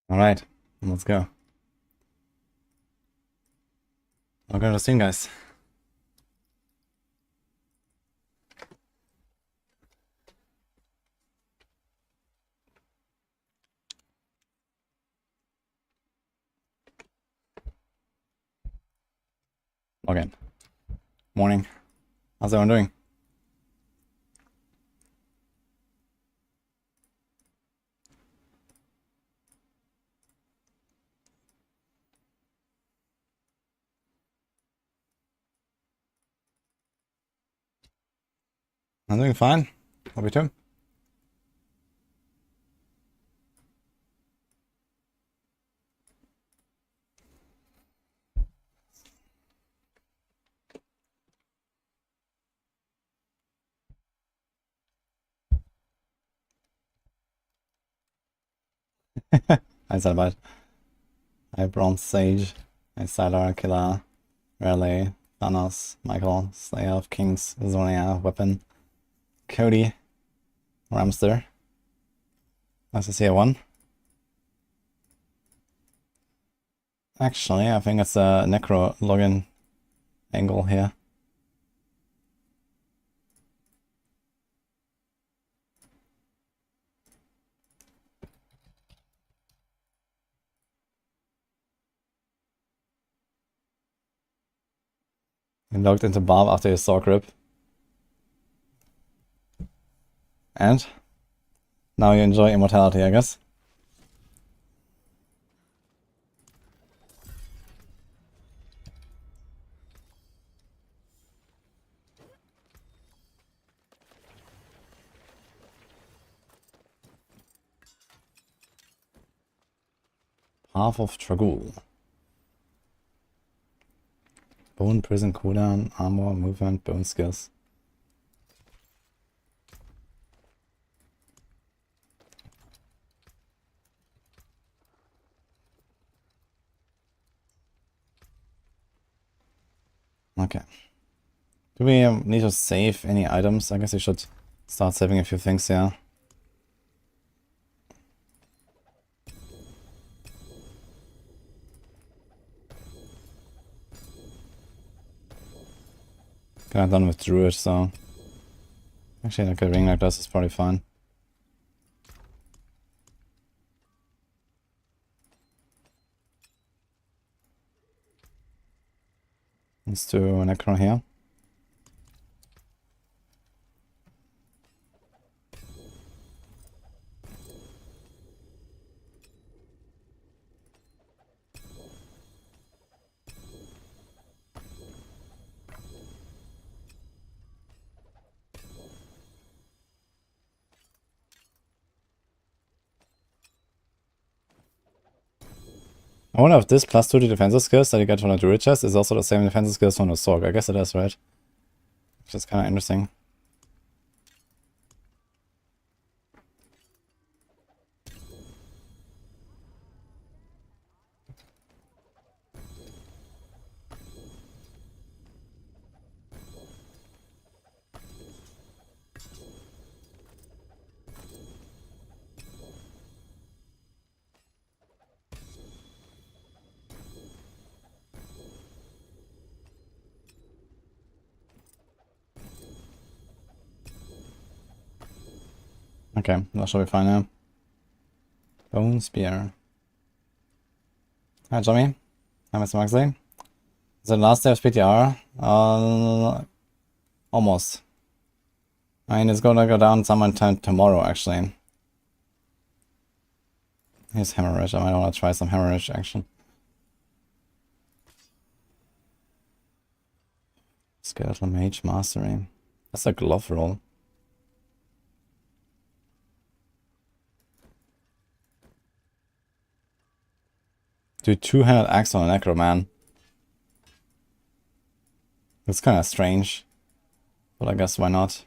Alright, let's go. Welcome to the stream, guys. Okay. Morning. How's everyone doing? I'm doing fine. Hope you too. Hi Salvat. Hi Bronze Sage. Hi Sylar, Killer, Raleigh, Thanos, Michael, Slayer of Kings, Zonia, Weapon, Cody, Ramster. Nice to see everyone. Actually, I think it's a Necro login angle here. You logged into Barb after your Sorc rip. And now you enjoy immortality, I guess. Half of Tragul. Bone, prison, cooldown, armor, movement, bone skills. Okay. Do we need to save any items? I guess we should start saving a few things here. Kinda done with Druid, so... Actually, like a ring like this is probably fine. Let's do an Necro here. I wonder if this plus 2 to defensive skills that you get from the Druid chest is also the same defensive skills from the Sorc. I guess it is, right? Which is kind of interesting. Okay, that should be fine now. Bone Spear. Hi, Jimmy. Hi, Mr. Maxley. Is it the last day of PTR? Almost. I mean, it's gonna go down sometime tomorrow, actually. Here's Hemorrhage. I might want to try some Hemorrhage action. Skeletal Mage Mastery. That's a glove roll. Do two-handed axe on a Necro, man. It's kind of strange. But I guess why not?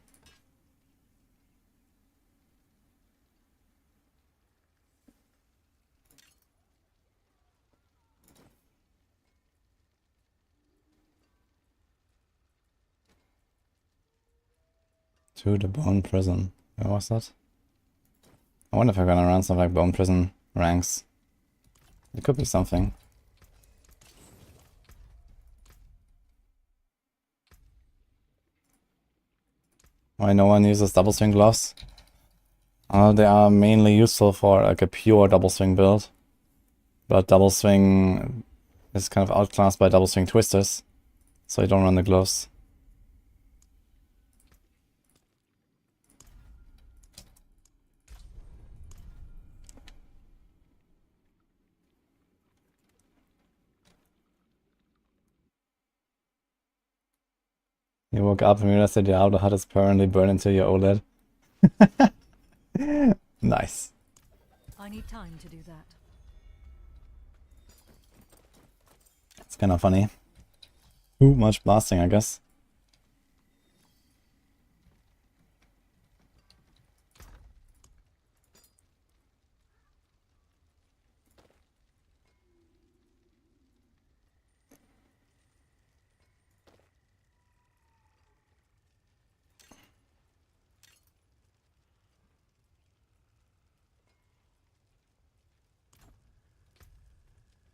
To the Bone Prison. Where was that? I wonder if I'm gonna run some like Bone Prison ranks. It could be something. Why no one uses double swing gloves? They are mainly useful for like a pure double swing build. But double swing is kind of outclassed by double swing twisters. So you don't run the gloves. You woke up and realized that Diablo HUD is permanently burned into your OLED. Nice. I need time to do that. It's kind of funny. Too much blasting, I guess.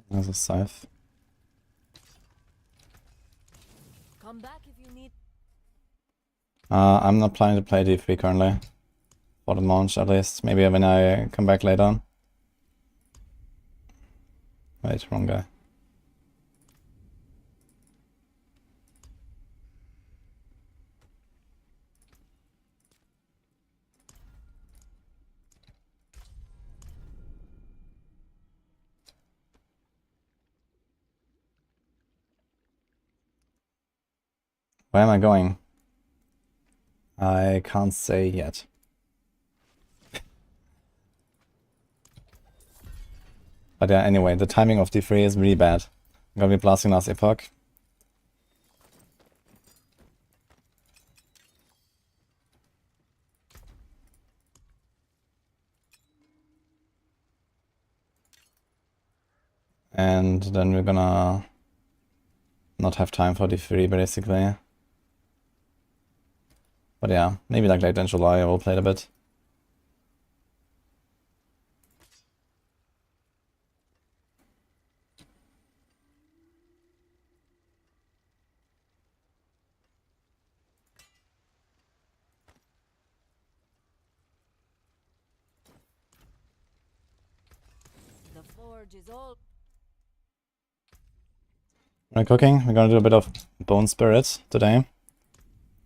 There's a scythe. Come back if you need. I'm not planning to play D3 currently. For the launch, at least. Maybe when I come back later on. Wait, wrong guy. Where am I going? I can't say yet. But yeah, anyway, the timing of D3 is really bad. I'm gonna be blasting last epoch. And then we're gonna not have time for D3 basically. But yeah, maybe like later in July I will play it a bit. The forge is all. We're cooking. We're gonna do a bit of Bone Spirit today.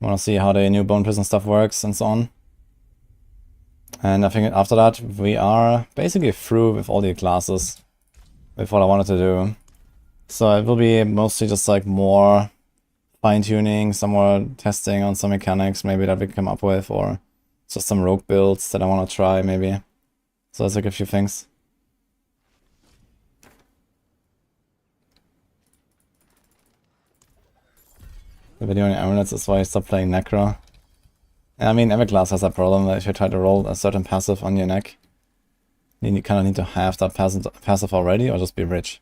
Wanna see how the new Bone Prison stuff works and so on. And I think after that we are basically through with all the classes with what I wanted to do. So it will be mostly just like more fine-tuning, some more testing on some mechanics maybe that we come up with, or just some rogue builds that I want to try maybe. So that's like a few things. The video on amulets is why I stopped playing Necro. I mean, every class has that problem that if you try to roll a certain passive on your neck, you kind of need to have that passive already or just be rich.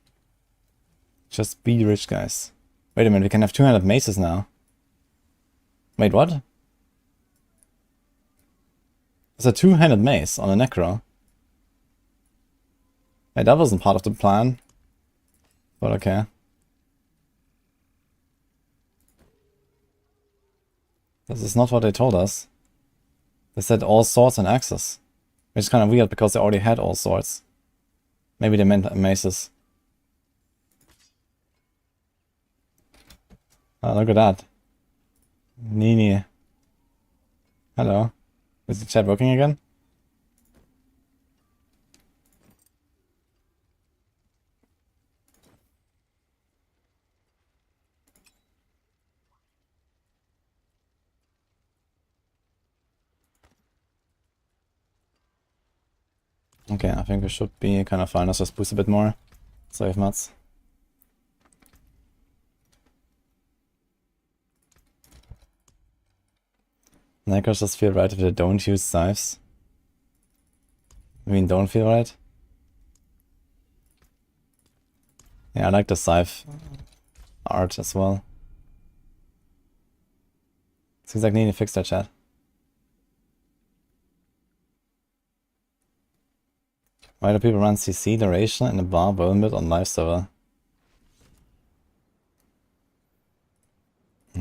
Just be rich, guys. Wait a minute, we can have 200 maces now. Wait, what? It's a two-handed mace on a Necro. Hey, that wasn't part of the plan. But okay. This is not what they told us. They said all swords and axes. Which is kind of weird because they already had all swords. Maybe they meant maces. Oh, look at that. Nini. Hello. Is the chat working again? Okay, I think we should be kind of fine. Let's just boost a bit more. Save mats. Necros just feel right if they don't use scythes. I mean, don't feel right? Yeah, I like the scythe art as well. Seems like Nini fixed that chat. Why do people run CC duration in a Barb build on live server?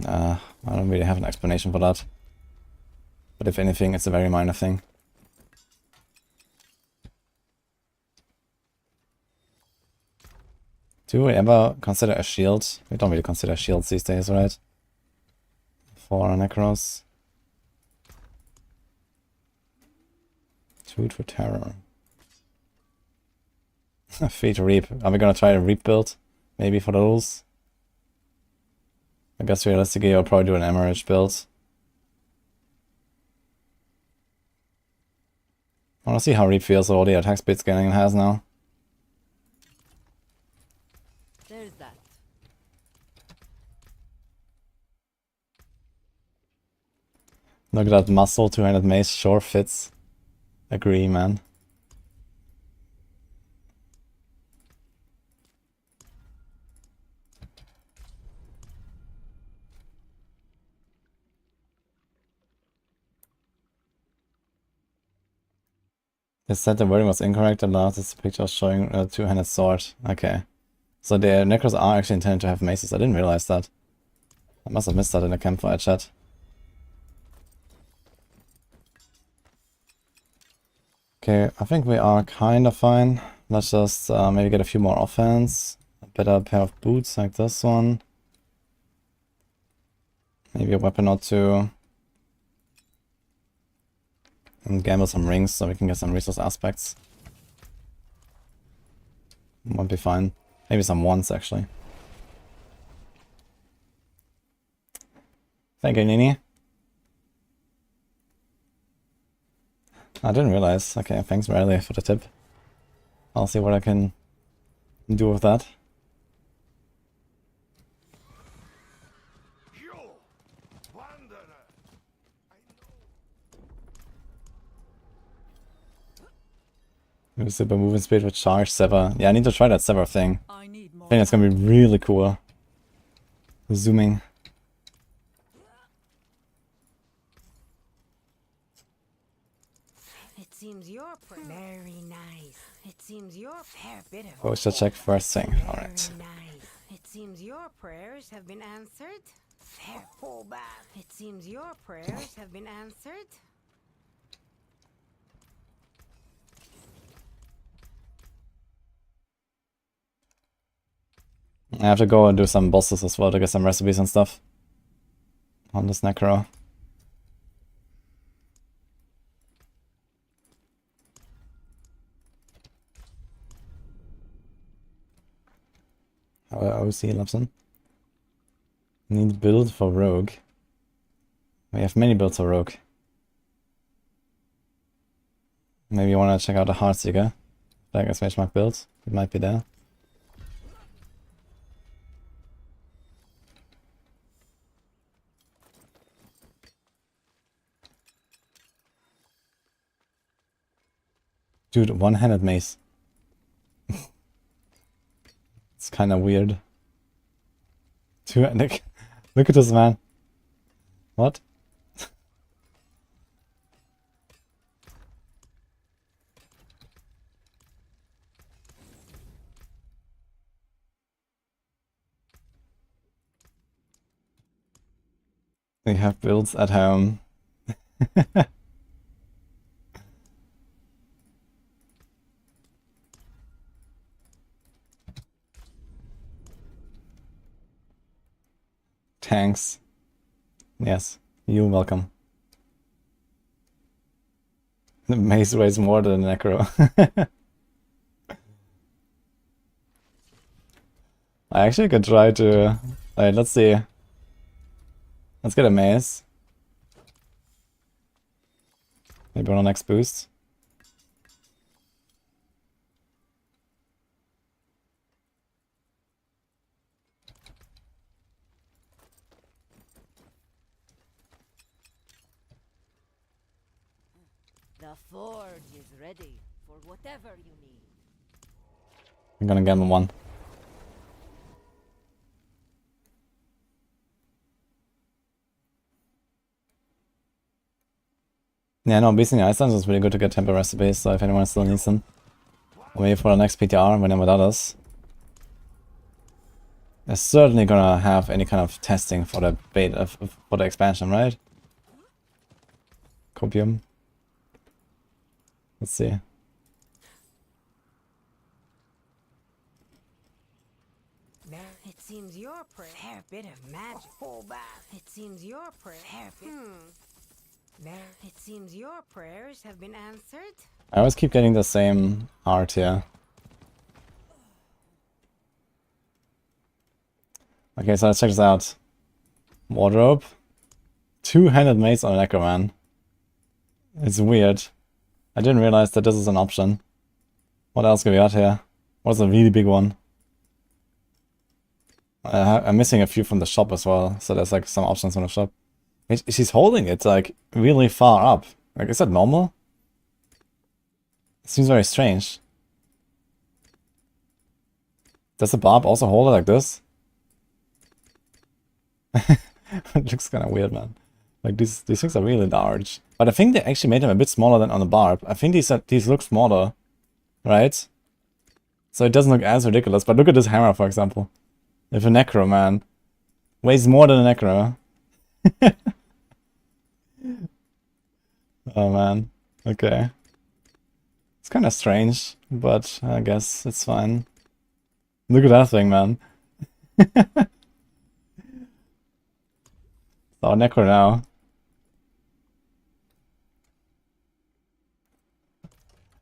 I don't really have an explanation for that. But if anything, it's a very minor thing. Do we ever consider a shield? We don't really consider shields these days, right? For Necros. Druid for terror. Feed reap. Are we gonna try a reap build? Maybe for the rules? I guess realistically I'll probably do an emerald build. I wanna see how reap feels with all the attack speed scaling it has now. There's that. Look at that muscle, 200 mace, sure fits. Agree, man. They said the wording was incorrect. The last picture was showing a two-handed sword. Okay. So the Necros are actually intended to have maces. I didn't realize that. I must have missed that in the campfire chat. Okay, I think we are kind of fine. Let's just maybe get a few more offense. A better pair of boots like this one. Maybe a weapon or two. And gamble some rings so we can get some resource aspects. Won't be fine. Maybe some ones actually. Thank you, Nini. I didn't realize. Okay, thanks Riley for the tip. I'll see what I can do with that. Super movement speed with charge sever. Yeah, I need to try that sever thing. I think it's gonna be really cool. Zooming. It seems you're very nice. It seems your fair bit of. Oh, should check first thing. Alright. Nice. It seems your prayers have been answered. Fair pull back. It seems your prayers have been answered. I have to go and do some bosses as well to get some recipes and stuff on this Necro. OC Lobson. Need build for Rogue. We have many builds for Rogue. Maybe you want to check out a Heartseeker. Like a Smage Mark build. It might be there. Dude, one-handed mace. It's kind of weird. Look at this man. What? They have builds at home. Tanks. Yes, you're welcome. The mace weighs more than a Necro. I actually could try to... Alright, let's see. Let's get a mace. Maybe on our next boost. The forge is ready for whatever you need. I'm gonna gamble one. Yeah, no, Beast in the Icelands is really good to get temper recipes, so if anyone still needs them. Wait for the next PTR, whenever that is. They're certainly gonna have any kind of testing for the beta, for the expansion, right? Copium. Let's see. It seems your prayer. Fair bit of magic. Full bath. It seems your prayer. It seems your prayers have been answered. I always keep getting the same art here. Okay, so let's check this out. Wardrobe. Two-handed mace on a Necro, man. It's weird. I didn't realize that this is an option. What else do we got here? What's a really big one? I'm missing a few from the shop as well, so there's like some options from the shop. She's holding it like really far up. Like, is that normal? It seems very strange. Does the Barb also hold it like this? It looks kind of weird, man. Like these things are really large. But I think they actually made them a bit smaller than on the Barb. I think these look smaller, right? So it doesn't look as ridiculous. But look at this hammer, for example. If a Necro, man, weighs more than a Necro. Oh man, okay. It's kind of strange, but I guess it's fine. Look at that thing, man. Oh, Necro now.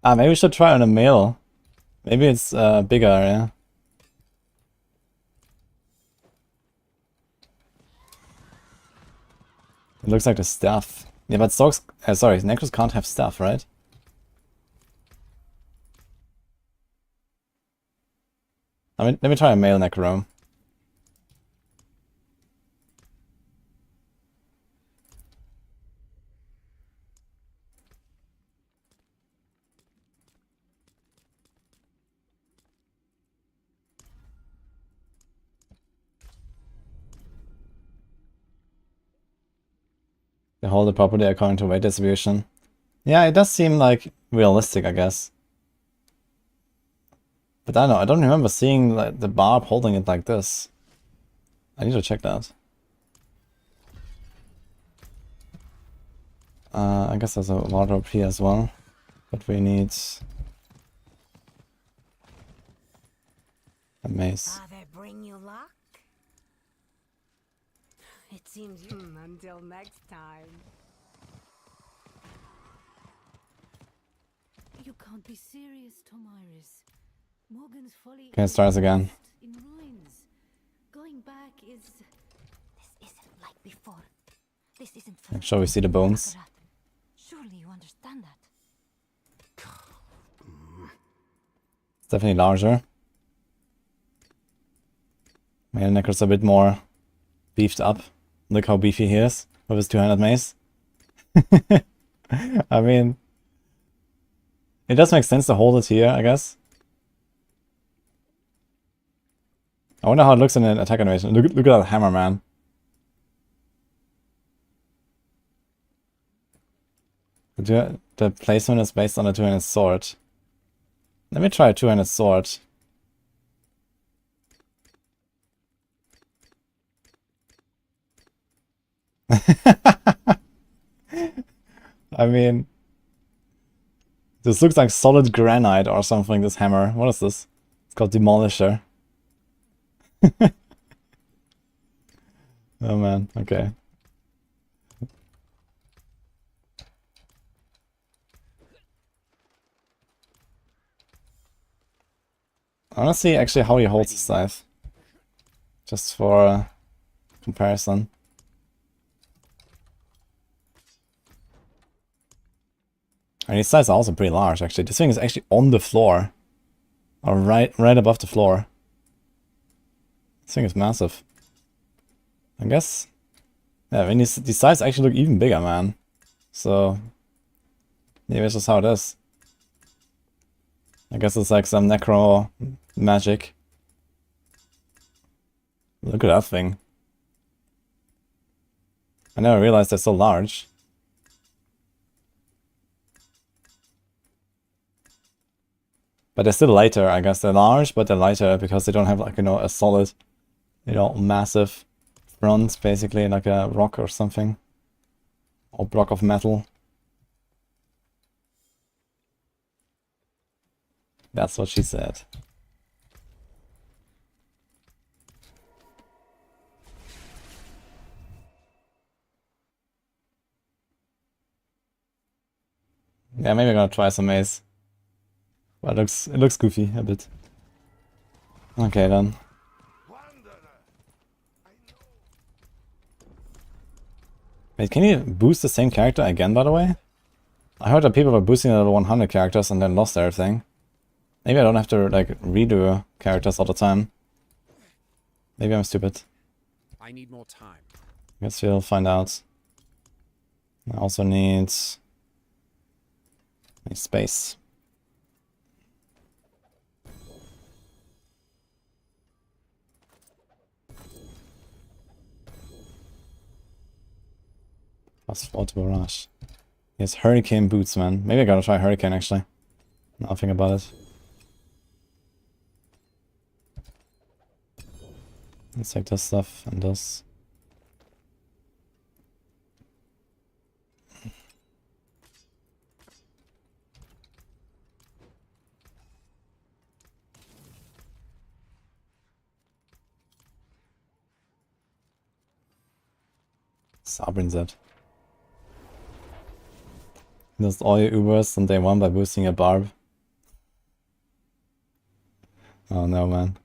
Ah, maybe we should try on a male. Maybe it's bigger, yeah. It looks like the staff. Yeah, but Sorcs, sorry, Necros can't have staff, right? I mean, let me try a male Necro. They hold it properly according to weight distribution. Yeah, it does seem like realistic, I guess. But I don't know, I don't remember seeing like, the Barb holding it like this. I need to check that. I guess there's a wardrobe here as well. But we need a mace. Father, bring you luck. It seems until next time. You can't be serious, Tomiris. Morgan's folly Okay, let's try this again. in ruins. Going back is... This isn't like before. This isn't. Make sure we see the bones. Surely you understand that. It's definitely larger. Male Necro's a bit more beefed up. Look how beefy he is with his two-handed mace. I mean, it does make sense to hold it here, I guess. I wonder how it looks in an attack animation. Look at that hammer, man. The placement is based on a two-handed sword. Let me try a two-handed sword. I mean, this looks like solid granite or something, this hammer. What is this? It's called Demolisher. Oh man, okay. I wanna see actually how he holds the scythe. Just for comparison. And his size are also pretty large, actually. This thing is actually on the floor. Or right above the floor. This thing is massive. I guess... Yeah, I mean, these sides actually look even bigger, man. So... maybe that's just how it is. I guess it's like some Necro magic. Look at that thing. I never realized they're so large. But they're still lighter, I guess. They're large, but they're lighter because they don't have like, you know, a solid, you know, massive front, basically, like a rock or something. Or block of metal. That's what she said. Yeah, maybe I'm gonna try some maze. But it looks goofy a bit. Okay then. Wait, can you boost the same character again, by the way? I heard that people were boosting the level 100 characters and then lost everything. Maybe I don't have to like redo characters all the time. Maybe I'm stupid. I need more time. Guess we'll find out. I also need space. +4 to barrage. Yes, hurricane boots, man. Maybe I gotta try hurricane actually. Now I think about it. Let's take this stuff and this. Sabrin Z. Lost all your Ubers on day 1 by boosting a Barb. Oh no, man.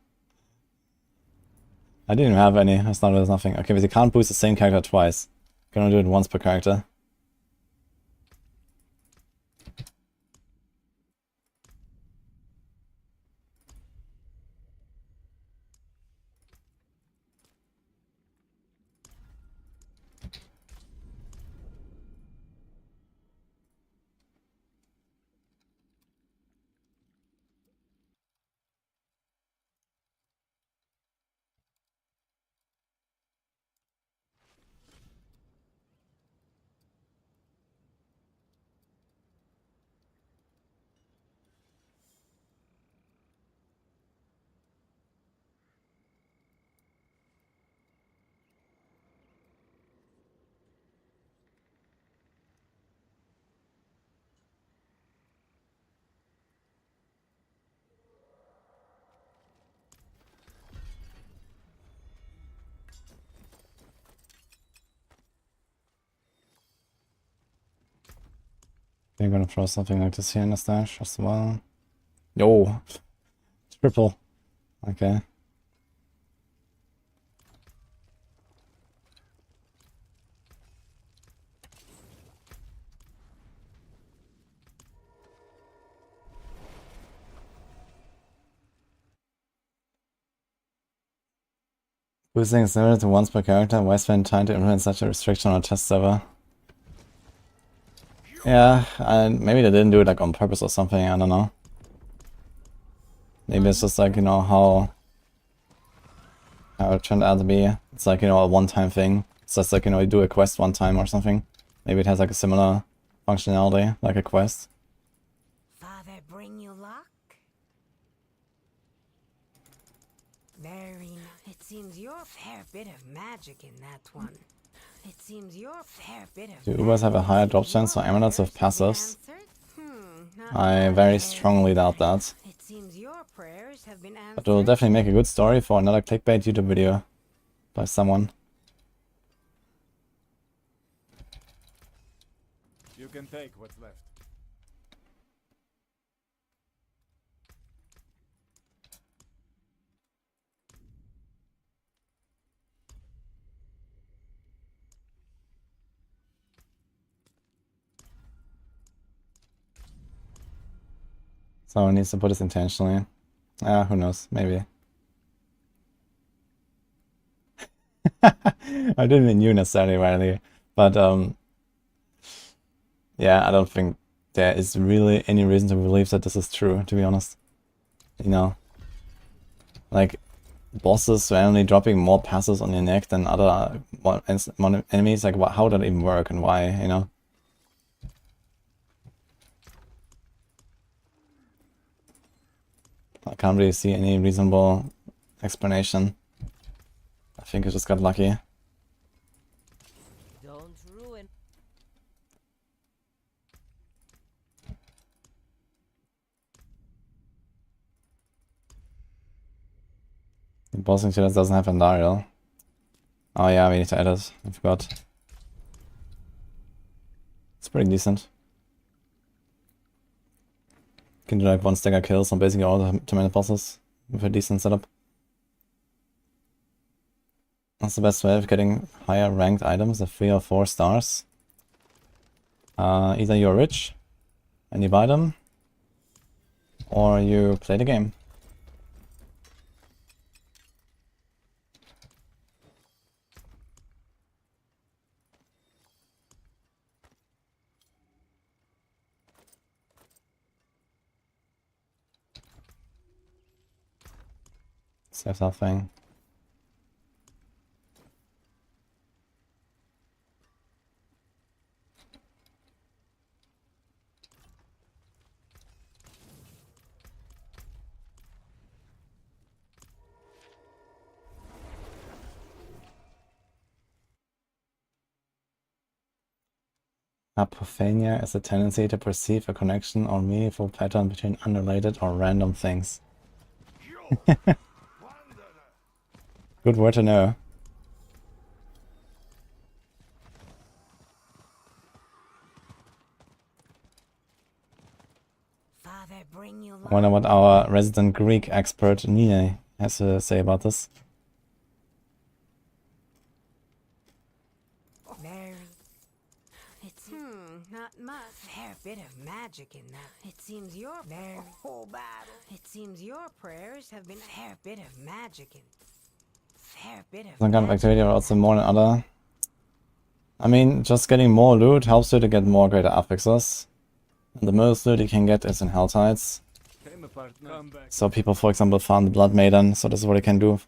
I didn't even have any. There's nothing. Okay, but you can't boost the same character twice. You can only do it once per character. We're gonna throw something like this here in the stash as well. Yo! Triple. Okay. Boosting is limited to once per character. Why spend time to implement such a restriction on a test server? Yeah, and maybe they didn't do it like on purpose or something, I don't know. Maybe it's just like, you know, how it turned out to be. It's like, you know, a one-time thing. It's just like, you know, you do a quest one time or something. Maybe it has like a similar functionality, like a quest. Father bring you luck? Very nice. It seems you're a fair bit of magic in that one. It seems you're a fair bit of Do Ubers have a higher drop chance for amulets with passives? I very strongly doubt that. It seems your prayers have been answered. But it will definitely make a good story for another clickbait YouTube video by someone. You can take what's left. Someone needs to put this intentionally. Who knows? Maybe. I didn't mean you necessarily, Riley. But, yeah, I don't think there is really any reason to believe that this is true, to be honest. You know? Like, bosses randomly dropping more passes on your neck than other enemies, like, how would that even work and why, you know? can't really see any reasonable explanation. I think I just got lucky. Don't ruin. The boss insurance doesn't have Andariel. Oh yeah, we need to add it. I forgot. It's pretty decent. Can do like 1 stagger kills on basically all the 2-minute bosses with a decent setup. That's the best way of getting higher ranked items at 3 or 4 stars. Either you're rich and you buy them, or you play the game. Save that thing. Apophenia is a tendency to perceive a connection or meaningful pattern between unrelated or random things. Good word to know. Father, bring you I wonder what our resident Greek expert Nia has to say about this. There. It's not much. Fair bit of magic in that. It seems your there. Whole battle. It seems your prayers have been fair bit of magic in. Fair bit of. Some kind of activity, but also more than other. I mean, just getting more loot helps you to get more greater affixes. And the most loot you can get is in Hell Tides. So people, for example, farm the Blood Maiden, so this is what you can do.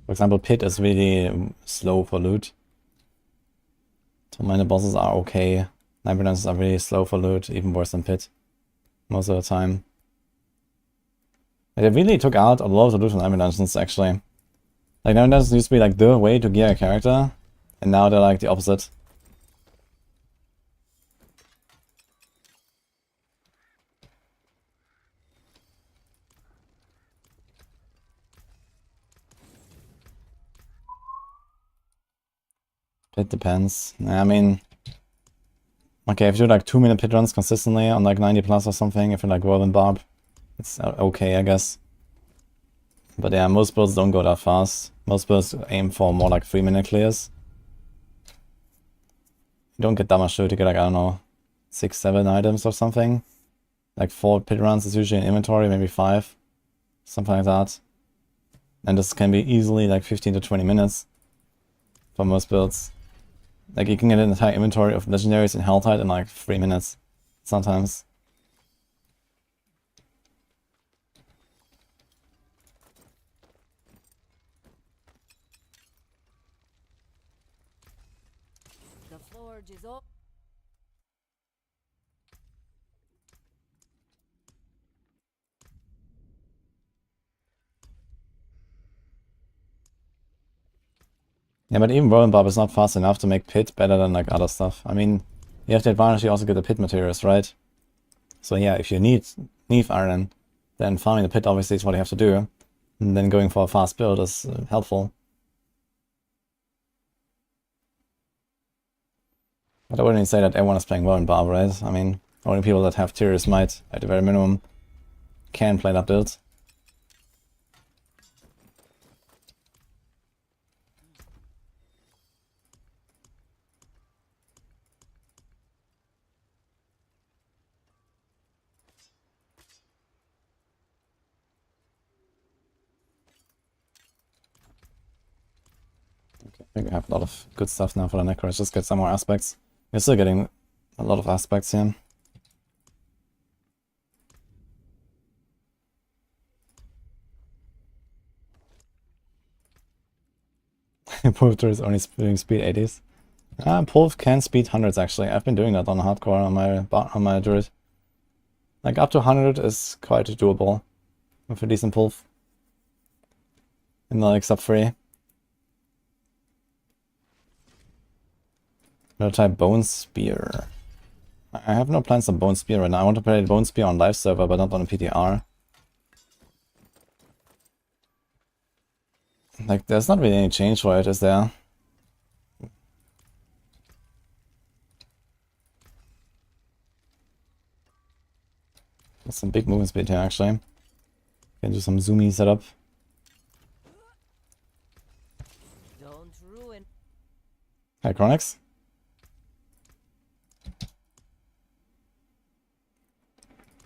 For example, Pit is really slow for loot. So many bosses are okay. Nightbrenns are really slow for loot, even worse than Pit. Most of the time. They really took out a lot of the loot from Nightmare Dungeons, actually. Like, Nightmare Dungeons used to be like the way to gear a character, and now they're like the opposite. It depends. I mean, okay, if you do like 2-minute pit runs consistently on like 90 plus or something, if you're like Whirlwind Barb, it's okay, I guess. But yeah, most builds don't go that fast. Most builds aim for more like 3-minute clears. You don't get that much loot, you get like, I don't know, 6, 7 items or something. Like 4 pit runs is usually in inventory, maybe 5. Something like that. And this can be easily like 15 to 20 minutes for most builds. Like, you can get an entire inventory of legendaries in Helltide in like 3 minutes, sometimes. The forge is all. Yeah, but even Whirlwind Barb is not fast enough to make Pit better than like other stuff. I mean, you have the advantage you also get the Pit materials, right? So yeah, if you need iron, then farming the Pit obviously is what you have to do. And then going for a fast build is helpful. But I wouldn't say that everyone is playing Whirlwind Barb, right? I mean, only people that have Tears might, at the very minimum, can play that build. Okay, I think we have a lot of good stuff now for the Necro. Let's just get some more aspects. We're still getting a lot of aspects here. Pulf Druid is only doing speed 80s. Pulf can speed 100s actually. I've been doing that on hardcore on my Druid. Like up to 100 is quite doable with a decent Pulf. In the like sub 3. I'll try Bone Spear. I have no plans on Bone Spear right now. I want to play Bone Spear on live server, but not on a PTR. Like, there's not really any change for it, is there? There's some big movement speed here, actually. Can do some zoomy setup. Don't ruin. Hi, Chronix.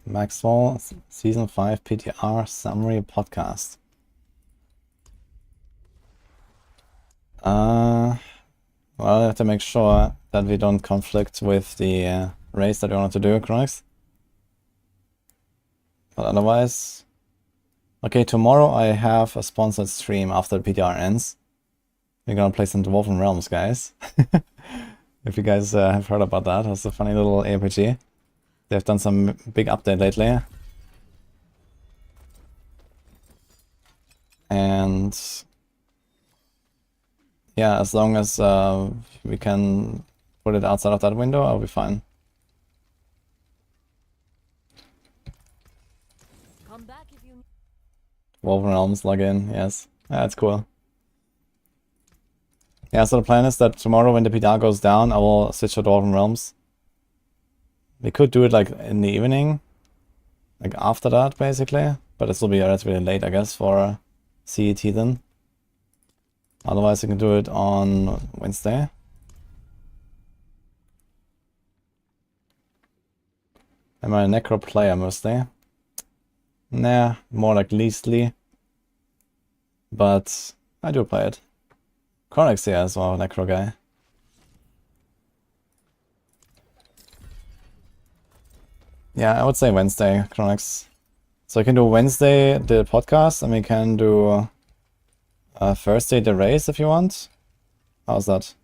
Maxwell, Season 5 PTR Summary Podcast. Well, I have to make sure that we don't conflict with the race that we wanted to do, Chronix. But otherwise... Okay, tomorrow I have a sponsored stream after the PTR ends. We're gonna play some Dwarven Realms, guys. If you guys have heard about that, it's a funny little ARPG. They've done some big update lately. And yeah, as long as we can put it outside of that window, I'll be fine. Come back if you. Dwarven Realms login, yes. That's cool. Yeah, so the plan is that tomorrow when the PTR goes down, I will switch to Dwarven Realms. We could do it like in the evening, like after that basically, but it will be relatively late I guess for CET then. Otherwise you can do it on Wednesday. Am I a Necro player mostly? Nah, more like leastly. But I do play it. Chronix here as well, Necro guy. Yeah, I would say Wednesday, Chronix. So I can do Wednesday the podcast, and we can do Thursday the race if you want. How's that?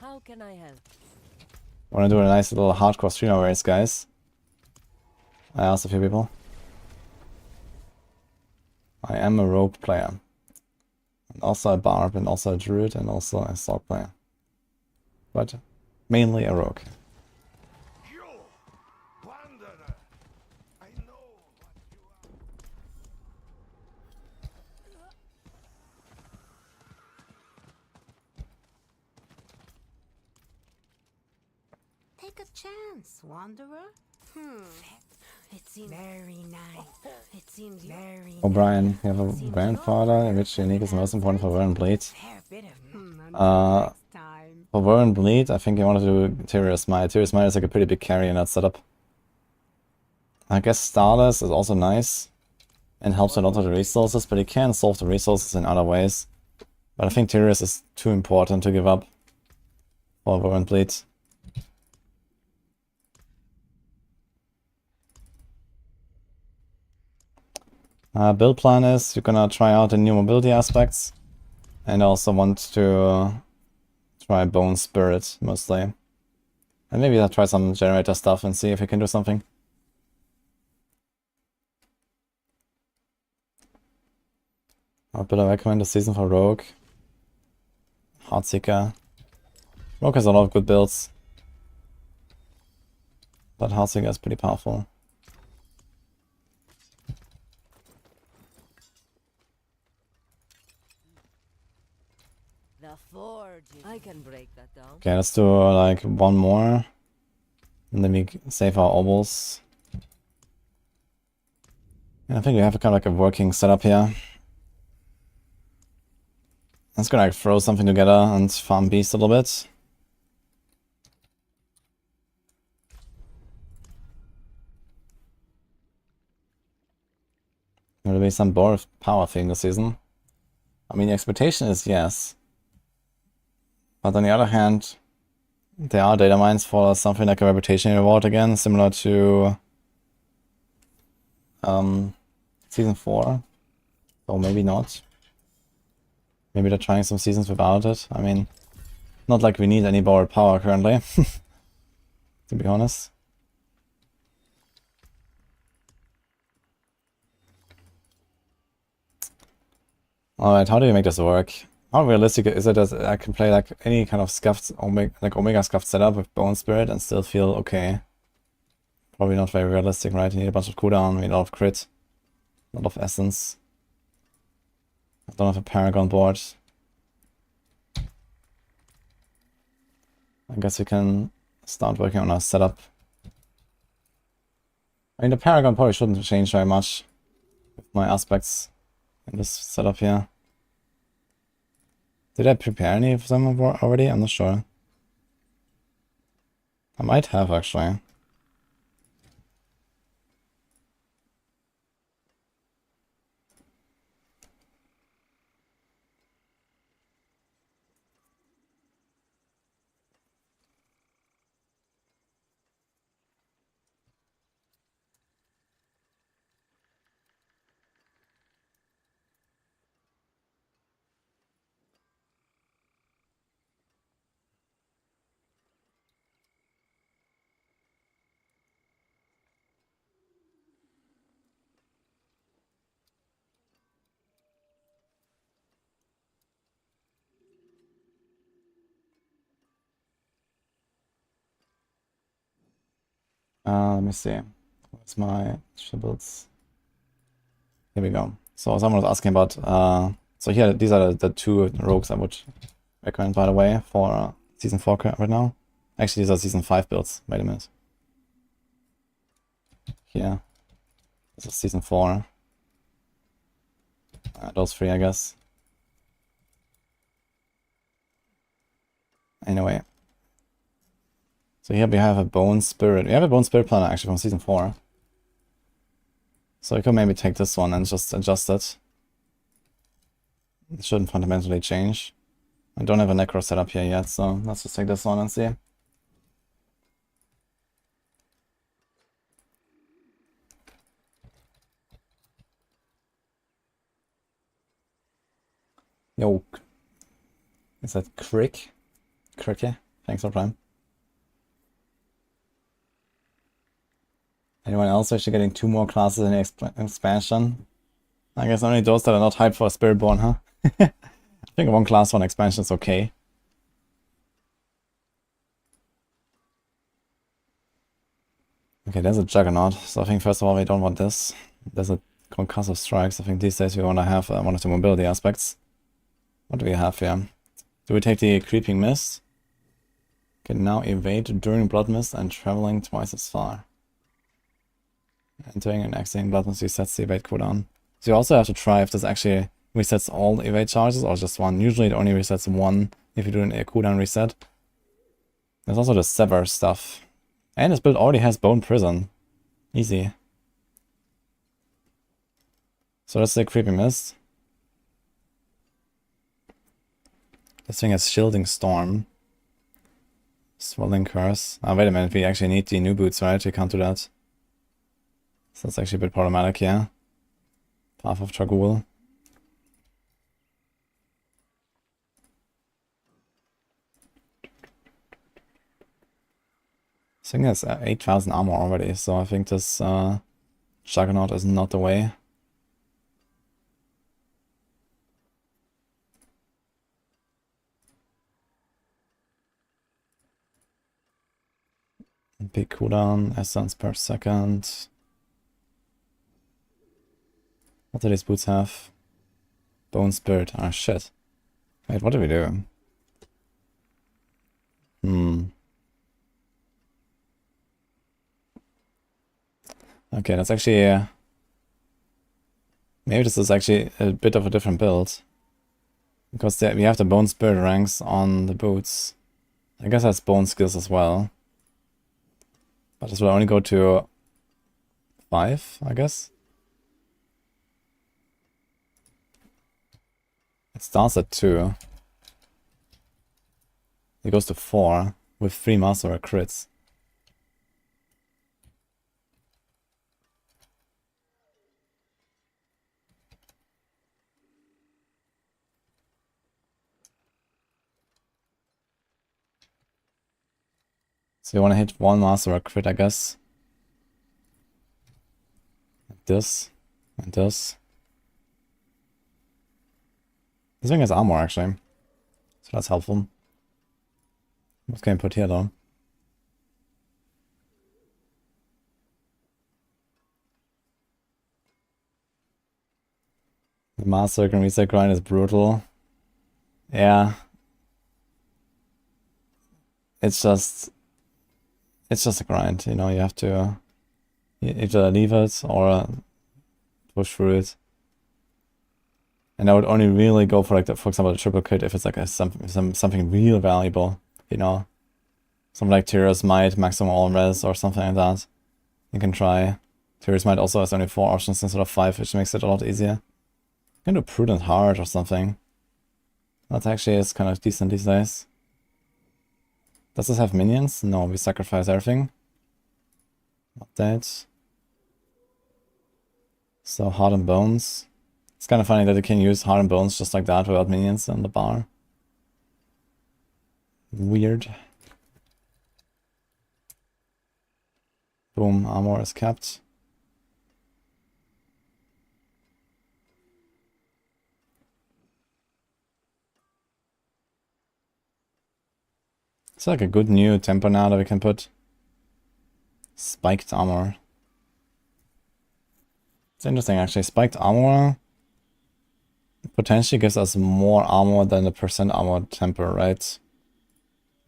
How can I help? Wanna do a nice little hardcore streamer race, guys? I asked a few people. I am a rogue player. And also a Barb, and also a Druid, and also a Sorc player. But mainly a rogue. Take a chance, wanderer. It seems very nice. It seems very. O'Brien, you have a grandfather, in which unique is most important for Warren Bleed. For Warren Bleed, I think you want to do Tyrius Smite. Tyrius Smite is like a pretty big carry in that setup. I guess Starless is also nice and helps a lot with the resources, but you can solve the resources in other ways. But I think Tyrius is too important to give up for Warren Bleed. Build plan is you're gonna try out the new mobility aspects, and also want to try Bone Spirit mostly, and maybe I'll try some generator stuff and see if we can do something. What build I recommend this season for Rogue? Heartseeker. Rogue has a lot of good builds, but Heartseeker is pretty powerful. The forge. I can break that down. Okay, let's do like one more, and then we save our obols. And I think we have kind of like a working setup here. Let's go like throw something together and farm beast a little bit. Will there be some Boar power thing this season? I mean, the expectation is yes. But on the other hand, there are data mines for something like a reputation reward again, similar to Season 4. So maybe not. Maybe they're trying some seasons without it. I mean, not like we need any borrowed power currently, to be honest. Alright, how do you make this work? How realistic is it that I can play like any kind of scuffed Omega scuffed setup with Bone Spirit and still feel okay? Probably not very realistic, right? You need a bunch of cooldown, you need a lot of crit, a lot of essence. I don't have a Paragon board. I guess we can start working on our setup. I mean, the Paragon probably shouldn't change very much with my aspects in this setup here. Did I prepare any of them already? I'm not sure. I might have, actually. Let me see. Where's my shibboleths? Here we go. So someone was asking about, so here, these are the two rogues I would recommend, by the way, for Season 4 right now. Actually, these are Season 5 builds. Wait a minute. Here. This is Season 4. Those three, I guess. Anyway. So here we have a Bone Spirit. We have a Bone Spirit planner actually from Season 4. So we could maybe take this one and just adjust it. It shouldn't fundamentally change. I don't have a Necro set up here yet, so let's just take this one and see. Yo. Is that Crick? Cricky? Thanks for Prime. Anyone else actually getting 2 more classes in the expansion? I guess only those that are not hyped for a Spiritborn, huh? I think 1 class 1 expansion is okay. Okay, there's a Juggernaut. So I think first of all we don't want this. There's a Concussive Strikes. I think these days we want to have one of the mobility aspects. What do we have here? Do we take the Creeping Mist? Can now evade during Blood Mist and traveling twice as far. Entering and exiting Blood Mist resets the evade cooldown. So you also have to try if this actually resets all the evade charges or just one. Usually it only resets one if you do a cooldown reset. There's also the Sever stuff. And this build already has Bone Prison. Easy. So that's the Creeping Mist. This thing has Shielding Storm. Swelling Curse. Ah, wait a minute, we actually need the new boots, right? We can't do that. So that's actually a bit problematic here. Path of Tragul. This thing has 8,000 armor already, so I think this Juggernaut is not the way. Big cooldown, essence per second. What do these boots have? Bone Spirit. Ah, shit. Wait, what do we do? Okay, that's actually... maybe this is actually a bit of a different build. Because we have the Bone Spirit ranks on the boots. I guess that's Bone Skills as well. But this will only go to 5, I guess. It starts at 2. It goes to 4 with 3 Master crits. So you want to hit one master or crit, I guess. Like this. And this. This thing has armor, actually. So that's helpful. What can I put here, though? The master and reset grind is brutal. Yeah. It's just a grind, you know, you have to either leave it or push through it. And I would only really go for, like, for example, a triple crit if it's like something real valuable, you know. Something like Tyrus Might, maximum all res or something like that. You can try. Tyrus Might also has only 4 options instead of 5, which makes it a lot easier. You can do Prudent Heart or something. That actually is kind of decent these days. Does this have minions? No, we sacrifice everything. Update. So Heart and Bones. It's kind of funny that you can use Heart and Bones just like that without minions on the bar. Weird. Boom, armor is kept. It's like a good new tempo now that we can put. Spiked armor. It's interesting actually. Spiked armor potentially gives us more armor than the percent armor temper, right?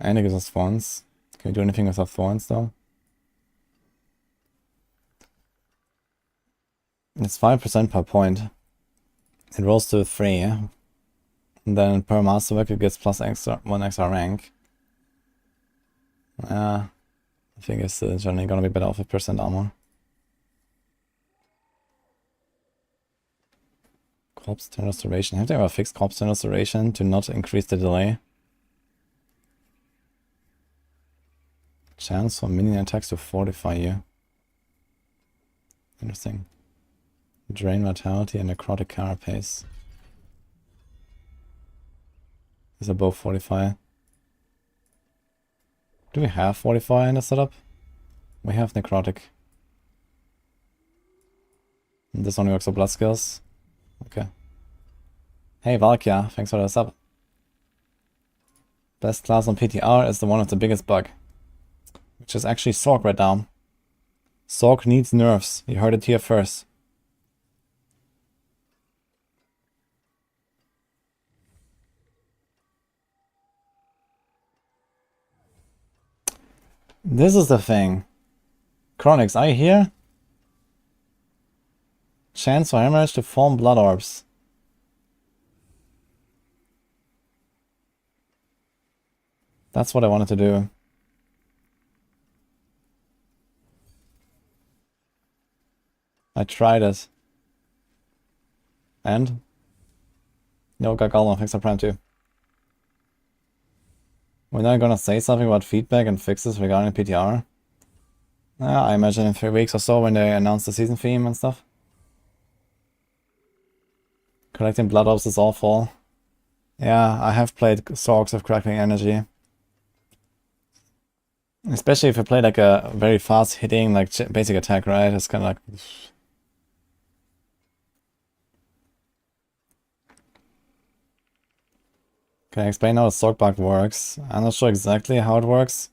And it gives us thorns. Can we do anything without thorns though? It's 5% per point. It rolls to 3. And then per masterwork it gets plus 1 extra rank. I think it's generally gonna be better off with percent armor. Corpse turn restoration. Have they ever fixed corpse turn restoration to not increase the delay? Chance for minion attacks to fortify you. Interesting. Drain vitality and necrotic carapace. These are both fortify. Do we have fortify in the setup? We have necrotic. And this only works for blood skills. Okay. Hey Valkia, thanks for the sub. Best class on PTR is the one with the biggest bug. Which is actually Sorc right now. Sorc needs nerfs. You heard it here first. This is the thing. Chronix, are you here? Chance for hemorrhage to form blood orbs. That's what I wanted to do. I tried it. And? No, Gagalon, thanks for Prime 2. We're not gonna say something about feedback and fixes regarding PTR? I imagine in 3 weeks or so when they announce the season theme and stuff. Collecting blood orbs is awful. Yeah, I have played Sorcs of Crackling Energy. Especially if you play like a very fast hitting, like basic attack, right? It's kind of like... Can I explain how the Sorc bug works? I'm not sure exactly how it works.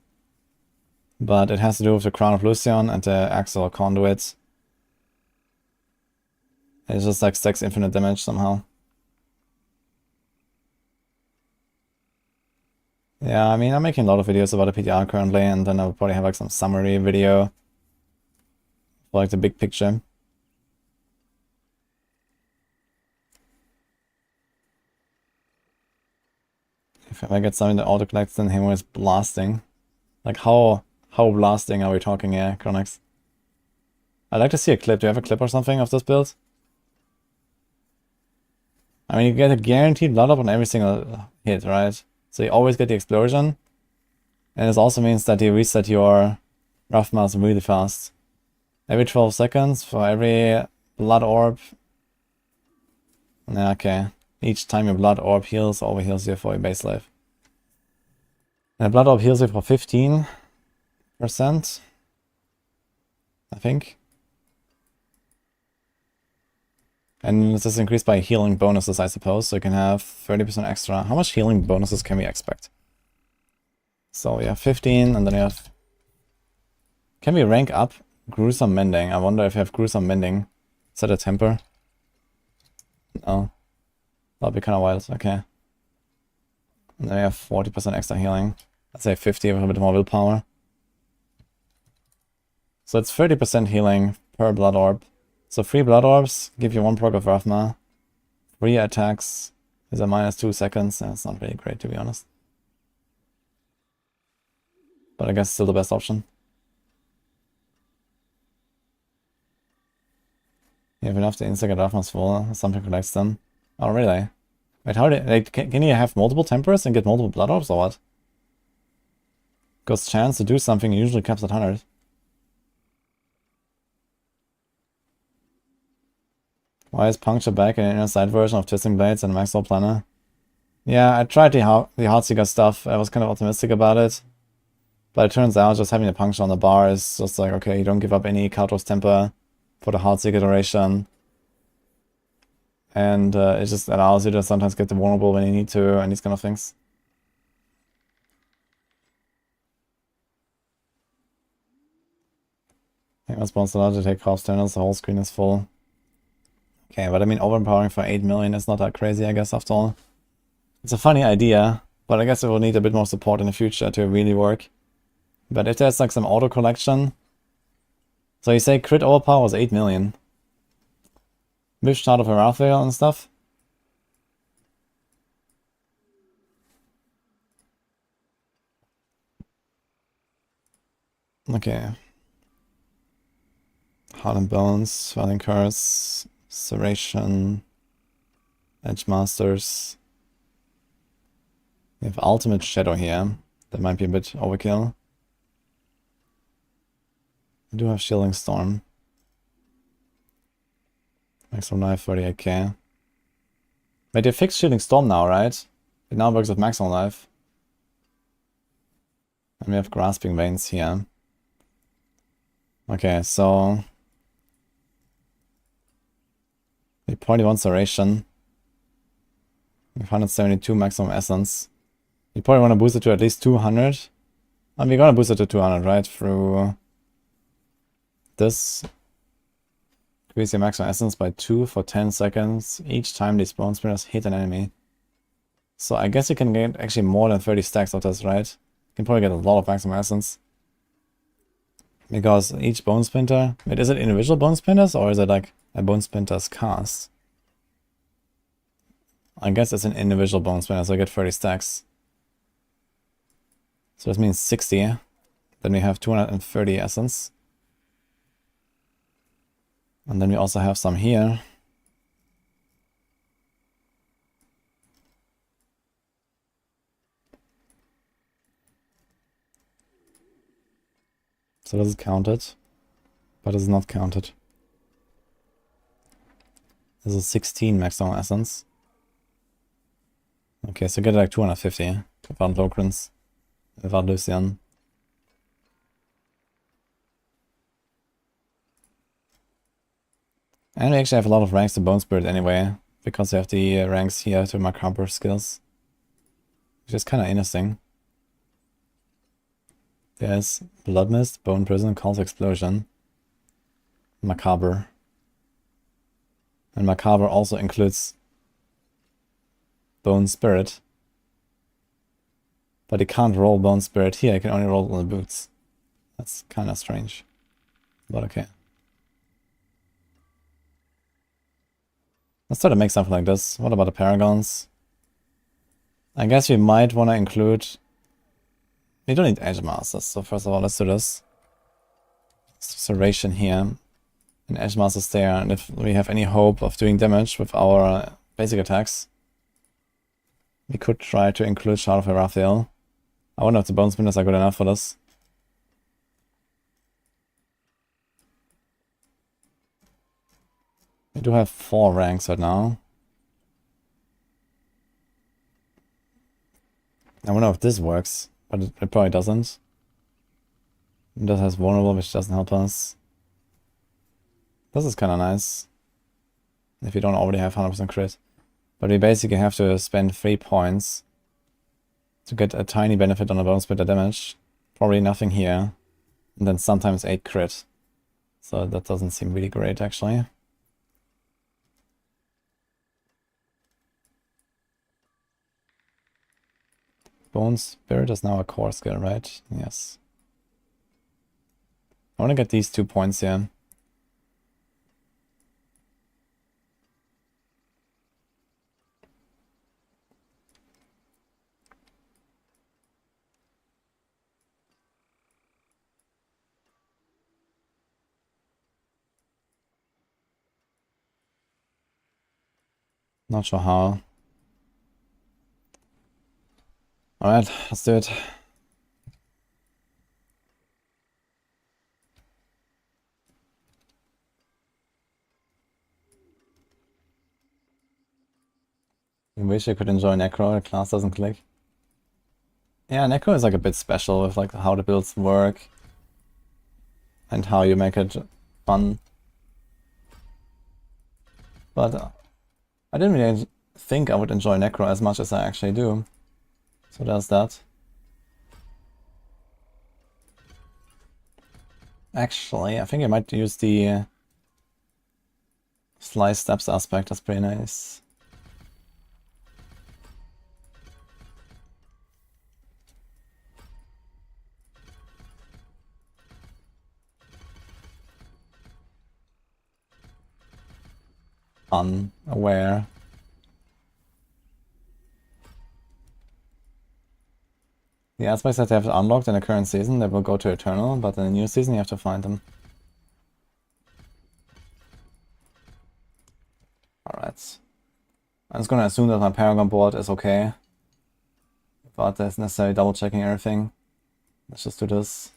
But it has to do with the Crown of Lucion and the Axel Conduit. It just like stacks infinite damage somehow. Yeah, I mean, I'm making a lot of videos about the PTR currently, and then I'll probably have like some summary video for like the big picture. If I get something that auto collects, then him is blasting. Like how blasting are we talking here, Chronix? I'd like to see a clip. Do you have a clip or something of this build? I mean, you get a guaranteed blood up on every single hit, right? So you always get the explosion. And this also means that you reset your rough mass really fast. Every 12 seconds for every blood orb. Yeah, okay. Each time your blood orb heals, over heals you for your base life. And a blood orb heals you for 15. I think. And this is increased by healing bonuses, I suppose, so you can have 30% extra. How much healing bonuses can we expect? So we have 15, and then we have... Can we rank up Gruesome Mending? I wonder if you have Gruesome Mending. Is that a temper? No. That'll be kind of wild, okay. And then we have 40% extra healing. Let's say 50 with a bit more willpower. So it's 30% healing per blood orb. So 3 blood orbs give you 1 proc of Rathma. 3 attacks is a minus 2 seconds. That's not really great, to be honest. But I guess still the best option. You have enough to insect Rathma's full. Something collects them. Oh, really? Wait, how do like, can you have multiple tempers and get multiple blood orbs or what? Because chance to do something usually caps at 100. Why is Puncture back in an inner side version of Twisting Blades and Maxwell Planner? Yeah, I tried the Heartseeker stuff. I was kind of optimistic about it. But it turns out just having the Puncture on the bar is just like, okay, you don't give up any Kaltos Temper for the Heartseeker duration. And it just allows you to sometimes get the vulnerable when you need to and these kind of things. I think that's once allowed to take half standards, the whole screen is full. Okay, but I mean, overpowering for 8 million is not that crazy, I guess, after all. It's a funny idea, but I guess it will need a bit more support in the future to really work. But if there's like some auto collection... So you say crit overpower was 8 million. Wish Shard of Arathale and stuff? Okay. Heart and Bones, Swelling Curse, Serration, Edge Masters. We have Ultimate Shadow here. That might be a bit overkill. We do have Shielding Storm. Maximum Life 38k. Wait, they fixed Shielding Storm now, right? It now works with Maximum Life. And we have Grasping Veins here. Okay, so... We 41 Serration. We have 172 Maximum Essence. You probably want to boost it to at least 200. And we're gonna boost it to 200, right? Through this. Increase your maximum essence by 2 for 10 seconds each time these bone spinners hit an enemy. So I guess you can get actually more than 30 stacks of this, right? You can probably get a lot of maximum essence. Because each bone splinter... Wait, is it individual bone splinters or is it like a bone splinter's cast? I guess it's an individual bone splinter, so I get 30 stacks. So this means 60. Then we have 230 essence. And then we also have some here. So this is counted, but it's not counted. This is 16 maximum essence. Okay, so get like 250 without Locrans, without Lucian. And we actually have a lot of ranks to Bone Spirit anyway, because we have the ranks here to Macabre skills. Which is kind of interesting. There's Blood Mist, Bone Prison, Cult Explosion, Macabre. And Macabre also includes Bone Spirit. But you can't roll Bone Spirit here, you can only roll on the boots. That's kind of strange. But okay. Let's try to make something like this. What about the Paragons? I guess we might want to include... We don't need Edge Masters, so first of all, let's do this. Serration here. And Edge Masters there, and if we have any hope of doing damage with our basic attacks, we could try to include Shard of Arathale. I wonder if the Bone Spinners are good enough for this. We do have 4 ranks right now. I wonder if this works, but it probably doesn't. It does has vulnerable, which doesn't help us. This is kind of nice. If you don't already have 100% crit. But we basically have to spend 3 points to get a tiny benefit on a bone splitter damage. Probably nothing here. And then sometimes 8 crit. So that doesn't seem really great actually. Bone Spirit is now a core skill, right? Yes. I want to get these 2 points here. Not sure how. Alright, let's do it. I wish I could enjoy Necro, the class doesn't click. Yeah, Necro is like a bit special with like how the builds work and how you make it fun. But I didn't really think I would enjoy Necro as much as I actually do. So there's that. Actually, I think I might use the slice steps aspect, that's pretty nice. Unaware. The aspects that they have unlocked in the current season, they will go to Eternal, but in the new season you have to find them. Alright. I'm just gonna assume that my Paragon board is okay. But there's necessarily double checking everything. Let's just do this.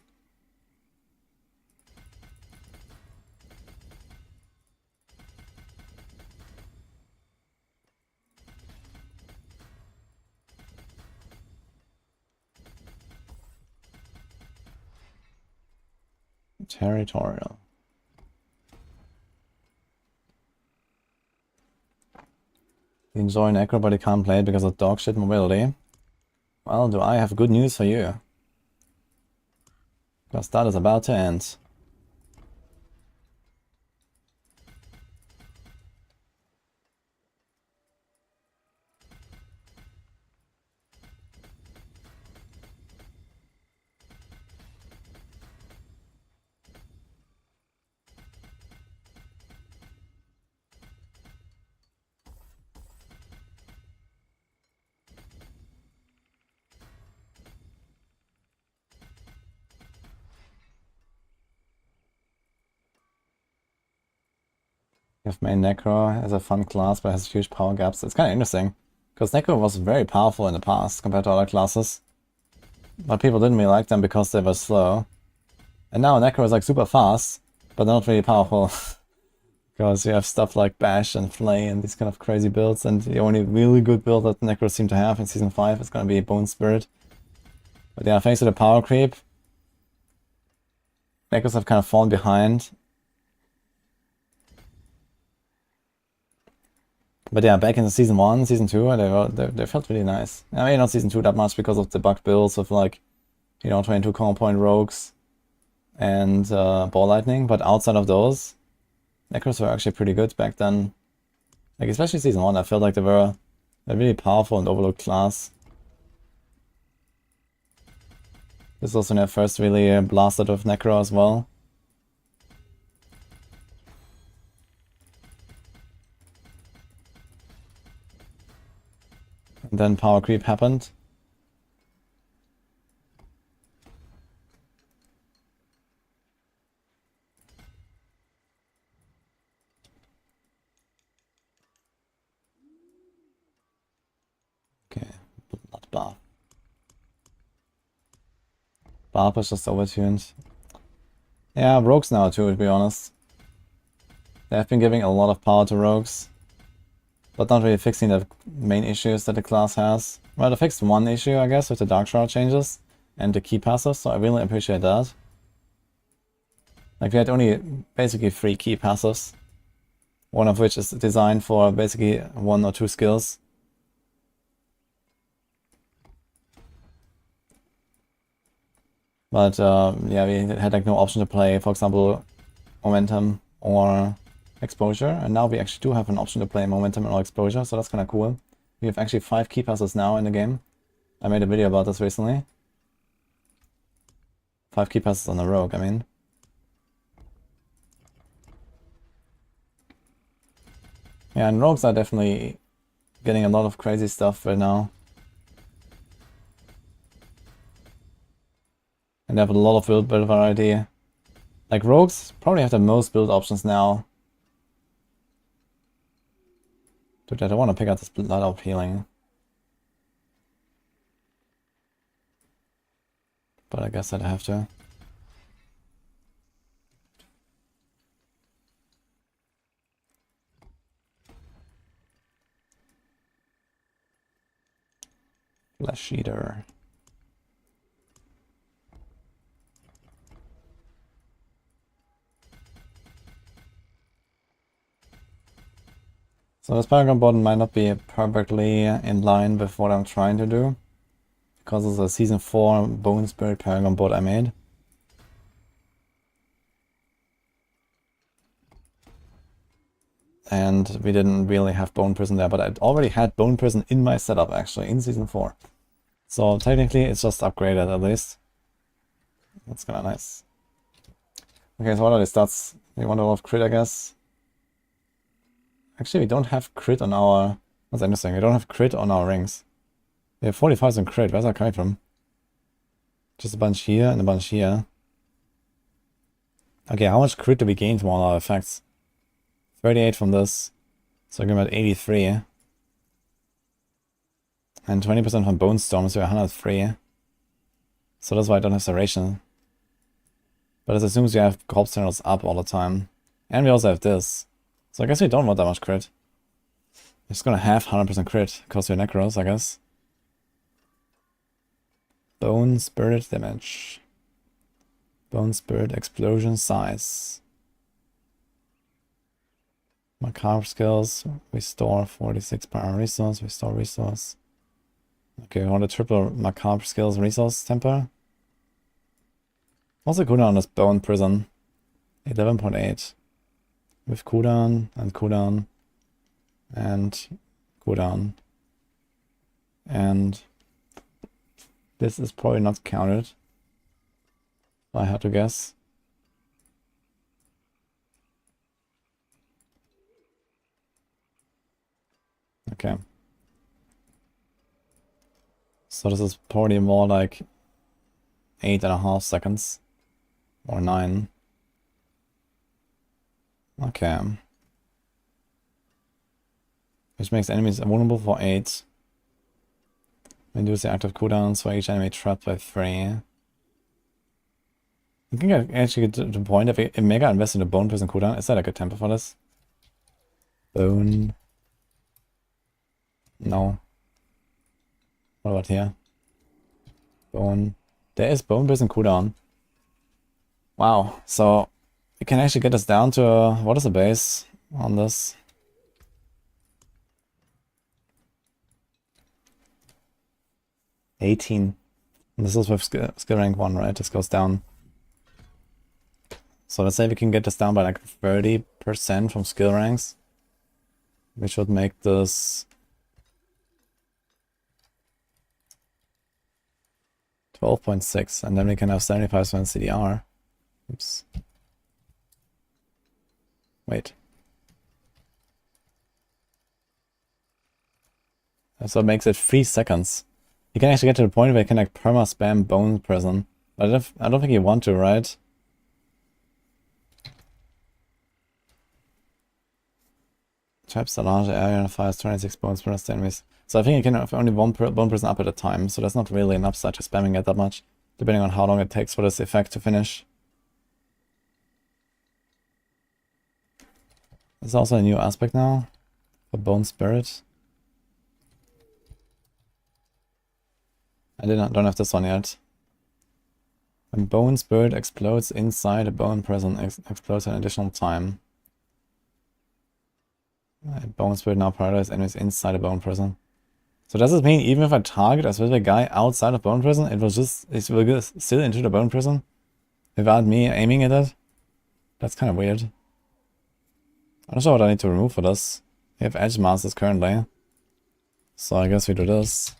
Territorial. You enjoy Necro but you can't play it because of dog shit mobility. Well, do I have good news for you? Because that is about to end. You have main Necro as a fun class, but has huge power gaps. It's kind of interesting, because Necro was very powerful in the past compared to other classes. But people didn't really like them because they were slow. And now Necro is like super fast, but they're not really powerful. Because you have stuff like Bash and Flay and these kind of crazy builds, and the only really good build that Necro seem to have in Season 5 is going to be Bone Spirit. But yeah, thanks to the power creep, Necros have kind of fallen behind. But yeah, back in Season 1, Season 2, they felt really nice. I mean, not Season 2 that much because of the bugged builds of like, you know, 22 combo point rogues and Ball Lightning, but outside of those, Necros were actually pretty good back then. Like, especially Season 1, I felt like they were a really powerful and overlooked class. This is also their first really blasted with Necro as well. And then power creep happened. Okay, not Barb. Barb is just overtuned. Yeah, rogues now too, to be honest. They have been giving a lot of power to rogues, but not really fixing the main issues that the class has. Well, they fixed one issue, I guess, with the Dark Shroud changes and the key passive, so I really appreciate that. Like we had only basically 3 key passives, one of which is designed for basically 1 or 2 skills. But yeah, we had like no option to play, for example, momentum or exposure, and now we actually do have an option to play momentum or exposure, so that's kind of cool. We have actually 5 key passes now in the game. I made a video about this recently. 5 key passes on the rogue, I mean. Yeah, and rogues are definitely getting a lot of crazy stuff right now. And they have a lot of build variety. Like rogues probably have the most build options now. Dude, I don't want to pick out this blood of healing. But I guess I'd have to. Flesh Eater. So this Paragon bot might not be perfectly in line with what I'm trying to do, because it's a Season 4 Bone Spirit Paragon bot I made. And we didn't really have Bone Prison there, but I already had Bone Prison in my setup actually, in Season 4. So technically it's just upgraded at least. That's kinda nice. Okay, so what are the stats? We want a lot of crit, I guess. Actually, we don't have crit on our... That's interesting, we don't have crit on our rings. We have 45% crit, where's that coming from? Just a bunch here and a bunch here. Okay, how much crit do we gain from all our effects? 38 from this, so I'm at 83. And 20% from Bone Storm, so 103. So that's why I don't have Serration. But it assumes you have Corpse Channels up all the time. And we also have this. So I guess we don't want that much crit. We're just gonna have 100% crit, because we're Necros, I guess. Bone Spirit damage. Bone Spirit explosion size. Macabre skills, restore 46 per resource, restore resource. Okay, we want a triple Macabre skills resource temper. Also cooldown on this Bone Prison. 11.8. With cooldown and cooldown. And cooldown. And this is probably not counted, if I had to guess. Okay. So this is probably more like 8.5 seconds. Or 9. Okay. Which makes enemies vulnerable for 8. Reduce the active cooldowns for each enemy trapped by 3. I think I actually get to the point if Mega invests in a Bone Prison cooldown. Is that a good temper for this? Bone. No. What about here? Bone. There is Bone Prison cooldown. Wow. So we can actually get us down to what is the base on this? $18. This is with skill rank 1, right? This goes down. So let's say we can get this down by like 30% from skill ranks. We should make this 12.6, and then we can have 75% CDR. Oops. Wait. So it makes it 3 seconds. You can actually get to the point where you can like perma spam Bone Prison. But I don't think you want to, right? Traps a larger area and fires 26 bones per enemies. So I think you can have only one Bone Prison up at a time, so there's not really an upside to spamming it that much, depending on how long it takes for this effect to finish. There's also a new aspect now for Bone Spirit. I don't have this one yet. When bone spirit explodes inside a bone prison, explodes an additional time. Bone spirit now paralyzes enemies inside a bone prison. So does this mean even if I target a specific guy outside of bone prison, it will go still into the bone prison without me aiming at it? That's kind of weird. I'm not sure what I need to remove for this. We have edge masters currently, so I guess we do this.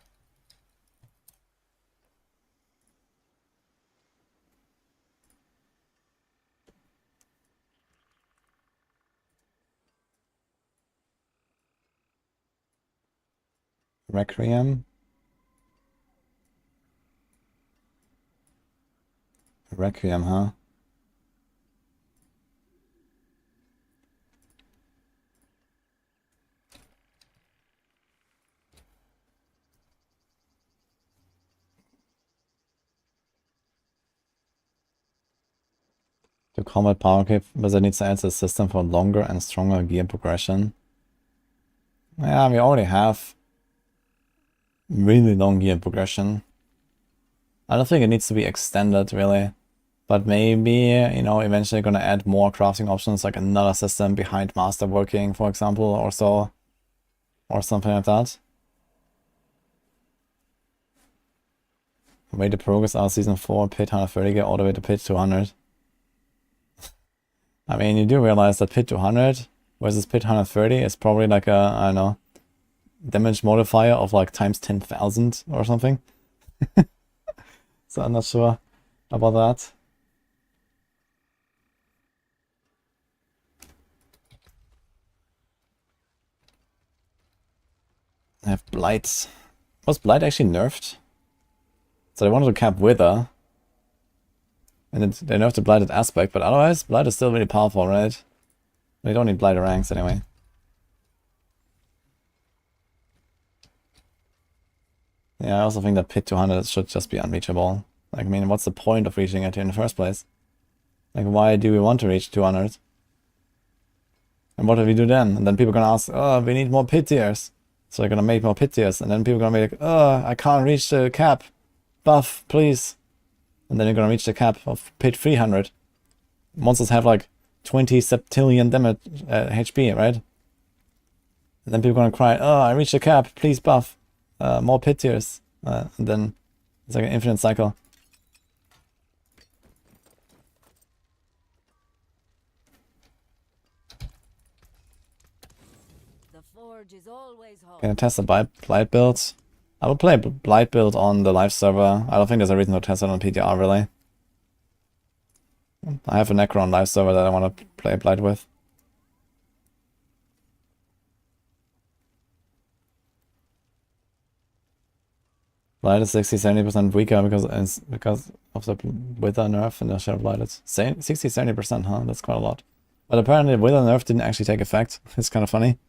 Requiem. Requiem, huh? To combat power creep, Wizard needs to add a system for longer and stronger gear progression. Yeah, we already have really long gear progression. I don't think it needs to be extended, really. But maybe, you know, eventually gonna add more crafting options, like another system behind masterworking, for example, or so. Or something like that. Way to progress our season 4, pit 130, get all the way to pit 200. I mean, you do realize that pit 200 versus pit 130 is probably like a, I don't know, damage modifier of like times 10,000 or something. So I'm not sure about that. I have Blight. Was Blight actually nerfed? So they wanted to cap Wither. And they nerfed the Blighted aspect, but otherwise, Blight is still really powerful, right? They don't need Blighted ranks anyway. Yeah, I also think that pit 200 should just be unreachable. Like, I mean, what's the point of reaching it in the first place? Like, why do we want to reach 200? And what do we do then? And then people are gonna ask, oh, we need more pit tiers. So they're gonna make more pit tiers. And then people are gonna be like, oh, I can't reach the cap. Buff, please. And then you're gonna reach the cap of pit 300. Monsters have like 20 septillion damage HP, right? And then people are gonna cry, oh, I reached the cap, please buff. More pit tiers. And then it's like an infinite cycle. The forge is always home. Can I test the Blight build? I will play Blight build on the live server. I don't think there's a reason to test it on PTR, really. I have a Necro on live server that I want to play Blight with. Blight is 60-70% weaker because of the Wither nerf and the Shadow Blighted. 60-70%, huh? That's quite a lot. But apparently Wither nerf didn't actually take effect. It's kind of funny.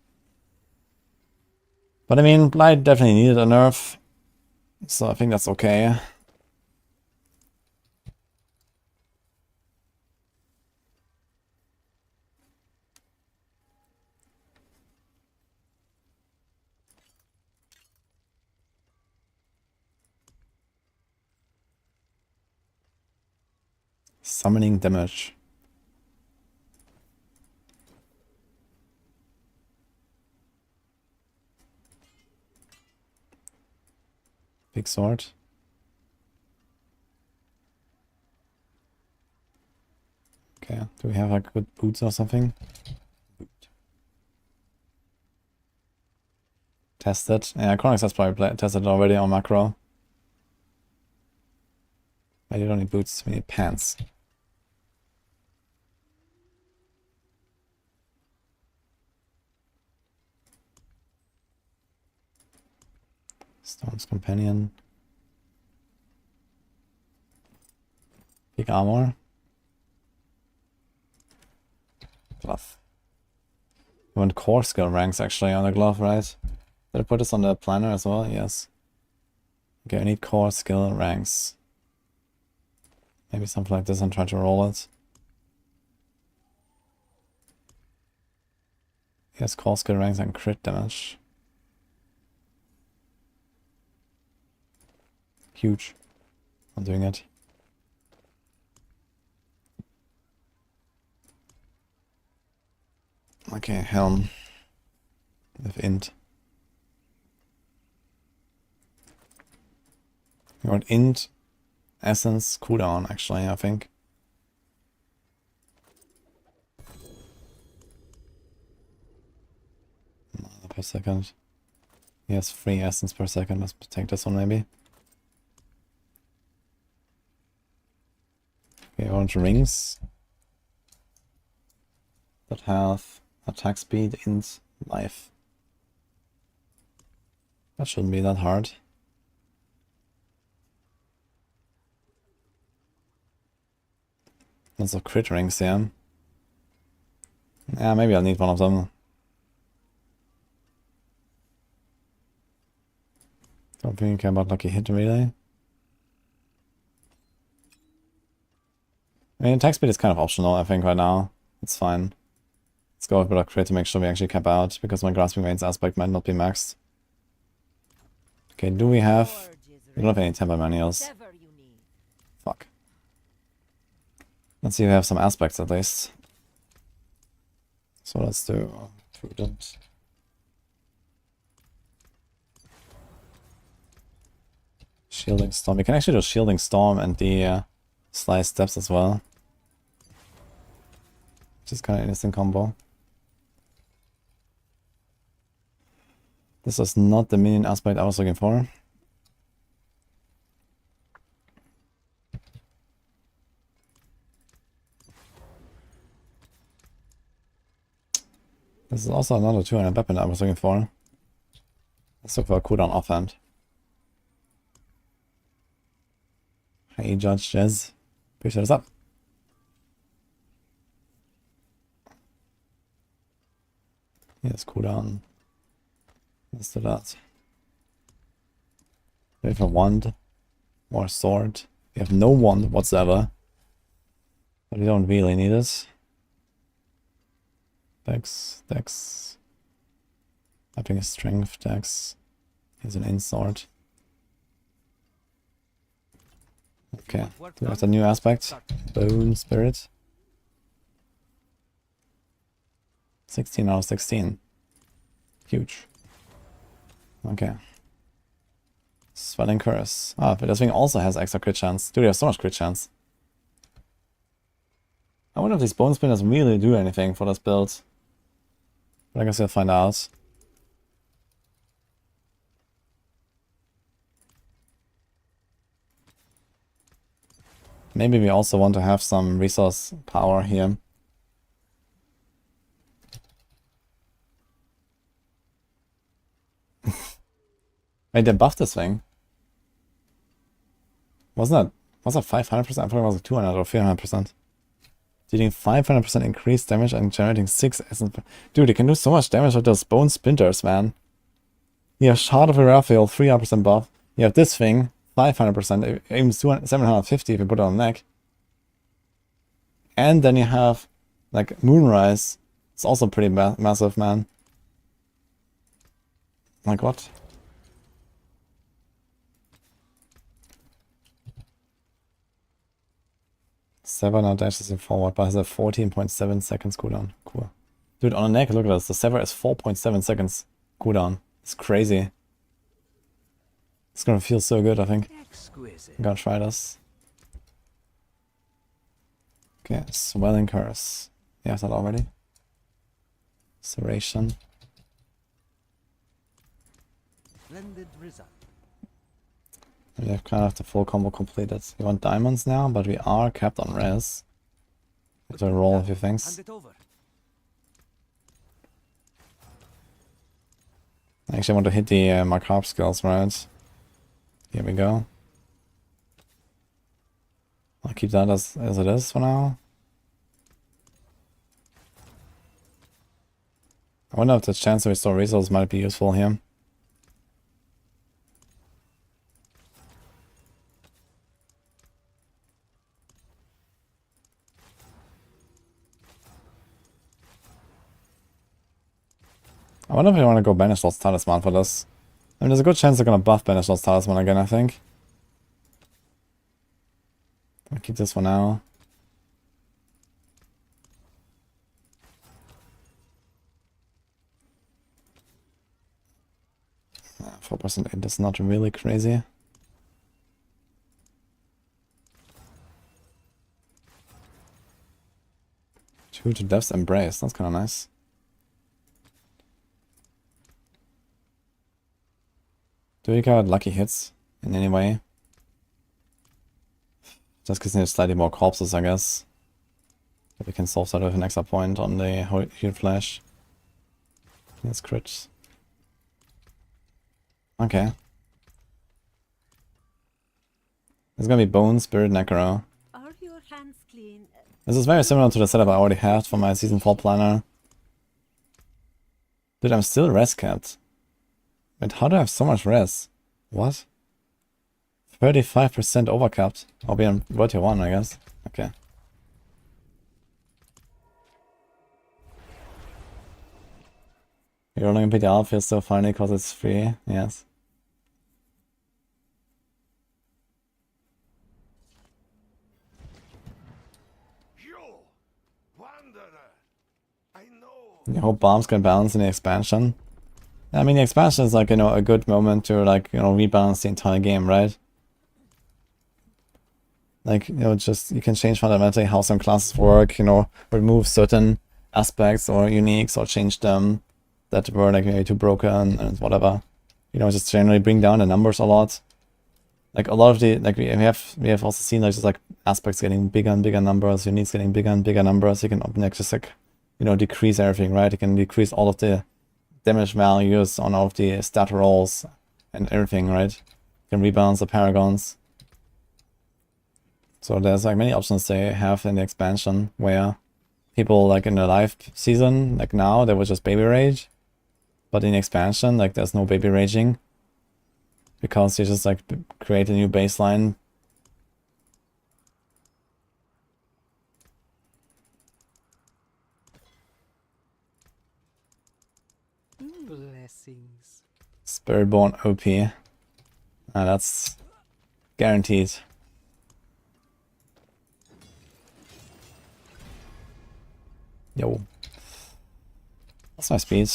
But I mean, Blight definitely needed a nerf. So I think that's okay. Summoning damage. Big sword. Okay, do we have like good boots or something? Boot. Tested. Yeah, Chronix has probably tested it already on macro. I don't need boots, we need pants. Storm's Companion. Big armor. Glove. You want core skill ranks actually on the glove, right? Did I put this on the planner as well? Yes. Okay, I need core skill ranks. Maybe something like this and try to roll it. Yes, core skill ranks and crit damage. Huge. I'm doing it. Okay, Helm. With int. You want int, essence, cooldown actually, I think. Per second. He has 3 essence per second. Let's take this one maybe. Okay, orange rings that have attack speed, int, life. That shouldn't be that hard. Lots of crit rings here. Yeah, maybe I'll need one of them. Don't think you care about lucky hit really. I mean, attack speed is kind of optional, I think, right now. It's fine. Let's go with a bit of crit to make sure we actually cap out, because my grasping veins aspect might not be maxed. Okay, do we have... We don't have any temper manuals. Fuck. Let's see if we have some aspects at least. So let's do prudent. Shielding Storm. We can actually do Shielding Storm and the Slice Steps as well. Which is kind of an interesting combo. This was not the minion aspect I was looking for. This is also another 200 weapon I was looking for. Let's look for a cooldown offhand. Hey, Judge Jez. Appreciate what's up. Yes, cooldown. Let's do that. We have a wand. Or a sword. We have no wand whatsoever. But we don't really need it. Dex. Upping his strength, Dex. Here's an int sword. Okay, so that's a new aspect. Bone Spirit. 16 out of 16. Huge. Okay. Swelling Curse. Ah, but this thing also has extra crit chance. Dude, you have so much crit chance. I wonder if these Bone Spinners really do anything for this build. But I guess we'll find out. Maybe we also want to have some resource power here. Wait, they buffed this thing. Was that 500%? I thought it was like 200 or 300%. Dealing 500% increased damage and generating 6 essence. Dude, you can do so much damage with those bone splinters, man. You have Shard of Raphael, 300% buff. You have this thing, 500%, even 750 if you put it on the neck. And then you have, like, Moonrise. It's also pretty massive, man. Like, what? Sever now dashes in forward, but has a 14.7 seconds cooldown. Cool. Dude, on the neck, look at this. The Sever is 4.7 seconds cooldown. It's crazy. It's gonna feel so good, I think. Exquisite. I'm gonna try this. Okay, Swelling Curse. You have that already. Serration. Splendid result. We have kind of the full combo completed. We want diamonds now, but we are capped on res. We have to roll a few things. Hand it over. I actually want to hit the Macabre skills, right? Here we go. I'll keep that as it is for now. I wonder if the chance to restore resources might be useful here. I wonder if I want to go Banish Lord's Talisman for this. I mean, there's a good chance they're going to buff Banish Lord's Talisman again, I think. I'll keep this for now. 4% it is not really crazy. Two to Death's Embrace, that's kinda nice. Do you got lucky hits in any way? Just because there's slightly more corpses, I guess. But we can solve that with an extra point on the heal flash. Yes, crits. Okay. It's gonna be Bone, Spirit, Necro. Are your hands clean? This is very similar to the setup I already had for my Season 4 planner. Dude, I'm still res capped. Wait, how do I have so much res? What? 35% overcapped. I'll be on World Tier 1, I guess. Okay. You're rolling a PTR feels so funny because it's free. Yes. I hope bombs can balance in the expansion. I mean, the expansion is like, you know, a good moment to like, you know, rebalance the entire game, right? Like, you know, just, you can change fundamentally how some classes work, you know, remove certain aspects or uniques or change them that were like maybe too broken and whatever. You know, just generally bring down the numbers a lot. Like a lot of the, like we have also seen like just like aspects getting bigger and bigger numbers, uniques getting bigger and bigger numbers. You can like just like, you know, decrease everything, right? You can decrease all of the damage values on all of the stat rolls and everything, right? You can rebalance the paragons. So there's like many options they have in the expansion where people like in the live season, like now, they would just baby rage. But in the expansion, like there's no baby raging. Because you just like create a new baseline. Blessings. Spiritborn OP. That's guaranteed. Yo. That's my speed.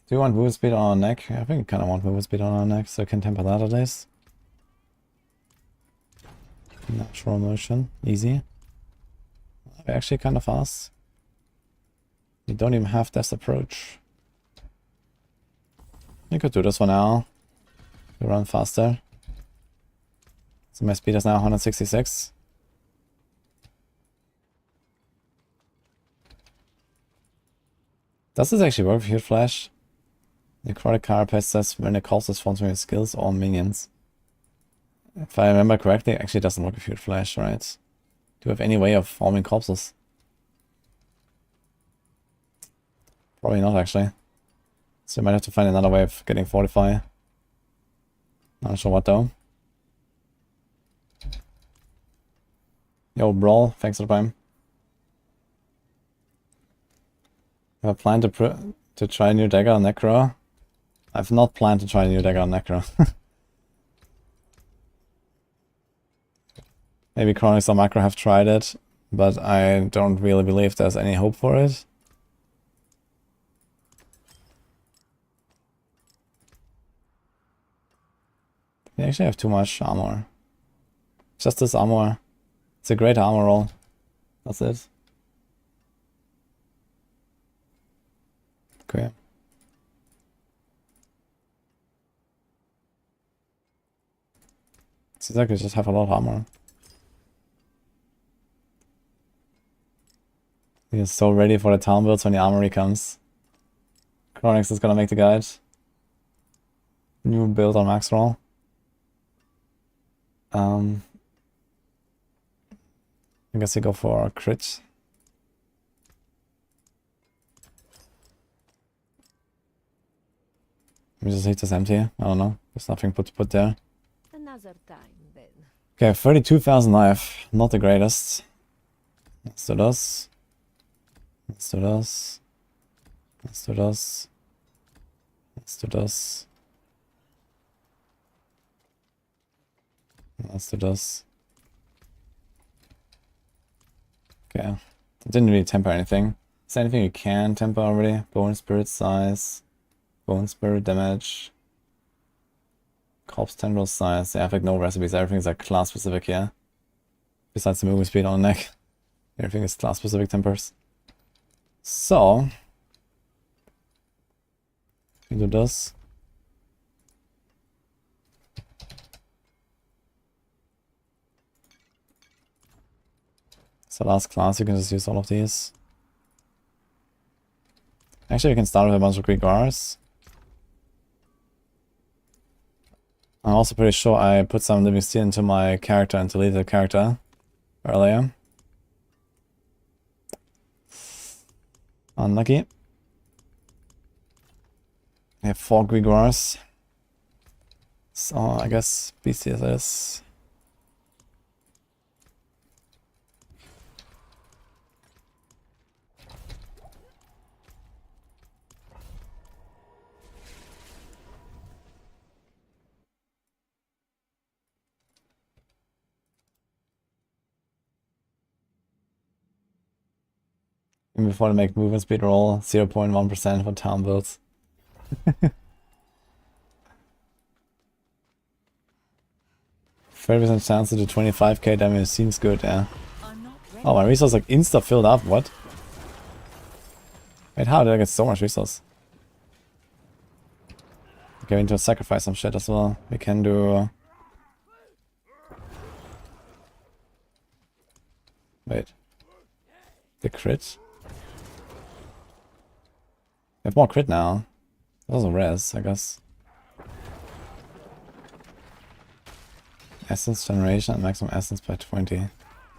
Do you want movement speed on our neck? I think I kind of want movement speed on our neck, so I can temper that at least. Natural motion. Easy. We're actually kind of fast. You don't even have this approach. You could do this for now. You run faster. So my speed is now 166. Does this actually work with Heal Flash? Necrotic carapace says when it calls response from your skills or minions. If I remember correctly, it actually doesn't work with Heal Flash, right? Do you have any way of forming corpses? Probably not, actually. So you might have to find another way of getting Fortify. Not sure what though. Yo, Brawl, thanks for the prime. Have I planned to try a new dagger on Necro? I've not planned to try a new dagger on Necro. Maybe Chronics or Macro have tried it, but I don't really believe there's any hope for it. They actually have too much armor. Just this armor. It's a great armor roll. That's it. Okay. Seems like we just have a lot of armor. He is so ready for the town builds when the armory comes. Chronix is gonna make the guide. New build on max roll. I guess you go for a crit. Maybe just hit this empty. I don't know. There's nothing to put there. Another time then. Okay, 32,000 life. Not the greatest. Let's do this. Let's do this. Let's do this. Let's do this. Let's do this. Okay. I didn't really temper anything. Is there anything you can temper already? Bone, spirit size. Bone spirit damage. Corpse tendril size. They have like no recipes. Everything is like class specific here. Besides the movement speed on the neck. Everything is class specific tempers. So we do this. So last class you can just use all of these. Actually, we can start with a bunch of Greek Wars. I'm also pretty sure I put some living steel into my character and deleted the character earlier. Unlucky. I have 4 Greek Wars. So I guess BCSS. Even before they make movement speed roll, 0.1% for town builds. 30% chance to do 25k damage seems good, yeah. Oh, my resource like insta filled up, what? Wait, how did I get so much resource? Okay, we need to sacrifice some shit as well. We can do... Wait. The crit? We have more crit now. Those are res, I guess. Essence generation and maximum essence by 20.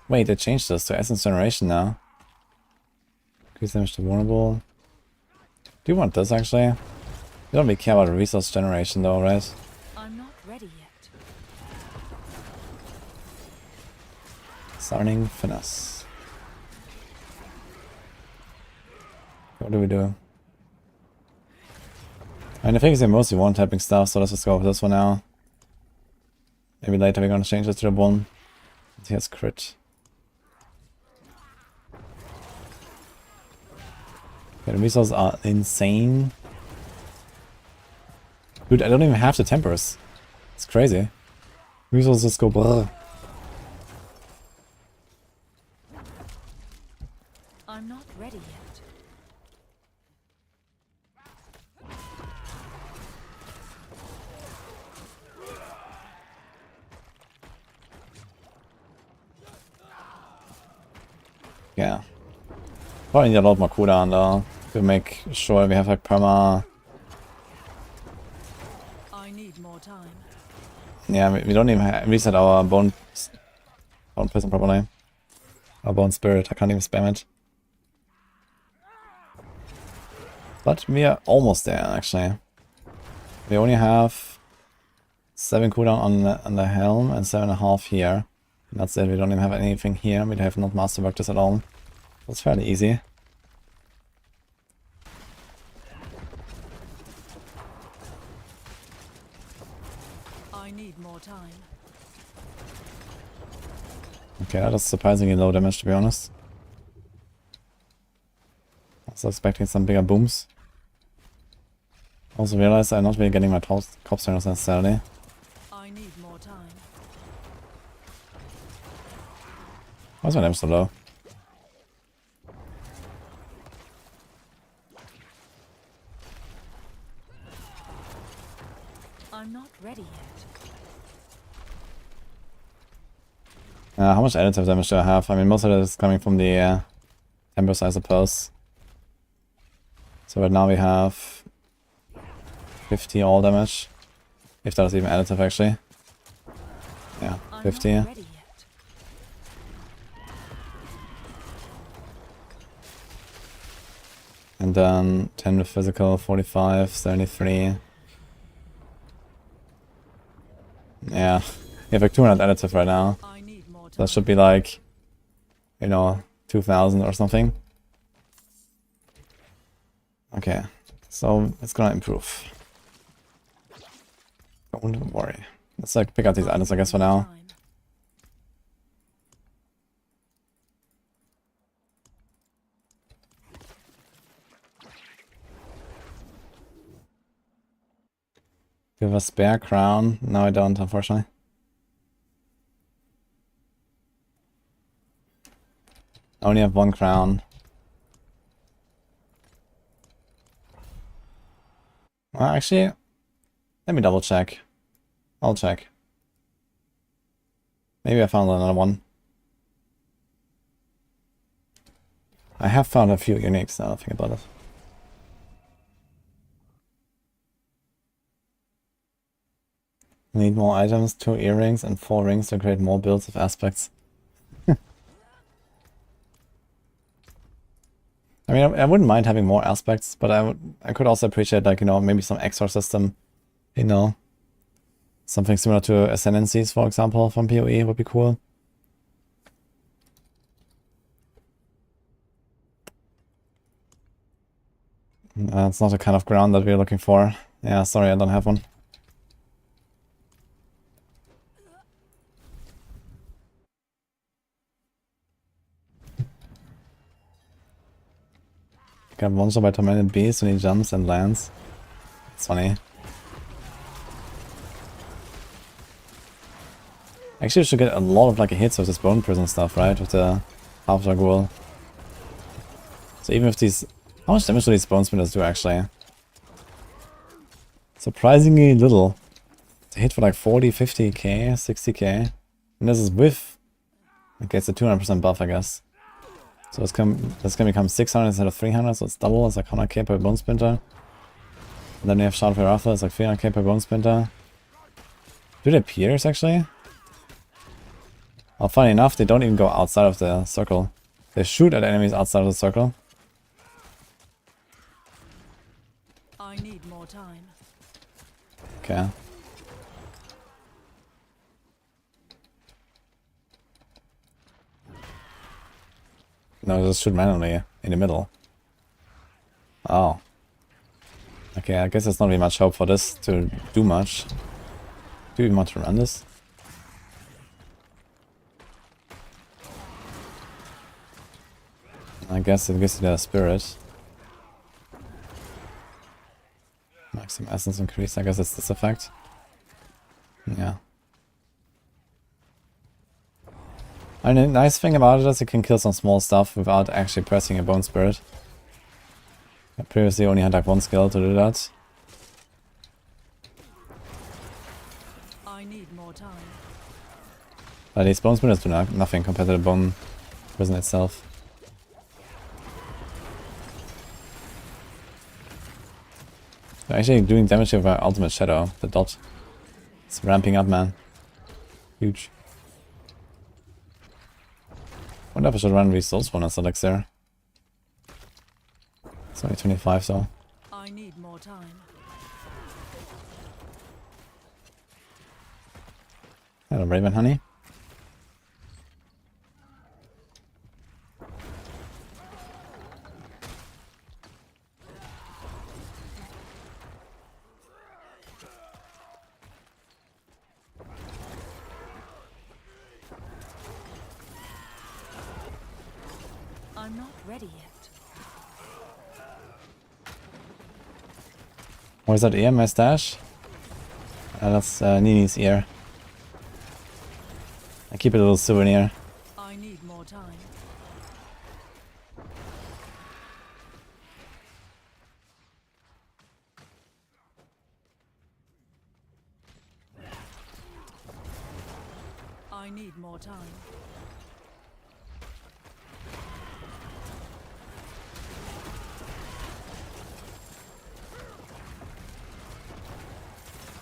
Wait, they changed this to essence generation now. Increase damage to vulnerable. Do you want this actually? You don't really care about resource generation though, right? I'm not ready yet. Summoning finesse. What do we do? I mean, I think it's mostly one-tapping stuff, so let's just go with this one now. Maybe later we're gonna change it to the one. He has crit. Okay, the resources are insane. Dude, I don't even have the tempers. It's crazy. Resources just go brr. I'm not ready yet. Yeah. Probably need a lot more cooldown though. To make sure we have like perma. I need more time. Yeah, we don't even reset our bone prison properly. Our bone spirit, I can't even spam it. But we are almost there actually. We only have 7 cooldown on the helm and 7.5 here. And that's it, we don't even have anything here. We have not masterworked this at all. That's fairly easy. I need more time. Okay, that is surprisingly low damage to be honest. I was expecting some bigger booms. Also realized I'm not really getting my corpse turners necessarily. I need more time. Why is my damage so low? I'm not ready yet. How much additive damage do I have? I mean, most of it is coming from the tempers, I suppose. So right now we have 50 all damage. If that is even additive, actually. Yeah, 50. I'm not ready yet. And then 10 with physical, 45, 73. Yeah, we have like 200 additive right now. I need more time. That should be like, you know, 2000 or something. Okay, so it's gonna improve. Don't worry. Let's like pick out these items, I guess, for now. Time. You have a spare crown? No, I don't, unfortunately. I only have 1 crown. Well, actually, let me double check. I'll check. Maybe I found another one. I have found a few uniques now, think about it. Need more items, 2 earrings and 4 rings to create more builds of aspects. I mean, I wouldn't mind having more aspects, but I could also appreciate, like, you know, maybe some extra system, you know. Something similar to Ascendancies, for example, from PoE would be cool. It's not the kind of ground that we're looking for. Yeah, sorry, I don't have one. Got one shot by tormented beast when he jumps and lands. It's funny. Actually, we should get a lot of like hits with this bone prison stuff, right? With the half Dragul. So even if these... How much damage do these bone spinners do actually? Surprisingly little. They hit for like 40, 50k, 60k. And this is with... Okay, it's a 200% buff, I guess. So that's gonna become 600 instead of 300, so it's double. It's like 100k per bone splinter. And then we have Shard of Arthur, it's like 300k per bone splinter. Do they pierce actually? Well, funny enough, they don't even go outside of the circle. They shoot at enemies outside of the circle. I need more time. Okay. No, just shoot randomly in the middle. Oh. Okay, I guess there's not really much hope for this to do much. Do you want to run this? I guess it gives you the spirit. Maximum essence increase, I guess it's this effect. Yeah. And the nice thing about it is you can kill some small stuff without actually pressing a bone spirit. I previously only had like 1 skill to do that. I need more time. But these bone spirits do nothing compared to the bone prison itself. They're actually doing damage with our ultimate shadow, the dot. It's ramping up, man. Huge. Wonder if I should run Resource Bonus Elixir. It's only 25, so. I need more time. Hello, Raven Honey. I'm not ready yet. Where's that ear? My stash? That's Nini's ear. I keep it a little souvenir. I need more time. I need more time.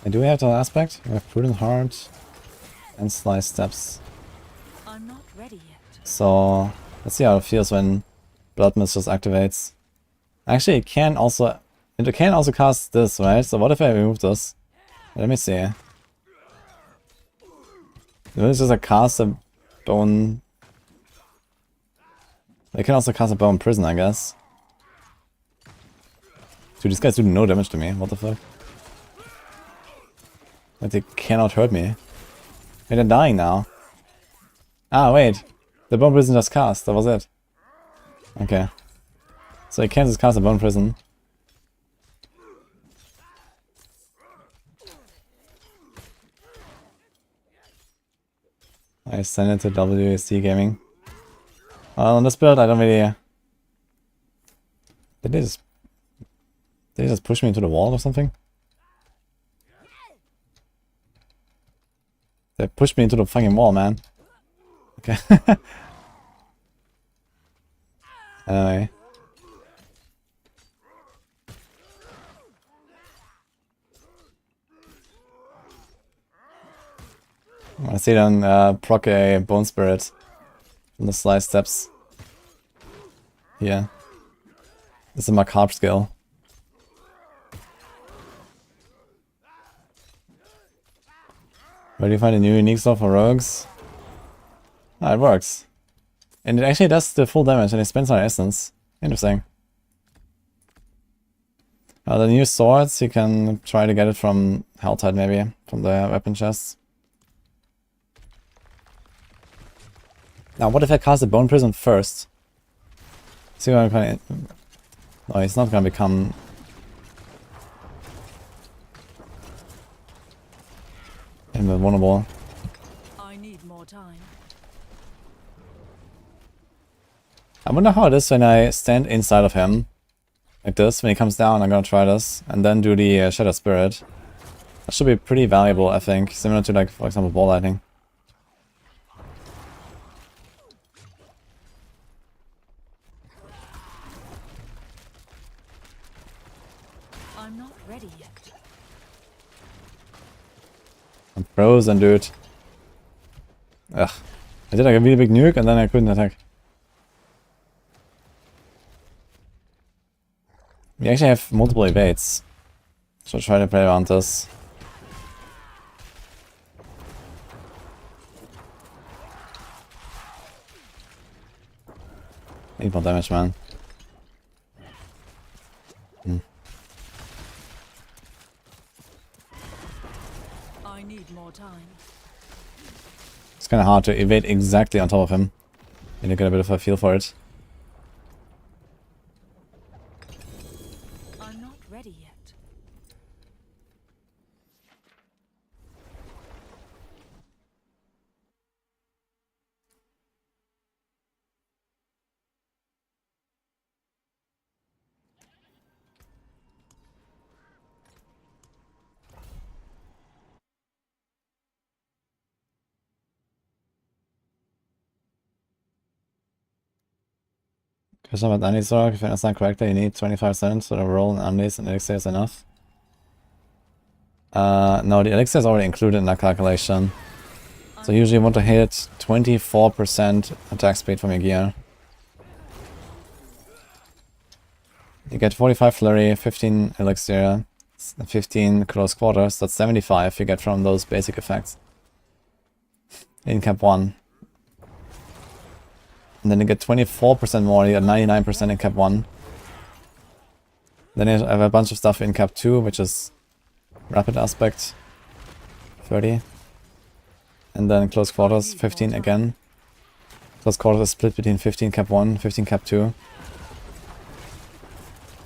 And do we have the aspect? We have Prudent Heart and Slice Steps. I'm not ready yet. So let's see how it feels when Blood Mist just activates. Actually, it can also cast this, right? So what if I remove this? Let me see. It's just a cast a bone. They can also cast a bone prison, I guess. Dude, these guys do no damage to me. What the fuck? Like they cannot hurt me. Hey, they're dying now. Ah, wait. The bone prison just cast. That was it. Okay. So I can't just cast a bone prison. I send it to WSD Gaming. On this build, I don't really... Did they just push me into the wall or something? They pushed me into the fucking wall, man. Okay. Anyway. I see them proc a Bone Spirit from the slice steps. Here. It's a macabre skill. Where do you find a new unique stuff for rogues? Ah, it works. And it actually does the full damage and it spends on essence. Interesting. The new swords, you can try to get it from Helltide maybe, from the weapon chests. Now what if I cast a Bone Prison first? See what I'm kind of... No, he's not gonna become... invulnerable. I need more time. I wonder how it is when I stand inside of him. Like this, when he comes down, I'm gonna try this. And then do the Shadow Spirit. That should be pretty valuable, I think. Similar to, like, for example, Ball Lightning. I'm not ready yet. I'm frozen, dude. Ugh. I did like a really big nuke and then I couldn't attack. We actually have multiple evades. So try to play around this. Need more damage, man. I need more time. It's kind of hard to evade exactly on top of him. And you get a bit of a feel for it. I'm not ready yet. Question about Andy's Sorc, if I understand correctly, you need 25 cents, so the roll in Andy's and Elixir is enough. No, the Elixir is already included in that calculation. So usually you want to hit 24% attack speed from your gear. You get 45 flurry, 15 elixir, 15 close quarters, that's 75 you get from those basic effects. In cap 1. And then you get 24% more, you get 99% in cap 1. Then you have a bunch of stuff in cap 2, which is rapid aspect, 30. And then close quarters, 15 again. Close quarters is split between 15 cap 1, 15 cap 2.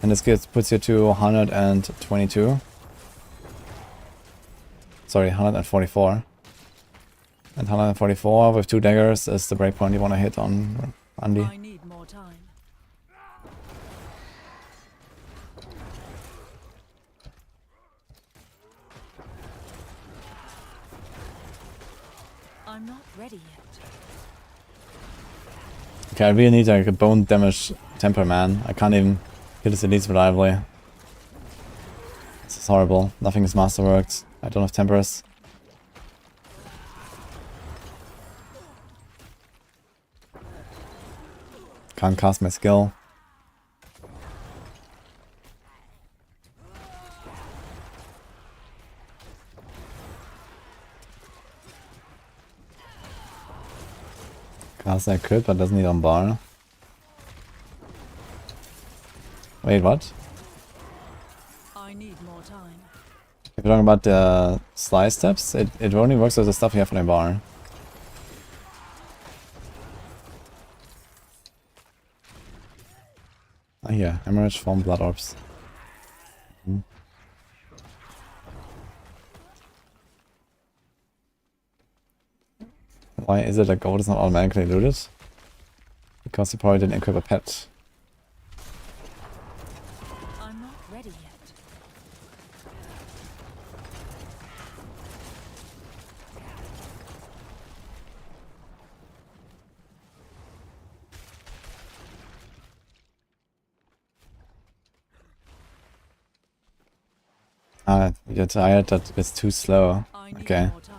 And this puts you to 122. Sorry, 144. And 144 with 2 daggers is the breakpoint you want to hit on Andy. I need more time. I'm not ready yet. Okay, I really need like a bone damage temper, man. I can't even hit his elites reliably. This is horrible. Nothing is masterworked. I don't have tempers. Can't cast my skill. Cast I could, but doesn't need on bar. Wait, what? I need more time. If you're talking about the slice steps, it only works with the stuff you have on a bar. Ah, here, Emerald Form Blood Orbs. Why is it that gold is not automatically looted? Because you probably didn't equip a pet. I'm not ready yet. Ah, you're tired that it's too slow. I need Okay. more time.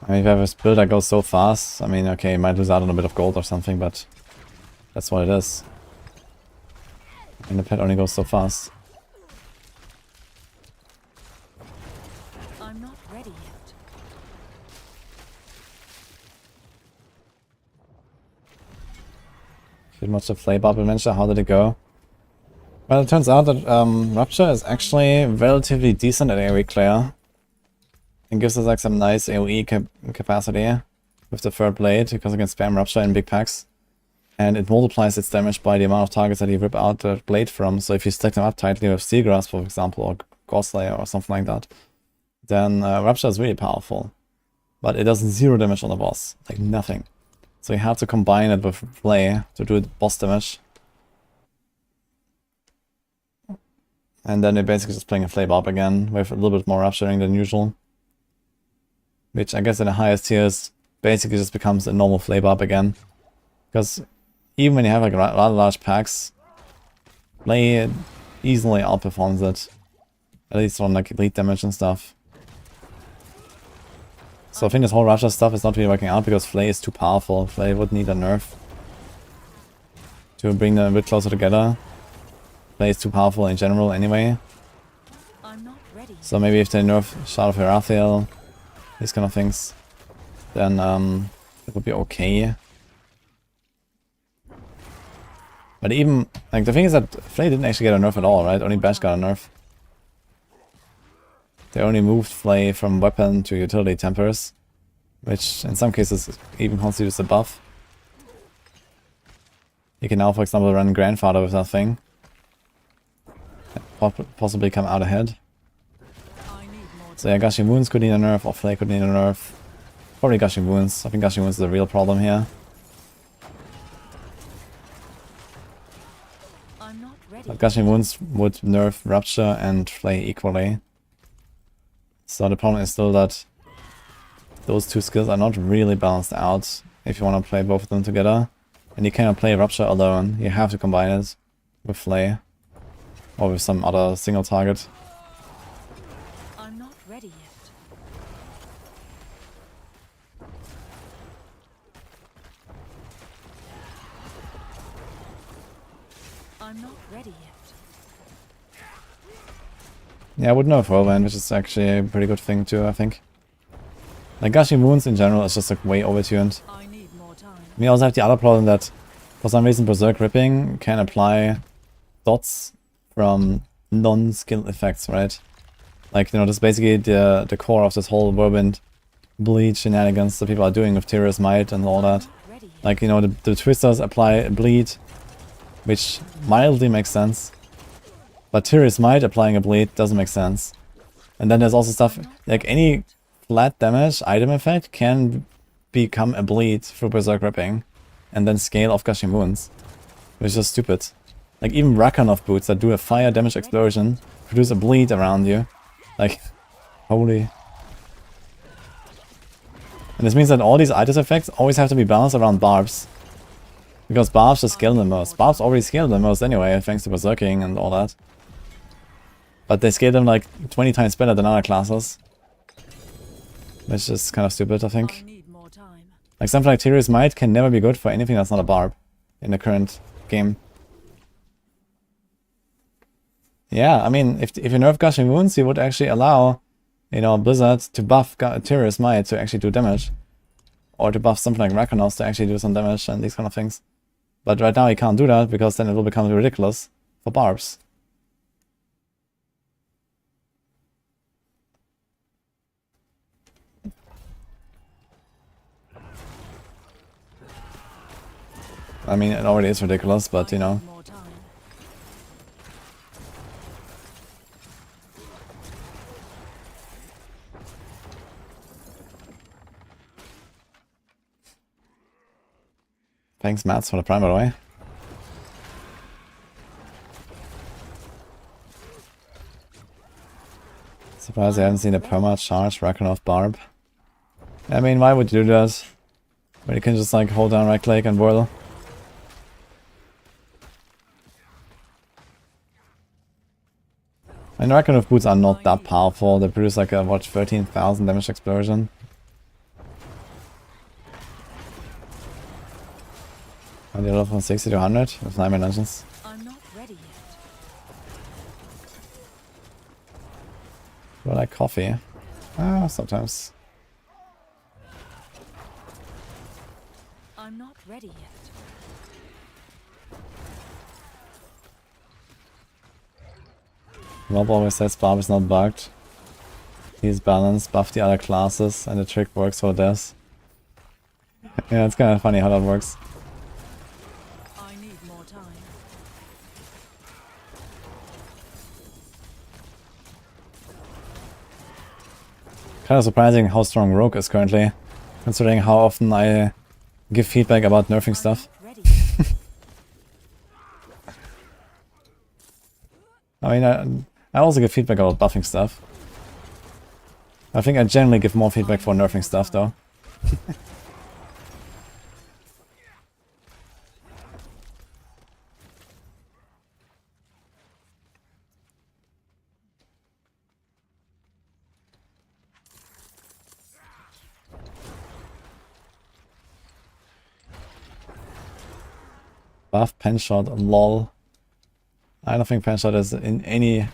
I mean, if you have a build that goes so fast, I mean, okay, you might lose out on a bit of gold or something, but that's what it is. And the pet only goes so fast. I'm not ready yet. Did watch the Flay Barb adventure, how did it go? Well, it turns out that Rupture is actually relatively decent at AoE clear. It gives us like some nice AoE capacity with the third blade, because it can spam Rupture in big packs. And it multiplies its damage by the amount of targets that you rip out the blade from. So if you stack them up tightly with Steel Grasp, for example, or Gore Slayer or something like that, then Rupture is really powerful. But it does 0 damage on the boss, like nothing. So you have to combine it with Flay to do boss damage. And then you're basically just playing a Flay Barb again with a little bit more Rupturing than usual. Which I guess in the highest tiers basically just becomes a normal Flay Barb again. Because even when you have like rather large packs, Flay easily outperforms it. At least on like elite damage and stuff. So I think this whole Rupture stuff is not really working out because Flay is too powerful. Flay would need a nerf to bring them a bit closer together. Flay is too powerful in general anyway. I'm not ready. So maybe if they nerf Shard of Herathiel, these kind of things, then it would be okay. But even, like, the thing is that Flay didn't actually get a nerf at all, right? Only Bash got a nerf. They only moved Flay from weapon to utility tempers, which in some cases even constitutes a buff. You can now, for example, run Grandfather with that thing. Possibly come out ahead. I need more So yeah, Gushing Wounds could need a nerf, or Flay could need a nerf. Probably Gushing Wounds. I think Gushing Wounds is a real problem here. I'm not ready. But Gushing Wounds would nerf Rupture and Flay equally. So the problem is still that those two skills are not really balanced out if you want to play both of them together. And you cannot play Rupture alone, you have to combine it with Flay. Or with some other single target. I'm not ready yet. I'm not ready yet. Yeah, I would nerf Whirlwind, which is actually a pretty good thing too, I think. Like, Gushing Wounds in general is just like way overtuned. I need more time. We also have the other problem that for some reason Berserk Ripping can apply dots from non-skill effects, right? Like, you know, that's basically the core of this whole Whirlwind bleed shenanigans that people are doing with Tyrus Might and all that. Ready yet. Like, you know, the Twisters apply bleed, which mildly makes sense. But Tyrus Might applying a bleed doesn't make sense. And then there's also stuff, like any flat damage item effect can become a bleed through Berserk Ripping. And then scale off Gushing Wounds. Which is just stupid. Like even Rakanov boots that do a fire damage explosion produce a bleed around you. Like, holy. And this means that all these item effects always have to be balanced around Barbs. Because Barbs just scale the most. Barbs already scale the most anyway, thanks to Berserking and all that. But they scale them like 20 times better than other classes. Which is kind of stupid, I I think. need more time. Like something like Tyrus Might can never be good for anything that's not a Barb in the current game. Yeah, I mean, if you nerf Gushing Wounds, you would actually allow, you know, Blizzard to buff Tyrus Might to actually do damage. Or to buff something like Rakanov to actually do some damage and these kind of things. But right now you can't do that, because then it will become ridiculous for Barbs. I mean, it already is ridiculous, but you know. More time. Thanks, Mats, for the prime, by the way. Surprised I haven't seen a perma charge Ragnarok Barb. I mean, why would you do that? When you can just like hold down right click and whirl. And Ragnarok boots are not that powerful. They produce like a, what, 13,000 damage explosion. And the other from 60 to 100 with Nightmare Dungeons. I'm not ready yet. Do I like coffee? Ah, sometimes. I'm not ready yet. Rob always says Barb is not bugged. He's balanced, buff the other classes, and the trick works for this. Yeah, it's kind of funny how that works. I need more time. Kind of surprising how strong Rogue is currently, considering how often I give feedback about nerfing stuff. Ready yet. I mean, I also give feedback about buffing stuff. I think I generally give more feedback for nerfing stuff, though. Buff pen shot, lol. I don't think pen shot is in any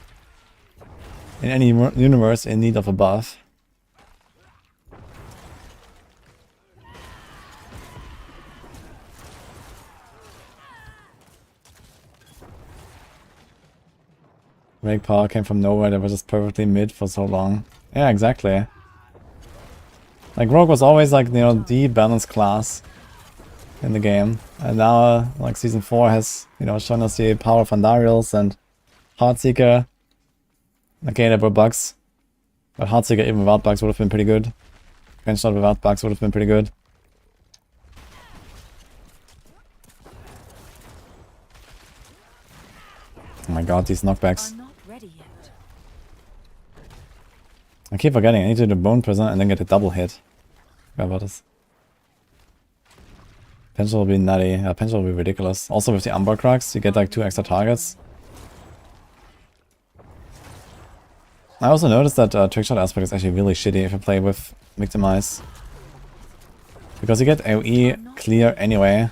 universe in need of a buff. Rake power came from nowhere, that was just perfectly mid for so long. Yeah, exactly. Like Rogue was always like, you know, the balanced class in the game. And now, like, Season 4 has, you know, shown us the power of Andariels and Heartseeker. Okay, there were bugs. But Heartseeker even without bugs would have been pretty good. Shot without bugs would have been pretty good. Oh my god, these knockbacks. I'm not ready yet. I keep forgetting, I need to do Bone Prison and then get a double hit. Forgot about this. Pencil will be nutty. Pencil will be ridiculous. Also with the Umber Crux, you get like 2 extra targets. I also noticed that Trickshot aspect is actually really shitty if you play with Victimize. Because you get AoE clear anyway.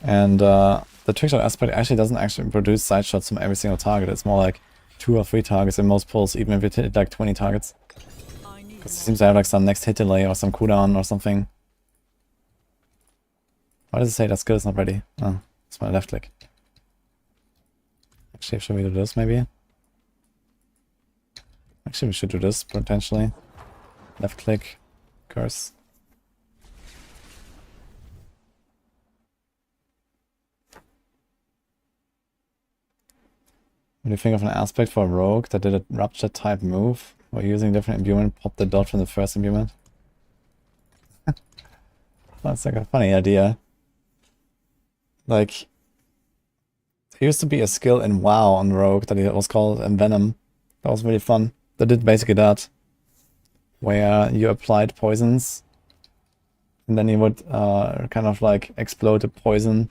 And the Trickshot aspect actually doesn't actually produce side shots from every single target. It's more like 2 or 3 targets in most pulls, even if you hit like 20 targets. Because it seems to have like some next hit delay or some cooldown or something. Why does it say that skill is not ready? Oh, it's my left click. Actually, should we do this maybe? Actually, we should do this potentially. Left click, curse. What do you think of an aspect for a rogue that did a rupture type move? Or using different imbuement, pop the dot from the first imbuement? That's like a funny idea. Like, there used to be a skill in WoW on Rogue that it was called Envenom. That was really fun. That did basically that. Where you applied poisons. And then you would kind of like explode the poison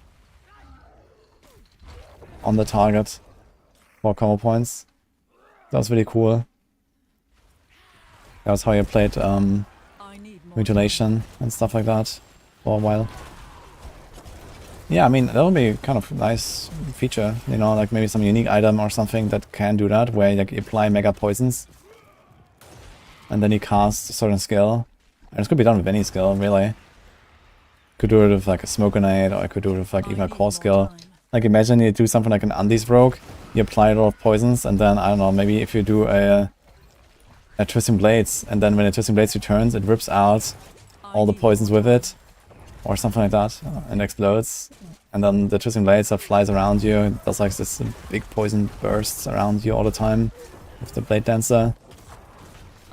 on the target for combo points. That was really cool. That was how you played mutilation and stuff like that for a while. Yeah, I mean, that would be kind of a nice feature, you know, like maybe some unique item or something that can do that, where like, you apply mega poisons and then you cast a certain skill. And this could be done with any skill, really. Could do it with like a smoke grenade, or I could do it with like even a core skill. Like imagine you do something like an Undies Rogue, you apply a lot of poisons, and then, I don't know, maybe if you do a Twisting Blades, and then when the Twisting Blades returns, it rips out all the poisons with it, or something like that, and explodes. And then the Twisting Blades that flies around you, it does like this big poison bursts around you all the time with the Blade Dancer.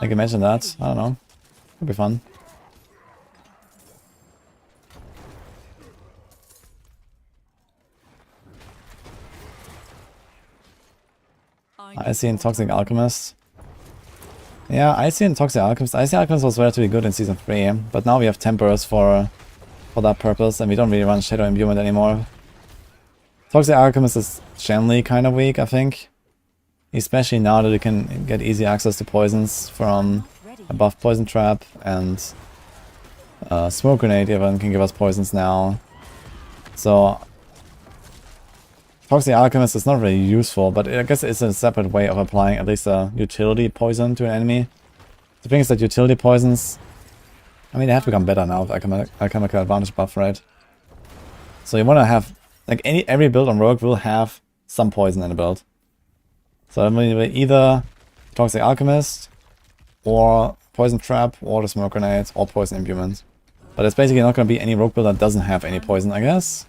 Like imagine that, I don't know, could be fun. Icy and Toxic Alchemist. Yeah, Icy and Toxic Alchemist. Icy Alchemist was relatively good in Season 3, but now we have Tempers for that purpose, and we don't really run Shadow Imbuement anymore. Toxic Alchemist is generally kind of weak, I think. Especially now that you can get easy access to poisons from above Poison Trap, and Smoke Grenade even can give us poisons now. So Toxic Alchemist is not really useful, but I guess it's a separate way of applying at least a utility poison to an enemy. The thing is that utility poisons, I mean, they have become better now with Alchemical Advantage buff, right? So you want to have, like, every build on Rogue will have some poison in the build. So I mean, either Toxic Alchemist, or Poison Trap, or the Smoke Grenade, or Poison Imbuement. But it's basically not going to be any Rogue build that doesn't have any poison, I guess.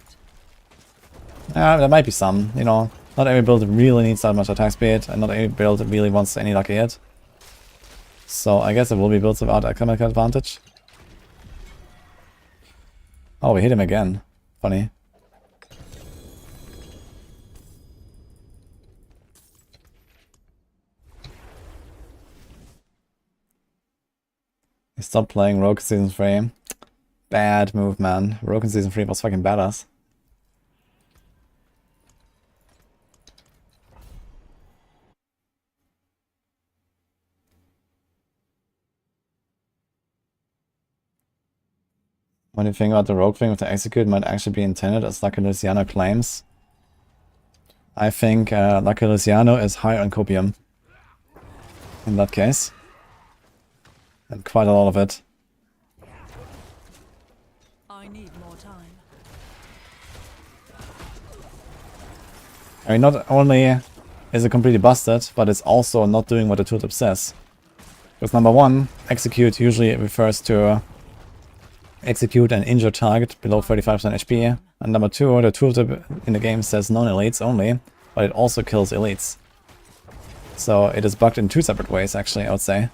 There might be some, you know. Not every build really needs that much attack speed, and not every build really wants any lucky hit. So I guess there will be builds without Alchemical Advantage. Oh, we hit him again. Funny. He stopped playing Rogue in Season 3. Bad move, man. Rogue in Season 3 was fucking badass. What do you think about the Rogue thing with the Execute might actually be intended as Lucky Luciano claims? I think Lucky Luciano is high on copium. In that case. And quite a lot of it. I need more time. I mean, not only is it completely busted, but it's also not doing what the tooltip says. Because number one, Execute usually refers to execute an injured target below 35% HP. And number two, the tooltip in the game says non-elites only, but it also kills elites. So it is bugged in two separate ways, actually, I would say.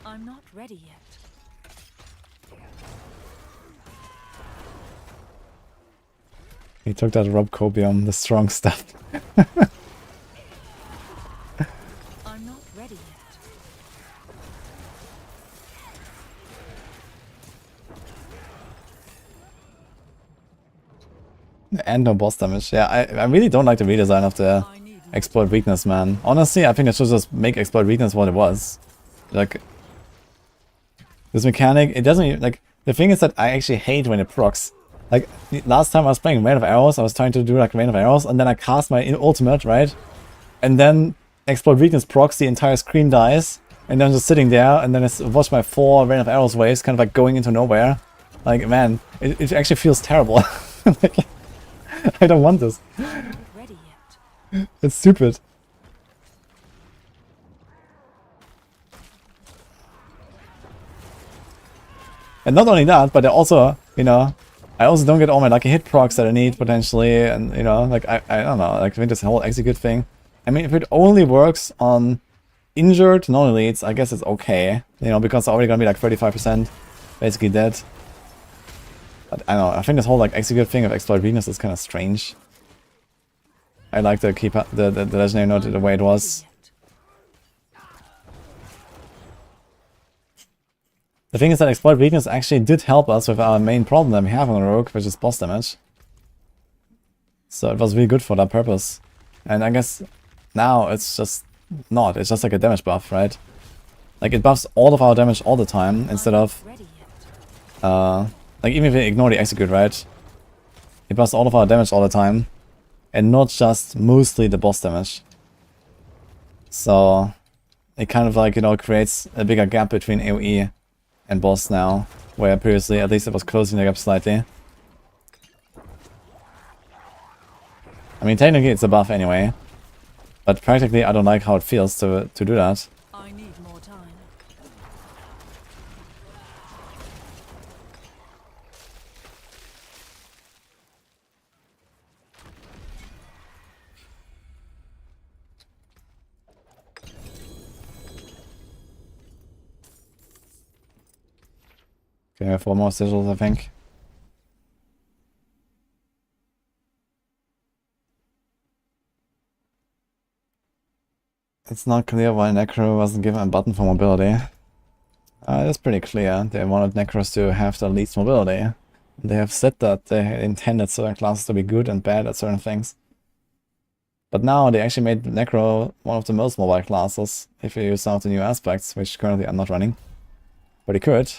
I'm not ready yet. He took that Rob Copium, the strong stuff. I'm not ready yet. And no boss damage. Yeah, I really don't like the redesign of the Exploit Weakness, man. Honestly, I think it should just make Exploit Weakness what it was. Like, this mechanic, it doesn't even, like, the thing is that I actually hate when it procs. Like, last time I was playing Rain of Arrows, I was trying to do like Rain of Arrows, and then I cast my ultimate, right? And then Exploit Weakness procs, the entire screen dies, and then I'm just sitting there, and then I watch my 4 Rain of Arrows waves kind of like going into nowhere. Like, man, it actually feels terrible. Like, I don't want this. Not ready yet. It's stupid. And not only that, but I also, you know, I also don't get all my lucky hit procs that I need potentially, and you know, like I don't know, like I think this whole execute thing. I mean, if it only works on injured non-elites, I guess it's okay, you know, because they're already gonna be like 35% basically dead. But I don't know, I think this whole like execute thing of Exploit Weakness is kind of strange. I like to keep the legendary note the way it was. The thing is that Exploit Weakness actually did help us with our main problem that we have on Rogue, which is boss damage. So it was really good for that purpose. And I guess now it's just not. It's just like a damage buff, right? Like it buffs all of our damage all the time instead of... like even if we ignore the execute, right? It buffs all of our damage all the time. And not just mostly the boss damage. So it kind of like, you know, creates a bigger gap between AoE and boss now, where previously at least it was closing the gap slightly. I mean, technically it's a buff anyway, but practically I don't like how it feels to do that. I need more time. Okay, we have 4 more sigils, I think. It's not clear why Necro wasn't given a button for mobility. It's pretty clear. They wanted Necros to have the least mobility. They have said that they intended certain classes to be good and bad at certain things. But now they actually made Necro one of the most mobile classes, if you use some of the new aspects, which currently I'm not running. But he could.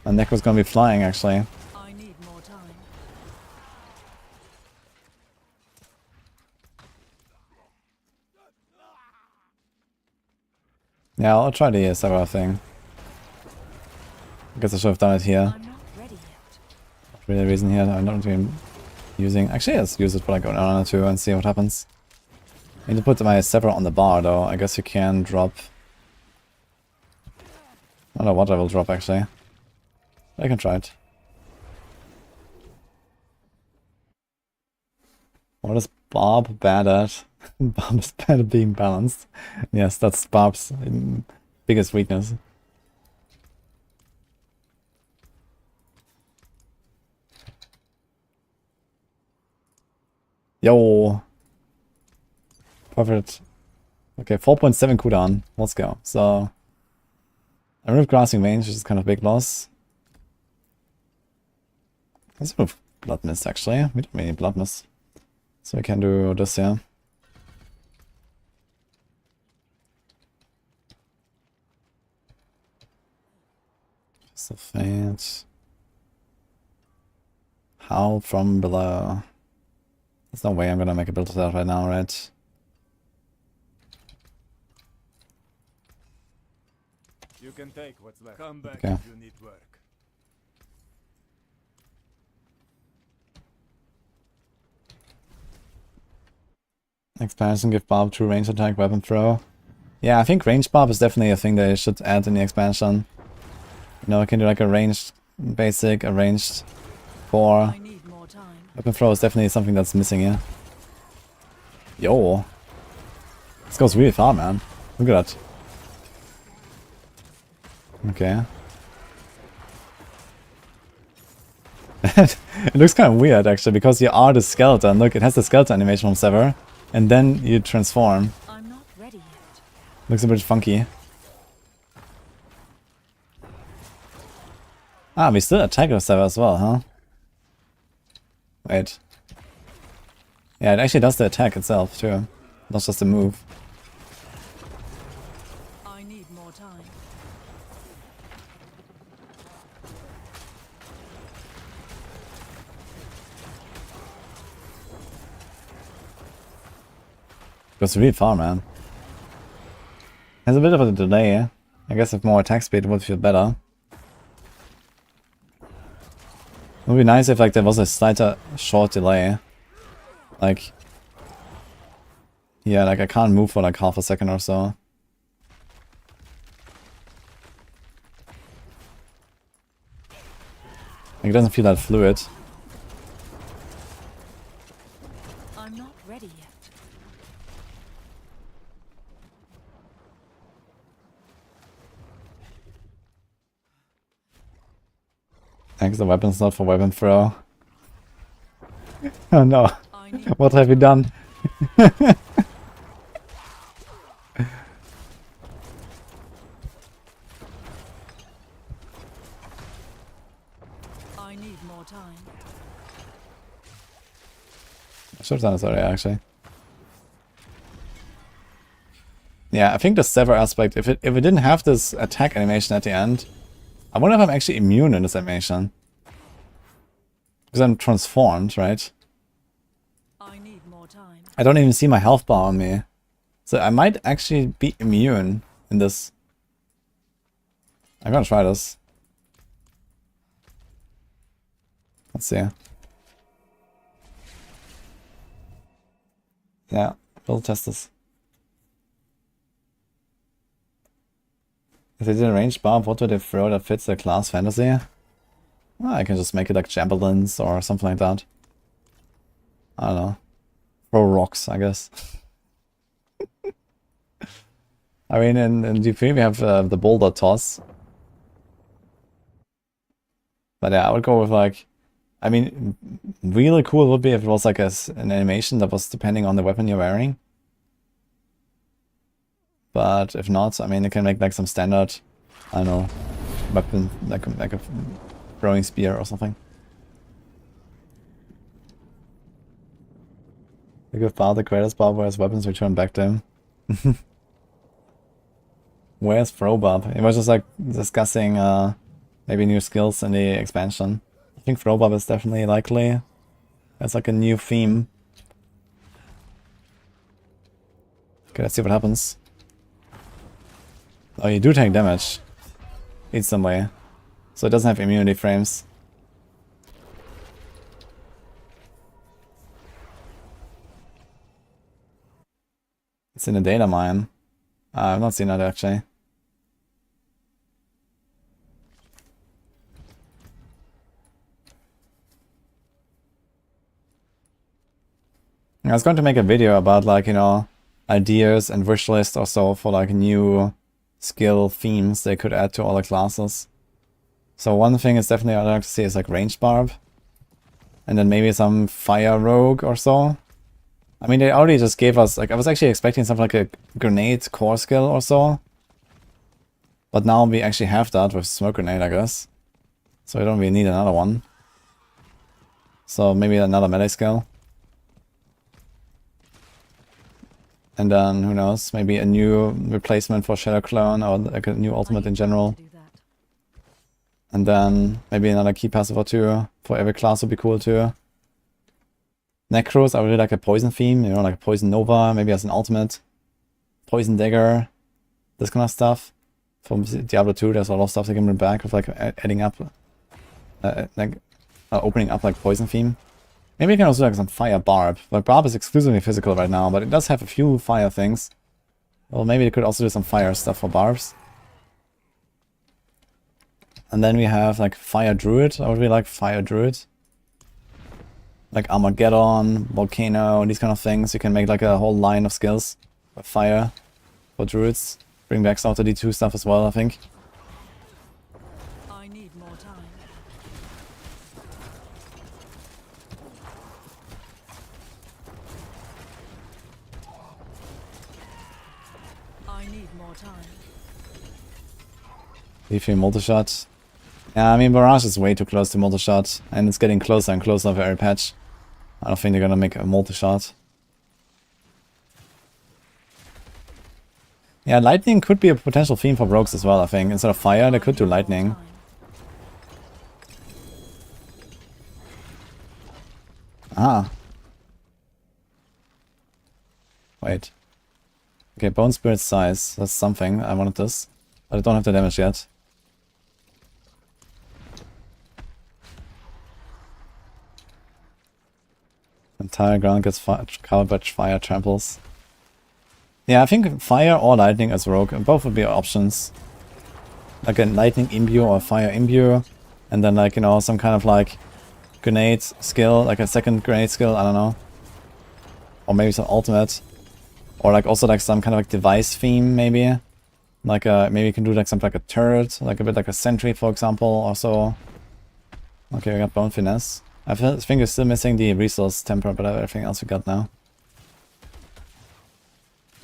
And Necro's gonna be flying, actually. I need more time. Yeah, I'll try the Sarah thing. I guess I should have done it here. I'm not ready yet. Really, the reason here I'm not even using. Actually, let's use it for like an hour or two and see what happens. I need to put my Sever on the bar, though. I guess you can drop. I don't know what I will drop actually. I can try it. What is Barb bad at? Barb is bad at being balanced. Yes, that's Barb's biggest weakness. Yo! Perfect. Okay, 4.7 cooldown. Let's go. So, I removed grasping range, which is kind of a big loss. Let's remove blood mist actually. We don't need blood mist. So we can do this here. Just a faint. Howl from below. There's no way I'm gonna make a build of that right now, right? You can take what's left. Come back Okay. if you need work. Expansion, give Barb true range attack, weapon throw. Yeah, I think range Barb is definitely a thing that you should add in the expansion. You know, I can do like a ranged basic, a ranged core. I need more time. Weapon throw is definitely something that's missing here. Yo. This goes really far, man. Look at that. Okay. It looks kind of weird actually, because you are the skeleton. Look, it has the skeleton animation from Sever. And then you transform. I'm not ready yet. Looks a bit funky. Ah, we still attack with Sever as well, huh? Wait. Yeah, it actually does the attack itself too. Not just the move. I need more time. Goes really far, man. Has a bit of a delay. I guess if more attack speed would feel better. It would be nice if like there was a slighter short delay. Like, yeah, like I can't move for like half a second or so. Like, it doesn't feel that fluid. I'm not ready yet. Thanks, the weapon's not for weapon throw. Oh no. I need What have you done? I need more time. I should have done this already, actually. Yeah, I think the Sever aspect, if it didn't have this attack animation at the end, I wonder if I'm actually immune in this animation. Because I'm transformed, right? I need more time. I don't even see my health bar on me. So I might actually be immune in this. I'm gonna try this. Let's see. Yeah, we'll test this. If they did a ranged Barb, what would they throw that fits the class fantasy? Well, I can just make it like javelins or something like that. I don't know. Throw rocks, I guess. I mean, in D3 we have the boulder toss. But yeah, I would go with like... I mean, really cool would be if it was like an animation that was depending on the weapon you're wearing. But if not, I mean, you can make like some standard, I don't know, weapon, like a throwing spear or something. The good father creators Barb where his weapons return back to him. Where's Throwbob? He was just like discussing maybe new skills in the expansion. I think Throwbob is definitely likely. That's like a new theme. Okay, let's see what happens. Oh, you do take damage. In some way. So it doesn't have immunity frames. It's in the data mine. I've not seen that actually. I was going to make a video about like, you know, ideas and wish list or so for like new skill themes they could add to all the classes. So one thing is definitely I'd like to see is like ranged Barb. And then maybe some fire rogue or so. I mean, they already just gave us, like, I was actually expecting something like a grenade core skill or so. But now we actually have that with smoke grenade, I guess. So we don't really need another one. So maybe another melee skill. And then, who knows, maybe a new replacement for Shadow Clone or like a new ultimate in general. And then maybe another key passive or two for every class would be cool too. Necros, I really like a poison theme, you know, like a poison nova, maybe as an ultimate. Poison dagger, this kind of stuff. From Diablo 2, there's a lot of stuff they can bring back with like adding up, opening up like poison theme. Maybe you can also do like some fire Barb. Like Barb is exclusively physical right now, but it does have a few fire things. Well, maybe they could also do some fire stuff for Barbs. And then we have like Fire Druid. I would really like Fire Druid. Like Armageddon, Volcano, these kind of things. You can make like a whole line of skills with fire for druids. Bring back some of the D2 stuff as well, I think. I need more time. I need more time. Leafy multi-shot. Yeah, I mean, Barrage is way too close to multi-shot, and it's getting closer and closer with every patch. I don't think they're gonna make a multi-shot. Yeah, lightning could be a potential theme for rogues as well, I think. Instead of fire, they could do lightning. Ah. Wait. Okay, Bone Spirit size. That's something. I wanted this. But I don't have the damage yet. Entire ground gets covered by fire tramples. Yeah, I think fire or lightning as rogue. Both would be options. Like a lightning imbue or fire imbue. And then like, you know, some kind of like grenade skill. Like a second grenade skill, I don't know. Or maybe some ultimate. Or like also like some kind of like device theme maybe. Like maybe you can do like something like a turret. Like a bit like a sentry for example or so. Okay, we got Bone Finesse. I think we're still missing the resource temper, but everything else we got now.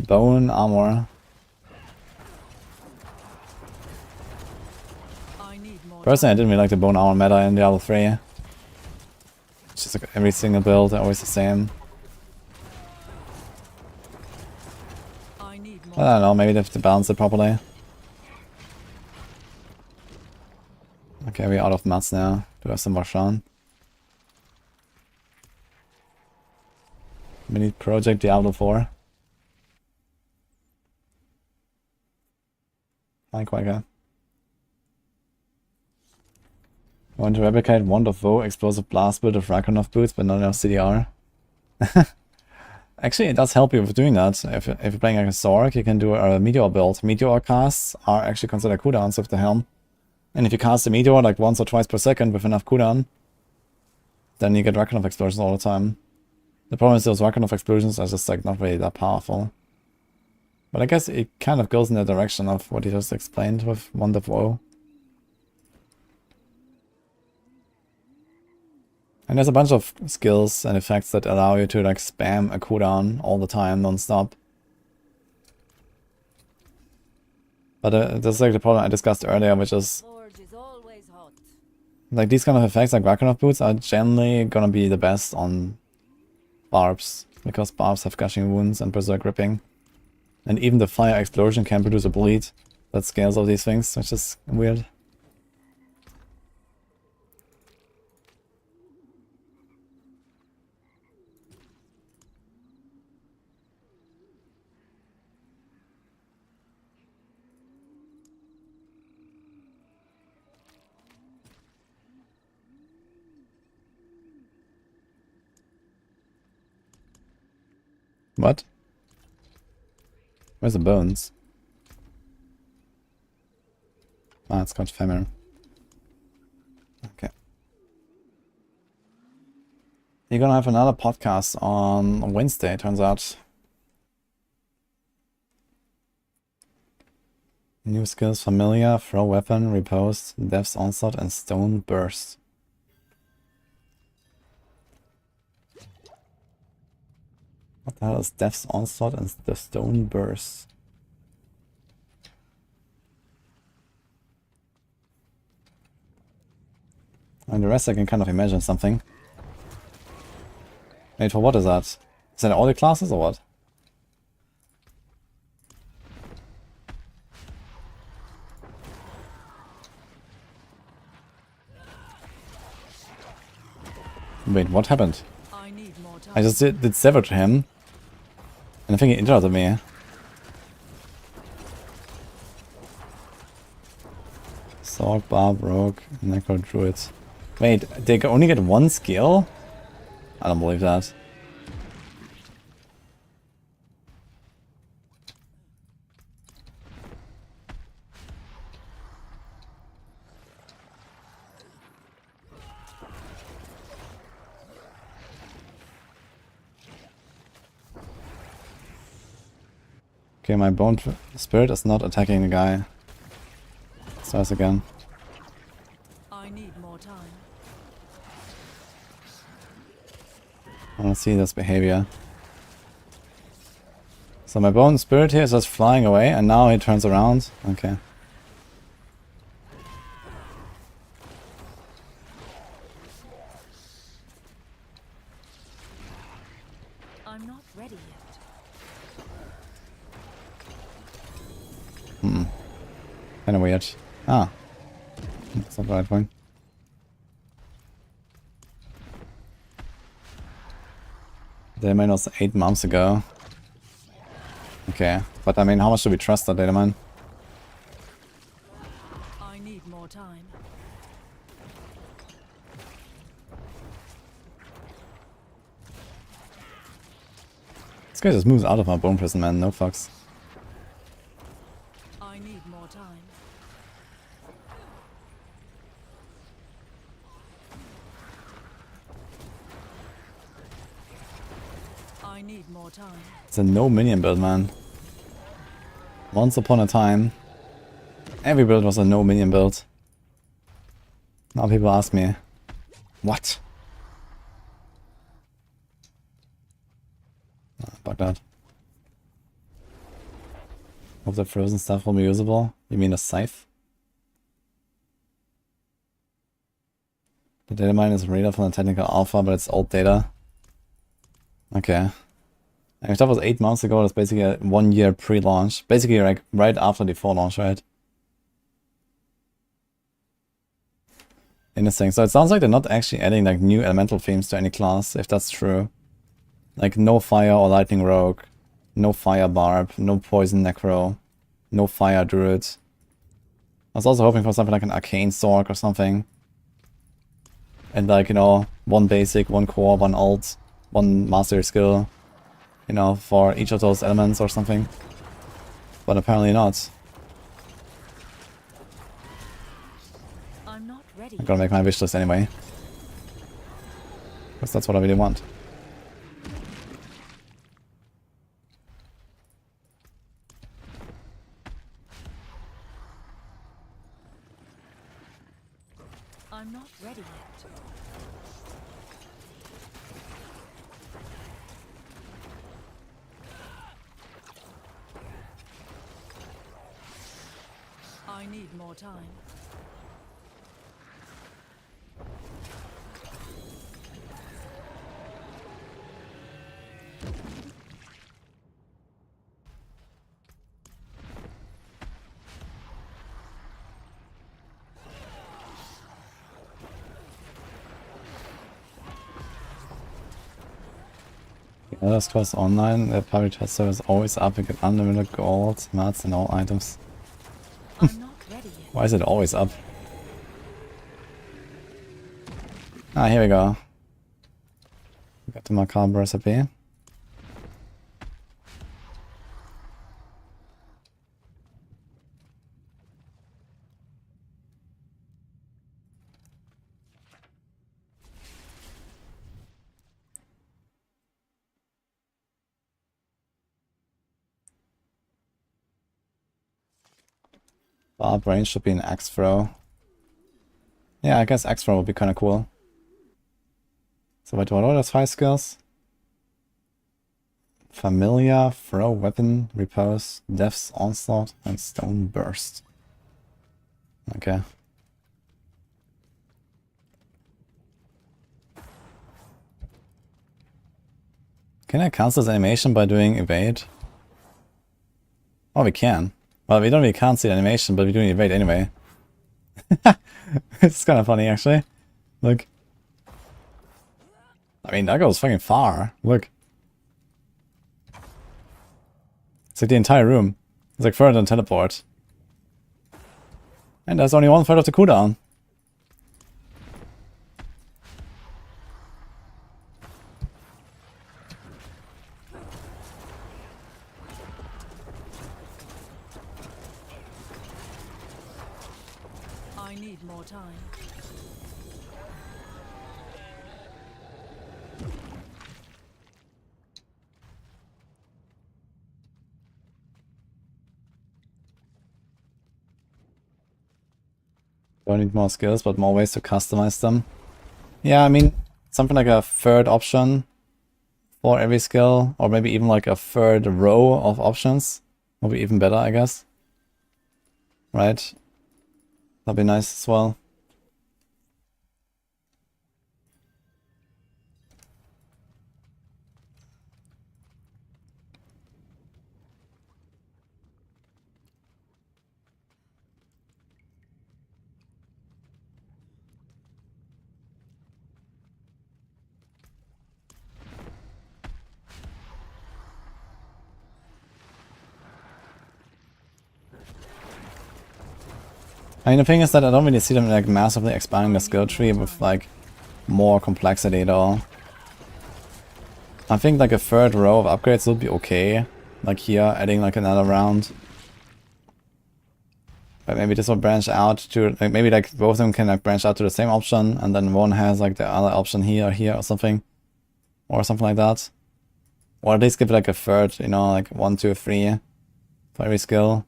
Bone armor. Personally, I didn't really like the bone armor meta in Diablo 3. It's just like every single build, always the same. I don't know, maybe they have to balance it properly. Okay, we're out of mats now. Do have some more Sean. We need Project Diablo 4. Like okay. I want to replicate Wand of Woe, explosive blast build of Rakonov boots, but not enough CDR. Actually, it does help you with doing that. If you're playing like a Sorc, you can do a Meteor build. Meteor casts are actually considered cooldowns with the helm. And if you cast a Meteor like once or twice per second with enough cooldown, then you get Rakonov explosions all the time. The problem is those Rakonov explosions are just like not really that powerful. But I guess it kind of goes in the direction of what you just explained with Wand of Woe. And there's a bunch of skills and effects that allow you to like spam a cooldown all the time, non-stop. But that's like the problem I discussed earlier, which is Forge is always hot. like these kind of effects like Ragnarok boots are generally gonna be the best on Barbs, because Barbs have gushing wounds and berserk gripping. And even the fire explosion can produce a bleed that scales all these things, which is weird. What? Where's the bones? Ah, it's got femur. Okay. You're gonna have another podcast on Wednesday, turns out. New skills: Familiar, Throw Weapon, Riposte, Death's Onslaught, and Stone Burst. What the hell is Death's Onslaught and the Stone Burst? And the rest I can kind of imagine something. Wait, for what is that? Is that all the classes or what? Wait, what happened? I just did sever to him. And I think he interrupted me. Sorc, Barb, Rogue, Necro, Druid. Wait, they only get one skill? I don't believe that. Okay, my bone spirit is not attacking the guy. Starts again. I need more time. I want to see this behavior. So my bone spirit here is just flying away, and now he turns around. Okay. I'm not ready yet. Kinda weird. Ah. That's not the right one. Data mine was 8 months ago. Okay. But I mean, how much do we trust that data mine? I need more time. This guy just moves out of our bone prison, man. No fucks. I need more time. I need more time. It's a no minion build, man. Once upon a time, every build was a no minion build. Now people ask me, what? Fuck that. Hope the frozen stuff will be usable. You mean a scythe? The data mine is reader from the technical alpha, but it's old data. Okay. And if that was 8 months ago, that's basically a 1 year pre-launch. Basically like right after the 4 launch, right? Interesting. So it sounds like they're not actually adding like new elemental themes to any class, if that's true. Like no fire or lightning rogue, no fire barb, no poison necro, no fire druid. I was also hoping for something like an arcane sorc or something. And like, you know, 1 basic, 1 core, 1 alt, 1 mastery skill. You know, for each of those elements or something. But apparently not. I'm not ready. I'm gonna make my wish list anyway. Because that's what I really want. I'm not ready yet. need more time. Yeah, that's close online. The public test server is always up. You get unlimited gold, mats, and all items. I'm not ready yet. Why is it always up? Ah, here we go. Got the macabre recipe. Barb range should be an axe throw. Yeah, I guess axe throw would be kind of cool. So wait, what are those 5 skills? Familiar, throw, weapon, repose, death's onslaught, and stone burst. Okay. Can I cancel this animation by doing evade? Oh, we can. Well, we don't really cancel the animation, but we're doing evade anyway. It's kind of funny, actually. Look. I mean, that goes fucking far. Look. It's like the entire room. It's like further than teleport. And there's only 1/3 of the cooldown. I need more time. Don't need more skills, but more ways to customize them. Yeah, I mean, something like a 3rd option for every skill, or maybe even like a 3rd row of options would be even better, I guess. Right? That'd be nice as well. I mean, the thing is that I don't really see them like massively expanding the skill tree with like more complexity though. I think like a 3rd row of upgrades would be okay. Like here, adding like another round. But maybe this will branch out to, like maybe like both of them can like branch out to the same option, and then one has like the other option here or something. Or something like that. Or at least give it like a 3rd, you know, like 1, 2, 3 for every skill.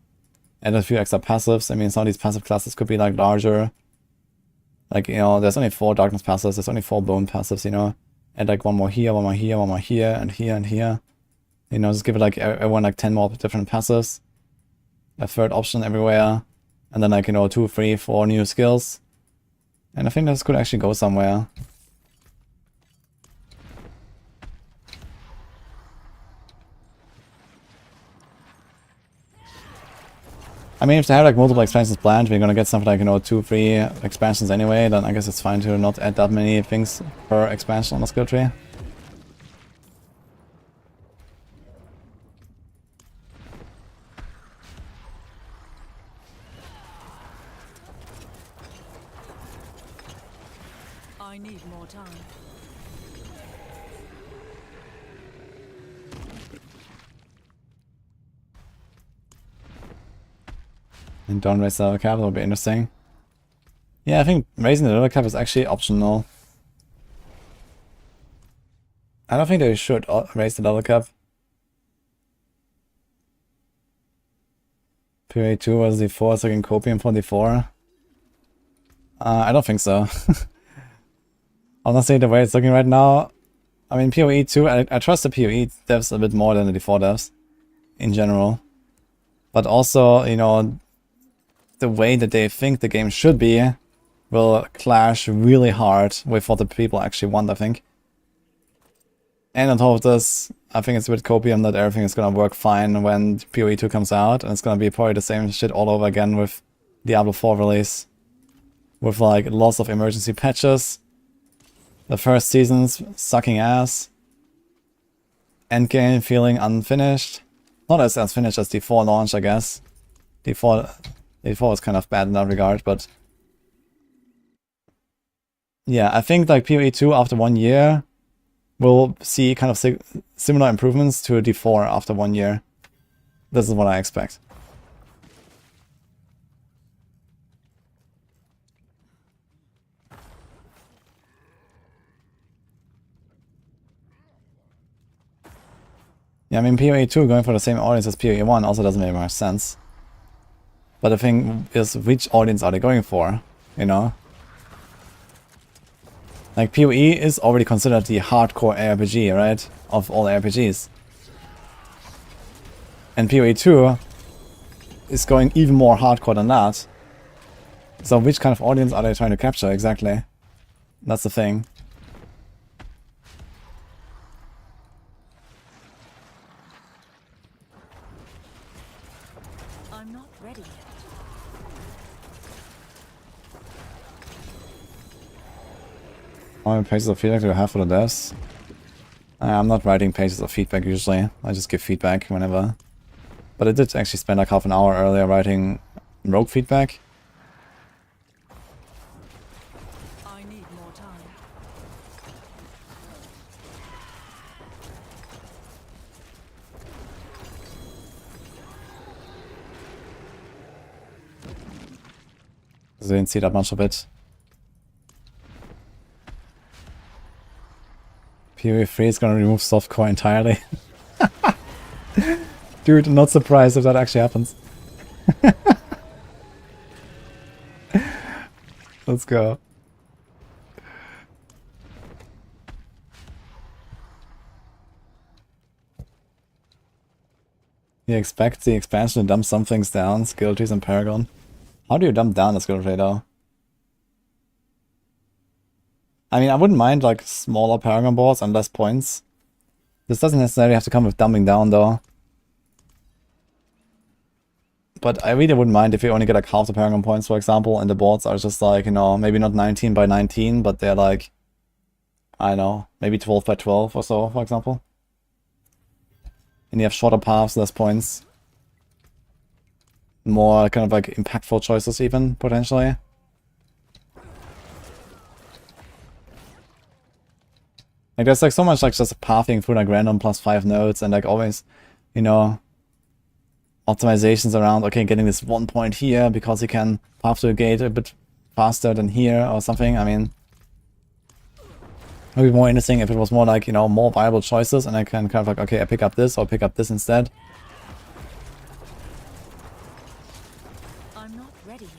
Add a few extra passives. I mean, some of these passive classes could be like larger. Like, you know, there's only 4 darkness passives, there's only 4 bone passives, you know. Add like 1 more here, 1 more here, 1 more here, and here, and here. You know, just give it like everyone like 10 more different passives. A 3rd option everywhere. And then like, you know, 2, 3, 4 new skills. And I think this could actually go somewhere. I mean, if they have like multiple expansions planned, we're gonna get something like, you know, 2, 3 expansions anyway, then I guess it's fine to not add that many things per expansion on the skill tree. I need more time. And don't raise the level cap, that'll be interesting. Yeah, I think raising the level cap is actually optional. I don't think they should raise the level cap. Period 2 was D4, so I can copium for D4. I don't think so. Honestly, the way it's looking right now, I mean, PoE 2, I trust the PoE devs a bit more than the D4 devs in general. But also, you know, the way that they think the game should be will clash really hard with what the people actually want, I think. And on top of this, I think it's a bit copium that everything is gonna work fine when PoE 2 comes out, and it's gonna be probably the same shit all over again with Diablo 4 release. With like lots of emergency patches, the first season's sucking ass, endgame feeling unfinished. Not as unfinished as D4 launch, I guess. D4 is kind of bad in that regard, but yeah, I think like PoE 2 after 1 year will see kind of similar improvements to D4 after 1 year. This is what I expect. Yeah, I mean, PoE 2 going for the same audience as PoE 1 also doesn't make much sense. But the thing is, which audience are they going for, you know? Like, PoE is already considered the hardcore RPG, right? Of all RPGs. And PoE 2 is going even more hardcore than that. So which kind of audience are they trying to capture exactly? That's the thing. I'm not ready yet. How many pages of feedback do you have for the devs? I'm not writing pages of feedback usually. I just give feedback whenever. But I did actually spend like half an hour earlier writing rogue feedback. I need more time. So I didn't see that much of it. PoE 3 is gonna remove softcore entirely. Dude, not surprised if that actually happens. Let's go. You expect the expansion to dump some things down, skill trees and Paragon. How do you dump down the skill tree though? I mean, I wouldn't mind like smaller Paragon boards and less points. This doesn't necessarily have to come with dumping down though. But I really wouldn't mind if you only get like half the Paragon points, for example, and the boards are just like, you know, maybe not 19 by 19, but they're like, I don't know, maybe 12 by 12 or so, for example. And you have shorter paths, less points. More kind of like impactful choices even, potentially. Like there's like so much like just pathing through like random +5 nodes and like always, you know, optimizations around, okay, getting this 1 point here because you can path to a gate a bit faster than here or something. I mean, it would be more interesting if it was more like, you know, more viable choices and I can kind of like, okay, I pick up this or pick up this instead. I'm not ready yet.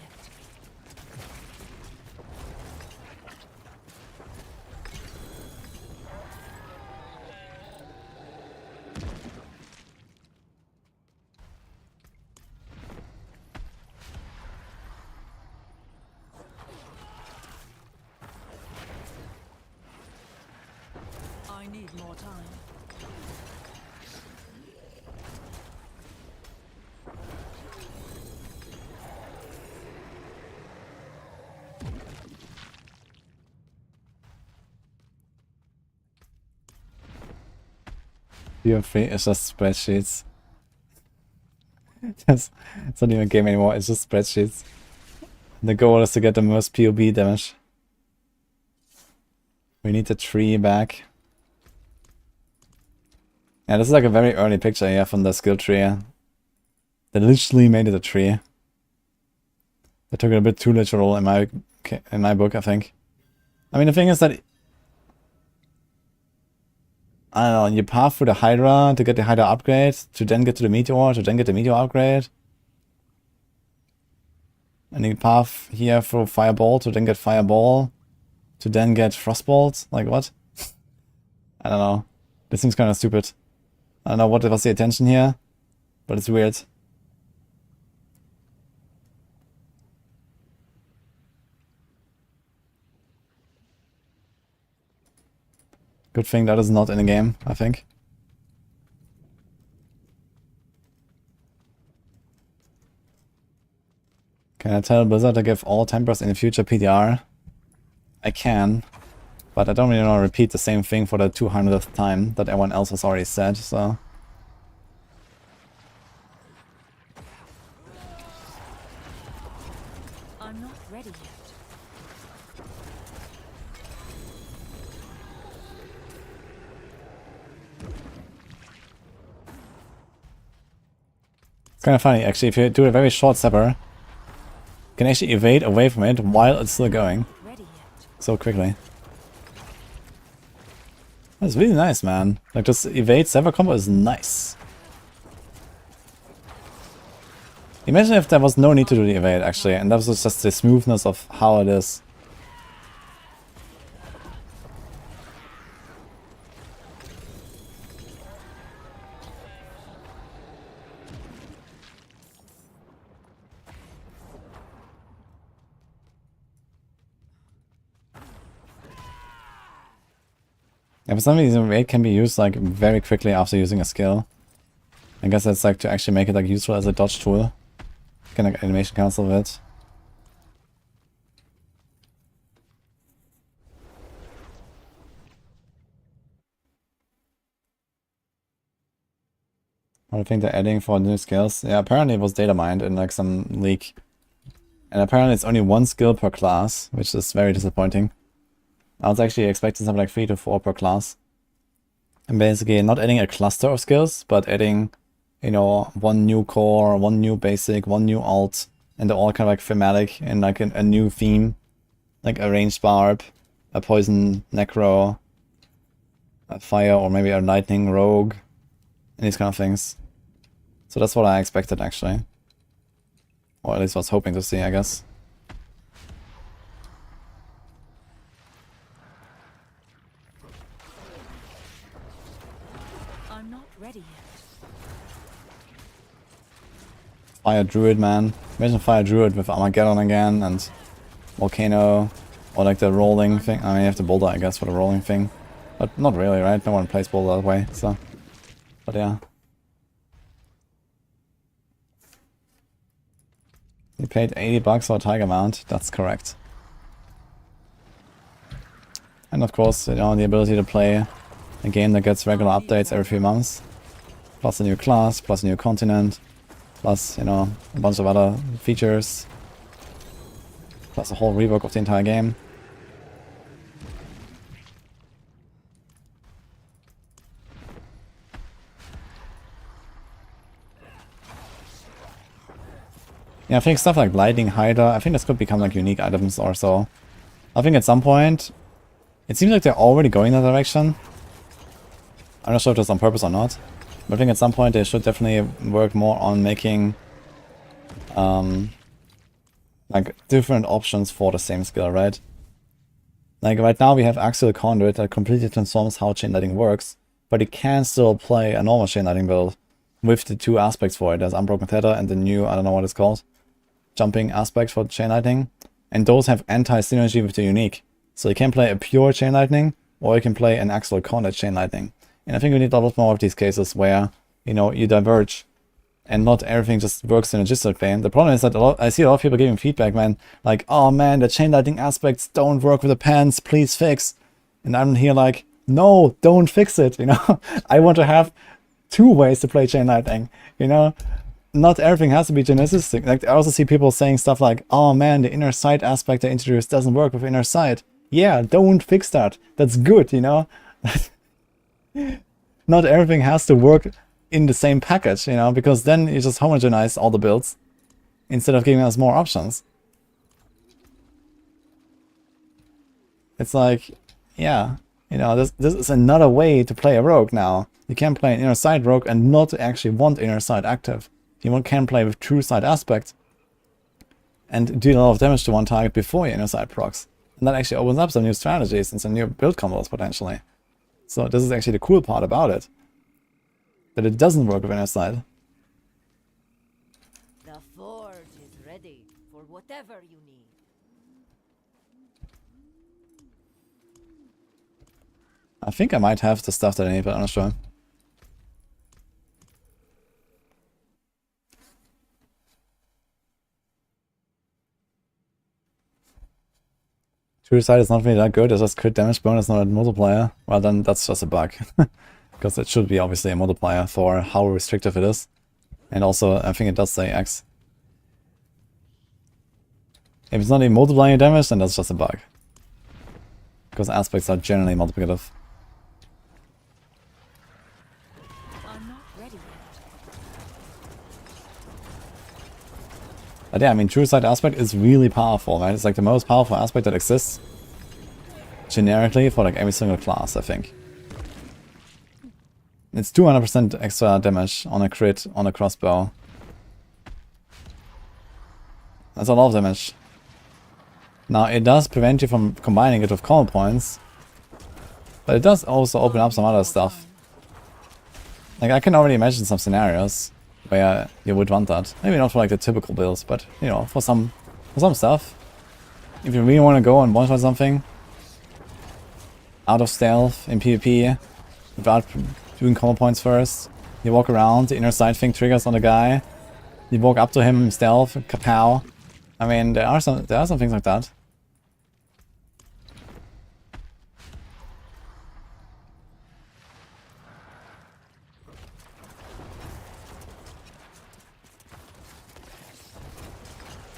I need more time. You're free, it's just spreadsheets. It's not even a game anymore, it's just spreadsheets. The goal is to get the most POB damage. We need the tree back. Yeah, this is like a very early picture here from the skill tree. They literally made it a tree. They took it a bit too literal in my book, I think. I mean, the thing is that I don't know, you path through the Hydra to get the Hydra upgrade, to then get to the Meteor, to then get the Meteor upgrade. And you path here through Fireball to then get Fireball, to then get Frostbolt. Like, what? I don't know. This seems kind of stupid. I don't know what was the intention here, but it's weird. Good thing that is not in the game, I think. Can I tell Blizzard to give all tempers in the future PTR? I can, but I don't really want to repeat the same thing for the 200th time that everyone else has already said, so... I'm not ready yet. It's kind of funny, actually, if you do a very short sever, you can actually evade away from it while it's still going. Ready yet. So quickly. That's really nice, man. Like, this evade sever combo is nice. Imagine if there was no need to do the evade, actually, and that was just the smoothness of how it is. Yeah, for some reason, evade can be used like very quickly after using a skill. I guess that's like to actually make it like useful as a dodge tool. You can like animation cancel it. What do you think they're adding for new skills? Yeah, apparently it was data mined in like some leak. And apparently it's only one skill per class, which is very disappointing. I was actually expecting something like 3 to 4 per class. And basically not adding a cluster of skills, but adding, you know, one new core, one new basic, one new alt, and they're all kind of like thematic and like a new theme. Like a ranged Barb, a poison Necro, a fire or maybe a lightning rogue, and these kind of things. So that's what I expected actually. Or at least was hoping to see, I guess. I'm not ready yet. Fire Druid, man. Imagine Fire Druid with Armageddon again and Volcano. Or like the rolling thing. I mean, you have the boulder, I guess, for the rolling thing. But not really, right? No one plays boulder that way, so. But yeah. You paid $80 for a Tiger Mount. That's correct. And of course, you know, the ability to play a game that gets regular updates every few months. Plus a new class, plus a new continent. Plus, you know, a bunch of other features. Plus a whole rework of the entire game. Yeah, I think stuff like Lightning Hydra, I think this could become like unique items or so. I think at some point, it seems like they're already going that direction. I'm not sure if that's on purpose or not. But I think at some point they should definitely work more on making like different options for the same skill, right? Like right now we have Axial Conduit that completely transforms how chain lightning works, but it can still play a normal chain lightning build with the two aspects for it. There's Unbroken Tether and the new, I don't know what it's called, jumping aspect for chain lightning. And those have anti-synergy with the unique. So you can play a pure chain lightning, or you can play an Axial Conduit chain lightning. And I think we need a lot more of these cases where, you know, you diverge and not everything just works synergistically. The problem is that I see a lot of people giving feedback, man, like, oh man, the chain lightning aspects don't work with the pants, please fix. And I'm here like, no, don't fix it, you know. I want to have two ways to play chain lightning, you know. Not everything has to be synergistic. Like, I also see people saying stuff like, oh man, the inner sight aspect I introduced doesn't work with inner sight. Yeah, don't fix that. That's good, you know. Not everything has to work in the same package, you know, because then you just homogenize all the builds instead of giving us more options. It's like, yeah, you know, this is another way to play a rogue now. You can play an inner sight rogue and not actually want inner sight active. You can play with true sight aspect and do a lot of damage to one target before your inner sight procs. And that actually opens up some new strategies and some new build combos potentially. So this is actually the cool part about it. That it doesn't work with inner sight. The forge is ready for whatever you need. I think I might have the stuff that I need, but I'm not sure. Druid is not really that good, it's just crit damage bonus, not a multiplier. Well, then that's just a bug. Because it should be obviously a multiplier for how restrictive it is. And also, I think it does say X. If it's not even multiplying damage, then that's just a bug. Because aspects are generally multiplicative. I'm not ready yet. But yeah, I mean, Druid aspect is really powerful, right? It's like the most powerful aspect that exists generically for like every single class, I think. It's 200% extra damage on a crit on a crossbow. That's a lot of damage. Now, it does prevent you from combining it with combo points, but it does also open up some other stuff. Like, I can already imagine some scenarios where you would want that. Maybe not for like the typical builds, but you know, for some stuff. If you really want to go and one-shot something out of stealth in PvP without doing combo points first, you walk around, the inner sight thing triggers on the guy, you walk up to him stealth, kapow. I mean, there are some things like that.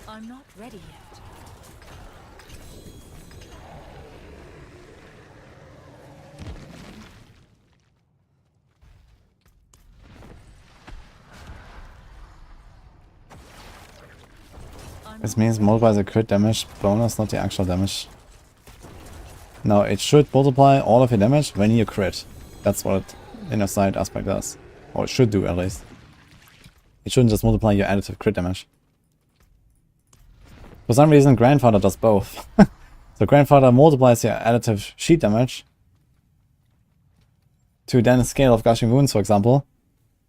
I'm not ready yet. This means multiply the crit damage bonus, not the actual damage. No, it should multiply all of your damage when you crit. That's what inner sight aspect does. Or it should do, at least. It shouldn't just multiply your additive crit damage. For some reason, Grandfather does both. So Grandfather multiplies your additive sheet damage to then a scale of gushing wounds, for example.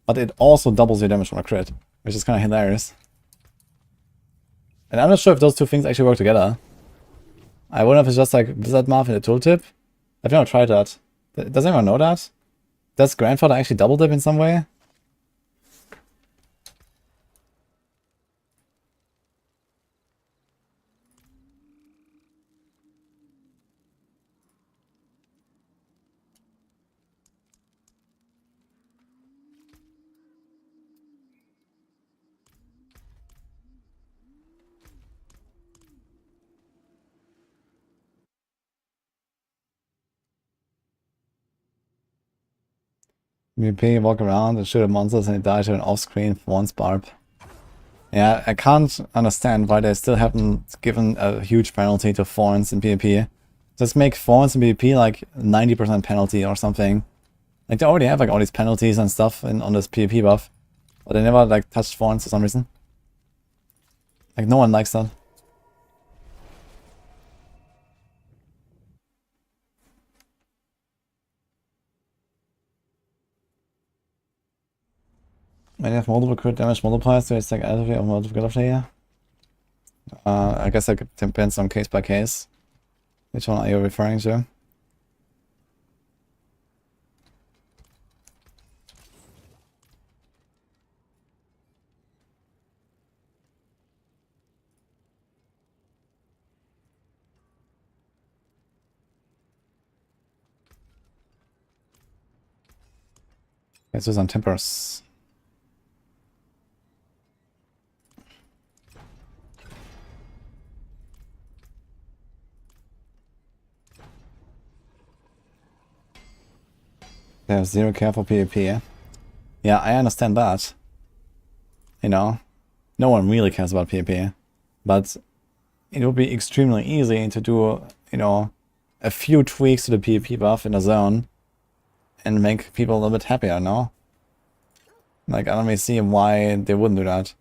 But it also doubles your damage from a crit, which is kind of hilarious. And I'm not sure if those two things actually work together. I wonder if it's just like Blizzard Math in the tooltip. I've never tried that. Does anyone know that? Does Grandfather actually double dip in some way? PvP, walk around and shoot at monsters and die to an off-screen once Barb. Yeah, I can't understand why they still haven't given a huge penalty to thorns in PvP. Just make thorns in PvP like 90% penalty or something. Like they already have like all these penalties and stuff on this PvP buff, but they never like touched thorns for some reason. Like no one likes that. When you have multiple crit damage multipliers, do you take additive or multiplicative here? I guess it depends on case by case. Which one are you referring to? Let's do some tempers. They have zero care for PvP. Yeah, I understand that. You know, no one really cares about PvP. But it would be extremely easy to do, you know, a few tweaks to the PvP buff in a zone and make people a little bit happier, no? Like, I don't really see why they wouldn't do that.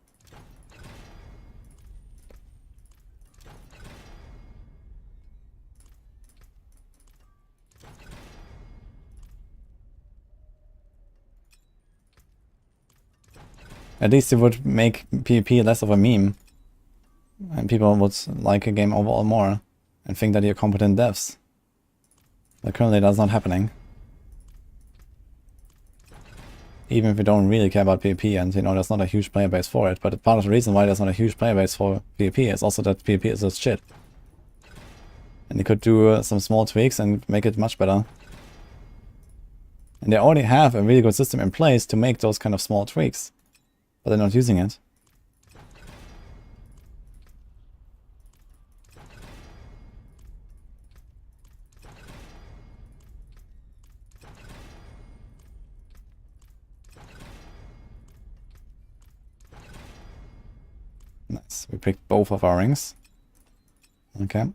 At least it would make PvP less of a meme. And people would like a game overall more. And think that you're competent devs. But currently that's not happening. Even if we don't really care about PvP and, you know, there's not a huge player base for it. But part of the reason why there's not a huge player base for PvP is also that PvP is just shit. And they could do some small tweaks and make it much better. And they already have a really good system in place to make those kind of small tweaks. But they're not using it. Nice. We picked both of our rings. Okay.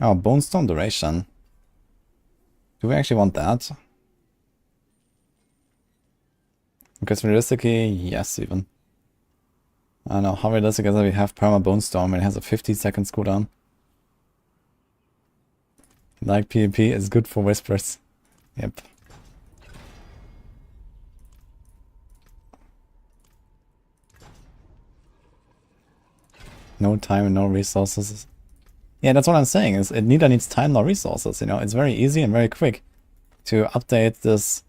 Oh, Bone Storm duration. Do we actually want that? Because realistically, yes, even. I don't know, how realistic is it we have Perma Bone Storm and it has a 50-second cooldown? Like PvP is good for whispers. Yep. No time and no resources. Yeah, that's what I'm saying, is it neither needs time nor resources, you know. It's very easy and very quick to update this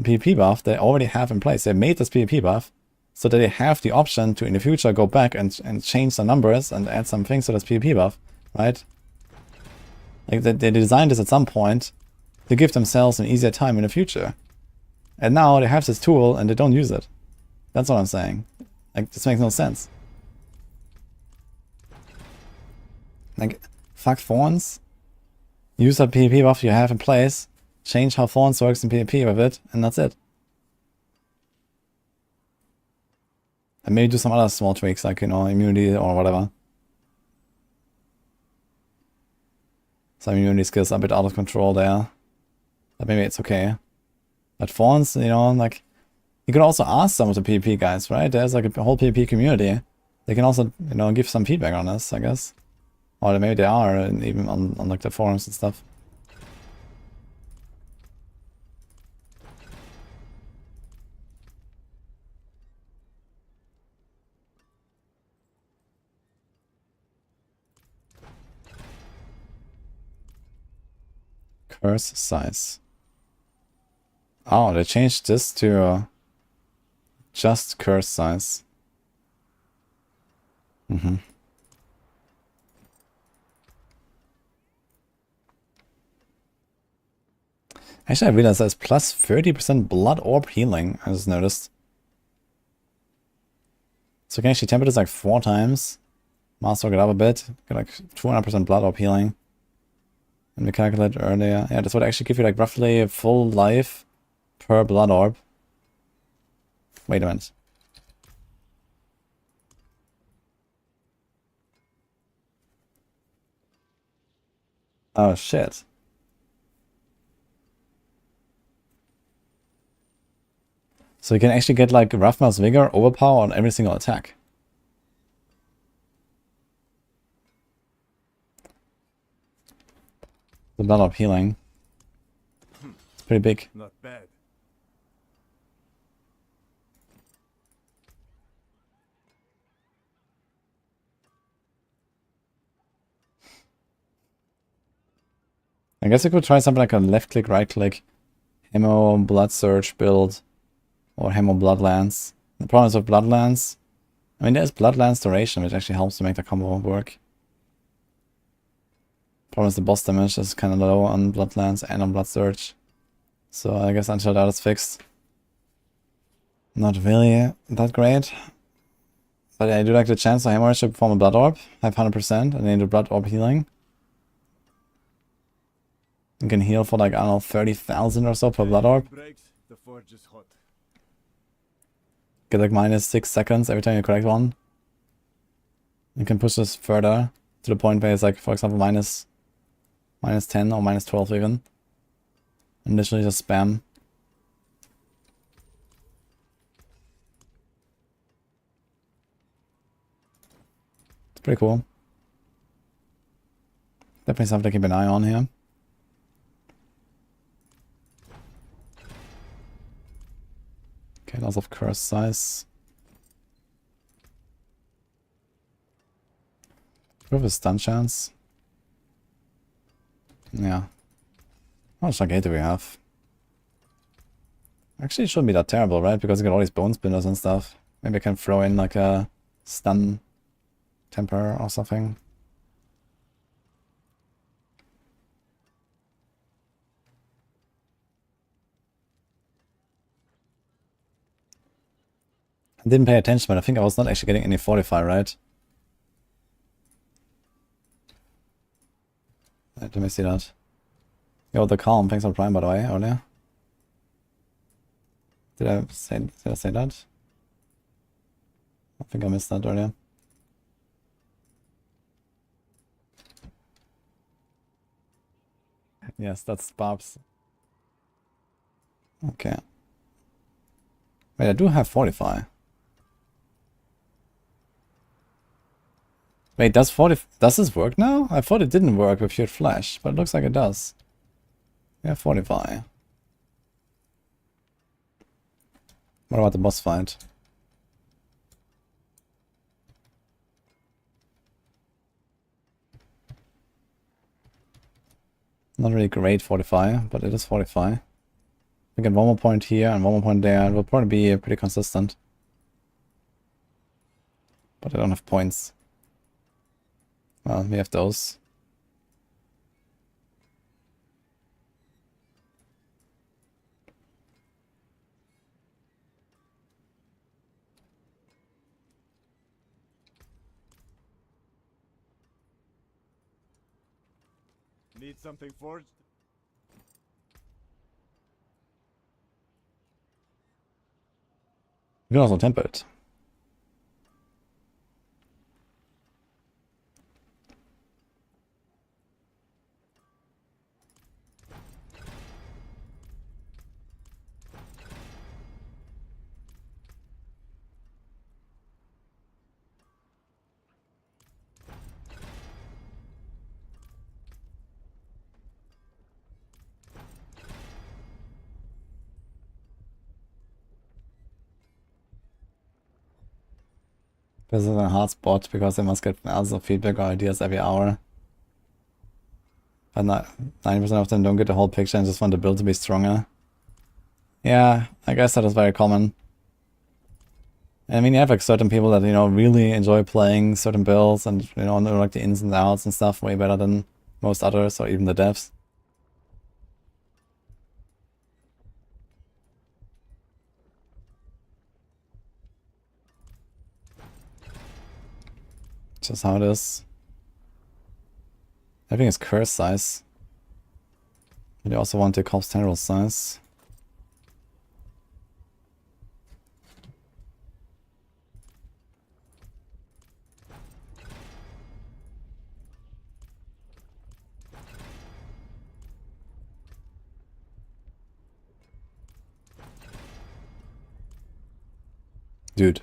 PvP buff they already have in place. They made this PvP buff so that they have the option to in the future go back and change the numbers and add some things to this PvP buff, right? Like they designed this at some point to give themselves an easier time in the future. And now they have this tool and they don't use it. That's what I'm saying. Like, this makes no sense. Like, fuck Thorns. Use that PvP buff you have in place. Change how Thorns works in PvP with it, and that's it. And maybe do some other small tweaks, like, you know, immunity or whatever. Some immunity skills are a bit out of control there. But maybe it's okay. But Thorns, you know, like, you could also ask some of the PvP guys, right? There's like a whole PvP community. They can also, you know, give some feedback on this, I guess. Or maybe they are, and even on like the forums and stuff. Curse size. Oh, they changed this to just curse size. Actually, I realized there's plus 30% blood orb healing, I just noticed. So you can actually temper this like 4 times. Master it up a bit. Get like 200% blood orb healing. And we calculated earlier. Yeah, this would actually give you like roughly a full life per blood orb. Wait a minute. Oh shit. So you can actually get like Rathma's Vigor overpower on every single attack. The blood orb healing. It's pretty big. Not bad. I guess I could try something like a left click, right click, Hemo Blood Surge build, or Hemo Bloodlands. The problem is with Bloodlands, I mean there's Bloodlands duration, which actually helps to make the combo work. Problem is the boss damage is kind of low on Bloodlands and on Blood Surge. So I guess until that is fixed, not really that great. But I do like the chance of Hemorrhage to perform a Blood Orb, have 100%, and then do Blood Orb healing. You can heal for like, I don't know, 30,000 or so per Blood Orb. Breaks, the forge is hot. Get like minus 6 seconds every time you collect one. You can push this further to the point where it's like, for example, minus 10 or minus 12 even. And literally just spam. It's pretty cool. Definitely something to keep an eye on here. Okay, lots of curse size. What with stun chance? Yeah. How much arcade do we have? Actually, it shouldn't be that terrible, right? Because you got all these bone spinners and stuff. Maybe I can throw in like a stun temper or something. I didn't pay attention, but I think I was not actually getting any fortify, right? Let me see that. Yo, the calm. Thanks for Prime, by the way, earlier. Did I say that? I think I missed that earlier. Yes, that's Barb's. Okay. Wait, I do have fortify. Wait, does this work now? I thought it didn't work with your flash, but it looks like it does. Yeah, fortify. What about the boss fight? Not really great fortify, but it is fortify. We get one more point here and one more point there. It will probably be pretty consistent. But I don't have points. Well, we have those. Need something forged? You can also temper it. This is a hard spot because I must get thousands of feedback or ideas every hour. But 90% of them don't get the whole picture and just want the build to be stronger. Yeah, I guess that is very common. I mean, you have like certain people that, you know, really enjoy playing certain builds and, you know like the ins and outs and stuff way better than most others or even the devs. Just how it is. I think it's curse size. But you also want the corpse tendril size. Dude.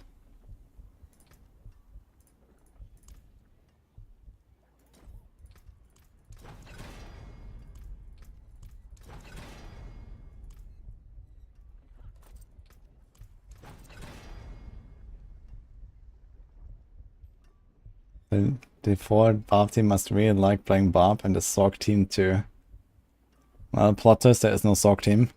The D4 Barb team must really like playing Barb and the Sorc team too. Well, plot twist, there is no Sorc team.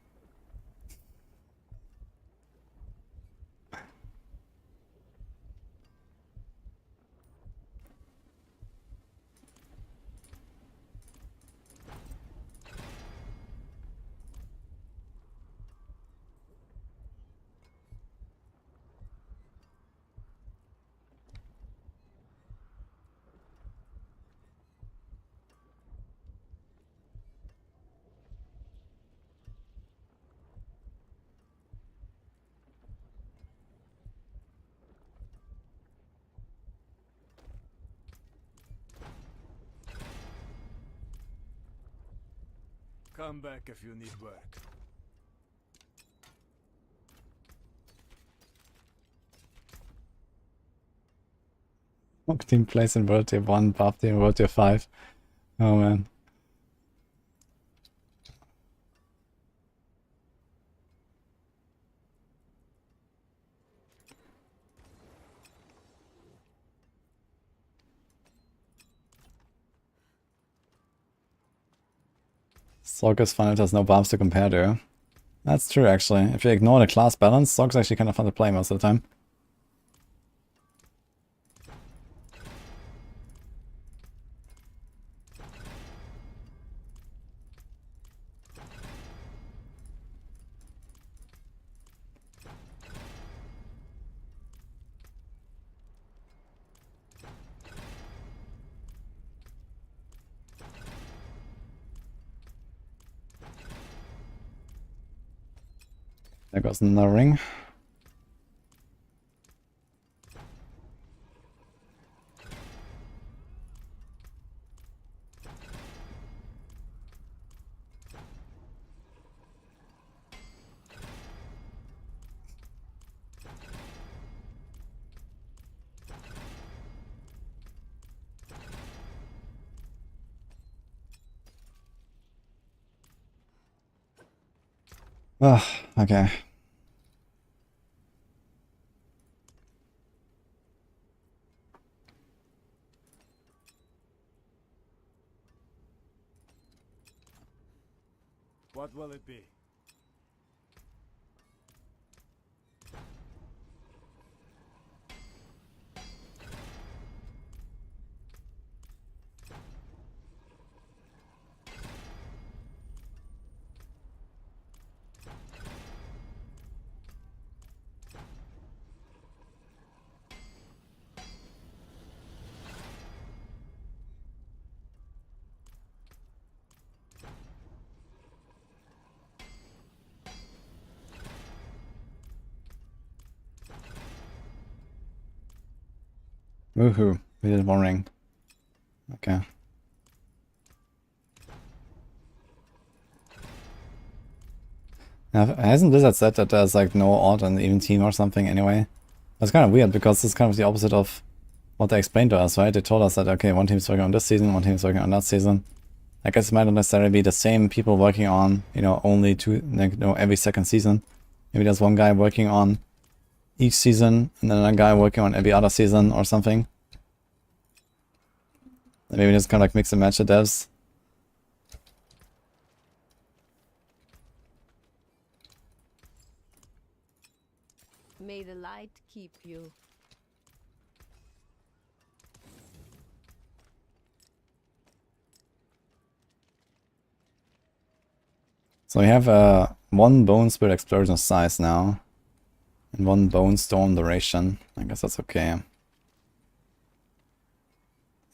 Come back if you need work. Sorc team plays in World Tier 1, Barb team in World Tier 5. Oh man. Sorc is fun if there's no Barbs to compare to. That's true, actually. If you ignore the class balance, Sorc's actually kind of fun to play most of the time. There goes another ring. Ugh, okay. What will it be? Woohoo, we did one ring. Okay. Now, hasn't Blizzard said that there's like no odd and even team or something anyway? That's kind of weird because it's kind of the opposite of what they explained to us, right? They told us that, okay, one team's working on this season, one team's working on that season. I guess it might not necessarily be the same people working on, you know, only every second season. Maybe there's one guy working on each season and then another guy working on every other season or something. Maybe just kind of like mix and match the devs. May the light keep you. So we have one bone spirit explosion size now. And one bone storm duration. I guess that's okay.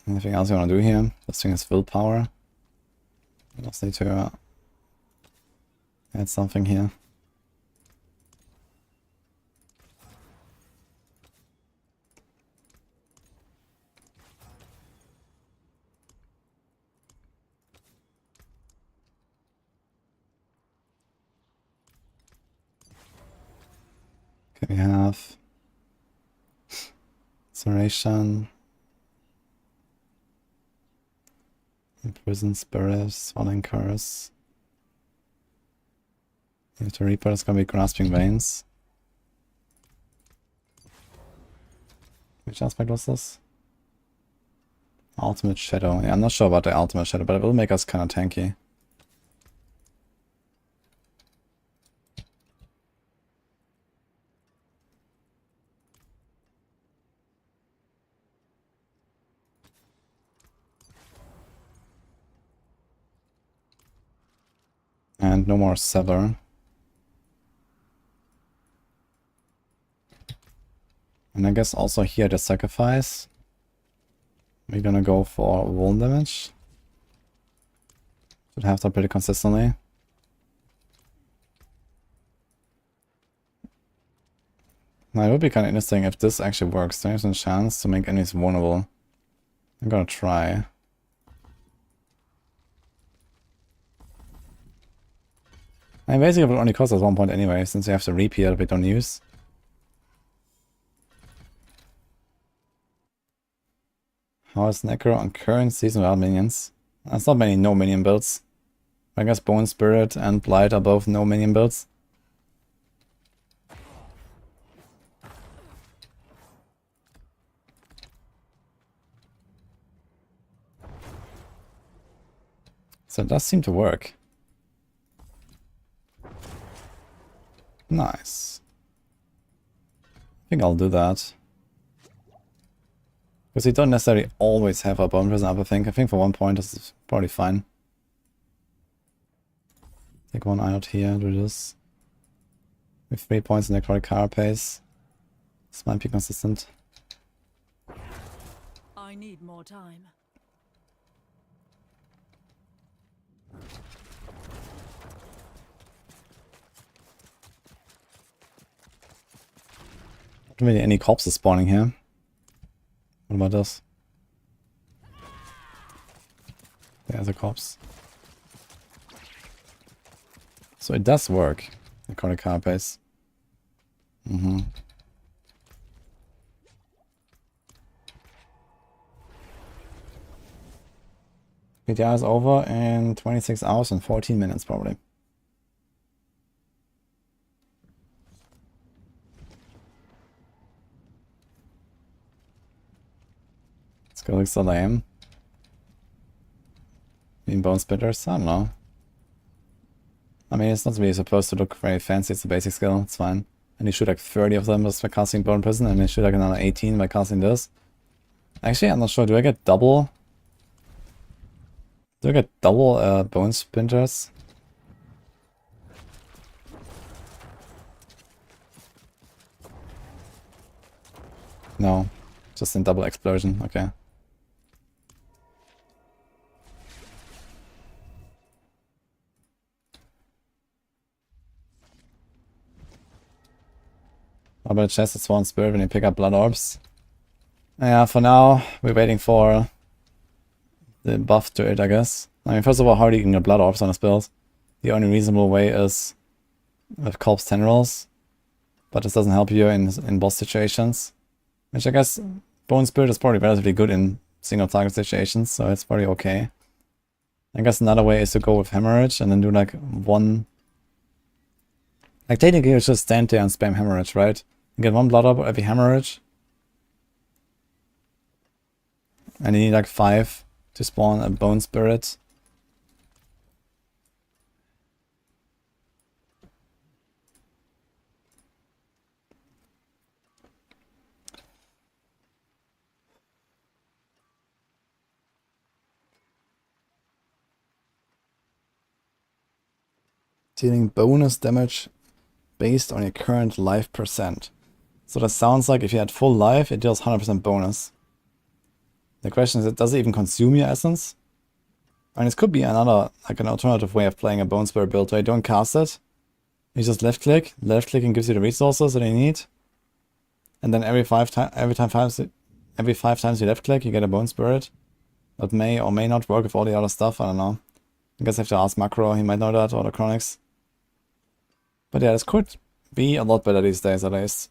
Anything else you want to do here? This thing is willpower. I just need to add something here. Okay, we have Incineration, Imprisoned Spirit, Swallowing Curse. If the Reaper is gonna be Grasping Veins. Which aspect was this? Ultimate Shadow. Yeah, I'm not sure about the Ultimate Shadow, but it will make us kind of tanky. And no more Sever. And I guess also here the Sacrifice. We're gonna go for wound damage. Should have that pretty consistently. Now it would be kind of interesting if this actually works. There's a chance to make enemies vulnerable. I'm gonna try. And basically it will only cost us 1 point anyway, since we have the repeat that we don't use. How is Necro on current season without minions? That's not many no minion builds. I guess Bone Spirit and Blight are both no minion builds. So it does seem to work. Nice. I think I'll do that. Because you don't necessarily always have a bone prison up, I think. I think for 1 point this is probably fine. Take 1 eye out here, do this. With 3 points in necrotic carapace. This might be consistent. I need more time. Not really any corpses spawning here. What about this? There's a corpse. So it does work. Necrotic carapace. PTR is over in 26 hours and 14 minutes probably. Skill looks so lame. Mean bone splitters? I don't know. I mean, it's not really supposed to look very fancy, it's a basic skill, it's fine. And you shoot like 30 of them just by casting Bone Prison, and you shoot like another 18 by casting this. Actually, I'm not sure, do I get double? Do I get double bone splinters? No, just in double explosion, okay. How about chest at Swan Spirit when you pick up Blood Orbs? Yeah, for now, we're waiting for the buff to it, I guess. I mean, first of all, how do you get Blood Orbs on his build? The only reasonable way is with Corpse Tendrils, but this doesn't help you in boss situations. Which I guess Bone Spirit is probably relatively good in single target situations, so it's probably okay. I guess another way is to go with Hemorrhage and then do like one... Like technically you just stand there and spam Hemorrhage, right? You get 1 Blood Orb every Hemorrhage. And you need like 5 to spawn a Bone Spirit. Dealing bonus damage based on your current life percent. So that sounds like if you had full life, it deals 100% bonus. The question is, does it even consume your essence? I mean, this could be another, like an alternative way of playing a Bone Spirit build where you don't cast it. You just left click and gives you the resources that you need. And then every 5 times you left click, you get a Bone Spirit. That may or may not work with all the other stuff, I don't know. I guess I have to ask Macro, he might know that, or the Chronics. But yeah, this could be a lot better these days at least.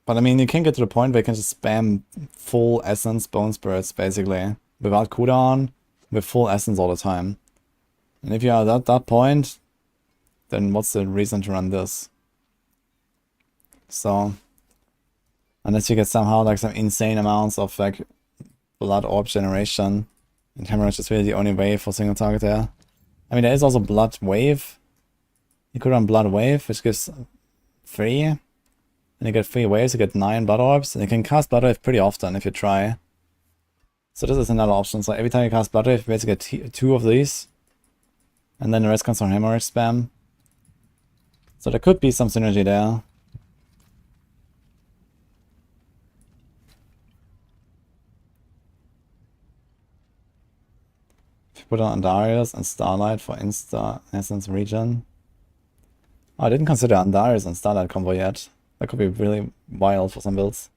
But I mean, you can get to the point where you can just spam full essence Bone Spirits basically. Without cooldown, with full essence all the time. And if you are at that point, then what's the reason to run this? So, unless you get somehow like some insane amounts of like Blood Orb generation, and Hemorrhage is really the only way for single target there. I mean, there is also Blood Wave. You could run Blood Wave, which gives 3. And you get 3 waves, you get 9 Blood Orbs. And you can cast Blood Wave pretty often if you try. So this is another option. So every time you cast Blood Wave, you basically get 2 of these. And then the rest comes from Hemorrhage spam. So there could be some synergy there. Put on Andarius and Starlight for Insta Essence Regen. Oh, I didn't consider Andarius and Starlight combo yet. That could be really wild for some builds.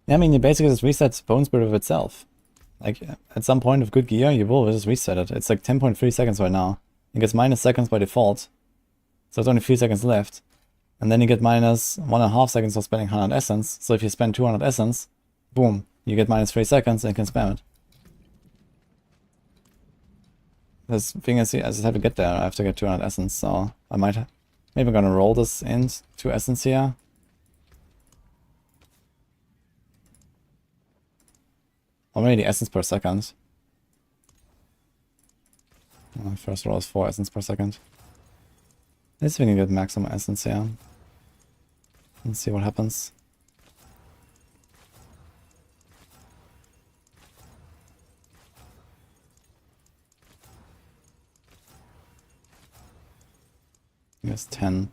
Yeah, I mean, you basically just reset Bone Spirit with itself. Like, at some point of good gear, you will just reset it. It's like 10.3 seconds right now. It gets minus seconds by default. So there's only 3 seconds left. And then you get minus 1.5 seconds for spending 100 essence. So if you spend 200 essence, boom, you get minus 3 seconds and you can spam it. The thing is, I just have to get there. I have to get 200 essence, so I might maybe I'm gonna roll this into essence here. Or maybe the essence per second. First roll is 4 essence per second. Let's see if we can get maximum essence here. Let's see what happens. Yes, 10.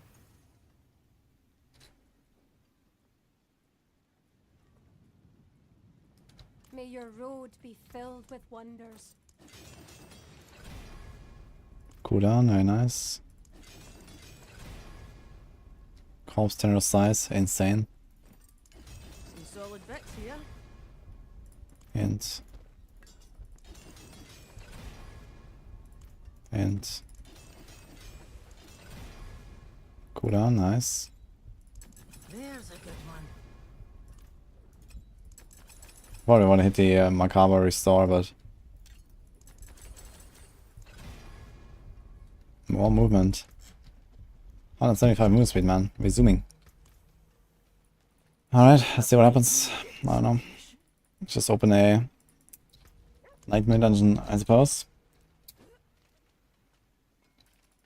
May your road be filled with wonders. Cooldown, very nice. Corpse tenor size, insane. Some solid bricks here. And cooldown, nice. There's a good one. Probably want to hit the Macabre restore, but more movement. 175 move speed, man. We're zooming. Alright, let's see what happens. I don't know. Let's just open a Nightmare dungeon, I suppose.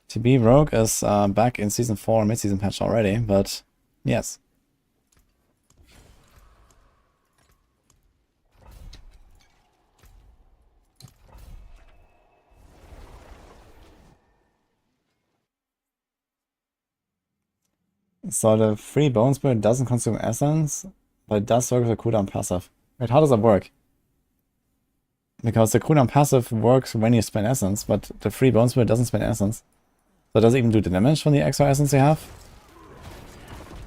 TB Rogue is back in Season 4 mid-season patch already, but yes. So the free Bone Spirit doesn't consume essence, but it does work with a cooldown passive. Wait, how does that work? Because the cooldown passive works when you spend essence, but the free Bone Spirit doesn't spend essence. So does it even do the damage from the extra essence you have?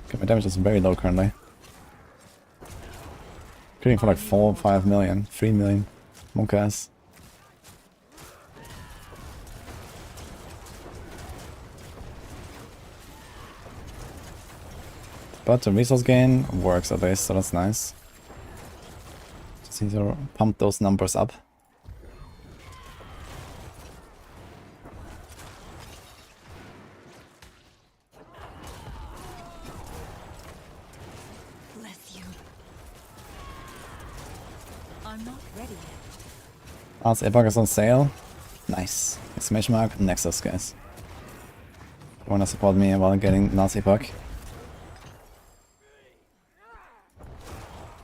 Okay, my damage is very low currently. Critting for like 4 or 5 million, 3 million. Monk ass. But the resource gain works at least, so that's nice. Just need to pump those numbers up. Bless you. I'm not ready yet. Arts Epoch is on sale. Nice. Exclamation mark. Nexus, guys. You wanna support me while getting Arts Epoch?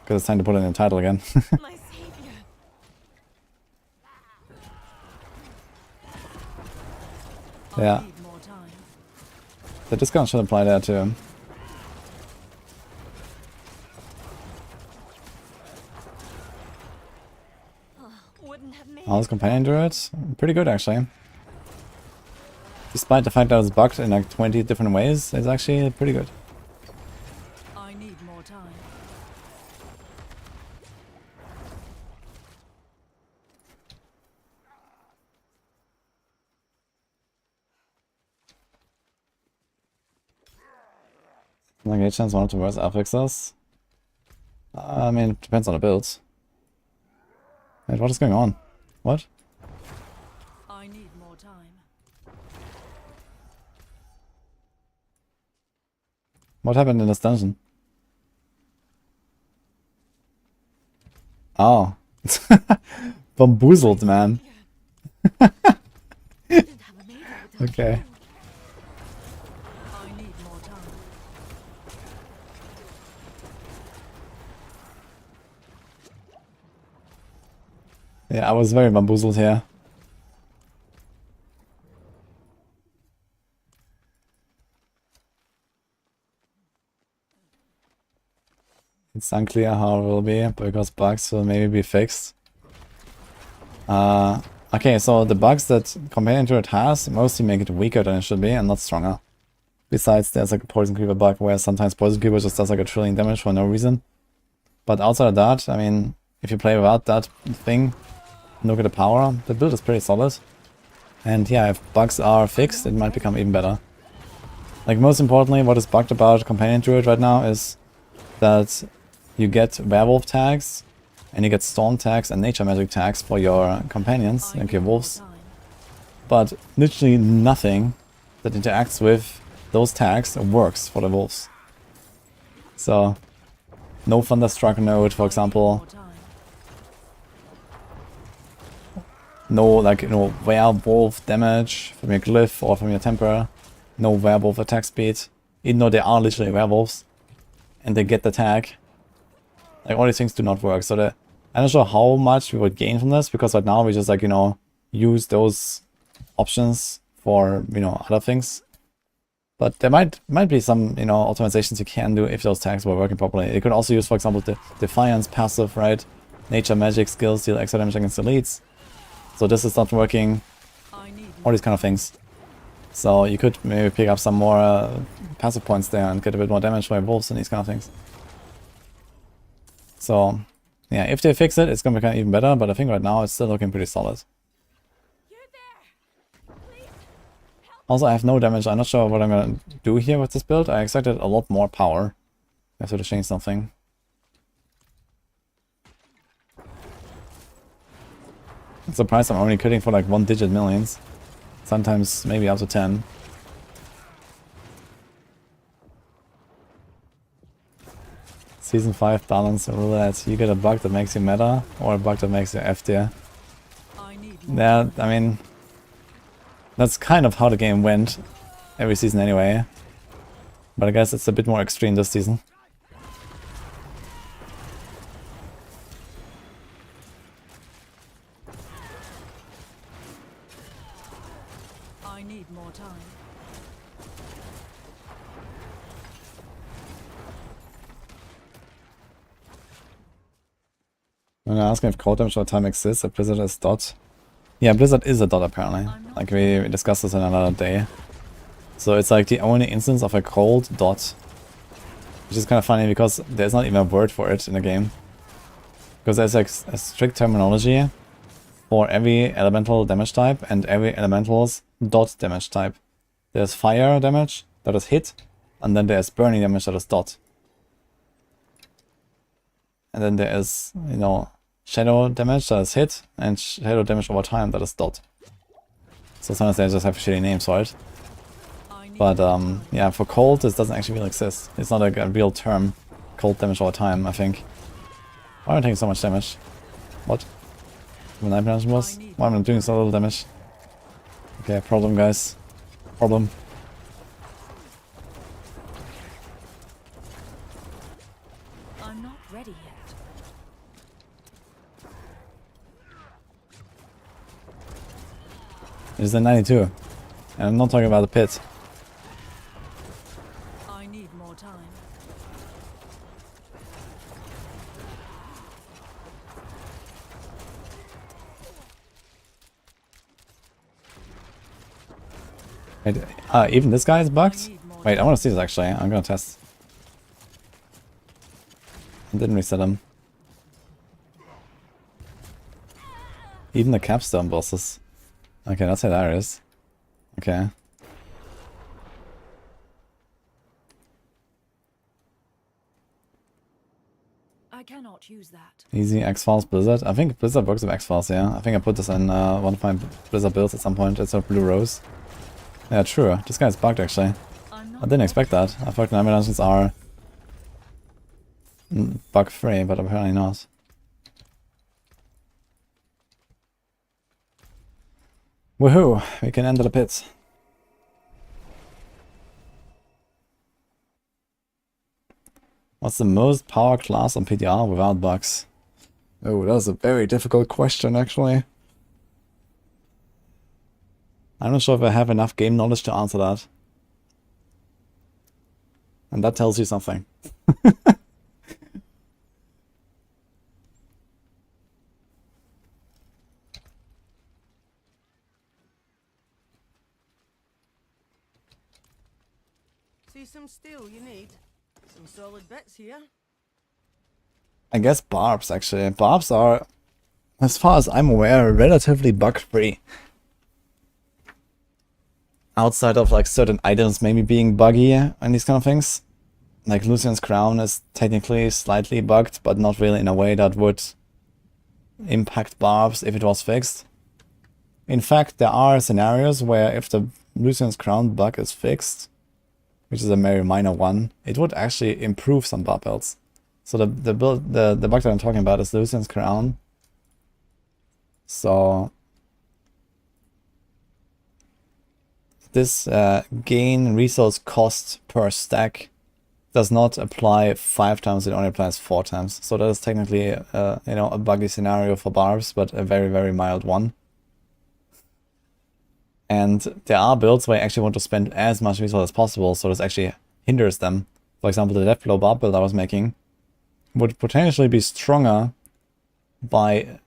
Because it's time to put it in the title again. My savior. Yeah. Need more time. The discount should apply there too. Wouldn't have made How's Companion Druid? Pretty good actually. Despite the fact that it's bugged in like 20 different ways, it's actually pretty good. I need more time. Like H-Chance one of the worst affixes. I mean, it depends on the builds. Wait, what is going on? What? I need more time. What happened in this dungeon? Oh. Bamboozled, man. Okay. I need more time. Yeah, I was very bamboozled here. It's unclear how it will be, because bugs will maybe be fixed. Okay, so the bugs that Companion Druid has mostly make it weaker than it should be and not stronger. Besides, there's like a Poison Creeper bug where sometimes Poison Creeper just does like a trillion damage for no reason. But outside of that, I mean, if you play without that thing, look at the power, the build is pretty solid. And yeah, if bugs are fixed, it might become even better. Like, most importantly, what is bugged about Companion Druid right now is that you get werewolf tags, and you get storm tags and nature magic tags for your companions, like your wolves. But literally nothing that interacts with those tags works for the wolves. So, no Thunderstruck node, for example. No, like, you know, werewolf damage from your glyph or from your temper. No werewolf attack speed. Even though they are literally werewolves. And they get the tag. Like, all these things do not work. So I'm not sure how much we would gain from this, because right now we just, like, you know, use those options for, you know, other things. But there might be some, you know, optimizations you can do if those tags were working properly. You could also use, for example, the Defiance passive, right? Nature magic skills deal extra damage against elites. So this is not working. All these kind of things. So you could maybe pick up some more passive points there and get a bit more damage by wolves and these kind of things. So yeah, if they fix it, it's gonna become even better. But I think right now it's still looking pretty solid. Also, I have no damage. I'm not sure what I'm gonna do here with this build. I expected a lot more power. I have to change something. I'm surprised I'm only cutting for like 1-digit millions. Sometimes maybe up to 10. Season 5 balance roulette. You get a bug that makes you meta, or a bug that makes you F tier. Yeah, I mean, that's kind of how the game went every season anyway. But I guess it's a bit more extreme this season. I need more time. I'm gonna ask if cold damage or time exists, if Blizzard is dot. Yeah, Blizzard is a dot apparently. Like we discussed this in another day. So it's like the only instance of a cold dot. Which is kind of funny because there's not even a word for it in the game. Because there's like a strict terminology for every elemental damage type and every elemental's dot damage type. There's fire damage that is hit, and then there's burning damage that is dot. And then there is, you know, shadow damage that is hit, and shadow damage over time that is dot. So sometimes they just have shitty names for it. But yeah, for cold this doesn't actually really exist. It's not like a real term, cold damage over time, I think. Why am I taking so much damage? What? My knife management was? Why am I doing so little damage? Okay, problem guys. Problem. I'm not ready yet. It's the 92. And I'm not talking about the pit. I need more time. Wait, even this guy is bugged? Wait, I want to see this actually. I'm gonna test. I didn't reset him. Even the capstone bosses. Okay, that's hilarious. Okay. I cannot use that. Easy X-Files Blizzard. I think Blizzard works with X-Files, yeah. I think I put this in one of my Blizzard builds at some point. It's a blue rose. Yeah, true. This guy's bugged actually. I didn't expect that. I thought Nightmare Dungeons are bug free, but apparently not. Woohoo! We can enter the pits. What's the most power class on PTR without bugs? Oh, that's a very difficult question actually. I'm not sure if I have enough game knowledge to answer that. And that tells you something. See some steel you need? Some solid bits here. I guess barbs actually. Barbs are, as far as I'm aware, relatively bug-free. Outside of like certain items maybe being buggy and these kind of things. Like Lucian's crown is technically slightly bugged, but not really in a way that would impact barbs if it was fixed. In fact, there are scenarios where if the Lucian's crown bug is fixed, which is a very minor one, it would actually improve some barb builds. So the bug that I'm talking about is Lucian's crown. So this gain resource cost per stack does not apply 5 times, it only applies 4 times. So that is technically, you know, a buggy scenario for Barbs, but a very, very mild one. And there are builds where I actually want to spend as much resource as possible, so this actually hinders them. For example, the Deathblow Barb build I was making would potentially be stronger by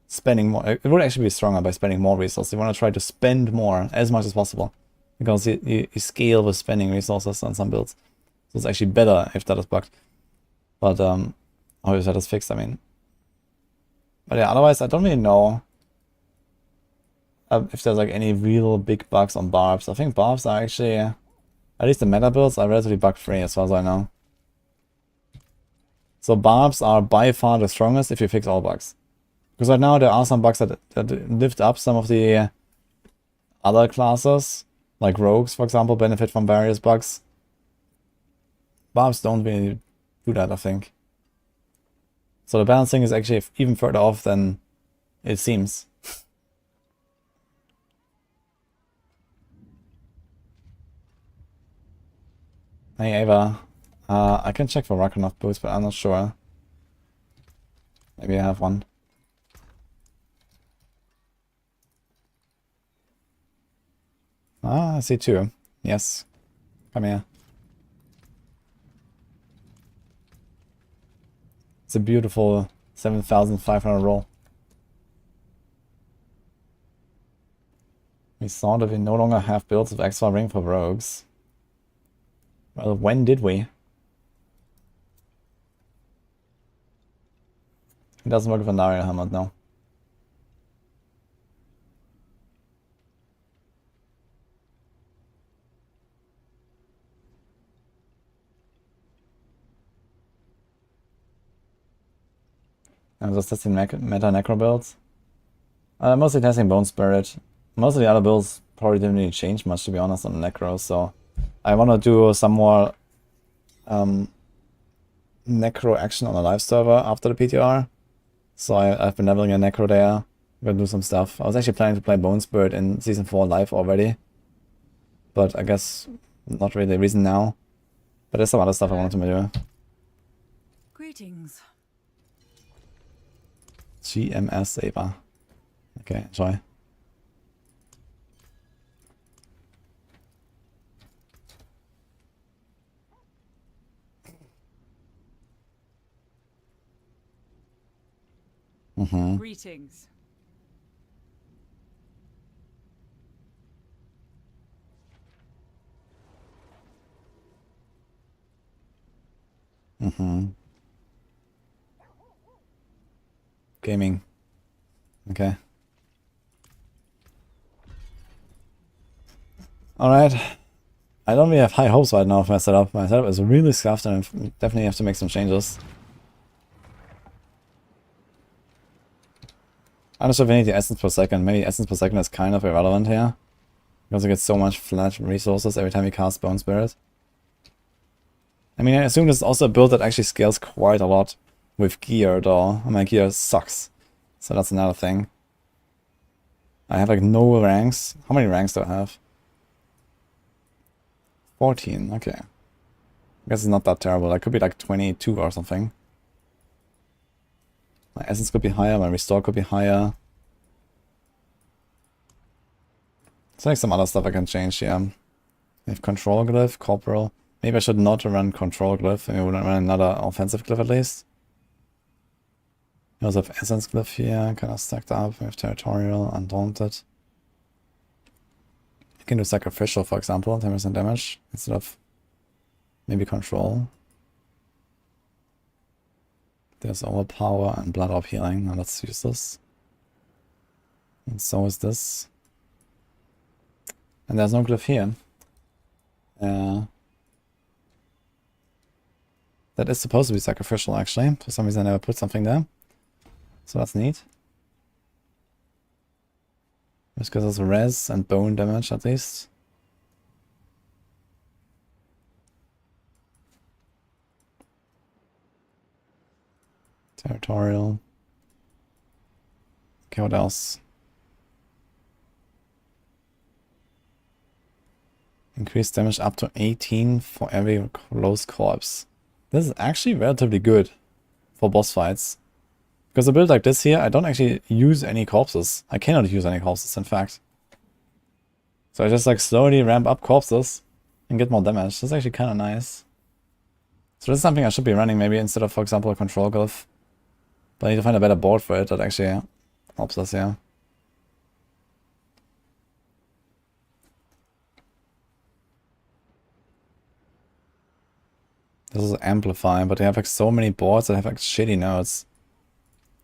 spending more. It would actually be stronger by spending more resources. You want to try to spend more, as much as possible, because you scale with spending resources on some builds. So it's actually better if that is bugged. But, or if that is fixed, I mean. But yeah, otherwise I don't really know if there's like any real big bugs on Barbs. I think Barbs are actually, at least the meta builds, are relatively bug free as far as I know. So Barbs are by far the strongest if you fix all bugs. Because right now there are some bugs that lift up some of the other classes, like rogues for example, benefit from various bugs. Barbs don't really do that, I think. So the balancing is actually even further off than it seems. Hey Ava, I can check for Ragnarok boots, but I'm not sure. Maybe I have one. Ah, I see 2. Yes. Come here. It's a beautiful 7,500 roll. We saw that we no longer have builds with extra ring for rogues. Well, when did we? It doesn't work with a Nariel helmet, no. I'm just testing meta Necro builds. Mostly testing Bone Spirit. Most of the other builds probably didn't really change much, to be honest, on Necro, so I want to do some more Necro action on a live server after the PTR. So I've been leveling a Necro there. I'm gonna do some stuff. I was actually planning to play Bone Spirit in Season 4 live already, but I guess not really the reason now. But there's some other stuff I wanted to do. Greetings. GMS Ava. Okay, enjoy. Greetings. Gaming. Okay. Alright. I don't really have high hopes right now for my setup. My setup is really scuffed and I definitely have to make some changes. I'm not sure if I need the essence per second. Maybe essence per second is kind of irrelevant here, because I get so much flat resources every time you cast Bone Spirit. I mean, I assume this is also a build that actually scales quite a lot with gear, though. My gear sucks, so that's another thing. I have like no ranks. How many ranks do I have? 14, okay. I guess it's not that terrible. I could be like 22 or something. My essence could be higher, my restore could be higher. There's like some other stuff I can change here. I have control glyph, corporal. Maybe I should not run control glyph. Maybe I would run another offensive glyph at least. We also have essence glyph here, kind of stacked up. We have territorial, undaunted. I can do sacrificial, for example, 10% damage instead of maybe control. There's overpower and blood orb healing. Now let's use this. And so is this. And there's no glyph here. That is supposed to be sacrificial, actually. For some reason I never put something there. So that's neat. This gives us res and bone damage at least. Territorial. Okay, what else? Increased damage up to 18 for every close corpse. This is actually relatively good for boss fights. Because a build like this here, I don't actually use any corpses. I cannot use any corpses, in fact. So I just like slowly ramp up corpses and get more damage. That's actually kind of nice. So this is something I should be running maybe instead of, for example, a control glyph. But I need to find a better board for it that actually helps us here. This is Amplify, but they have like so many boards that have like shitty nodes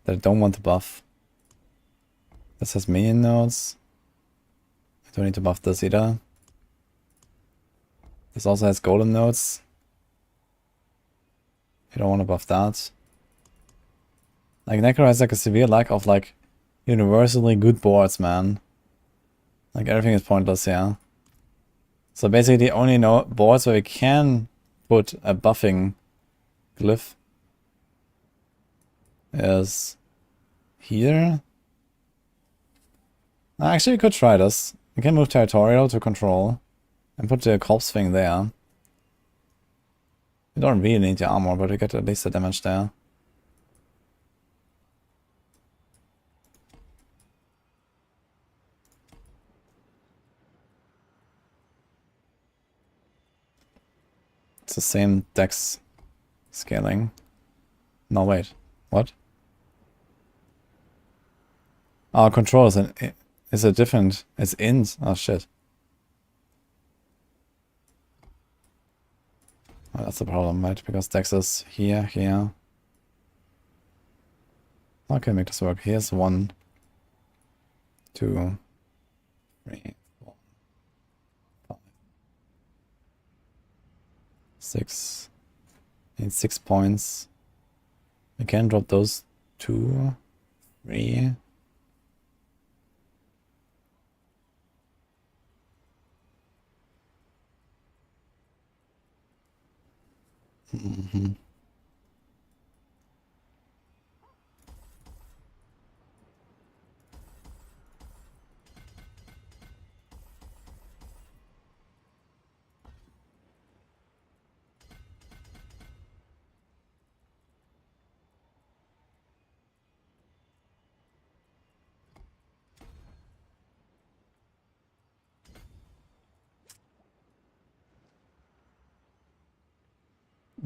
that I don't want to buff. This has minion nodes. I don't need to buff this either. This also has golem nodes. You don't want to buff that. Like Necro has like a severe lack of like universally good boards, man. Like everything is pointless here. So basically the only boards where we can put a buffing glyph is here. Actually, we could try this. We can move territorial to control and put the corpse thing there. We don't really need the armor, but we get at least the damage there. It's the same dex scaling. No, wait. What? Our control is a different... It's int. Oh, shit. Well, that's the problem, right? Because dex is here, here. Okay, make this work. Here's 1, 2, 3, 4, 5, 6. Need 6 points. We can drop those 2, 3. Mm-hmm.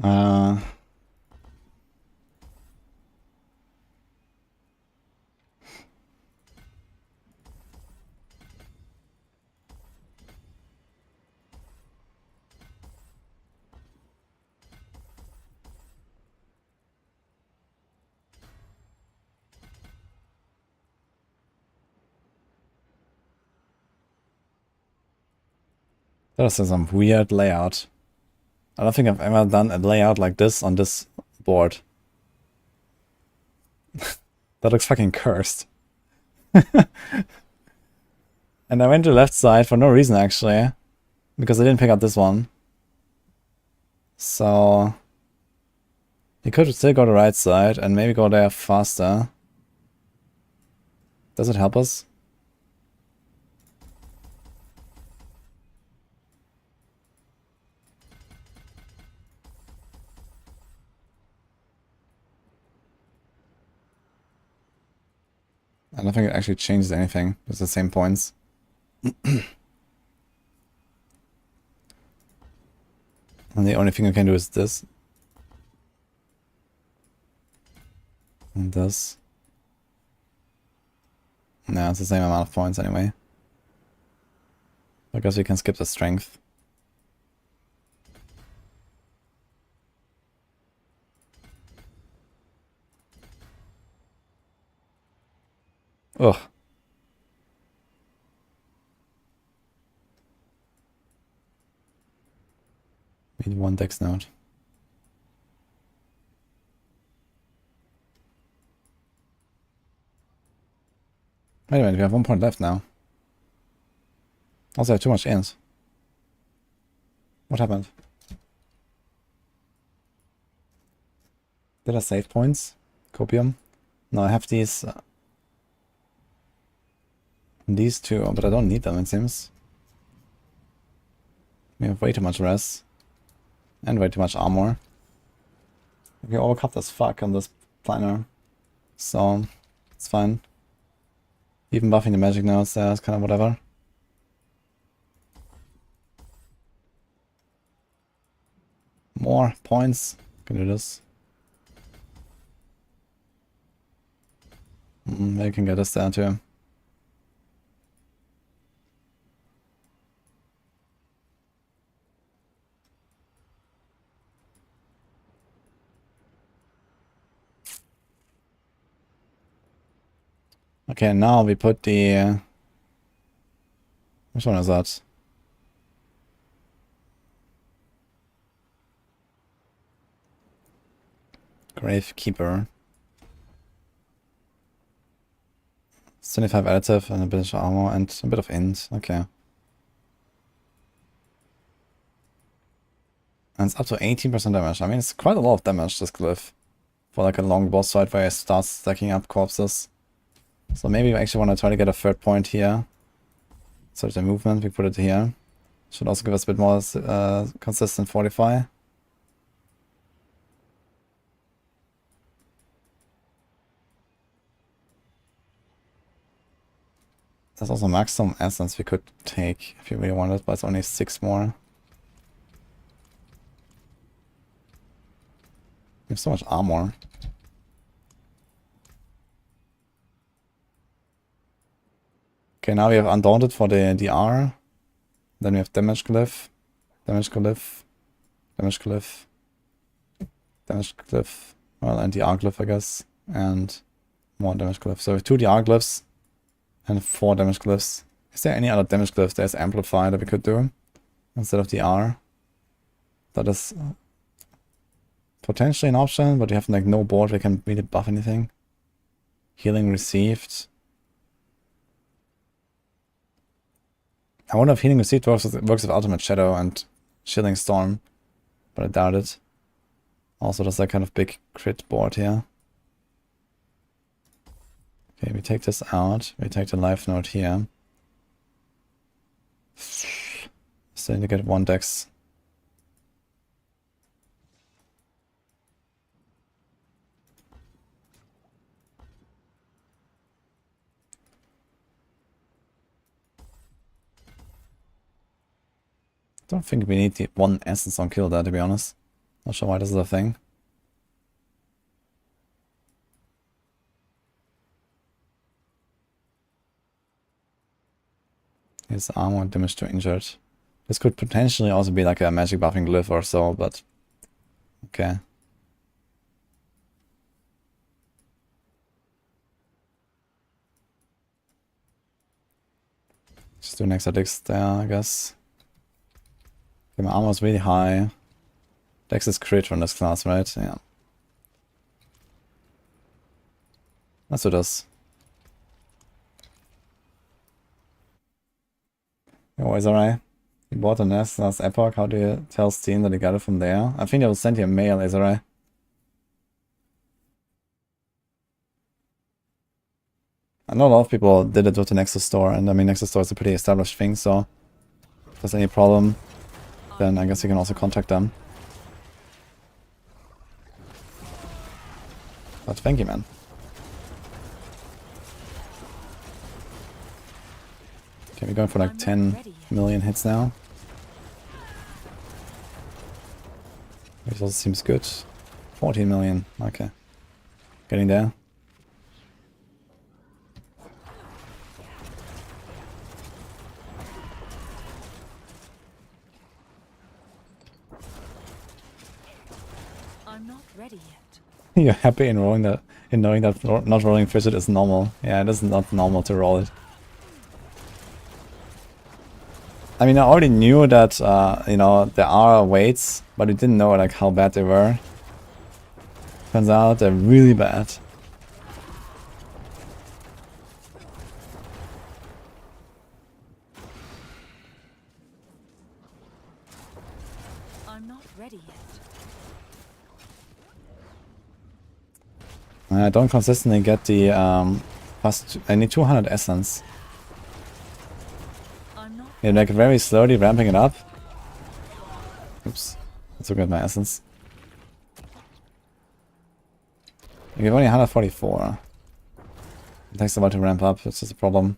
Uh, That is some weird layout. I don't think I've ever done a layout like this on this board. That looks fucking cursed. And I went to the left side for no reason actually. Because I didn't pick up this one. So... you could still go to the right side and maybe go there faster. Does it help us? I don't think it actually changes anything. It's the same points. And the only thing you can do is this. And this. No, it's the same amount of points anyway. I guess we can skip the strength. Ugh. Need 1 dex node. Wait a minute, we have 1 point left now. Also, I have too much int. What happened? Did I save points? Copium? No, I have these two, but I don't need them, it seems. We have way too much res. And way too much armor. We're overcapped as fuck on this planner. So, it's fine. Even buffing the magic nodes there is kind of whatever. More points. Can do this. Maybe can get this down too. Okay, now we put the... which one is that? Gravekeeper. 25 additive and a bit of armor and a bit of int. Okay. And it's up to 18% damage. I mean, it's quite a lot of damage, this glyph. For like a long boss fight where it starts stacking up corpses. So maybe we actually want to try to get a third point here. So the movement, we put it here. Should also give us a bit more consistent fortify. There's also maximum essence we could take if you really wanted, but it's only 6 more. We have so much armor. Okay, now we have Undaunted for the DR. Then we have Damage Glyph, Damage Glyph, Damage Glyph, Damage Glyph, well, and DR Glyph, I guess, and more Damage Glyph. So we have 2 DR Glyphs and 4 Damage Glyphs. Is there any other Damage Glyphs? There's Amplify that we could do instead of DR. That is potentially an option, but we have like no board we can really buff anything. Healing received. I wonder if Healing Received works with Ultimate Shadow and Chilling Storm, but I doubt it. Also, there's that kind of big crit board here. Okay, we take this out. We take the life node here. Still need to get 1 dex. Don't think we need the 1 essence on kill there, to be honest. Not sure why this is a thing. His armor damage to injured. This could potentially also be like a magic buffing glyph or so, but okay. Just do an extra dex there, I guess. Okay, my armor is really high. Dex is crit from this class, right? Yeah. Let's do this. Oh, is alright. You bought a nest last epoch. How do you tell Steam that you got it from there? I think I will send you a mail, is alright. I know a lot of people did it with the Nexus store, and I mean Nexus store is a pretty established thing, so if there's any problem, then I guess you can also contact them. But thank you, man. Okay, we're going for like 10 million hits now. Which also seems good. 14 million, okay. Getting there. I'm not ready yet. You're happy in rolling that, in knowing that not rolling Fidget is normal. Yeah, it is not normal to roll it. I mean, I already knew that, you know, there are weights, but we didn't know like how bad they were. Turns out they're really bad. I'm not ready yet. I don't consistently get the I need 200 essence. I'm not You're like very slowly ramping it up. Oops. Let's look at my essence. We have only 144. It takes a while to ramp up, it's just a problem.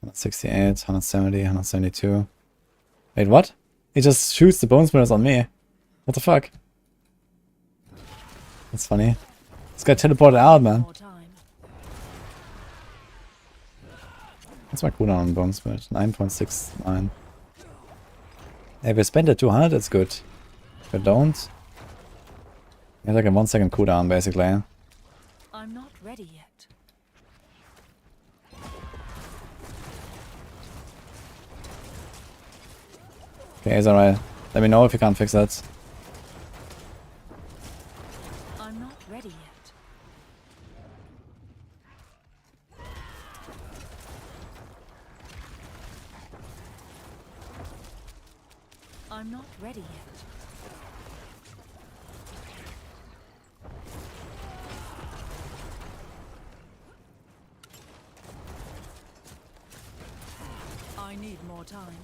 168, 170, 172. Wait, what? He just shoots the bone spinners on me. What the fuck? That's funny. This guy teleported out, man. More time. What's my cooldown on bone spirit? 9.69. If we spend the 200, it's good. If we don't, we have like a 1 second cooldown basically. I'm not ready yet. Okay, it's alright. Let me know if you can't fix that. I'm not ready yet. I'm not ready yet. I need more time.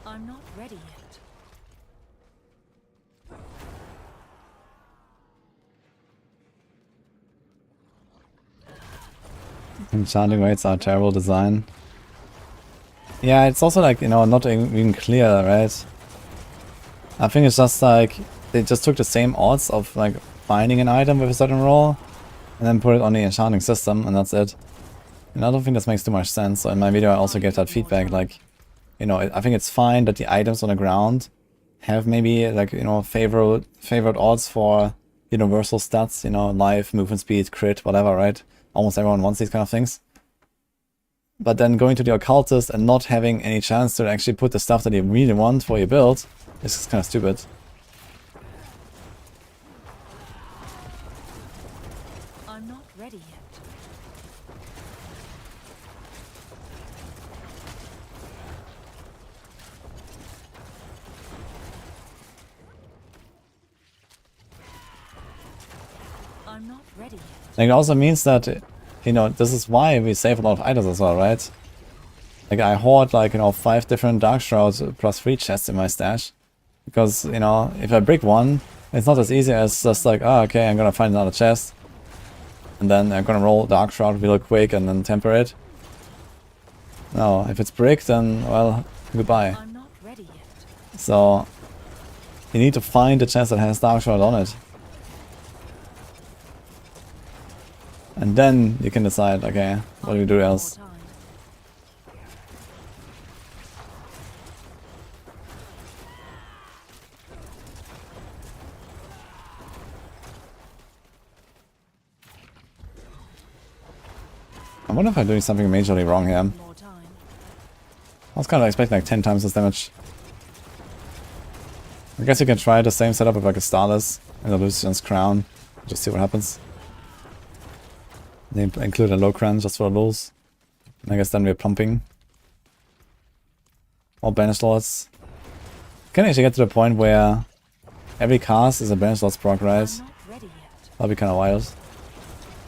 I'm not ready yet. Enchanting rates are a terrible design. Yeah, it's also like, you know, not even clear, right? I think it's just like, they just took the same odds of like finding an item with a certain roll and then put it on the enchanting system and that's it. And I don't think this makes too much sense. So in my video I also gave that feedback, like, you know, I think it's fine that the items on the ground have maybe like, you know, favored odds for universal stats, you know, life, movement speed, crit, whatever, right? Almost everyone wants these kind of things. But then going to the occultist and not having any chance to actually put the stuff that you really want for your build is just kind of stupid. I'm not ready yet. I'm not ready yet. Like, it also means that, you know, this is why we save a lot of items as well, right? Like, I hoard, like, you know, 5 different Dark Shrouds plus 3 chests in my stash. Because, you know, if I break one, it's not as easy as just like, oh, okay, I'm gonna find another chest. And then I'm gonna roll Dark Shroud real quick and then temper it. No, if it's brick, then, well, goodbye. I'm not ready yet. So, you need to find the chest that has Dark Shroud on it. And then you can decide, okay, what do you do else? More time. I wonder if I'm doing something majorly wrong here. More time. I was kind of expecting like 10 times this damage. I guess you can try the same setup with like a Starless and a Lucian's Crown. Just see what happens. They include a low crown just for the lulz. And I guess then we're pumping. Or Banished Lords. Can actually get to the point where every cast is a Banished Lords proc, right? I'm not ready yet. That'll be kind of wild.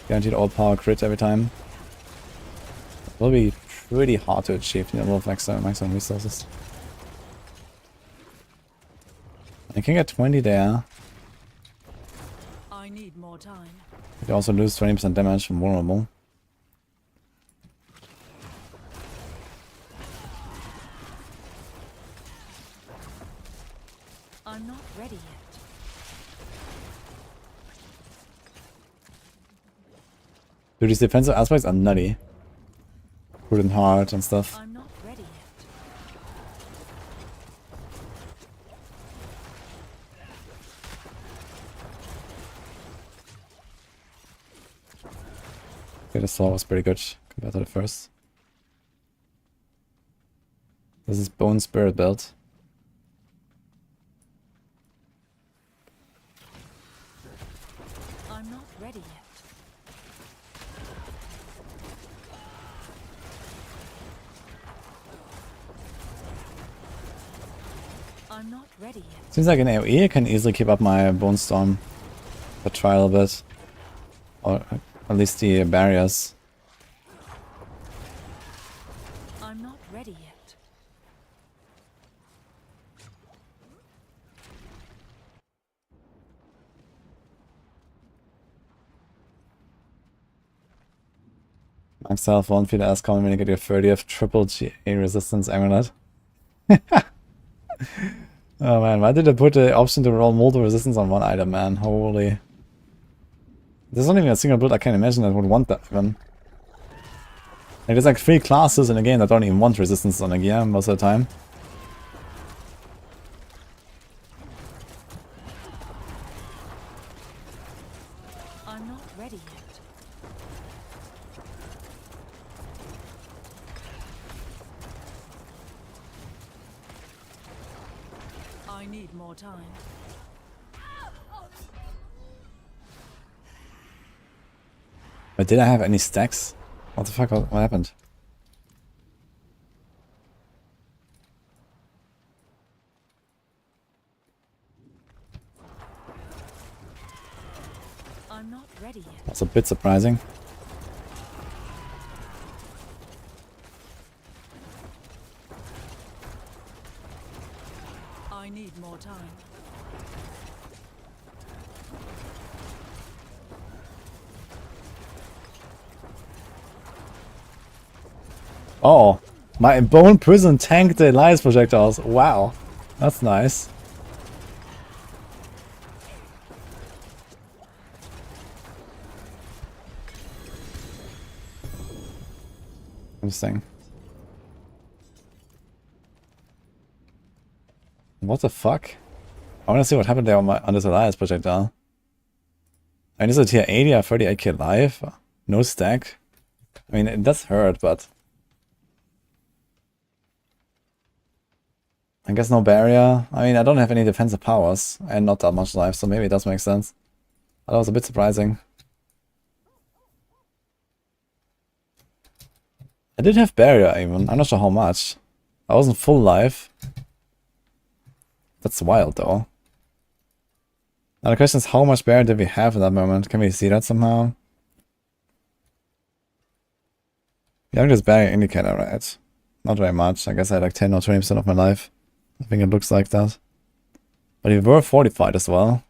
Guaranteed all power crit every time. It will be pretty hard to achieve, you know, a lot of maximum resources. I can get 20 there. I need more time. You also lose 20% damage from vulnerable. I'm not ready yet. Dude, these defensive aspects are nutty. Prudent Heart and stuff. I'm not ready yet. Okay, the saw was pretty good compared to the first. This is Bone Spirit build. I'm not ready yet. I'm not ready yet. Seems like in AoE I can easily keep up my Bone Storm, but try a little bit. Or at least the barriers. I'm not ready yet. Max health won't feel as common when you get your 30th triple GA resistance amulet. Oh man, why did I put the option to roll multiple resistance on one item, man? Holy. There's not even a single build I can imagine that would want that even. Like, there's like 3 classes in a game that don't even want resistance on a gear most of the time. I'm not ready yet. I need more time. But did I have any stacks? What the fuck, what happened? I'm not ready yet. That's a bit surprising. I need more time. Oh, my bone prison tanked the Elias projectiles. Wow, that's nice. Interesting. What the fuck? I want to see what happened there on this Elias projectile. I mean, is it tier 80 or 38k life? No stack. I mean, it does hurt, but I guess no barrier. I mean, I don't have any defensive powers and not that much life, so maybe it does make sense. That was a bit surprising. I did have barrier even. I'm not sure how much. I wasn't full life. That's wild though. Now the question is, how much barrier did we have in that moment? Can we see that somehow? Yeah, this barrier indicator, right? Not very much. I guess I had like 10 or 20% of my life. I think it looks like that. But we were fortified as well.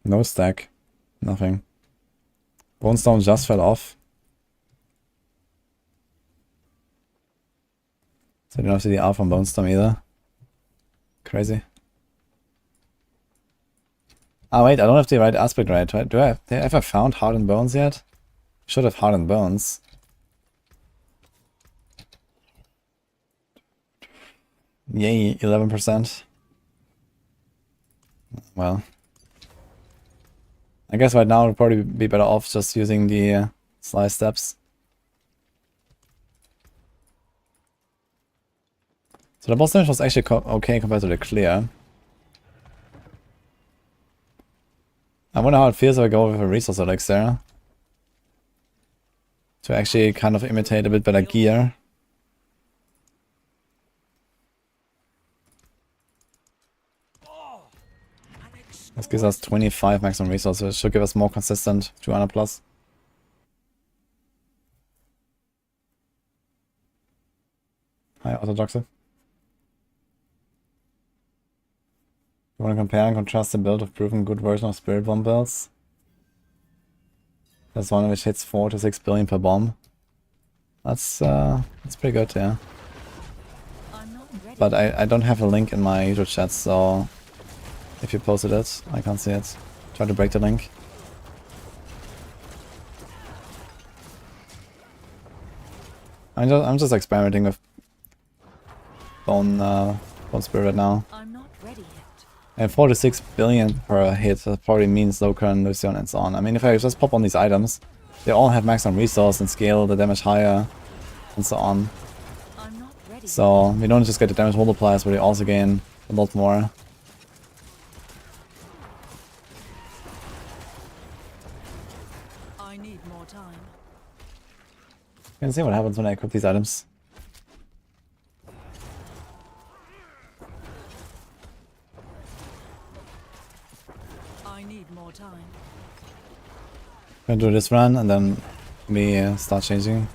No stack. Nothing. Bone Stone just fell off. So I don't have to the from Bone Storm either. Crazy. Ah wait, I don't have the right aspect right. Do I ever found Hardened Bones yet? Should have Hardened Bones. Yay, 11%. Well. I guess right now it would probably be better off just using the slice steps. So the boss damage was actually okay compared to the clear. I wonder how it feels if I go with a resource elixir. To actually kind of imitate a bit better gear. This gives us 25 maximum resources. Should give us more consistent 200 plus. Hi, Orthodoxy. You want to compare and contrast the build of proven good version of Spirit Bomb builds? There's one which hits 4 to 6 billion per bomb. That's pretty good, yeah. But I don't have a link in my YouTube chat, so if you posted it, I can't see it. Try to break the link. I'm just experimenting with Bone Spirit right now. I'm not ready yet. And 4 to 6 billion per hit, that probably means low current, Lucian, and so on. I mean, if I just pop on these items, they all have maximum resource and scale the damage higher, and so on. I'm not ready. So we don't just get the damage multipliers, but we also gain a lot more. I need more time. can see what happens when I equip these items. I need more time. Gonna do this run and then we start changing.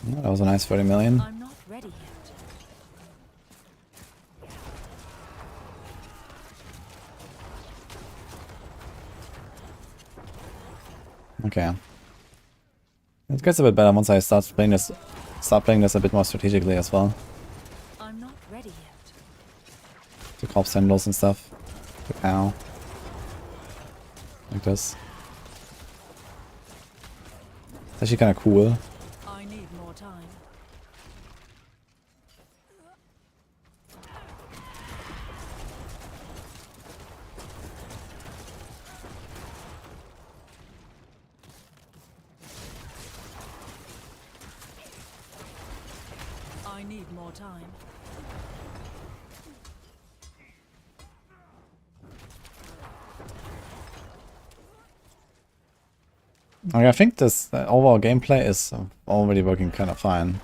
Oh, that was a nice 30 million. I'm not ready yet. Okay. It gets a bit better once I start playing this a bit more strategically as well. I'm not ready yet. To cop sentinels and stuff. Ow. Like this. It's actually kinda cool. I need more time. I need more time. Okay, I think this overall gameplay is already working kind of fine.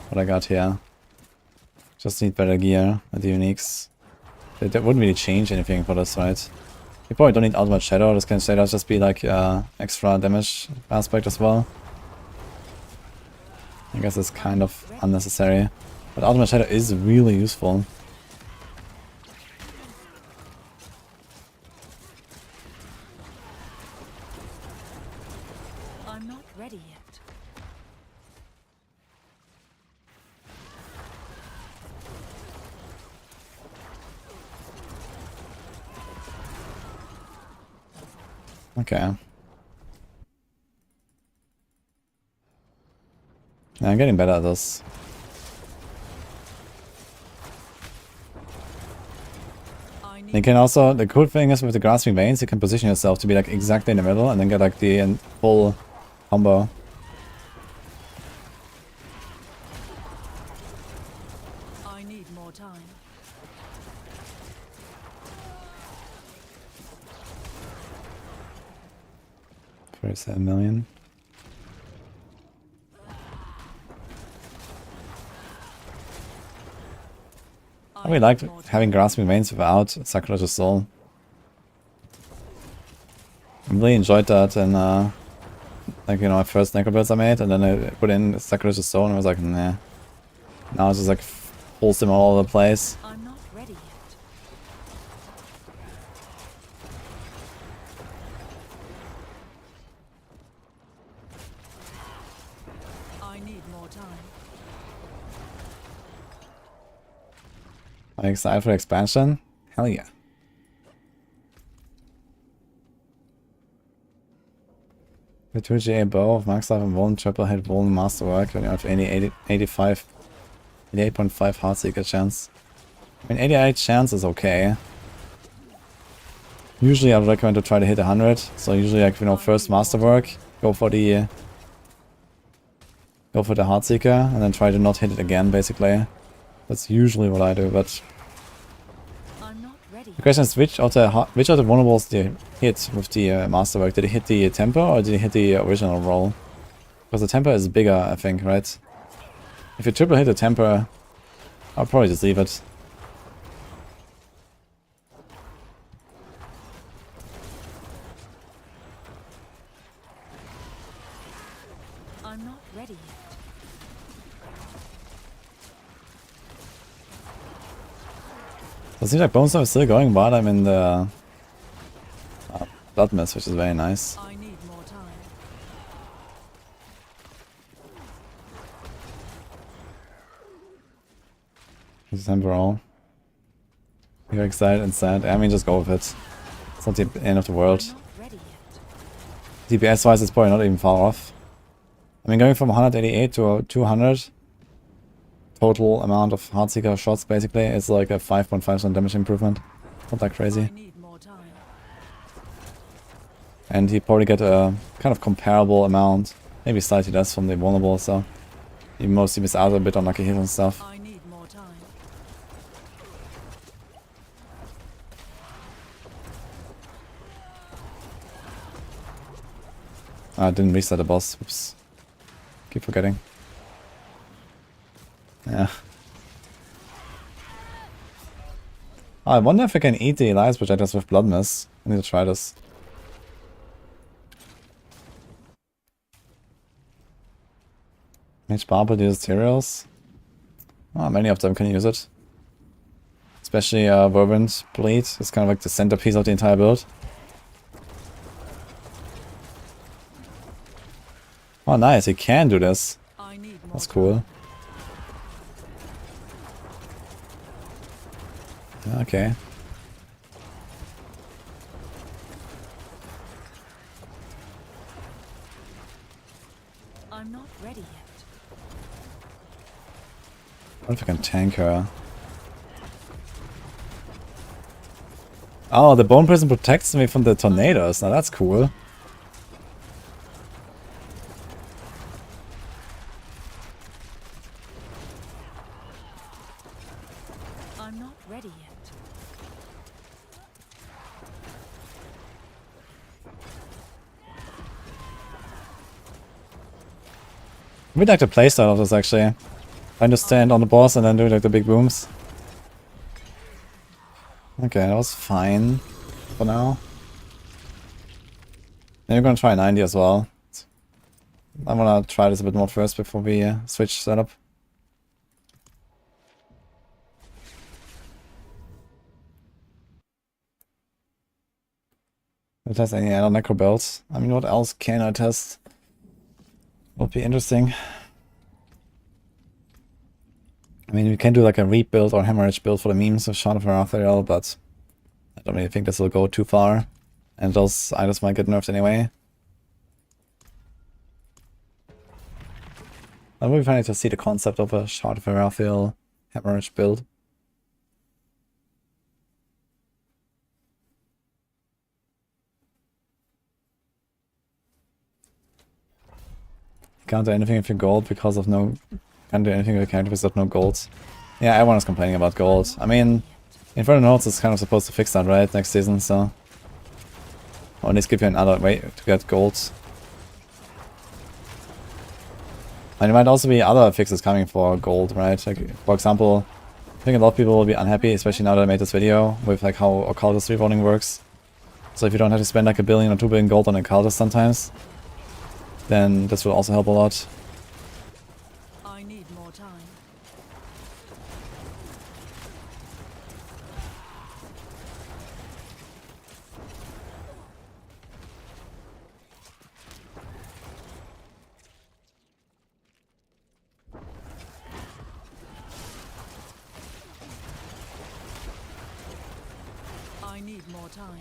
What I got here. Just need better gear at the uniques. That wouldn't really change anything for this, right? You probably don't need ultimate shadow. This can shadow just be like extra damage aspect as well. I guess it's kind of unnecessary. But ultimate shadow is really useful. I'm not ready yet. Okay. Yeah, I'm getting better at this. You can also, the cool thing is with the grasping veins, you can position yourself to be like exactly in the middle and then get like the full combo. I need more time. 47 million. I really liked having grasping veins without sacrilegious soul. I really enjoyed that in like, you know, my first Necro builds I made, and then I put in sacrilegious soul and I was like, nah. Now it's just like pulls them all over the place. I'm not ready yet. I need more time. I'm excited for expansion. Hell yeah. The 2GA bow of max life and one triple hit Golden Masterwork when you have any 88.5 Heartseeker chance. I mean, 88 chance is okay. Usually I would recommend to try to hit 100. So usually, like, you know, first Masterwork, go for the Heartseeker and then try to not hit it again, basically. That's usually what I do, but I'm not ready. the question is which of the vulnerables did you hit with the Masterwork? Did he hit the temper or did he hit the original roll? Because the temper is bigger, I think, right? If you triple hit the temper, I'll probably just leave it. I'm not ready yet. So it seems like Bone Storm is still going while I'm in the Blood Mist, which is very nice. I need more time. This is temporal. You're excited and sad. I mean, just go with it. It's not the end of the world. I'm not ready yet. DPS wise, it's probably not even far off. I mean, going from 188 to 200 total amount of Heartseeker shots basically is like a 5.5% damage improvement. Not that crazy. I need more time. And he probably get a kind of comparable amount, maybe slightly less from the vulnerable, so you mostly miss out a bit on lucky hits and stuff. I need more time. I didn't reset the boss. Oops. Keep forgetting. Yeah. I wonder if I can eat the Elias projectors with Blood Mist. I need to try this. Mage Barb uses materials. Many of them can use it. Especially Whirlwind Bleed. It's kind of like the centerpiece of the entire build. Oh nice, he can do this. That's cool. Okay. I'm not ready yet. What if I can tank her? Oh, the Bone Prison protects me from the tornadoes. Now that's cool. I'm not ready yet. I really like the playstyle of this actually. Trying to stand on the boss and then do like the big booms. Okay, that was fine for now. Then we're gonna try 90 as well. I wanna try this a bit more first before we switch setup. If there's any other Necro builds. I mean, what else can I test? Would be interesting. I mean, we can do like a rebuild or hemorrhage build for the memes of Shard of Ethereal, but I don't really think this will go too far. And those items might get nerfed anyway. I would be funny to see the concept of a Shard of Ethereal hemorrhage build. Can't do anything with your gold because of no... Can't do anything with your character because of no gold. Yeah, everyone is complaining about gold. I mean, Inferno Nodes is kind of supposed to fix that, right? Next season, so... Or at least give you another way to get gold. And there might also be other fixes coming for gold, right? Like, for example, I think a lot of people will be unhappy, especially now that I made this video, with like how occultist revoting works. So if you don't have to spend like $1 billion or $2 billion gold on occultist sometimes, then this will also help a lot. I need more time. I need more time.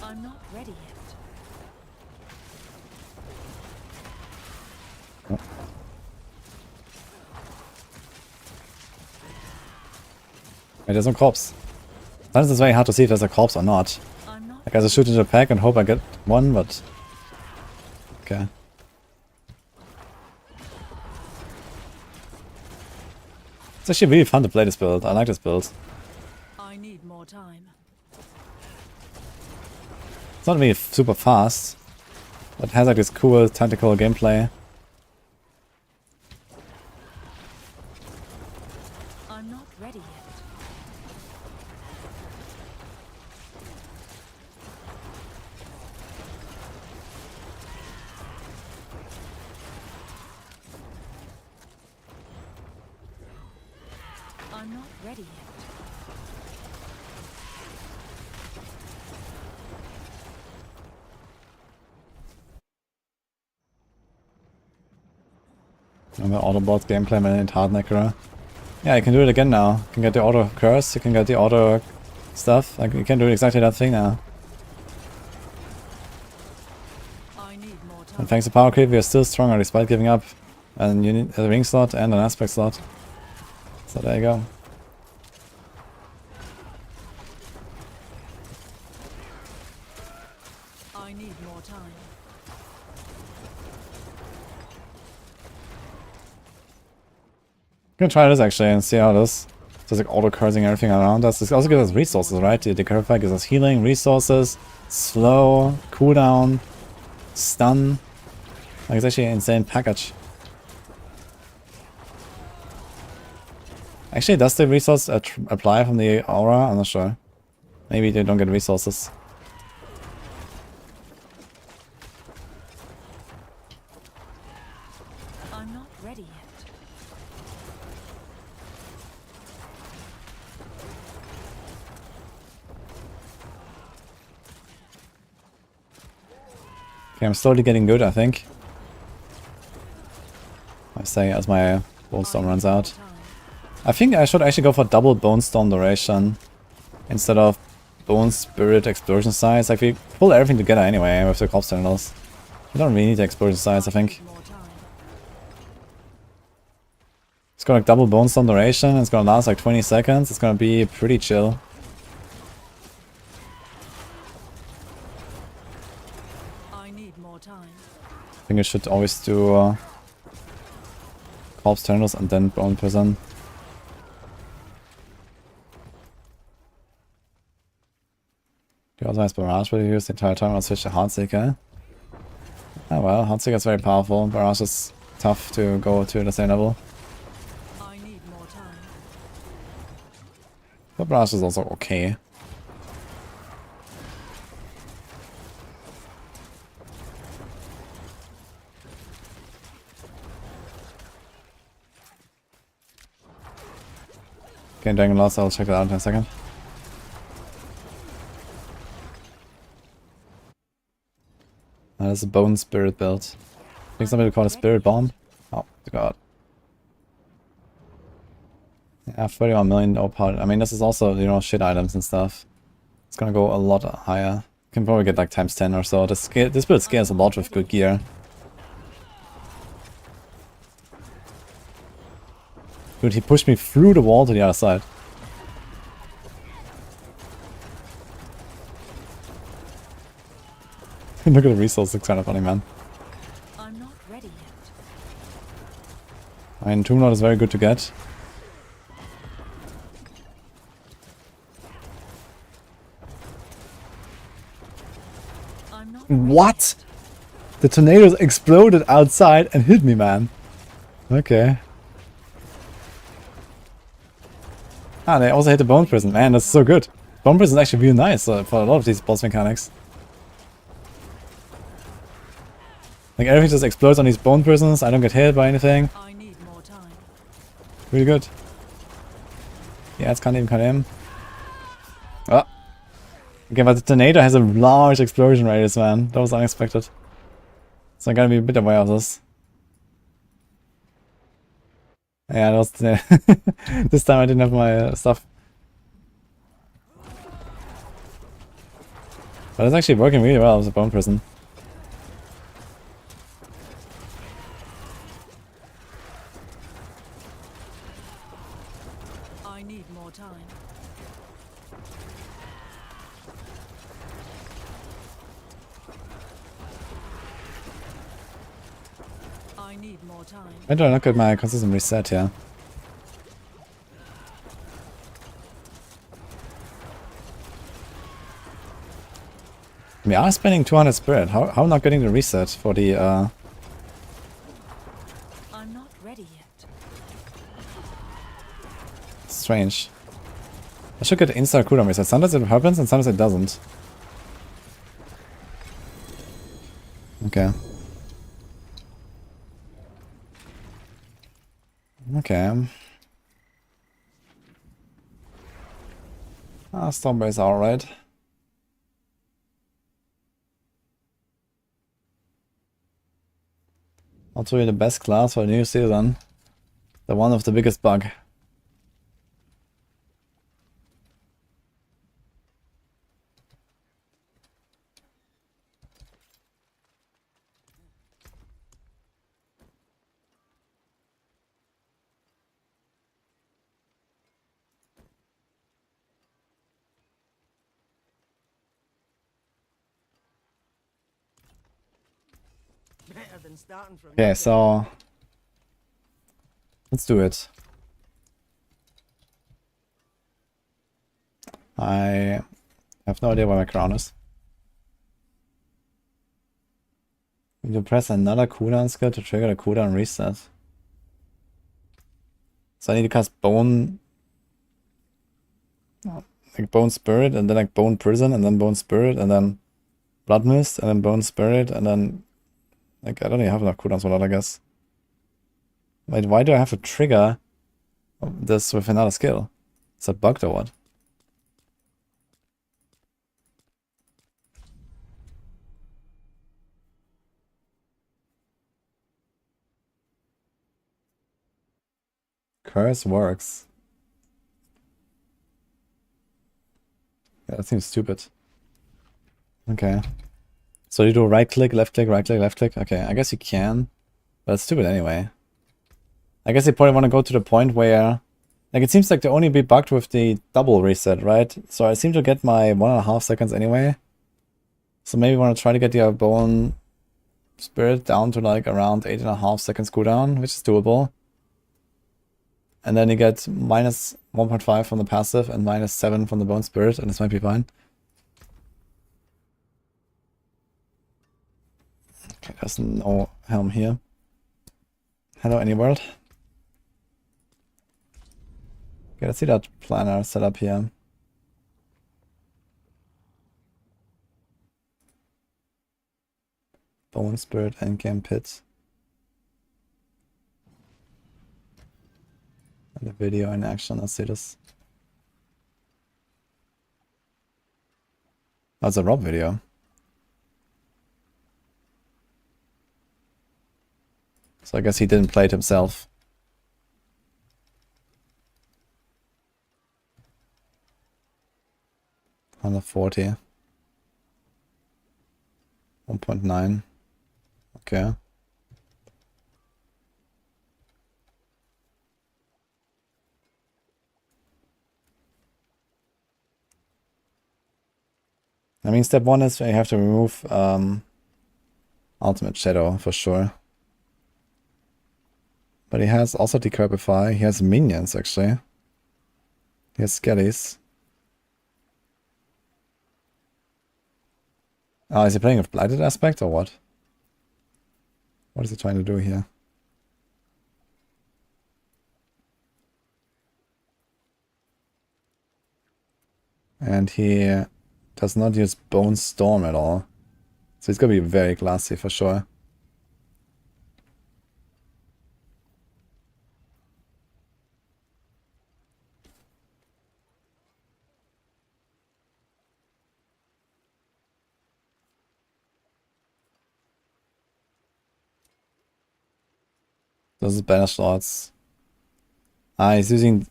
I'm not ready yet. Wait, there's no corpse. Sometimes it's very hard to see if there's a corpse or not. I'm not Like I just shoot into the pack and hope I get one, but... Okay. It's actually really fun to play this build. I like this build. I need more time. It's not really super fast, but it has like this cool tactical gameplay. I'm not ready yet. I'm not ready yet. Remember Autobot gameplay when it hard Necro. Yeah, you can do it again now. You can get the auto curse, you can get the auto stuff. Like you can do exactly that thing now. I need more time. And thanks to power creep, we are still stronger despite giving up an unit, a ring slot and an aspect slot. So there you go. I need more time. gonna try this actually and see how it is. Just like auto-cursing everything around us. This also gives us resources, right? The Decurify gives us healing, resources, slow, cooldown, stun. Like, it's actually an insane package. Actually, does the resource apply from the aura? I'm not sure. Maybe they don't get resources. I'm not ready yet. Okay, I'm slowly getting good, I think. I say as my Bone Storm runs out. I think I should actually go for double Bone Storm duration instead of Bone Spirit explosion size. Like, we pull everything together anyway with the corpse tendrils. We don't really need the explosion size, I think. It's got like double Bone Storm duration. It's gonna last like 20 seconds. It's gonna be pretty chill. I need more time. I think I should always do corpse tendrils and then Bone Prison. The Authorized Barrage will use the entire time. I'll switch to Heartseeker. Oh well, Heartseeker is very powerful. Barrage is tough to go to the same level. I need more time. But Barrage is also okay. Okay, Dragon Lost, I'll check it out in a second. That's a Bone Spirit build. I think somebody would call it Spirit Bomb. Oh, god. Yeah, 31 million opal. I mean, this is also, you know, shit items and stuff. It's gonna go a lot higher. You can probably get like times 10 or so. This build scales a lot with good gear. Dude, he pushed me through the wall to the other side. Look at the resource, it's kind of funny, man. I'm not ready yet. I mean, Tomb Lord is very good to get. I'm not What? The tornadoes exploded outside and hit me, man. Okay. Ah, they also hit the Bone Prison. Man, that's so good. Bone Prison is actually really nice for a lot of these boss mechanics. Like, everything just explodes on these Bone Prisons. I don't get hit by anything. I need more time. Really good. Yeah, it's can't even cut him. Oh. Okay, but the tornado has a large explosion radius, man. That was unexpected. So I gotta be a bit aware of this. Yeah, that was this time I didn't have my stuff. But it's actually working really well with the Bone Prison. I need more time. I need more time. Why do I not get my consistent reset here? We are spending 200 spirit. How not getting the reset for the I'm not ready yet. strange. I should get instant cooldown reset. Sometimes it happens and sometimes it doesn't. Okay. Okay. Ah, Stormblade is alright. Also the best class for the new season. The one of the biggest bug. Better than starting from Okay, nothing. so let's do it. I have no idea where my crown is. You need to press another cooldown skill to trigger the cooldown reset. So I need to cast Bone... like Bone Spirit, and then like Bone Prison, and then Bone Spirit, and then Blood Mist, and then Bone Spirit, and then... like, I don't even have enough cooldowns for that, I guess. Wait, why do I have to trigger this with another skill? Is that bugged or what? Curse works. Yeah, that seems stupid. Okay. So you do right click, left click, right click, left click? Okay, I guess you can. But it's stupid anyway. I guess you probably want to go to the point where... like, it seems like they only be bugged with the double reset, right? So I seem to get my 1.5 seconds anyway. So maybe want to try to get your Bone Spirit down to like around 8.5 seconds cooldown, which is doable. And then you get minus 1.5 from the passive and minus 7 from the Bone Spirit, and this might be fine. Okay, there's no helm here. Hello, any world? Okay, let's see that planner set up here. Bone Spirit Endgame Pit. And the video in action, let's see this. Oh, it's a Rob video. So I guess he didn't play it himself. Under 40. 1.9. Okay. I mean, step 1 is you have to remove Ultimate Shadow for sure. But he has also Decrepify. He has minions actually. He has Skellies. Oh, is he playing with Blighted Aspect or what? What is he trying to do here? And he does not use Bone Storm at all. So he's gonna be very classy for sure. This is Banished Lords. Ah, he's using...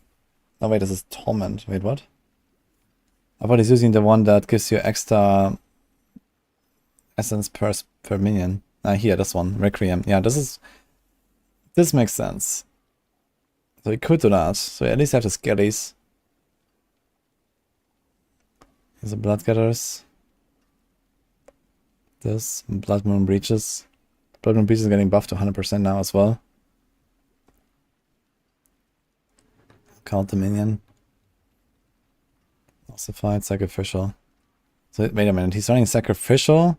oh wait, this is Torment. Wait, what? I thought he's using the one that gives you extra essence per minion. Ah, here, this one. Requiem. Yeah, this makes sense. So he could do that. So at least have the Skellies. Here's the Blood Gatherers. This. Blood Moon Breaches. Blood Moon Breaches is getting buffed to 100% now as well. Count the minion. Ossified, Sacrificial. So wait a minute, he's running Sacrificial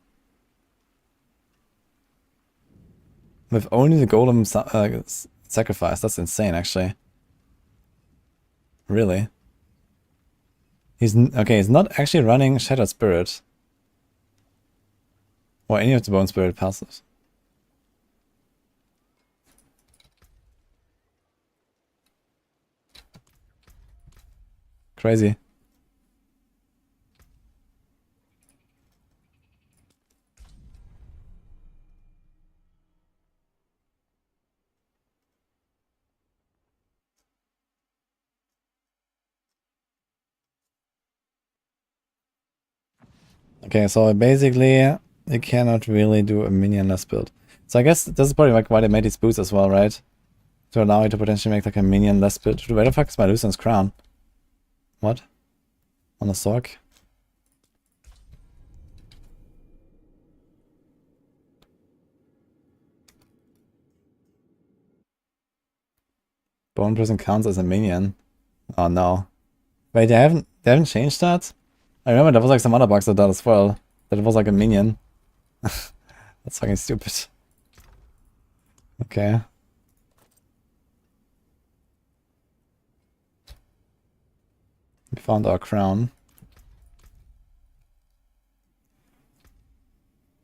with only the Golem Sacrifice. That's insane, actually. Really? He's not actually running Shattered Spirit or any of the Bone Spirit passives. Crazy. Okay, so basically you cannot really do a minionless build. So I guess this is probably like why they made these boots as well, right? To allow you to potentially make like a minionless build. Where the fuck is my Lucian's crown? What? On the Sorc? Bone Prison counts as a minion. Oh no. Wait, they haven't changed that? I remember there was like some other bugs with that as well. That it was like a minion. That's fucking stupid. Okay. We found our crown.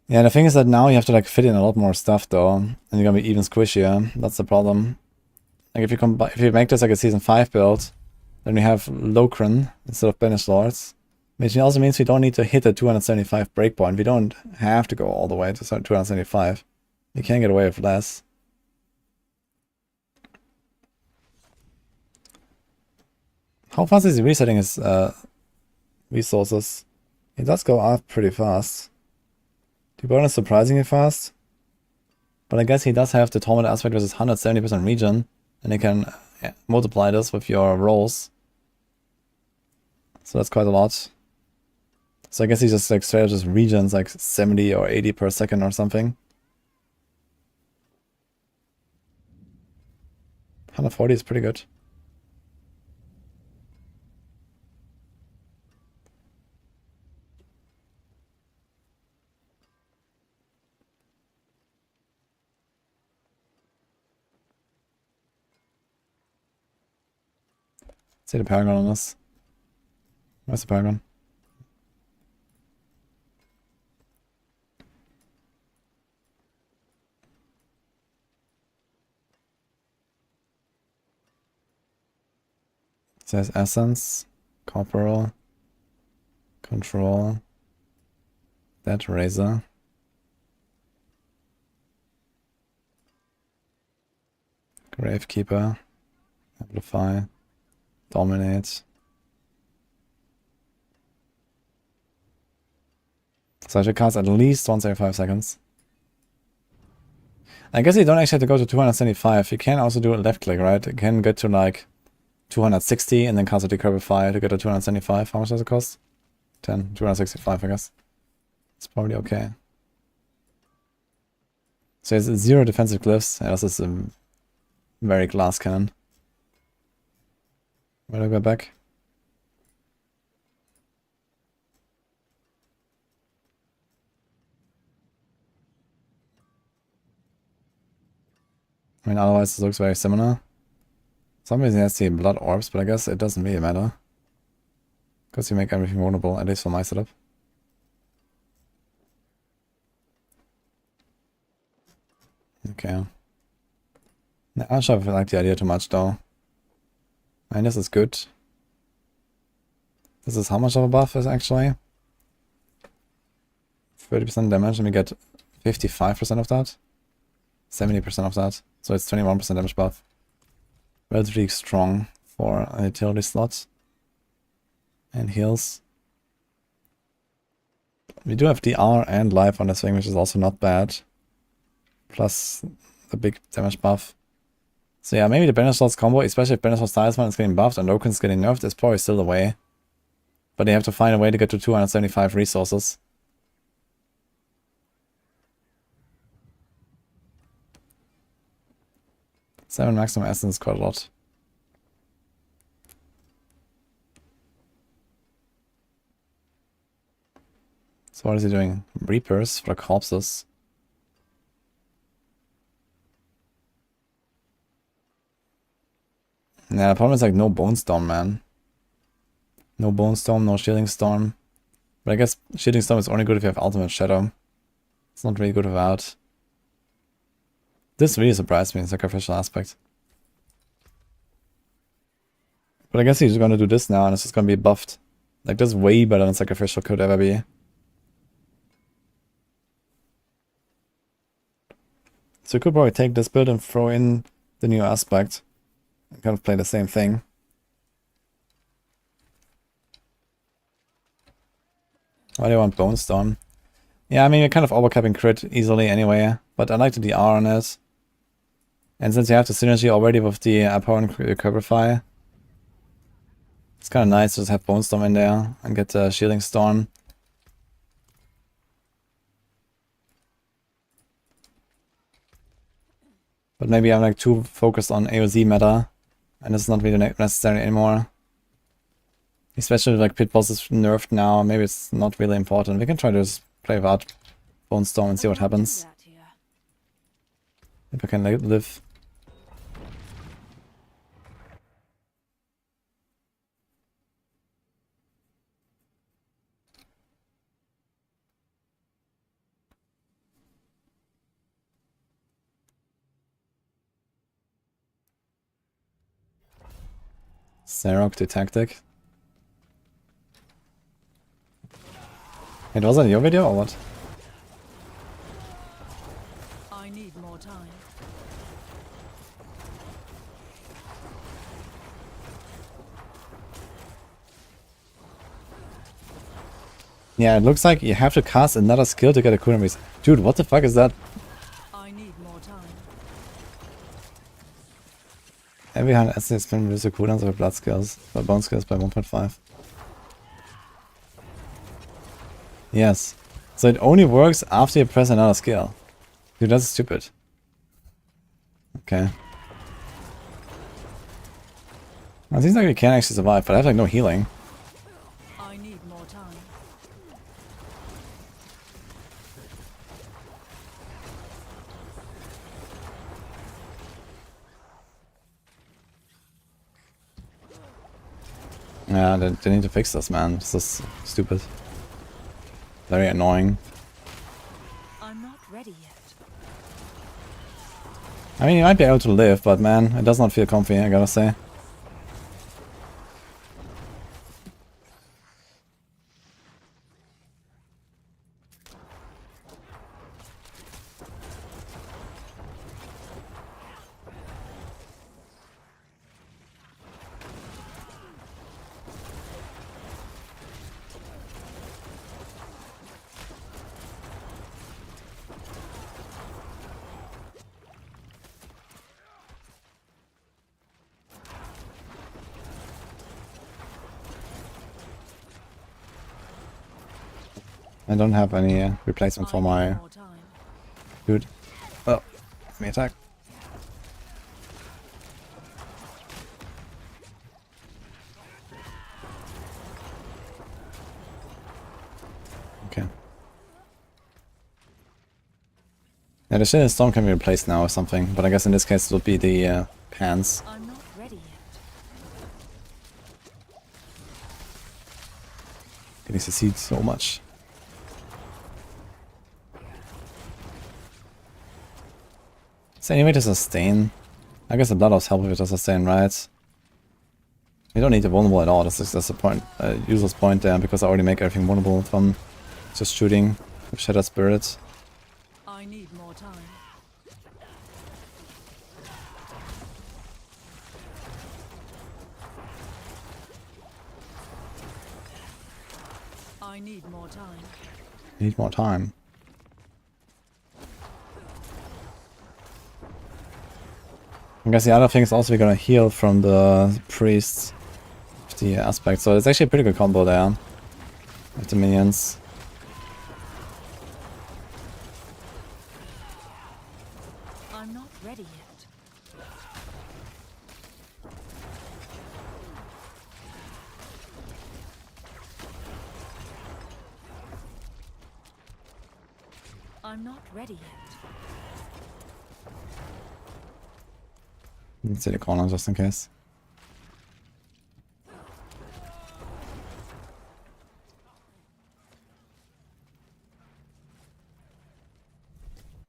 Yeah, the thing is that now you have to like fit in a lot more stuff though, and you're gonna be even squishier. That's the problem. Like if you make this like a season 5 build, then we have Lokran instead of Banished Lords. Which also means we don't need to hit a 275 breakpoint. We don't have to go all the way to 275. We can get away with less. How fast is he resetting his resources? He does go up pretty fast. The burn is surprisingly fast. But I guess he does have the Torment aspect, which is 170% regen. And you can multiply this with your rolls. So that's quite a lot. So I guess he just like straight up just regens like 70 or 80 per second or something. 140 is pretty good. Let's see the Paragon on this. Where's the Paragon? It says Essence, Corporal, Control, Dead Razor. Gravekeeper, Amplify, Dominate. So I should cast at least once every 5 seconds. I guess you don't actually have to go to 275. You can also do a left click, right? You can get to like 260 and then cast a Decrepify to get to 275. How much does it cost? 10, 265, I guess. It's probably okay. So it's 0 defensive glyphs. Yeah, this is a very glass cannon. Where do I go back? I mean, otherwise it looks very similar. Some reason has the blood orbs, but I guess it doesn't really matter. Because you make everything vulnerable, at least for my setup. Okay. I'm not sure if I like the idea too much though. I mean, this is good. This is how much of a buff is actually? 30% damage and we get 55% of that. 70% of that. So it's 21% damage buff. Relatively strong for a utility slot. And heals. We do have DR and life on this thing, which is also not bad. Plus the big damage buff. So yeah, maybe the Banished Lords combo, especially if Banished Lords Talisman is getting buffed and Loken's getting nerfed, is probably still the way. But they have to find a way to get to 275 resources. Seven maximum essence, quite a lot. So what is he doing? Reapers for the corpses. Yeah, the problem is like no Bone Storm, man. No Bone Storm, no Shielding Storm. But I guess Shielding Storm is only good if you have Ultimate Shadow. It's not really good without. This really surprised me in Sacrificial Aspect. But I guess he's gonna do this now and it's just gonna be buffed. Like, this is way better than Sacrificial could ever be. So you could probably take this build and throw in the new aspect. And kind of play the same thing. Why do you want Bone Storm? Yeah, I mean, you're kind of overcapping crit easily anyway. But I like the DR on it. And since you have the synergy already with the opponent Recurify, it's kind of nice to just have Bone Storm in there and get the Shielding Storm. But maybe I'm like too focused on AoZ meta, and it's not really necessary anymore. Especially if, like, Pit Boss is nerfed now, maybe it's not really important. We can try to just play without Bone Storm and see what happens. If I can live. Sorc to tactic. It was that your video or what? I need more time. Yeah, it looks like you have to cast another skill to get a cooldown boost. Dude, what the fuck is that? I need more time. Every 100 essay spin reduces the cooldowns of blood skills, by bone skills by 1.5. Yes. So it only works after you press another skill. Dude, that's stupid. Okay. Well, it seems like we can actually survive, but I have like no healing. I need more time. Yeah, they need to fix this, man. This is stupid. Very annoying. I'm not ready yet. I mean, you might be able to live, but man, it does not feel comfy, I gotta say. I don't have any replacement for my More time. dude. Oh, let me attack. Okay. Yeah, the Shielded Storm can be replaced now or something, but I guess in this case it would be the pants. I'm not ready yet. Getting succeed so much. Is there any way to sustain? I guess the Blood Orbs help with the sustain, right? You don't need the vulnerable at all, that's a point, useless point there, because I already make everything vulnerable from just shooting with Shattered Spirits. I need more time. I need more time. Need more time. I guess the other thing is also we're gonna heal from the priests with the aspect, so it's actually a pretty good combo there with the minions. I'm not ready yet. I'm not ready yet. Let's see the corner just in case.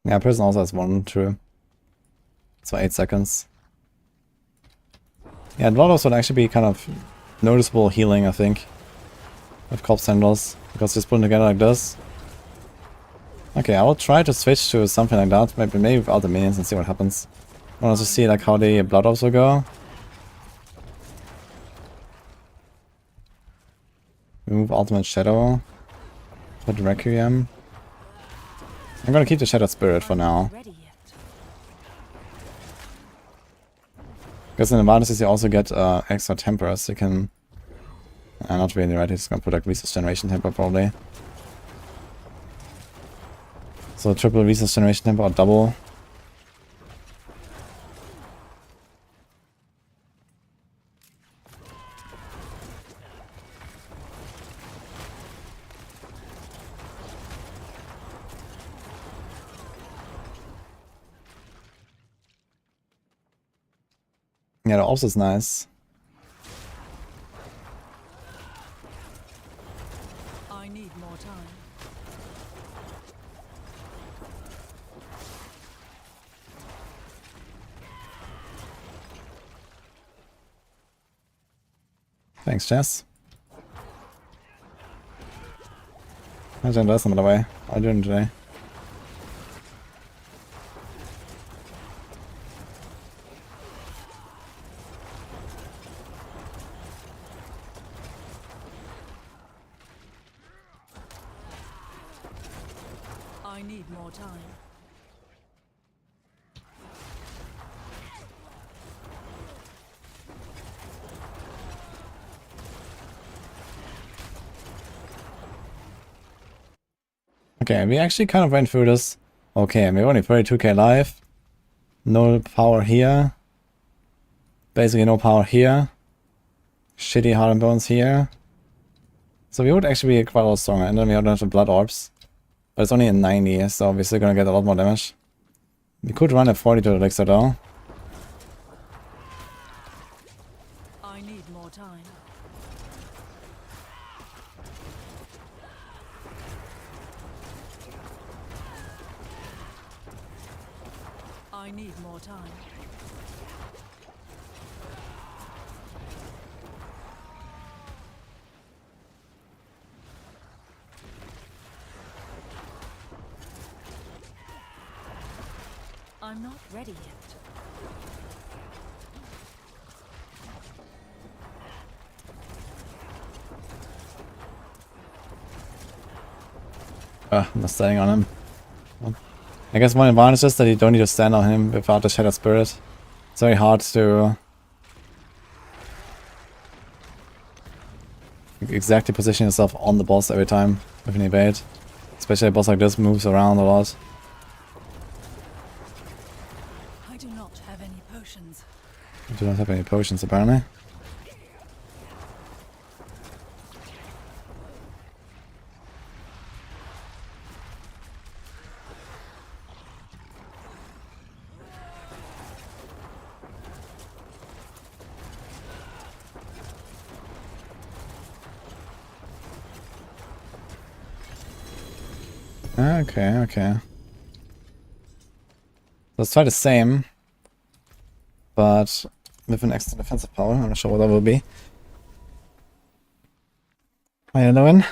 Yeah, prison also has one true. So 8 seconds. Yeah, Blood Orbs would actually be kind of noticeable healing, I think, with Corpse Handles, because just putting together like this. Okay, I will try to switch to something like that, maybe without the minions and see what happens. I want to see like how the Blood Orbs will go. Remove Ultimate Shadow. Put Requiem. I'm gonna keep the Shattered Spirit for now. Ready yet. Because in the Advantages you also get extra tempers. You can... not really right, he's gonna put like Resource Generation Temper probably. So triple Resource Generation Temper or double. Yeah, the ops is nice. I need more time. Thanks, Jess. I don't know some dabei. I didn't today. I need more time. Okay, we actually kind of went through this. Okay, we're only 32k life. No power here. Basically no power here. Shitty heart and bones here. So we would actually be quite a lot stronger. And then we don't have the blood orbs. But it's only a 90, so we're still gonna get a lot more damage. We could run a 40 to the elixir though. I need more time. I need more time. I'm not ready yet. I'm not staying on him. I guess one advantage is that you don't need to stand on him without the Shattered Spirit. It's very hard to exactly position yourself on the boss every time with an evade. Especially a boss like this moves around a lot. I do not have any potions. I do not have any potions apparently. Okay, okay. Let's try the same, but with an extra defensive power. I'm not sure what that will be. How you doing?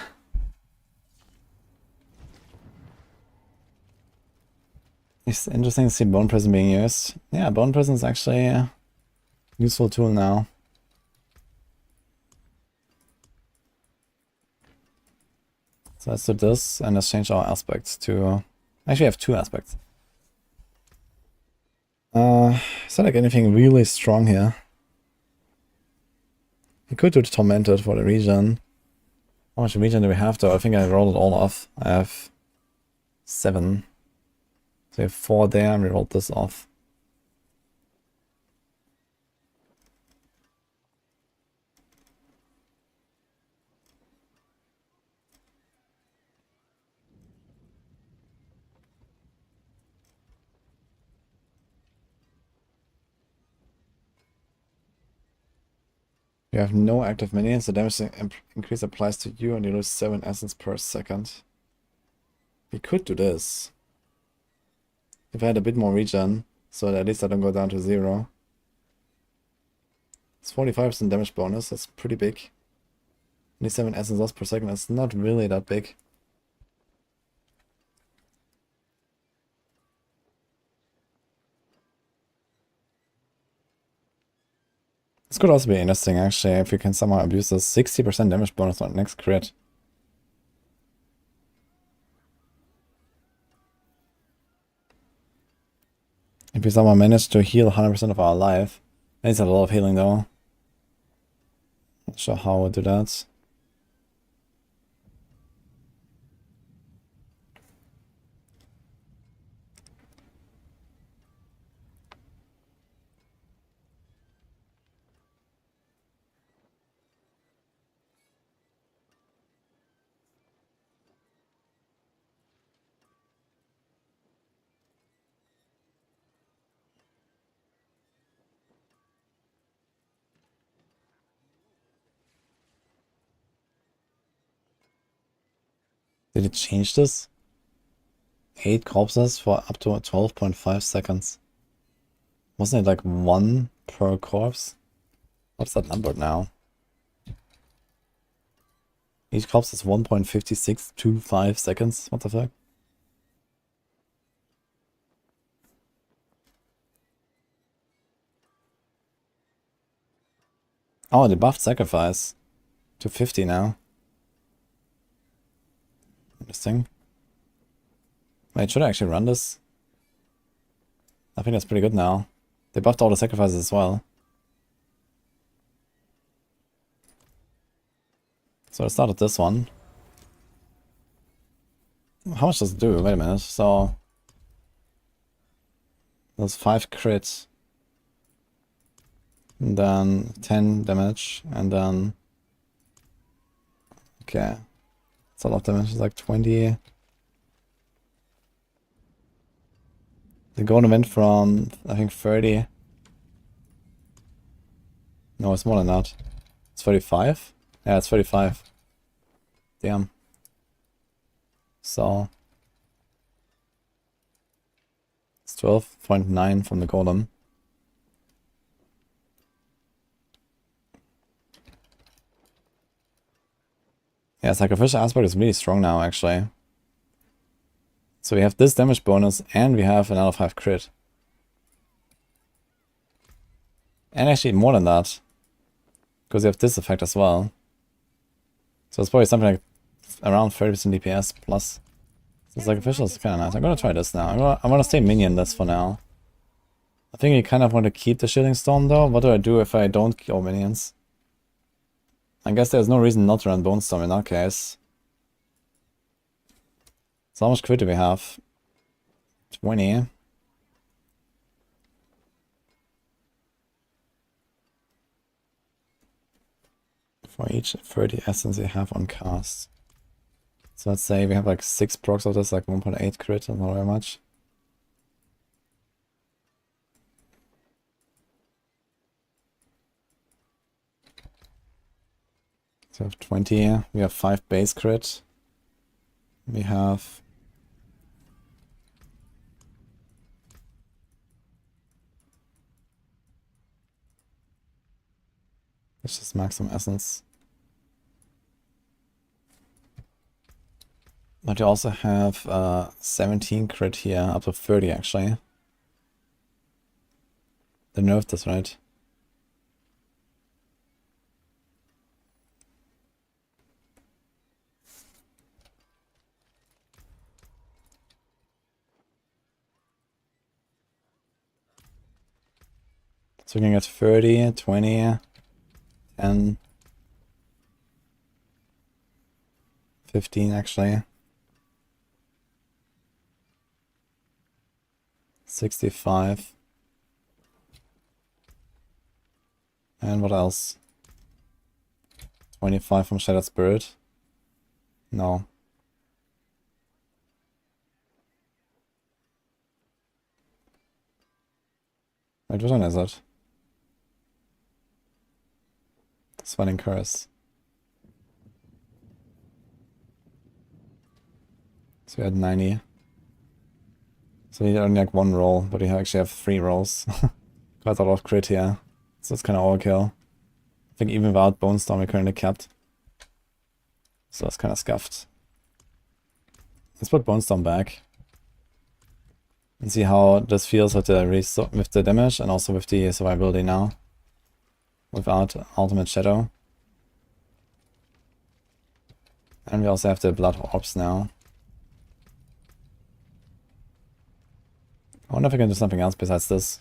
It's interesting to see Bone Prison being used. Yeah, Bone Prison is actually a useful tool now. So let's do this and let's change our aspects to... Actually, I have two aspects. Is there like anything really strong here? We could do the Tormented for the region. How much region do we have though? I think I rolled it all off. I have 7. So we have 4 there and we rolled this off. You have no active minions, the damage increase applies to you and you lose 7 essence per second. We could do this. If I had a bit more regen, so that at least I don't go down to 0. It's 45% damage bonus, that's pretty big. Only 7 essence loss per second, that's not really that big. This could also be interesting actually, if we can somehow abuse this 60% damage bonus on next crit. If we somehow manage to heal 100% of our life. That is a lot of healing though. Not sure how we'll do that. Did it change this? 8 corpses for up to 12.5 seconds. Wasn't it like 1 per corpse? What's that number now? Each corpse is 1.5625 seconds. What the fuck? Oh, they buffed sacrifice to 50 now. Interesting. Wait, should I actually run this? I think that's pretty good now. They buffed all the sacrifices as well. So I started this one. How much does it do? Wait a minute. So there's 5 crits. And then 10 damage. And then... Okay. It's a lot of damage. It's like 20. The golem went from, I think, 30. No, it's more than that. It's 35? Yeah, it's 35. Damn. So... It's 12.9 from the golem. Yeah, Sacrificial Aspect is really strong now, actually. So we have this damage bonus, and we have another 5 crit. And actually more than that. Because we have this effect as well. So it's probably something like around 30% DPS plus. So Sacrificial is kind of nice. I'm gonna try this now. I'm gonna stay minion this for now. I think you kind of want to keep the Shielding Storm though. What do I do if I don't kill minions? I guess there's no reason not to run Bone Storm in that case. So how much crit do we have? 20. For each 30 essence you have on cast. So let's say we have like 6 procs of this, like 1.8 crit, and not very much. So we have 20, we have 5 base crit. We have... Let's just maximum essence. But you also have 17 crit here, up to 30 actually. They nerfed this, right? So we can get 30, 20, 10, 15 actually. 65. And what else? 25 from Shattered Spirit. No. Wait, which one is it? Sweating Curse. So we had 90. So you only like 1 roll, but you actually have 3 rolls. Quite a lot of crit here. So it's kind of overkill. I think even without Bone Storm we're currently capped. So it's kind of scuffed. Let's put Bone Storm back. And see how this feels with the damage and also with the survivability now. Without Ultimate Shadow. And we also have the Blood Orbs now. I wonder if I can do something else besides this.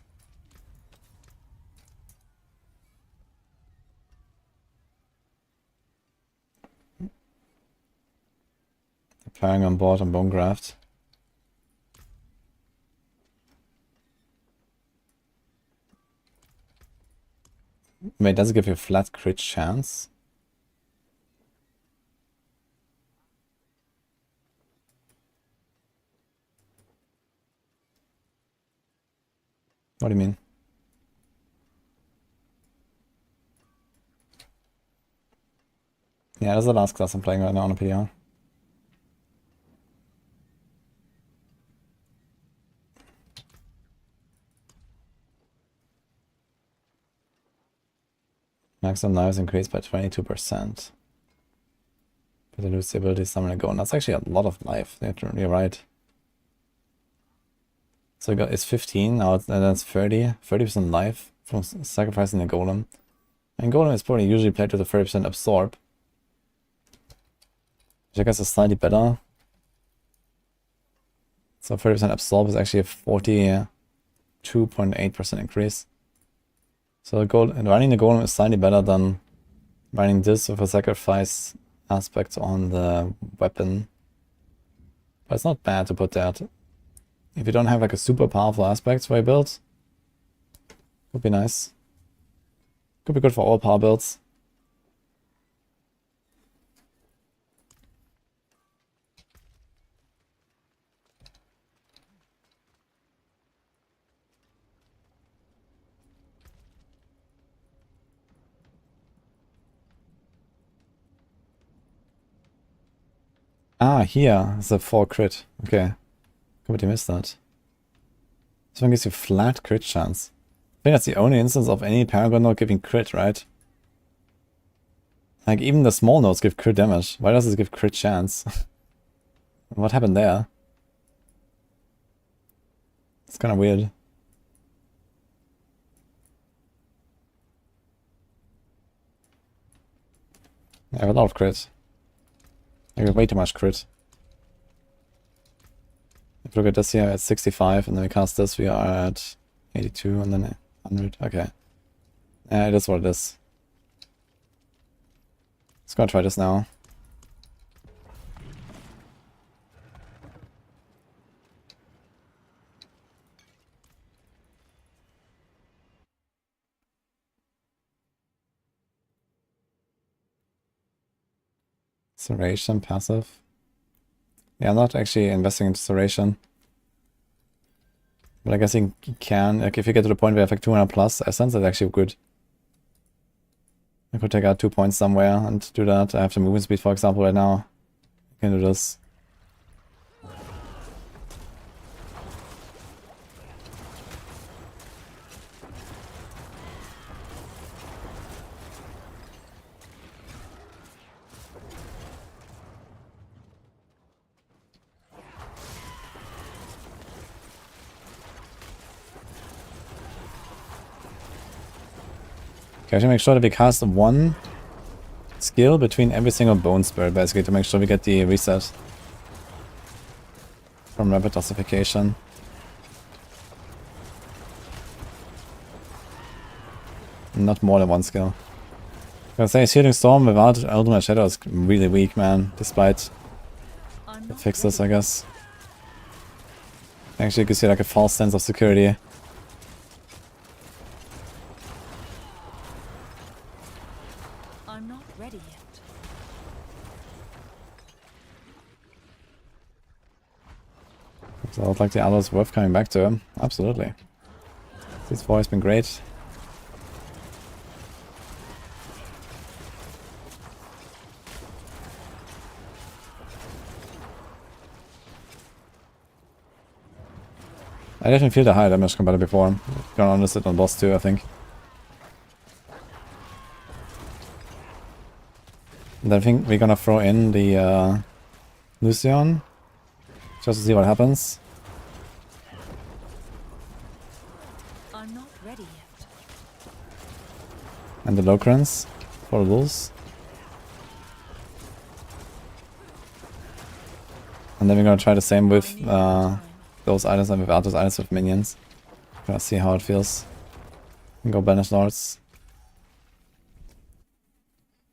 The Paragon board and Bone Graft. Wait, does it give you a flat crit chance? What do you mean? Yeah, that's the last class I'm playing right now on a PTR. Maximum lives increased by 22%. But they lose the ability to summon a golem. That's actually a lot of life. You're right. So it's 15, now that's 30. 30% life from sacrificing a golem. And golem is probably usually played with a 30% absorb. Which I guess is slightly better. So 30% absorb is actually a 42.8% increase. So running the golem is slightly better than running this with a sacrifice aspect on the weapon. But it's not bad to put that. If you don't have like a super powerful aspect for your build, would be nice. Could be good for all power builds. Ah, here is a 4 crit. Okay. Completely missed that. This one gives you flat crit chance. I think that's the only instance of any Paragon node giving crit, right? Like, even the small nodes give crit damage. Why does it give crit chance? What happened there? It's kind of weird. I have a lot of crit. I have way too much crit. If you look at this here, it's 65, and then we cast this, we are at 82, and then 100. Okay. Yeah, it is what it is. Let's go try this now. Serration passive. Yeah, I'm not actually investing into Serration. But I guess you can, like if you get to the point where you have like 200 plus essence, that's actually good. I could take out 2 points somewhere and do that. I have the movement speed, for example, right now. I can do this. Okay, I should make sure that we cast one skill between every single bone spirit, basically, to make sure we get the reset from rapid ossification. Not more than one skill. I say Healing Storm without Ultimate Shadow is really weak, man, despite the fixes, I guess. Actually, it gives you like a false sense of security. I'm not ready yet. So I would like the others worth coming back to him. Absolutely. This 4 has been great. I definitely feel the higher damage compared to before. Gonna honest it on boss 2, I think. And I think we're gonna throw in the Lucian, just to see what happens. I'm not ready yet. And the Locrans for the Wolves. And then we're gonna try the same with those items and without those items with minions. Gonna see how it feels. And go Banish Lords.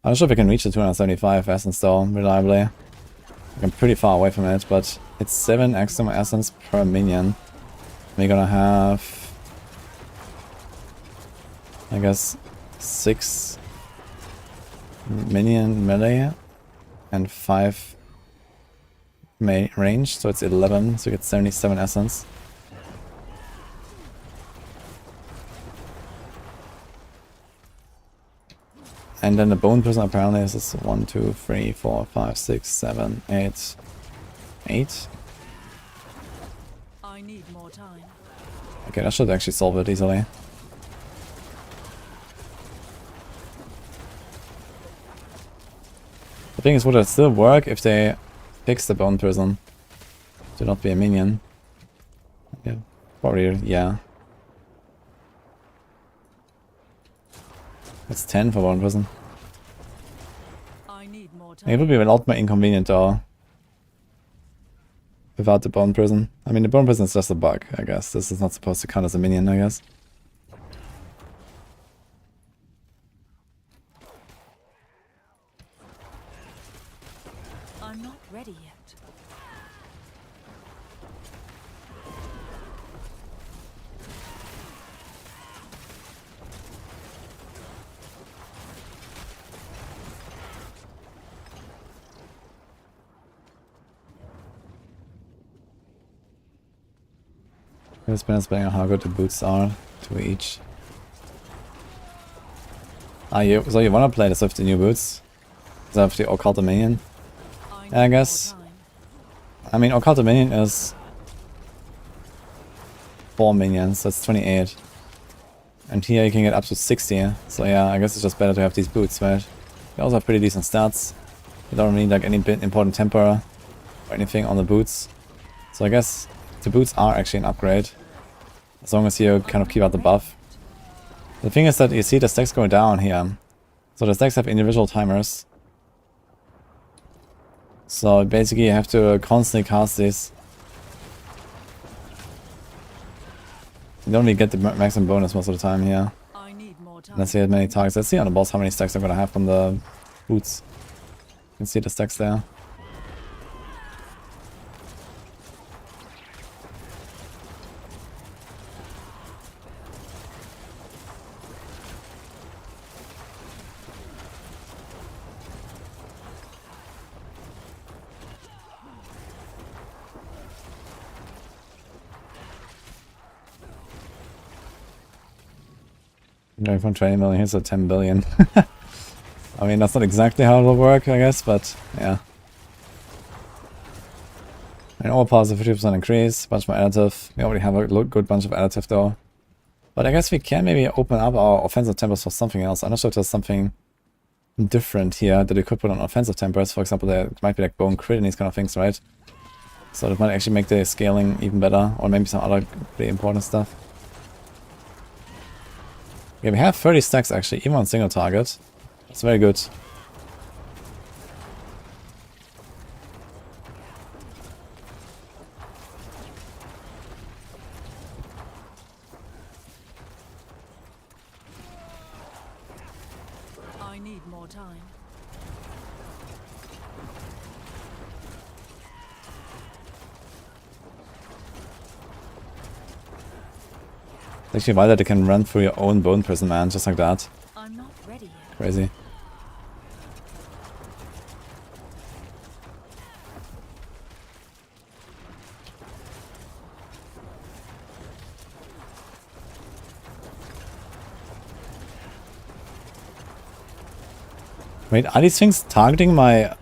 I'm not sure if we can reach the 275 essence though, reliably. I'm pretty far away from it, but it's 7 extra essence per minion. We're gonna have, I guess, 6 minion melee and 5 range, so it's 11, so you get 77 essence. And then the bone prison apparently is 1, 2, 3, 4, 5, 6, 7, 8. 8? I need more time. Okay, that should actually solve it easily. The thing is, would it still work if they fix the bone prison to not be a minion? Yeah, probably, yeah. It's 10 for bone prison. I need more It time. would be a lot more inconvenient though. Without the bone prison. I mean, the bone prison is just a bug, I guess. This is not supposed to count as a minion, I guess. I'm not ready yet. It's been explaining how good the boots are to each. Ah, so you wanna play this with the new boots? Instead of the Occult Minion? I Yeah, I need guess. more time. I mean, Occult Minion is 4 minions, that's 28. And here you can get up to 60. So yeah, I guess it's just better to have these boots, right? They also have pretty decent stats. You don't really need like any important temper or anything on the boots. So I guess the boots are actually an upgrade. As long as you kind of keep out the buff. The thing is that you see the stacks go down here. So the stacks have individual timers. So basically you have to constantly cast these. You don't really get the maximum bonus most of the time here. I need more time. Unless you hit many targets. Let's see on the boss how many stacks I'm gonna have from the boots. You can see the stacks there. Going from 20 million here's to 10 billion. I mean, that's not exactly how it'll work, I guess, but yeah. And all powers a 50% increase, bunch more additive. We already have a good bunch of additive though. But I guess we can maybe open up our offensive tempers for something else. I'm not sure if there's something different here that we could put on offensive tempers. For example, there might be like bone crit and these kind of things, right? So that might actually make the scaling even better, or maybe some other pretty important stuff. Yeah, we have 30 stacks actually, even on single target. That's very good. I need more time. It's actually wild that you can run through your own bone prison, man, just like that. I'm not ready yet. Crazy. Wait, are these things targeting my...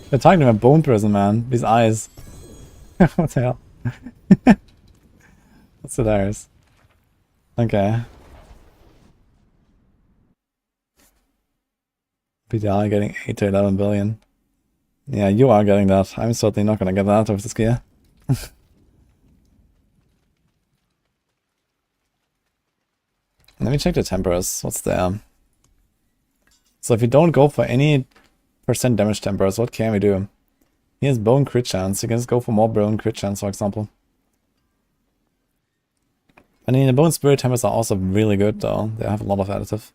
They're targeting my bone prison, man. These eyes. What the hell? That's hilarious. Okay. PTR getting 8 to 11 billion. Yeah, you are getting that. I'm certainly not gonna get that with this gear. Let me check the tempers. What's there? So if you don't go for any percent damage tempers, what can we do? Here's bone crit chance. You can just go for more bone crit chance, for example. I mean, the bone spirit tempers are also really good, though. They have a lot of additive.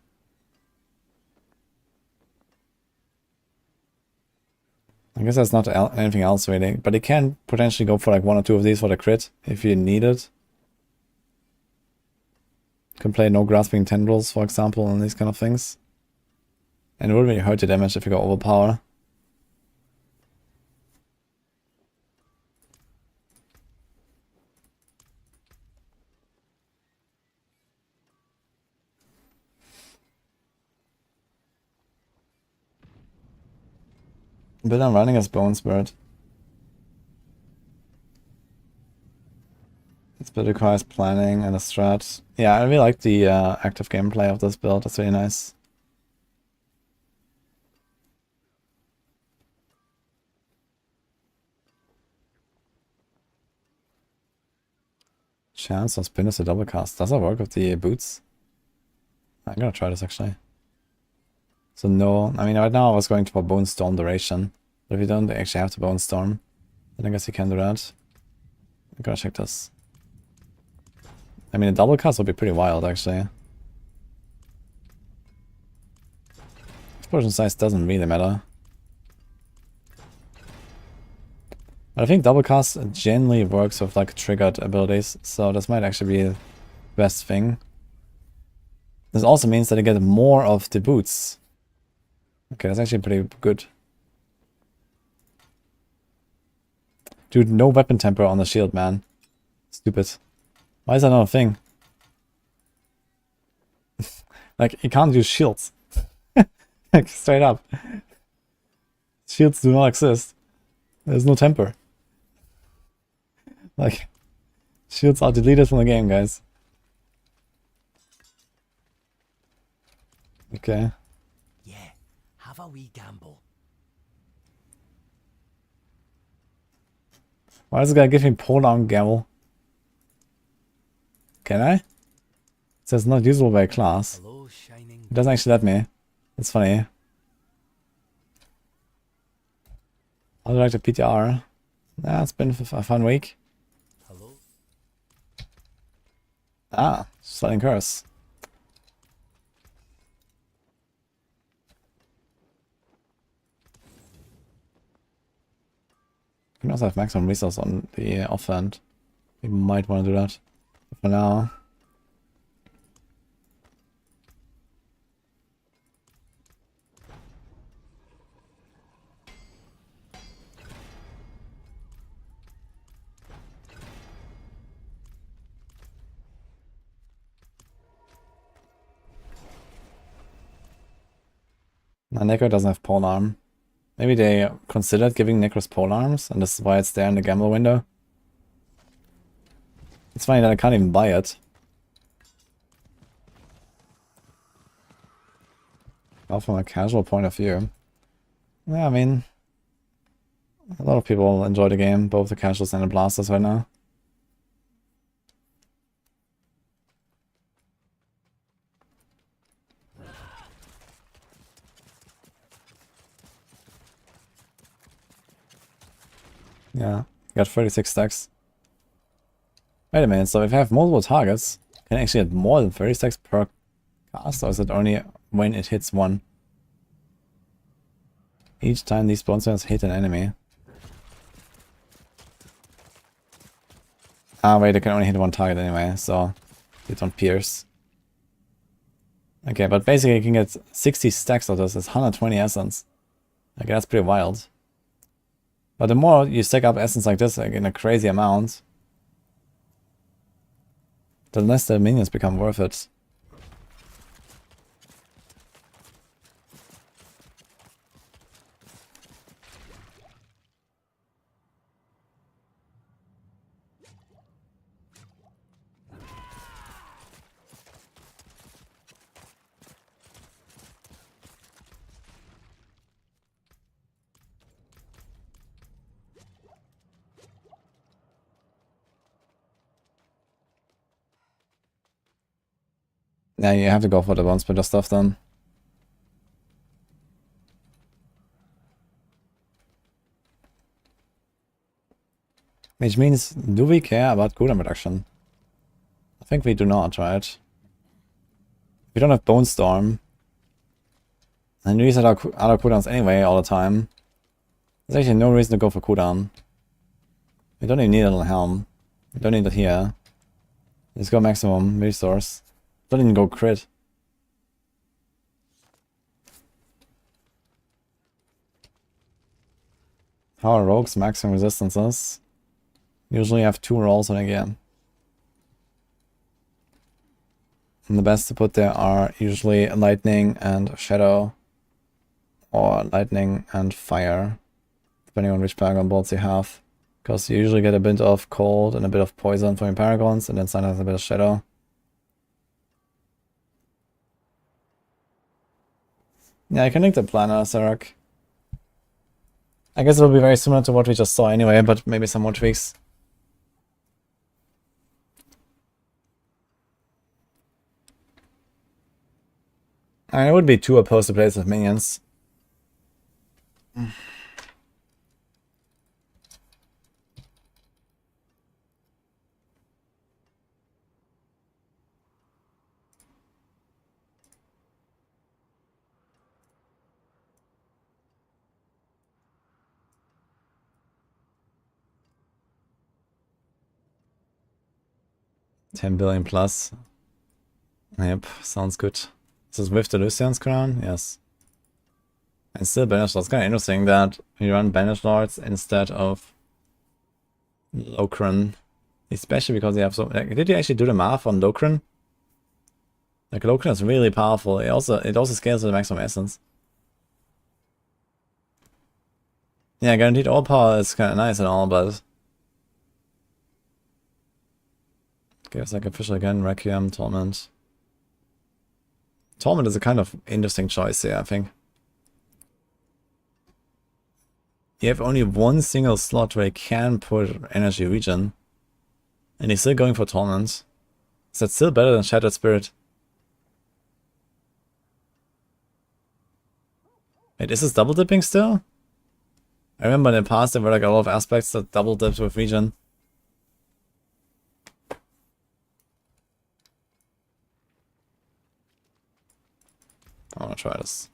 I guess that's not anything else really, but you can potentially go for like 1 or 2 of these for the crit if you need it. You can play no grasping tendrils, for example, and these kind of things. And it would really hurt your damage if you go overpower. But I'm running as Bone Spirit. This build requires planning and a strat. Yeah, I really like the active gameplay of this build. That's really nice. Chance or spin is a double cast. Does that work with the boots? I'm gonna try this actually. So no, I mean right now I was going for Bone Storm duration. But if you don't actually have to Bone Storm, then I guess you can do that. I'm gonna check this. I mean a double cast would be pretty wild actually. Explosion size doesn't really matter. But I think double cast generally works with like triggered abilities, so this might actually be the best thing. This also means that I get more of the boots. Okay, that's actually pretty good. Dude, no weapon temper on the shield, man. Stupid. Why is that not a thing? Like, you can't use shields. Like, straight up. Shields do not exist. There's no temper. Like, shields are deleted from the game, guys. Okay. Yeah, have a wee gamble. Why does this guy give me polearm gamble? Can I? It says not usable by a class. Hello, shining. It doesn't actually let me. It's funny. I'd like the PTR. Yeah, it's been a fun week. Hello. Ah, Sliding Curse. You can also have maximum resource on the offhand. We might want to do that. But for now. Now Necro doesn't have polearm. Maybe they considered giving Necros polearms, and this is why it's there in the gamble window. It's funny that I can't even buy it. Well, from a casual point of view. Yeah, I mean, a lot of people enjoy the game, both the casuals and the blasters right now. Yeah, got 36 stacks. Wait a minute, so if I have multiple targets, can I actually get more than 30 stacks per cast, or is it only when it hits one? Each time these sponsors hit an enemy. Ah wait, they can only hit one target anyway, so they don't pierce. Okay, but basically you can get 60 stacks of this, it's 120 essence. Okay, that's pretty wild. But the more you stack up essence like this, like in a crazy amount, the less the minions become worth it. Yeah, you have to go for the bone splitter stuff then. Which means, do we care about cooldown reduction? I think we do not, right? We don't have Bone Storm. And we reset our other cooldowns anyway all the time. There's actually no reason to go for cooldown. We don't even need a little helm. We don't need it here. Let's go maximum resource. Don't even go crit. How are rogues maximum resistances? Usually have 2 rolls on a game. And the best to put there are usually lightning and shadow. Or lightning and fire. Depending on which Paragon bolts you have. Because you usually get a bit of cold and a bit of poison from your Paragons, and then sometimes a bit of shadow. Yeah, I can link the planner, Sorc. I guess it'll be very similar to what we just saw anyway, but maybe some more tweaks. I would be too opposed to plays with minions. $10 billion plus. Yep, sounds good. This is with the Lucian's crown? Yes. And still Banished Lords. Kind of interesting that you run Banished Lords instead of Lokran. Especially because you have so... Like, did you actually do the math on Lokran? Like, Lokran is really powerful. It also scales to the maximum essence. Yeah, guaranteed all power is kind of nice and all, but... Okay, Sacrificial again, Requiem, Torment. Torment is a kind of interesting choice here, I think. You have only one single slot where you can put Energy Regen. And he's still going for Torment. Is that still better than Shattered Spirit? Wait, is this double dipping still? I remember in the past there were like a lot of aspects that double dipped with Regen. I wanna try this.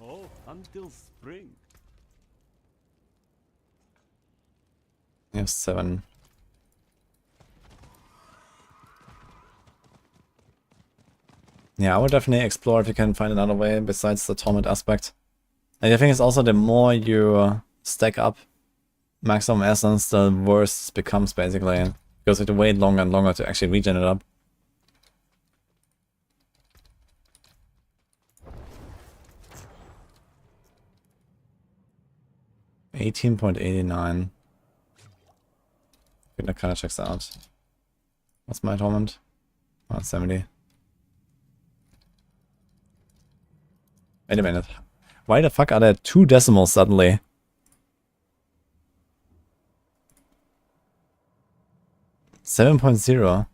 Oh, until spring. You have 7. Yeah, I would definitely explore if you can find another way besides the torment aspect. And I think it's also the more you stack up maximum essence, the worse it becomes basically. Because you have to wait longer and longer to actually regen it up. $18.89. That kind of checks out. What's my torment? 170. Wait a minute. Why the fuck are there 2 decimals suddenly? $7.0.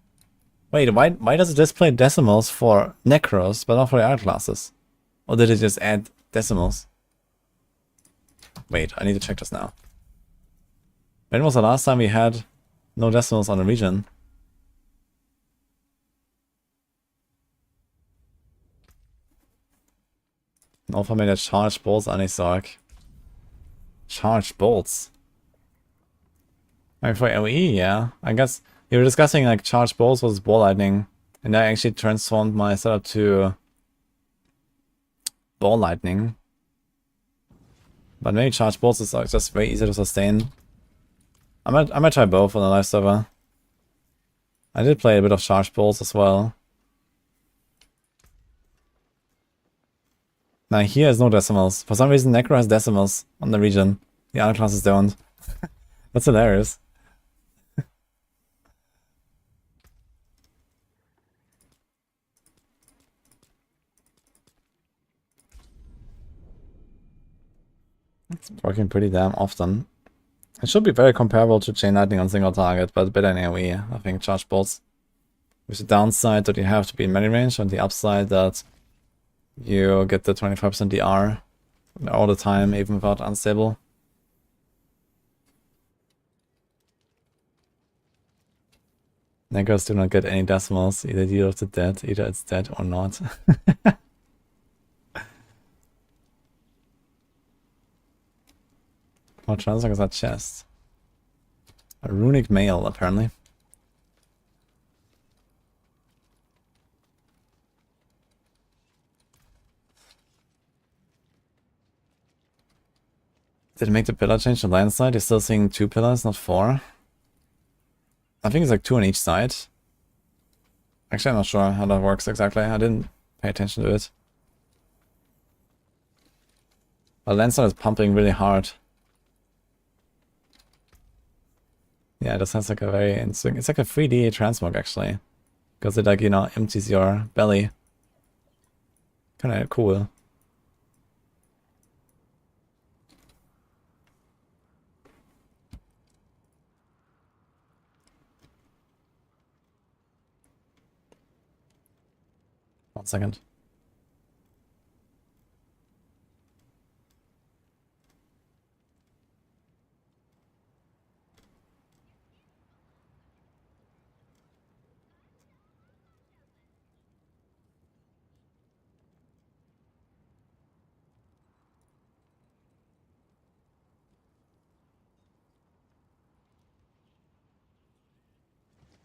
Wait, why does it display decimals for Necros, but not for the other classes? Or did it just add decimals? Wait, I need to check this now. When was the last time we had no decimals on the region? No familiar charged bolts, any Sorc. Charged bolts. I mean, for AoE, yeah. I guess you were discussing like charged bolts versus ball lightning, and I actually transformed my setup to ball lightning. But maybe charged bolts is like just very easy to sustain. I might try both on the live server. I did play a bit of charged bolts as well. Now here is no decimals. For some reason Necro has decimals on the region. The other classes don't. That's hilarious. It's working pretty damn often. It should be very comparable to Chain Lightning on single target, but better in AoE, I think, charge bolts. With the downside that you have to be in melee range, and the upside that you get the 25% DR all the time, even without unstable. Negros do not get any decimals, either Deal of the Dead, either it's dead or not. Oh, Translock is that chest. A runic mail, apparently. Did it make the pillar change to landslide? You're still seeing 2 pillars, not 4. I think it's like 2 on each side. Actually, I'm not sure how that works exactly. I didn't pay attention to it. But landslide is pumping really hard. Yeah, this has like a very interesting... It's like a 3D transmog, actually. Because it, like, you know, empties your belly. Kinda cool. 1 second.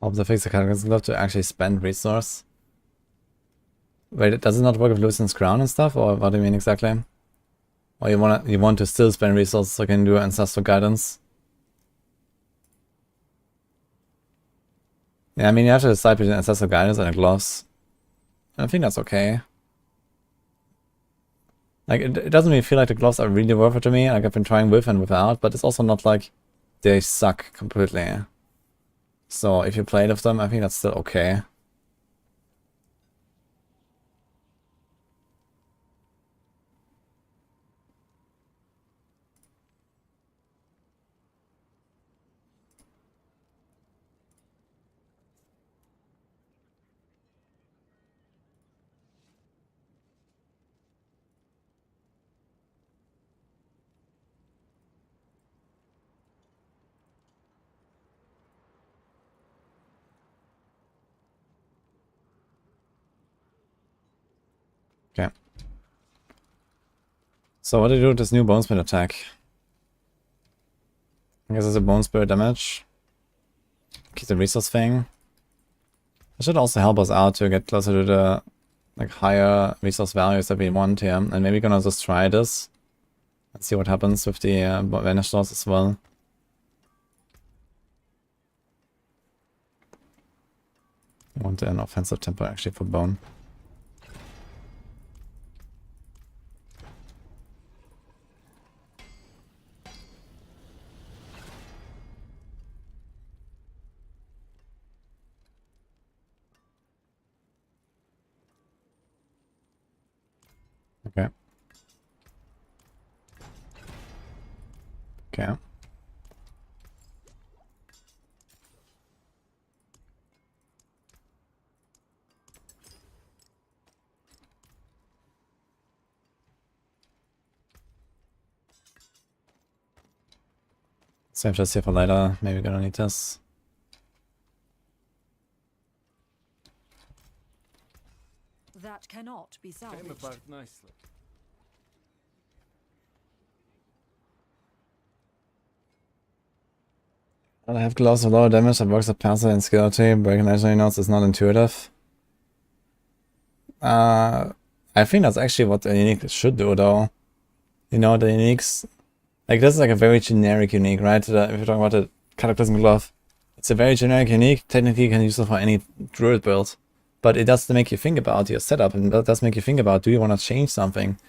Hope the fix the characters love to actually spend resource. Wait, does it not work with Lucian's crown and stuff, or what do you mean exactly? Or you want to still spend resources so you can do ancestral guidance? Yeah, I mean you have to decide between ancestral guidance and gloves. And I think that's okay. Like it doesn't really feel like the gloves are really worth it to me. Like I've been trying with and without, but it's also not like they suck completely. So if you play with them, I think that's still okay. Okay. So what do you do with this new Bone Spirit attack? I guess it's a Bone Spirit damage. Keep the resource thing. It should also help us out to get closer to the like higher resource values that we want here. And maybe gonna just try this. And see what happens with the Vanish Loss as well. I want an offensive tempo actually for Bone. Okay. Okay. Save this here for later. Maybe we're gonna need this. That cannot be Came salvaged. apart nicely. I have gloves with lower damage that works with passive and skillity. Breaking legendary notes is not intuitive. I think that's actually what the unique should do though. You know, the uniques, like this is like a very generic unique, right? If you're talking about the Cataclysm Glove, it's a very generic unique. Technically you can use it for any Druid build. But it does make you think about your setup, and that does make you think about, do you want to change something?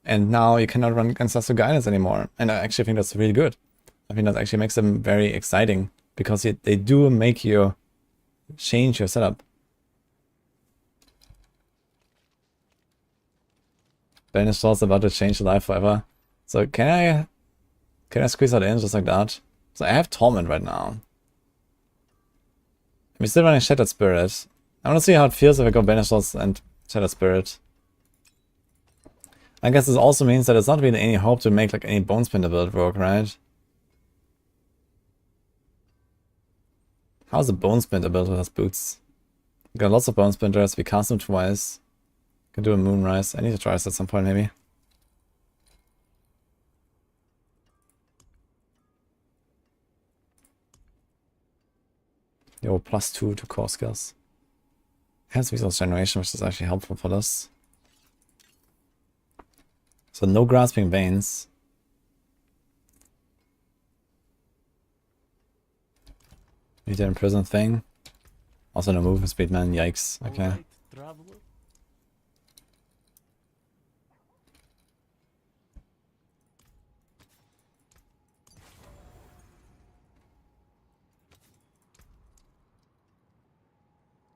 And now you cannot run Ancestral Guidance anymore. And I actually think that's really good. I think that actually makes them very exciting, because they do make you change your setup. Banish Thoughts about to change your life forever. So can I squeeze that in just like that? So I have Torment right now. I'm still running Shattered Spirit. I want to see how it feels if I go Banish Thoughts and Shattered Spirit. I guess this also means that it's not really any hope to make like any Bone Spinner build work, right? How's a Bone Spinner build with us boots? We got lots of Bone Splinters, we cast them twice. Can do a Moonrise. I need to try this at some point maybe. Yo, +2 to core skills. Has resource generation, which is actually helpful for this. So no grasping veins. Need the imprison thing. Also no movement speed, man. Yikes. Okay. Alright, traveler.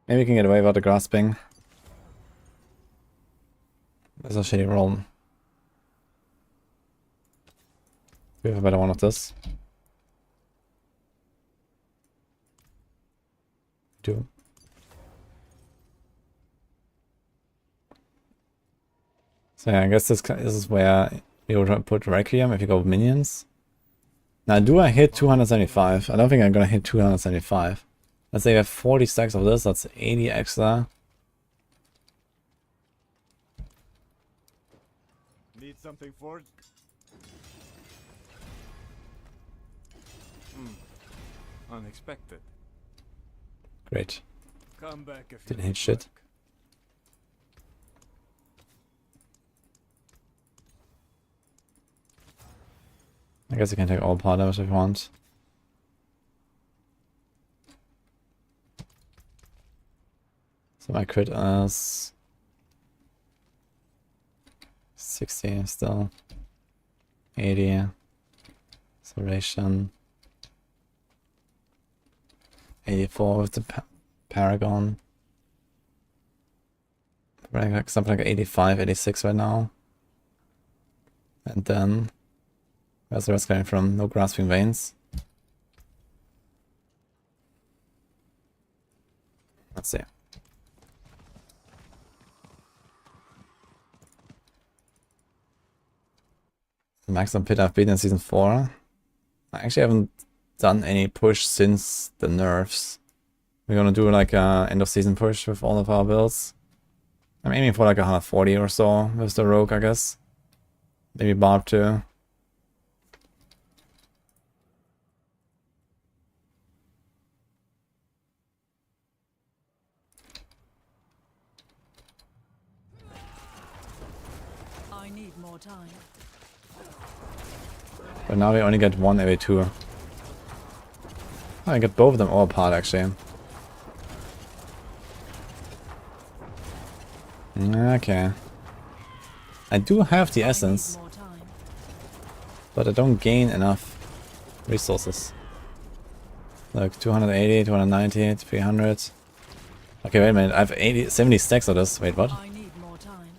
Maybe we can get away without the grasping. That's a shitty roll. We have a better one of this. Do. So yeah, I guess this is where you would put Requiem if you go with minions. Now, do I hit 275? I don't think I'm gonna hit 275. Let's say I have 40 stacks of this, that's 80 extra. Need something forged? Unexpected. Great. Come back if Didn't you hit shit. I guess you can take all part damage if you want. So my crit is 60 still. 80. Acceleration. 84 with the Paragon. Running like something like 85, 86 right now. And then where's the rest coming from? No grasping veins. Let's see. The maximum pit I've beaten in season 4. I actually haven't done any push since the nerfs. We're gonna do like a end of season push with all of our builds. I'm aiming for like 140 or so with the rogue, I guess. Maybe Barb too. I need more time. But now we only get one every 2. Oh, I get both of them all apart actually. Okay. I do have the essence, but I don't gain enough resources. Look, 280, 290, 300. Okay, wait a minute. I have 70 stacks of this. Wait, what? I need more time.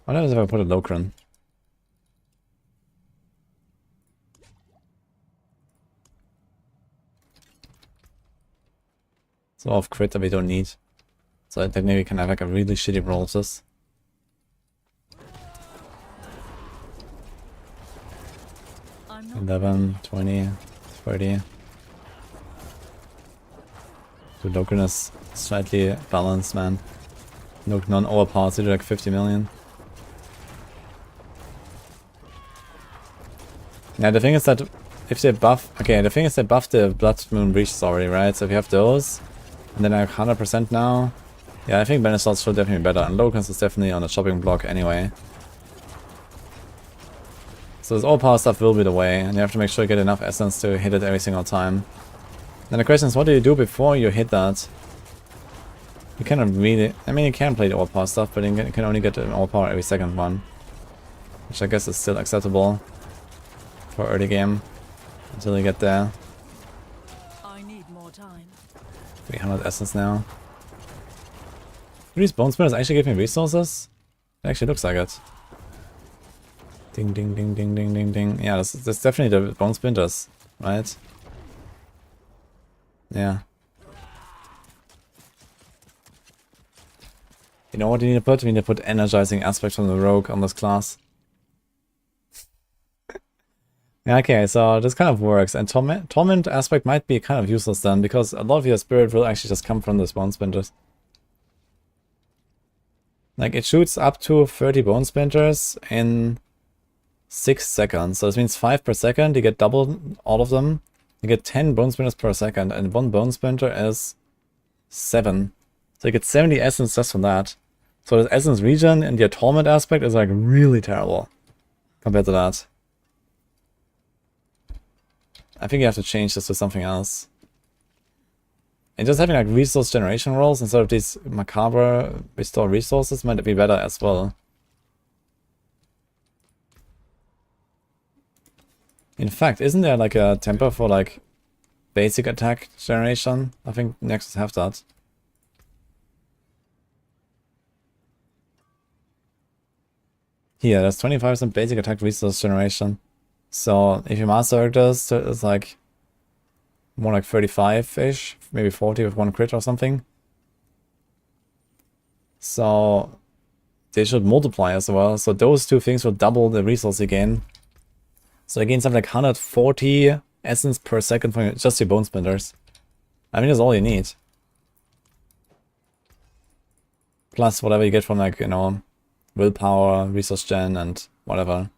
What happens if I put a Locron? It's a lot of crit that we don't need. So that maybe we can have like a really shitty roll of this. I'm not 11, 20, 30. The Locron is slightly balanced, man. No, non-overpowered, so you do like 50 million. Yeah, the thing is that if they buff... Okay, the thing is they buff the Blood Moon Breaches already, right? So if you have those, and then I have 100% now, yeah, I think Benessalt's still definitely better, and Locans is definitely on the chopping block anyway. So this overpower stuff will be the way, and you have to make sure you get enough essence to hit it every single time. Then the question is, what do you do before you hit that? You cannot really... I mean, you can play the overpower stuff, but you can only get an overpower every second one. Which I guess is still acceptable for early game, until you get there. I need more time. 300 essence now. Do these bone spinners actually give me resources? It actually looks like it. Ding ding ding ding ding ding ding. Yeah, that's definitely the bone splinters, right? Yeah. You know what you need to put? We need to put energizing aspects from the rogue on this class. Yeah, okay, so this kind of works, and torment aspect might be kind of useless then, because a lot of your spirit will actually just come from the bone splinters. Like, it shoots up to 30 bone splinters in 6 seconds, so this means 5 per second, you get double all of them. You get 10 bone splinters per second, and 1 bone splinter is 7. So you get 70 essence just from that. So the essence regen and the torment aspect is like really terrible compared to that. I think you have to change this to something else. And just having like resource generation rolls instead of these macabre restore resources might be better as well. In fact, isn't there like a temper for like basic attack generation? I think Nexus have that. Here, there's 25% basic attack resource generation. So if you master this, it's like more like 35-ish, maybe 40 with 1 crit or something. So they should multiply as well. So those two things will double the resource you gain. So you gain something like 140 essence per second from just your bone splinters. I mean, that's all you need. Plus whatever you get from, like, you know, willpower, resource gen, and whatever.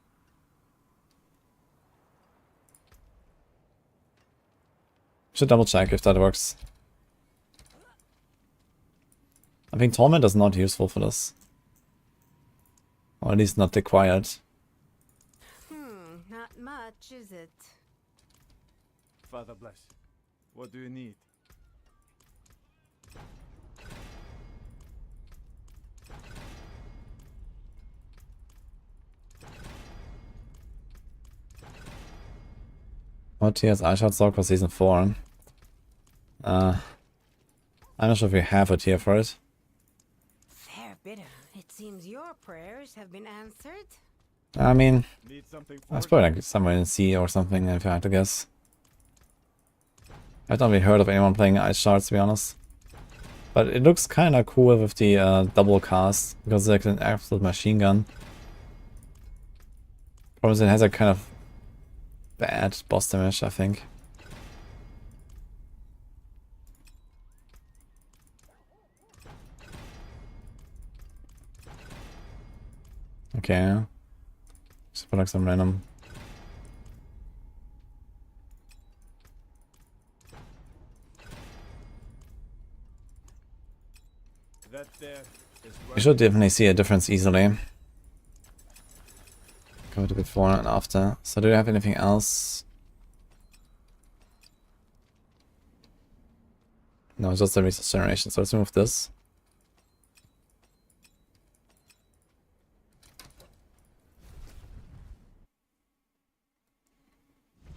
Should double check if that works. I think Torment is not useful for this. Or at least not required. Not much, is it? Father bless. What do you need? What tier is Eyeshot Sorc for Season 4? I'm not sure if we have a tier for it. Fair bit of. It seems your prayers have been answered. I mean, Need something it's forged? probably like somewhere in C or something, if I had to guess. I've not really heard of anyone playing Ice Shards, to be honest. But it looks kind of cool with the double cast, because it's like an absolute machine gun. Problem is it has a kind of bad boss damage, I think. Okay. Just put like some random. That there is You should definitely see a difference easily. Go to before and after. So do you have anything else? No, just the resource generation. So let's remove this.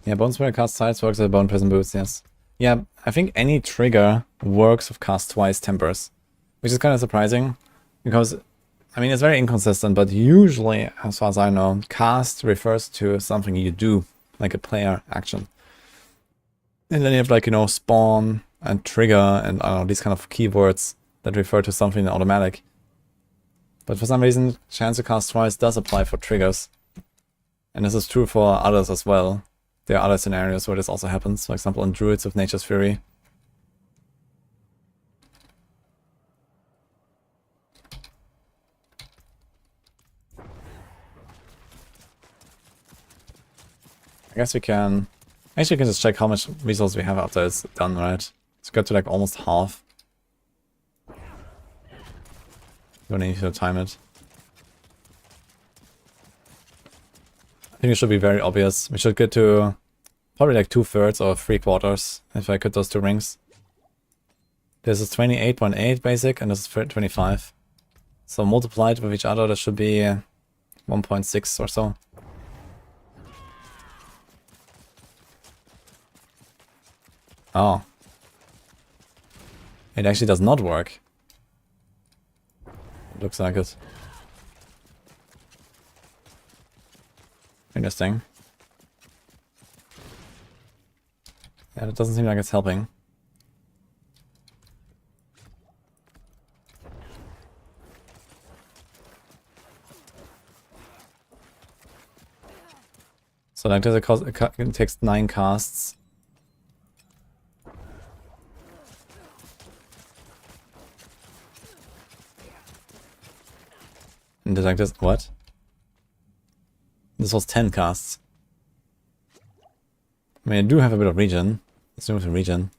Yeah, Bone Spirit cast sides works with Bone Prison Boots, yes. Yeah, I think any trigger works with cast twice tempers. Which is kind of surprising. Because, I mean, it's very inconsistent, but usually, as far as I know, cast refers to something you do, like a player action. And then you have, like, you know, spawn and trigger and, I don't know, these kind of keywords that refer to something automatic. But for some reason, chance to cast twice does apply for triggers. And this is true for others as well. There are other scenarios where this also happens, for example in Druids with Nature's Fury. I guess we can... Actually, we can just check how much resource we have after it's done, right? It's got to like almost half. Don't need to time it. I think it should be very obvious. We should get to probably like 2/3 or 3/4 if I cut those two rings. This is 28.8 basic and this is 25. So multiplied with each other, that should be 1.6 or so. Oh. It actually does not work. It looks like it. Interesting. Yeah, it doesn't seem like it's helping. So like this, it takes 9 casts. And like this, what? This was 10 casts. I mean, I do have a bit of regen. Let's do it with regen.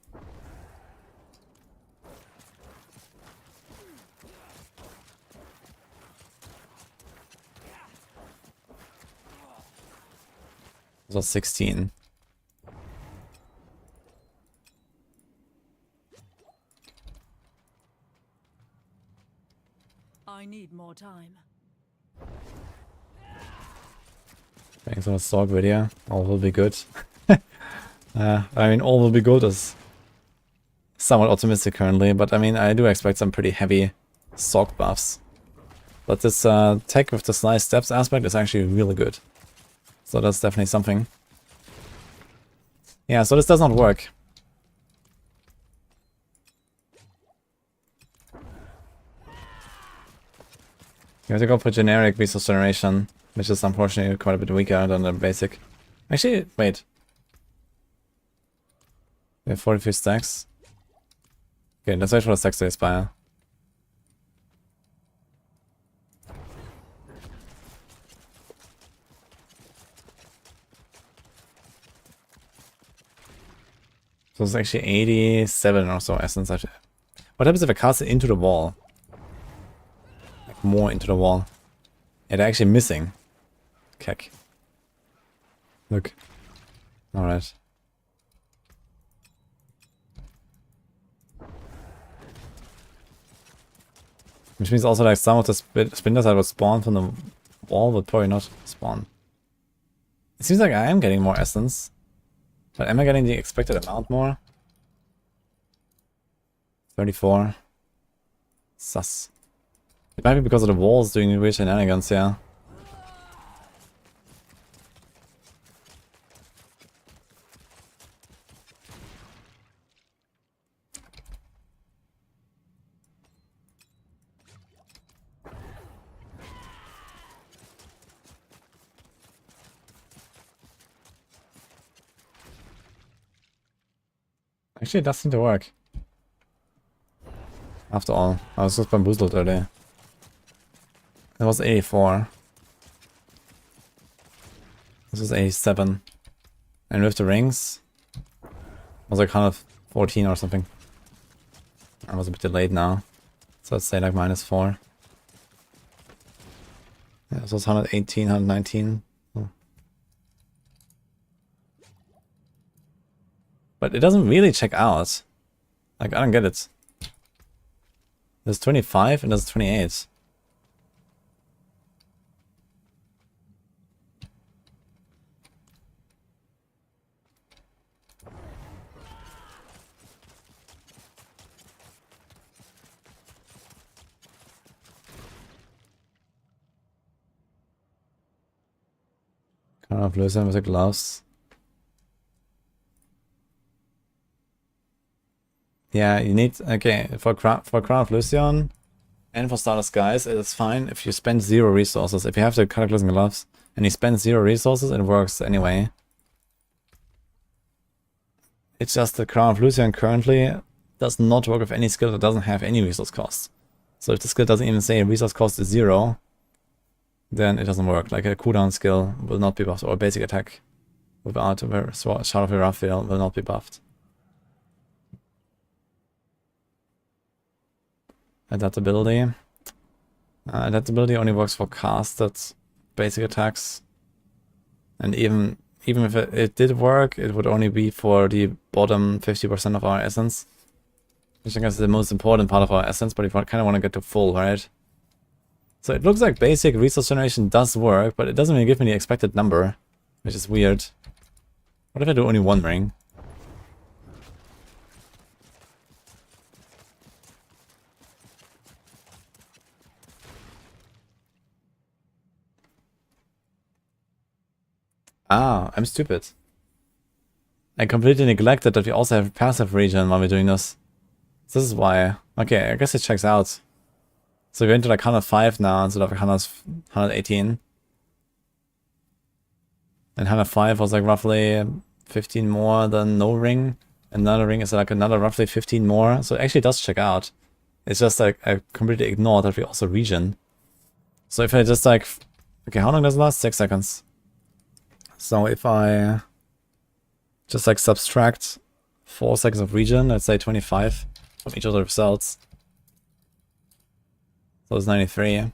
This was 16. I need more time. Thanks on a Sorc video. All will be good. I mean, all will be good is somewhat optimistic currently, but I mean, I do expect some pretty heavy Sorc buffs. But this tech with the slice steps aspect is actually really good. So that's definitely something. Yeah, so this does not work. You have to go for generic resource generation, which is unfortunately quite a bit weaker than the basic. Actually, wait. We have 43 stacks. Okay, let's wait for the stacks to expire. So it's actually 87 or so essence. What happens if I cast it into the wall? Like more into the wall. Yeah, they're actually missing. Keck. Look. Alright. Which means also like some of the splinters that would spawn from the wall would probably not spawn. It seems like I am getting more essence. But am I getting the expected amount more? 34. Sus. It might be because of the walls doing weird shenanigans, yeah. Actually, it does seem to work. After all, I was just bamboozled earlier. It was 84. This was 87. And with the rings, it was like 114 or something. I was a bit delayed now. So let's say like -4. Yeah, this was 118, 119. But it doesn't really check out. Like, I don't get it. There's 25 and there's 28. Kind of lose them with the gloves. Yeah, you need, okay, for Crown of Lucion and for Starless Skies, it's fine if you spend 0 resources. If you have the Cataclysm Gloves and you spend 0 resources, it works anyway. It's just the Crown of Lucion currently does not work with any skill that doesn't have any resource cost. So if the skill doesn't even say resource cost is 0, then it doesn't work. Like a cooldown skill will not be buffed, or a basic attack without a Shard of Raphael will not be buffed. Adaptability. Adaptability only works for casted basic attacks. And even if it did work, it would only be for the bottom 50% of our essence. Which I guess is the most important part of our essence, but if I kind of want to get to full, right? So it looks like basic resource generation does work, but it doesn't really give me the expected number, which is weird. What if I do only 1 ring? Ah, I'm stupid. I completely neglected that we also have a passive region while we're doing this. This is why. Okay, I guess it checks out. So we're into like 105 now instead of 118. And 105 was like roughly 15 more than no ring. Another ring is like another roughly 15 more. So it actually does check out. It's just like I completely ignored that we also region. So if I just like... Okay, how long does it last? 6 seconds. So if I just like subtract 4 seconds of region, let's say 25 from each of the results. So it's 93.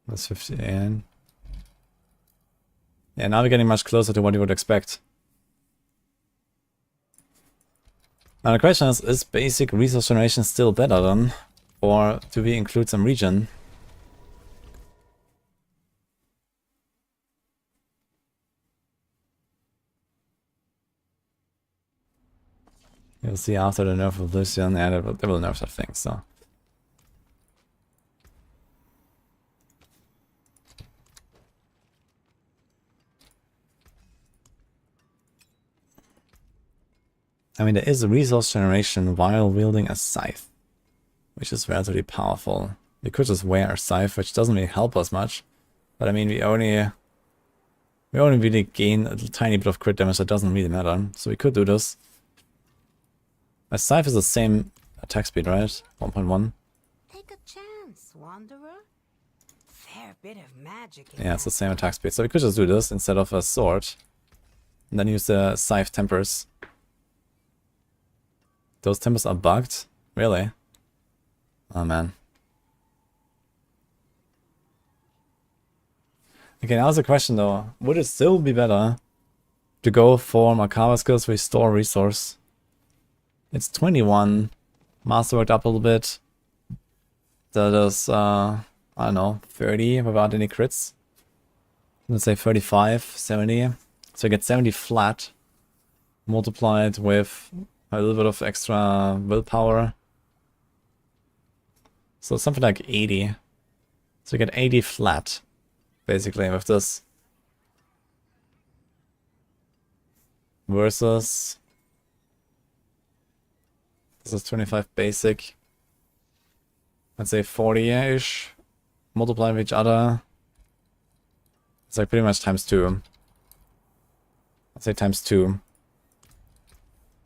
That's 15. Yeah, now we're getting much closer to what you would expect. Now the question is basic resource generation still better than? Or do we include some region? You'll see after the nerf of Lucian, yeah, they will nerf that thing, so. I mean, there is resource generation while wielding a scythe. which is relatively powerful. We could just wear a scythe, which doesn't really help us much. But I mean, we only really gain a tiny bit of crit damage, that doesn't really matter. So we could do this. A scythe is the same attack speed, right? 1.1. Take a chance, wanderer. Fair bit of magic in Yeah, it's the that. same attack speed. So we could just do this instead of a sword. And then use the scythe tempers. Those tempers are bugged? Really? Oh man. Okay, now the question though. Would it still be better to go for Macabre skills, restore resource? It's 21. Masterworked up a little bit. That is, I don't know, 30 without any crits. Let's say 35, 70. So you get 70 flat. Multiplied with a little bit of extra willpower. So something like 80. So you get 80 flat, basically, with this. Versus... This is 25 basic. Let's say 40-ish. Multiply with each other. It's like pretty much times 2. Let's say times 2.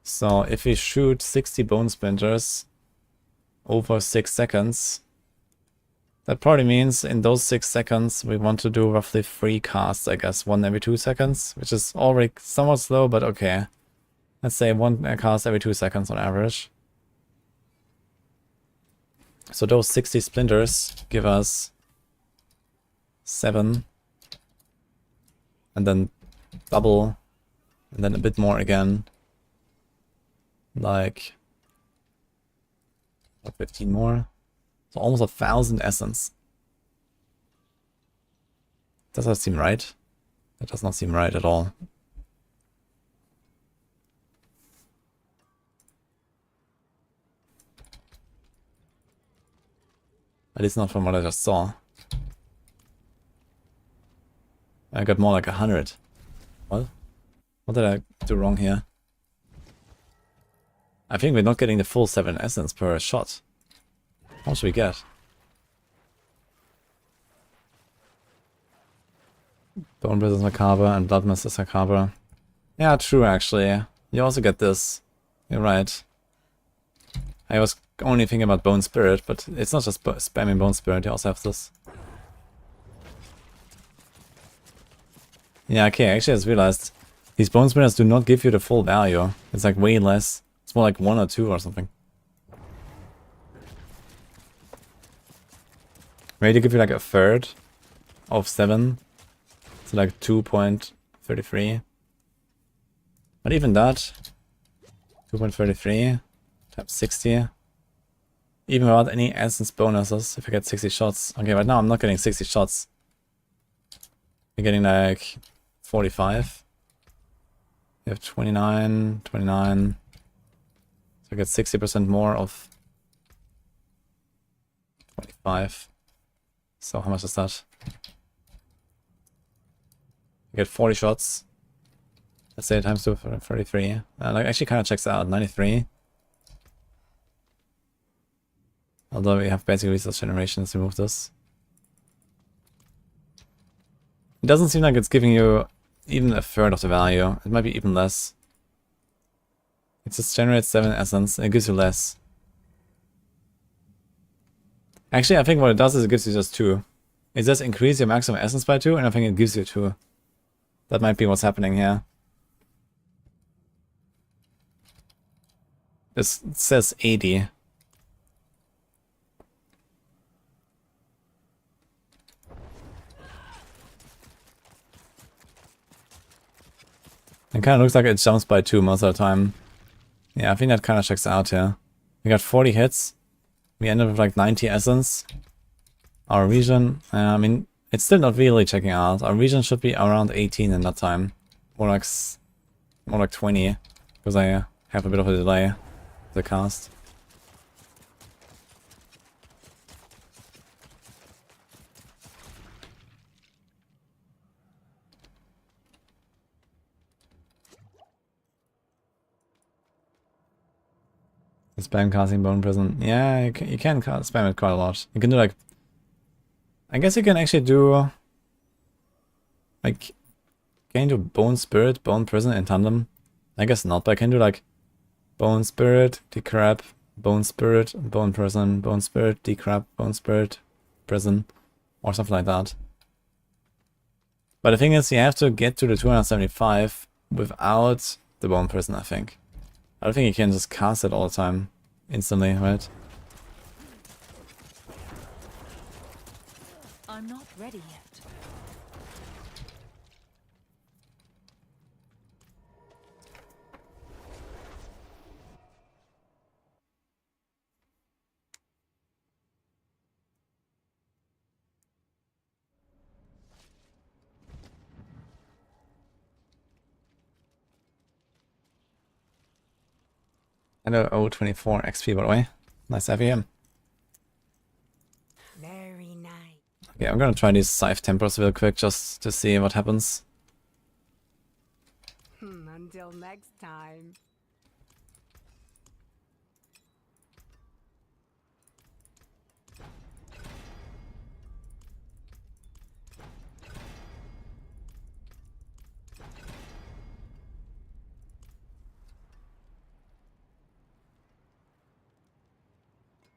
So if we shoot 60 bone splinters over 6 seconds, that probably means in those 6 seconds we want to do roughly 3 casts, I guess. 1 every 2 seconds, which is already somewhat slow, but okay. Let's say 1 cast every 2 seconds on average. So those 60 splinters give us 7. And then double. And then a bit more again. Like 15 more. So almost 1,000 essence. Does that seem right? That does not seem right at all. At least not from what I just saw. I got more like 100. What? What did I do wrong here? I think we're not getting the full 7 essence per shot. How much should we get? Bone Breath is Macabre and Blood Mist is Macabre. Yeah, true actually. You also get this. You're right. I was only thinking about Bone Spirit, but it's not just spamming Bone Spirit, you also have this. Yeah, okay, actually I just realized these Bone Spirits do not give you the full value. It's like way less. It's more like 1 or 2 or something. Maybe they give you like a third of 7. So like 2.33. But even that, 2.33 times 60. Even without any essence bonuses, if I get 60 shots. Okay, right now I'm not getting 60 shots. I'm getting like 45. You have 29, 29. So I get 60% more of 25. So how much is that? You get 40 shots. Let's say times 2 for 33. Like actually kind of checks out. 93. Although we have basic resource generation, let's remove this. It doesn't seem like it's giving you even a third of the value. It might be even less. It just generates 7 essence and it gives you less. Actually, I think what it does is it gives you just 2. It does increase your maximum essence by 2, and I think it gives you 2. That might be what's happening here. This says 80. It kind of looks like it jumps by 2 most of the time. Yeah, I think that kind of checks out here. We got 40 hits. We ended with like 90 essence. Our region, I mean, it's still not really checking out. Our region should be around 18 in that time. More like 20, because I have a bit of a delay with the cast. Spam casting Bone Prison. Yeah, you can spam it quite a lot. You can do like... I guess you can actually do... Like... Can you do Bone Spirit, Bone Prison in tandem? I guess not, but I can do like... Bone Spirit, Decrep, Bone Spirit, Bone Prison, Bone Spirit, Decrep, Bone Spirit, Prison. Or something like that. But the thing is, you have to get to the 275 without the Bone Prison, I think. I don't think you can just cast it all the time, instantly, right? I'm not ready yet. Hello, 024 XP, by the way. Nice to have you here. Very nice. Okay, I'm gonna try these Scythe Tempers real quick, just to see what happens. Until next time.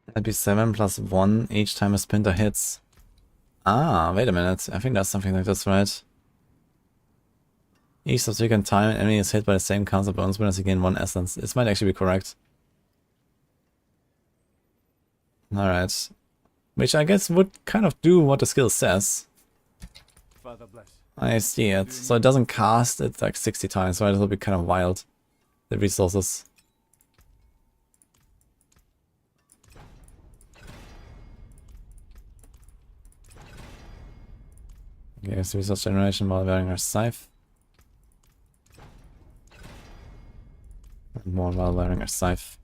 That'd be 7 plus 1 each time a splinter hits. Ah, wait a minute. I think that's something like this, right? Each subsequent time an enemy is hit by the same count of bone spinners, you gain 1 essence. This might actually be correct. Alright. Which I guess would kind of do what the skill says. Father bless. I see it. So it doesn't cast it like 60 times, right? It'll be kind of wild. The resources. Okay, so resource generation while wearing our scythe. And more while wearing our scythe.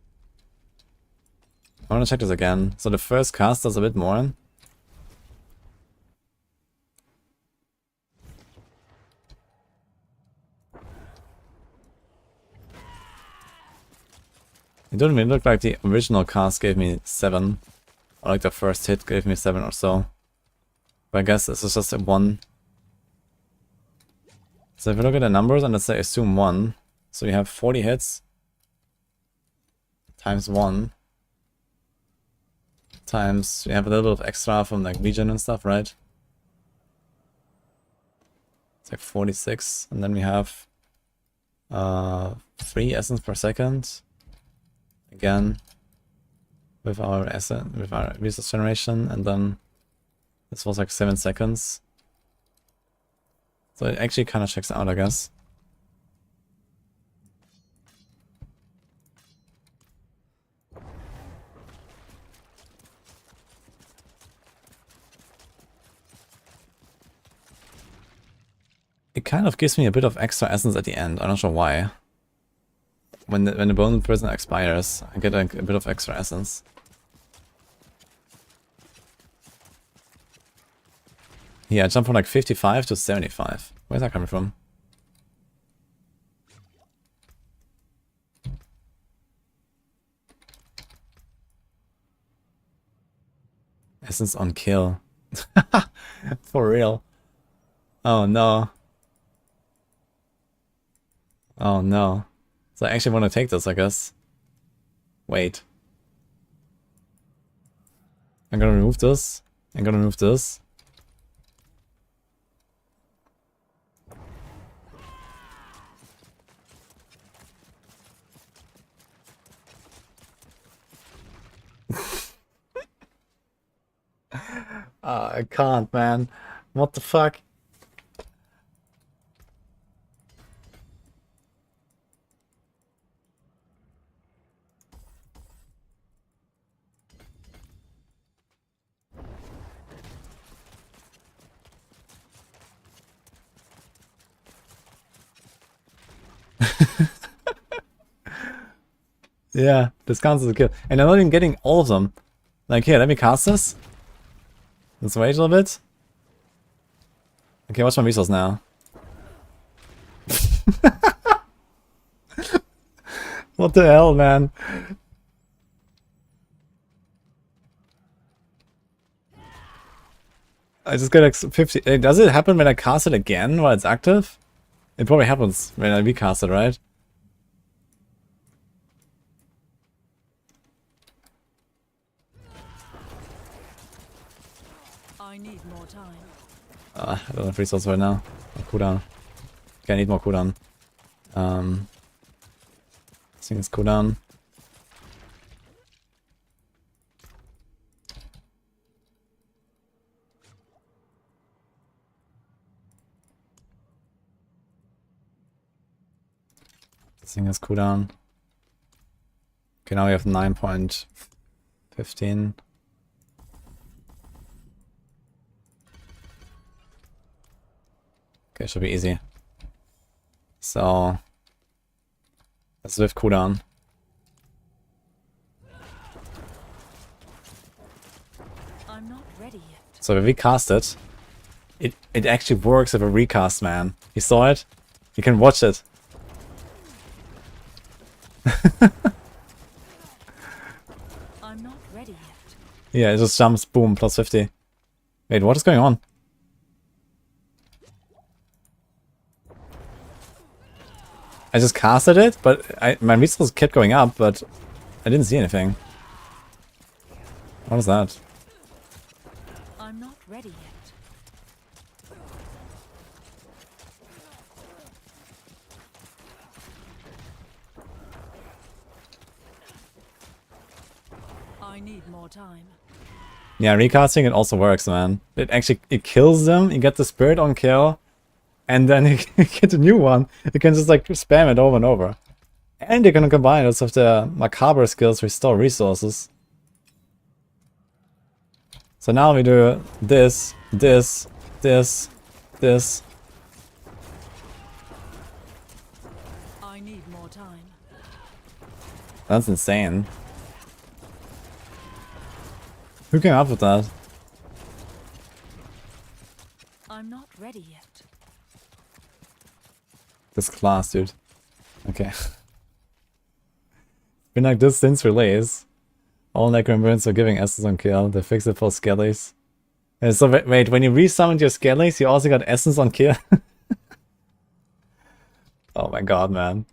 I want to check this again. So the first cast does a bit more. It doesn't really look like the original cast gave me 7. Or like the first hit gave me 7 or so. But I guess this is just a 1. So if you look at the numbers and let's say assume 1. So you have 40 hits. Times 1. Times, you have a little bit of extra from like regen and stuff, right? It's like 46. And then we have 3 essence per second. Again. With our resource generation, and then this was like 7 seconds. So it actually kind of checks out, I guess. It kind of gives me a bit of extra essence at the end. I'm not sure why. When the bone prison expires, I get like a bit of extra essence. Yeah, I jumped from like 55 to 75. Where's that coming from? Essence on kill. For real. Oh no. Oh no. So I actually want to take this, I guess. Wait. I'm gonna remove this. I'm gonna remove this. I can't, man. What the fuck? Yeah, this counts as a kill. And I'm not even getting all of them. Like, here, let me cast this. Let's wait a little bit. Okay, watch my resource now. What the hell, man? I just get like 50. Does it happen when I cast it again while it's active? It probably happens when I recast it, right? I need more time. I don't have resources right now. Cooldown. Okay, I need more cooldown. I think it's cooldown. This thing has cooldown. Okay, now we have 9.15. Okay, should be easy. So let's lift cooldown. I'm not ready yet. So if we cast it, it actually works if a recast, man. You saw it? You can watch it. I'm not ready yet. Yeah, it just jumps, boom, plus 50. Wait, what is going on? I just casted it, but my resources kept going up, but I didn't see anything. What is that? I'm not ready yet. I need more time. Yeah, recasting it also works, man. It kills them, you get the spirit on kill, and then you get a new one. You can just like spam it over and over. And you're gonna combine it with the macabre skills, restore resources. So now we do this, this, this, this. I need more time. That's insane. Who came up with that? I'm not ready yet. This class, dude. Okay. Been like this since release. All Necro are giving essence on kill. They fix it for skellies. And so wait, when you resummoned your skellies, you also got essence on kill? Oh my god, man.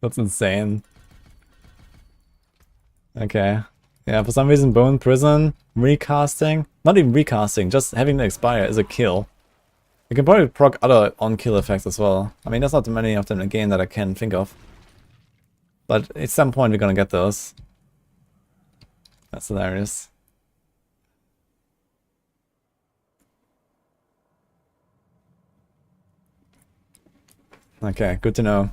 That's insane. Okay. Yeah, for some reason Bone Prison recasting, not even recasting, just having it expire is a kill. You can probably proc other on-kill effects as well. I mean, there's not many of them in the game that I can think of. But at some point we're gonna get those. That's hilarious. Okay, good to know.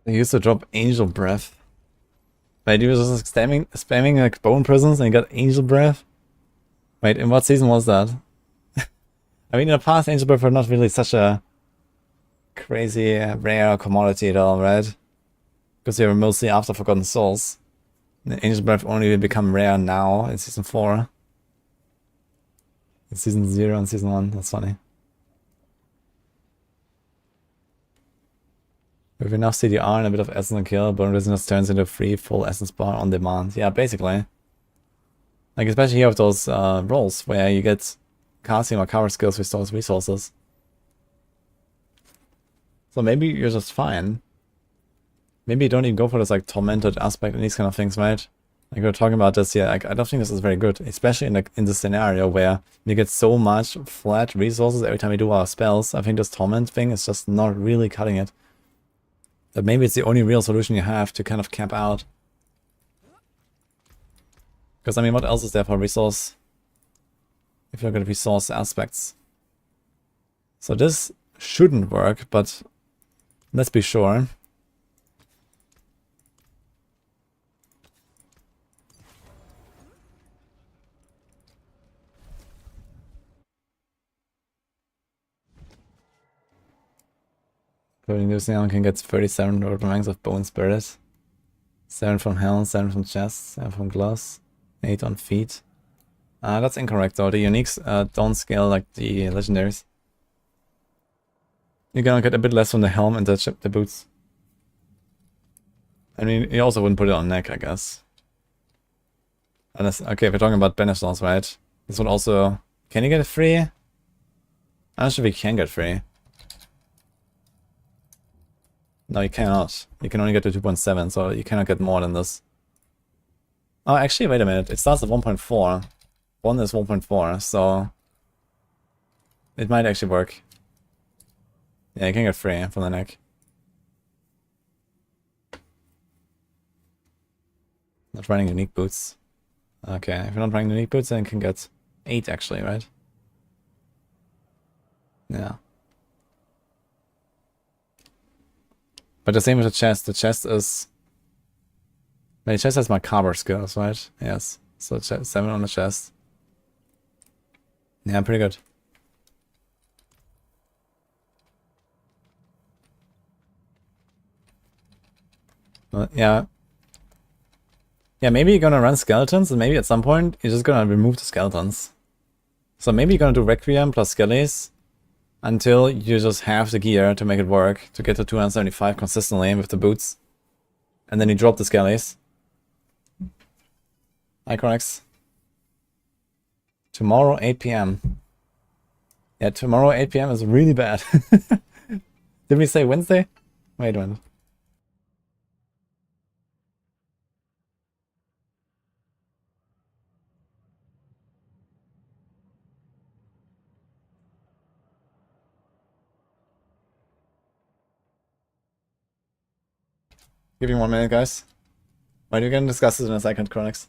They used to drop Angel Breath. Wait, he was just spamming like Bone Prisons and he got Angel Breath? Wait, in what season was that? I mean, in the past, Angel Breath were not really such a crazy rare commodity at all, right? Because they were mostly after Forgotten Souls. The Angel Breath only will become rare now in Season 4. In Season 0 and Season 1, that's funny. With enough CDR and a bit of essence and kill, Bone Prison just turns into a free full essence bar on demand. Yeah, basically. Like, especially here with those rolls where you get casting or cover skills restores resources. So maybe you're just fine. Maybe you don't even go for this like tormented aspect and these kind of things, right? Like we were talking about this here, like, I don't think this is very good, especially in the scenario where we get so much flat resources every time we do our spells. I think this torment thing is just not really cutting it. But maybe it's the only real solution you have to kind of camp out. Because, I mean, what else is there for resource? If you're going to resource aspects. So this shouldn't work, but let's be sure. Including Lucian can get 37 ranks of Bone Spirit. 7 from Helm, 7 from Chest, 7 from Gloves, 8 on Feet. That's incorrect though, the uniques don't scale like the legendaries. You're gonna get a bit less from the helm and the boots. I mean, you also wouldn't put it on neck, I guess. Unless, okay, if we're talking about banish laws, right? This would also... Can you get it free? I'm not sure if you can get free. No, you cannot. You can only get to 2.7, so you cannot get more than this. Oh, actually, wait a minute. It starts at 1.4. 1 is 1.4, so... It might actually work. Yeah, you can get free from the neck. Not running unique boots. Okay, if you're not running unique boots, then you can get 8 actually, right? Yeah. But the same with the chest. The chest is... The chest has macabre skills, right? Yes. So 7 on the chest. Yeah, pretty good. Yeah. Yeah, maybe you're gonna run skeletons, and maybe at some point you're just gonna remove the skeletons. So maybe you're gonna do Requiem plus Skellies until you just have the gear to make it work, to get to 275 consistently with the boots. And then you drop the Skellies. Iconics. Tomorrow 8 PM. Yeah, tomorrow 8 PM is really bad. Did we say Wednesday? Wait a minute. Give me 1 minute, guys. Right, we're gonna discuss this in a second, Chronix.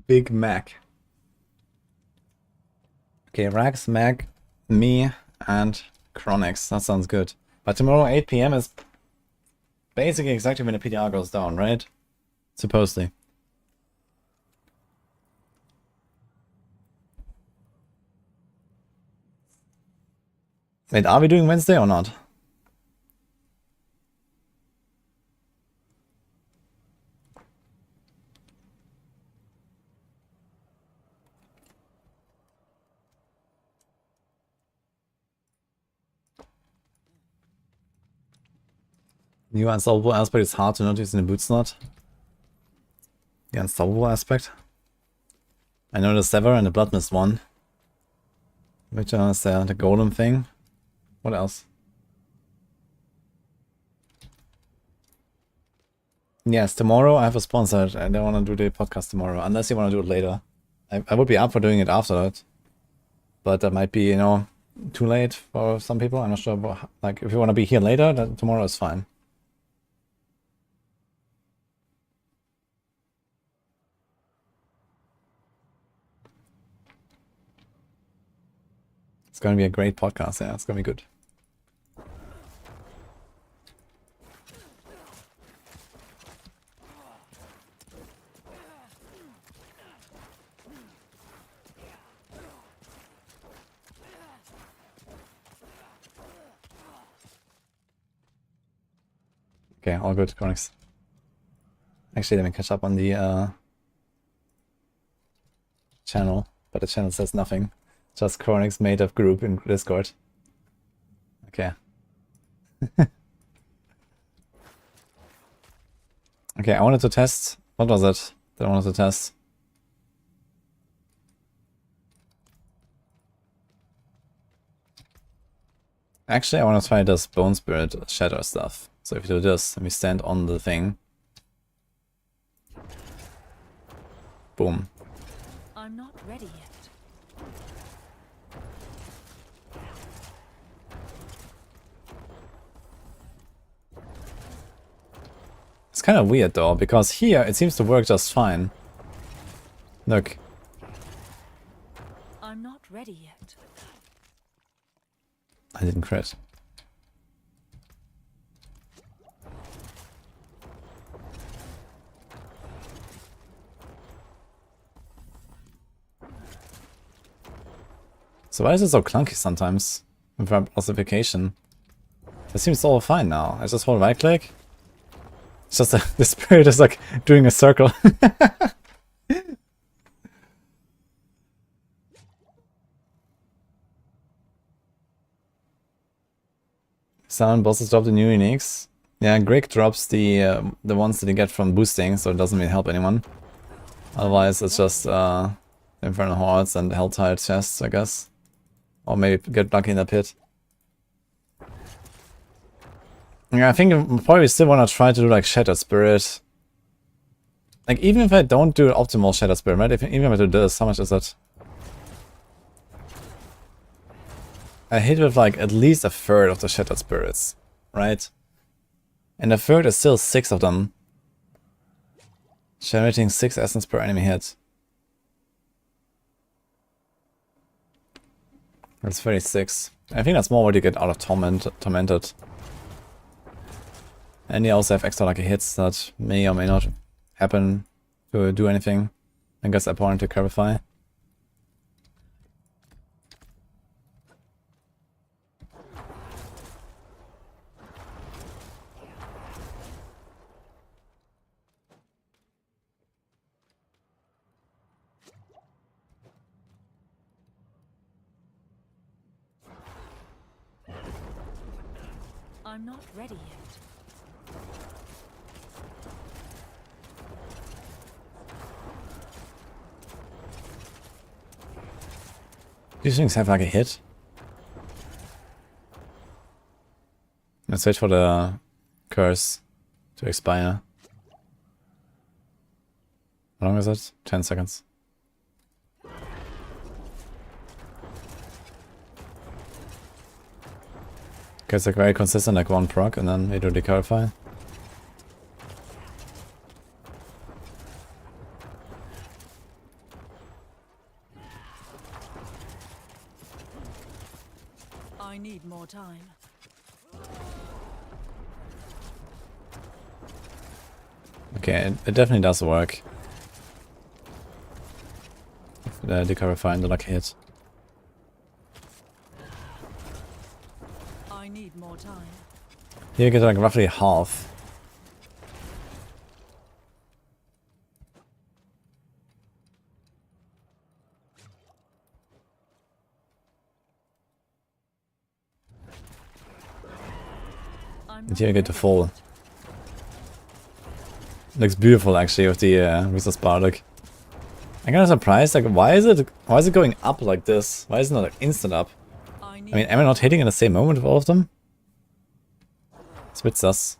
Big Mac. Okay, Rax, Mac, me, and Chronix. That sounds good. But tomorrow 8 PM is basically exactly when the PTR goes down, right? Supposedly. Wait, are we doing Wednesday or not? New unstoppable aspect is hard to notice in the boot slot. The unstoppable aspect. I know the Sever and the Blood Mist one. Which is the golem thing. What else? Yes, tomorrow I have a sponsor. I don't want to do the podcast tomorrow, unless you want to do it later. I would be up for doing it after that. But that might be, you know, too late for some people. I'm not sure. But, like, if you want to be here later, then tomorrow is fine. It's going to be a great podcast. Yeah, it's going to be good. Okay, all good, Chronix. Actually, let me catch up on the channel, but the channel says nothing. Just Chronix made a group in Discord. Okay. Okay, I wanted to test. What was it that I wanted to test? Actually, I want to try this Bone Spirit Shatter stuff. So if you do this, and we stand on the thing. Boom. I'm not ready yet. It's kind of weird though, because here it seems to work just fine. Look. I'm not ready yet. I didn't crit. So why is it so clunky sometimes? With ossification. It seems all fine now. I just hold right click. It's just the spirit is like doing a circle. Some bosses drop the new uniques. Yeah, Greg drops the ones that you get from boosting, so it doesn't really help anyone. Otherwise, it's just Infernal Hordes and Helltide chests, I guess. Or maybe get lucky in the pit. Yeah, I think I probably still want to try to do like Shattered Spirit. Like, even if I don't do optimal Shattered Spirit, right? Even if I do this, how much is that? I hit with like at least a third of the Shattered Spirits, right? And a third is still 6 of them. Generating 6 essence per enemy hit. That's 36. I think that's more what you get out of Tormented. And you also have extra lucky hits that may or may not happen to do anything. I guess I wanted to clarify. I'm not ready yet. These things have like a hit. Let's wait for the curse to expire. How long is it? 10 seconds. Okay, it's like very consistent, like one proc, and then you do the clarify. I need more time. Okay, it definitely does work. The declarify and the lucky hit. I need more time. Here you get like roughly half. And here you get to full. Looks beautiful actually with the Resource Bardic. I'm kind of surprised, like why is it going up like this? Why is it not like instant up? I mean, am I not hitting in the same moment with all of them? It's a bit sus.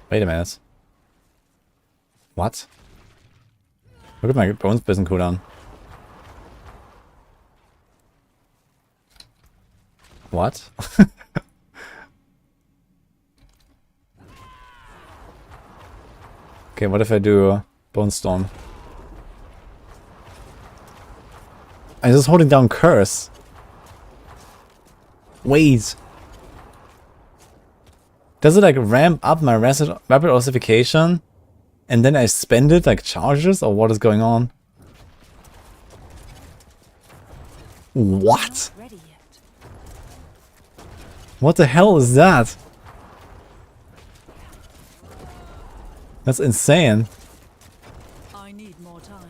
Wait a minute. What? Look at my Bones Prison cooldown. What? Okay, what if I do Bone Storm? I'm just holding down Curse. Wait. Does it like ramp up my rapid ossification and then I spend it like charges, or what is going on? What? Not ready yet. What the hell is that? That's insane. I need more time.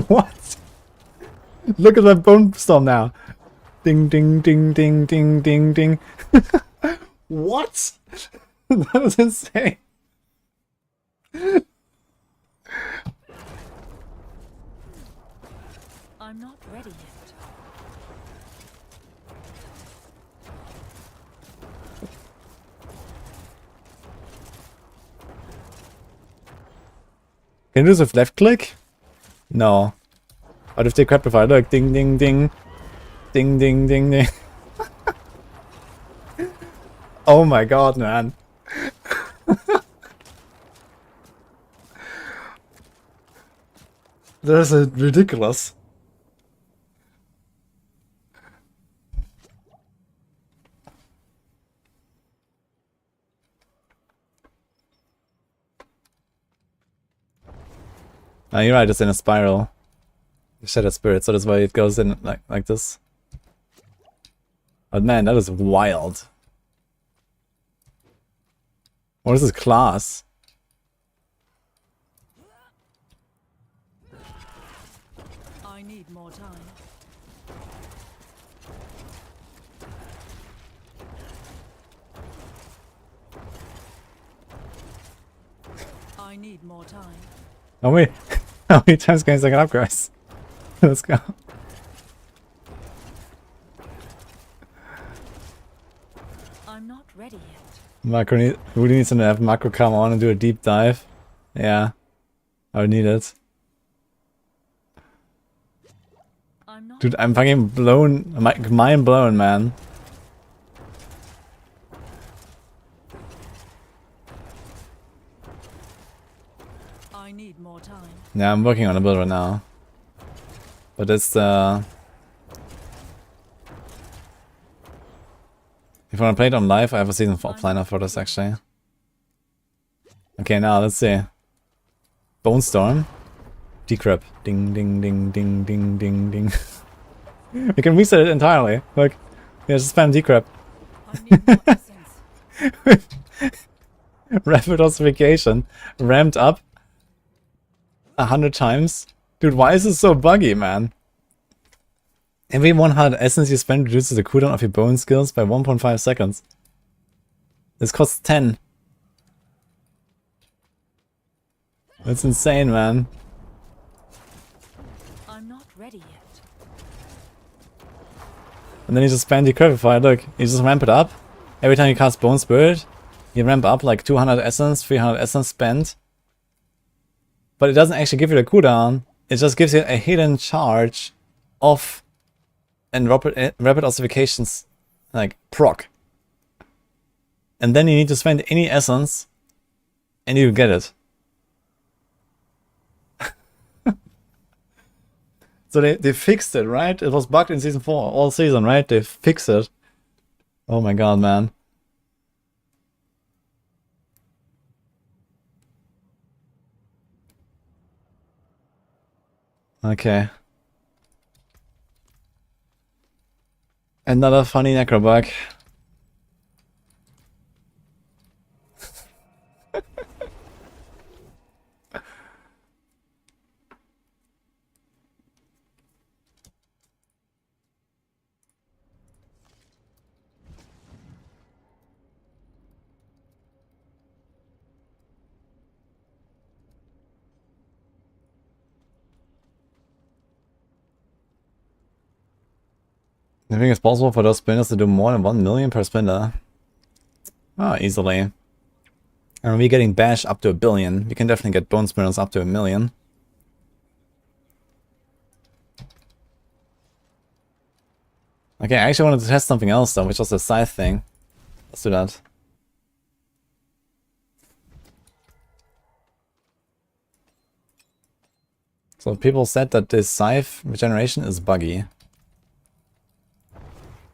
What? Look at that bone storm now. Ding ding ding ding ding ding ding. What? That was insane. I'm not ready yet. Can you do this with left click? No. But if they crapify, look, ding ding ding. Ding ding ding ding. Oh my god, man. That's ridiculous. You're right, it's in a spiral. The Shattered Spirit, so that's why it goes in like this. But man, that is wild. What is this class? I need more time. I need more time. Oh wait, how many times can I second up, guys? Let's go. I'm not ready yet. Macro really needs to have Macro come on and do a deep dive. Yeah, I would need it. I'm not. Dude, I'm fucking blown, mind blown, man. I need more time. Yeah, I'm working on a build right now. But it's the... If you want to play it on live, I have a season 4 planner for this actually. Okay, now let's see. Bone Storm. Decrypt. Ding ding ding ding ding ding ding. We can reset it entirely. Look. Yeah, just spam decrypt. I need more essence. Rapid ossification. Ramped up 100 times. Dude, why is this so buggy, man? Every 100 essence you spend reduces the cooldown of your bone skills by 1.5 seconds. This costs 10. That's insane, man. I'm not ready yet. And then you just spam decryptify. Look, you just ramp it up. Every time you cast Bone Spirit, you ramp up like 200 essence, 300 essence spent. But it doesn't actually give you the cooldown. It just gives you a hidden charge of and rapid ossifications like proc. And then you need to spend any essence and you get it. So they fixed it, right? It was bugged in season 4 all season, right? They fixed it. Oh my god, man. Okay. Another funny Necro bug. I think it's possible for those spinners to do more than 1 million per spinner. Oh, easily. And we're getting bash up to 1 billion. We can definitely get bone spinners up to 1 million. Okay, I actually wanted to test something else though, which was the scythe thing. Let's do that. So people said that this scythe regeneration is buggy.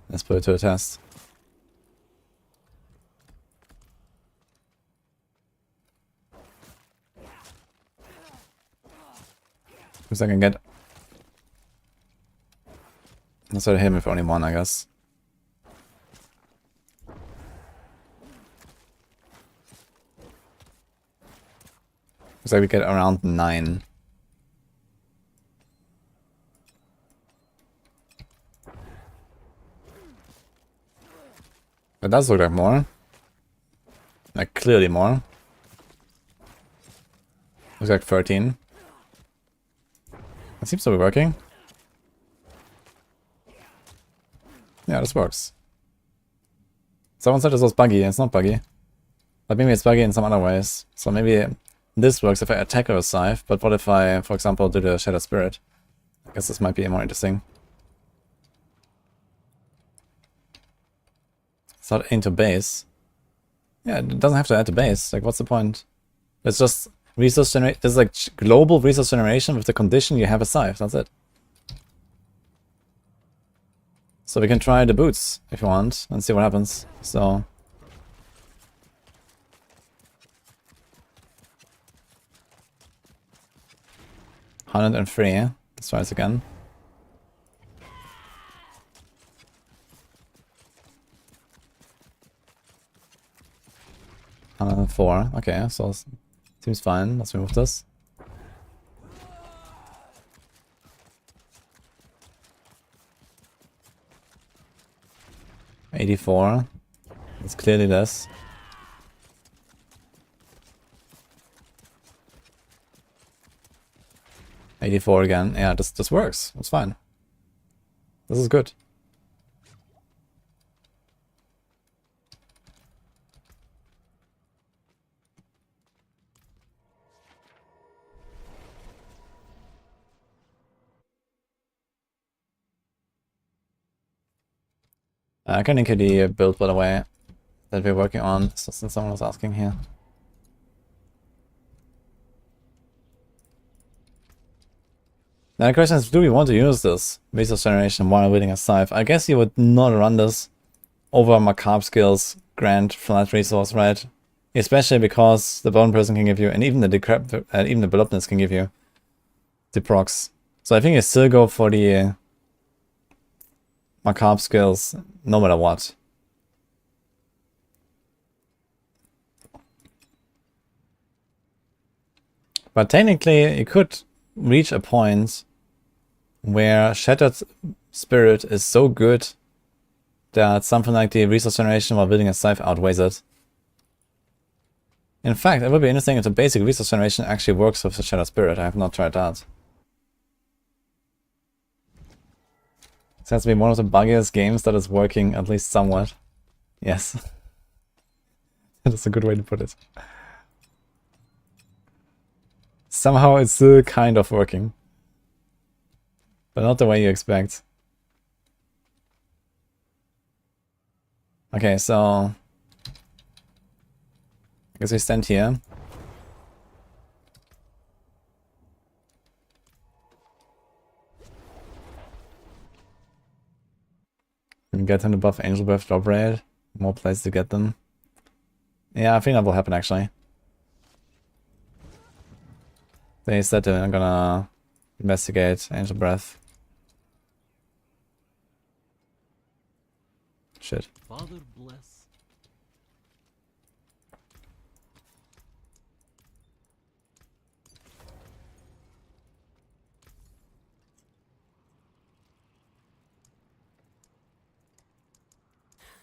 Let's put it to a test. Because I can get... Let's try to hit him with only one, I guess. Looks like we get around 9. It does look like more. Like, clearly more. Looks like 13. It seems to be working. Yeah, this works. Someone said this was buggy. It's not buggy. But maybe it's buggy in some other ways. So maybe this works if I attack with a scythe. But what if I, for example, do the Shadow Spirit? I guess this might be more interesting. It's not into base. Yeah, it doesn't have to add to base. Like, what's the point? It's just resource generation. It's like global resource generation with the condition you have a scythe. That's it. So we can try the boots if you want and see what happens. So 103. Let's try this again. Four. Okay, so seems fine. Let's remove this. $84. It's clearly less. $84 again. Yeah, this works. It's fine. This is good. I can link you the build, by the way, that we're working on, so since someone was asking here. Now the question is, do we want to use this resource generation while building a scythe? I guess you would not run this over macabre skills, grant flat resource, right? Especially because the bone person can give you, and even the even the volupness can give you the procs. So I think you still go for the macabre skills, no matter what. But technically, you could reach a point where Shattered Spirit is so good that something like the resource generation while building a scythe outweighs it. In fact, it would be interesting if the basic resource generation actually works with the Shattered Spirit. I have not tried that. This has to be one of the buggiest games that is working at least somewhat. Yes. That's a good way to put it. Somehow it's still kind of working. But not the way you expect. Okay, so I guess we stand here. And get him to buff Angel Breath drop rate. More places to get them. Yeah, I think that will happen actually. They said that I'm gonna investigate Angel Breath. Shit. Father bless.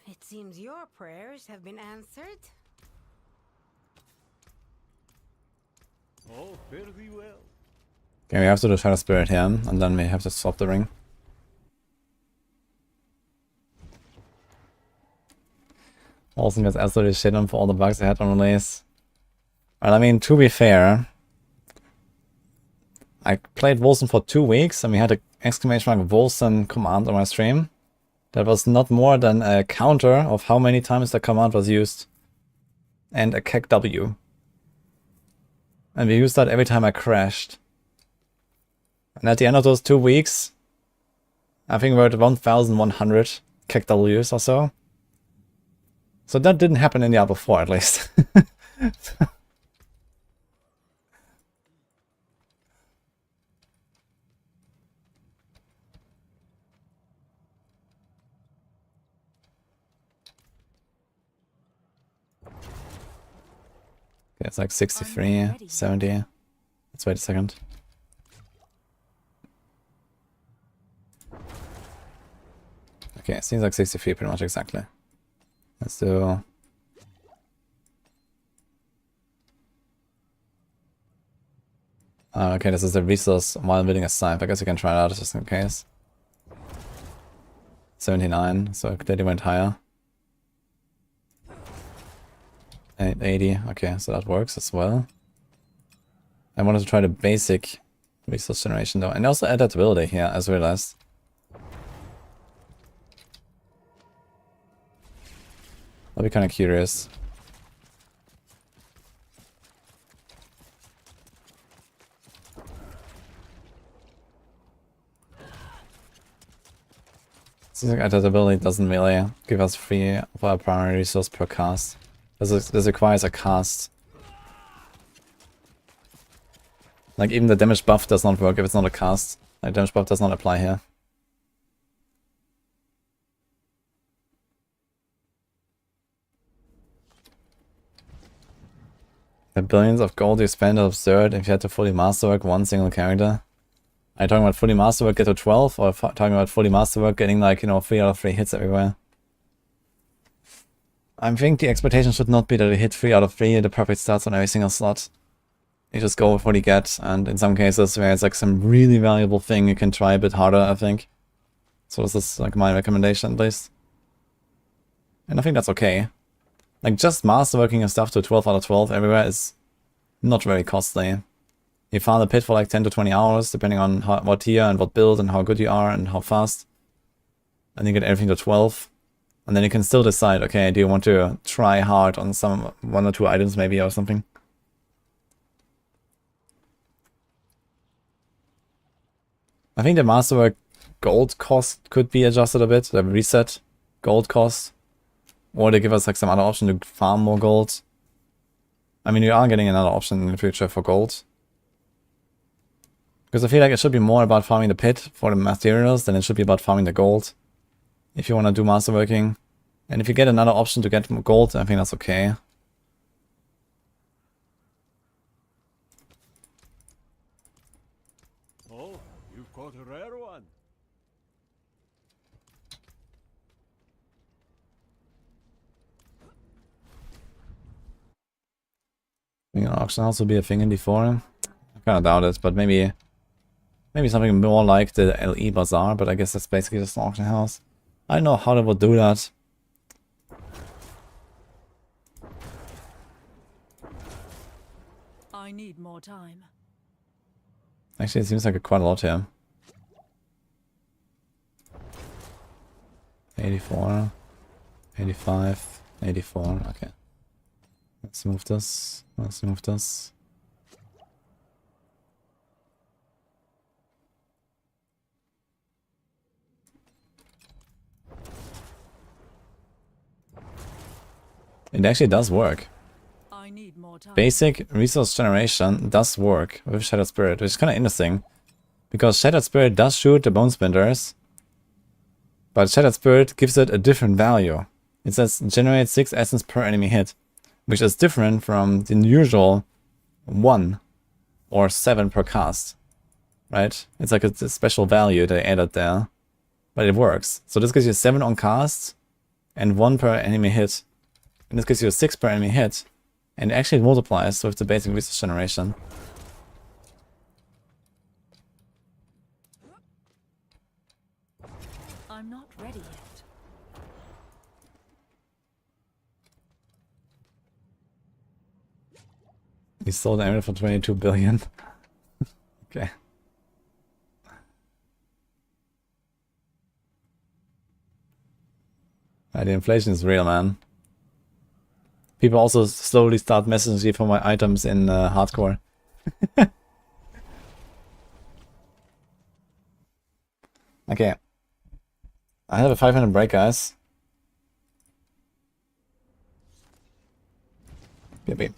It seems your prayers have been answered. Oh, fare thee well. Okay, we have to do Shadow Spirit here, and then we have to swap the ring. Olsen gets absolutely shit on for all the bugs they had on release. Well, I mean, to be fair, I played Wolsen for 2 weeks, and we had an exclamation mark Wolsen command on my stream. That was not more than a counter of how many times the command was used. And a kek W. And we used that every time I crashed. And at the end of those 2 weeks, I think we're at 1,100 kek Ws or so. So that didn't happen in Diablo 4 at least. it's like 63, 70. Let's wait a second. Okay, it seems like 63 pretty much exactly. Let's do... okay, this is the resource while building a scythe. I guess you can try it out just in case. 79, so it clearly went higher. 80, okay, so that works as well. I wanted to try the basic resource generation though, and also adaptability here, as realized. I'll be kind of curious. Seems like adaptability doesn't really give us free of our primary resource per cast. This requires a cast. Like even the damage buff does not work if it's not a cast. Like damage buff does not apply here. The billions of gold you spend are absurd if you had to fully masterwork one single character. Are you talking about fully masterwork get to 12, or talking about fully masterwork getting like, you know, 3 out of 3 hits everywhere? I think the expectation should not be that you hit 3 out of 3 the perfect stats on every single slot. You just go with what you get, and in some cases where it's like some really valuable thing, you can try a bit harder, I think. So this is like my recommendation at least. And I think that's okay. Like just masterworking your stuff to 12 out of 12 everywhere is not very costly. You farm the pit for like 10 to 20 hours, depending on what tier and what build and how good you are and how fast. And you get everything to 12. And then you can still decide, okay, do you want to try hard on some 1 or 2 items maybe or something. I think the masterwork gold cost could be adjusted a bit, the reset gold cost. Or they give us like some other option to farm more gold. I mean, you are getting another option in the future for gold. Because I feel like it should be more about farming the pit for the materials than it should be about farming the gold. If you want to do masterworking. And if you get another option to get more gold, I think that's okay. Oh, you've caught a rare one. You know, auction house will be a thing in D4. I kind of doubt it, but maybe something more like the LE Bazaar, but I guess that's basically just an auction house. I don't know how they would do that. I need more time. Actually, it seems like quite a lot here. 84, 85, 84, okay. Let's move this, let's move this. It actually does work. I need more time. Basic resource generation does work with Shattered Spirit, which is kind of interesting. Because Shattered Spirit does shoot the Bone Splinters, but Shattered Spirit gives it a different value. It says generate 6 essence per enemy hit, which is different from the usual 1 or 7 per cast. Right? It's like a special value they added there, but it works. So this gives you 7 on cast and 1 per enemy hit. And this gives you a 6 per enemy hit. And it actually multiplies with the basic resource generation. I'm not ready yet. He sold the emerald for 22 billion. Okay. The inflation is real, man. People also slowly start messaging me for my items in hardcore. Okay. I have a 500 break, guys. Beep, beep.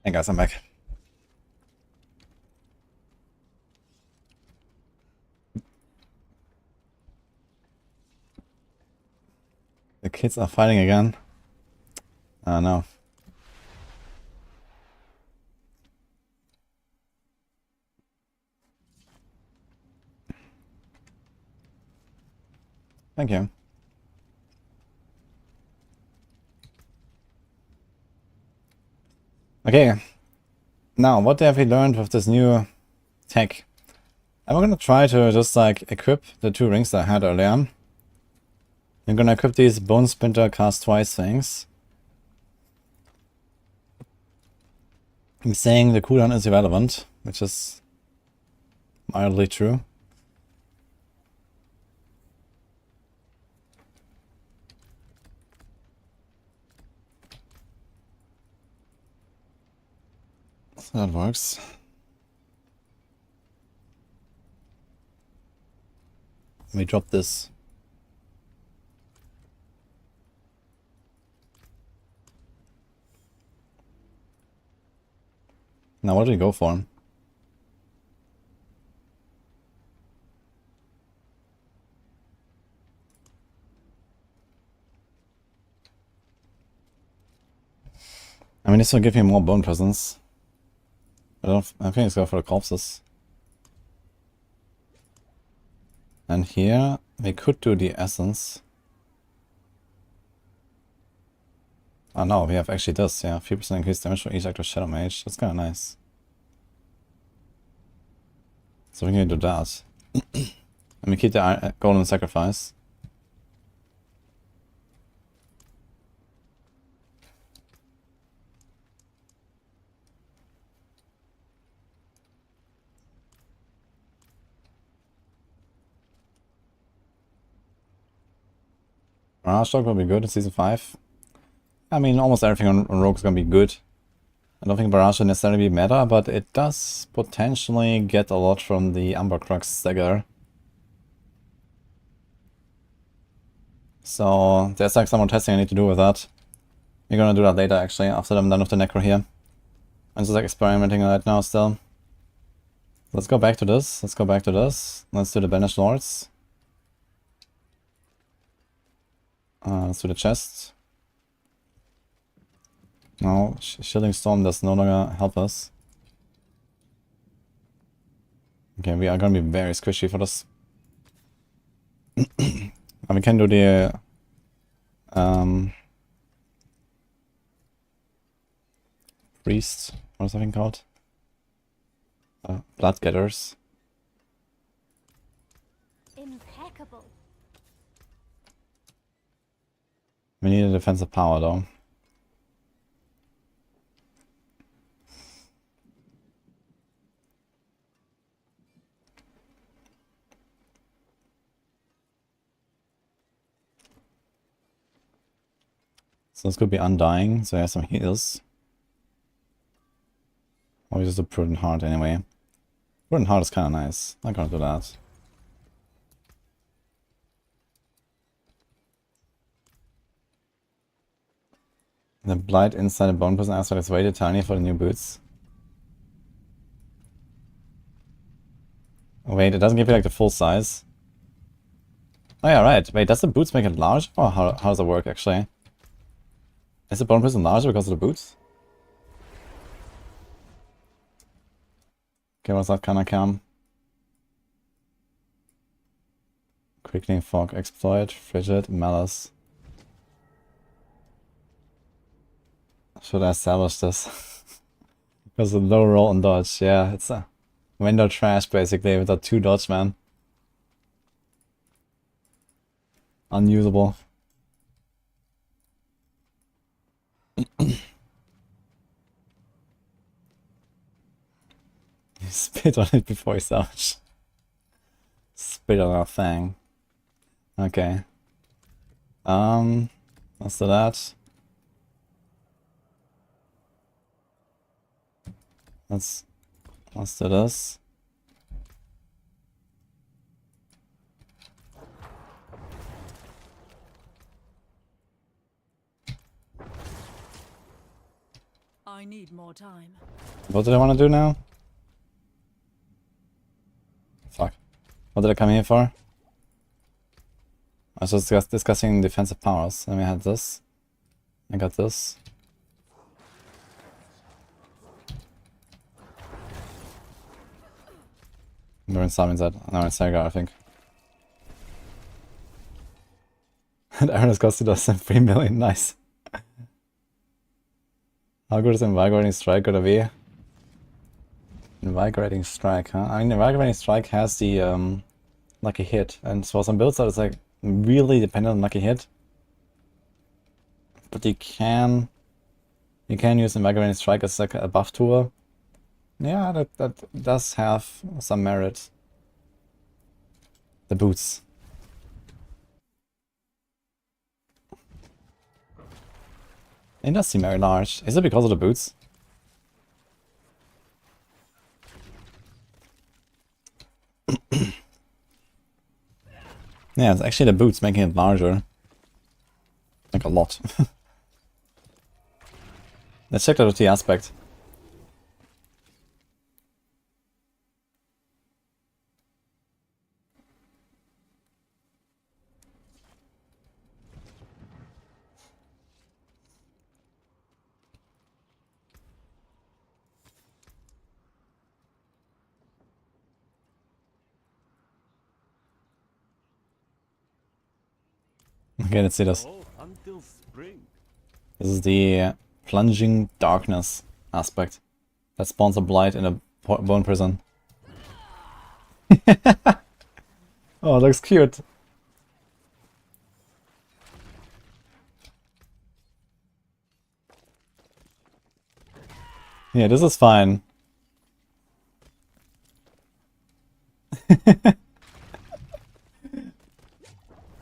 Hey guys, I'm back. The kids are fighting again. Oh no. Thank you. Okay. Now, what have we learned with this new tech? I'm gonna try to just like equip the 2 rings that I had earlier. I'm gonna equip these Bone Splinter cast twice things. I'm saying the cooldown is irrelevant, which is mildly true. So that works. Let me drop this. Now what do we go for? I mean, this will give me more bone presence. I think let's go for the corpses. And here we could do the essence. Oh no, we have actually this, yeah. 3% increased damage for each active Shadow Mage. That's kinda nice. So we can do that. And we keep the Golden Sacrifice. Barrage Dog will be good in Season 5. I mean, almost everything on Rogue is gonna be good. I don't think Barrage should necessarily be meta, but it does potentially get a lot from the Umber Crux stagger. So there's like some more testing I need to do with that. We're gonna do that later actually, after I'm done with the Necro here. I'm just like experimenting right now still. Let's go back to this, let's go back to this. Let's do the Banished Lords. Let's do the chest. No, Shielding Storm does no longer help us. Okay, we are gonna be very squishy for this. And we can do the Priest, what is that thing called? Blood Getters. Impeccable. We need a defensive power though. So this could be Undying, so he has some heals. Or we just do Prudent Heart anyway. Prudent Heart is kinda nice. I'm gonna do that. The blight inside the bone prison aspect is way too tiny for the new boots. Wait, it doesn't give you like the full size. Oh yeah, right. Wait, does the boots make it large? Or how does it work actually? Is the bone prison larger because of the boots? Okay, what's that kinda cam? Quickening Fog, Exploit, Frigid, Malice. Should I establish this? Because of low roll and dodge, yeah, it's a window trash basically with a 2 dodge, man. Unusable. Spit on it before he salvage. Spit on our thing. Okay. Let's do that. Let's do this. I need more time. What did I want to do now? Fuck. What did I come here for? I was just discussing defensive powers. Then we had this. I got this. We're in summons that. No, it's Sagar, I think. And Aaron has costed us 3 million. Nice. How good is Invigorating Strike gonna be? Invigorating Strike, huh? I mean, Invigorating Strike has the lucky hit, and for some builds that it's like really dependent on lucky hit. But you can use Invigorating Strike as like a buff tool. Yeah, that does have some merit. The boots. It does seem very large. Is it because of the boots? Yeah, it's actually the boots making it larger. Like a lot. Let's check out the aspect. Okay, let's see this. Oh, until spring. This is the plunging darkness aspect that spawns a blight in a bone prison. Oh, it looks cute. Yeah, this is fine.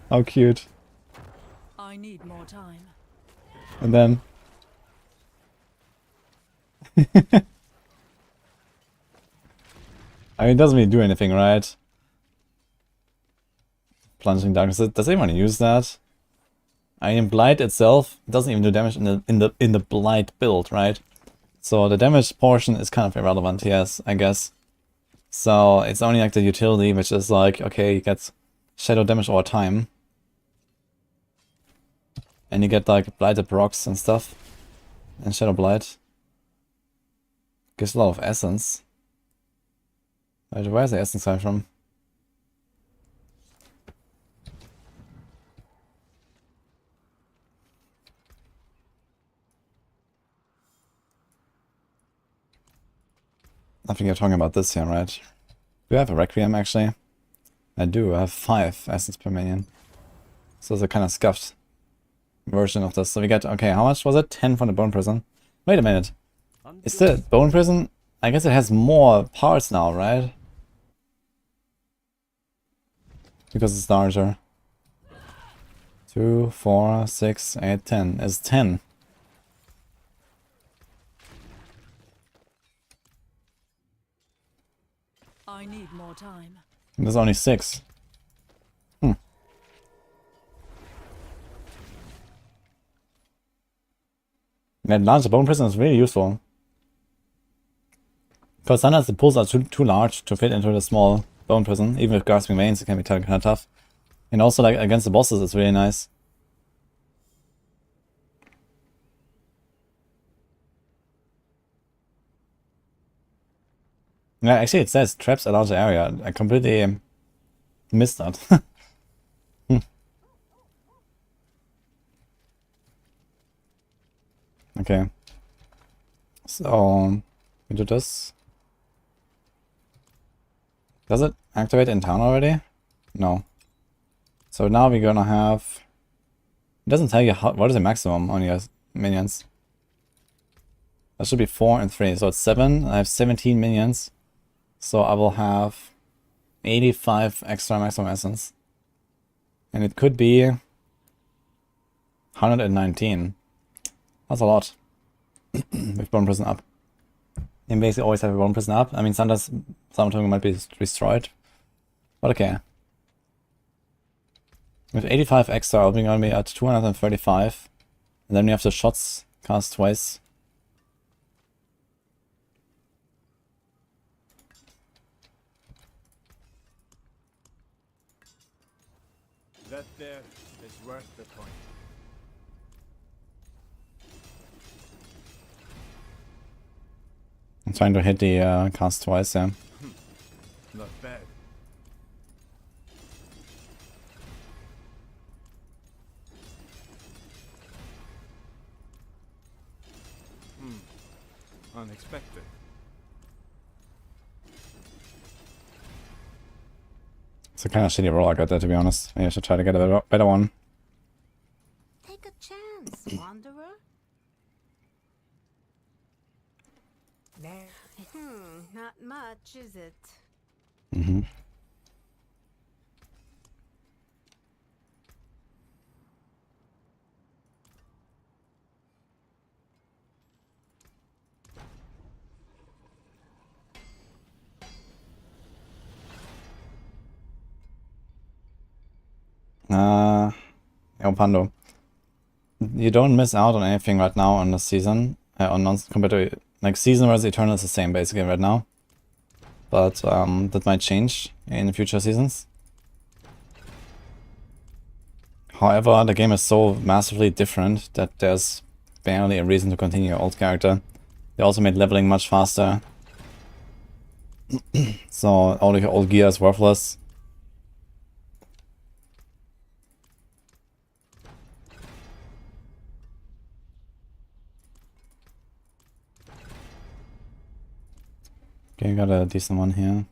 How cute. I need more time. And then... I mean, it doesn't really do anything, right? Plunging darkness. Does anyone use that? I mean, Blight itself doesn't even do damage in the Blight build, right? So the damage portion is kind of irrelevant, yes, I guess. So it's only like the utility, which is like, okay, you get shadow damage over time. And you get like blighted rocks and stuff. And shadow blight. Gives a lot of essence. Wait, where's the essence coming from? I think you're talking about this here, right? Do I have a Requiem actually? I do, I have 5 essence per minion. So it's a kind of scuffed version of this. So we get, okay, how much was it? 10 from the Bone Prison. Wait a minute. Is the Bone Prison, I guess it has more parts now, right? Because it's larger. 2, 4, 6, 8, 10. It's 10. I need more time. There's only 6. That larger Bone Prison is really useful. Because sometimes the pools are too large to fit into the small Bone Prison. Even with Grasping Veins, it can be kind of tough. And also, like, against the bosses, it's really nice. Yeah, actually it says traps a larger area. I completely missed that. Okay. So, we do this. Does it activate in town already? No. So now we're gonna have... It doesn't tell you what is the maximum on your minions. That should be 4 and 3, so it's 7. I have 17 minions. So I will have 85 extra maximum essence. And it could be 119. That's a lot. With Bone Prison up. You basically always have a Bone Prison up. I mean, sometimes some of might be destroyed. But okay. With 85 extra, I'll be gonna be at 235. And then we have the shots cast twice. That there is worth the coin. I'm trying to hit the cast twice, yeah. Not bad. Unexpected. It's a kind of shitty roll I got there, to be honest. Maybe I should try to get a better one. Take a chance, wanderer. There. Not much, is it? Mm-hmm. Pando. You don't miss out on anything right now on the season. Compared to like season versus Eternal is the same basically right now. But that might change in future seasons. However, the game is so massively different that there's barely a reason to continue your old character. They also made leveling much faster. So all of your old gear is worthless. Okay, got a decent one here.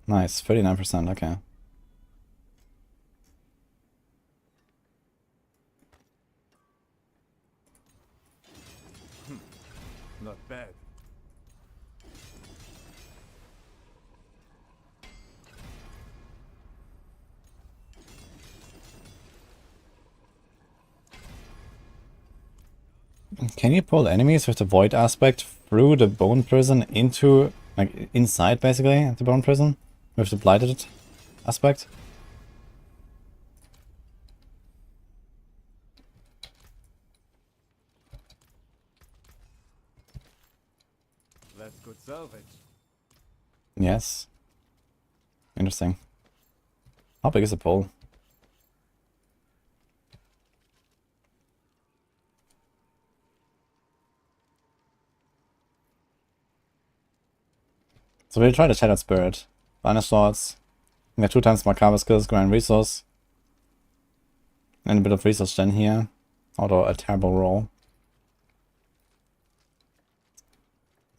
Nice, 39%, okay. Not bad. Can you pull enemies with the void aspect through the bone prison into, like, inside basically the bone prison with the blighted aspect? That's good salvage. Yes. Interesting. How big is the pull? So we'll try the Shattered Spirit. Banish Swords. We got 2 times Macabre skills, Grand Resource. And a bit of resource gen here. Although a terrible roll.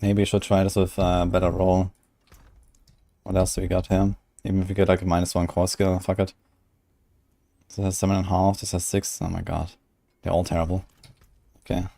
Maybe we should try this with a better roll. What else do we got here? Even if we get like a -1 core skill, fuck it. This has 7.5, this has 6. Oh my god. They're all terrible. Okay.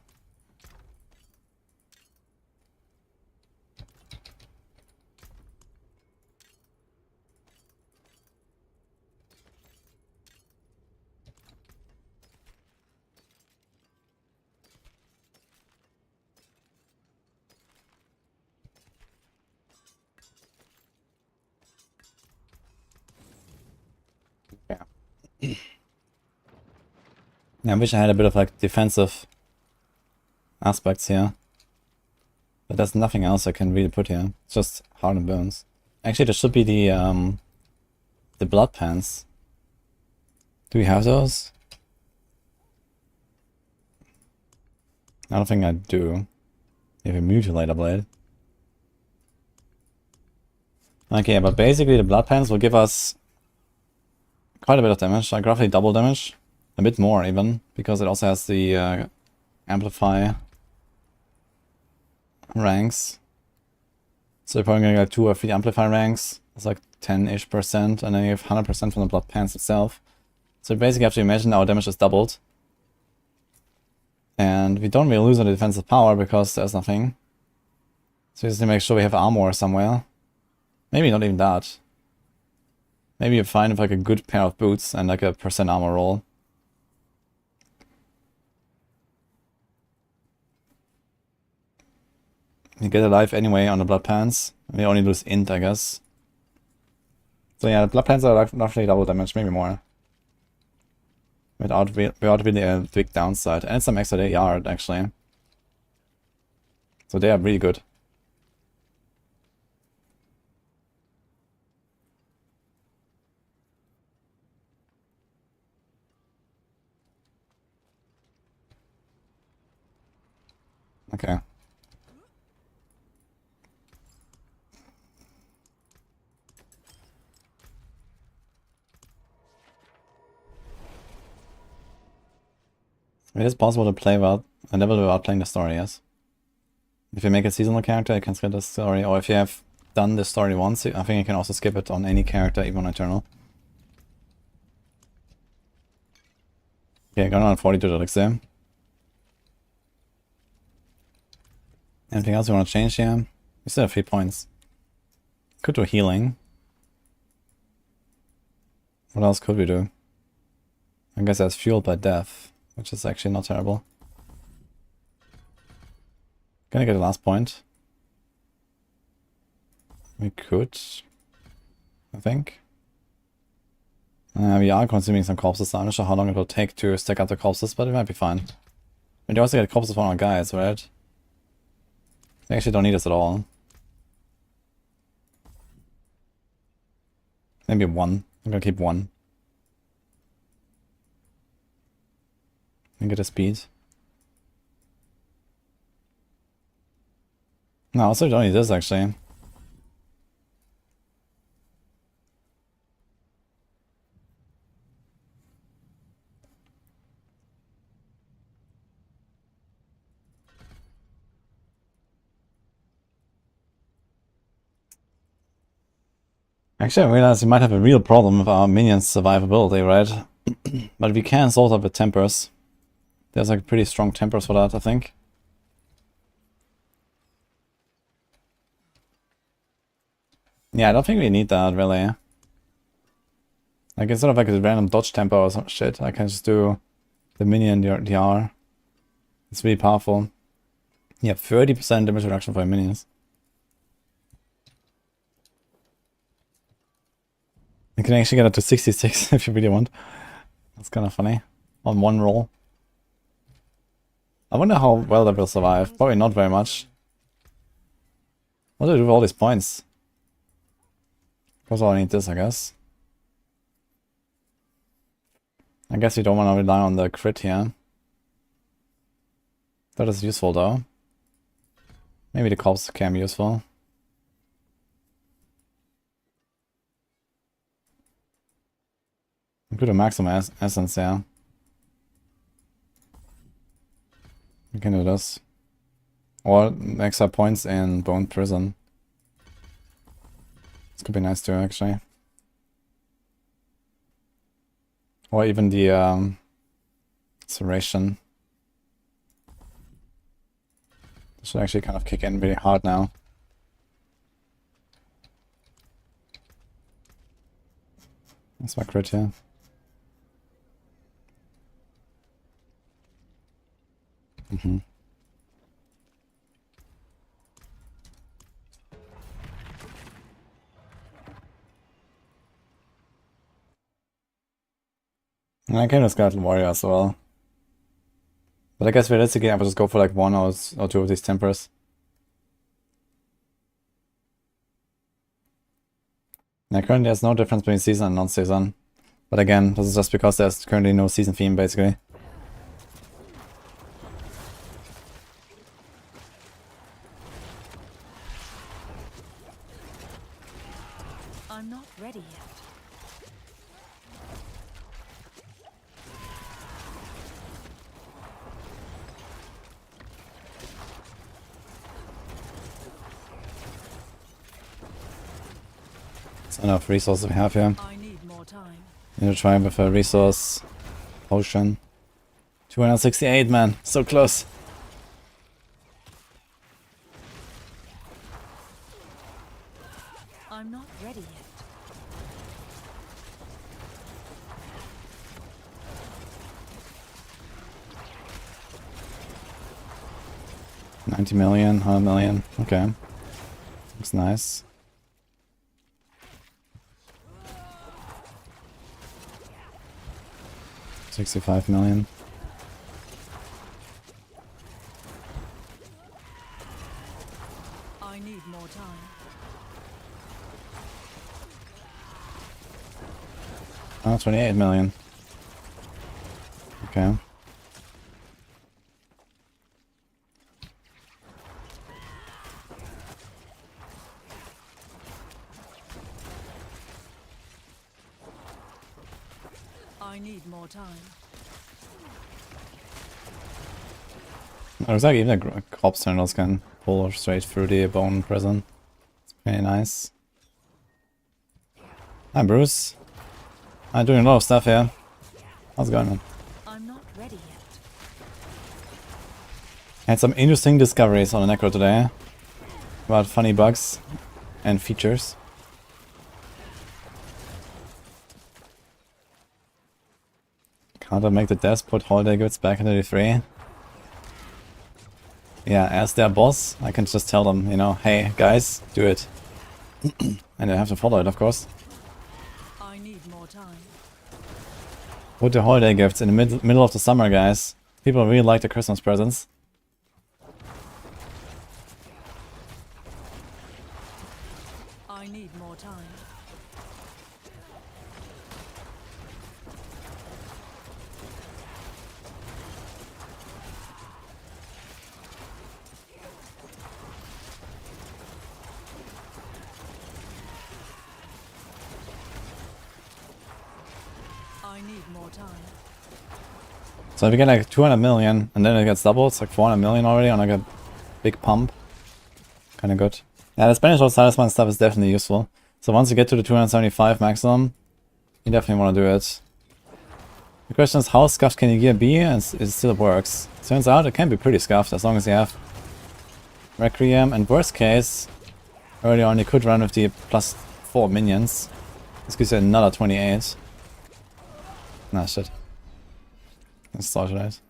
Yeah, I wish I had a bit of like defensive aspects here. But there's nothing else I can really put here. It's just hard and bones. Actually, there should be the blood pants. Do we have those? I don't think I do. You have a mutilator blade. Okay, but basically the blood pants will give us quite a bit of damage, like roughly double damage. A bit more even, because it also has the amplify ranks. So you're probably gonna get 2 or 3 amplify ranks. It's like 10-ish%, and then you have 100% from the blood pants itself. So you basically have to imagine our damage is doubled. And we don't really lose on the defensive power because there's nothing. So we just need to make sure we have armor somewhere. Maybe not even that. Maybe you're fine with like a good pair of boots and like a % armor roll. You get alive anyway on the blood pants. We only lose int, I guess. So yeah, the blood pants are roughly double damage, maybe more. Without really a big downside. And some extra yard, actually. So they are really good. Okay. It is possible to play without a level without playing the story, yes. If you make a seasonal character, you can skip the story, or if you have done the story once, I think you can also skip it on any character, even on Eternal. Okay, going on 42 relics there. Anything else you want to change here? We still have 3 points. Could do healing. What else could we do? I guess that's fueled by death, which is actually not terrible. Gonna get the last point. We could, I think. We are consuming some corpses. I'm not sure how long it will take to stack up the corpses, but it might be fine. We also get corpses from our guys, right? They actually don't need us at all. Maybe 1. I'm gonna keep 1. And get a speed. No, also don't need this actually. Actually, I realized we might have a real problem with our minions' survivability, right? But we can solve that with tempers. There's like pretty strong tempers for that, I think. Yeah, I don't think we need that, really. Like, instead of like a random dodge tempo or some shit, I can just do the minion DR. It's really powerful. Yeah, 30% damage reduction for your minions. You can actually get up to 66 if you really want. That's kind of funny. On 1 roll. I wonder how well that will survive. Probably not very much. What do I do with all these points? Because I need this, I guess. I guess you don't want to rely on the crit here. That is useful though. Maybe the corpse can be useful. We could do maximum essence, yeah. We can do this. Or extra points in Bone Prison. This could be nice too, actually. Or even the Serration. This should actually kind of kick in really hard now. That's my crit here. And I can just Scarlet Warrior as well. But I guess realistically I would just go for like 1 or 2 of these tempers. Now currently there's no difference between season and non-season. But again, this is just because there's currently no season theme basically. I'm not ready yet. That's enough resources we have here. I need more time. Need to try with a resource potion. 268, man, so close. I'm not ready yet. $90 million, 100 million. Okay. Looks nice. $65 million. I need more time. Oh, 28 million. Okay. I need more time. It looks like even the corpse terminals can pull straight through the bone prison. It's pretty nice. Hi Bruce. I'm doing a lot of stuff here. How's it going on? I'm not ready yet. Had some interesting discoveries on the Necro today. About funny bugs and features. Can't I make the devs put holiday goods back into the free? Yeah, as their boss, I can just tell them, you know, hey guys, do it. And they have to follow it, of course. I need more time. Put the holiday gifts in the middle of the summer, guys. People really like the Christmas presents. I need more time. I need more time. So if you get like 200 million and then it gets doubled, it's like 400 million already on like a big pump. Kinda good. Yeah, the Spanish Lord Talisman stuff is definitely useful. So once you get to the 275 maximum, you definitely want to do it. The question is, how scuffed can your gear be, and it still works. Turns out it can be pretty scuffed as long as you have Requiem, and worst case, early on you could run with the +4 minions. This gives you another 28. Nah, shit. Let's start it.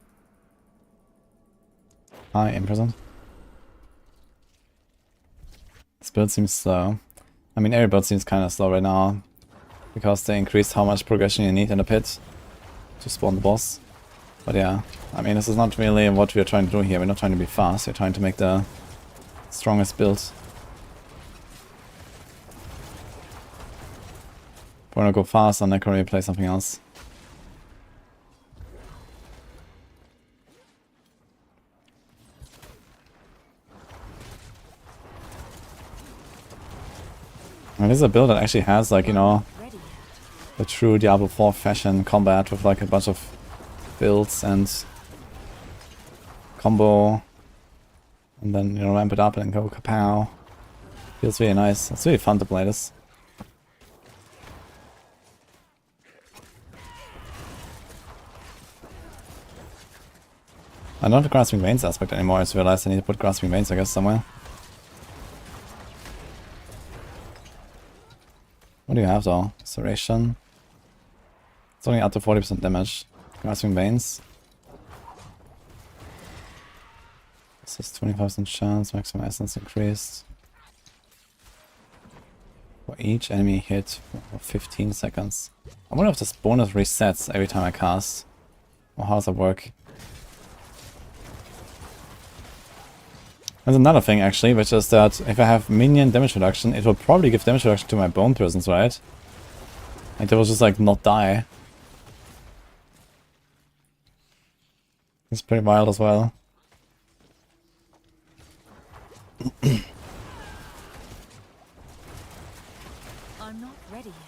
Hi, imprisoned. This build seems slow. I mean, every build seems kind of slow right now, because they increased how much progression you need in the pit to spawn the boss. But yeah, I mean, this is not really what we're trying to do here. We're not trying to be fast, we're trying to make the strongest build. If we want to go fast on Necro, we play something else. And this is a build that actually has, like, you know, the true Diablo 4 fashion combat with like a bunch of builds and combo, and then, you know, ramp it up and go kapow. Feels really nice. It's really fun to play this. I don't have the Grasping Veins aspect anymore. I just realized I need to put Grasping Veins, I guess, somewhere. What do you have though? Serration. It's only up to 40% damage. Grasping Veins. This is 25% chance, maximum essence increased. For each enemy hit for 15 seconds. I wonder if this bonus resets every time I cast. Or how does that work? There's another thing actually, which is that if I have minion damage reduction, it will probably give damage reduction to my bone prisons, right? Like they will just like not die. It's pretty wild as well. I'm not ready yet.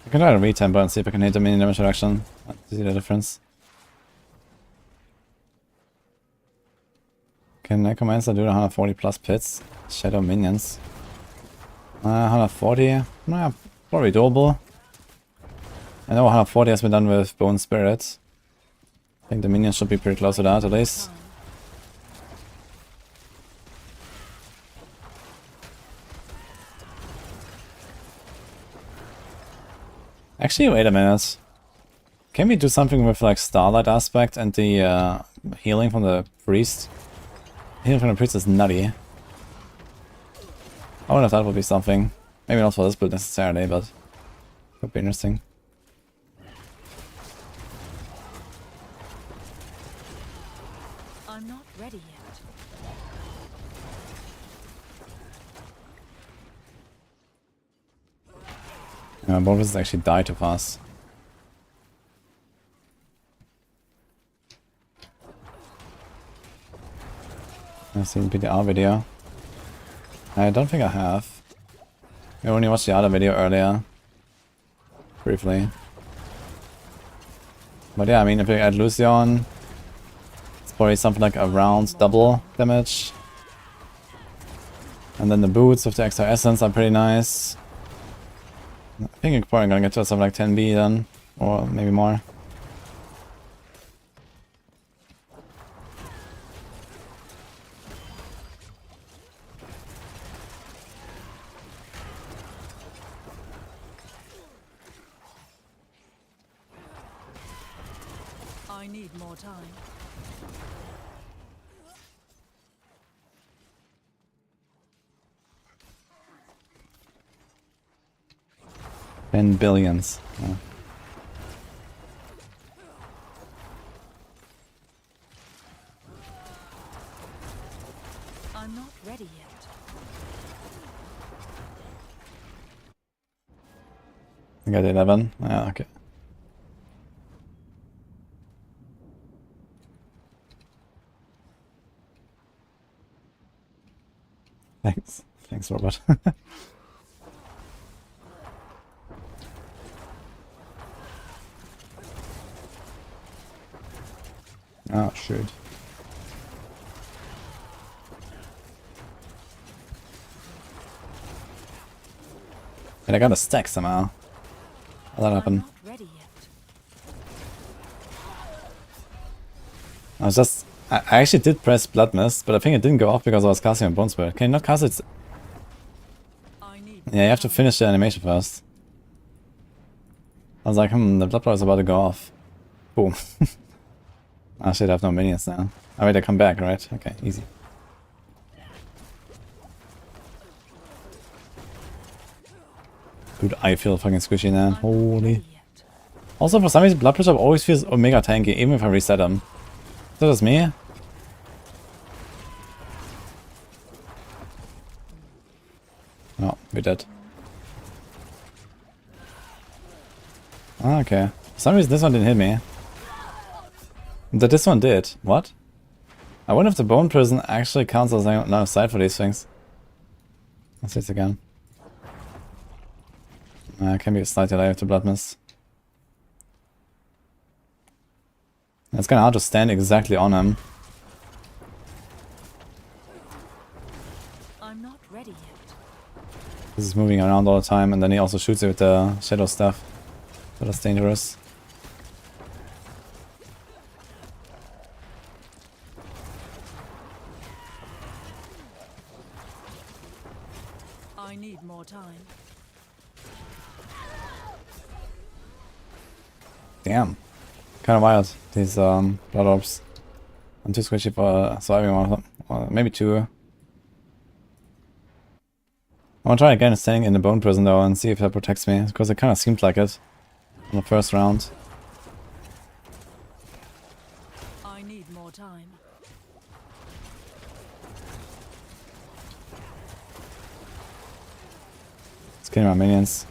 I can try to retempo and see if I can hit the minion damage reduction to see the difference. Can Necromancer do the 140 plus pits? Shadow minions. 140? Nah, probably doable. I know 140 has been done with Bone Spirit. I think the minions should be pretty close to that at least. Actually, wait a minute. Can we do something with like Starlight aspect and the healing from the priest? Healing from the priest is nutty. I wonder if that would be something. Maybe not for this build necessarily, but could be interesting. I'm not ready yet. Bone prisons actually die too fast. I've seen PTR video. I don't think I have. I only watched the other video earlier. Briefly. But yeah, I mean, if you add Lucion, it's probably something like around double damage. And then the boots with the extra essence are pretty nice. I think you're probably gonna get to something like 10B then, or maybe more. I need more time. 10 billions. Yeah. I'm not ready yet. I got 11. Yeah, okay. Thanks. Thanks, Robert. Oh, shoot. And I got a stack somehow. How'd that happen? I'm not ready yet. I was just... I actually did press Blood Mist, but I think it didn't go off because I was casting a Bone Spirit. Can you not cast it? I need Yeah, you have to finish the animation first. I was like, the Blood Power is about to go off. Boom. I should have no minions now. Oh wait, they come back, right? Okay, easy. Dude, I feel fucking squishy now. Holy. Also, for some reason, Blood Bishop always feels Omega tanky, even if I reset him. Is that just me? No, we're dead. Ah, okay. For some reason, this one didn't hit me. This one did. What? I wonder if the Bone Prison actually counts as line of sight for these things. Let's see it again. Can be a slight delay with the Blood Mist. It's kinda hard to stand exactly on him. I'm not ready yet. This is moving around all the time, and then he also shoots you with the shadow stuff. So that's dangerous. I need more time. Damn. Kinda wild, these blood orbs. I'm too squishy for surviving one of them. Well, maybe two. I wanna try again staying in the Bone Prison though and see if that protects me, because it kinda seemed like it in the first round. I need more time. It's killing my minions.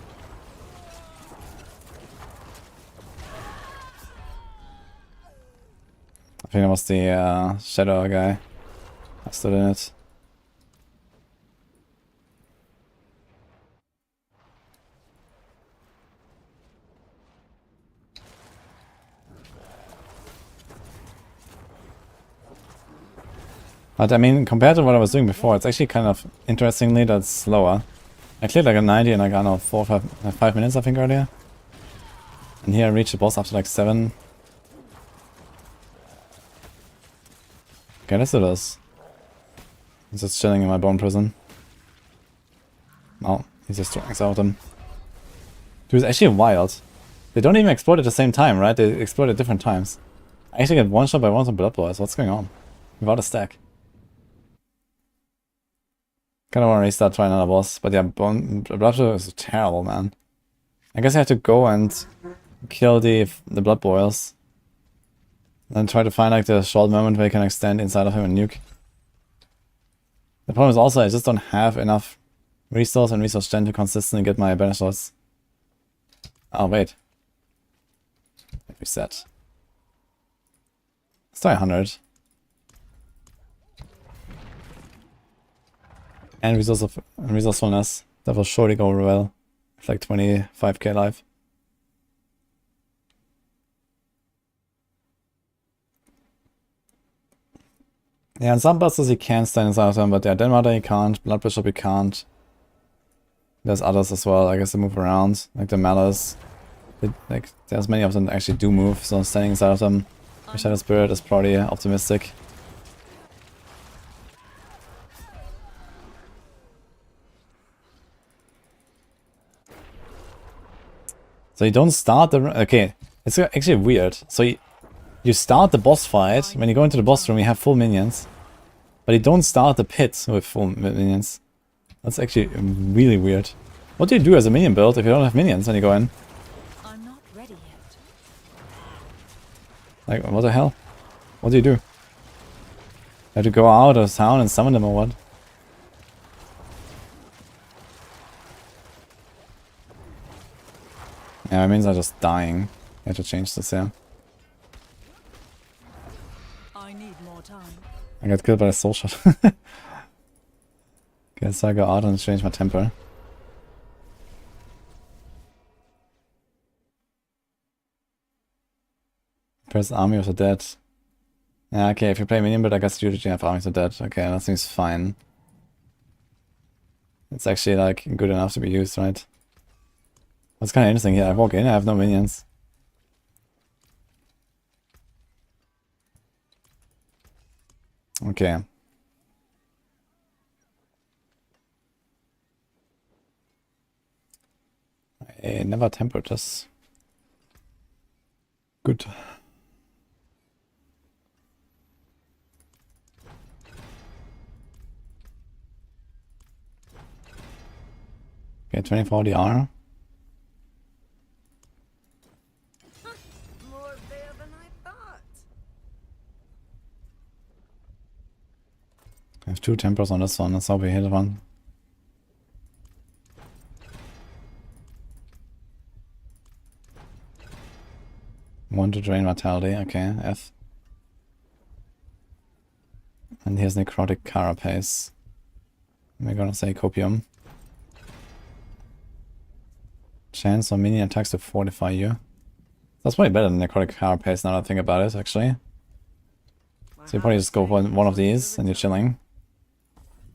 I think it was the shadow guy. I stood in it. But I mean, compared to what I was doing before, it's actually kind of interestingly that's slower. I cleared like a 90 in like, I don't know, 5 minutes I think earlier. And here I reached the boss after like 7. Okay, let's do this. He's just chilling in my Bone Prison. No, he's just throwing out him. Dude, it's actually wild. They don't even explode at the same time, right? They explode at different times. I actually get one shot by one of Blood Boys. What's going on? Without a stack. Kinda wanna restart, try another boss. But yeah, Blood Boy is terrible, man. I guess I have to go and kill the Blood Boils. Then try to find like the short moment where you can extend inside of him and nuke. The problem is also I just don't have enough resource and resource gen to consistently get my banish slots. Oh, wait. Reset. Let's try 100. And resourcefulness. That will surely go well. It's like 25k life. Yeah, in some busters you can stand inside of them, but yeah, Denmark you can't, Blood Bishop you can't. There's others as well, I guess they move around, like the Malice. Like, there's many of them that actually do move, so standing inside of them, Shadow Spirit is probably optimistic. So you don't start the... Okay, it's actually weird. So you start the boss fight, when you go into the boss room you have full minions. But you don't start the pit with full minions. That's actually really weird. What do you do as a minion build if you don't have minions when you go in? I'm not ready yet. Like, what the hell? What do you do? You have to go out of town and summon them or what? Yeah, it means I'm just dying. You have to change this here. I need more time. I got killed by a soul shot. Okay, so I go out and change my temper. Press Army of the Dead. Yeah, okay, if you play minion build, I guess you usually have Army of the Dead. Okay, that seems fine. It's actually like good enough to be used, right? What's kind of interesting here, I walk in, I have no minions. Okay. I never tempered this. Good. Okay, 24 DR. More there than I thought. I have 2 tempers on this one, that's how we hit one. One to drain vitality, okay, F. And here's Necrotic Carapace. We're gonna say Copium. Chance on minion attacks to fortify you. That's probably better than Necrotic Carapace now that I think about it, actually. So you probably just go for one of these and you're chilling.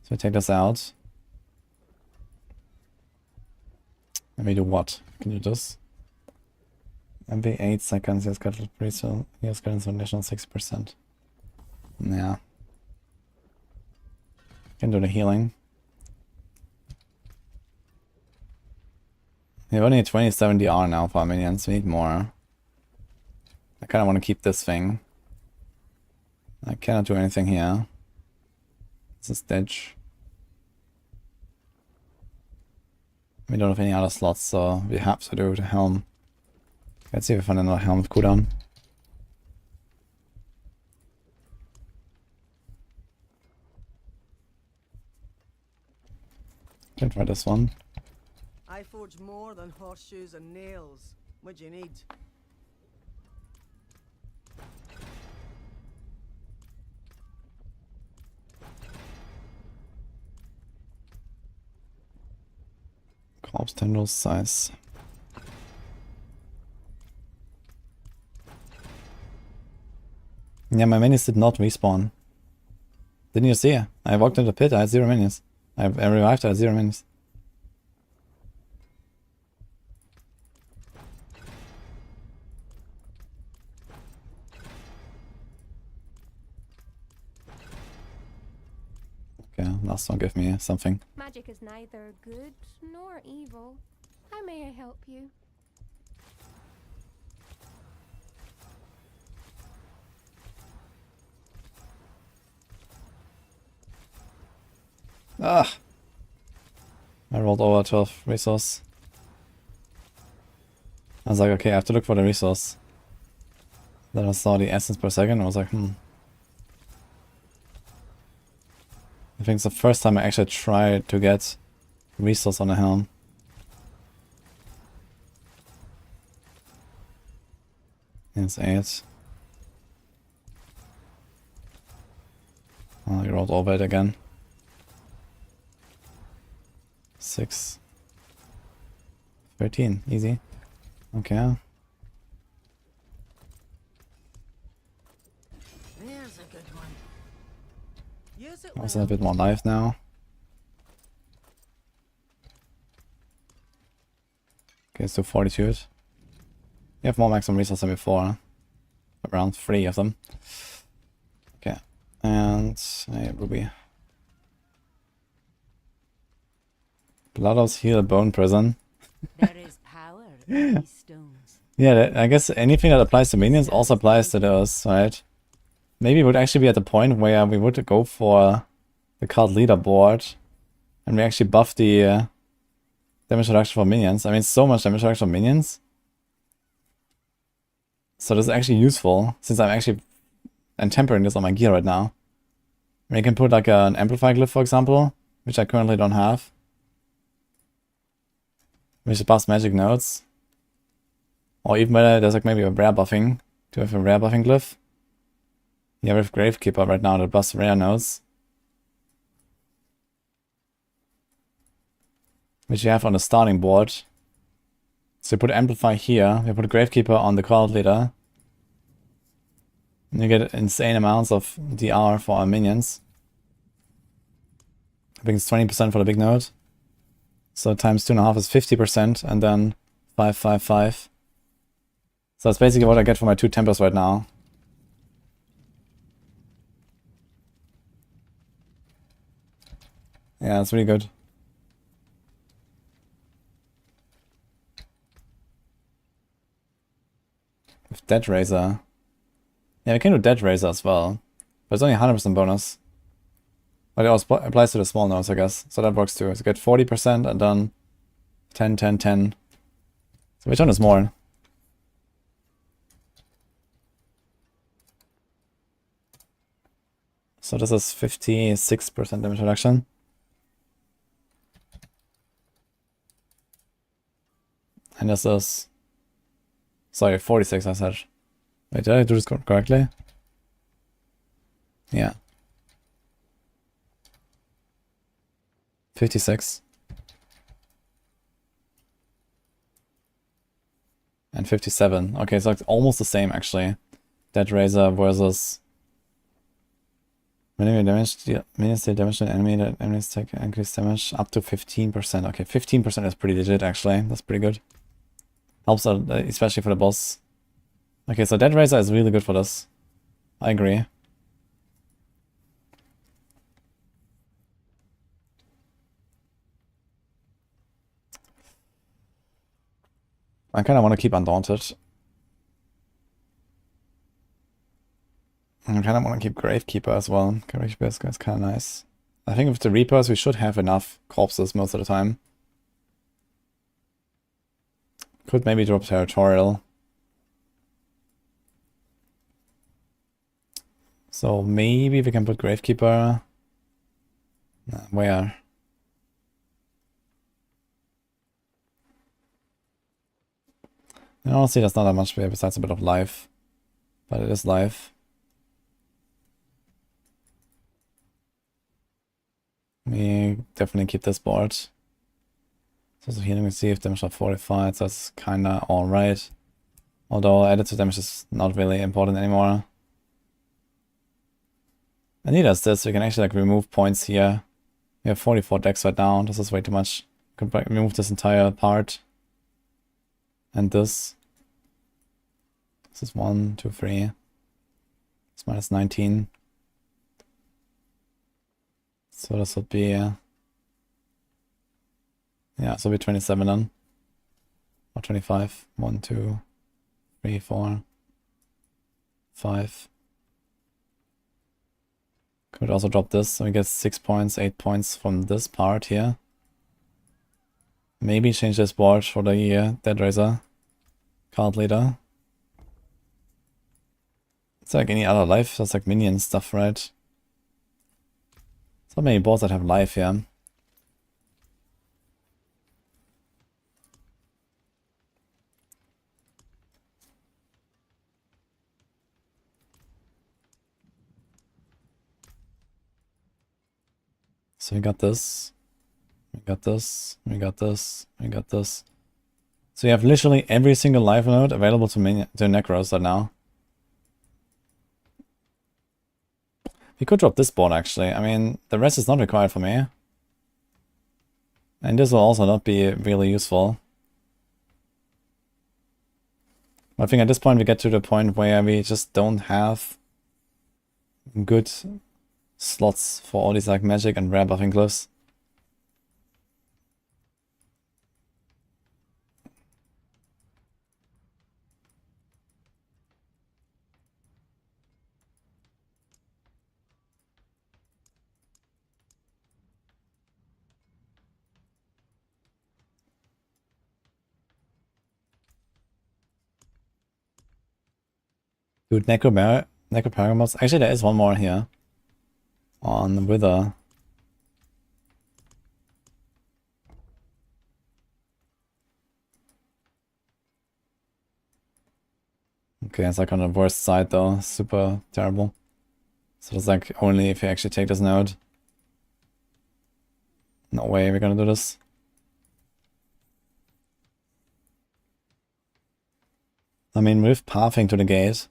So we take this out. And we do what? Can you do this? Every 8 seconds he has got an additional 6%. Yeah. Can do the healing. We only need 27 DR now for our minions, we need more. I kinda wanna keep this thing. I cannot do anything here. This is ditch. We don't have any other slots, so we have to do the helm. Let's see if we find another helm with cooldown. Can try this one. I forge more than horseshoes and nails. What do you need? Corpse tendrils size. Yeah, my minis did not respawn. Didn't you see? I walked into the pit, I had 0 minis. I revived, I had 0 minis. Okay, last one, give me something. Magic is neither good nor evil. How may I help you? Ah! I rolled over 12 resource. I was like, okay, I have to look for the resource. Then I saw the essence per second, I was like, I think it's the first time I actually tried to get resource on the helm. It's 8. Oh, he rolled over it again. 6. 13. Easy. Okay. There's a good one. Use it Also well. a bit more life now. Okay, so 42. You have more maximum resources than before. Huh? Around 3 of them. Okay. And a ruby. Bloodhouse Heal Bone Prison. There is power in these stones. Yeah, I guess anything that applies to minions also applies to those, right? Maybe it would actually be at the point where we would go for the card leaderboard and we actually buff the damage reduction for minions. I mean, so much damage reduction for minions. So this is actually useful since I'm tempering this on my gear right now. We can put like an amplify glyph, for example, which I currently don't have. Which buffs magic nodes. Or even better, there's like maybe a rare buffing. Do we have a rare buffing glyph? Yeah, we have Gravekeeper right now that buffs rare nodes. Which you have on the starting board. So you put Amplify here, you put a Gravekeeper on the Cult Leader. And you get insane amounts of DR for our minions. I think it's 20% for the big node. So times 2.5 is 50%, and then 5, 5, 5. So that's basically what I get for my 2 tempers right now. Yeah, it's really good. With Dead Razor. Yeah, we can do Dead Razor as well. But it's only 100% bonus. But it also applies to the small nodes, I guess. So that works too. So get 40% and then 10, 10, 10. So which one is more? So this is 56% damage reduction. And this is... Sorry, 46 I said. Wait, did I do this correctly? Yeah. 56. And 57. Okay, so it's almost the same actually. Dead Razor versus... Minimum damage, minions deal damage to an enemy, that enemies take increased damage up to 15%. Okay, 15% is pretty legit actually. That's pretty good. Helps out, especially for the boss. Okay, so Dead Razor is really good for this. I agree. I kind of want to keep Undaunted. I kind of want to keep Gravekeeper as well. Gravekeeper is kind of nice. I think with the Reapers we should have enough corpses most of the time. Could maybe drop Territorial. So maybe we can put Gravekeeper... where? And honestly, there's not that much there besides a bit of life. But it is life. We definitely keep this board. So healing received, damage of 45, so that's kinda alright. Although added to damage is not really important anymore. And neither is this, we can actually like remove points here. We have 44 decks right now, this is way too much. We can remove this entire part. And this. This is 1, 2, 3. It's minus 19. So this would be... yeah, this will be 27 then. Or 25. 1, 2, 3, 4, 5. Could also drop this, so we get 6 points, 8 points from this part here. Maybe change this board for the Dead Razor card leader. It's like any other life, that's like minion stuff, right? So many boards that have life here. So we got this. We got this. We got this. We got this. So you have literally every single life node available to Necros right now. We could drop this board actually. I mean, the rest is not required for me. And this will also not be really useful. I think at this point we get to the point where we just don't have good slots for all these like magic and rare buffing glyphs. Dude, Necro Paragon mods. Actually, there is one more here. On Wither. Okay, it's like on the worst side though. Super terrible. So it's like only if you actually take this node. No way we're gonna do this. I mean, with pathing to the gate.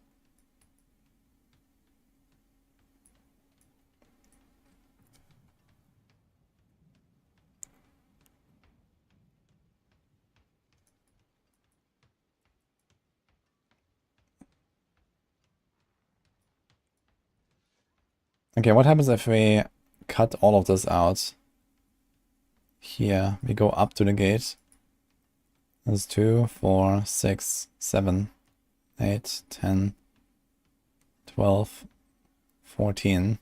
Okay, what happens if we cut all of this out? Here, we go up to the gate. That's 2, 4, 6, 7, 8, 10, 12, 14.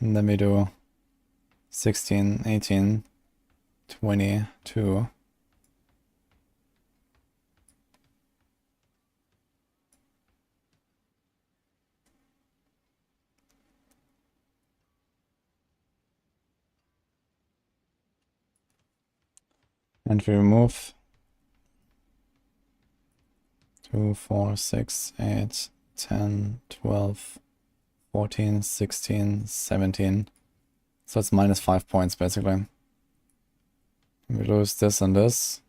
And then we do 16, 18, 22. And we remove 2, 4, 6, 8, 10, 12, 14, 16, 17. So it's minus 5 points basically. We lose this and this.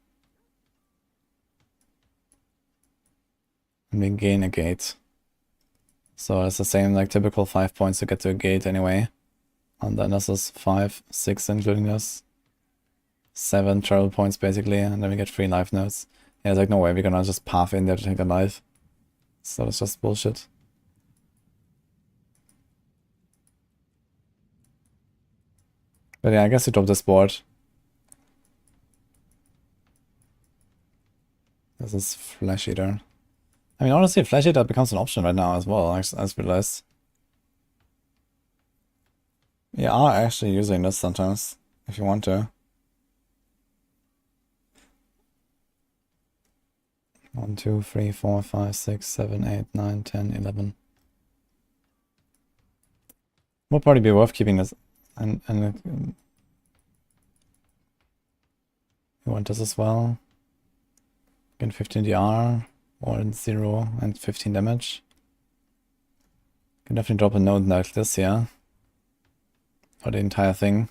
And we gain a gate. So it's the same like typical 5 points to get to a gate anyway. And then this is 5, 6 including this. 7 travel points basically, and then we get 3 life nodes. Yeah, there's like no way we're gonna just path in there to take the life. So it's just bullshit. But yeah, I guess we drop this board. This is Flesh Eater. I mean, honestly, Flesh Eater becomes an option right now as well, as realized. You are actually using this sometimes, if you want to. 1, 2, 3, 4, 5, 6, 7, 8, 9, 10, 11. Would probably be worth keeping this. And you want this as well. Again, 15 DR, or 0 and 15 damage. Can definitely drop a node like this here. For the entire thing.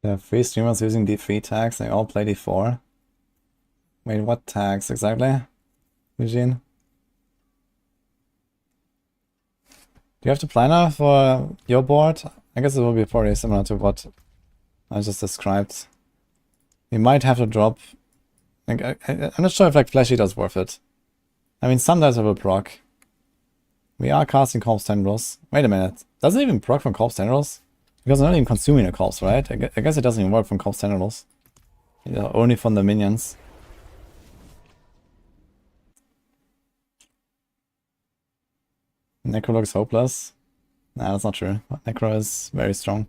There are 3 streamers using D3 tags, they all play D4. Wait, what tags exactly, Eugene? Do you have the planner for your board? I guess it will be probably similar to what I just described. We might have to drop... Like, I'm not sure if like Flesh Eater is worth it. I mean, sometimes it will proc. We are casting Corpse Tendrils. Wait a minute, does it even proc from Corpse Tendrils? Because I'm not even consuming a corpse, right? I guess it doesn't even work from Corpse Tendrils. Yeah, only from the minions. Necro looks hopeless. Nah, that's not true. Necro is very strong.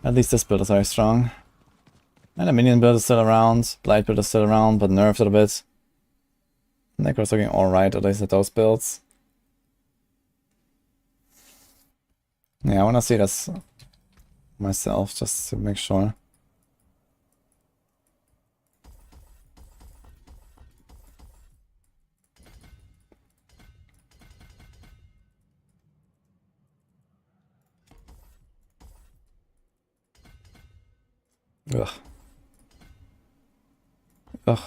At least this build is very strong. And the minion build is still around. Blight build is still around, but nerfed it a bit. Necro's looking alright, at least at those builds. Yeah, I wanna see this myself, just to make sure. Ugh. Ugh.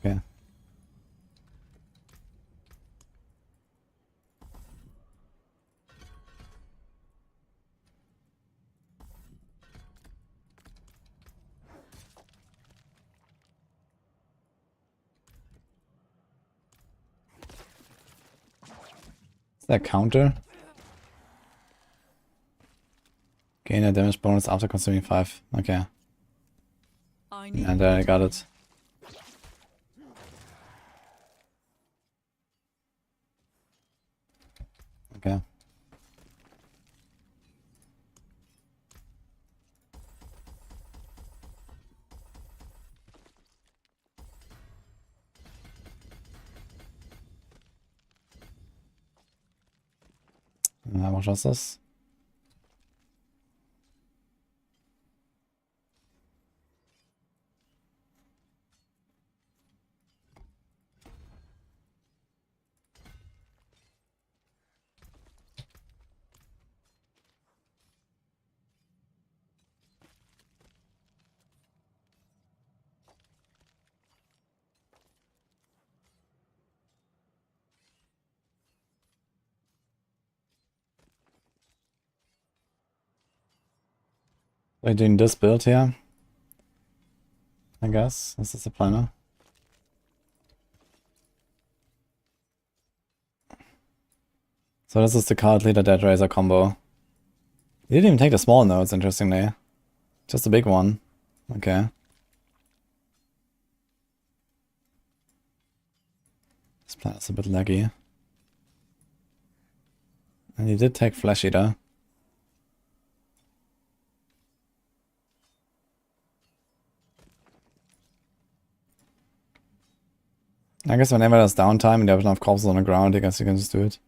Okay. Is that counter? Gain a damage bonus after consuming 5. Okay. And I got it. Okay. How much was this? We're doing this build here. I guess. This is the planner. So this is the card leader Dead Razor combo. He didn't even take the small nodes, interestingly. Just the big one. Okay. This plan is a bit laggy. And he did take Flesh Eater. I guess whenever there's downtime and you have enough corpses on the ground, I guess you can just do it.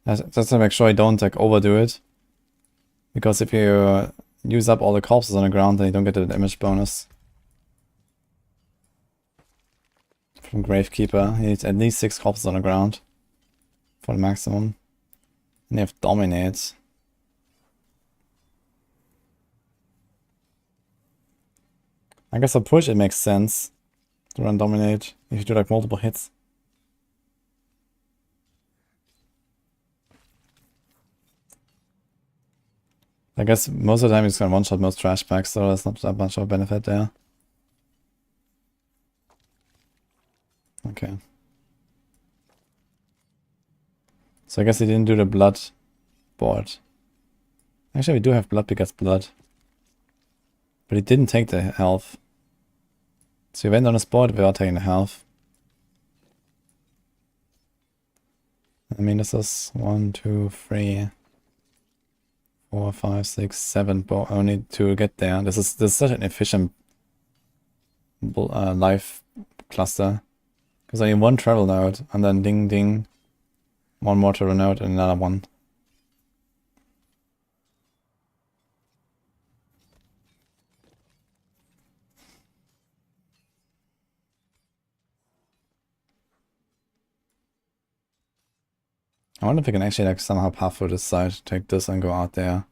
Just to make sure you don't like overdo it. Because if you use up all the corpses on the ground, then you don't get the damage bonus. From Gravekeeper, you need at least 6 corpses on the ground. For the maximum. And you have Dominate. I guess for push it makes sense to run Dominate if you do like multiple hits. I guess most of the time he's gonna one-shot most trash packs, so there's not that much of a benefit there. Okay. So I guess he didn't do the blood board. Actually, we do have blood because blood. But he didn't take the health. So he went on his board without taking the health. I mean, this is 1, 2, 3, 4, 5, 6, 7 only to get there. This is such an efficient life cluster. Because only one travel node and then ding ding. One more travel node and another one. I wonder if we can actually like somehow path through this side, take this and go out there.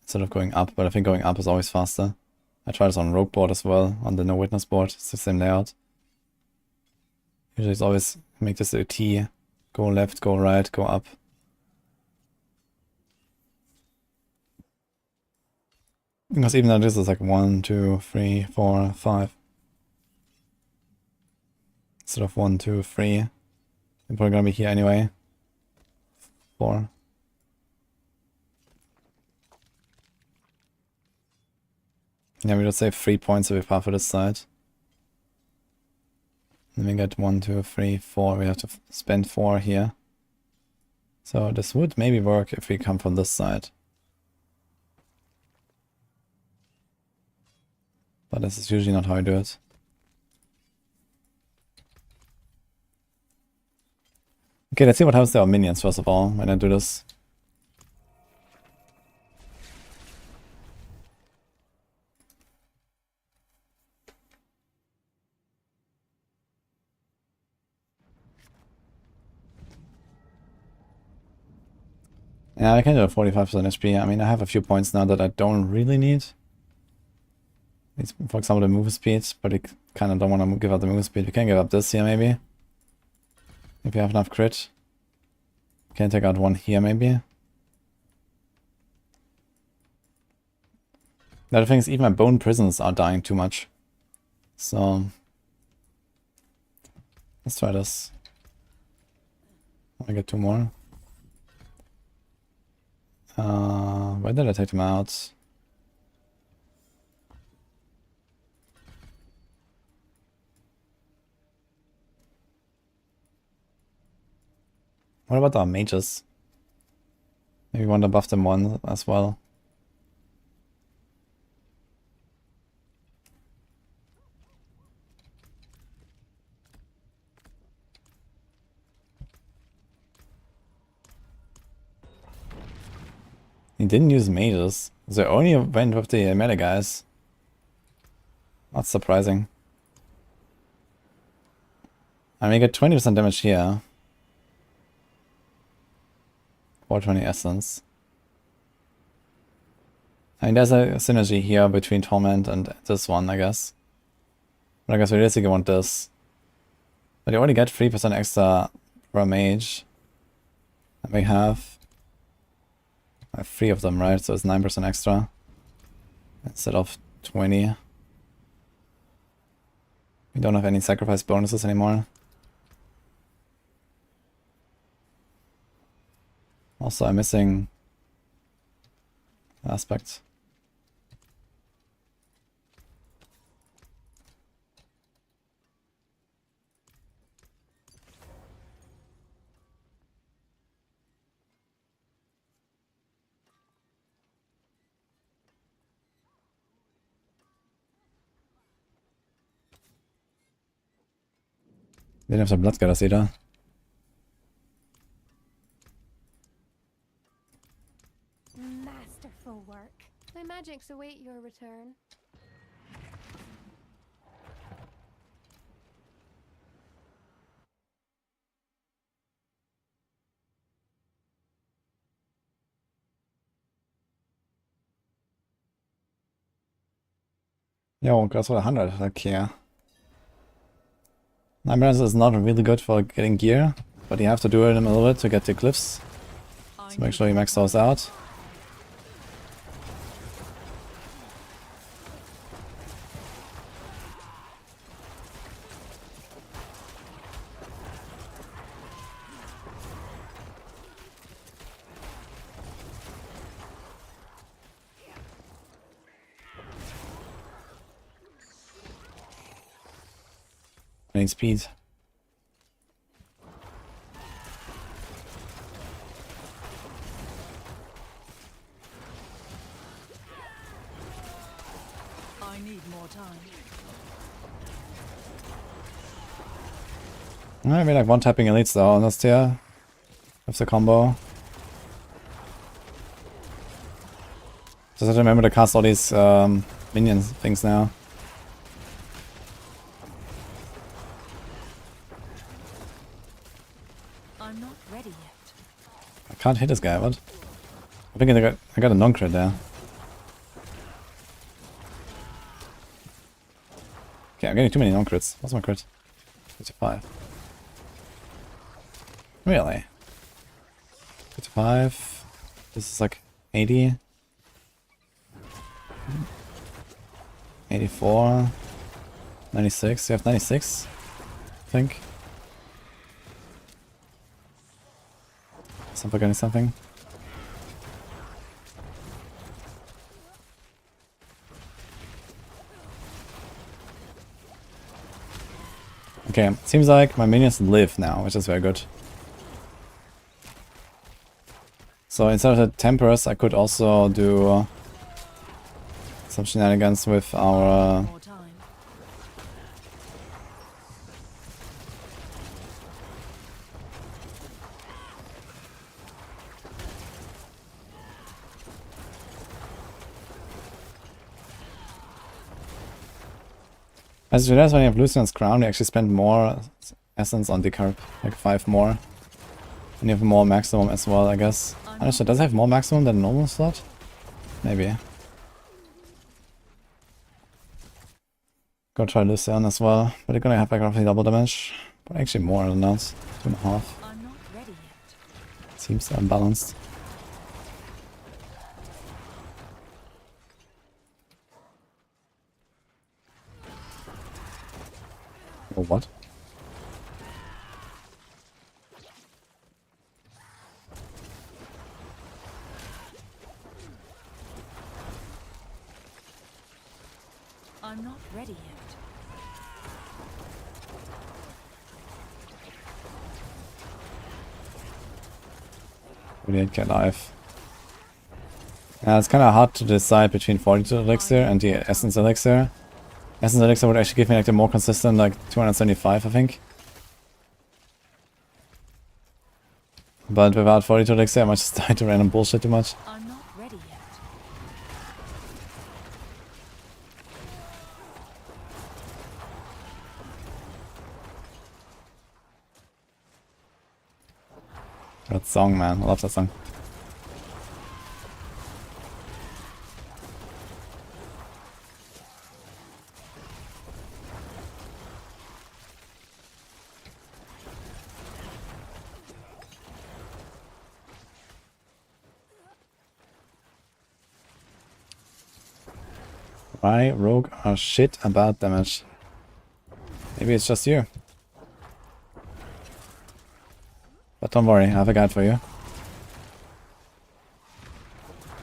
Instead of going up, but I think going up is always faster. I tried this on Rogue board as well, on the No Witness board, it's the same layout. Usually it's always make this a T, go left, go right, go up. Because even though this is like 1, 2, 3, 4, 5. Instead of 1, 2, 3. We're probably gonna be here anyway. 4. Yeah, we would save 3 points if we path for this side. Then we get 1, 2, 3, 4. We have to spend 4 here. So this would maybe work if we come from this side. But this is usually not how I do it. Okay, let's see what happens to our minions first of all when I do this. Yeah, I can do a 45% HP. I mean, I have a few points now that I don't really need. It's, for example, the move speed, but I kind of don't want to give up the move speed. We can give up this here maybe. If we have enough crit. Can take out 1 here maybe. The other thing is even my bone prisons are dying too much. So let's try this. I get 2 more. Where did I take them out? What about our mages? Maybe want to buff them 1 as well. He didn't use mages. So he only went with the melee guys. That's surprising. I mean, get 20% damage here. 420 essence. I mean, there's a synergy here between Torment and this one, I guess. But I guess we realistically want this. But you already get 3% extra per mage. And we have 3 of them, right? So it's 9% extra. Instead of 20. We don't have any sacrifice bonuses anymore. Also, I'm missing aspects. Didn't have some blood gutters either. Masterful work. My magics await your return. Yo, that's what 100, heck yeah. 9 is not really good for getting gear, but you have to do it a little bit to get the glyphs. So make sure you max those out. I need speed. I need more time. I mean, like one tapping elites though on this tier with the combo. Just have to remember to cast all these minion things now. I'm not ready yet. I can't hit this guy, what? I think I got a non-crit there. Okay, I'm getting too many non-crits. What's my crit? 55. Really? 55. This is like 80. 84. 96. You have 96? I think. I'm forgetting something. Okay, seems like my minions live now, which is very good. So instead of the tempers, I could also do some shenanigans with our... More time. I just realized when you have Lucian's crown, you actually spend more essence on decarb, like 5 more. And you have more maximum as well, I guess. I'm not sure, does it have more maximum than a normal slot? Maybe. Go try Lucian as well, but you're gonna have like roughly double damage. But actually more than that, 2.5. I'm not ready yet. Seems unbalanced. Oh, what? I'm not ready yet. Really get life. Yeah, it's kind of hard to decide between 42 elixir and the essence elixir. Essence elixir would actually give me like the more consistent, like 275, I think. But without 42 elixir, I might just die to random bullshit too much. I'm not ready yet. That song, man. I love that song. Why rogue are shit about damage? Maybe it's just you. But don't worry, I have a guide for you.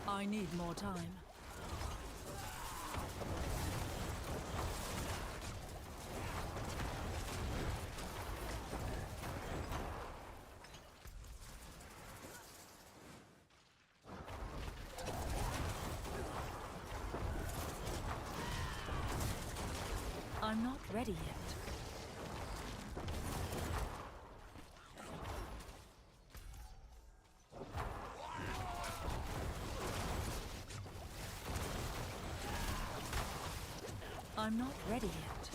I need more time. I'm not ready yet. I'm not ready yet.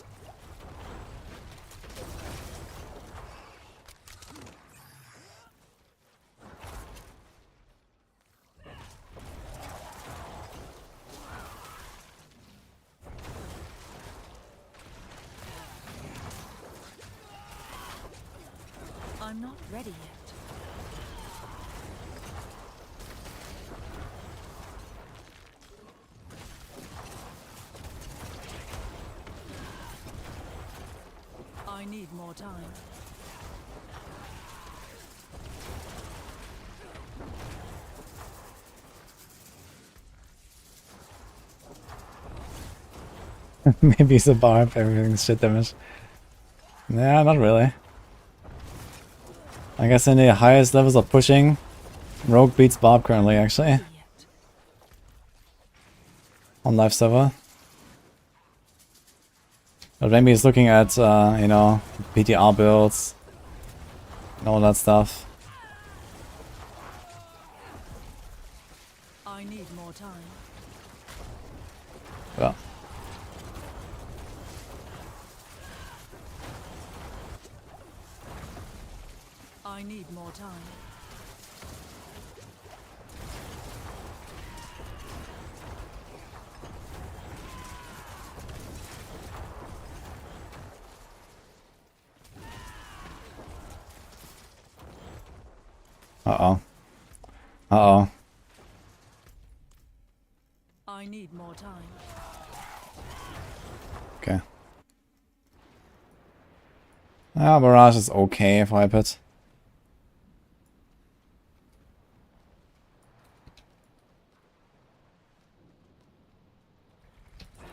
I'm not ready yet. I need more time. Maybe it's a barb, everything's shit damage. Nah, not really. I guess in the highest levels of pushing, Rogue beats Barb currently, actually. Ready yet. On live server. But maybe he's looking at, you know, PTR builds and all that stuff. I need more time. Yeah. I need more time. Uh-oh. Uh-oh. I need more time. Okay. Ah, Barrage is okay if I put.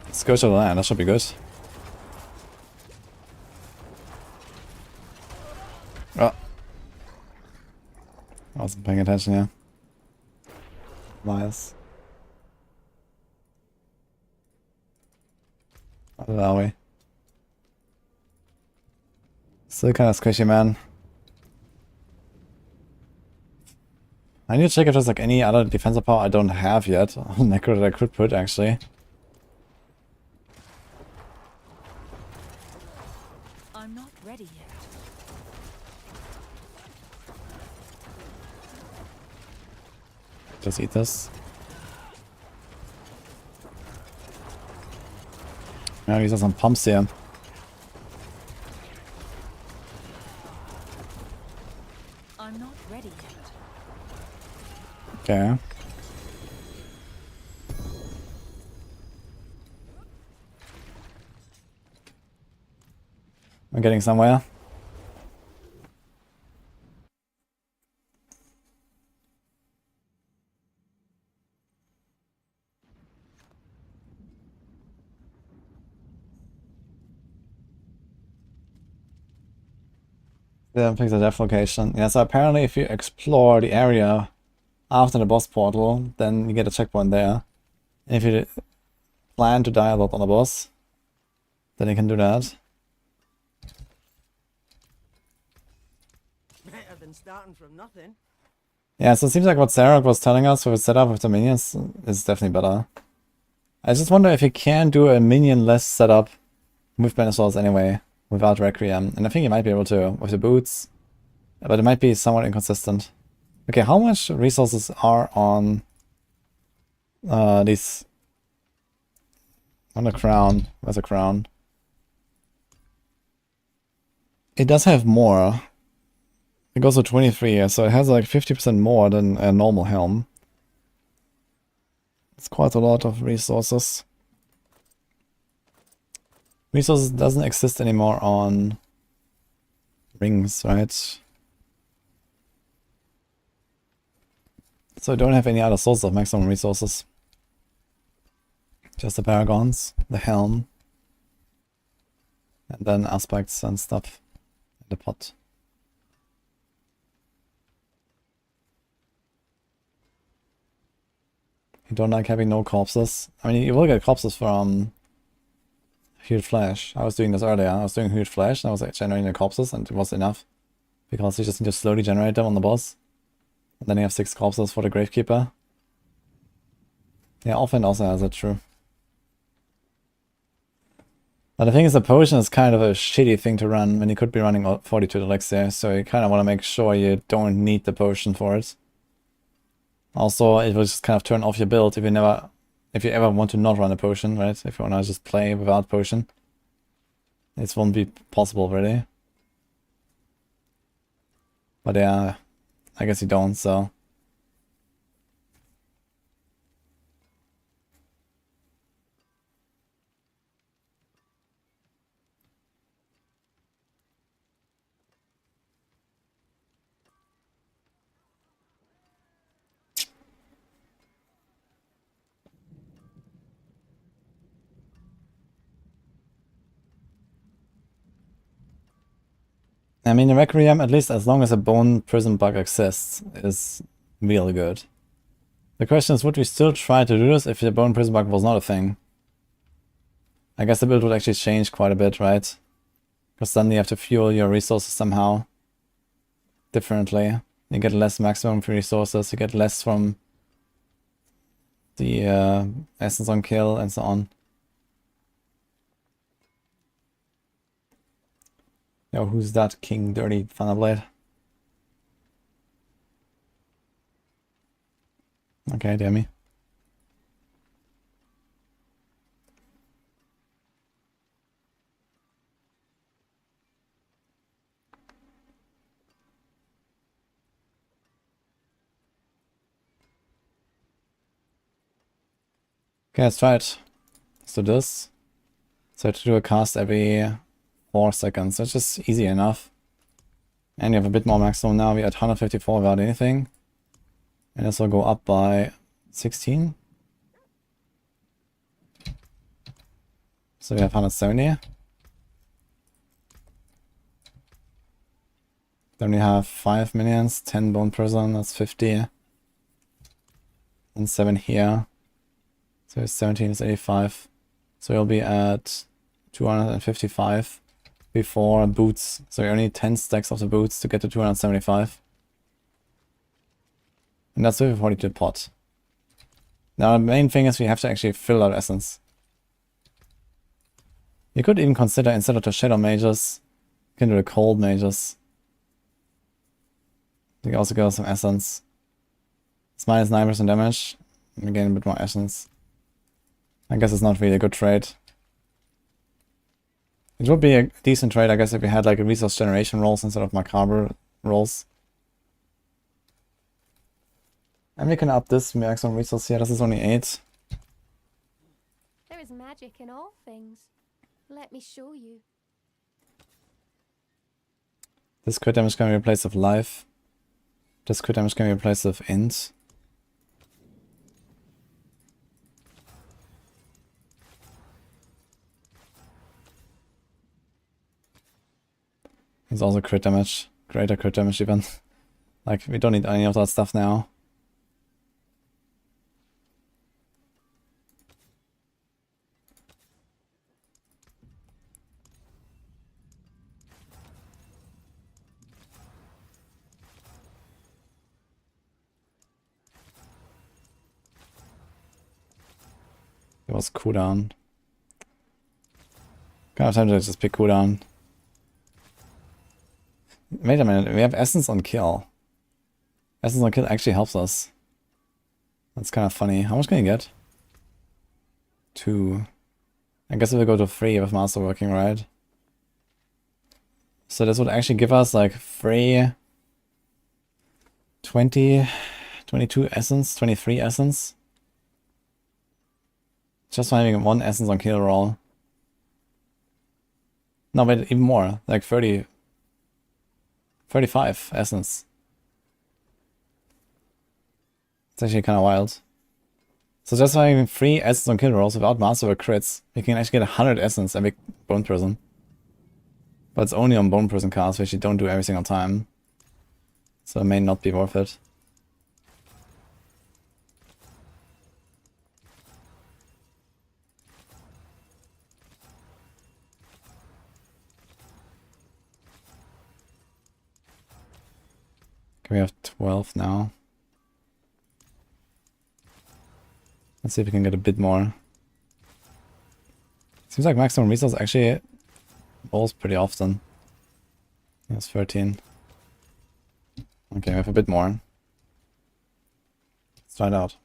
Let's go to the land, that should be good. Oh. I wasn't paying attention here. Nice. Where are we? Still kind of squishy, man. I need to check if there's like any other defensive power I don't have yet. Necro that I could put actually. I'm not ready yet. Just eat this. Yeah, these are some pumps here. I'm not ready yet. Okay. I'm getting somewhere. Yeah, fix the death location. Yeah, so apparently if you explore the area after the boss portal, then you get a checkpoint there. And if you plan to die a lot on the boss, then you can do that. Better than starting from nothing. Yeah, so it seems like what Sorc was telling us with the setup with the minions is definitely better. I just wonder if you can do a minion-less setup with Banisaurus anyway, without Requiem. And I think you might be able to with the boots, but it might be somewhat inconsistent. Okay, how much resources are on these... on the crown? Where's the crown? It does have more. It goes to 23, so it has like 50% more than a normal helm. It's quite a lot of resources. Resources doesn't exist anymore on rings, right? So I don't have any other source of maximum resources. Just the Paragons, the helm, and then aspects and stuff in the pot. You don't like having no corpses? I mean, you will get corpses from Hued Flesh. I was doing this earlier. I was doing Hued Flesh and I was like generating the corpses and it was enough. Because you just need to slowly generate them on the boss. And then you have 6 corpses for the Gravekeeper. Yeah, often also has it, true. But the thing is, the potion is kind of a shitty thing to run when you could be running 42 elixir, so you kind of want to make sure you don't need the potion for it. Also, it will just kind of turn off your build if you ever want to not run a potion, right? If you want to just play without potion. This won't be possible, really. But yeah, I guess you don't, so... I mean, the Requiem, at least as long as a bone prison bug exists, is real good. The question is, would we still try to do this if the bone prison bug was not a thing? I guess the build would actually change quite a bit, right? Because then you have to fuel your resources somehow differently. You get less maximum resources, you get less from the essence on kill and so on. Yo, who's that King Dirty Thunderblade? Okay, damn me. Okay, let's try it. Let's do this. So I have to do a cast every 4 seconds. That's just easy enough. And you have a bit more maximum now. We're at 154 without anything. And this will go up by 16. So we have 170. Then we have 5 minions, 10 bone prison, that's 50. And 7 here. So it's 17 is 85. So we'll be at 255 before boots. So we only need 10 stacks of the boots to get to 275. And that's with a 42 pot. Now the main thing is we have to actually fill out essence. You could even consider, instead of the shadow mages, you can do the cold mages. You can also get some essence. It's minus 9% damage. And gain a bit more essence. I guess it's not really a good trade. It would be a decent trade, I guess, if we had like a resource generation rolls instead of macabre rolls. And we can up this maximum resource here. This is only 8. There is magic in all things. Let me show you. This crit damage can be replaced with life. This crit damage can be replaced with int. It's also crit damage. Greater crit damage even. Like, we don't need any of that stuff now. It was cooldown. Kind of time to just pick cooldown. Wait a minute, we have essence on kill. Essence on kill actually helps us. That's kind of funny. How much can you get? 2. I guess if we go to 3 with master working, right? So this would actually give us like 3, 20, 22 essence, 23 essence. Just for having 1 essence on kill roll. No, but even more, like 30, 35 essence. It's actually kind of wild. So just by having 3 essence on kill rolls without masterwork crits, we can actually get 100 essence every bone prison. But it's only on bone prison casts, which you don't do every single time. So it may not be worth it. Okay, we have 12 now. Let's see if we can get a bit more. Seems like maximum resource actually rolls pretty often. That's 13. Okay, we have a bit more. Let's try it out.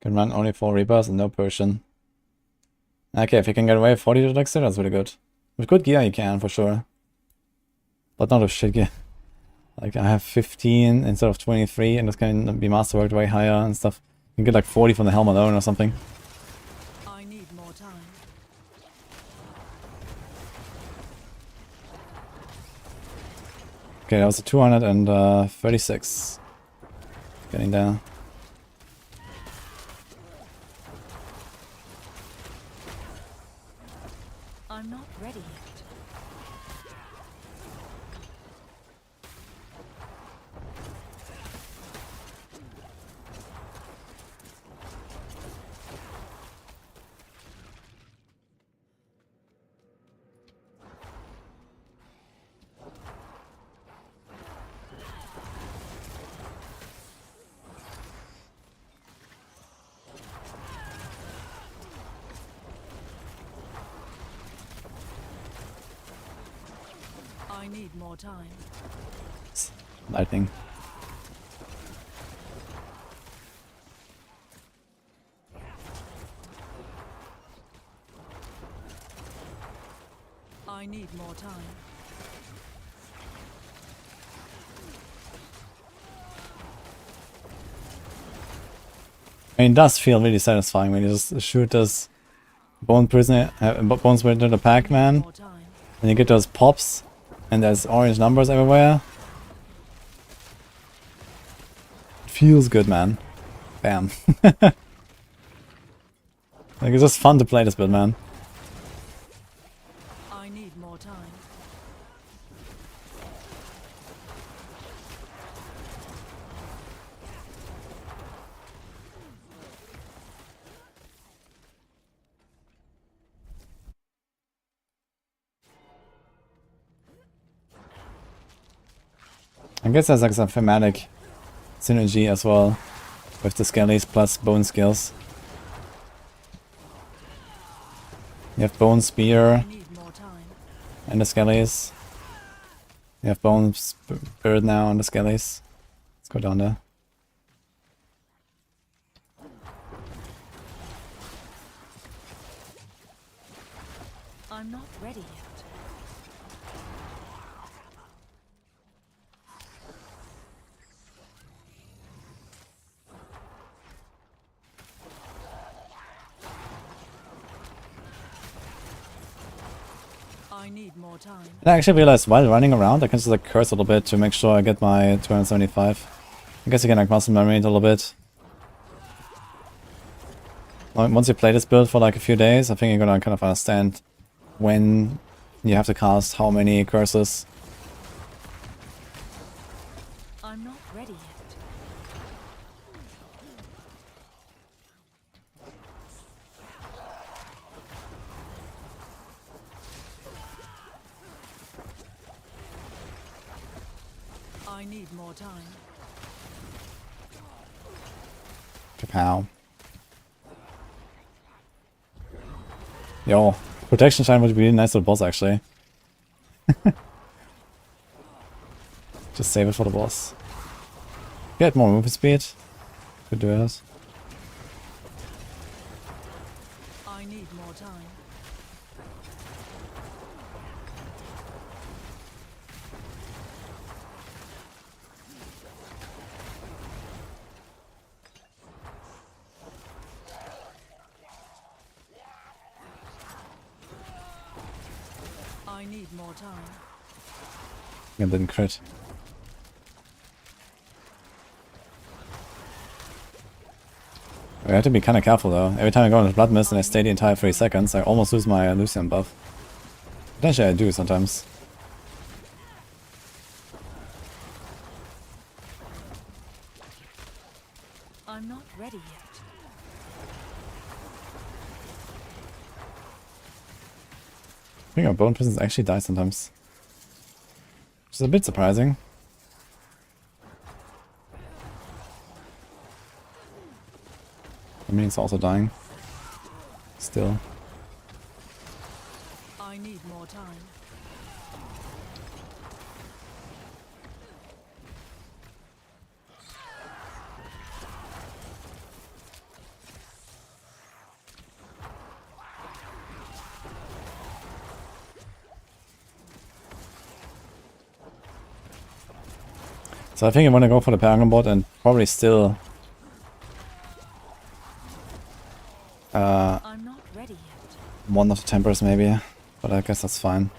Can run only 4 Reapers and no Potion. Okay, if you can get away with 40 to Dexter, that's really good. With good gear you can, for sure. But not with shit gear. Like, I have 15 instead of 23, and this can be masterworked way higher and stuff. You can get like 40 from the helm alone or something. I need more time. Okay, that was a 236. Getting there. I'm not ready yet. I need more time. Lightning. I need more time. I mean, it does feel really satisfying when you just shoot this bone prisoner, bone splinter the Pac-Man, More time. and you get those pops, and there's orange numbers everywhere. feels good, man. Bam. Like, it's just fun to play this build, man. I need more time. I guess there's like some thematic synergy as well with the skellies plus bone skills. You have bone spear I need more time. and the skellies. You have bone spirit now on the skellies. Let's go down there. I'm not ready yet. I need more time. And I actually realized while running around I can just like curse a little bit to make sure I get my 275. I guess you can like muscle memory it a little bit. Once you play this build for like a few days, I think you're gonna kind of understand when you have to cast how many curses. I'm not ready yet. I need more time. Kapow. Yo, protection shine would be a nice little boss actually. Just save it for the boss. Get more movement speed. Could do it. I need more time. I need more time. I didn't crit. I have to be kind of careful though. Every time I go into Blood Mist and I stay the entire 3 seconds, I almost lose my Lucian buff. Potentially I do sometimes. I'm not ready yet. I think our bone prisons actually die sometimes. Which is a bit surprising. I mean, it's also dying. Still. I need more time. So I think I want to go for the Paragon bot and probably still I'm not ready yet. one of the tempers maybe, but I guess that's fine.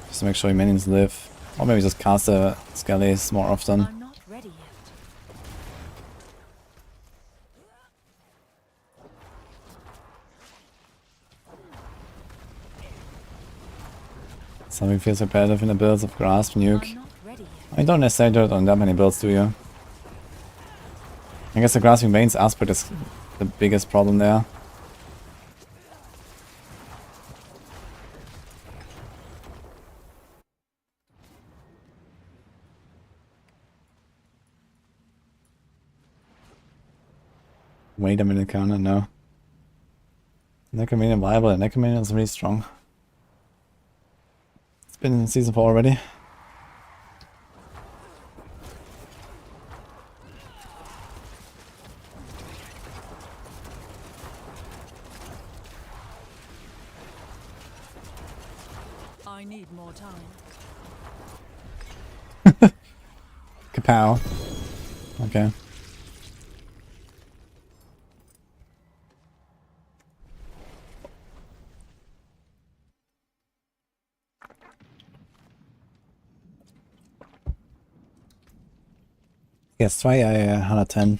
Just to make sure your minions live. Or maybe just cast the skellies more often. I'm not ready yet. Something feels repetitive in the builds of Grasp, Nuke. I'm not ready yet. I mean, don't necessarily do it on that many builds, do you? I guess the Grasping Veins aspect is the biggest problem there. Wait a minute, counter, no. Necromanian viable and Necromanian is really strong. It's been in season 4 already. I need more time. Kapow. Okay. Yes, try a 110.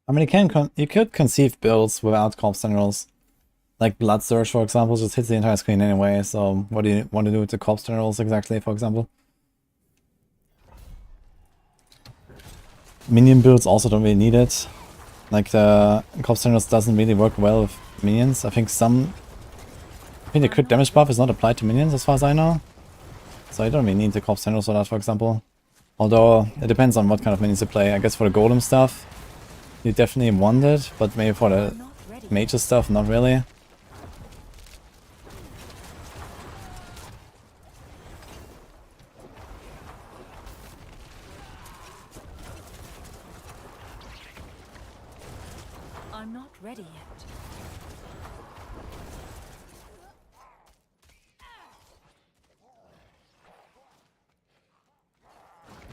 I mean, you could conceive builds without corpse generals. Like Blood Surge, for example, just hits the entire screen anyway, so what do you want to do with the corpse generals exactly, for example? Minion builds also don't really need it. Like the corpse generals doesn't really work well with minions. I think the crit damage buff is not applied to minions as far as I know. So I don't really need the corpse generals for that, for example. Although it depends on what kind of minions you play. I guess for the golem stuff, you definitely want it, but maybe for the major stuff, not really. I'm not ready yet.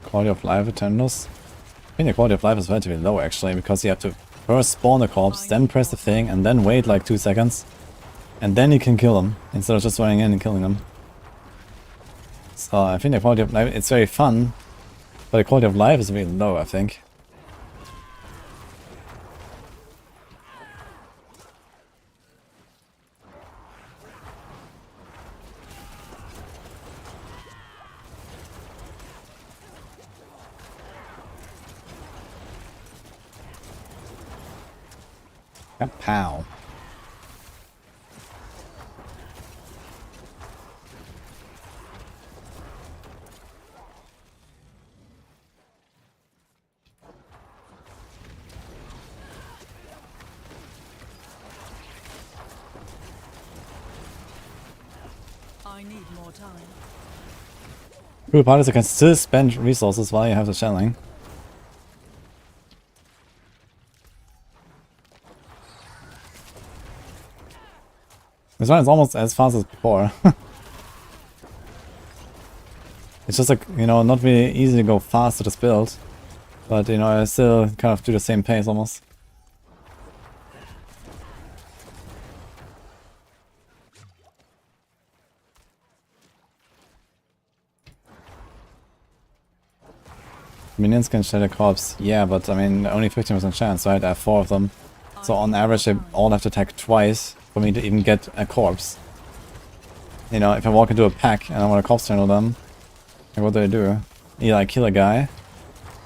Quality of life attenders. I think the quality of life is relatively low actually, because you have to first spawn the corpse, then press the thing, and then wait like 2 seconds. And then you can kill them, instead of just running in and killing them. So I think the quality of life, it's very fun, but the quality of life is really low, I think. Pow. I need more time. Cool part is you can still spend resources while you have the channeling. This one is almost as fast as before. It's just like, you know, not really easy to go fast to this build. But, you know, I still kind of do the same pace almost. Minions can shed a corpse. Yeah, but I mean, only 15% chance, right? I have 4 of them. So on average, they all have to attack twice for me to even get a corpse. You know, if I walk into a pack and I want to corpse channel them, like what do? Either I kill a guy,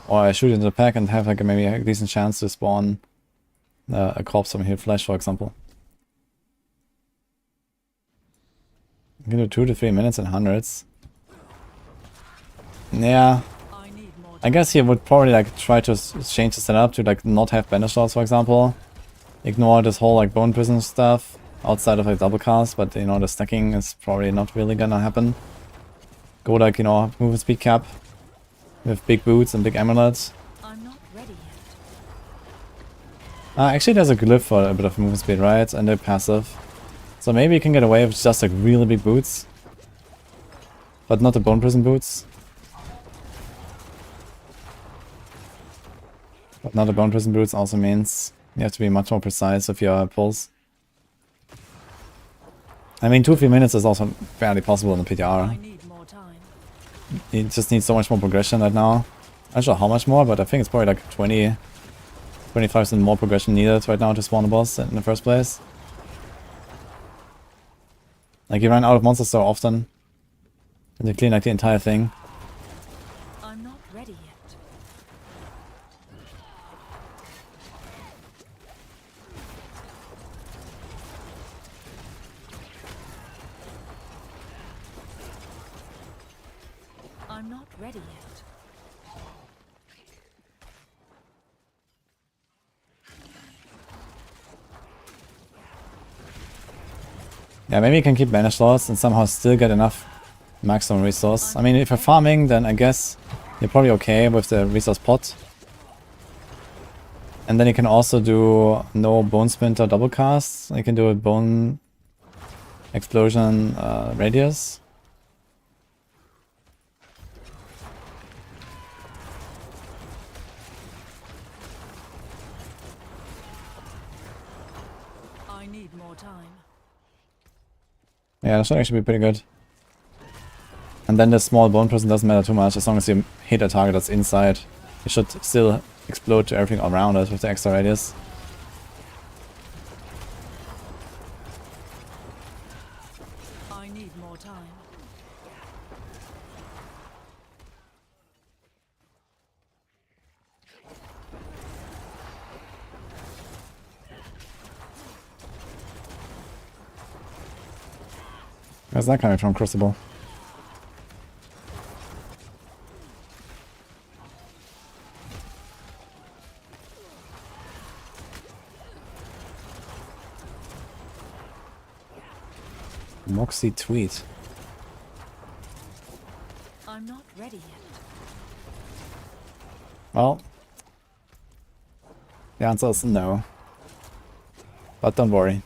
or I shoot into the pack and have like maybe a decent chance to spawn a corpse from here, flesh, for example. You can do 2 to 3 minutes in hundreds. Yeah. I guess he would probably like try to change the setup to like not have bandage slots, for example. Ignore this whole like bone prison stuff outside of like double cast, but you know the stacking is probably not really gonna happen. Go like, you know, movement speed cap with big boots and big amulets. I'm not ready yet. Actually there's a glyph for a bit of movement speed, right? And they're passive. So maybe you can get away with just like really big boots. But not the bone prison boots. But not the bone prison boots also means you have to be much more precise with your pulls. I mean, 2-3 minutes is also barely possible in the PTR. I need more time. You just need so much more progression right now. I'm not sure how much more, but I think it's probably like 25% more progression needed right now to spawn the boss in the first place. Like you run out of monsters so often. And you clean like the entire thing. I'm not ready yet. I'm not ready yet. Yeah, maybe you can keep mana slots and somehow still get enough maximum resource. I mean, if you're farming, then I guess you're probably okay with the resource pot. And then you can also do no bone splinter double casts. You can do a bone explosion radius. I need more time. Yeah, that should actually be pretty good. And then the small bone prison doesn't matter too much, as long as you hit a target that's inside. It should still explode to everything around it with the extra radius. I need more time. Where's that coming from, Crucible? Moxie tweet. I'm not ready yet. Well, the answer is no. But don't worry.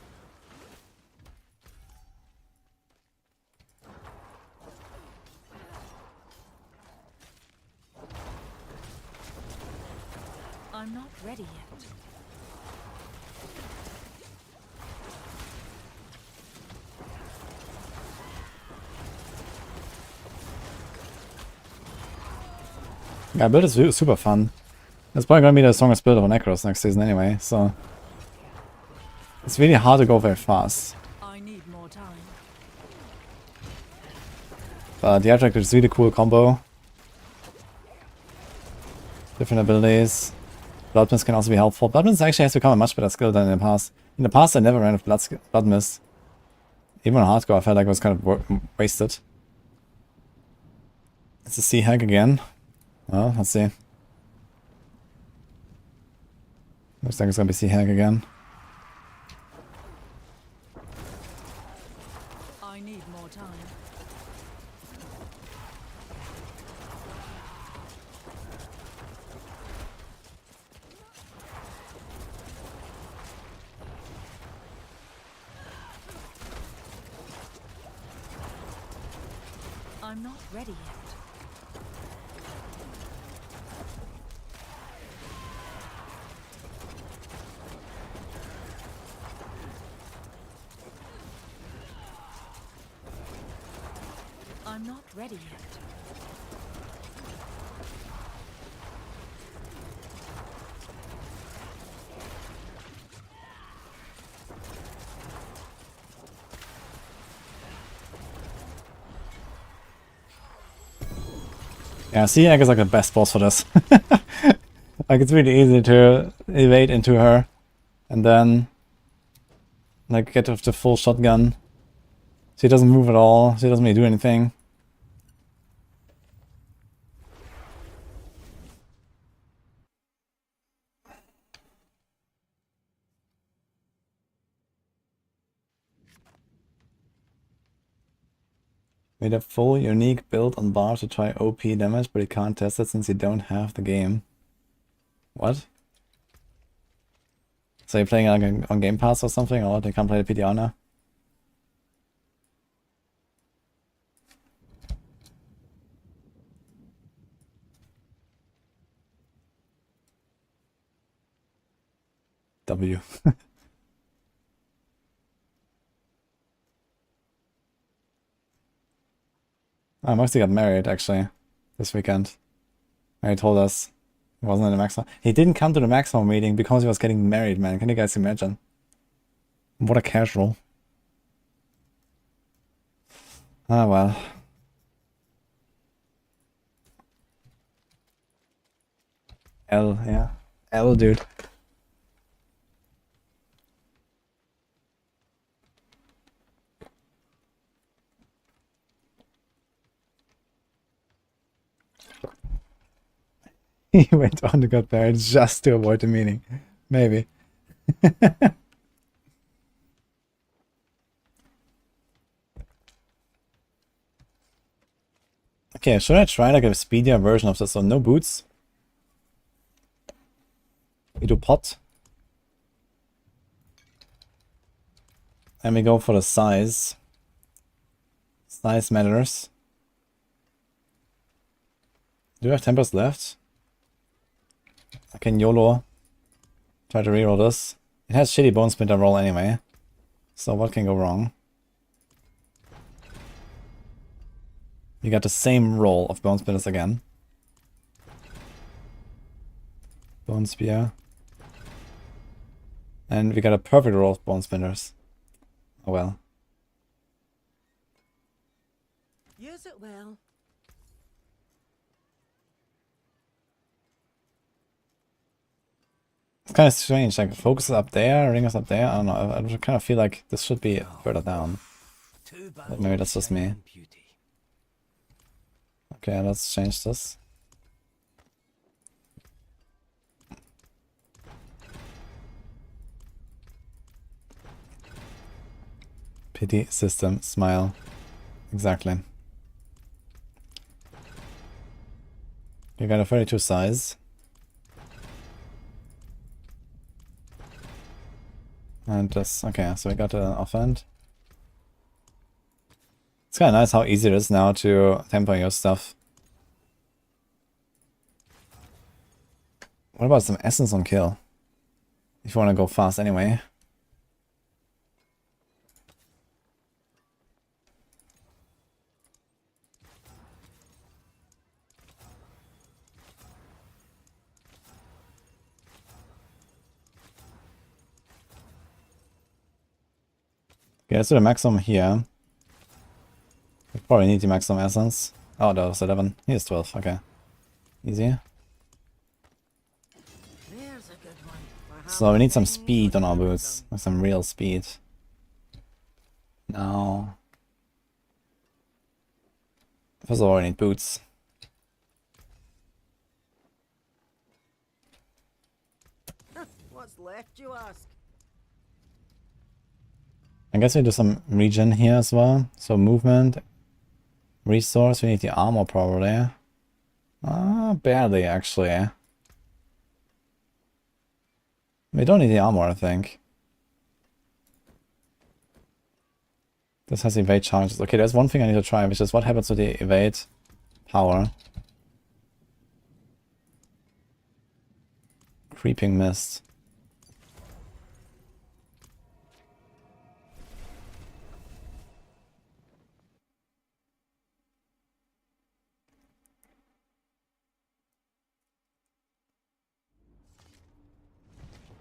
I'm not ready yet. Yeah, build is super fun. It's probably gonna be the strongest build of Necros next season anyway, so it's really hard to go very fast. I need more time. But the Abstract is really cool combo. Different abilities. Blood Mist can also be helpful. Blood Mist actually has become a much better skill than in the past. In the past I never ran with Blood Mist. Even on hardcore I felt like it was kind of wasted. It's a sea hack again. Well, let's see. Looks like it's gonna be sea hack again. I need more time. I'm not ready yet. I'm not ready yet. Yeah, sea hack is like the best boss for this. Like it's really easy to evade into her and then like get with the full shotgun. She doesn't move at all, she doesn't really do anything. Made a full unique build on Barb to try OP damage, but you can't test it since you don't have the game. What? So you're playing on Game Pass or something, or they can't play the PTR now? W. I mostly got married, actually, this weekend. He told us he wasn't in the maximum. He didn't come to the maximum meeting because he was getting married, man. Can you guys imagine? What a casual. Ah, well. L, yeah. L, dude. He went on to get married just to avoid the meeting. Maybe. Okay, should I try like a speedier version of this? So no boots. We do pot. And we go for the size. Size matters. Do I have tempers left? I can YOLO. Try to reroll this. It has shitty bone splinter roll anyway. So what can go wrong? We got the same roll of Bone Spinners again. Bone Spear. And we got a perfect roll of Bone Spinners. Oh well. Use it well. It's kind of strange, like focus is up there, ring is up there. I don't know, I kind of feel like this should be further down. But maybe that's just me. Okay, let's change this. Pity system, smile. Exactly. You got a 32 size. And this, okay, so we got an offhand. It's kind of nice how easy it is now to tempo your stuff. What about some essence on kill? If you want to go fast anyway. Okay, let's do the maximum here. We probably need the maximum essence. Oh, that was 11. Here's 12. Okay. Easy. There's a good one. So we need some speed on our boots. Like some real speed. Now. First of all, we need boots. What's left, you ask? I guess we do some regen here as well. So movement, resource, we need the armor probably. Barely actually. We don't need the armor, I think. This has evade charges. Okay, there's one thing I need to try, which is what happens to the evade power. Creeping mist.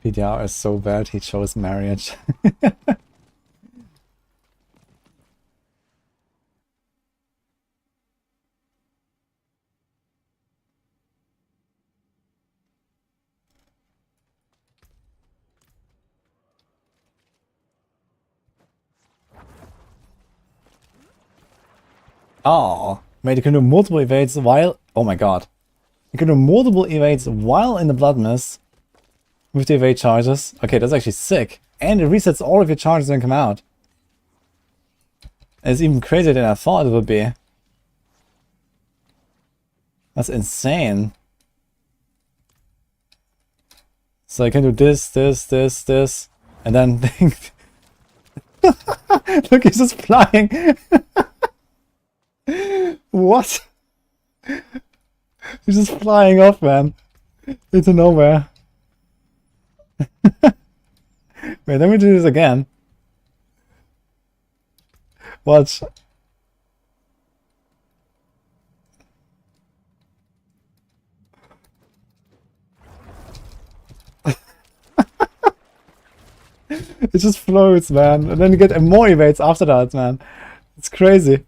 PTR is so bad he chose marriage. Oh, wait, you can do multiple evades while... Oh my god. You can do multiple evades while in the blood mist. With the evade charges. Okay, that's actually sick. And it resets all of your charges when you come out. It's even crazier than I thought it would be. That's insane. So I can do this, this, and then think... Look, he's just flying. What? He's just flying off, man. Into nowhere. Wait, let me do this again. Watch. It just floats, man. And then you get more evades after that, man. It's crazy.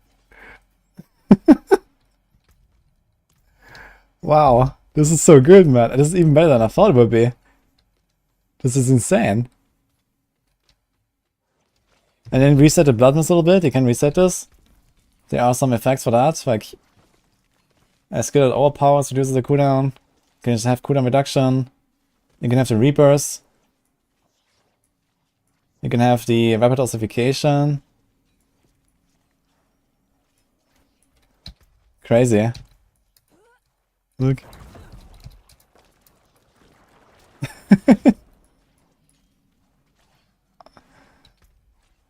Wow. This is so good, man. This is even better than I thought it would be. This is insane. And then reset the blood mist a little bit. You can reset this. There are some effects for that. Like, skill at all powers reduces the cooldown. You can just have cooldown reduction. You can have the rebirth. You can have the rapid ossification. Crazy. Look.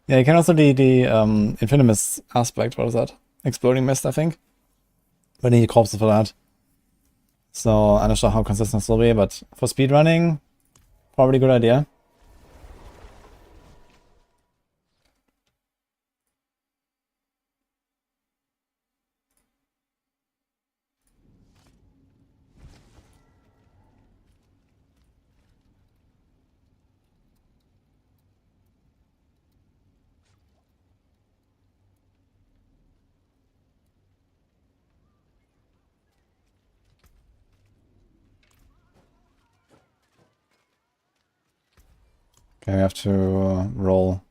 Yeah, you can also do the Infinite Mist aspect. What is that? Exploding Mist, I think. But you need corpses for that. So I'm not sure how consistent this will be, but for speedrunning, probably a good idea. Okay, we have to roll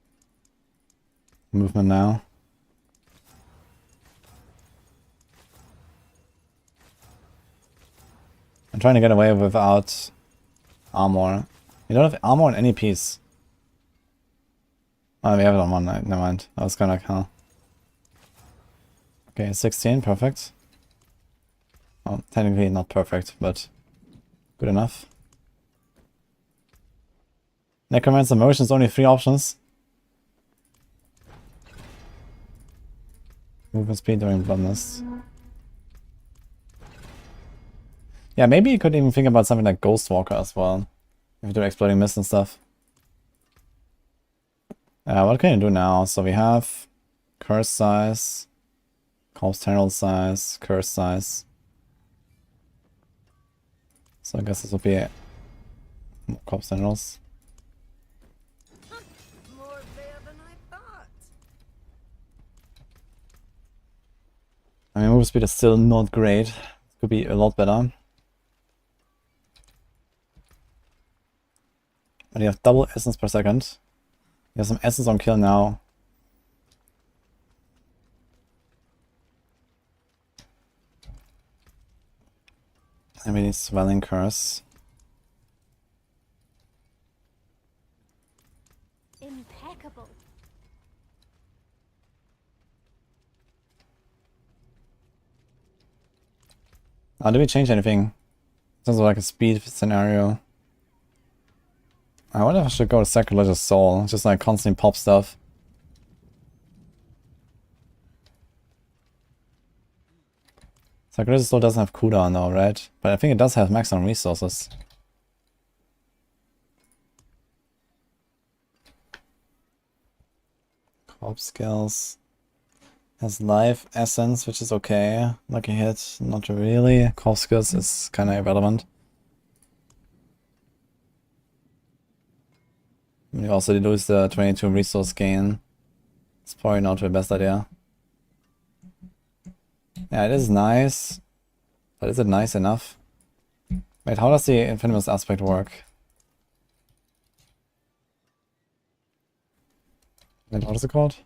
movement now. I'm trying to get away without armor. You don't have armor on any piece. Oh, we have it on one. Never mind. I was gonna hell. Okay, 16, perfect. Well, technically not perfect, but good enough. Necromancer motions, only 3 options. Movement speed during bloodness. Yeah, maybe you could even think about something like Ghostwalker as well. If you do exploding mist and stuff. What can you do now? So we have curse size, corpse herald size, curse size. So I guess this will be more corpse heralds. More there than I thought. I mean, move speed is still not great. Could be a lot better. But you have double essence per second. You have some essence on kill now. And we need swelling curse. Impeccable. Did we change anything? In terms of like a speed scenario. I wonder if I should go to Sacrilegious Soul, just like constantly pop stuff. Sacrilegious Soul doesn't have cooldown though, right? But I think it does have max on resources. Corpse skills. Has life essence, which is okay. Lucky hit, not really. Corpse skills is kinda irrelevant. You also lose the 22 resource gain. It's probably not the best idea. Yeah, it is nice. But is it nice enough? Wait, how does the Infamous aspect work? Wait, what is it called?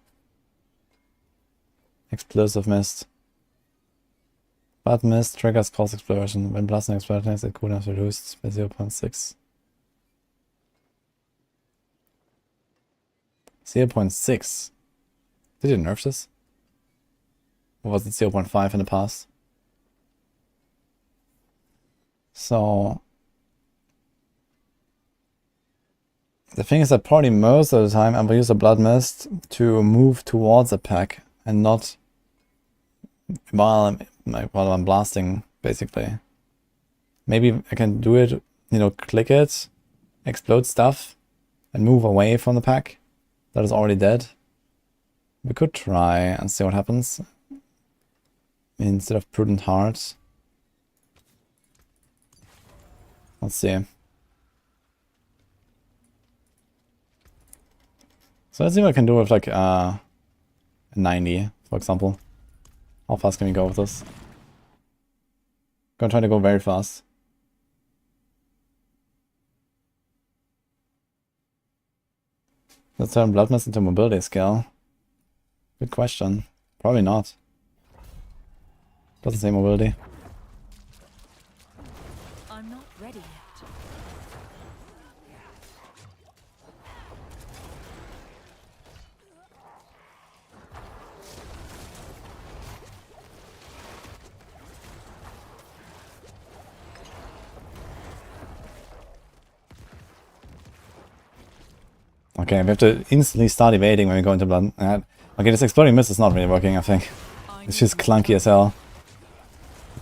Explosive mist. But mist triggers cause explosion. When blasting explosions, it cooldown is reduced by 0.6. 0.6. Did it nerf this? Or was it 0.5 in the past? So the thing is that probably most of the time I will use a blood mist to move towards a pack and not while I'm blasting, basically. Maybe I can do it, you know, click it, explode stuff, and move away from the pack that is already dead. We could try and see what happens instead of Prudent Heart. Let's see. So let's see what I can do with like a 90, for example. How fast can we go with this? Gonna try to go very fast. Let's turn Blood Mist into mobility skill. Good question. Probably not. Doesn't say mobility. I'm not ready yet. Okay, we have to instantly start evading when we go into blood. Okay, this exploding mist is not really working, I think. It's just clunky as hell.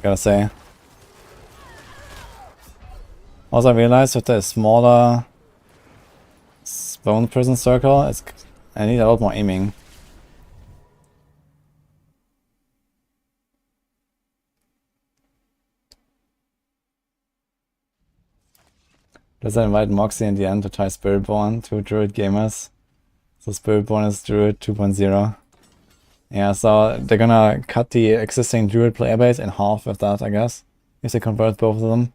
Gotta say. Also, I realized with the smaller bone prison circle, I need a lot more aiming. Does I invite Moxie in the end to try Spiritborn to Druid gamers? So Spiritborn is Druid 2.0. Yeah, so they're gonna cut the existing Druid player base in half with that, I guess. If they convert both of them.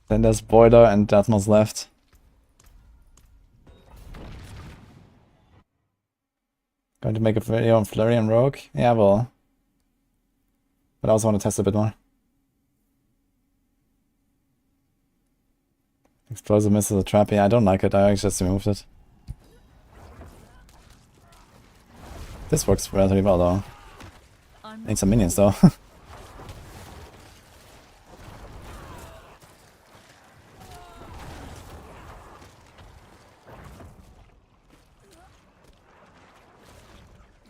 Then there's Boiler and Dathmos left. Going to make a video on Flurry and Rogue? Yeah, well. But I also want to test a bit more. Explosive Missile is a trap. Yeah, I don't like it. I actually just removed it. This works relatively well though. Need some minions though.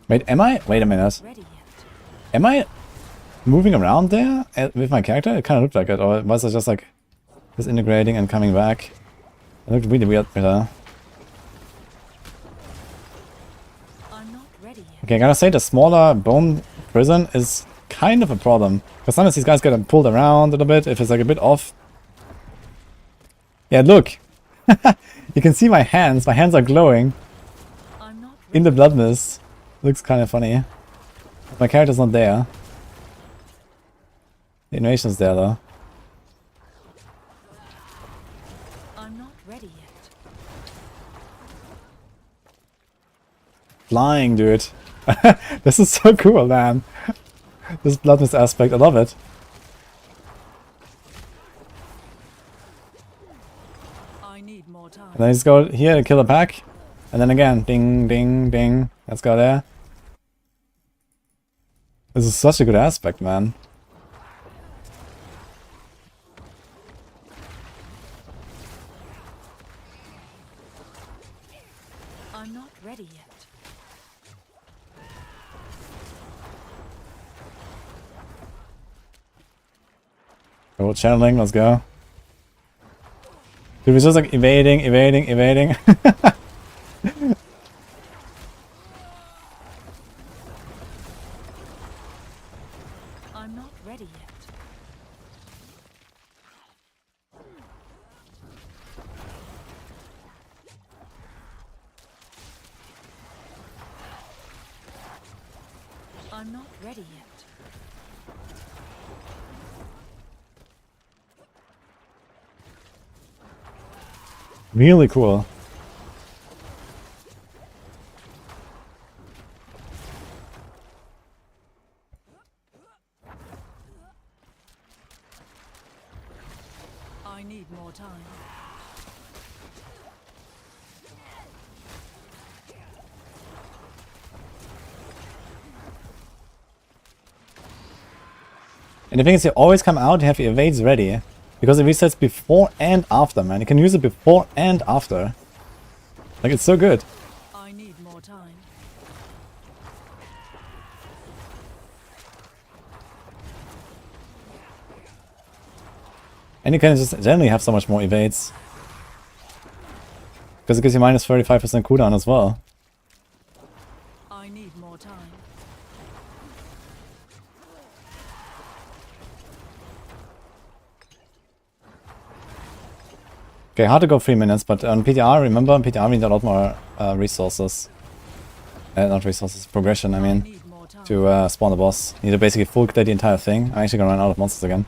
Wait, am I? Wait a minute. Am I moving around there with my character? It kind of looked like it, or was it just like disintegrating and coming back? It looked really weird. Okay, I gotta say the smaller bone prison is kind of a problem. Because sometimes these guys get pulled around a little bit if it's like a bit off. Yeah, look! You can see my hands. My hands are glowing in the blood mist. Looks kind of funny. My character's not there. The invasion's there though. I'm not ready yet. Flying, dude. This is so cool, man. This blood mist aspect, I love it. I need more time. And then just go here and kill a pack. And then again, ding, ding, ding. Let's go there. This is such a good aspect, man. I'm not ready yet. Cool, channeling, let's go. Dude, we're just like evading. I'm not ready yet. I'm not ready yet. Really cool. I need more time. And the thing is, you always come out and have your evades ready. Because it resets before and after, man. You can use it before and after. Like, it's so good. I need more time. And you can just generally have so much more evades. Because it gives you minus 35% cooldown as well. I need more time. Okay, hard to go 3 minutes, but on PTR, remember, on PTR we need a lot more resources. Not resources, progression, I mean, Need more time. to spawn the boss. You need to basically full clear the entire thing. I'm actually gonna run out of monsters again.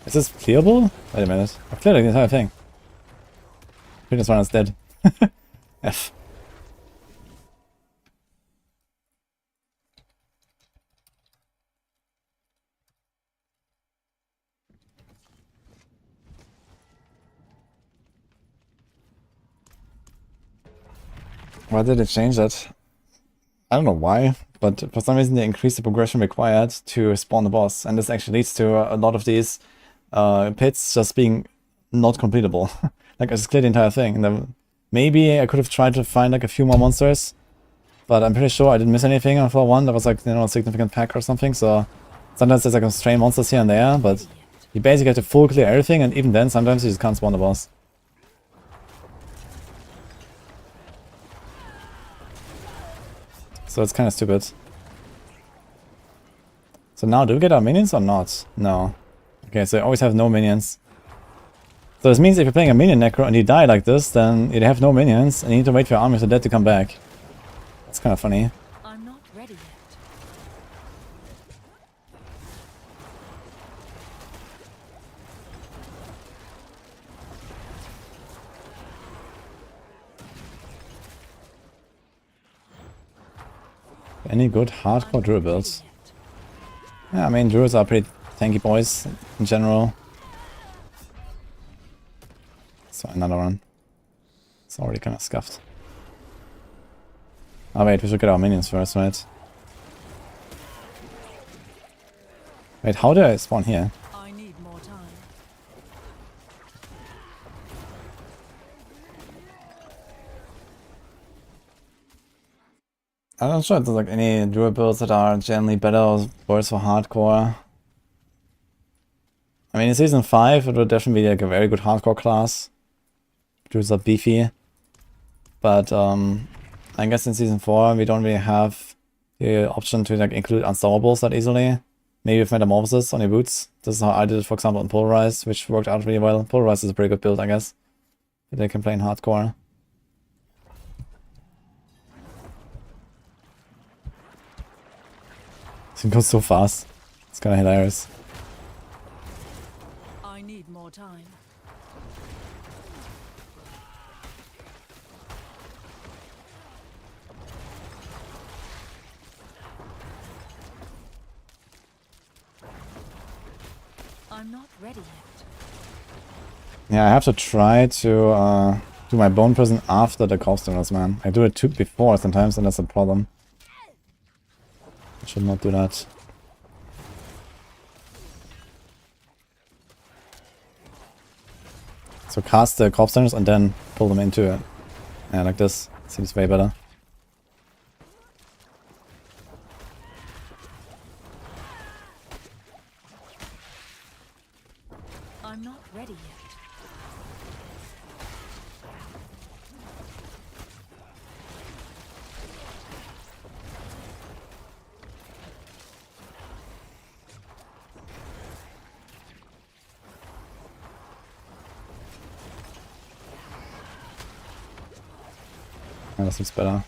Is this clearable? Wait a minute. I've cleared the entire thing. Previous one is dead. F. Why did it change that? I don't know why, but for some reason they increased the progression required to spawn the boss, and this actually leads to a lot of these pits just being not completable. Like, I just cleared the entire thing, and then maybe I could have tried to find like a few more monsters, but I'm pretty sure I didn't miss anything on floor 1. That was like, you know, a significant pack or something, so sometimes there's like constrained monsters here and there, but you basically have to full clear everything, and even then sometimes you just can't spawn the boss. So it's kind of stupid. So now, do we get our minions or not? No. Okay, so you always have no minions. So this means if you're playing a minion Necro and you die like this, then you have no minions and you need to wait for your army of the dead to come back. That's kind of funny. I'm not ready yet. Any good hardcore Druid builds? Yeah, I mean, Druids are pretty tanky boys in general. So another one. It's already kind of scuffed. Oh wait, we should get our minions first, right? Wait, how did I spawn here? I need more time. I'm not sure if there's like any Druid builds that are generally better or worse for hardcore. I mean, in Season 5 it would definitely be like a very good hardcore class. Druids are beefy. But I guess in Season 4 we don't really have the option to like include unstopables that easily. Maybe with Metamorphosis on your boots. This is how I did it, for example, on Polarized, which worked out really well. Polarized is a pretty good build, I guess. If they can play in hardcore. It goes so fast. It's kind of hilarious. I need more time. I'm not ready yet. Yeah, I have to try to do my bone prison after the corpse tunnels, man. I do it too before sometimes, and that's a problem. I should not do that. So cast the corpse tunnels and then pull them into it. Yeah, like this. Seems way better. I'm not ready yet. Yeah, that seems better.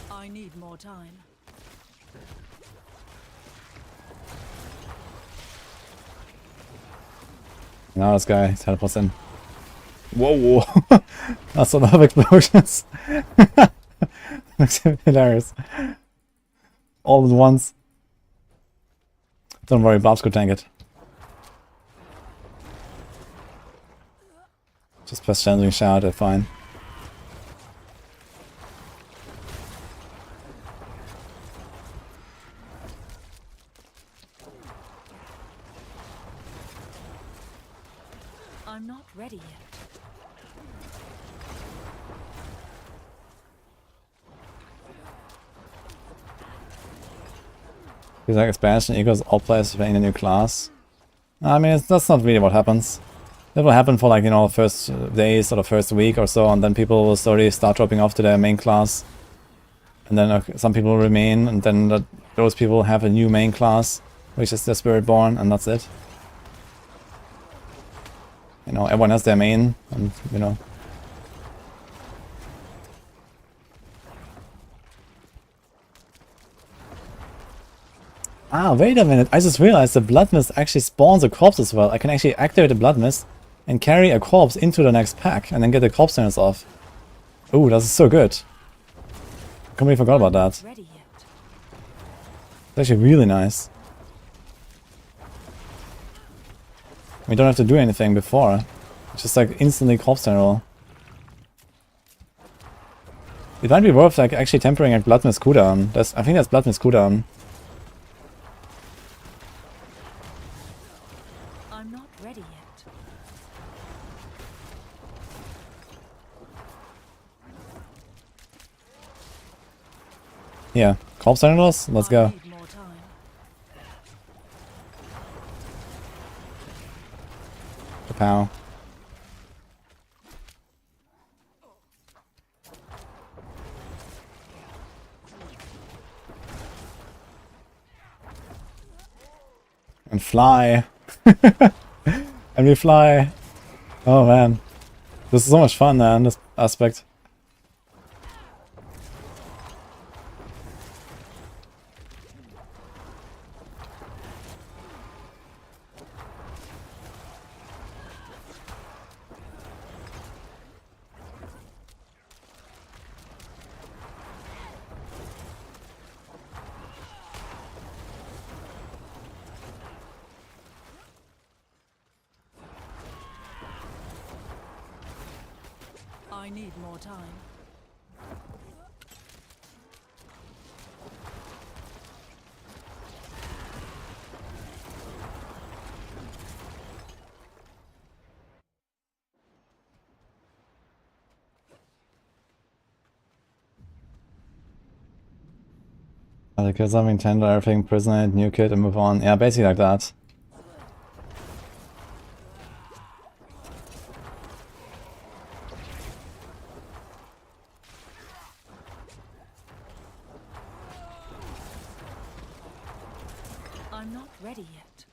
I need more time. Now this guy teleports in. Whoa! That's a lot of explosions. Looks hilarious. All at once. Don't worry, Blobs could tank it. Just press challenging shout, they're fine. I'm not ready yet. He's like expansion equals all players playing a new class. I mean, that's not really what happens. That will happen for like, you know, first days or the first week or so, and then people will slowly start dropping off to their main class. And then some people will remain, and then those people have a new main class, which is their Spiritborn, and that's it. You know, everyone has their main, and you know. Ah, wait a minute, I just realized the Blood Mist actually spawns a corpse as well. I can actually activate the Blood Mist and carry a corpse into the next pack, and then get the corpse standards off. Ooh, that is so good. Completely forgot about that. Ready yet. It's actually really nice. We don't have to do anything before. It's just like instantly corpse general. It might be worth like actually tempering a Blood Mist cooldown. I think that's Blood Mist cooldown. I'm not ready yet. Yeah, corpse generals? Let's I go. need more time. Kapow. And fly. And we fly. Oh man. This is so much fun, man, this aspect. I need more time. Kill something, tender everything, prisoner it, nuke it, and move on. Yeah, basically like that. I'm not ready yet.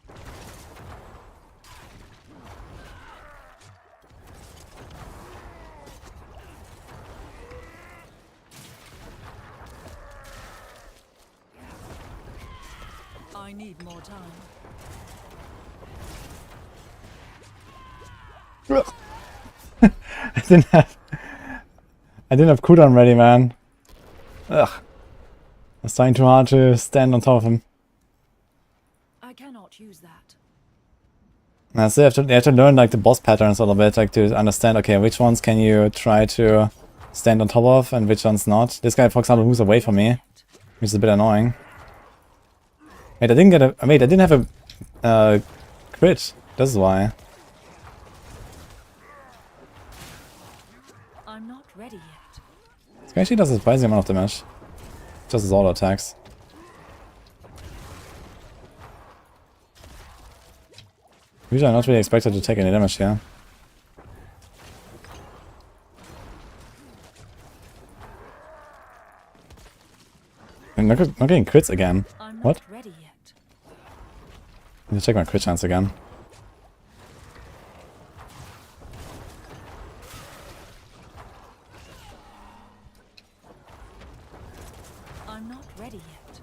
I need more time. I didn't have cooldown ready, man. Ugh. It's trying too hard to stand on top of him. I cannot use that. Now, so you have to learn like the boss patterns a little bit, like to understand, okay, which ones can you try to stand on top of and which ones not. This guy, for example, moves away from me, which is a bit annoying. Wait, I didn't get a... Wait, I didn't have a crit. This is why. I'm not ready yet. This guy actually does a surprising amount of damage. Just his auto attacks. Usually I'm not really expected to take any damage here. I'm not getting crits again. I'm not What? ready yet. I need to check my crit chance again. I'm not ready yet.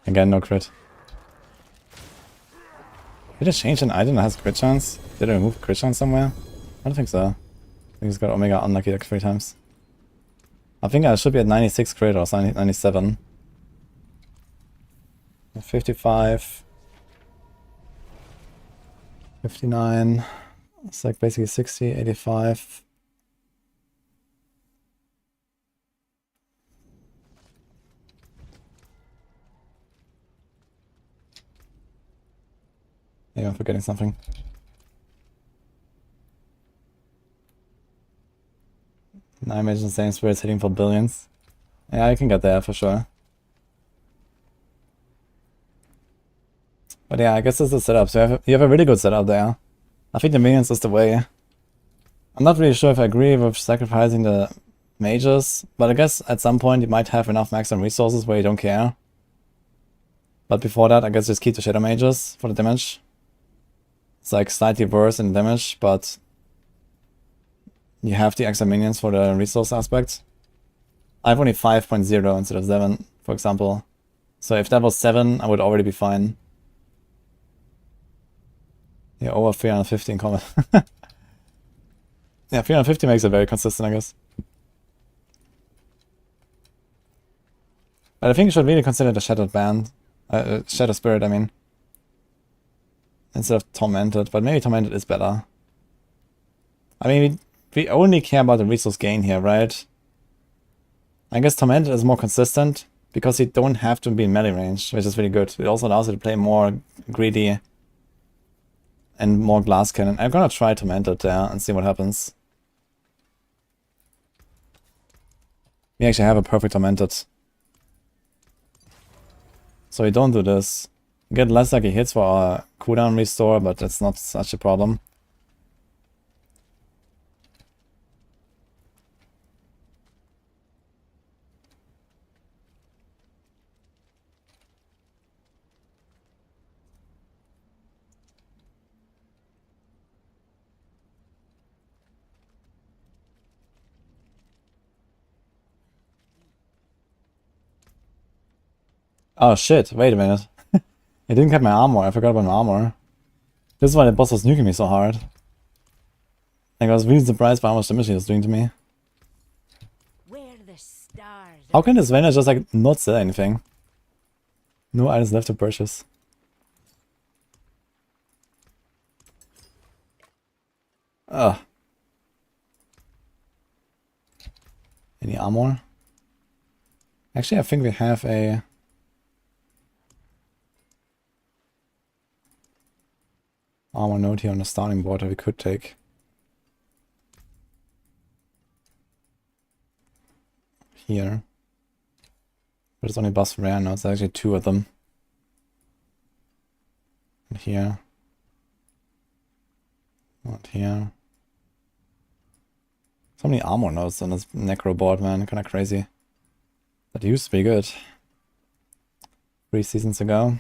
Again, no crit. Did it change an item that has crit chance? Did it remove crit chance somewhere? I don't think so. I think it's got Omega unlucky like 3 times. I think I should be at 96 crit or 97. 55. 59. It's like basically 60, 85. Maybe I'm forgetting something. I imagine same spirits hitting for billions. Yeah, I can get there for sure. But yeah, I guess this is the setup. So you have a really good setup there. I think the minions is the way. I'm not really sure if I agree with sacrificing the mages, but I guess at some point you might have enough maximum resources where you don't care. But before that, I guess just keep the shadow mages for the damage. It's like slightly worse in damage, but you have the extra minions for the resource aspect. I have only 5.0 instead of 7, for example. So if that was 7, I would already be fine. Yeah, over 350 in combat. Yeah, 350 makes it very consistent, I guess. But I think you should really consider the Shadowed Band. Shadow Spirit, I mean. Instead of Tormented, but maybe Tormented is better. I mean, we only care about the resource gain here, right? I guess Tormented is more consistent, because you don't have to be in melee range, which is really good. It also allows you to play more greedy and more glass cannon. I'm gonna try Tormented there and see what happens. We actually have a perfect Tormented. So we don't do this. We get less lucky hits for our cooldown restore, but that's not such a problem. Oh shit, wait a minute. I didn't get my armor, I forgot about my armor. This is why the boss was nuking me so hard. Like, I was really surprised by how much damage he was doing to me. Where the stars How can this vendor just like not sell anything? No items left to purchase. Ugh. Any armor? Actually, I think we have a... armor node here on the starting board that we could take. Here. But it's only buffs rare nodes, there's actually 2 of them. And here. Not here. So many armor nodes on this Necro board, man. Kinda crazy. That used to be good. 3 seasons ago.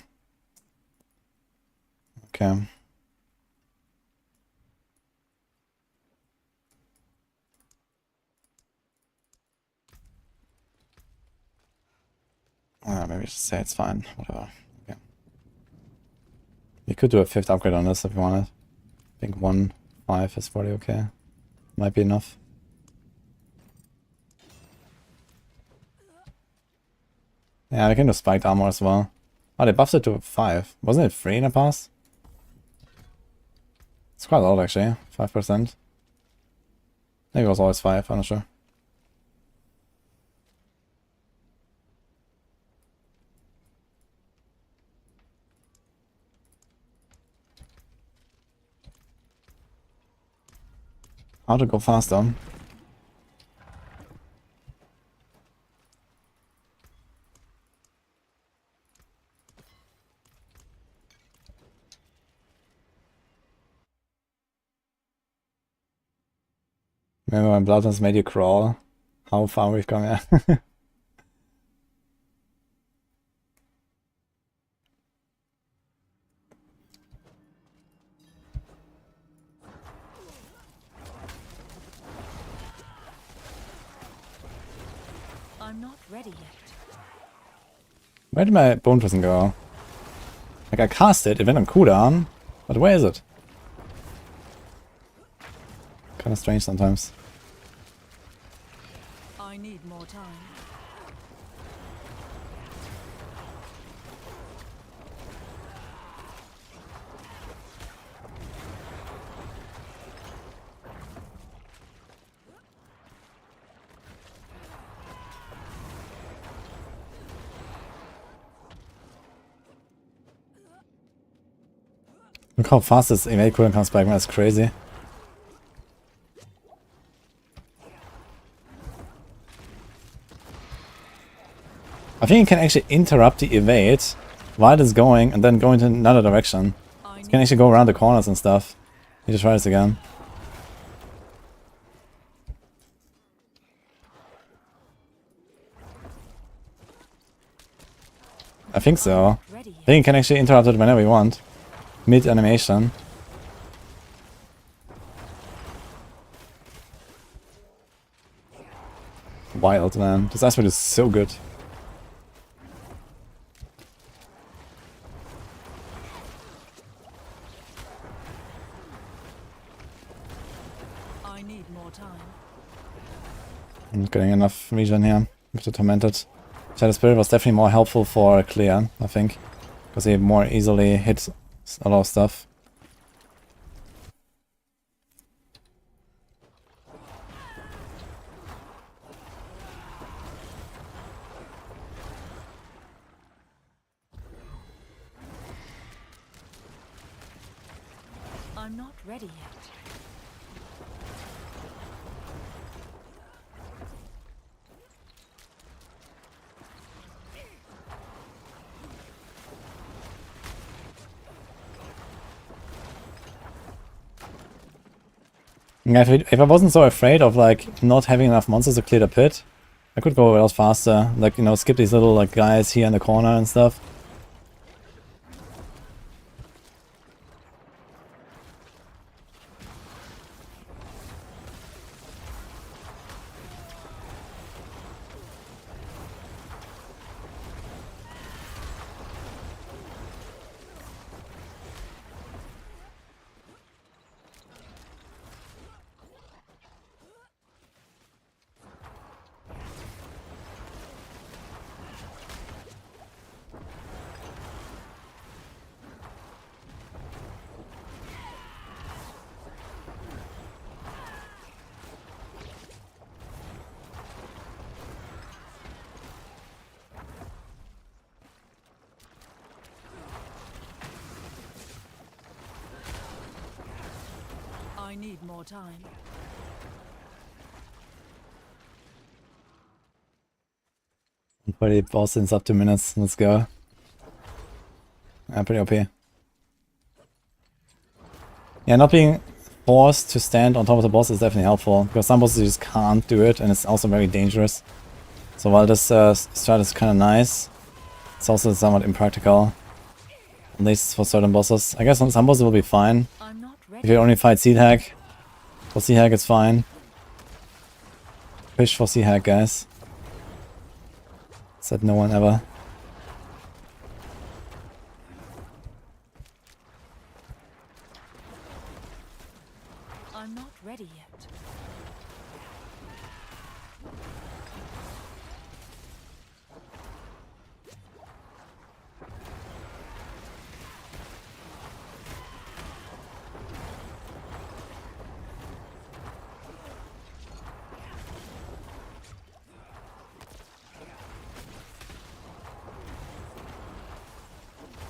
Okay. Maybe just say it's fine. Whatever. Okay. You could do a 5th upgrade on this if you wanted. I think 1.5 is probably okay. Might be enough. Yeah, we can do spiked armor as well. Oh, they buffed it to 5. Wasn't it 3 in the past? It's quite a lot actually. 5%. Maybe it was always 5, I'm not sure. How to go faster? Remember when Bloodlands made you crawl? How far we've come, yeah. I'm not ready yet. Where did my bone prison go? Like I cast it, it went on cooldown, but where is it? Kinda strange sometimes. I need more time. Look how fast this evade cooldown comes back, man, that's crazy. I think you can actually interrupt the evade while it's going and then go into another direction. You can actually go around the corners and stuff. You just try this again. I think so. I think you can actually interrupt it whenever you want. Mid-animation. Wild, man. This aspect is so good. I need more time. I'm not getting enough regen here with the Tormented. Shadow Spirit was definitely more helpful for clear, I think. Because he more easily hits a lot of stuff. I'm not ready yet. Yeah, if I wasn't so afraid of like not having enough monsters to clear the pit, I could go a lot faster. Like, you know, skip these little like guys here in the corner and stuff. I need more time. For the boss in sub 2 minutes. Let's go. Pretty OP. Yeah, not being forced to stand on top of the boss is definitely helpful, because some bosses you just can't do it, and it's also very dangerous. So while this strat is kind of nice, it's also somewhat impractical. At least for certain bosses. I guess on some bosses will be fine. I'm not If ready. you only fight Seed Hack, for Seed Hack it's fine. Fish for Seed Hack, guys. Said no one ever. I'm not ready yet.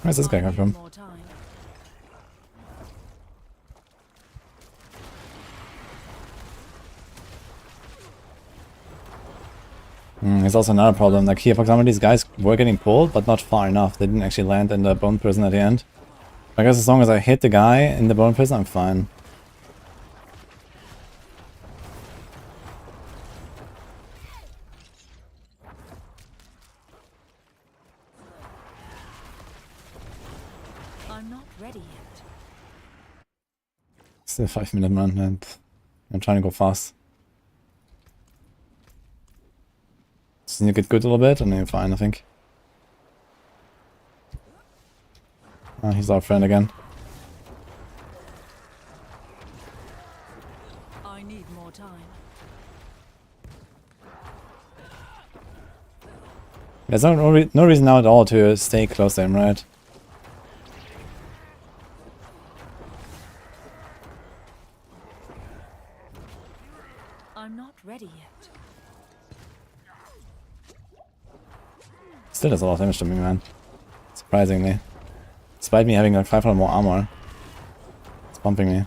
Where's this guy come from? More time. There's also another problem. Like here, for example, these guys were getting pulled, but not far enough. They didn't actually land in the bone prison at the end. I guess as long as I hit the guy in the bone prison, I'm fine. I'm not ready yet. Still 5 minute man, and I'm trying to go fast. Sneak it good a little bit, and then you're fine, I think. Ah, he's our friend again. I need more time. There's no reason now at all to stay close to him, right? I'm not ready yet. Still does a lot of damage to me, man. Surprisingly. Despite me having like 500 more armor. It's bumping me.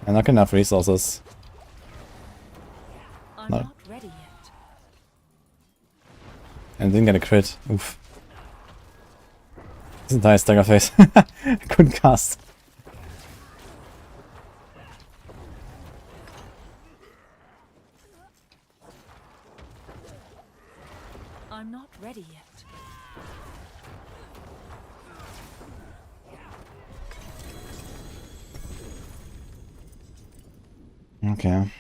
And not enough resources. I'm No. not ready yet. And didn't get a crit. Oof. This entire stagger phase. Couldn't cast. I'm not ready yet. Okay.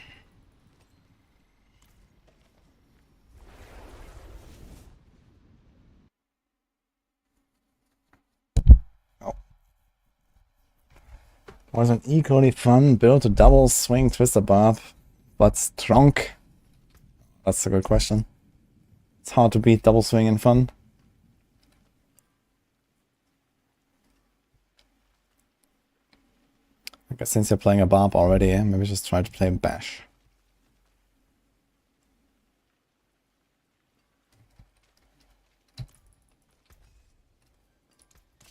Oh. Was an equally fun build to double swing Twister Barb, but strong? That's a good question. It's hard to beat double swing in fun. I guess since you're playing a Barb already, maybe just try to play Bash.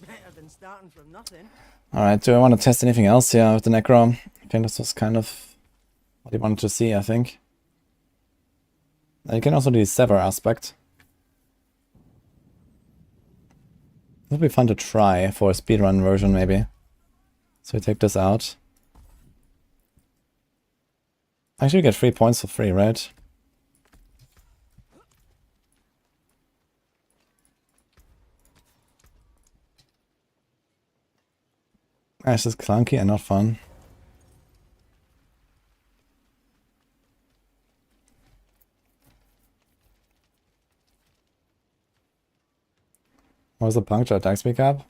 Better than starting from nothing. Alright, do I want to test anything else here with the Necro? I think this was kind of what he wanted to see, I think. And you can also do the Sever aspect. It would be fun to try for a speedrun version, maybe. So we take this out. Actually, we get 3 points for free, right? It's just clunky and not fun. What was the puncture attack speed cap?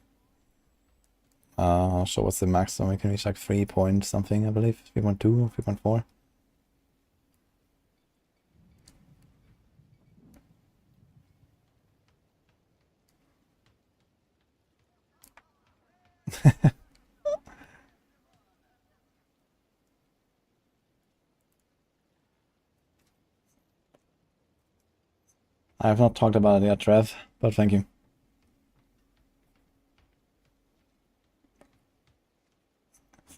So what's the maximum? We can reach like 3 point something, I believe. 3.2 or 3.4. I have not talked about it yet, Trev, but thank you.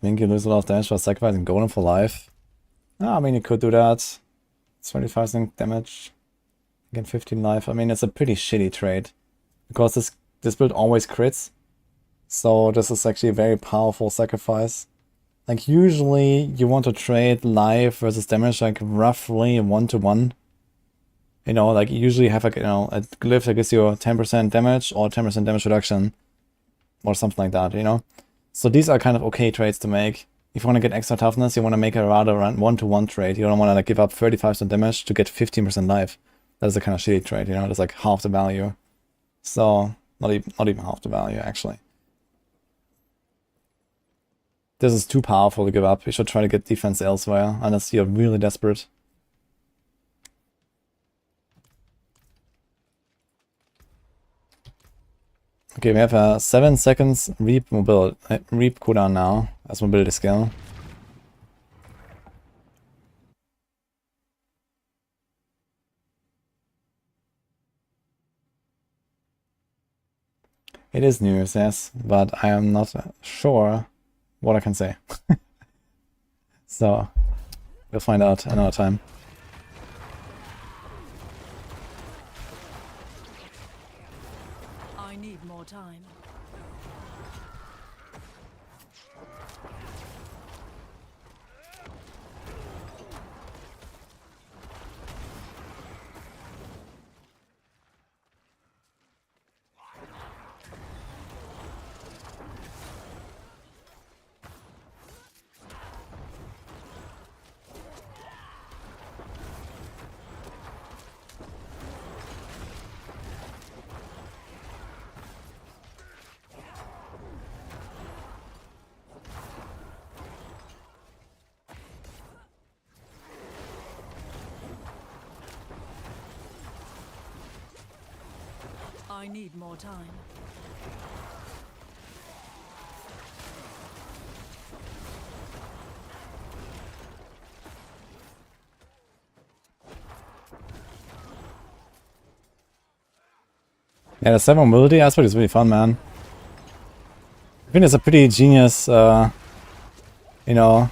think you lose a lot of damage by sacrificing Golem for life. I mean, you could do that. 25% damage. Again, 15 life. I mean, it's a pretty shitty trade. Because this build always crits. So this is actually a very powerful sacrifice. Like, usually you want to trade life versus damage like roughly 1-to-1. You know, like you usually have like, you know, a glyph that gives you 10% damage or 10% damage reduction. Or something like that, you know? So these are kind of okay trades to make. If you want to get extra toughness, you want to make a rather 1-to-1 trade. You don't want to like give up 35% damage to get 15% life. That's a kind of shitty trade, you know? That's like half the value. So, not even half the value, actually. This is too powerful to give up. You should try to get defense elsewhere, unless you're really desperate. Okay, we have a 7 seconds reap cooldown now as mobility skill. It is news, yes, but I am not sure what I can say. So, we'll find out another time. I need more time. I need more time. Yeah, the 7 mobility aspect is really fun, man. I think it's a pretty genius, you know,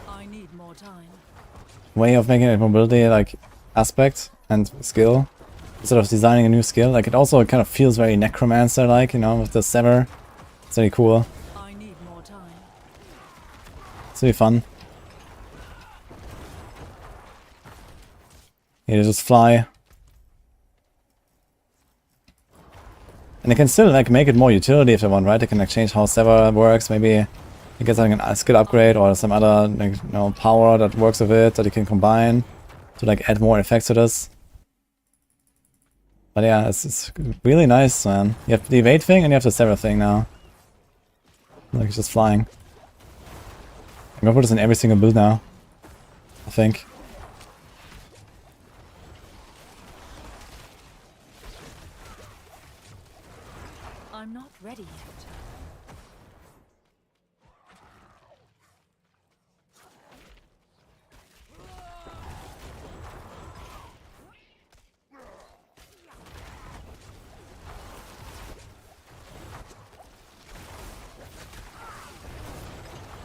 I need more time. way of making a mobility like aspect and skill. Instead of designing a new skill, like it also kind of feels very necromancer-like, you know, with the sever. It's really cool. I need more time. It's really fun. You just fly. And they can still like make it more utility if they want, right? They can like change how sever works. Maybe you get something a skill upgrade or some other like, you know, power that works with it that you can combine to like add more effects to this. But yeah, it's really nice, man. You have the evade thing and you have the sever thing now. Like, it's just flying. I'm gonna put this in every single build now, I think. I'm not ready yet.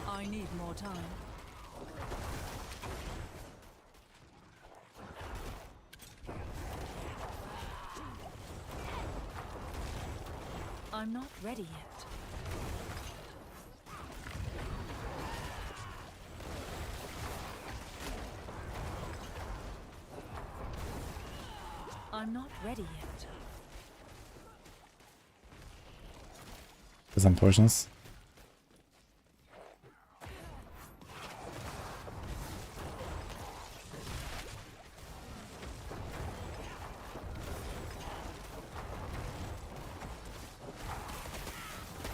I need more time. I'm not ready yet. I'm not ready yet. Some portions.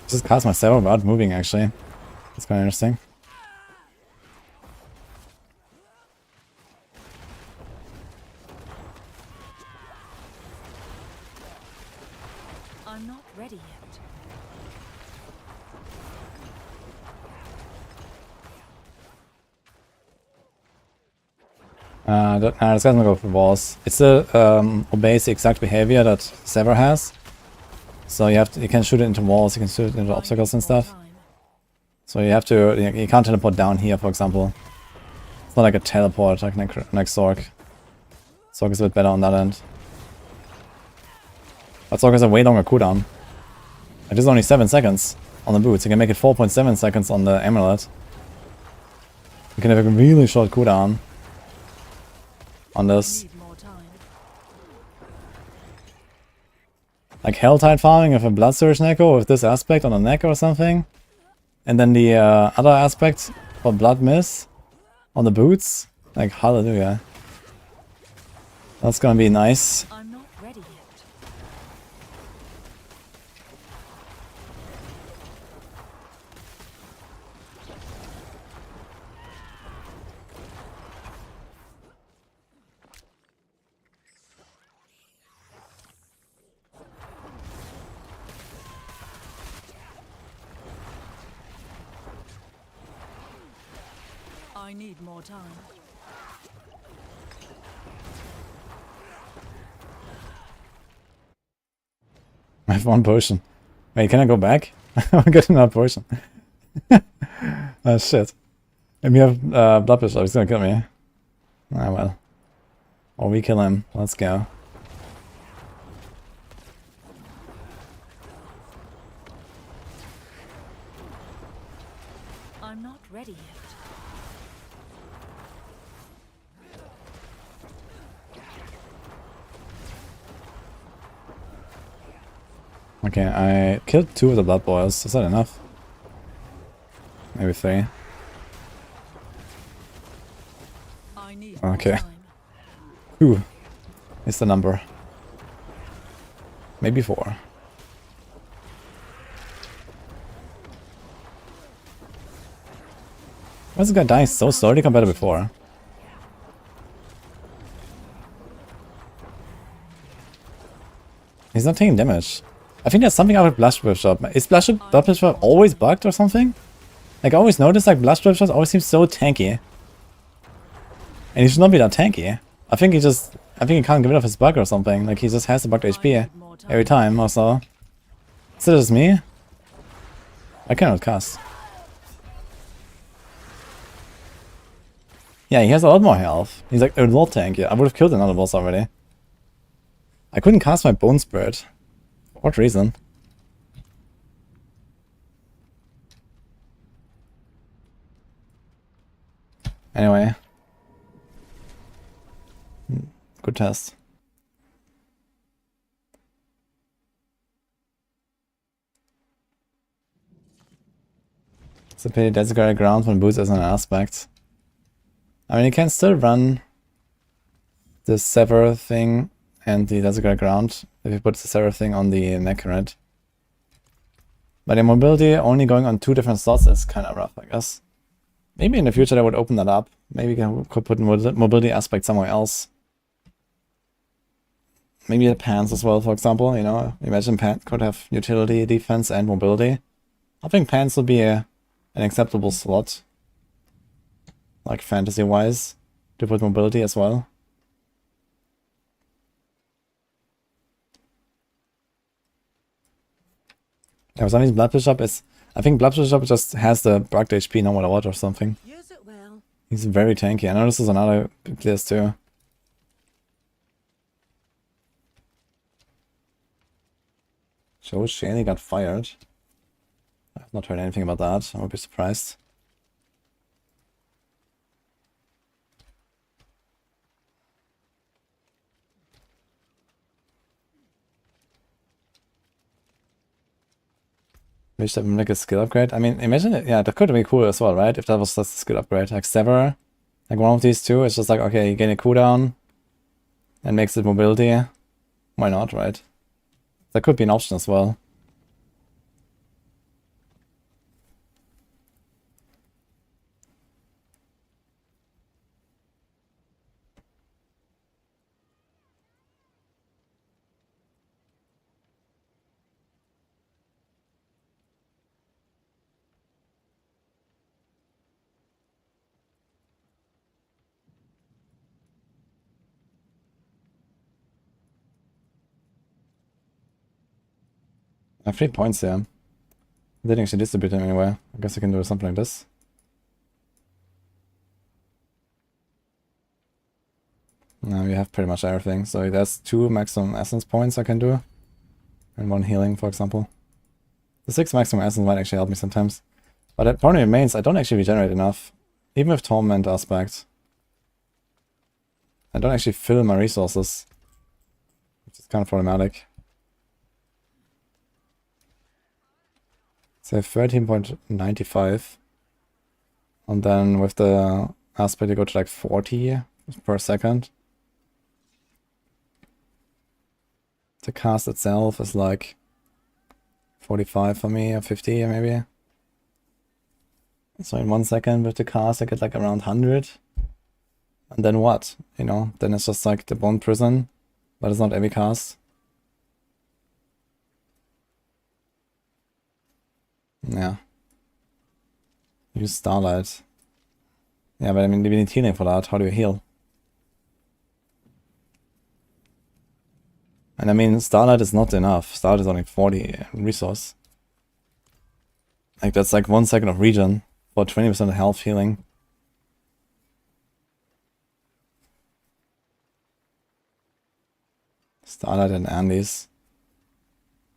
Just cast my sever without moving, actually. That's kind of interesting. I'm not ready yet. This guy's gonna go for walls. It still obeys the exact behavior that Sever has. So you can shoot it into walls, you can shoot it into obstacles and stuff. So you have to, you can't teleport down here, for example. It's not like a teleport like Sorc. Sorc is a bit better on that end. But Sorc has a way longer cooldown. It is only 7 seconds on the boots. You can make it 4.7 seconds on the amulet. You can have a really short cooldown on this. Need more time. Like Helltide farming with a Blood Surge Necro with this aspect on the neck or something. And then the other aspect for Blood Miss on the boots. Like, hallelujah. That's gonna be nice. I'm not ready yet. I need more time. I have 1 potion. Wait, can I go back? I got another potion. Oh shit. If you have Blood Bishop, he's gonna kill me. Ah well. Or we kill him. Let's go. I'm not ready yet. Okay, I killed 2 of the Blood Boils. Is that enough? Maybe 3. I need more Okay. time. 2 is the number. Maybe 4. Why is this guy dying so slowly compared to before? He's not taking damage. I think there's something up with Blast Bishop. Is Blood Bishop always bugged or something? Like I always notice like Blast Bishop always seems so tanky. And he should not be that tanky. I think he can't get rid of his bug or something. Like he just has the bugged HP every time or so. Is it just me? I cannot cast. Yeah, he has a lot more health. He's like a lot tanky. I would have killed another boss already. I couldn't cast my Bone Spirit. For what reason? Anyway. Good test. It's a pity desecrated ground when boots as an aspect. I mean, you can still run the Sever thing and the desecrated ground if you put the Sever thing on the neck, right? But the mobility only going on 2 different slots is kind of rough, I guess. Maybe in the future they would open that up. Maybe you could put mobility aspect somewhere else. Maybe the pants as well, for example, you know. Imagine pants could have utility, defense, and mobility. I think pants would be an acceptable slot. Like fantasy-wise, to put mobility as well. Yeah, for some reason Blood Bishop is... I think Blood Bishop just has the bugged HP no matter what or something. Use it well. He's very tanky. I know this is another place too. So Shaney got fired. I've not heard anything about that. I would be surprised. Wish that would make a skill upgrade. I mean, imagine it. Yeah, that could be cool as well, right? If that was just a skill upgrade. Like Sever, like one of these two. It's just like, okay, you gain a cooldown and makes it mobility. Why not, right? That could be an option as well. I have 3 points here. I didn't actually distribute them anywhere. I guess I can do something like this. Now we have pretty much everything. So there's 2 maximum essence points I can do. And 1 healing, for example. The 6 maximum essence might actually help me sometimes. But the problem remains, I don't actually regenerate enough. Even with Torment aspect. I don't actually fill my resources. Which is kind of problematic. So 13.95. And then with the aspect I go to like 40 per second. The cast itself is like 45 for me, or 50 maybe. So in 1 second with the cast I get like around 100. And then what? You know, then it's just like the Bone Prison, but it's not every cast. Yeah. Use Starlight. Yeah, but I mean, we need healing for that. How do you heal? And I mean, Starlight is not enough. Starlight is only 40 resource. Like, that's like 1 second of regen for 20% health healing. Starlight and Andes.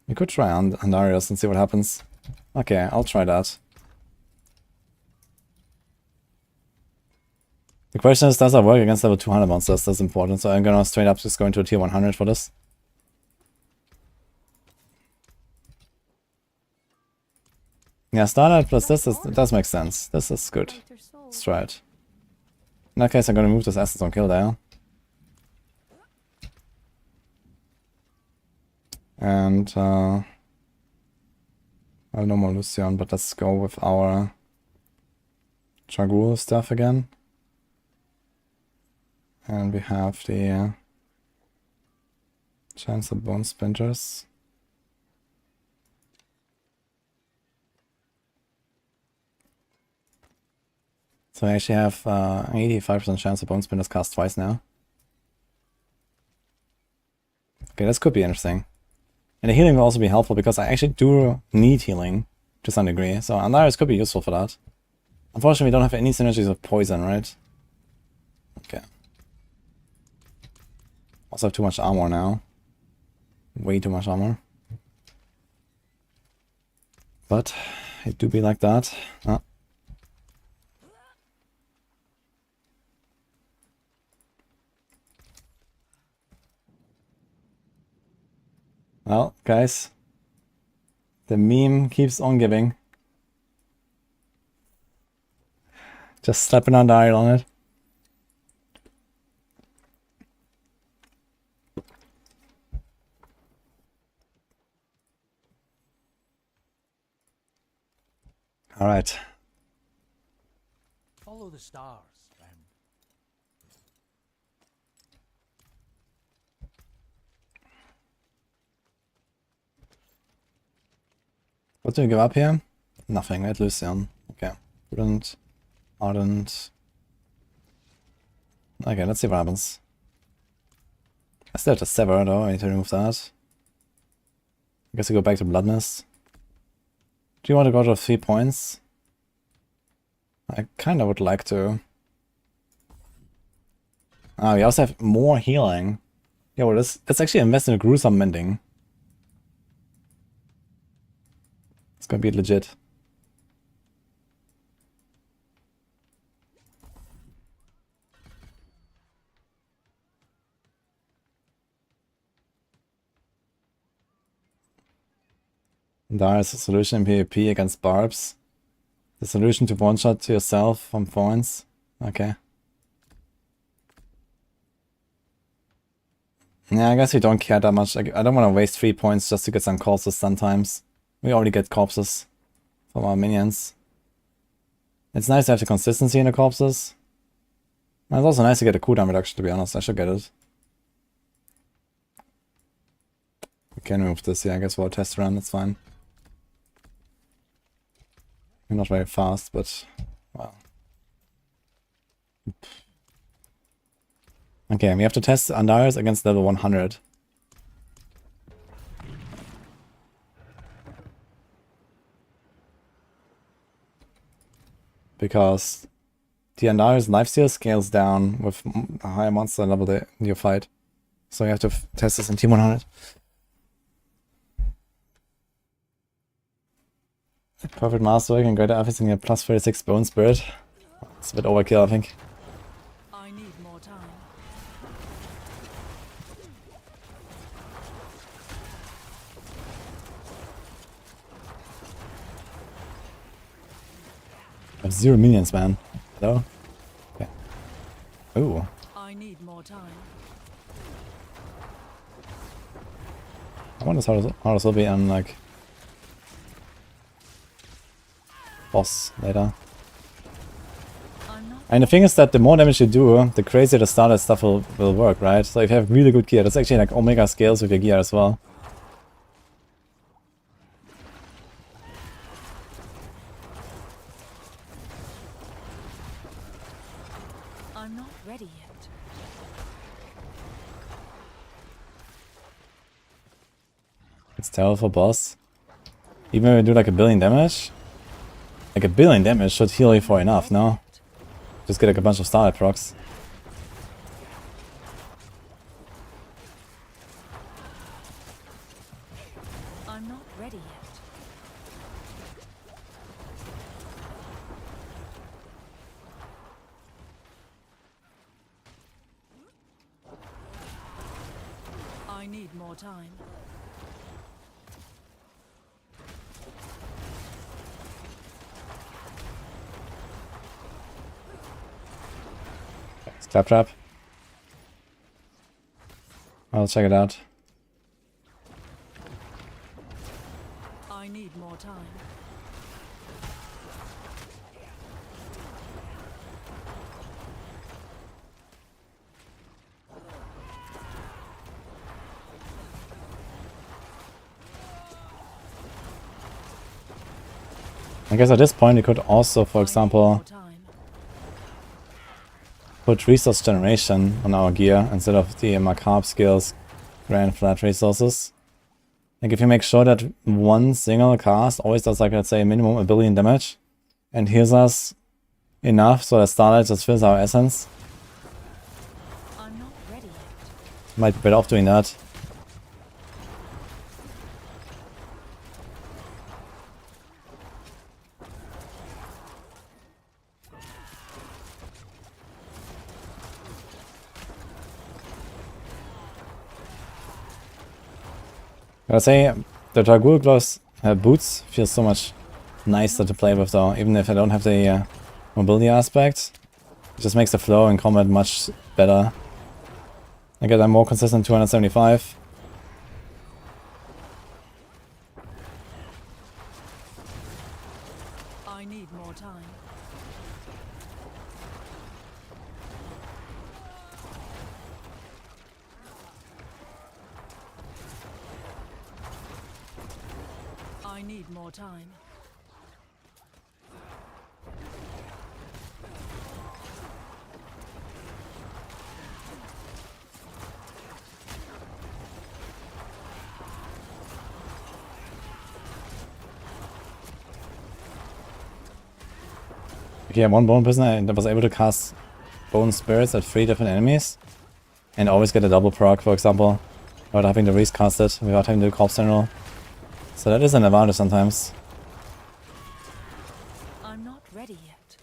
We could try Andarius and see what happens. Okay, I'll try that. The question is, does that work against level 200 monsters? That's important. So I'm gonna straight up just go into a tier 100 for this. Yeah, Starlight plus this does make sense. This is good. Let's try it. In that case, I'm gonna move this Essence on Kill there. And I have no more Lucian, but let's go with our Chagul stuff again. And we have the Chance of Bone Splinters. So I actually have 85% chance of Bone Splinters cast twice now. Okay, this could be interesting. And the healing will also be helpful because I actually do need healing to some degree. So Andarius could be useful for that. Unfortunately, we don't have any synergies of poison, right? Okay. Also have too much armor now. Way too much armor. But it do be like that. Ah. Well, guys, the meme keeps on giving. Just slapping on dial on it. All right. Follow the stars, friend. What do we give up here? Nothing, right? Lucian. Okay. Prudent. Ardent. Okay, let's see what happens. I still have to sever though, I need to remove that. I guess we go back to Bloodness. Do you want to go to 3 points? I kinda would like to. Ah, we also have more healing. Yeah, well, let's actually invest in a gruesome mending. It's gonna be legit. There is a solution in PvP against Barbs. The solution to one-shot to yourself from thorns. Okay. Yeah, I guess we don't care that much. I don't want to waste 3 points just to get some corpses sometimes. We already get corpses from our minions. It's nice to have the consistency in the corpses. And it's also nice to get a cooldown reduction, to be honest. I should get it. We can remove this here, I guess, for a test run. That's fine. We're not very fast, but well. Okay, we have to test Andarius against level 100. because the Andari's lifesteal scales down with a higher monster level in your fight. So you have to test this in Team 100. Perfect masterwork and greater efficiency and plus 36 bone spirit. It's a bit overkill, I think. I need more time. I have 0 minions, man. Hello? Okay. Ooh. I need more time. I wonder how this will be on, like, boss later. I'm not. And the thing is that the more damage you do, the crazier the starter stuff will work, right? So if you have really good gear, that's actually like omega scales with your gear as well. I'm not ready yet. It's terrible for boss. Even if you do like 1 billion damage, like 1 billion damage should heal you for enough, no? Just get like a bunch of starter procs. I'm not ready yet. I need more time. Claptrap. I'll check it out. I need more time. I guess at this point you could also, for I need example, more time. put resource generation on our gear instead of the macabre skills grant flat resources. Like if you make sure that one single cast always does like, let's say, minimum 1 billion damage and heals us enough so that Starlight just fills our essence. I'm not ready yet. Might be better off doing that. I say the Dragul Gloves boots feel so much nicer to play with though, even if I don't have the mobility aspect. It just makes the flow in combat much better. I get a more consistent 275. I need more time. I need more time. Okay, I'm one bone prisoner that was able to cast bone spirits at 3 different enemies and always get a double proc, for example, without having to recast it, without having to do corpse general. So that is an advantage sometimes. I'm not ready yet.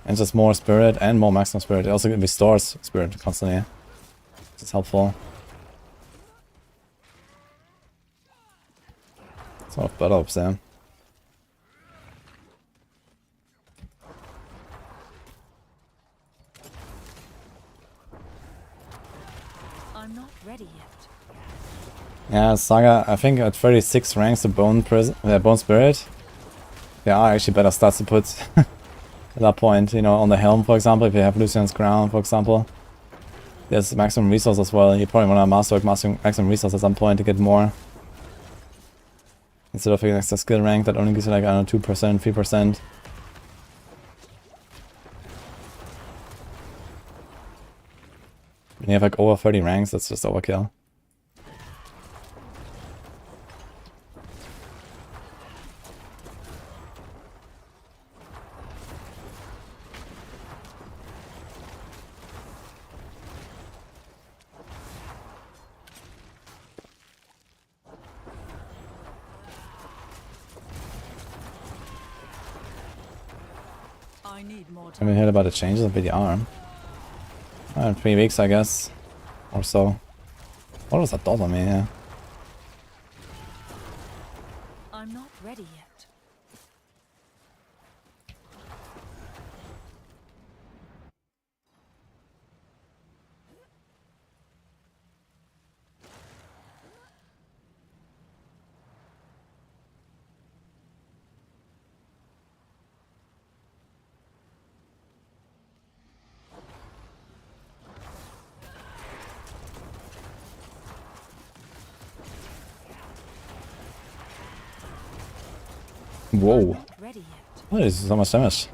And just more spirit and more maximum spirit. It also restores spirit constantly, which is helpful. Sort of butt ups there. I'm not ready yet. Yeah, Saga, I think at 36 ranks the bone spirit, there are actually better stats to put at that point. You know, on the helm, for example, if you have Lucian's Crown, for example, there's maximum resource as well. You probably want to masterwork maximum resource at some point to get more. Instead of an extra skill rank that only gives you like, I don't know, 2%, 3%. When you have like over 30 ranks, that's just overkill. I need more Have you time. heard about the changes of PTR? In 3 weeks, I guess. Or so. What was that dot on me? Yeah. I'm not ready yet. Whoa. Not ready yet. Oh, this is so much damage.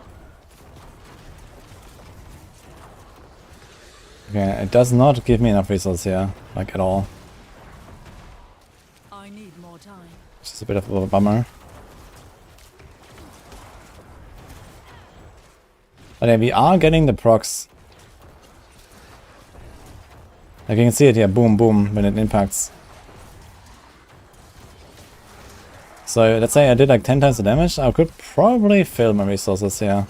Okay, it does not give me enough resources here, like at all. I need more time. Which is a bit of a bummer. But yeah, we are getting the procs. Like you can see it here, boom, boom, when it impacts. So let's say I did like 10 times the damage, I could probably fill my resources here.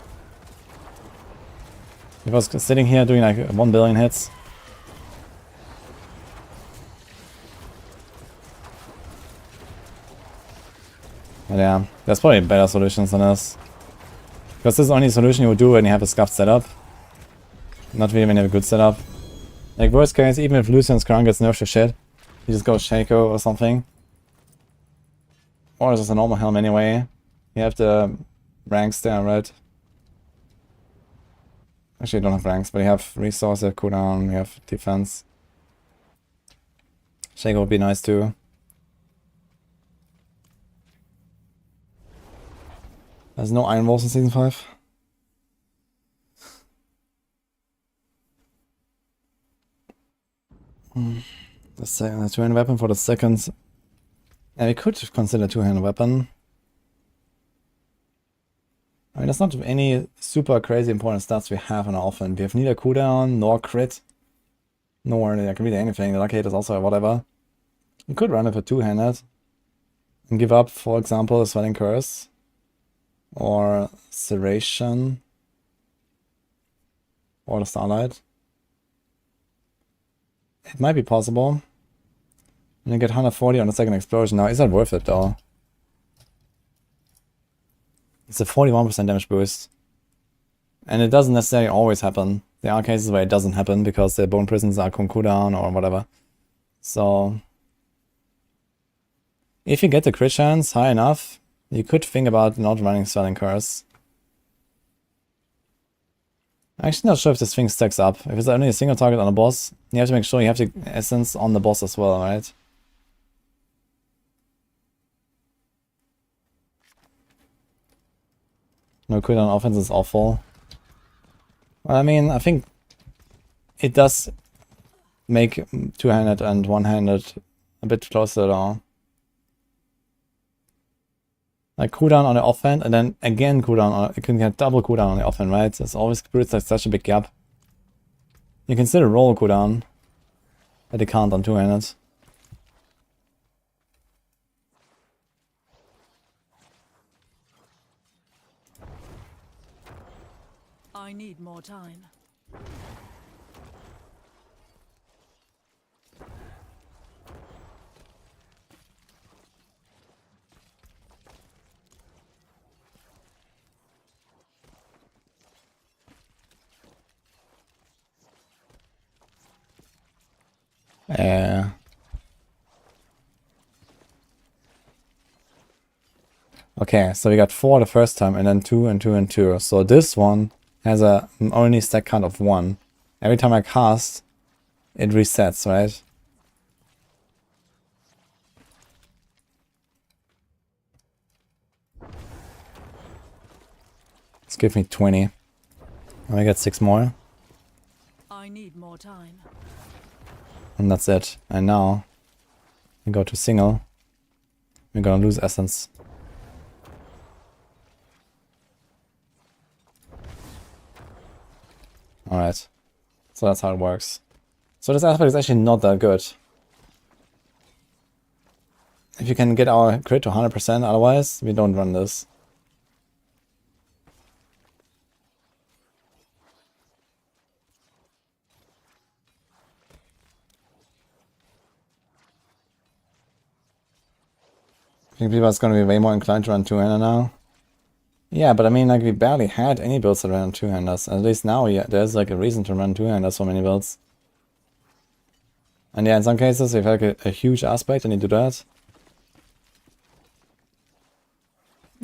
If I was sitting here doing like 1 billion hits. But yeah, there's probably better solutions than this. Because this is the only solution you would do when you have a scuffed setup. Not really when you have a good setup. Like worst case, even if Lucian's crown gets nerfed to shit, you just go Shaco or something. Or is this a normal helm anyway? You have the ranks there, right? Actually, you don't have ranks, but you have resources, cooldown, you have defense. Shaco would be nice too. There's no Iron Wolves in Season 5. The two-handed weapon for the second. And we could consider two-handed weapon. I mean, there's not any super crazy important stats we have on our offense. We have neither cooldown nor crit. Nor like really anything. The lucky hit is also whatever. You could run it for two-handed. And give up, for example, a Sweating Curse. Or Serration. Or the Starlight. It might be possible. And you get 140 on the second explosion. Now, is that worth it though? It's a 41% damage boost. And it doesn't necessarily always happen. There are cases where it doesn't happen because the bone prisons are on cooldown or whatever. So, if you get the crit chance high enough, you could think about not running Swelling Curse. I'm actually not sure if this thing stacks up. If it's only a single target on a boss, you have to make sure you have the essence on the boss as well, right? No cooldown offense is awful. Well, I mean, I think it does make two-handed and one-handed a bit closer though. Like cooldown on the offhand and then again cooldown on, you can get double cooldown on the offhand, right? It's always creates like such a big gap. You can still roll cooldown, but you can't on two-handed. I need more time. Okay, so we got 4 the first time and then 2 and 2 and 2. So this one has a only stack count of 1. Every time I cast, it resets, right? Let's give me 20. And I get 6 more. I need more time. And that's it. And now we go to single. We're gonna lose essence. Alright. So that's how it works. So this aspect is actually not that good. If you can get our crit to 100%, otherwise we don't run this. I think people are gonna be way more inclined to run two-hander now. Yeah, but I mean, like, we barely had any builds that ran two-handers. At least now, yeah, there's like a reason to run two-handers for many builds. And yeah, in some cases, if you have like a huge aspect and you do that,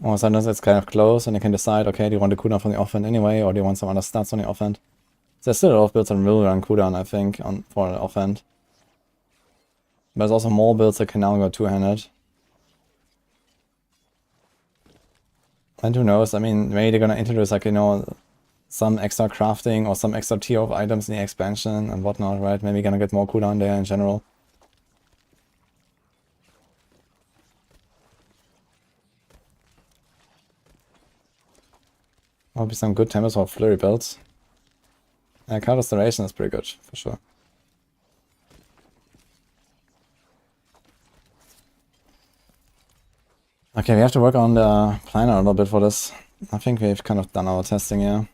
or sometimes it's kind of close and you can decide, okay, do you want the cooldown from the offhand anyway, or do you want some other stats on the offhand? There's still a lot of builds that will run cooldown, I think, for the offhand. But there's also more builds that can now go two-handed. And who knows, I mean, maybe they're gonna introduce, like, you know, some extra crafting or some extra tier of items in the expansion and whatnot, right? Maybe gonna get more cooldown there in general. There'll be some good tempers for flurry builds. Card restoration is pretty good, for sure. Okay, we have to work on the planner a little bit for this. I think we've kind of done our testing here.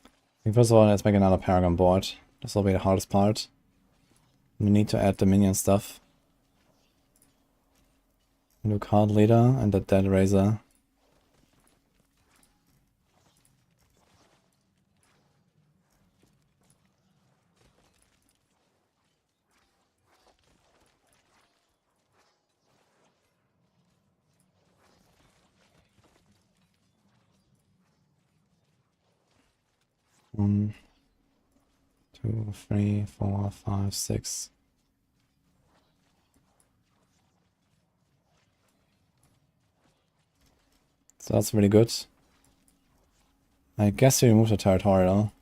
I think first of all, let's make another Paragon board. This will be the hardest part. We need to add the minion stuff. New card leader and the dead razor. One, 2, 3, 4, 5, 6. So that's really good. I guess we remove the territorial.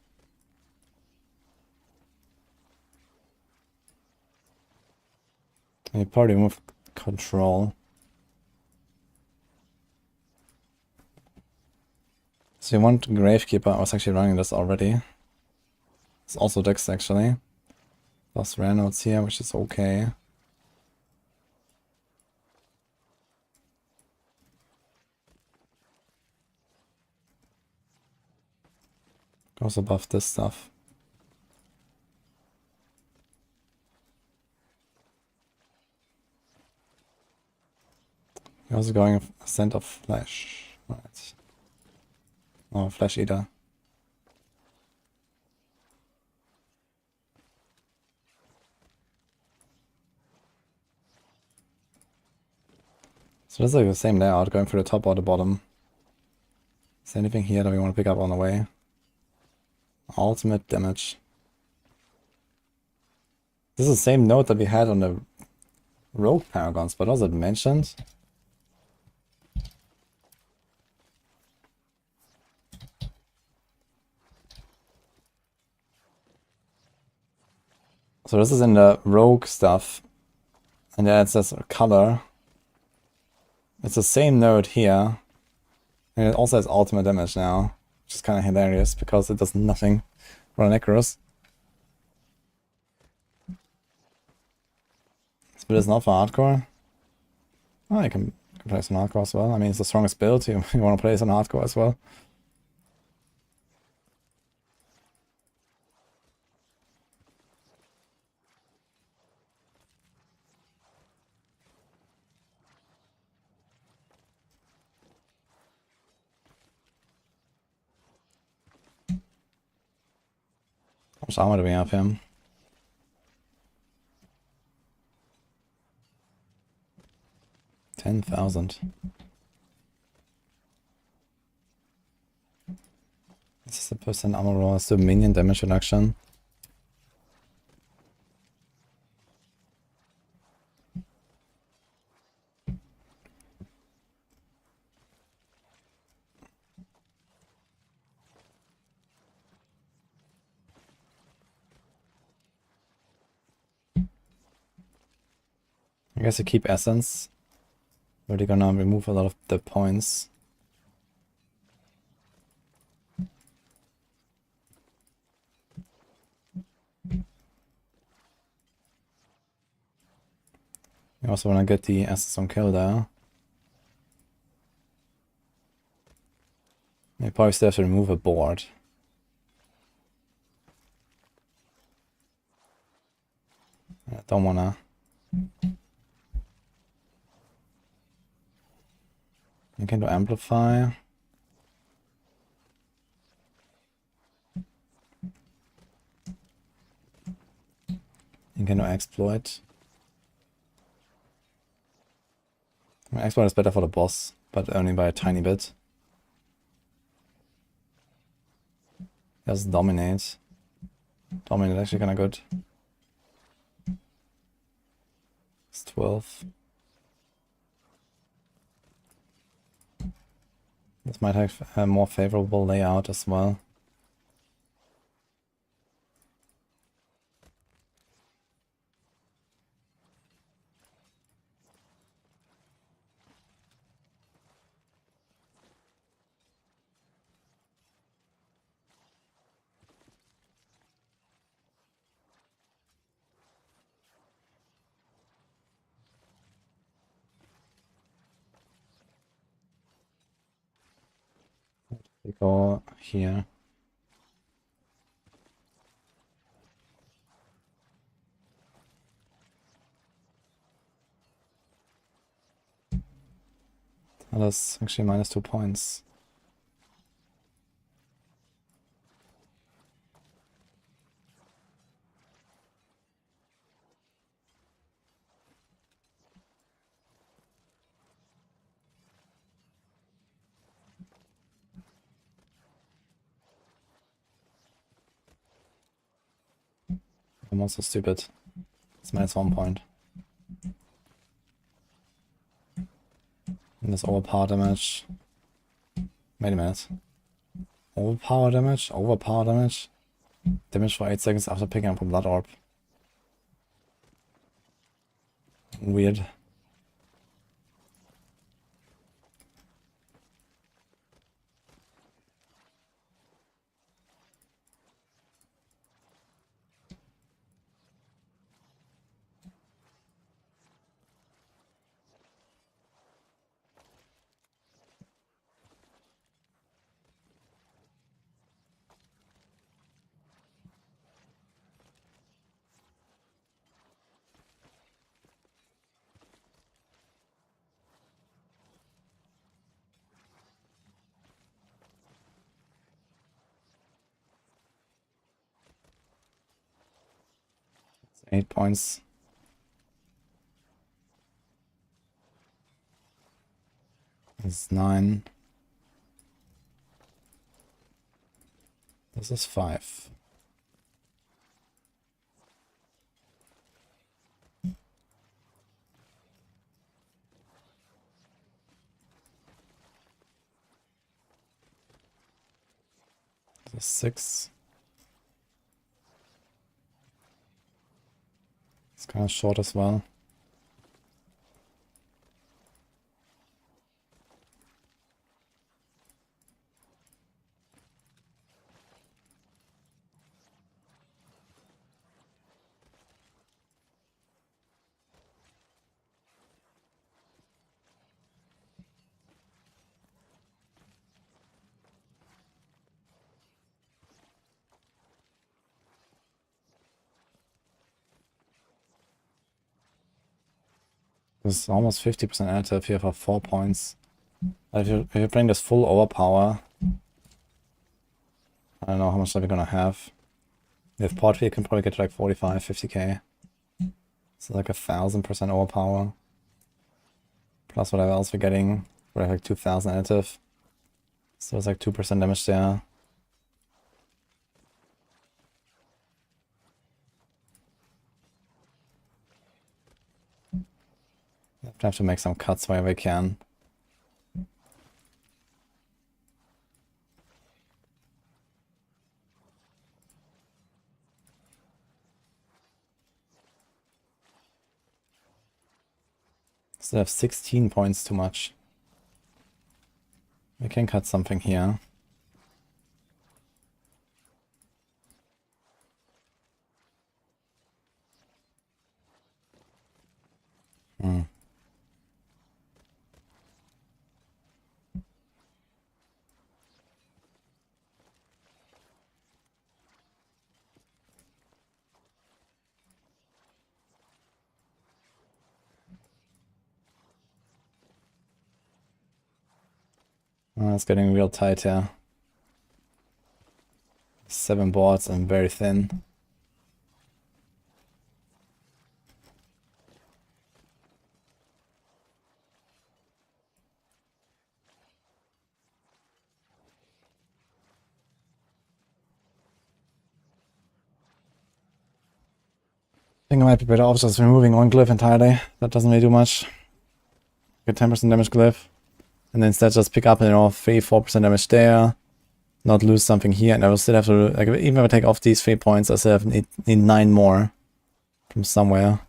You probably remove control. So you want Gravekeeper. I was actually running this already. It's also Dex actually. Plus rare notes here, which is okay. Goes above this stuff. You're also going Ascent of Flesh. Right. Oh, Flesh Eater. So this is like the same layout, going for the top or the bottom. Is there anything here that we want to pick up on the way? Ultimate damage. This is the same note that we had on the Rogue Paragons, but was it mentioned? So this is in the Rogue stuff. And then it says color. It's the same note here. And it also has ultimate damage now. Which is kind of hilarious because it does nothing for the Necros. This build is not for hardcore. Oh, you can play some hardcore as well. I mean, it's the strongest build. You want to play some hardcore as well. How much armor do we have here? $10,000. This is the percent armor roll. It's the minion damage reduction. I guess you keep essence. But you're gonna remove a lot of the points. You also wanna get the essence on kill there. We probably still have to remove a board. I don't wanna. You can do amplify. You can do exploit. I mean, exploit is better for the boss, but only by a tiny bit. Just dominate. Dominate actually kinda good. It's 12. This might have a more favorable layout as well. We go here. Oh, that's actually minus 2 points. I'm also stupid. It's minus 1 point. And this overpower damage. Wait a minute. Overpower damage? Overpower damage? Damage for 8 seconds after picking up a blood orb. Weird. It's 8 points. It's 9. This is 5. This is 6. It's kind of short as well. This is almost 50% additive here for 4 points. If you're playing this full overpower, I don't know how much that we're gonna have. With Portrait, you can probably get to like 45, 50k. So like 1000% overpower. Plus whatever else we're getting. We're like 2000 additive. So it's like 2% damage there. Have to make some cuts wherever we can. Still have 16 points too much. We can cut something here. Oh, it's getting real tight here. 7 boards and very thin. I think I might be better off just removing one glyph entirely. That doesn't really do much. Get 10% damage glyph. And then instead just pick up, 3-4% damage there. Not lose something here, and I will still have to, like, even if I take off these 3 points, I still need 9 more from somewhere.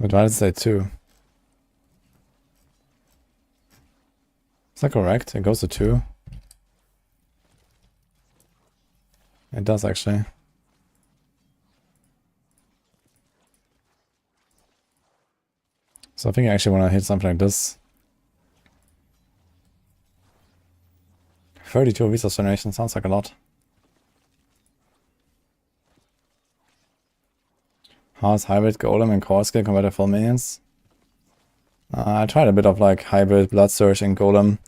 But why did it say 2? Is that correct? It goes to 2? It does actually. So I think I actually want to hit something like this. 32 resource generation sounds like a lot. How is hybrid golem and core skill compared to full minions? I tried a bit of like hybrid blood surge and golem,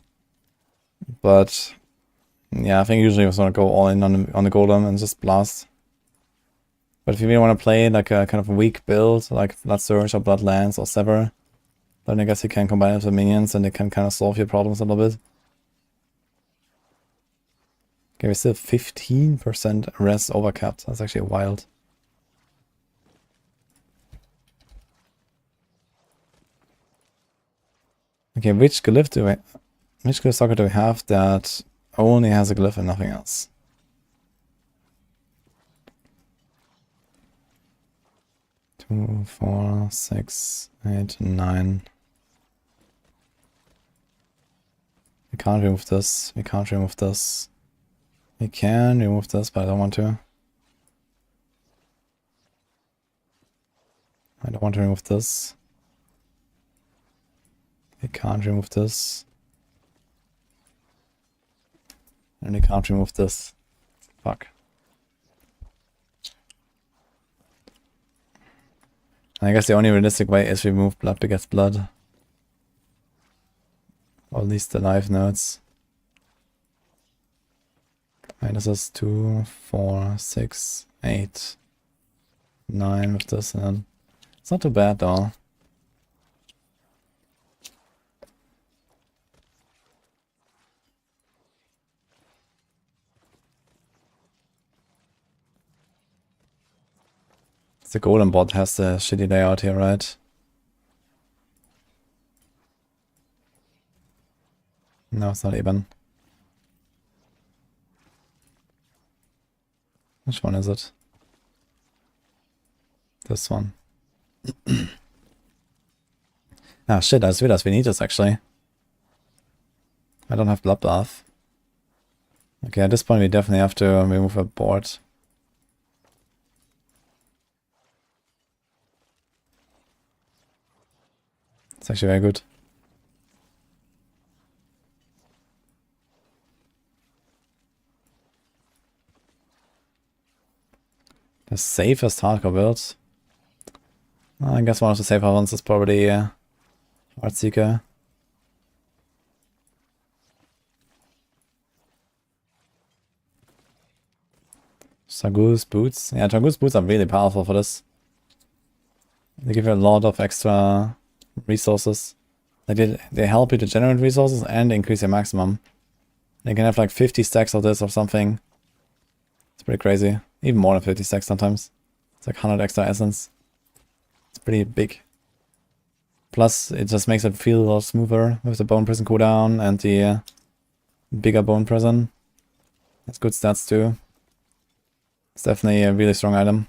but yeah, I think usually I just want to go all in on the golem and just blast. But if you really want to play like a kind of weak build, like blood surge or blood lance or sever, then I guess you can combine it with the minions and they can kind of solve your problems a little bit. Okay, we still have 15% res overcapped. That's actually wild. Okay, which glyph socket do we have that only has a glyph and nothing else? Two, 4, 6, 8, 9. We can't remove this. We can't remove this. We can remove this, but I don't want to. I don't want to remove this. We can't remove this. And we can't remove this. Fuck. I guess the only realistic way is remove blood begets blood. Or at least the life nodes. Alright, this is 2, 4, 6, 8, 9 with this, and then it's not too bad though. The golem bot has the shitty layout here, right? No, it's not even. Which one is it? This one. Ah shit, I just realized we need this actually. I don't have bloodbath. Okay, at this point we definitely have to remove a board. It's actually very good. The safest hardcore build. I guess one of the safer ones is probably Heartseeker. Tagu's boots. Yeah, Tagu's boots are really powerful for this. They give you a lot of extra resources. Like they help you to generate resources and increase your maximum. You can have like 50 stacks of this or something. It's pretty crazy. Even more than 50 stacks sometimes. It's like 100 extra essence. It's pretty big. Plus, it just makes it feel a lot smoother with the bone prison cooldown and the bigger bone prison. That's good stats too. It's definitely a really strong item.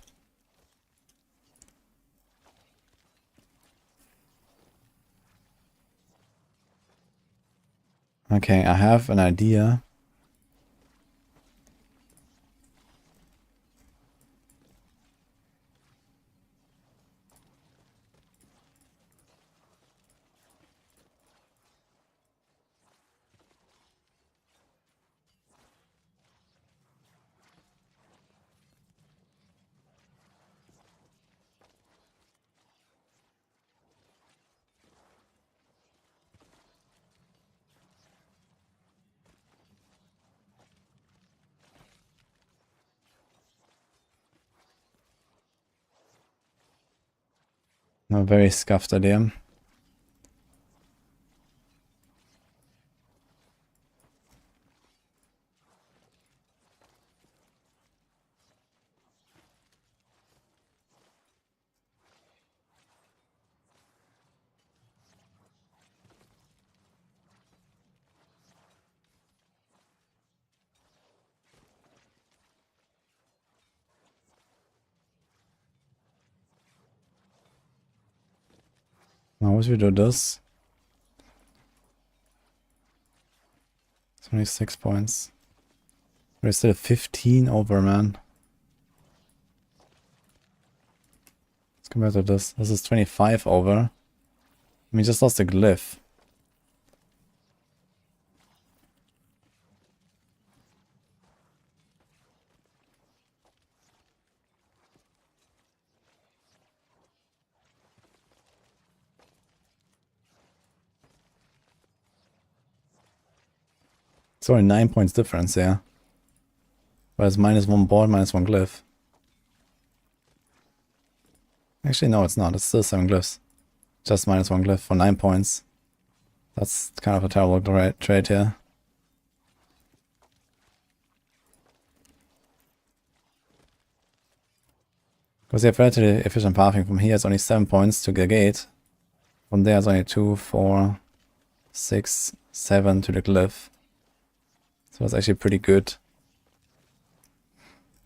Okay, I have an idea. A very scuffed idea. Now, what should we do this? 26 points. We're still 15 over, man. Let's compare to this. This is 25 over. We just lost a glyph. It's only 9 points difference, yeah. But it's -1 board, -1 glyph. Actually, no, it's not. It's still 7 glyphs. Just -1 glyph for 9 points. That's kind of a terrible trade here. Because you have relatively efficient pathing. From here, it's only 7 points to the gate. From there, it's only 2, 4, 6, 7 to the glyph. So it's actually pretty good.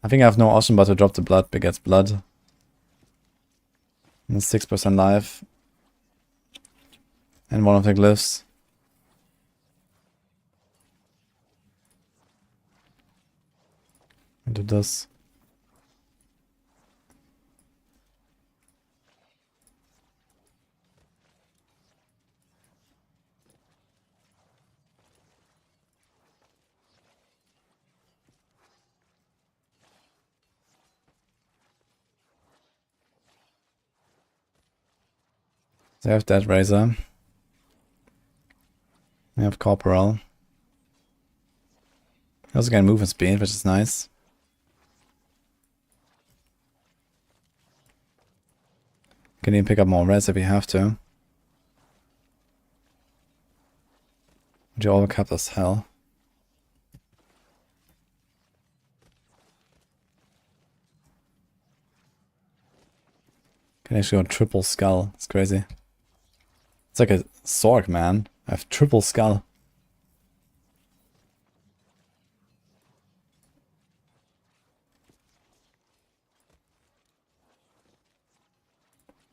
I think I have no option but to drop the blood, begets blood. And 6% life. And one of the glyphs. And do this. They have Dead Razor. They have Corporal. They also get movement speed, which is nice. Can even pick up more res if you have to. But you're overcapped as hell. Can actually go triple skull. It's crazy. It's like a Sorc, man. I have triple skull.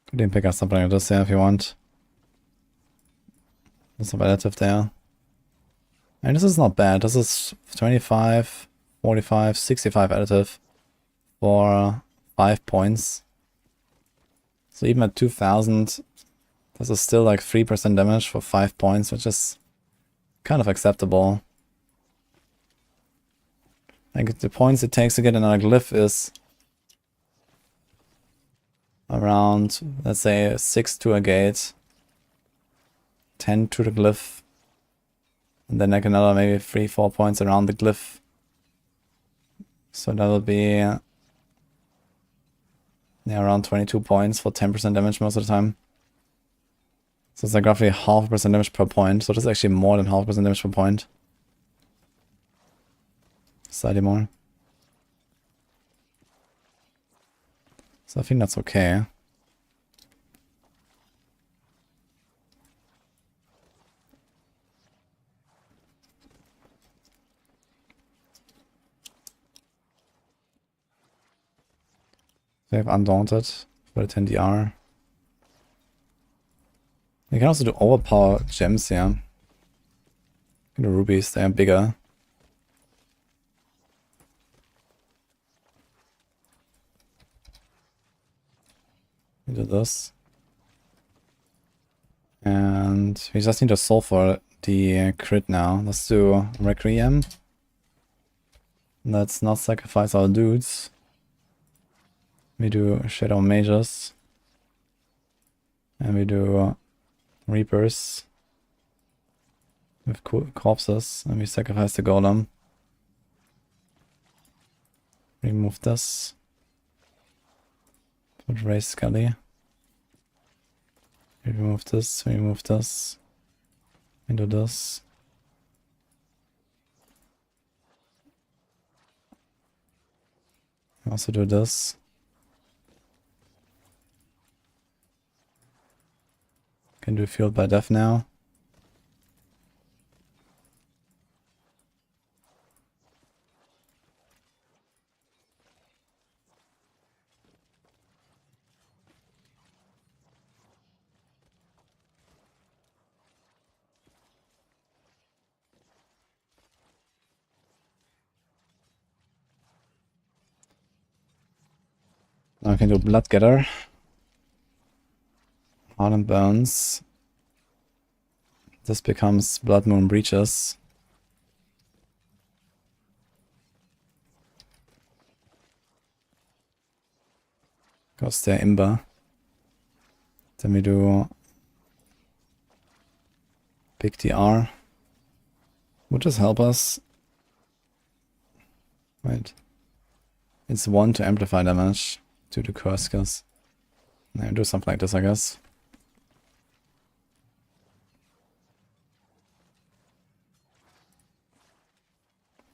Could even pick up something like this here if you want. There's some additive there. And this is not bad. This is 25, 45, 65 additive for 5 points. So even at 2000, this is still like 3% damage for 5 points, which is kind of acceptable. Like the points it takes to get another glyph is around, let's say, 6 to a gate, 10 to the glyph, and then like another maybe 3-4 points around the glyph. So that would be around 22 points for 10% damage most of the time. So it's like roughly 0.5% damage per point. So this is actually more than 0.5% damage per point. Slightly more. So I think that's okay. They have Undaunted for the 10 DR. You can also do overpower gems here. The rubies, they are bigger. We do this. And we just need to solve for the crit now. Let's do Requiem. Let's not sacrifice our dudes. We do Shadow Mages. And we do Reapers with corpses. And we sacrifice the Golem. Remove this. Put Raise Scully. Remove this, remove this. And do this. Also do this. Can do Fueled by Death now. Now I can do Bloodgetter. Heart and Bones. This becomes Blood Moon Breaches. Goes there Imba. Then we do Big DR. Would this help us? Wait. It's 1 to amplify damage due to curse skills. Yeah, do something like this, I guess.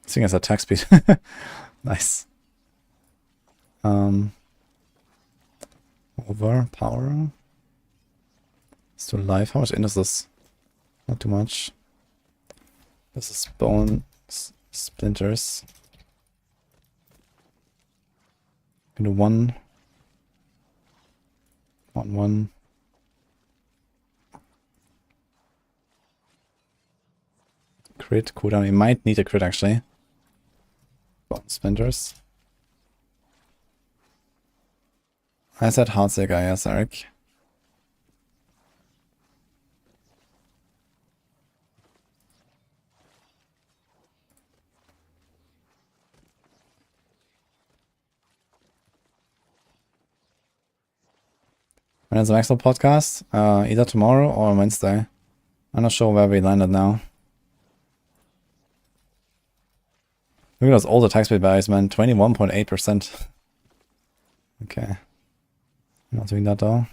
Seeing as attack speed. Nice. Over power. Let's do life. How much in is this? Not too much. This is bone splinters. Can do 1. 1. Crit cooldown. We might need a crit actually. Bone splinters. I said Heartsick, yes, Eric. When is the next podcast? Either tomorrow or Wednesday. I'm not sure where we landed now. Look at those old attack speed values, man. 21.8%. Okay. Not doing that though.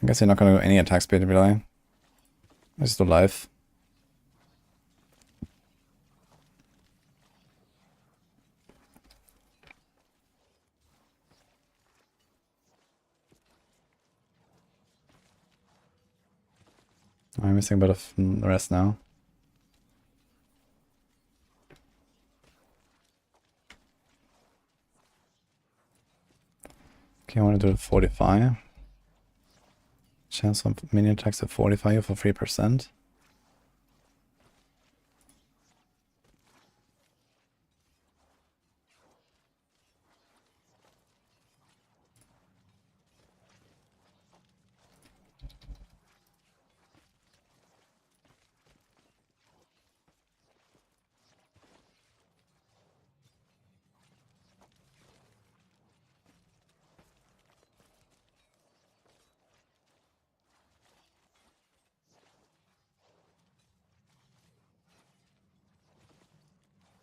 I guess you're not gonna do any attack speed really. I just do life. I'm missing a bit of the rest now. Okay, I want to do 45. Chance of minion attacks at 45 for 3%.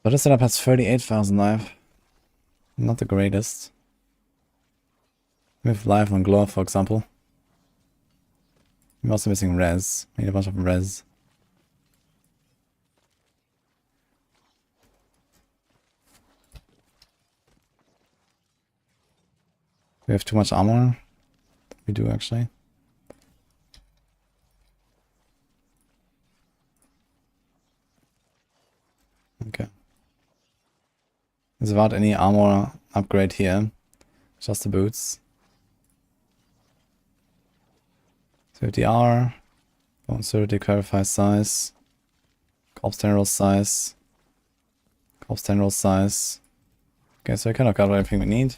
But this setup has 38,000 life. Not the greatest. With life on glove, for example. I'm also missing res. I need a bunch of res. We have too much armor. We do actually. Okay. There's without any armor upgrade here. Just the boots. PTR. Bone surgery, clarify size. Corpse tendril size. Corpse tendril size. Okay, so we kind of got everything we need.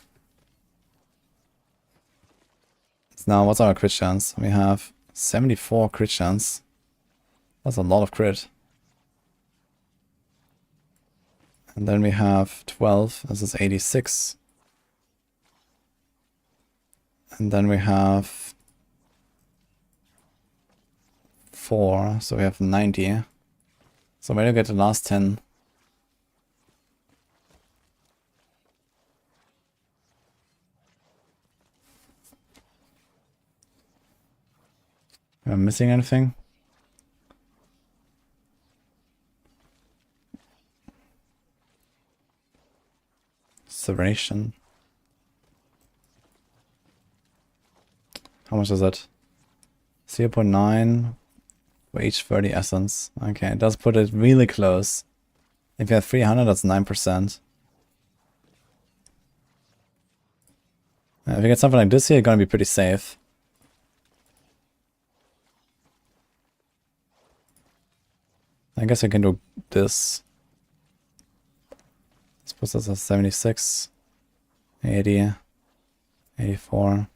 So now, what's our crit chance? We have 74 crit chance. That's a lot of crit. And then we have 12. This is 86. And then we have 4. So we have 90. So where do you get the last 10? Am I missing anything? Serration. How much is it? 0.9 for each 30 essence. Okay, it does put it really close. If you have 300, that's 9%. If you get something like this here, you're gonna be pretty safe. I guess I can do this. This puts us at 76, 80, 84,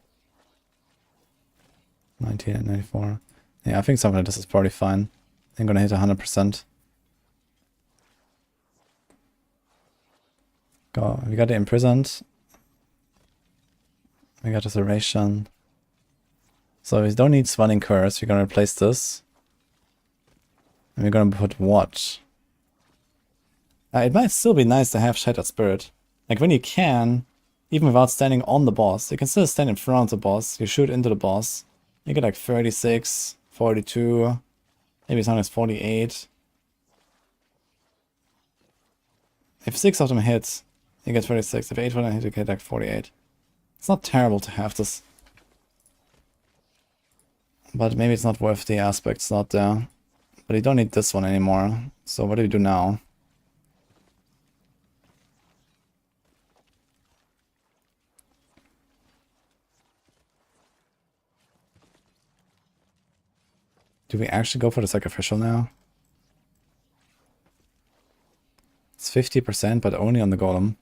90 and 94. Yeah, I think something like this is probably fine. I'm gonna hit 100%. Go. We got the imprisoned. We got the serration. So we don't need Swelling Curse. We're gonna replace this. And we're gonna put Watch. It might still be nice to have Shattered Spirit. Like when you can, even without standing on the boss, you can still stand in front of the boss. You shoot into the boss. You get like 36, 42, maybe sometimes 48. If 6 of them hit, you get 36. If 8 of them hit, you get like 48. It's not terrible to have this. But maybe it's not worth the aspects not there. But you don't need this one anymore. So what do we do now? Do we actually go for the sacrificial now? It's 50%, but only on the golem.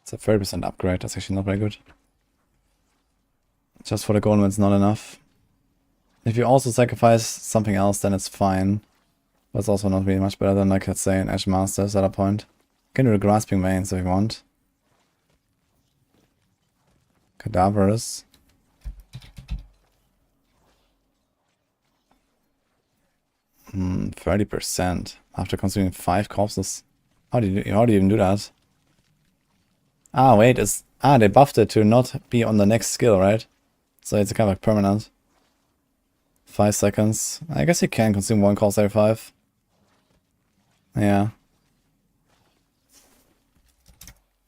It's a 30% upgrade. That's actually not very good. Just for the golem, it's not enough. If you also sacrifice something else, then it's fine. But it's also not really much better than, like, let's say, an Edge Masters at a point. You can do the Grasping Veins if you want. Cadavers. Hmm, 30% after consuming 5 corpses. How do you even do that? Ah, wait, they buffed it to not be on the next skill, right? So it's kind of like permanent. 5 seconds. I guess you can consume 1 corpse every 5. Yeah.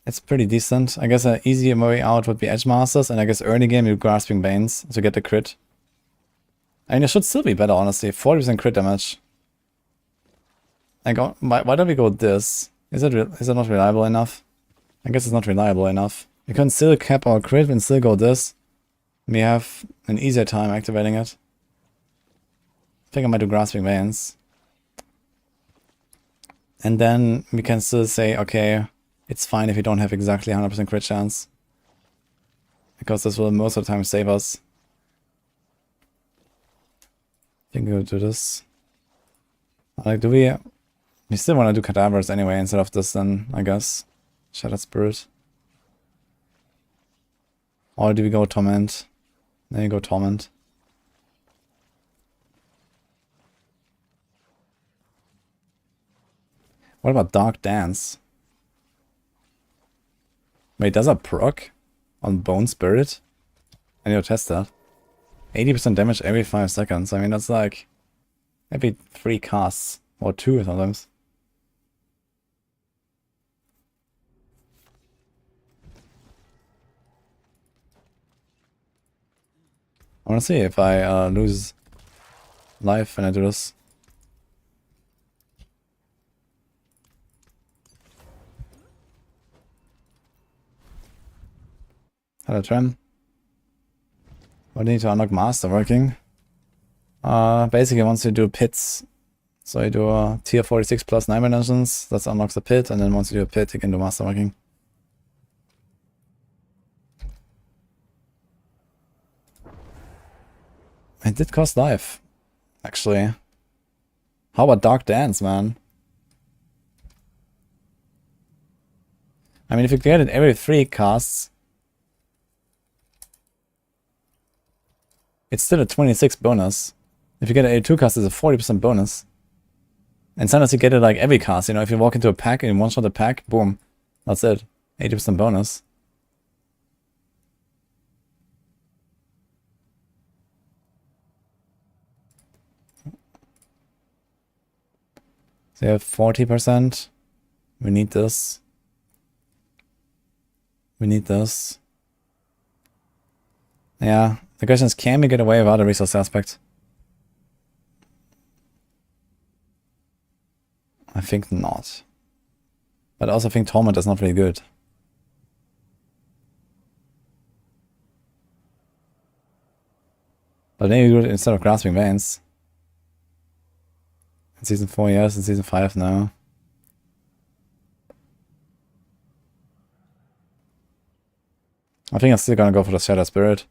It's pretty decent. I guess an easier way out would be Edge Masters, and I guess early game you Grasping Veins to get the crit. I mean, it should still be better, honestly. 40% crit damage. Like, why don't we go with this? Is it not reliable enough? I guess it's not reliable enough. We can still cap our crit and still go this. We have an easier time activating it. I think I might do Grasping Veins. And then we can still say, okay, it's fine if you don't have exactly 100% crit chance. Because this will most of the time save us. I think we'll do this. Like, do we... We still want to do Cadavers anyway instead of this then, I guess. Shattered Spirit. Or do we go Torment? Then you go Torment. What about Dark Dance? Wait, does a proc on Bone Spirit? I need to test that. 80% damage every 5 seconds. I mean, that's like maybe 3 casts. Or 2 sometimes. I want to see if I lose life when I do this. Hello, Trim. What do you need to unlock Masterworking? Basically, once you do pits, so you do a tier 46 plus 9 dimensions, that unlocks the pit, and then once you do a pit, you can do Masterworking. It did cost life, actually. How about Dark Dance, man? I mean, if you get it every 3 casts, it's still a 26 bonus. If you get it every 2 casts, it's a 40% bonus. And sometimes you get it like every cast, you know, if you walk into a pack and you one-shot a pack, boom, that's it. 80% bonus. So you have 40%. We need this. We need this. Yeah, the question is, can we get away without a resource aspect? I think not. But I also think Torment is not really good. But maybe we do it instead of Grasping Veins. In Season 4, yes. In Season 5, no. I think I'm still gonna go for the Shadow Spirit.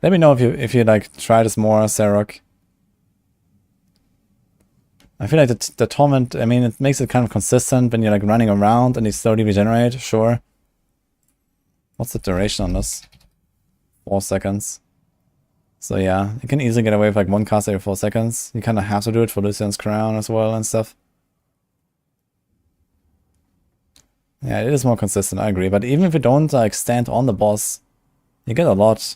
Let me know if you like try this more, Sorc. I feel like the Torment, I mean, it makes it kind of consistent when you're like running around and you slowly regenerate, sure. What's the duration on this? 4 seconds. So yeah, you can easily get away with like 1 cast every 4 seconds. You kind of have to do it for Lucian's Crown as well and stuff. Yeah, it is more consistent, I agree. But even if you don't like stand on the boss, you get a lot.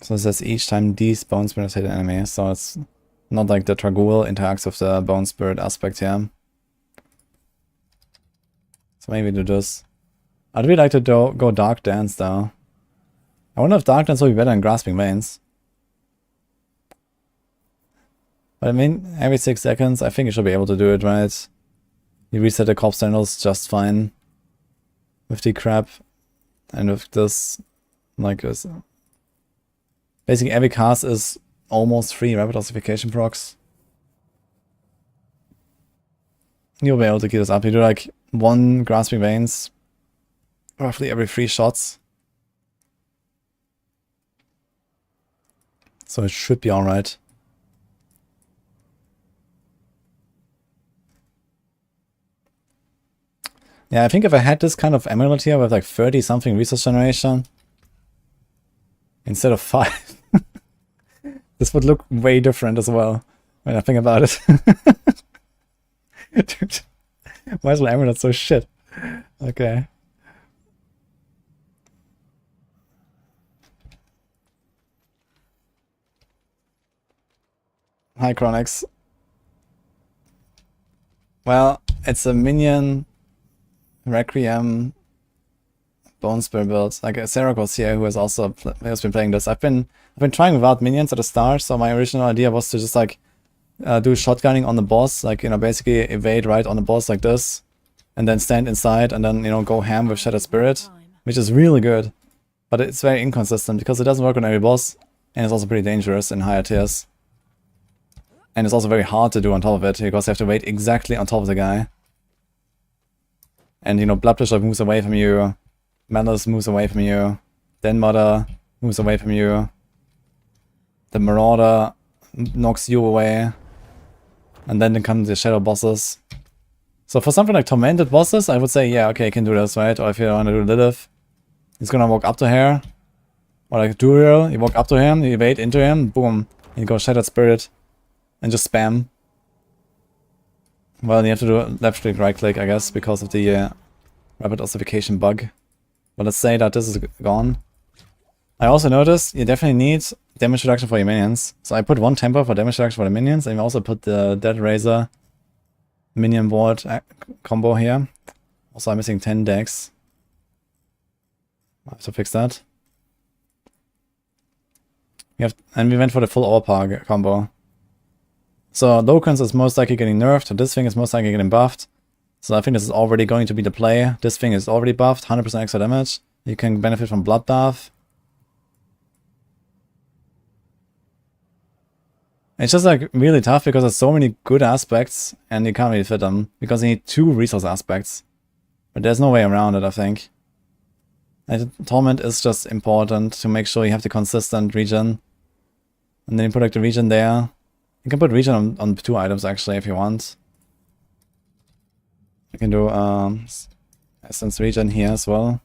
So it says each time these bone spirits hit an enemy, so it's not like the Tragul interacts with the bone spirit aspect here. So maybe do this. I'd really like to go Dark Dance though. I wonder if Dark Dance will be better than Grasping Veins. But I mean, every 6 seconds, I think you should be able to do it, right? You reset the corpse channels just fine. With the crap. And with this, like this. Basically every cast is almost free rapid ossification procs. You'll be able to keep this up. You do like 1 Grasping Veins roughly every 3 shots. So it should be alright. Yeah, I think if I had this kind of amulet here with like 30 something resource generation instead of 5, this would look way different as well when I think about it. Dude, why is my amulet so shit? Okay. Hi, Chronix. Well, it's a minion Requiem Bone Spear build. Like Sorc was here, who has been playing this. I've been trying without minions at the start. So my original idea was to just like do shotgunning on the boss, like, you know, basically evade right on the boss like this, and then stand inside and then, you know, go ham with Shattered Spirit, which is really good. But it's very inconsistent because it doesn't work on every boss, and it's also pretty dangerous in higher tiers. And it's also very hard to do on top of it, because you have to wait exactly on top of the guy. And, you know, Blood Bishop moves away from you, Malice moves away from you, Den Mother moves away from you, the Marauder knocks you away, and then come the Shadow bosses. So for something like Tormented bosses, I would say, yeah, okay, you can do this, right? Or if you want to do Lilith, he's gonna walk up to her. Or like Duriel, you walk up to him, you evade into him, boom, you go Shattered Spirit, and just spam. Well, you have to do left click, right click, I guess, because of the rapid ossification bug. But let's say that this is gone. I also noticed you definitely need damage reduction for your minions. So I put 1 tempo for damage reduction for the minions, and I also put the Dead Razor minion board combo here. Also, I'm missing 10 decks. I have to fix that. And we went for the full overpower combo. So Locans is most likely getting nerfed, this thing is most likely getting buffed. So I think this is already going to be the play. This thing is already buffed, 100% extra damage. You can benefit from Bloodbath. It's just like really tough because there's so many good aspects and you can't really fit them. Because you need 2 resource aspects. But there's no way around it, I think. And Torment is just important to make sure you have the consistent regen. And then you put like the regen there. You can put regen on 2 items actually if you want. You can do essence regen here as well.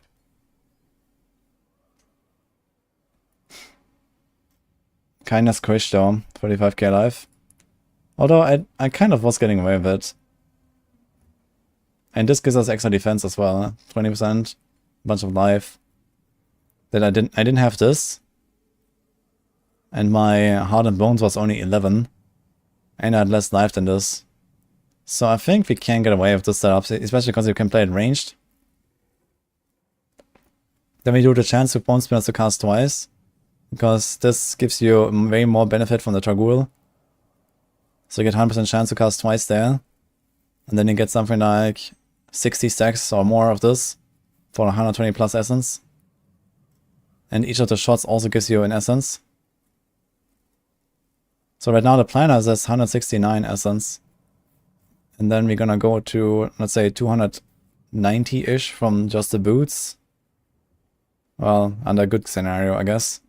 Kinda squished though, 45k life. Although I kind of was getting away with it. And this gives us extra defense as well, 20%, bunch of life. Then I didn't have this. And my heart and bones was only 11. And I had less life than this. So I think we can get away with this setup, especially because you can play it ranged. Then we do the chance with Bone Spinners to cast twice. Because this gives you way more benefit from the Targul. So you get 100% chance to cast twice there. And then you get something like 60 stacks or more of this for 120 plus essence. And each of the shots also gives you an essence. So right now the planner says 169 essence. And then we're gonna go to, let's say, 290-ish from just the boots. Well, under a good scenario, I guess.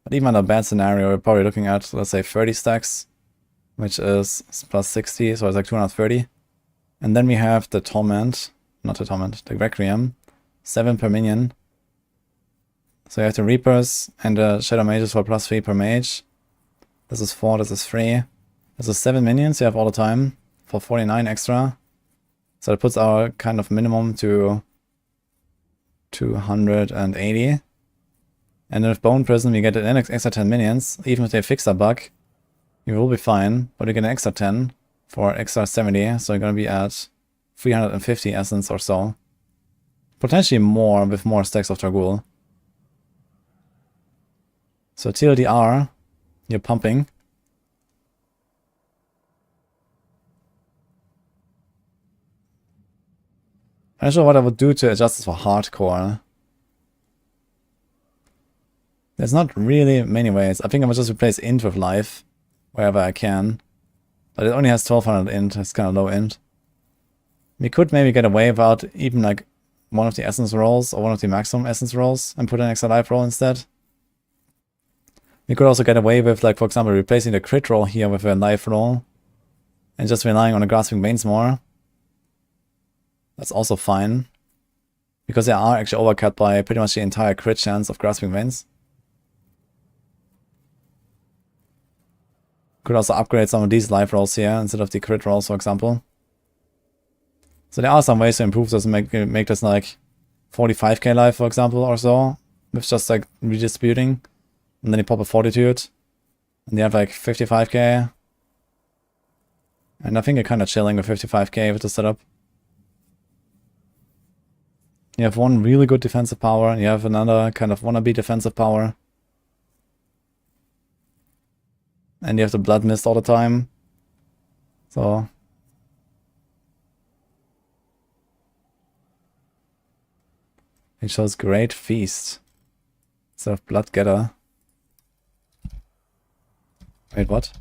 But even under a bad scenario, we're probably looking at, let's say, 30 stacks. Which is plus 60, so it's like 230. And then we have the Torment. Not the Torment, the Requiem. 7 per minion. So you have the Reapers and the Shadow Mages for plus 3 per mage. This is 4, this is 3. This is 7 minions you have all the time for 49 extra. So that puts our kind of minimum to 280. And then with Bone Prison we get an extra 10 minions. Even if they fix a bug, you will be fine. But you get an extra 10 for extra 70. So you're going to be at 350 essence or so. Potentially more with more stacks of Targul. So TLDR, you're pumping. I'm not sure what I would do to adjust this for hardcore. There's not really many ways. I think I would just replace int with life wherever I can. But it only has 1200 int, it's kind of low int. We could maybe get away without even like one of the essence rolls or one of the maximum essence rolls and put an extra life roll instead. We could also get away with, like, for example, replacing the crit roll here with a life roll and just relying on the Grasping Veins more. That's also fine, because they are actually overcut by pretty much the entire crit chance of Grasping Veins. Could also upgrade some of these life rolls here instead of the crit rolls, for example. So there are some ways to improve this and make this like 45k life, for example, or so, with just like redistributing. And then you pop a Fortitude, and you have like 55k. And I think you're kind of chilling with 55k with the setup. You have one really good defensive power, and you have another kind of wannabe defensive power. And you have the Blood Mist all the time. So it shows Great Feast instead of Blood Getter. Wait, what?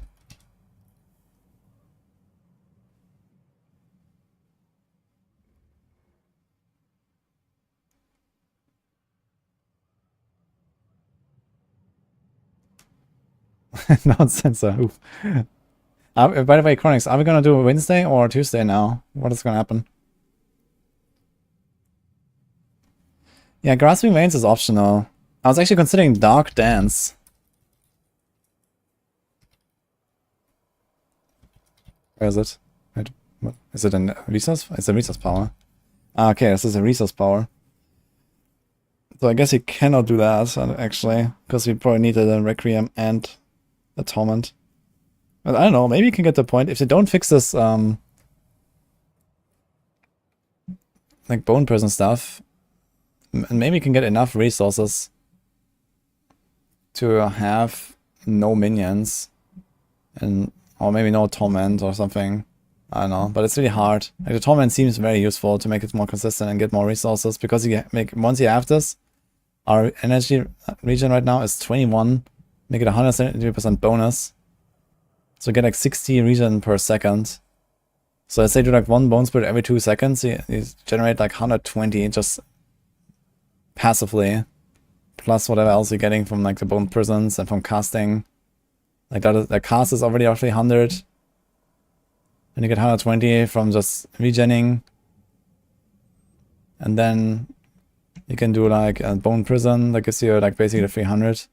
Nonsense. Oof. By the way, Chronix, are we gonna do Wednesday or Tuesday now? What is gonna happen? Yeah, Grasping Veins is optional. I was actually considering Dark Dance. Where is it? Wait, what? Is it a resource? It's a resource power. Ah, okay, this is a resource power. So I guess he cannot do that, actually, because we probably need a Requiem and a Torment. But I don't know, maybe you can get the point. If they don't fix this, like, Bone Prison stuff, maybe you can get enough resources to have no minions, and or maybe no torment or something. I don't know, but it's really hard. Like the torment seems very useful to make it more consistent and get more resources, because you make once you have this, our energy regen right now is 21, make it 173% bonus. So you get like 60 regen per second. So let's say do like 1 bone spirit every 2 seconds, you generate like 120 just passively, plus whatever else you're getting from like the bone prisons and from casting. Like that cast is already roughly 100. And you get 120 from just regenning. And then you can do like a bone prison that gives you like basically 300. So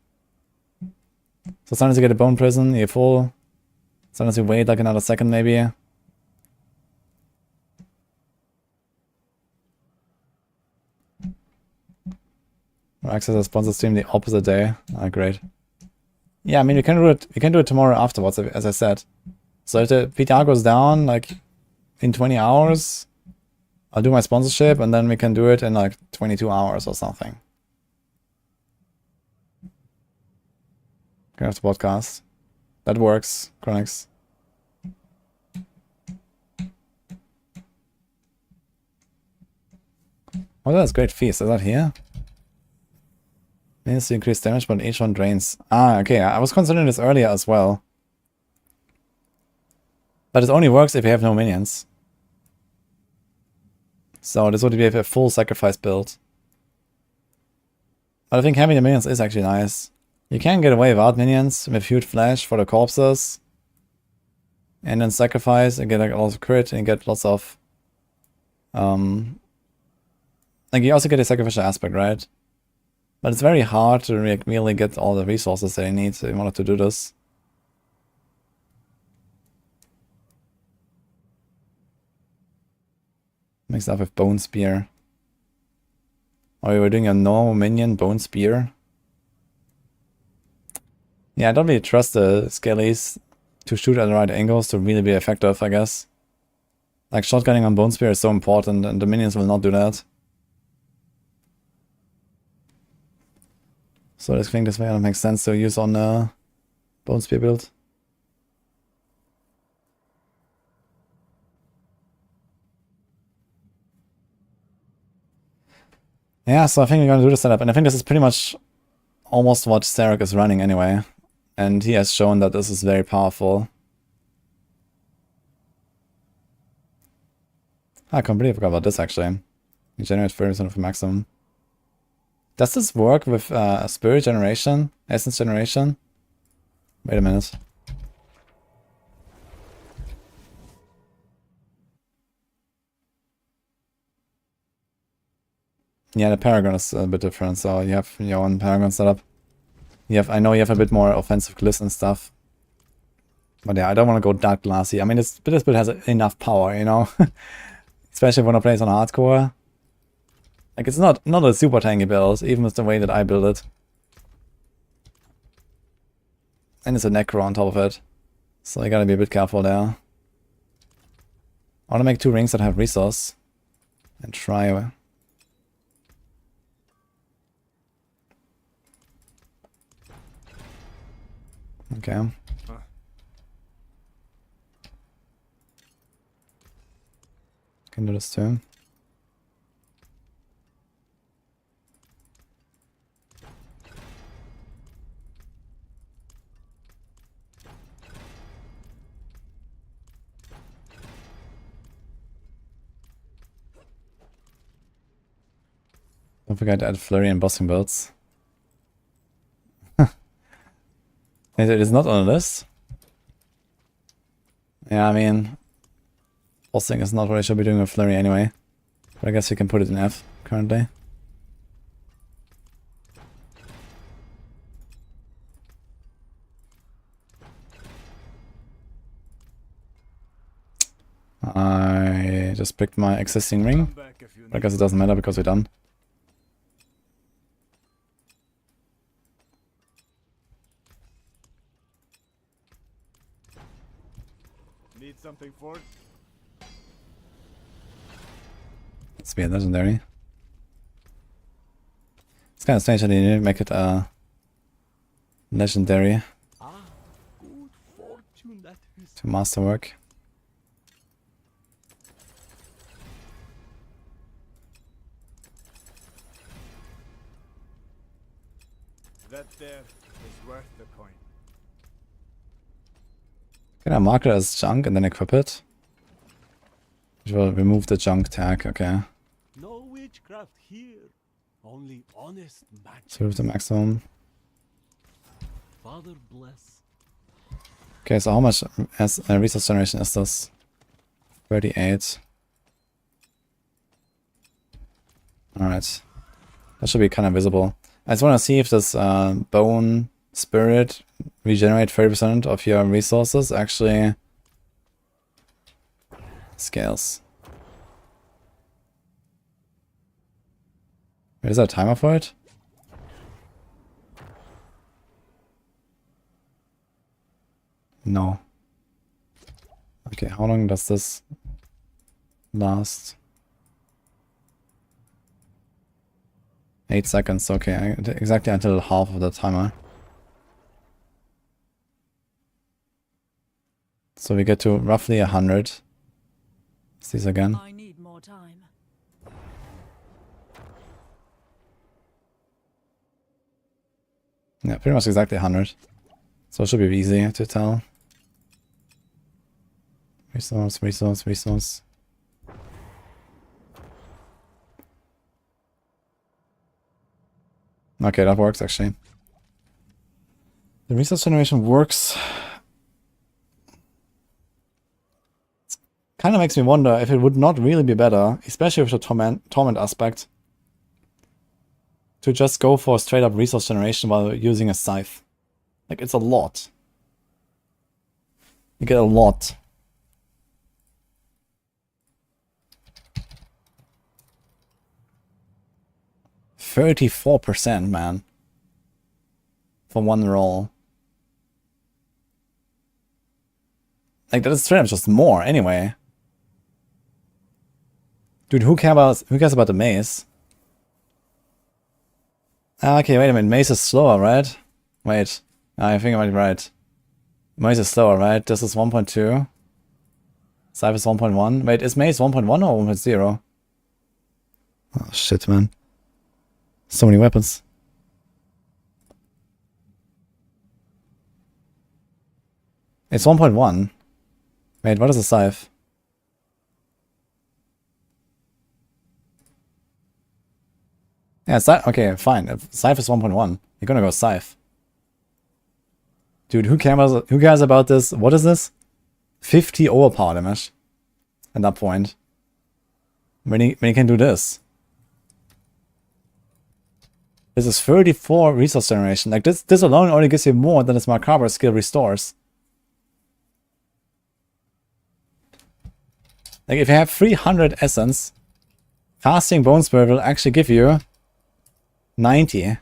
sometimes you get a bone prison, you're full. Sometimes you wait like another second maybe. Or access a sponsor stream the opposite day. Ah, great. Yeah, I mean we can do it. We can do it tomorrow afterwards, as I said. So if the PTR goes down like in 20 hours, I'll do my sponsorship and then we can do it in like 22 hours or something. Can have the podcast. That works, Chronix. Oh, that's great feast. Is that here? Means to increase damage, but each one drains. Ah, okay. I was considering this earlier as well. But it only works if you have no minions. So this would be a full sacrifice build. But I think having the minions is actually nice. You can get away without minions with huge flash for the corpses. And then sacrifice and get like a lot of crit and get lots of... like you also get a sacrificial aspect, right? But it's very hard to really get all the resources that you need in order to do this. Mixed up with Bone Spear. Oh, we were doing a normal minion Bone Spear. Yeah, I don't really trust the Skellies to shoot at the right angles to really be effective, I guess. Like, shotgunning on Bone Spear is so important, and the minions will not do that. So I think this way it makes sense to use on Bone Spear build. Yeah, so I think we're gonna do the setup, and I think this is pretty much almost what Sorc is running anyway. And he has shown that this is very powerful. I completely forgot about this actually. You generate 30% of the maximum. Does this work with spirit generation? Essence generation? Wait a minute. Yeah, the Paragon is a bit different, so you have your own Paragon setup. I know you have a bit more offensive glyphs and stuff. But yeah, I don't want to go that glassy. I mean, this build has enough power, you know? Especially when I play on hardcore. Like, it's not a super tanky build, even with the way that I build it. And it's a Necro on top of it. So you gotta be a bit careful there. I wanna make 2 rings that have resource. And try... Okay. Can do this too. Don't forget to add flurry and bossing builds. It is not on the list. Yeah, I mean, bossing is not what I should be doing with flurry anyway. But I guess you can put it in F currently. I just picked my existing ring. But I guess it doesn't matter because we're done. Need something for it? Let's be a legendary. It's kind of strange that you need to make it legendary. I'll to masterwork. That there is worth the coin. Can I mark it as junk and then equip it? Which will remove the junk tag, okay. No witchcraft here. Only honest magic. So the maximum. Father bless. Okay, so how much as resource generation is this? 38. Alright. That should be kind of visible. I just want to see if this bone spirit regenerate 30% of your resources actually scales. Wait, is there a timer for it? No. Okay, how long does this last? 8 seconds, okay, exactly until half of the timer. So we get to roughly 100. Let's see this again. I need more time. Yeah, pretty much exactly 100. So it should be easy to tell. Resource, resource, resource. Okay, that works actually. The resource generation works. Kind of makes me wonder if it would not really be better, especially with the torment aspect, to just go for straight up resource generation while using a scythe. Like, it's a lot. You get a lot. %34%, man. For one roll. Like, that is straight up just more, anyway. Dude, who cares about the mace? Okay, wait a minute. Mace is slower, right? Wait. I think I might be right. Mace is slower, right? This is 1.2. Scythe is 1.1. Wait, is Mace 1.1 or 1.0? Oh, shit, man. So many weapons. It's 1.1. Wait, what is a scythe? Yeah, okay, fine. If scythe is 1.1, you're gonna go scythe. Dude, who cares about this? What is this? 50 overpower damage at that point. When he can do this. This is 34 resource generation. Like, this alone already gives you more than his Macabre skill restores. Like, if you have 300 essence, casting Bone Spirit will actually give you 90.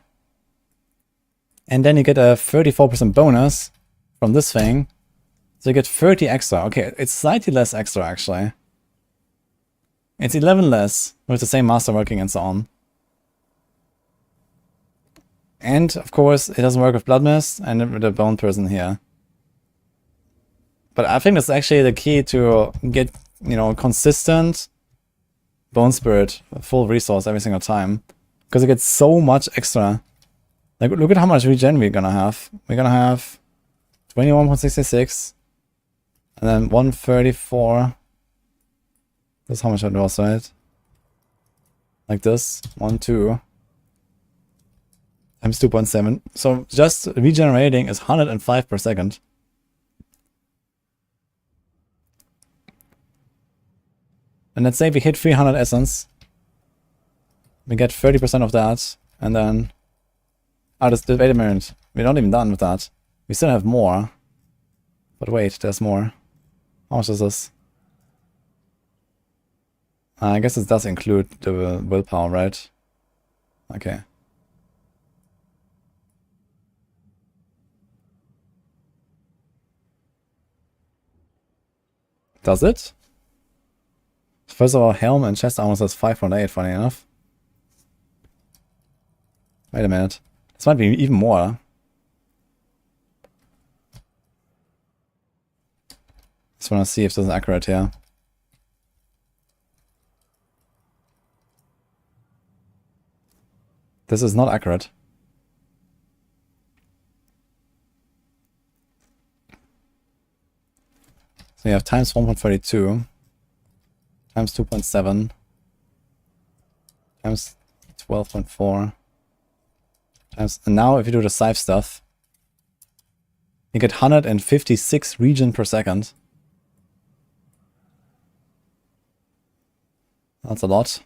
And then you get a 34% bonus from this thing. So you get 30 extra. Okay, it's slightly less extra, actually. It's 11 less with the same masterworking and so on. And, of course, it doesn't work with Blood Mist and with the Bone Person here. But I think that's actually the key to get, you know, consistent Bone Spirit, full resource every single time. Because it gets so much extra. Like, look at how much regen we're gonna have. We're gonna have 21.66. And then 134. That's how much it was, right? Like this. 1, 2. Times 2.7. So just regenerating is 105 per second. And let's say we hit 300 essence. We get 30% of that. And then... wait a minute. We're not even done with that. We still have more. But wait, there's more. How much is this? I guess it does include the willpower, right? Okay. Does it? First of all, helm and chest armor says 5.8, funny enough. Wait a minute. This might be even more. Just want to see if this is accurate here. This is not accurate. So you have times 1.32, times 2.7, times 12.4, times... And now if you do the scythe stuff, you get 156 regen per second. That's a lot.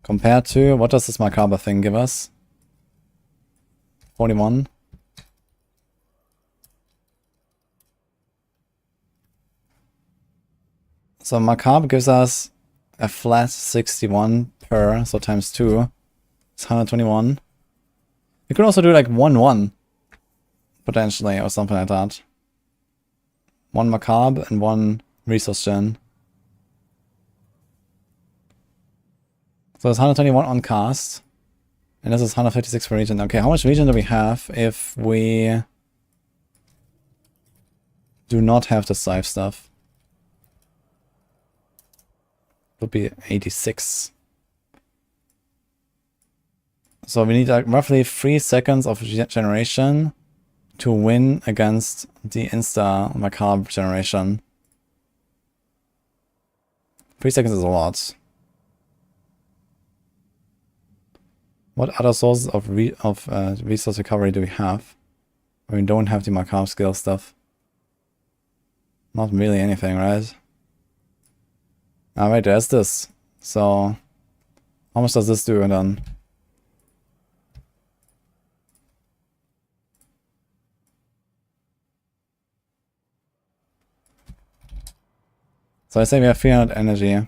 Compared to, what does this macabre thing give us? 41. So macabre gives us a flat 61 per, so times 2. It's 121. You could also do like 1-1, potentially, or something like that. 1 macabre and 1 resource gen. So it's 121 on cast. And this is 156 for region. Okay, how much region do we have if we do not have the scythe stuff? It would be 86. So we need like roughly 3 seconds of generation to win against the insta macabre generation. 3 seconds is a lot. What other sources of resource recovery do we have? We don't have the macabre skill stuff. Not really anything, right? Ah, wait, there's this. So, how much does this do then? So I say we have 300 energy.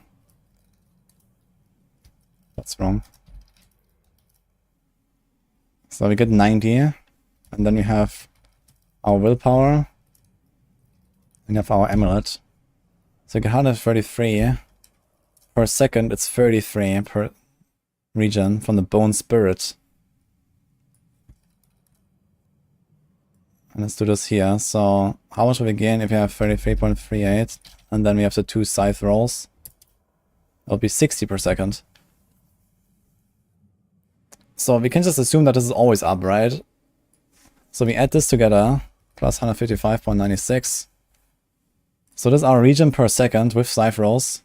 That's wrong. So we get 90, and then we have our willpower, and we have our amulet. So we get 133 per second. It's 33 per region from the bone spirit. And let's do this here. So how much will we gain if we have 33.38, and then we have the 2 scythe rolls? It'll be 60 per second. So we can just assume that this is always up, right? So we add this together, plus 155.96. So this is our region per second with scythe rolls.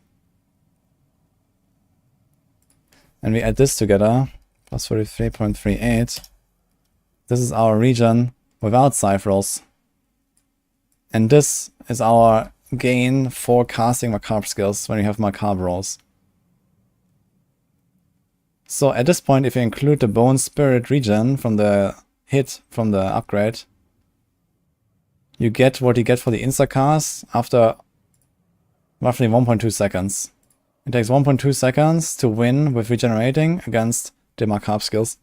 And we add this together, plus 43.38. This is our region without scythe rolls. And this is our gain for casting macabre skills when we have macabre rolls. So at this point, if you include the bone spirit region from the hit from the upgrade, you get what you get for the instacast after roughly 1.2 seconds. It takes 1.2 seconds to win with regenerating against the macabre skills.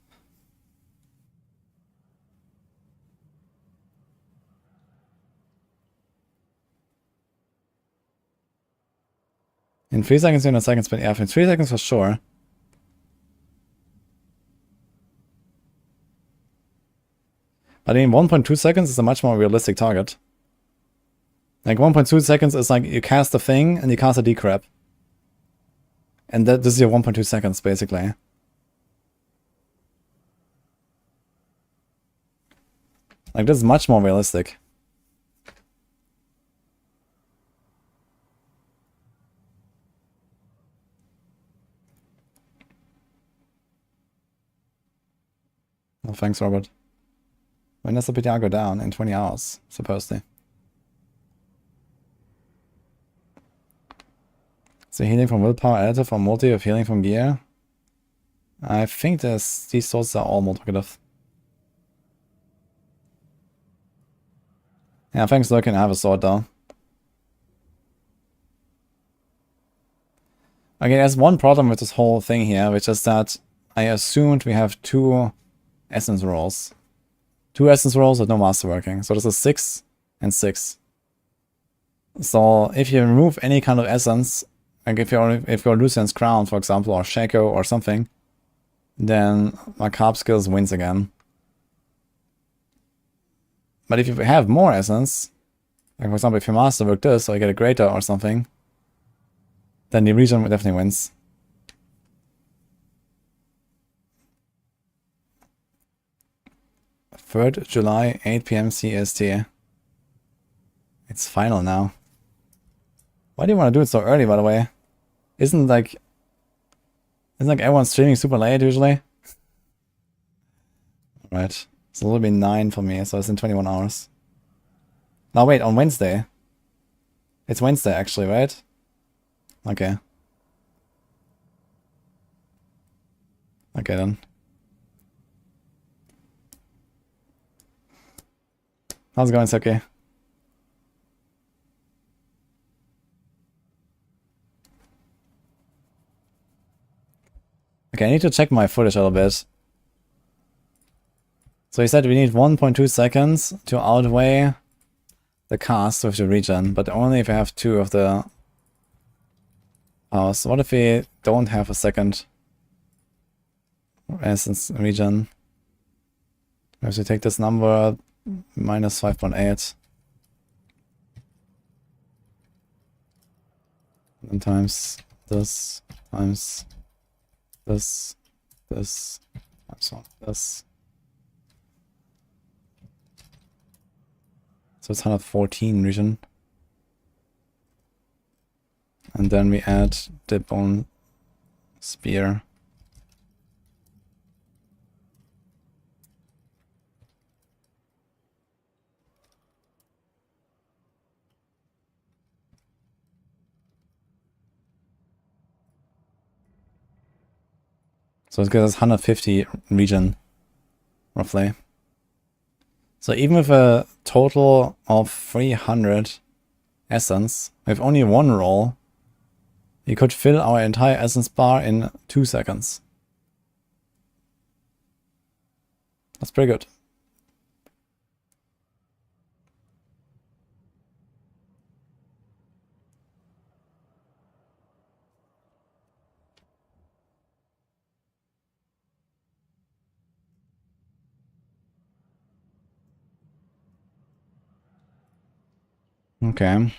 In 3 seconds, in a second spin, yeah, in 3 seconds for sure. But in 1.2 seconds is a much more realistic target. Like 1.2 seconds is like you cast a thing and you cast a decrep. And this is your 1.2 seconds basically. Like this is much more realistic. Oh, thanks, Robert. When does the PTR go down? In 20 hours, supposedly. So healing from willpower additive or multi of healing from gear? I think these sources are all multiplicative. Yeah, thanks Lurkin, I have a sword though. Okay, there's one problem with this whole thing here, which is that I assumed we have 2 essence rolls. 2 essence rolls with no masterworking. So this is 6 and 6. So if you remove any kind of essence, like if you're Lucian's Crown, for example, or Shaco or something, then macabre skills wins again. But if you have more essence, like for example, if you masterwork this or you get a greater or something, then the region definitely wins. July, 8 PM CST. It's final now. Why do you want to do it so early, by the way? Isn't like everyone streaming super late usually? Right. So it'll be 9 for me, so it's in 21 hours. Now wait, on Wednesday. It's Wednesday actually, right? Okay. Okay then. How's it going, Suki? Okay, I need to check my footage a little bit. So he said we need 1.2 seconds to outweigh the cast with the regen, but only if we have 2 of the powers. What if we don't have a second essence regen? We have to take this number minus 5.8 and times this times this times this. So it's 114 region. And then we add the bone spear. So it gives us 150 region, roughly. So even with a total of 300 essence, with only 1 roll, we could fill our entire essence bar in 2 seconds. That's pretty good. Okay.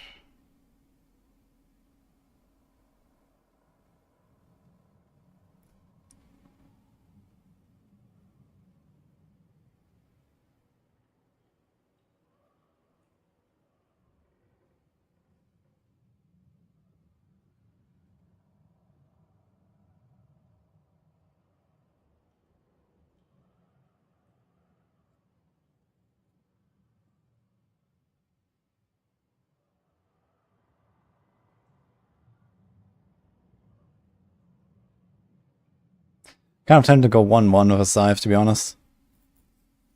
Kind of tempted to go 1-1 with a scythe, to be honest.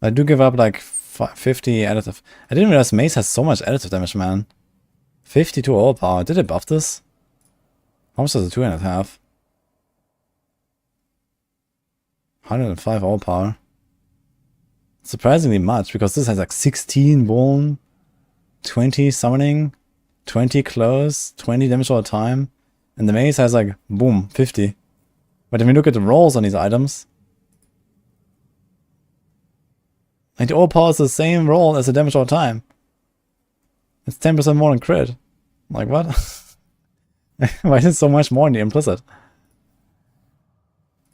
I do give up like 50 additive. I didn't realize Mace has so much additive damage, man. 52 overpower. Did it buff this? How much does a 2-handed have? 105 overpower. Surprisingly much, because this has like 16 bone, 20 summoning, 20 close, 20 damage all the time. And the Mace has like, boom, 50. But if we look at the rolls on these items, like the overpower is the same roll as the damage all the time. It's 10% more than crit. Like what? Why is it so much more in the implicit?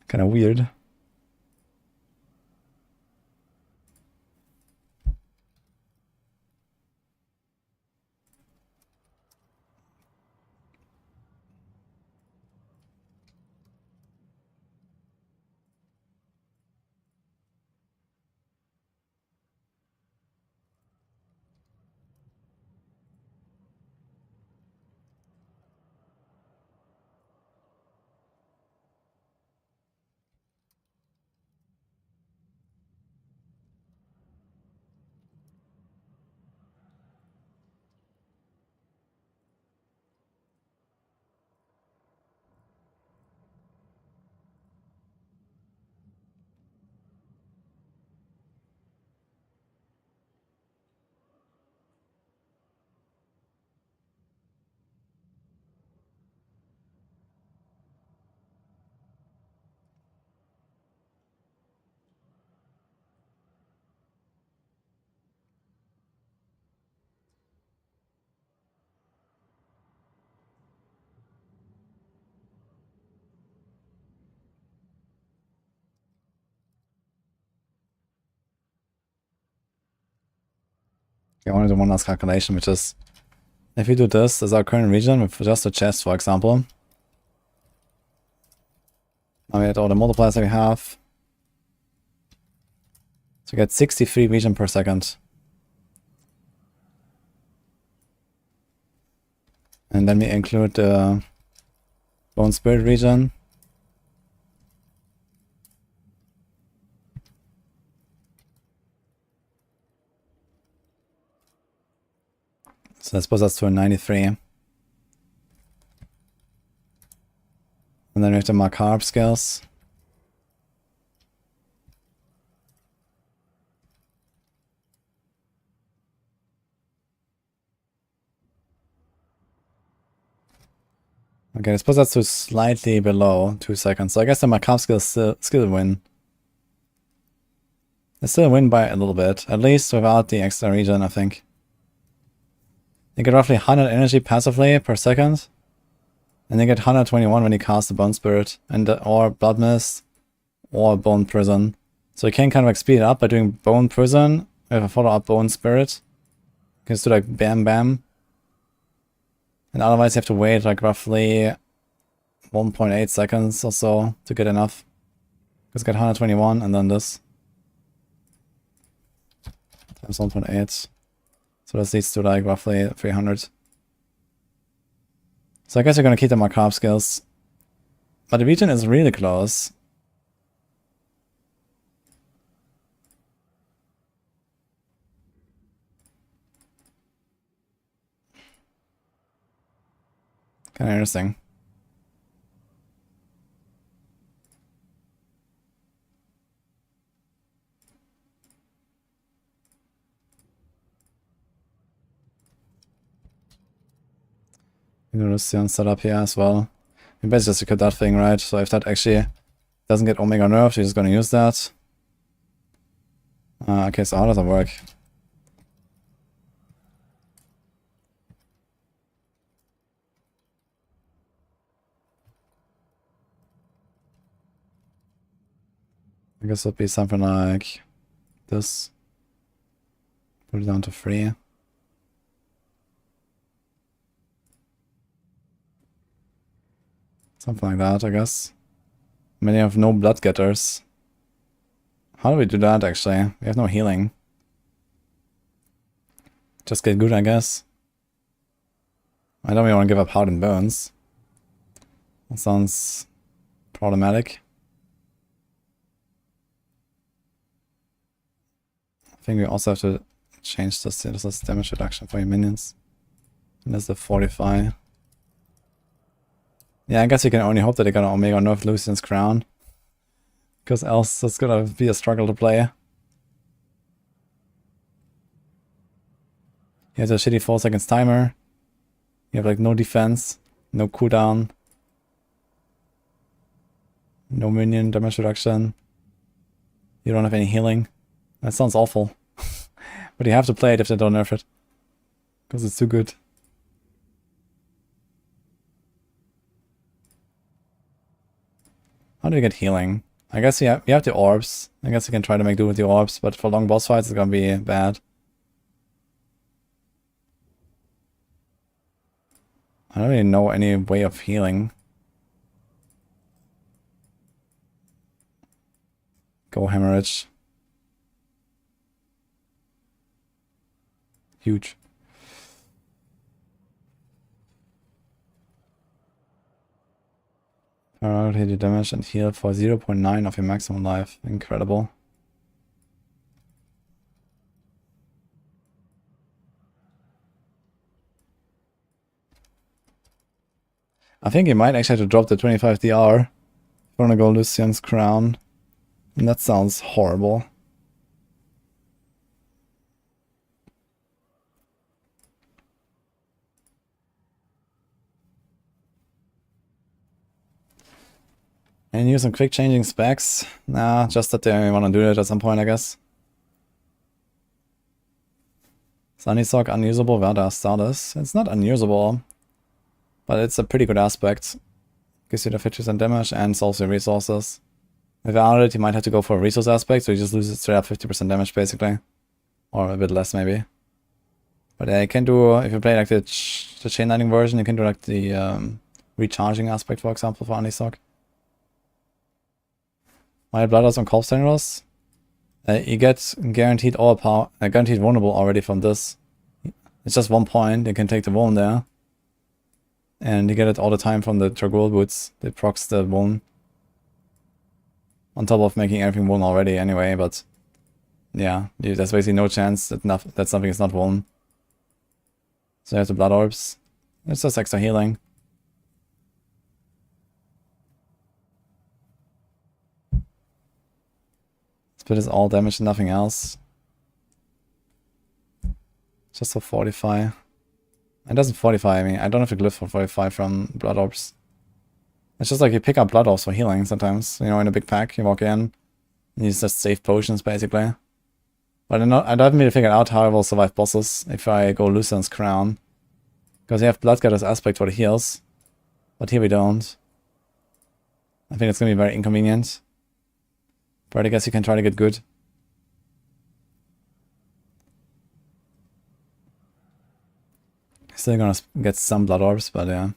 Kind of weird. I want to do one last calculation, which is, if we do this as our current region with just a chest, for example. Now we add all the multipliers that we have. So we get 63 region per second. And then we include the Bone Spirit region. So I suppose that's to a 93. And then we have the macabre skills. Okay, I suppose that's to slightly below 2 seconds. So I guess the macabre skills still win. They still win by a little bit, at least without the extra region, I think. You get roughly 100 energy passively per second. And you get 121 when you cast the Bone Spirit, and or Blood Mist, or Bone Prison. So you can kind of like speed it up by doing Bone Prison with a follow-up Bone Spirit. You can just do like bam bam. And otherwise you have to wait like roughly 1.8 seconds or so to get enough. Just get 121 and then this. Times 1.8. So this leads to like roughly 300. So I guess you're gonna keep the macabre skills. But the region is really close. Kinda interesting. Lucian setup here as well. We basically just equip that thing, right? So if that actually doesn't get Omega nerfed, you're just gonna use that. Okay, so how does that work? I guess it'll be something like this. Put it down to 3. Something like that, I guess. Many have no blood getters. How do we do that, actually? We have no healing. Just get good, I guess. I don't really want to give up Heart and Bones. That sounds problematic. I think we also have to change this. This is damage reduction for your minions. And there's the Fortify. Yeah, I guess you can only hope that they're gonna Omega nerf Lucian's Crown. Because else it's gonna be a struggle to play. You have a shitty 4 seconds timer. You have like no defense, no cooldown, no minion damage reduction. You don't have any healing. That sounds awful. But you have to play it if they don't nerf it. Because it's too good. How do you get healing? I guess you have the orbs. I guess you can try to make do with the orbs, but for long boss fights it's gonna be bad. I don't really know any way of healing. Go hemorrhage. Huge. Alright, hit your damage and heal for 0.9 of your maximum life. Incredible. I think you might actually have to drop the 25 DR if you wanna go Lucian's Crown. And that sounds horrible. And use some quick changing specs? Nah, just that they want to do it at some point, I guess. Sunny Sock unusable, Verda Stardust. It's not unusable, but it's a pretty good aspect. Gives you the 50% damage and solves your resources. Without it, you might have to go for a resource aspect, so you just lose it straight up 50% damage basically. Or a bit less maybe. But you can do, if you play like the chain lightning version, you can do like the recharging aspect, for example, for anti-Sorc. My Bloodhouse on Corpse Generals. You get guaranteed overpower, guaranteed vulnerable already from this. It's just 1 point, you can take the vuln there. And you get it all the time from the Tragul boots. It procs the vuln. On top of making everything vuln already anyway, but yeah, there's basically no chance that something is not vuln. So you have the Blood Orbs. It's just extra healing. Spit is all damage and nothing else. Just for Fortify. It doesn't Fortify me. I don't have a glyph for Fortify from Blood Orbs. It's just like you pick up Blood Orbs for healing sometimes. You know, in a big pack, you walk in. And you just save potions, basically. But I haven't really figured out how I will survive bosses if I go Lucian's Crown. Because you have Bloodgather's Aspect for the heals. But here we don't. I think it's going to be very inconvenient. But I guess you can try to get good. Still gonna get some Blood Orbs, but yeah.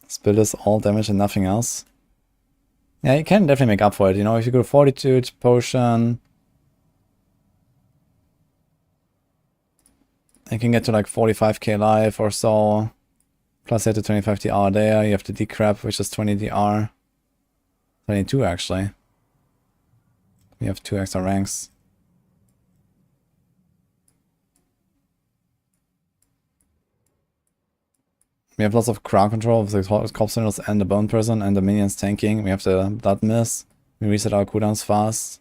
Spill is all damage and nothing else. Yeah, you can definitely make up for it, you know, if you go Fortitude, Potion. You can get to like 45k life or so. Plus you have the 25 DR there, you have the decrep, which is 20 DR. 22 actually. We have 2 extra ranks. We have lots of crowd control with the Corpse Generals and the Bone Prison and the minions tanking. We have the Blood Mist. We reset our cooldowns fast.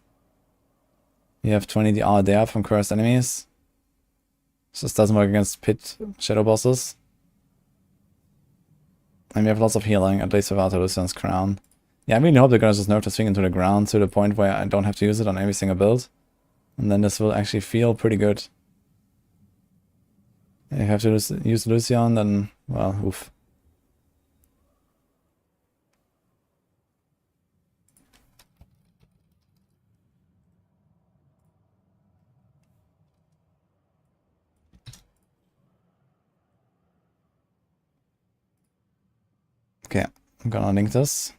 We have 20 DR there from cursed enemies. This doesn't work against pit shadow bosses. And we have lots of healing, at least without Lucian's Crown. Yeah, I really hope they're gonna just nerf this thing into the ground to the point where I don't have to use it on every single build. And then this will actually feel pretty good. If you have to use Lucian, then, well, oof. Okay, I'm gonna link this.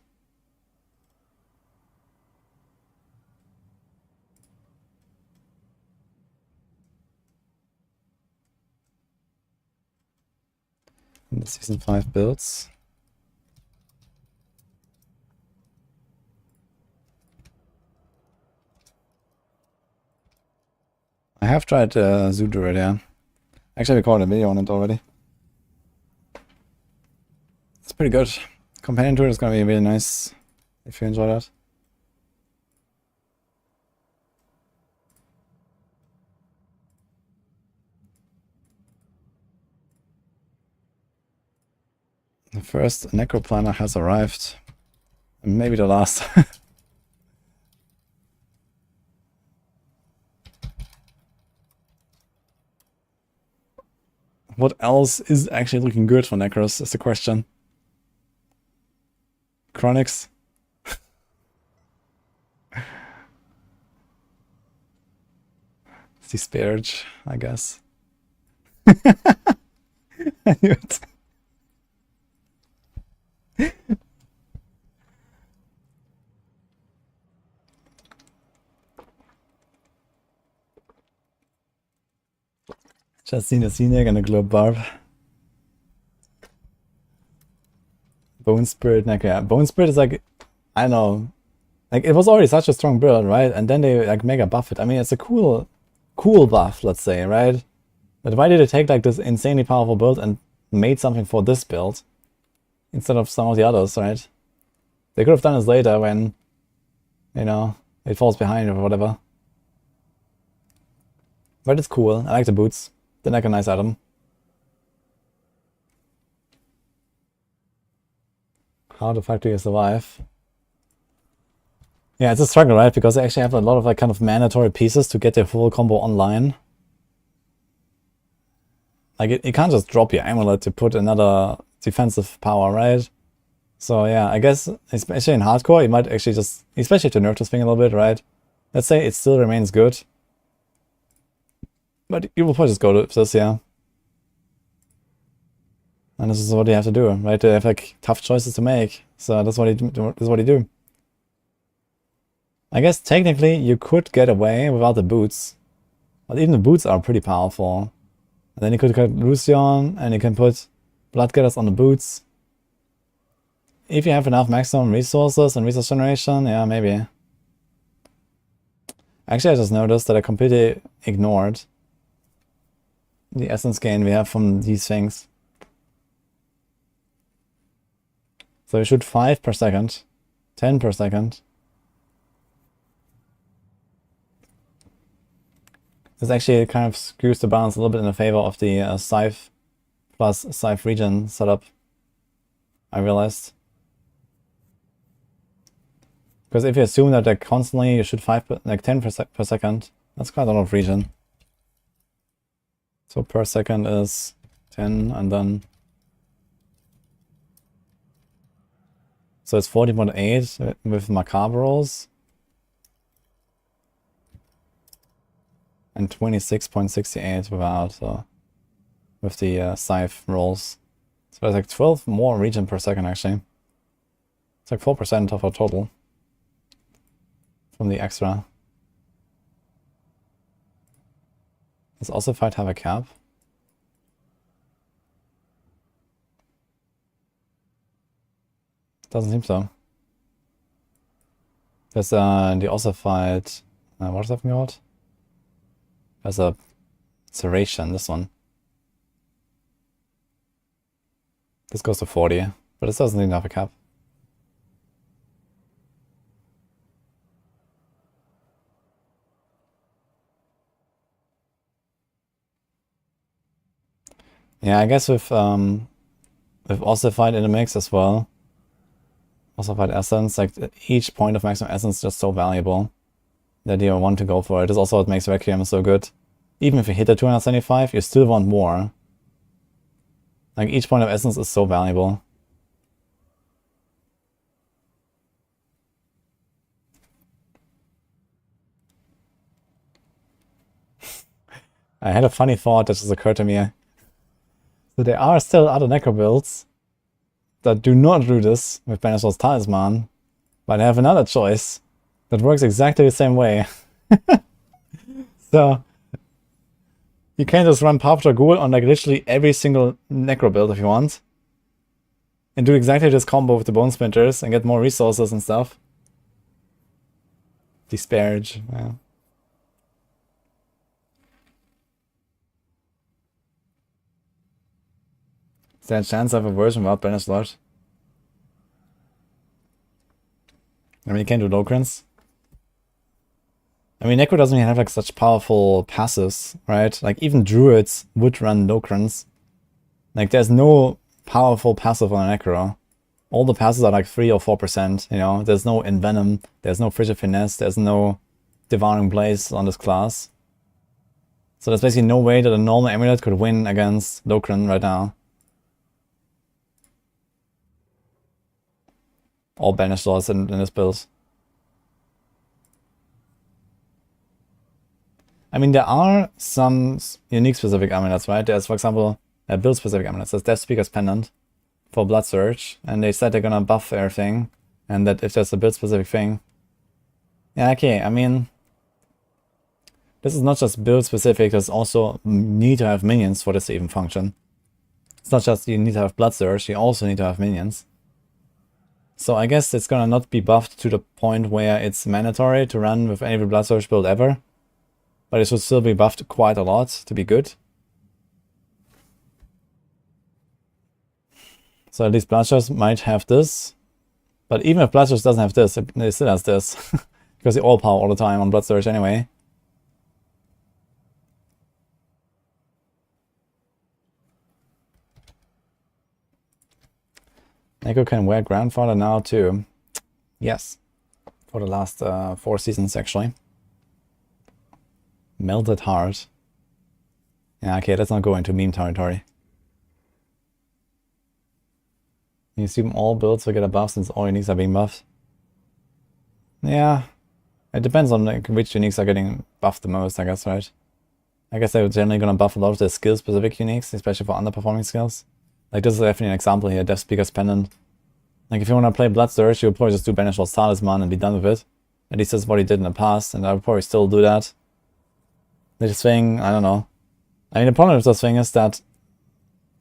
The Season 5 builds. I have tried Druid, yeah. Actually, I recorded a video on it already. It's pretty good. Companion Druid is gonna be really nice if you enjoy that. The first Necro planner has arrived. And maybe the last. What else is actually looking good for Necros is the question. Chronics. The Sparge, I guess. I knew it. Just seen a Scenic and a Globe Barb. Bone Spirit, like, yeah, Bone Spirit is like, I don't know, like it was already such a strong build, right? And then they like mega buff it. I mean, it's a cool buff, let's say, right? But why did they take like this insanely powerful build and made something for this build instead of some of the others, right? They could have done this later when, you know, it falls behind or whatever. But it's cool. I like the boots. They're like a nice item. How the fuck do you survive? Yeah, it's a struggle, right? Because they actually have a lot of like kind of mandatory pieces to get their full combo online. Like it can't just drop your amulet to put another defensive power, right? So yeah, I guess, especially in hardcore, you might actually just, especially to nerf this thing a little bit, right? Let's say it still remains good. But you will probably just go to this, yeah. And this is what you have to do, right? They have like tough choices to make. So that's what you do. I guess technically you could get away without the boots. But even the boots are pretty powerful. And then you could cut Lucian and you can put Bloodgetters on the boots. If you have enough maximum resources and resource generation, yeah, maybe. Actually, I just noticed that I completely ignored the essence gain we have from these things. So we shoot 5 per second, 10 per second. This actually kind of skews the balance a little bit in the favor of the Scythe plus Scythe regen setup, I realized. Because if you assume that like constantly you shoot 10 per second, that's quite a lot of regen. So per second is 10 and then... So it's 40.8 with macabre rolls. And 26.68 without, so with the Scythe rolls. So there's like 12 more regen per second actually. It's like 4% of our total from the extra. Does also fight have a cap? Doesn't seem so. There's the also fight, what is that called? There's a serration, this one. This goes to 40, but this doesn't even have a cap. Yeah, I guess with Ossified in the mix as well. Ossified Essence, like each point of maximum essence is just so valuable that you want to go for it. This is also what makes Requiem so good. Even if you hit the 275, you still want more. Like each point of essence is so valuable. I had a funny thought that just occurred to me. So there are still other Necro builds that do not do this with Banishor's Talisman, but I have another choice that works exactly the same way. So you can just run Path Dragul on like literally every single Necro build if you want. And do exactly this combo with the Bone Splinters and get more resources and stuff. Disparage, yeah. Is there a chance of a version without Banished Lord? I mean, you can't do Locrans. I mean, Necro doesn't even have like such powerful passives, right? Like even Druids would run Locrans. Like there's no powerful passive on a Necro. All the passives are like 3 or 4%, you know? There's no Envenom, there's no Frigid Finesse, there's no Devouring Blaze on this class. So there's basically no way that a normal Amulet could win against Locran right now. All Banished Lords in this build. I mean, there are some unique specific amulets, right? There's, for example, a build specific amulet. There's Death Speaker's Pendant for Blood Surge, and they said they're gonna buff everything, and that if there's a build specific thing. Yeah, okay, I mean, this is not just build specific, there's also need to have minions for this to even function. It's not just you need to have Blood Surge, you also need to have minions. So I guess it's gonna not be buffed to the point where it's mandatory to run with any Blood Surge build ever. But it should still be buffed quite a lot to be good. So at least Blood Surge might have this. But even if Blood Surge doesn't have this, it still has this. Because they all power all the time on Blood Surge anyway. Necro can wear Grandfather now too. Yes. For the last 4 seasons actually. Melted Heart. Yeah, okay, let's not go into meme territory. You assume all builds will get a buff since all uniques are being buffed. Yeah, it depends on like which uniques are getting buffed the most, I guess, right? I guess they're generally gonna buff a lot of the skill-specific uniques, especially for underperforming skills. Like this is definitely an example here, Death Speaker's Pendant. Like if you wanna play Blood Surge, you'll probably just do Banish Lord's Talisman and be done with it. At least that's what he did in the past, and I would probably still do that. This thing, I don't know. I mean, the problem with this thing is that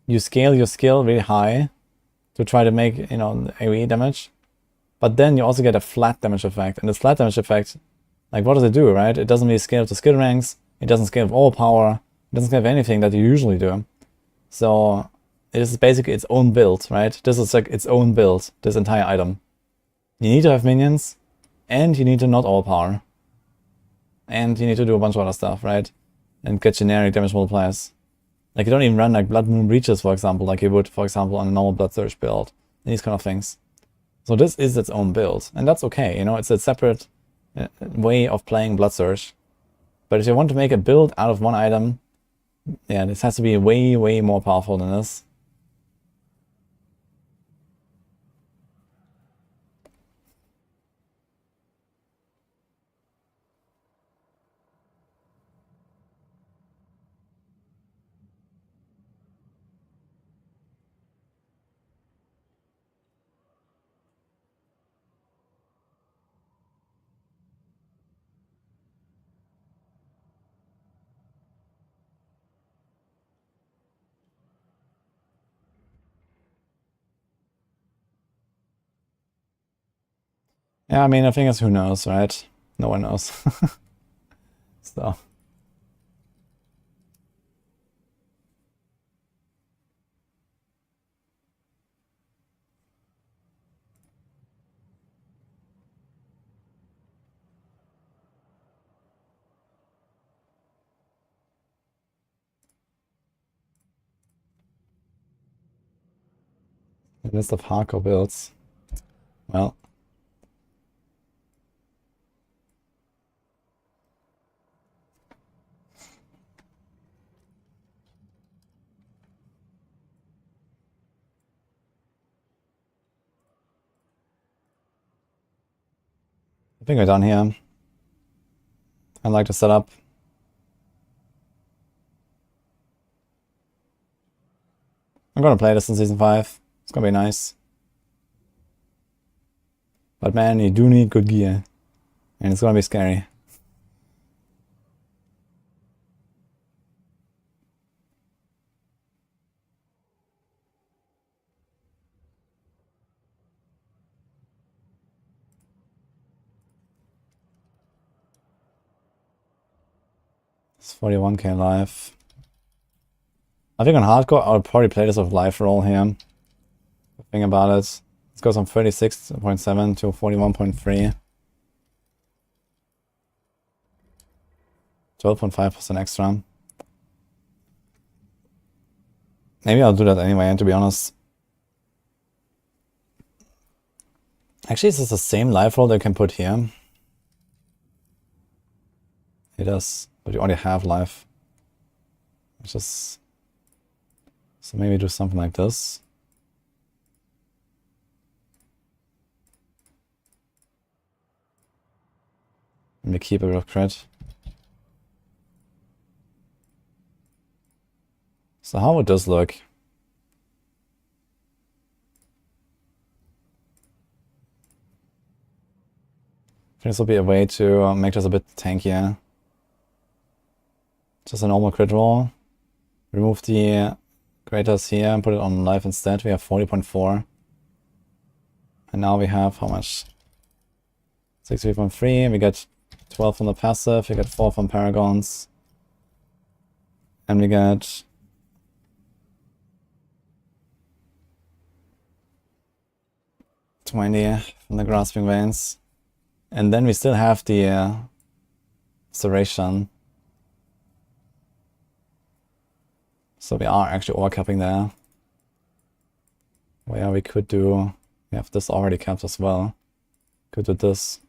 you scale your skill really high to try to make, you know, AoE damage. But then you also get a flat damage effect. And this flat damage effect, like what does it do, right? It doesn't really scale with the skill ranks. It doesn't scale with all power. It doesn't scale with anything that you usually do. So it is basically its own build, right? This is like its own build, this entire item. You need to have minions, and you need to not all power. And you need to do a bunch of other stuff, right? And get generic damage multipliers. Like you don't even run like Blood Moon Breaches, for example, like you would, for example, on a normal Blood Surge build. And these kind of things. So this is its own build. And that's okay, you know, it's a separate way of playing Blood Surge. But if you want to make a build out of one item, yeah, this has to be way, way more powerful than this. Yeah, I mean, the thing is, who knows, right? No one knows. So. A list of hardcore builds. Well. I think we're done here. I like the setup. I'm gonna play this in Season 5. It's gonna be nice. But man, you do need good gear. And it's gonna be scary. It's 41k life. I think on hardcore, I'll probably play this with life roll here. Think about it. Let's go from 36.7 to 41.3. 12.5% extra. Maybe I'll do that anyway, to be honest. Actually, is this the same life roll that you can put here? It is, but you already have life. Which is... So maybe do something like this. Maybe keep a bit of crit. So how would this look? I think this will be a way to make this a bit tankier. Just a normal crit roll. Remove the graders here and put it on life instead. We have 40.4. And now we have how much? 63.3. We get 12 from the passive. We get 4 from Paragons. And we get... $20 from the Grasping Veins. And then we still have the Serration. So we are actually overcapping there. Well, yeah, we could do... We have this already capped as well. Could do this.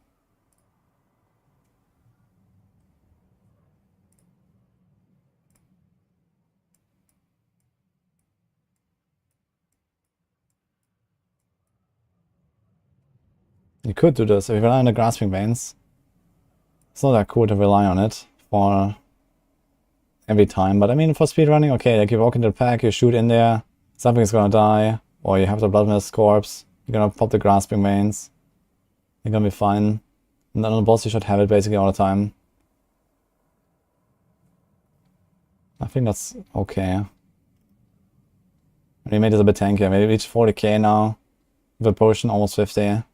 You could do this if you rely on the grasping veins. It's not that cool to rely on it for every time, but I mean for speedrunning, okay, like you walk into the pack, you shoot in there, something's gonna die, or you have the bloodmist corpse, you're gonna pop the grasping veins, you're gonna be fine. And then on the boss you should have it basically all the time. I think that's okay. We made this a bit tankier, maybe reach 40k now, with a potion almost 50.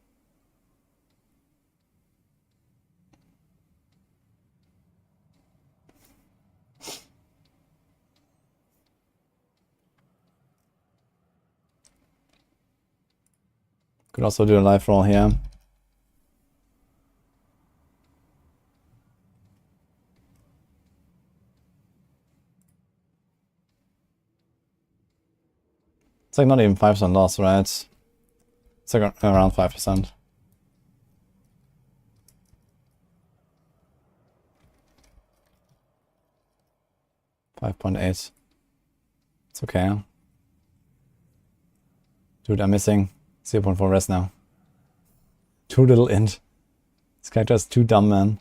Could also do a life roll here. It's like not even 5% loss, right? It's like around 5%. $5.8. It's okay. Dude, I'm missing 0.4 rest now. Too little int. This character is too dumb, man.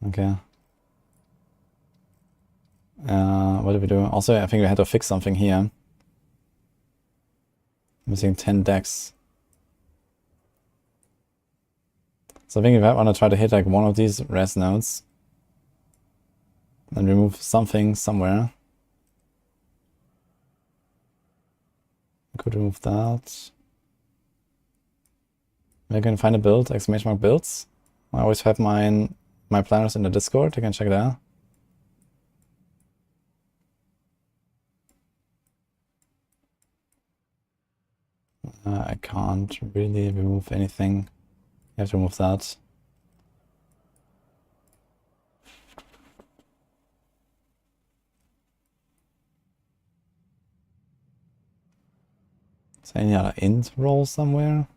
Okay. What did we do? Also, I think we had to fix something here. Missing 10 decks. So I think if I want to try to hit like one of these rest nodes, then remove something somewhere. I could remove that. Maybe I can find a build, exclamation mark builds. I always have my planners in the Discord, you can check there. I can't really remove anything. You have to remove that. Is there any other int roll somewhere?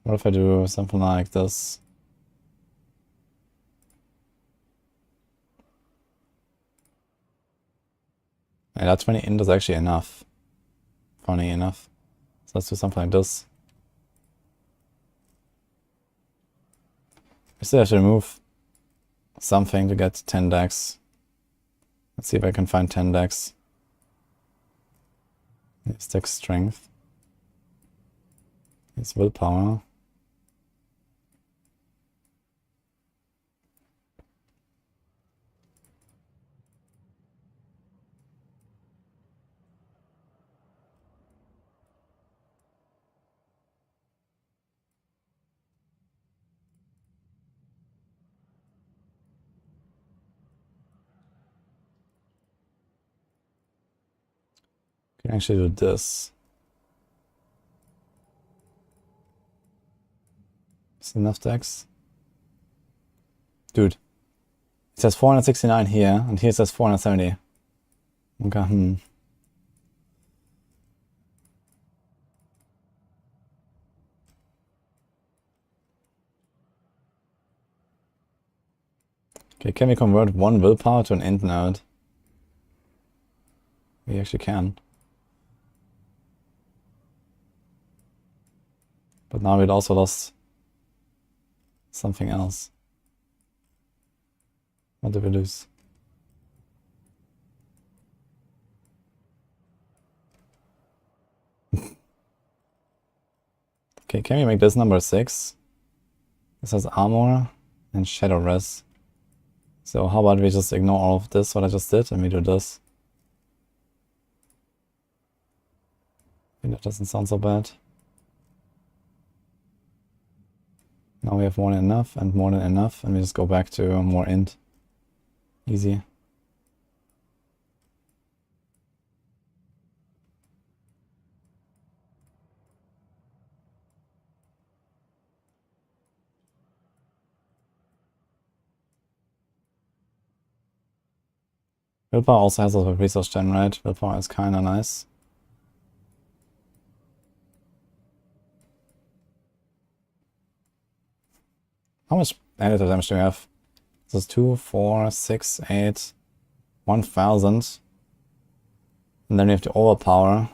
What if I do something like this? Yeah, that 20 int is actually enough. Funny enough. So let's do something like this. I still have to remove something to get 10 decks. Let's see if I can find 10 decks. It's deck strength. It's willpower. Can actually do this. Is enough decks? Dude. It says 469 here, and here it says 470. Okay, Okay, can we convert one willpower to an int node? We actually can. But now we'd also lost something else. What did we lose? Okay, can we make this number 6? This has armor and shadow res. So how about we just ignore all of this, what I just did, and we do this. I think that doesn't sound so bad. Now we have more than enough and more than enough, and we just go back to more int. Easy. Willpower also has a resource gen, right? Willpower is kinda nice. How much additive damage do we have? This is 2, 4, 6, 8. 1000. And then we have to overpower.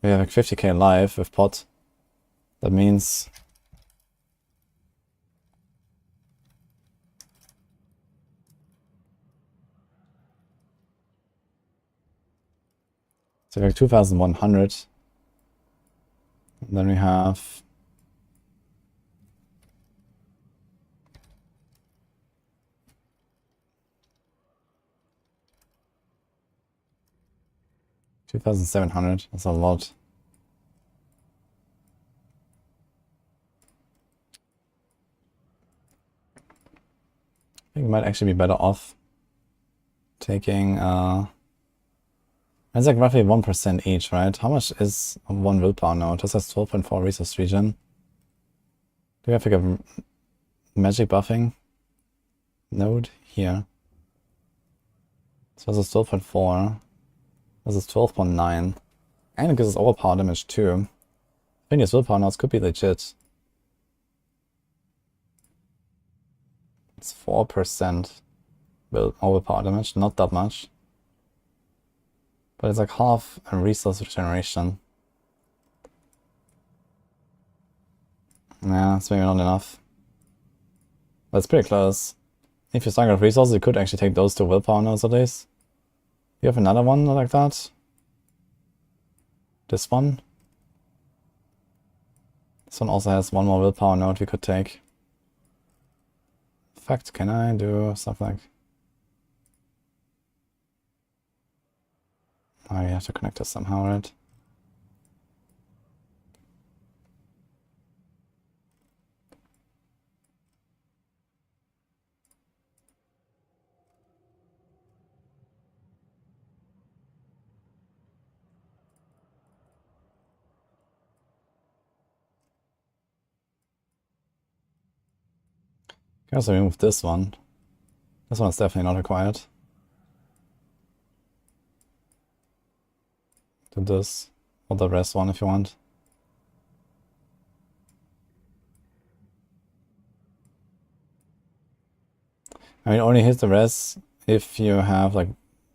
We have like 50k life with pot. That means... so we have 2100. And then we have... 2700, that's a lot. I think we might actually be better off taking, it's like roughly 1% each, right? How much is one willpower now? It just has 12.4 resource regen. Do we have like a magic buffing node here? So this is 12.4. This is 12.9. And it gives us overpower damage too. I think this willpower now could be legit. It's 4% overpower damage, not that much. But it's like half a resource regeneration. Yeah, it's maybe not enough. But it's pretty close. If you start with resources, you could actually take those two willpower nodes at least. You have another one like that? This one? This one also has one more willpower node we could take. In fact, can I do something like... oh, you have to connect this somehow, right? Can also remove this one. This one is definitely not required. Do this, or the rest one if you want. I mean, only hit the rest if you have like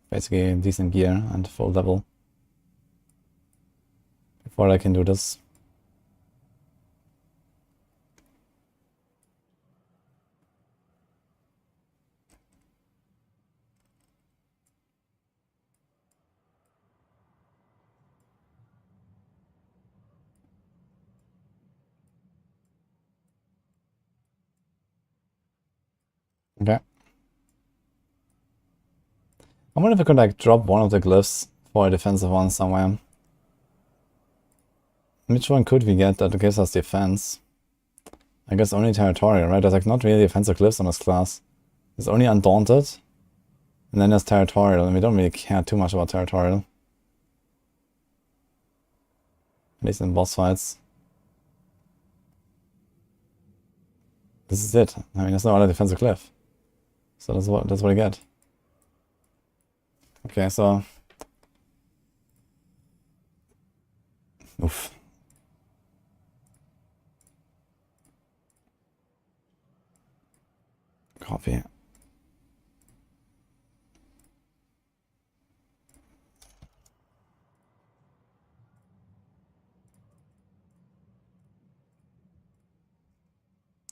basically decent gear and full level. Before I can do this. Okay. I wonder if I could like drop one of the glyphs for a defensive one somewhere. Which one could we get that gives us defense? I guess only territorial, right? There's like not really defensive glyphs on this class. There's only undaunted. And then there's territorial, and we don't really care too much about territorial. At least in boss fights. This is it. I mean, there's no other defensive glyph. So that's what I get. Okay, so... oof. Copy.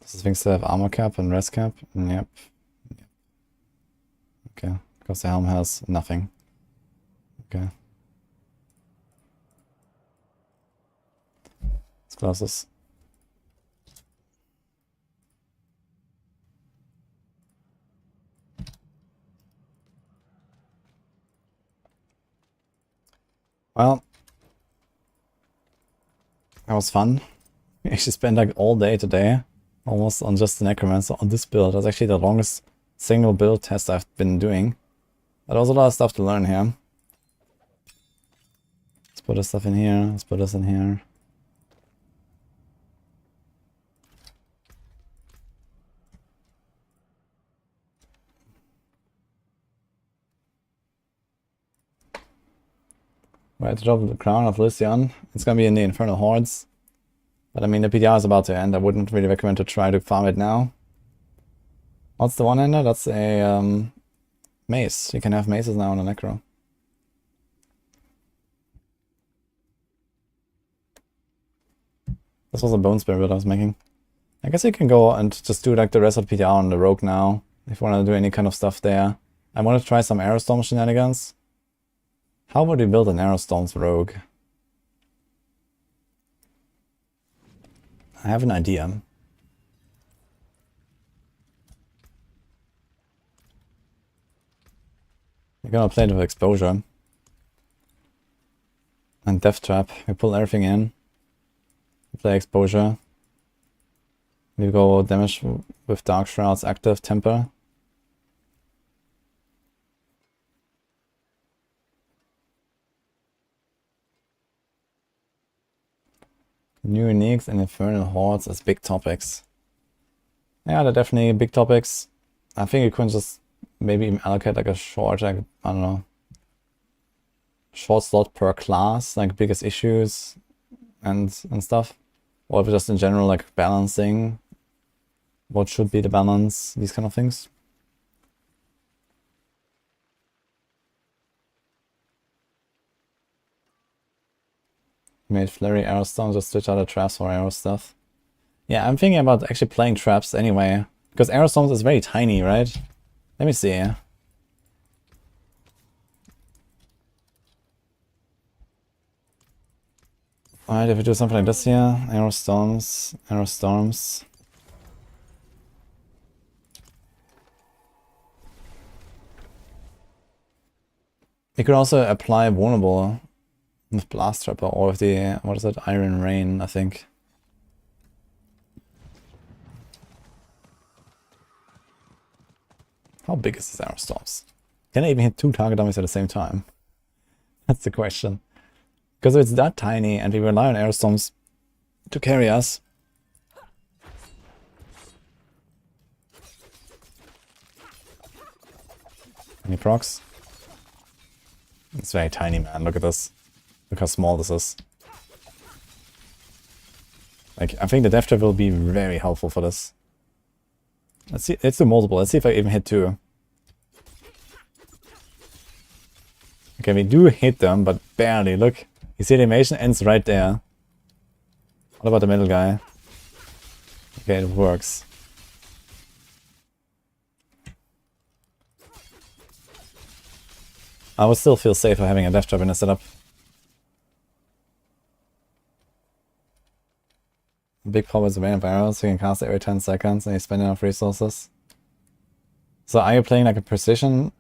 Does this thing still have armor cap and rest cap? Yep. Okay, because the helm has nothing. Okay. Let's close this. Well, that was fun. We actually spent like all day today, almost on just the Necromancer on this build. That's actually the longest single build test I've been doing. But there was a lot of stuff to learn here. Let's put this stuff in here, let's put this in here. Right, to drop the crown of Lycian. It's gonna be in the Infernal Hordes. But I mean, the PTR is about to end. I wouldn't really recommend to try to farm it now. What's the one-hander? That's a mace. You can have maces now on a Necro. This was a bone spear build I was making. I guess you can go and just do like the rest of the PTR on the rogue now, if you want to do any kind of stuff there. I want to try some Aerostorm shenanigans. How would we build an Aerostorm's rogue? I have an idea. We're gonna play it with exposure. And Death Trap. We pull everything in. We play exposure. We go damage with Dark Shrouds active, Temper. New uniques and infernal hordes as big topics. Yeah, they're definitely big topics. I think you can just maybe even allocate like a short, like, I don't know, short slot per class, like biggest issues and stuff. Or if just in general like balancing what should be the balance, these kind of things. Made Flurry Aerostone, just switch out the traps for arrow stuff. Yeah, I'm thinking about actually playing traps anyway. Because Aerostones is very tiny, right? Let me see. Alright, if we do something like this here, Aerostorms, Aerostorms. You could also apply vulnerable with Blast Trapper or with the, what is it, Iron Rain, I think. How big is this Aerostorms? Can I even hit 2 target dummies at the same time? That's the question. Because if it's that tiny and we rely on Aerostorms to carry us. Any procs? It's very tiny, man. Look at this. Look how small this is. Like, I think the Death Trap will be very helpful for this. Let's see. Let's do multiple. Let's see if I even hit 2. Okay, we do hit them, but barely. Look. You see the animation ends right there. What about the middle guy? Okay, it works. I would still feel safer having a Death Trap in a setup. Big problem is the rain of arrows, you can cast it every 10 seconds and you spend enough resources. So are you playing like a precision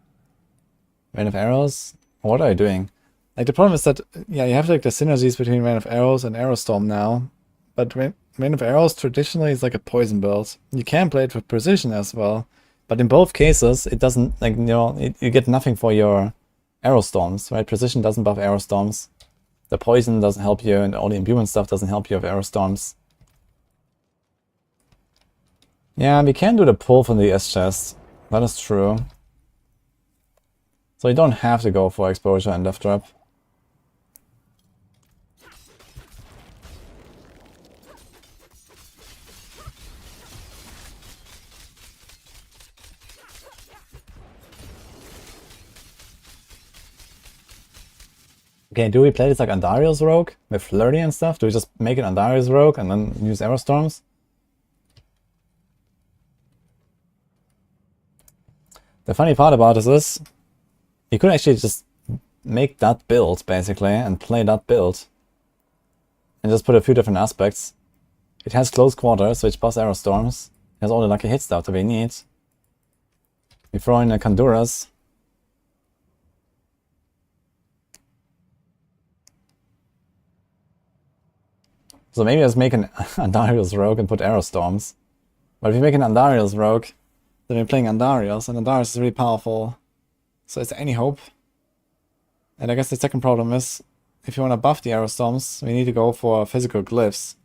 rain of arrows? Or what are you doing? Like the problem is that, yeah, you have like the synergies between Rain of Arrows and Aerostorm now. But Rain of Arrows traditionally is like a poison build. You can play it with precision as well. But in both cases, it doesn't, like, you know, you get nothing for your Aerostorms, right? Precision doesn't buff Aerostorms. The poison doesn't help you, and all the imbuement stuff doesn't help you with Aerostorms. Yeah, we can do the pull from the S chest. That is true. So you don't have to go for exposure and Death Trap. Okay, do we play this like Andariel's Rogue with Flurry and stuff? Do we just make it Andariel's Rogue and then use Aerostorms? The funny part about this is, you could actually just make that build, basically, and play that build. And just put a few different aspects. It has close quarters, which buffs Aerostorms. It has all the lucky hit stuff that we need. We throw in a Kanduras. So maybe let's make an Andariel's Rogue and put Aerostorms. But if we make an Andariel's Rogue, then we're playing Andariel's, and Andariel's is really powerful. So is there any hope? And I guess the second problem is, if you want to buff the Aerostorms, we need to go for physical glyphs.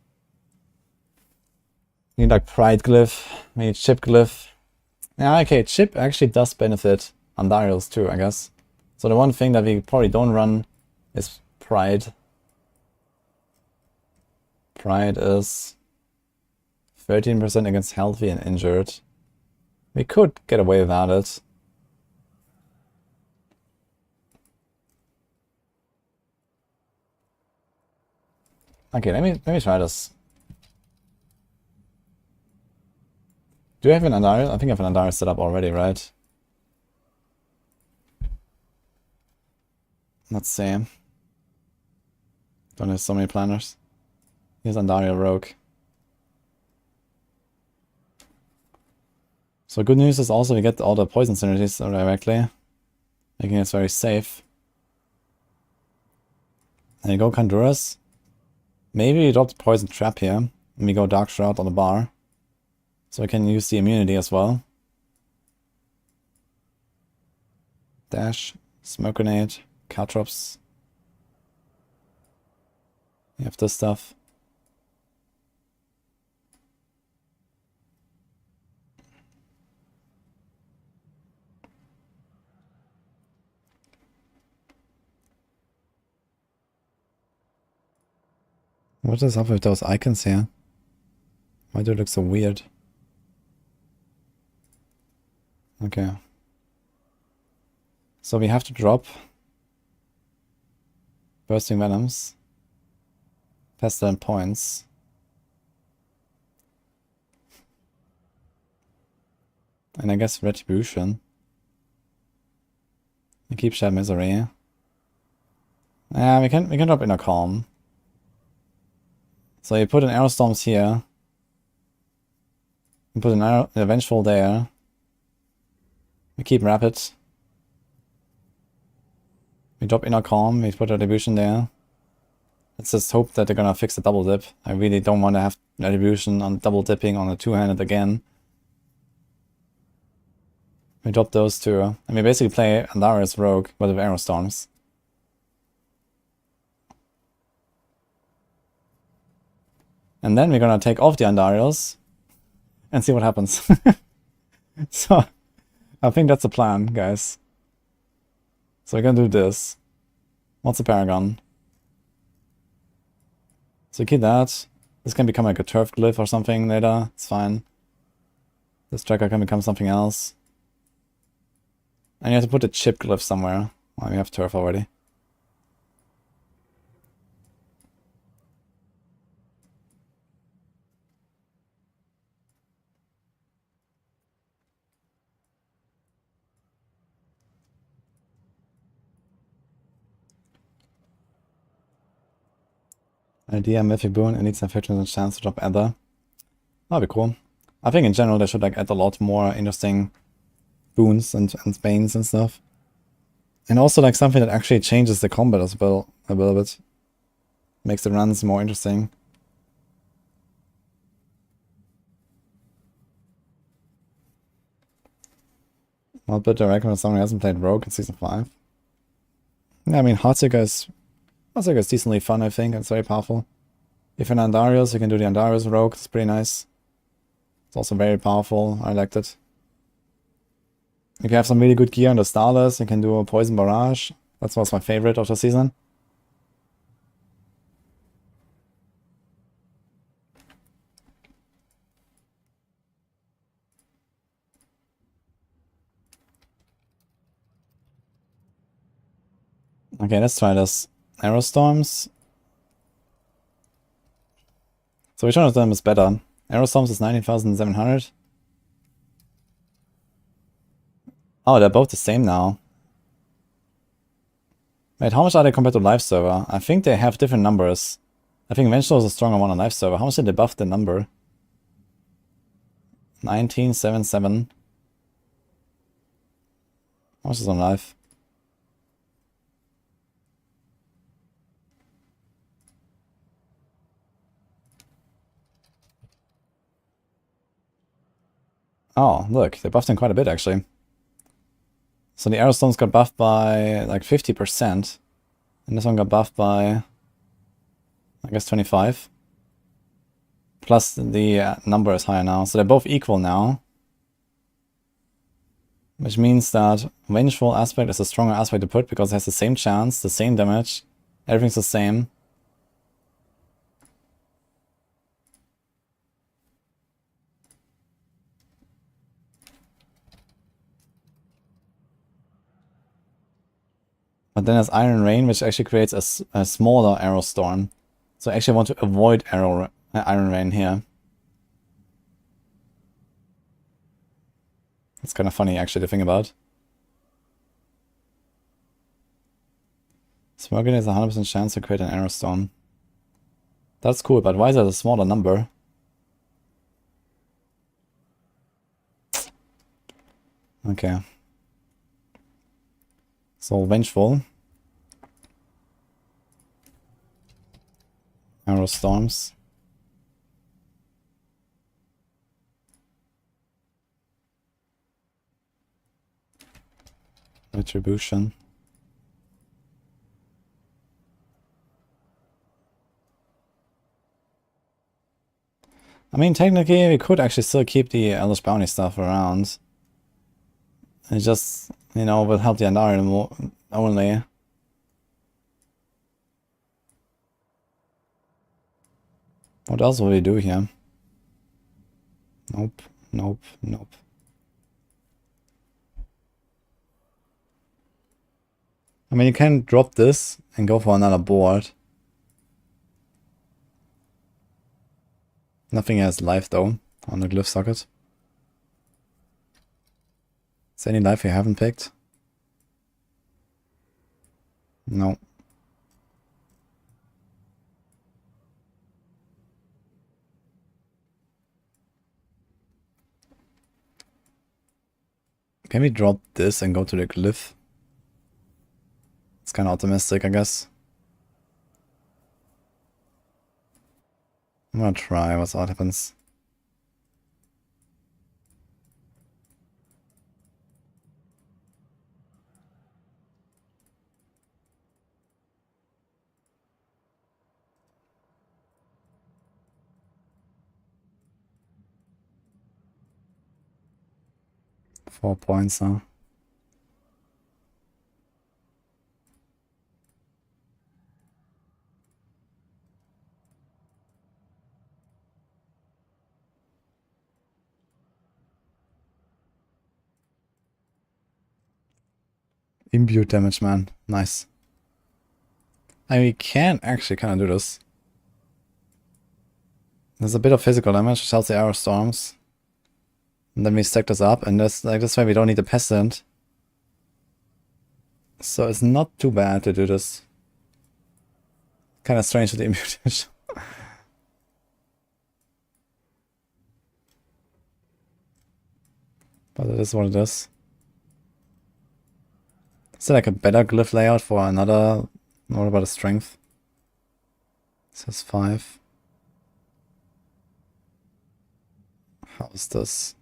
We need like Pride Glyph, we need Chip Glyph. Yeah, okay, Chip actually does benefit Andariel's too, I guess. So the one thing that we probably don't run is Pride. Pride is 13% against healthy and injured. We could get away without it. Okay, let me try this. Do you have an Andariel? I think I have an Andariel set up already, right? Let's see. Don't have so many planners. Here's Andariel Rogue. So good news is also we get all the poison synergies directly, making it very safe. And you go Khanduras. Maybe we drop the poison trap here, and we go Dark Shroud on the bar. So we can use the immunity as well. Dash, Smoke Grenade, Caltrops. You have this stuff. What is up with those icons here? Why do they look so weird? Okay. So we have to drop Bursting Venoms, Pestilent Points. And I guess Retribution. We keep Shared Misery. Yeah, we can drop Inner Calm. So you put an Arrow Storms here. You put an Vengeful there. We keep Rapid. We drop Inner Calm, we put Retribution there. Let's just hope that they're gonna fix the double dip. I really don't want to have Retribution on double dipping on a two-handed again. We drop those two. And we basically play Andariel's Rogue, but with Arrow Storms. And then we're gonna take off the Andariels and see what happens. So, I think that's the plan, guys. So we're gonna do this. What's the Paragon? So keep that. This can become like a turf glyph or something later. It's fine. This tracker can become something else. And you have to put a chip glyph somewhere. Well, we have turf already. Idea, Mythic Boon, it needs an 50% chance to drop Ether. That'd be cool. I think in general they should like add a lot more interesting boons and banes and stuff. And also like something that actually changes the combat as well a little bit. Makes the runs more interesting. I'll put I recommend someone who hasn't played Rogue in Season 5. Yeah, I mean Heartseeker is decently fun, I think. It's very powerful. If you're an Andariels, you can do the Andariels Rogue. It's pretty nice. It's also very powerful. I liked it. If you have some really good gear on the Starless, you can do a Poison Barrage. That was my favorite of the season. Okay, let's try this. Arrow Storms. So which one of them is better? Arrow Storms is 19,700. Oh, they're both the same now. Wait, how much are they compared to live server? I think they have different numbers. I think Vengeful is a stronger one on live server. How much did they buff the number? 1977. How much is on live? Oh, look, they buffed him quite a bit, actually. So the Arrowstones got buffed by, like, 50%. And this one got buffed by, I guess, 25. Plus the number is higher now. So they're both equal now. Which means that Vengeful aspect is a stronger aspect to put because it has the same chance, the same damage. Everything's the same. But then there's Iron Rain, which actually creates a smaller Arrow Storm. So I actually want to avoid Iron Rain here. It's kind of funny actually to think about. Smoking is a 100% chance to create an arrow stone. That's cool, but why is that a smaller number? Okay. So vengeful. Arrow storms. Retribution. I mean, technically, we could actually still keep the Elvish Bounty stuff around. It just, you know, will help the Andari more only. What else will we do here? Nope, nope, nope. I mean, you can drop this and go for another board. Nothing has life though on the glyph socket. Is there any life you haven't picked? No. Can we drop this and go to the glyph? It's kind of optimistic, I guess. I'm gonna try, what's what happens. Four points, huh? Imbue damage, man. Nice. I mean, we can actually kind of do this. There's a bit of physical damage, which helps the arrow storms. And then we stack this up, and this way we don't need the pestilent. So it's not too bad to do this. Kind of strange with the immutation. But it is what it is. Is there like a better glyph layout for another? What about a strength? It says 5. How is this?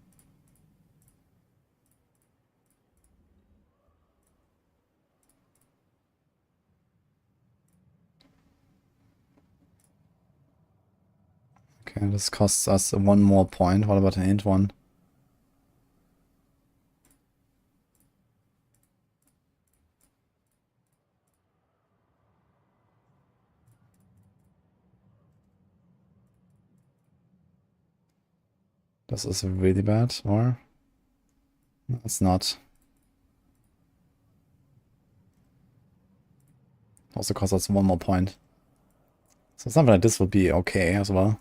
Okay, this costs us 1 more point. What about an int one? This is really bad, or? No, it's not. Also costs us 1 more point. So something like this would be okay as well.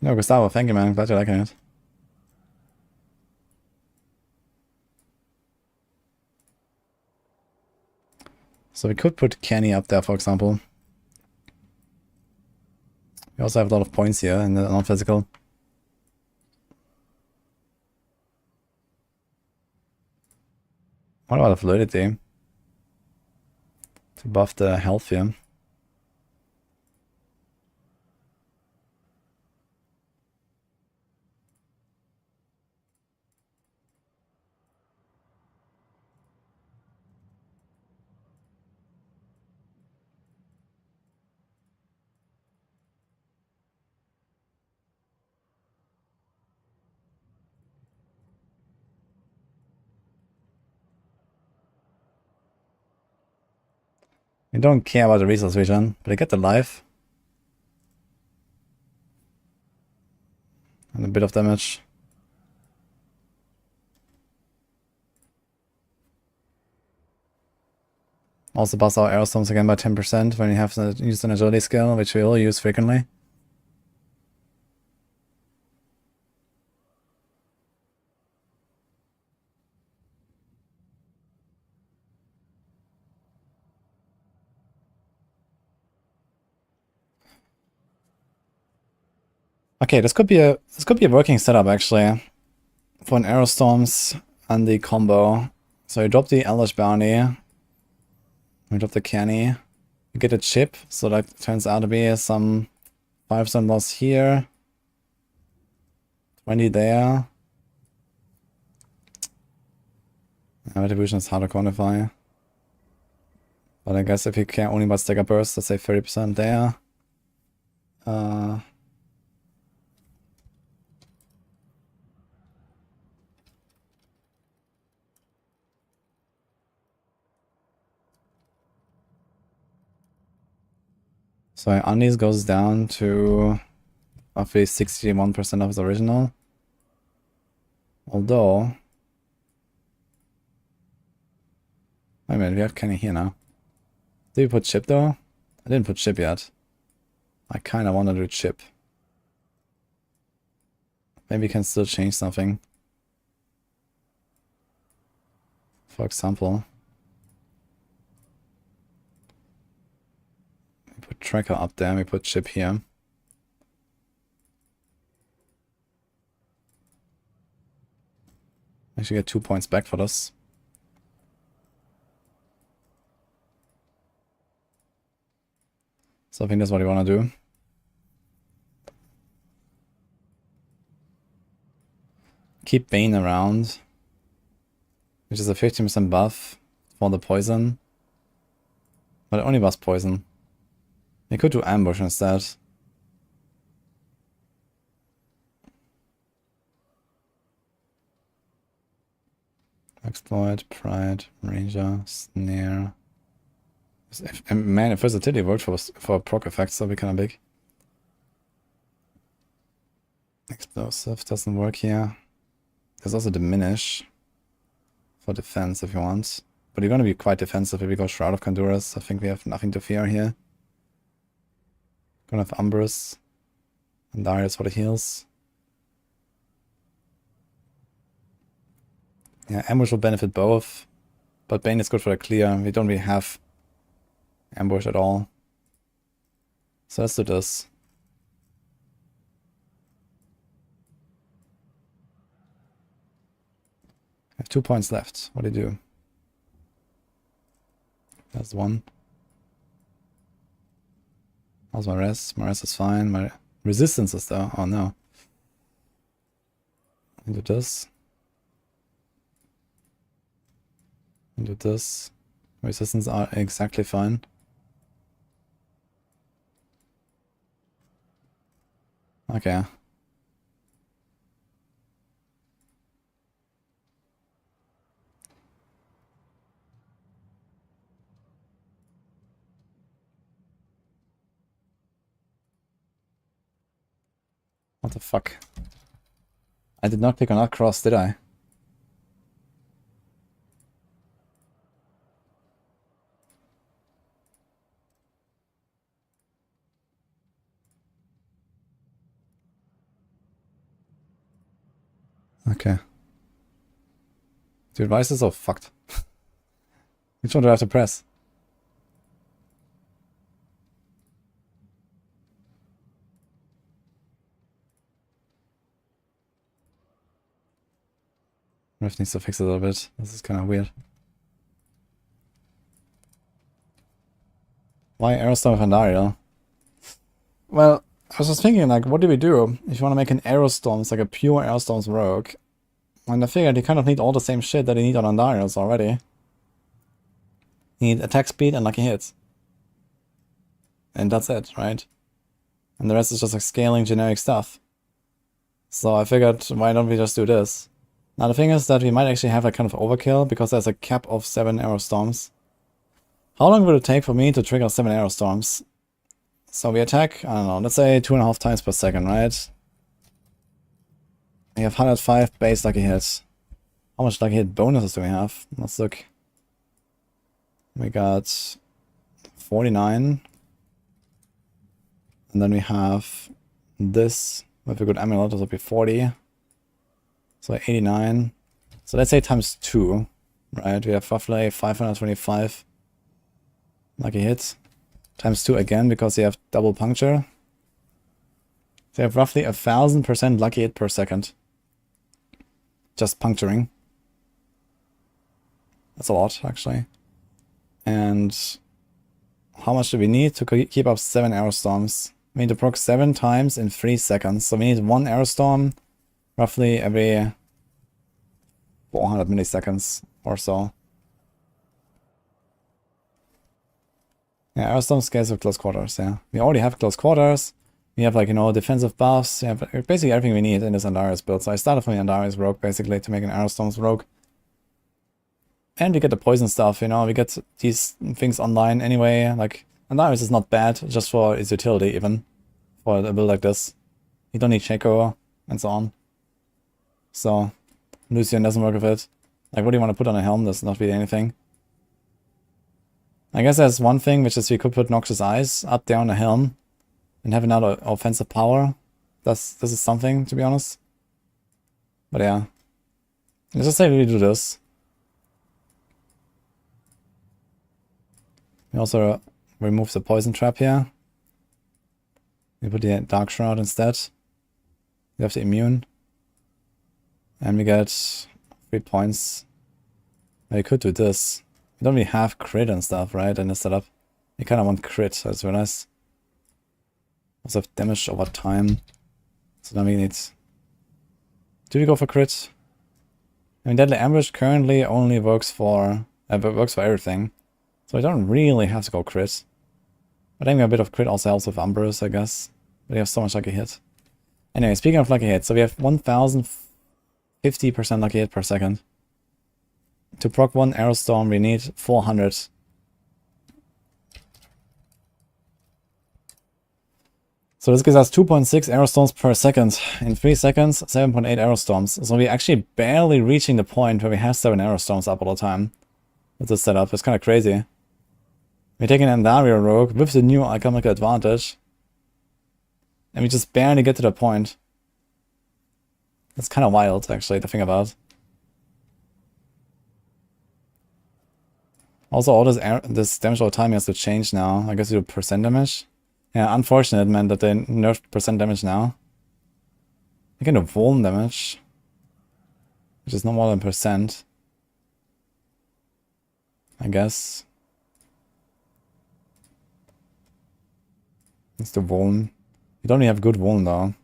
No, Gustavo, thank you, man. Glad you're liking it. So we could put Kenny up there, for example. We also have a lot of points here in the non-physical. What about the fluidity? To buff the health here. I don't care about the resource vision, but I get the life. And a bit of damage. Also buffs our aerostorms again by 10% when you have to use an agility skill, which we will use frequently. Okay, this could be a working setup actually for an aerostorms and the combo. So you drop the Elder Bounty, we drop the Canny, you get a chip, so that turns out to be some 5% loss here, 20 there. Retribution is hard to quantify. But I guess if you care only about stagger burst, let's say 30% there. So Undies goes down to roughly 61% of its original. Although... Wait a minute, we have Kenny here now. Did we put chip though? I didn't put chip yet. I kinda wanna do chip. Maybe we can still change something. For example... we put tracker up there, we put chip here. Actually get 2 points back for this. So I think that's what you want to do. Keep Bane around, which is a 15% buff for the poison. But it only buffs poison. You could do ambush instead. Exploit, Pride, Ranger, Snare. Man, if versatility worked for proc effects, that'd be kind of big. Explosive doesn't work here. There's also Diminish for defense if you want. But you're gonna be quite defensive if you go Shroud of Conduras. I think we have nothing to fear here. Gonna have Umbrus. And Darius for the heals. Yeah, Ambush will benefit both. But Bane is good for the clear. We don't really have ambush at all. So let's do this. I have 2 points left. What do you do? That's one. How's my res? My res is fine. My resistance is there. Oh no. Do this. Do this. Resistance are exactly fine. Okay. What the fuck? I did not pick on that cross, did I? Okay. Dude, why is this so fucked? Which one do I have to press? Rift needs to fix it a little bit. This is kind of weird. Why Aerostorm of Andariel? Well, I was just thinking, like, what do we do if you want to make an Aerostorms, like a pure Aerostorms rogue? And I figured you kind of need all the same shit that you need on Andariels already. You need attack speed and lucky hits. And that's it, right? And the rest is just like scaling generic stuff. So I figured, why don't we just do this? Now the thing is that we might actually have like kind of overkill because there's a cap of 7 Aerostorms. How long would it take for me to trigger 7 Aerostorms? So we attack, I don't know, let's say 2.5 times per second, right? We have 105 base lucky hits. How much lucky hit bonuses do we have? Let's look. We got 49. And then we have this with a good amulet, this will be 40. So 89. So let's say times 2, right? We have roughly 525 lucky hit. Times 2 again because you have double puncture. So you have roughly 1000% lucky hit per second. Just puncturing. That's a lot, actually. And how much do we need to keep up 7 arrow storms? We need to proc 7 times in 3 seconds. So we need 1 arrow storm roughly every 400 milliseconds or so. Yeah, arrow storm scales with close quarters, yeah. We already have close quarters. We have, like, you know, defensive buffs. We have basically everything we need in this Andarius build. So I started from the Andarius rogue, basically, to make an arrow storms rogue. And we get the poison stuff, you know, we get these things online anyway. Like, Andarius is not bad, just for its utility, even. For a build like this. You don't need Shaco, and so on. So, Lucian doesn't work with it. Like, what do you want to put on a helm? Does not really anything. I guess there's one thing, which is we could put Noxious Eyes up there on the helm. And have another offensive power. This is something, to be honest. But yeah. Let's just say we do this. We also remove the poison trap here. We put the Dark Shroud instead. We have the immune. And we get 3 points. We could do this. We don't really have crit and stuff, right, in the setup. We kind of want crit, I just realized. Also have damage over time. So then we need... Do we go for crit? I mean, Deadly Ambush currently only works for everything. So I don't really have to go crit. But I think a bit of crit also helps with Umbrus, I guess. But you have so much lucky hit. Anyway, speaking of lucky hit, so we have 1050% lucky hit per second. To proc 1 arrow storm, we need 400. So this gives us 2.6 arrow storms per second. In 3 seconds, 7.8 arrow storms. So we're actually barely reaching the point where we have 7 arrow storms up all the time. With this setup, it's kind of crazy. We're taking an Andario rogue with the new alchemical advantage. And we just barely get to the point. That's kind of wild, actually, to think about. Also, all this damage over time has to change now. I guess you do percent damage. Yeah, unfortunate, man, that they nerfed percent damage now. You can do volume damage, which is no more than percent. I guess. Let's do volume. You don't really have good volume though.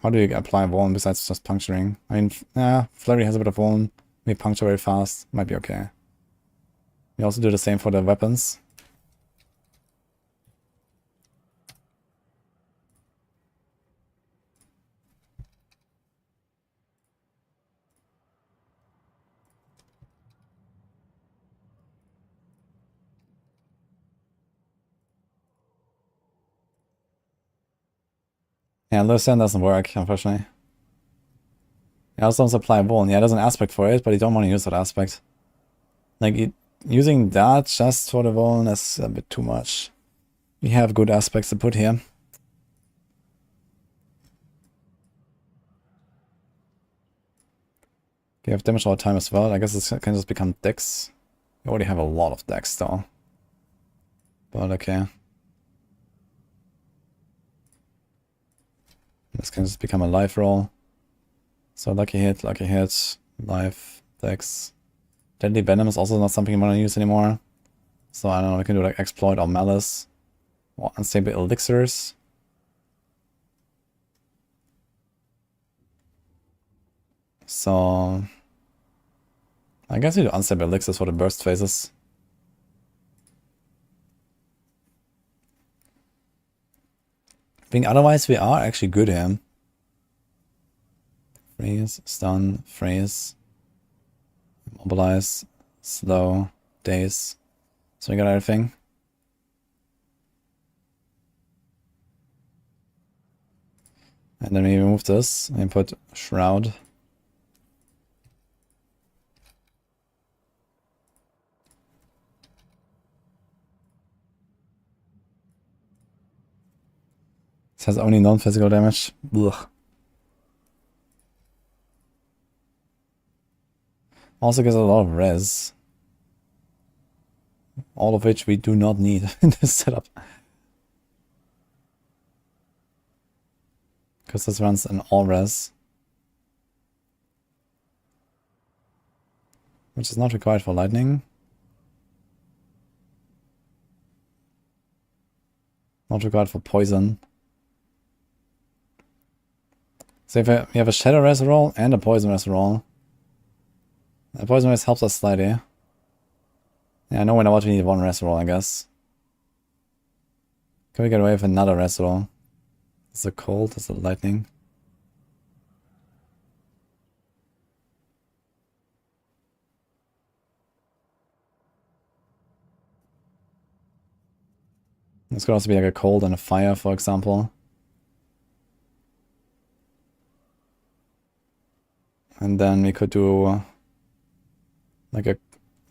How do you apply volume besides just puncturing? I mean, yeah, Flurry has a bit of volume. We puncture very fast. Might be okay. We also do the same for the weapons. Yeah, Lucian doesn't work, unfortunately. He also doesn't apply Vuln. Yeah, there's an aspect for it, but you don't want to use that aspect. Like, using that just for the Vuln is a bit too much. We have good aspects to put here. Okay, we have damage all the time as well. I guess this can just become Dex. We already have a lot of Dex though. But okay. This can just become a life roll. So lucky hit, life, Dex. Deadly Venom is also not something you want to use anymore. So I don't know, we can do like Exploit or Malice. Or Unstable Elixirs. So I guess we do Unstable Elixirs for the burst phases. I think otherwise we are actually good here. Freeze, stun, freeze, mobilize, slow, daze. So we got everything. And then we remove this and put Shroud. This has only non-physical damage. Ugh. Also gives a lot of res. All of which we do not need in this setup. Because this runs an all res. Which is not required for lightning. Not required for poison. So if we have a shadow res roll and a poison res roll. The poison res helps us slightly. Yeah, I know when I want to need one res roll, I guess. Can we get away with another res roll? Is it cold? Is it lightning? This could also be like a cold and a fire, for example. And then we could do like a,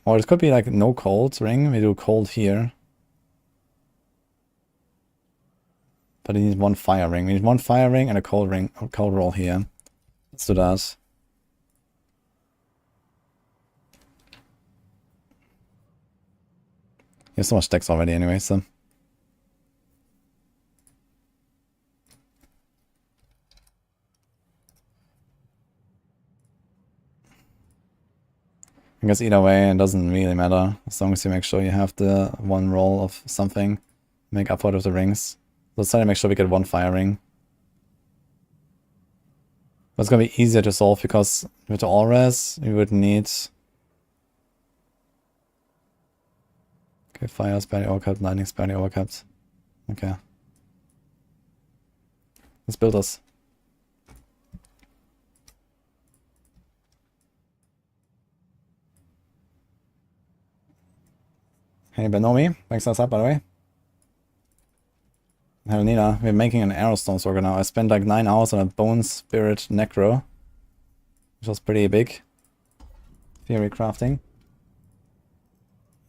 or it could be like no cold ring. We do cold here. But we need one fire ring. We need one fire ring and a cold ring, a cold roll here. Let's do that. You have so much decks already anyway, so. I guess either way, it doesn't really matter, as long as you make sure you have the one roll of something, make up for it with the rings. Let's try to make sure we get one fire ring. But it's gonna be easier to solve because with the all res, we would need... Okay, fire is barely overcapped, lightning is barely overcapped. Okay. Let's build this. Hey Benomi, thanks us up by the way. Hell Nina, we're making an Arrowstone Sorcer now. I spent like 9 hours on a Bone Spirit Necro, which was pretty big. Theorycrafting.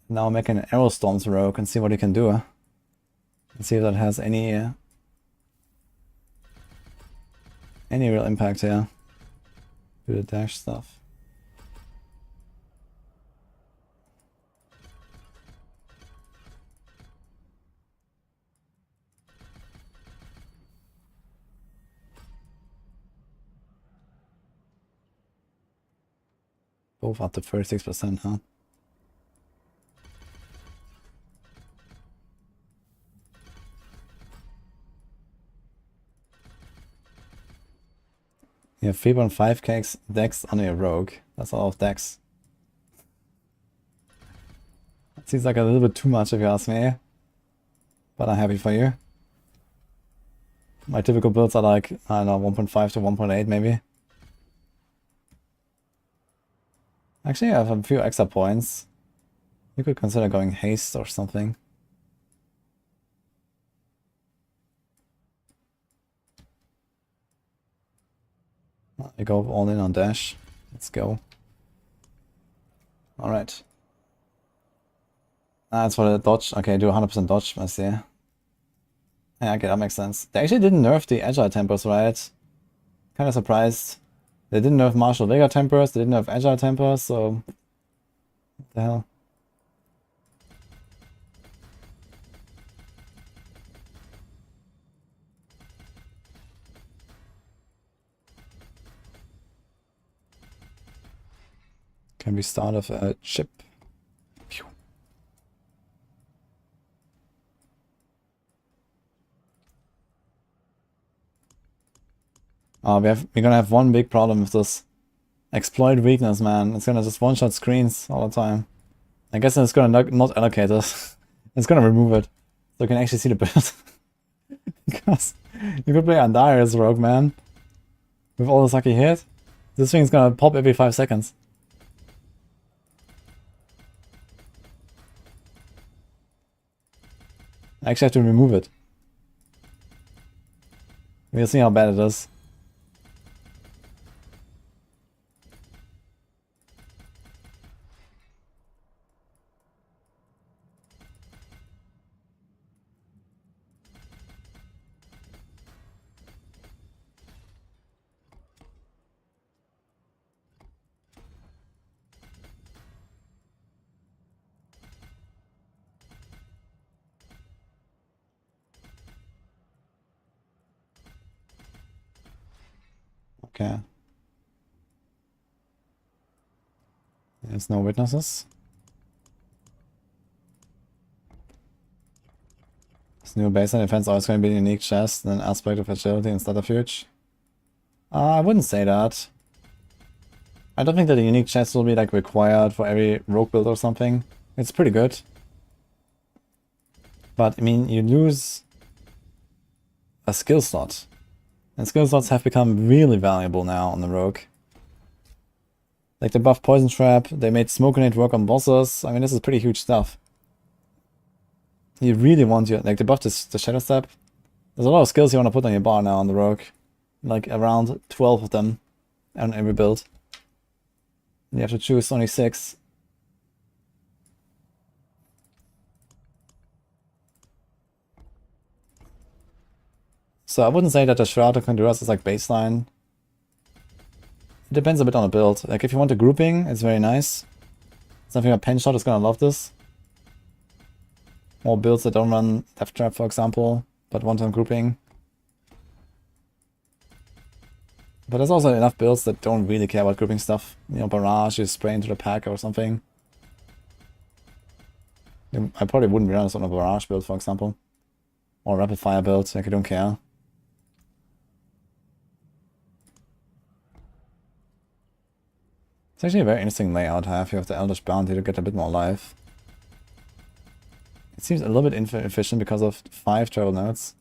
Now I'm making an Arrowstone's Rogue and see what he can do. And see if that has any real impact here. Do the dash stuff. Both up to 36%, huh? You have 3.5k decks on your rogue. That's a lot of decks. That seems like a little bit too much if you ask me. But I'm happy for you. My typical builds are like, I don't know, 1.5 to 1.8 maybe. Actually, I have a few extra points. You could consider going haste or something. You go all in on dash. Let's go. Alright. That's for the dodge. Okay, do 100% dodge, I see. Yeah, okay, that makes sense. They actually didn't nerf the agile tempers, right? Kind of surprised. They didn't nerf martial vigor tempers, they didn't nerf agile tempers, so... What the hell? Can we start with a chip? Phew. We're gonna have one big problem with this exploit weakness, man. It's gonna just one-shot screens all the time. I guess it's gonna not allocate us. It's gonna remove it, so you can actually see the build. Because you could play Andari as rogue, man. With all the sucky hit, this thing is gonna pop every 5 seconds. I actually have to remove it. We'll see how bad it is. Okay. There's no witnesses. This new baseline defense always going to be a unique chest and an aspect of agility and subterfuge. I wouldn't say that. I don't think that a unique chest will be like required for every rogue build or something. It's pretty good. But I mean, you lose a skill slot. And skill slots have become really valuable now on the rogue. Like they buffed Poison Trap, they made Smoke Grenade work on bosses. I mean, this is pretty huge stuff. You really want your, like they buffed the Shadow Step. There's a lot of skills you want to put on your bar now on the rogue. Like around 12 of them on every build. And you have to choose only 6. So I wouldn't say that the Shroud of Conduras is like baseline. It depends a bit on the build. Like if you want a grouping, it's very nice. Something like Penshot is gonna love this. More builds that don't run Death Trap, for example, but want some grouping. But there's also enough builds that don't really care about grouping stuff. You know, Barrage, you spray into the pack or something. I probably wouldn't run this on a Barrage build, for example. Or Rapid Fire build, like I don't care. It's actually a very interesting layout to have here with the Eldritch Bounty to get a bit more life. It seems a little bit inefficient because of 5 travel nodes.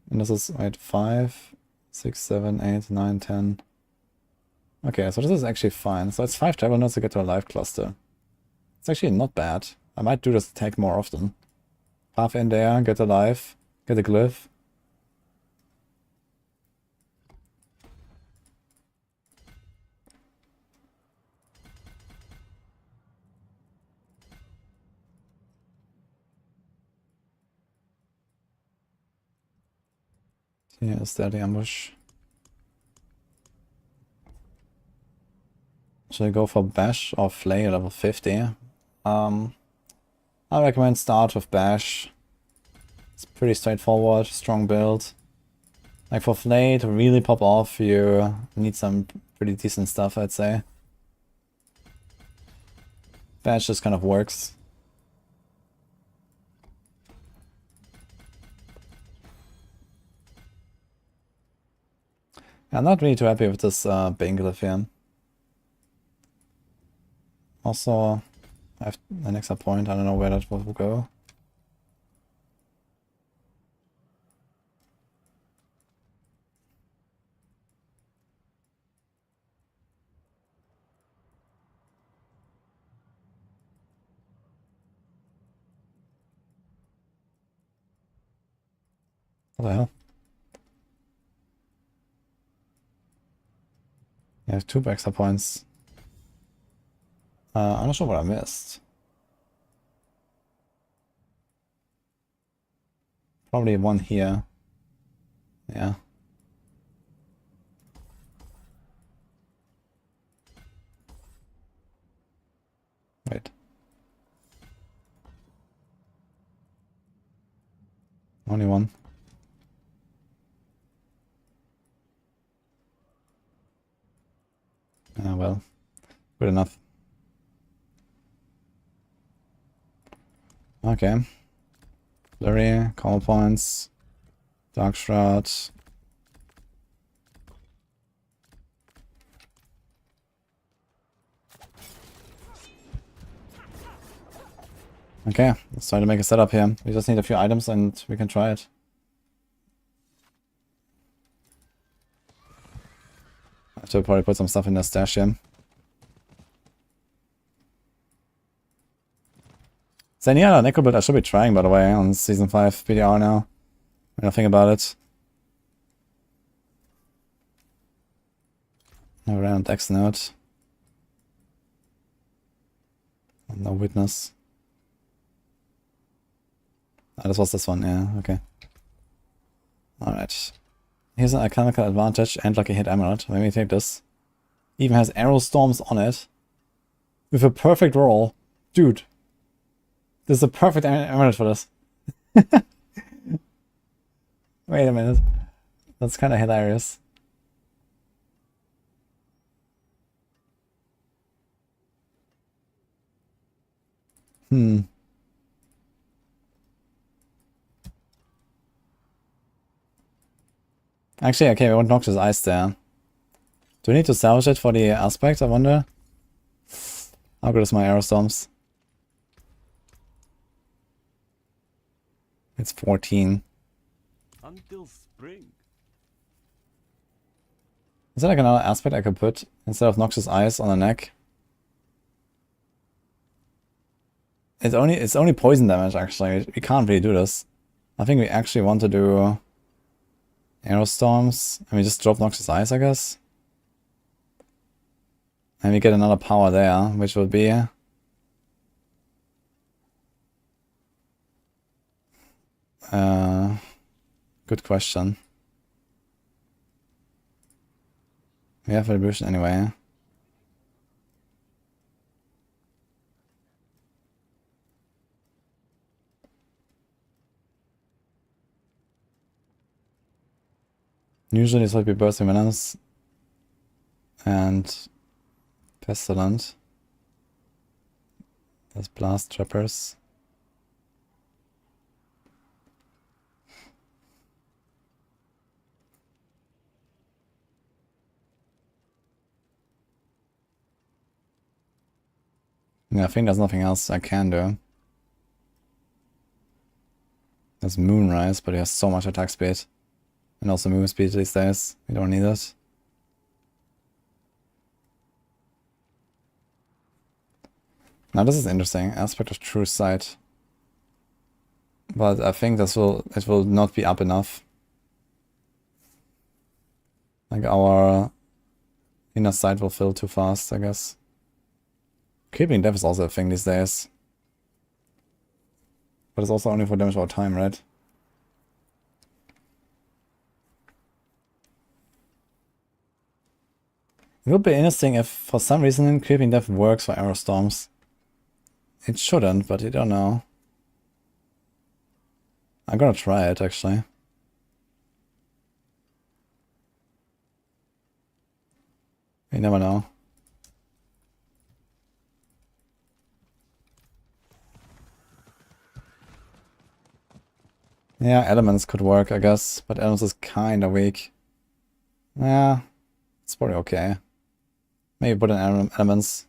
And this is, wait, 5, 6, 7, 8, 9, 10. Okay, so this is actually fine. So it's 5 travel nodes to get to a life cluster. It's actually not bad. I might do this attack more often. Half in there, get a life, get a glyph. Here is there the ambush. Should I go for Bash or Flay level 50? I recommend start with Bash. It's pretty straightforward, strong build. Like for Flay to really pop off, you need some pretty decent stuff, I'd say. Bash just kind of works. I'm not really too happy with this Bane Glyph here. Also, I have an extra point, I don't know where that will go. What the hell? Yeah, 2 extra points. I'm not sure what I missed. Probably one here. Yeah. Wait. Only one. Ah, well. Good enough. Okay. Flurry, call points, Dark Shroud. Okay, let's try to make a setup here. We just need a few items and we can try it. I have to probably put some stuff in the stash here. So any other Necro build I should be trying, by the way, on Season 5 PTR now. When I think about it. No round X note. No witness. Ah, this was this one, yeah, okay. Alright. Here's an Alchemical Advantage and Lucky Hit Emerald. Let me take this. Even has Arrow Storms on it. With a perfect roll. Dude. This is a perfect emerald for this. Wait a minute. That's kind of hilarious. Actually, okay, we want Noxious Ice there. Do we need to salvage it for the aspect, I wonder? How good is my Aerostorms? It's 14. Until spring. Is there like another aspect I could put instead of Noxious Ice on the neck? It's only poison damage actually. We can't really do this. I think we actually want to do Aerostorms. And we just drop Noxious Ice, I guess. And we get another power there, which would be good question. We have Retribution anyway. Usually this would be Bursting Venomous and Pestilent. There's Blast Trappers. Yeah, I think there's nothing else I can do. There's Moonrise, but he has so much attack speed. And also move speed these days. We don't need it. Now this is interesting. Aspect of True Sight. But I think it will not be up enough. Like our inner sight will fill too fast, I guess. Creeping Death is also a thing these days. But it's also only for damage over time, right? It would be interesting if for some reason Creeping Death works for Aerostorms. It shouldn't, but you don't know. I'm gonna try it actually. You never know. Yeah, Elements could work, I guess, but Elements is kinda weak. Yeah, it's probably okay. Maybe put in Elements.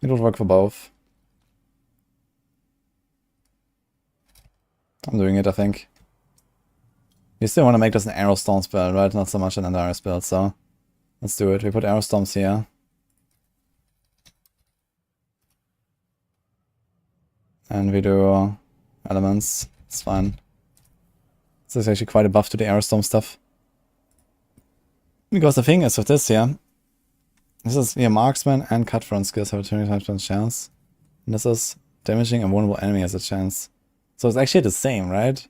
It would work for both. I'm doing it, I think. You still want to make this an Aerostorm spell, right? Not so much an Endara spell, so let's do it. We put Aerostorms here. And we do Elements. It's fine. This is actually quite a buff to the Aerostorm stuff. Because the thing is with this here, this is here Marksman and Cutthroat skills have a 25% chance. And this is damaging a vulnerable enemy has a chance. So it's actually the same, right?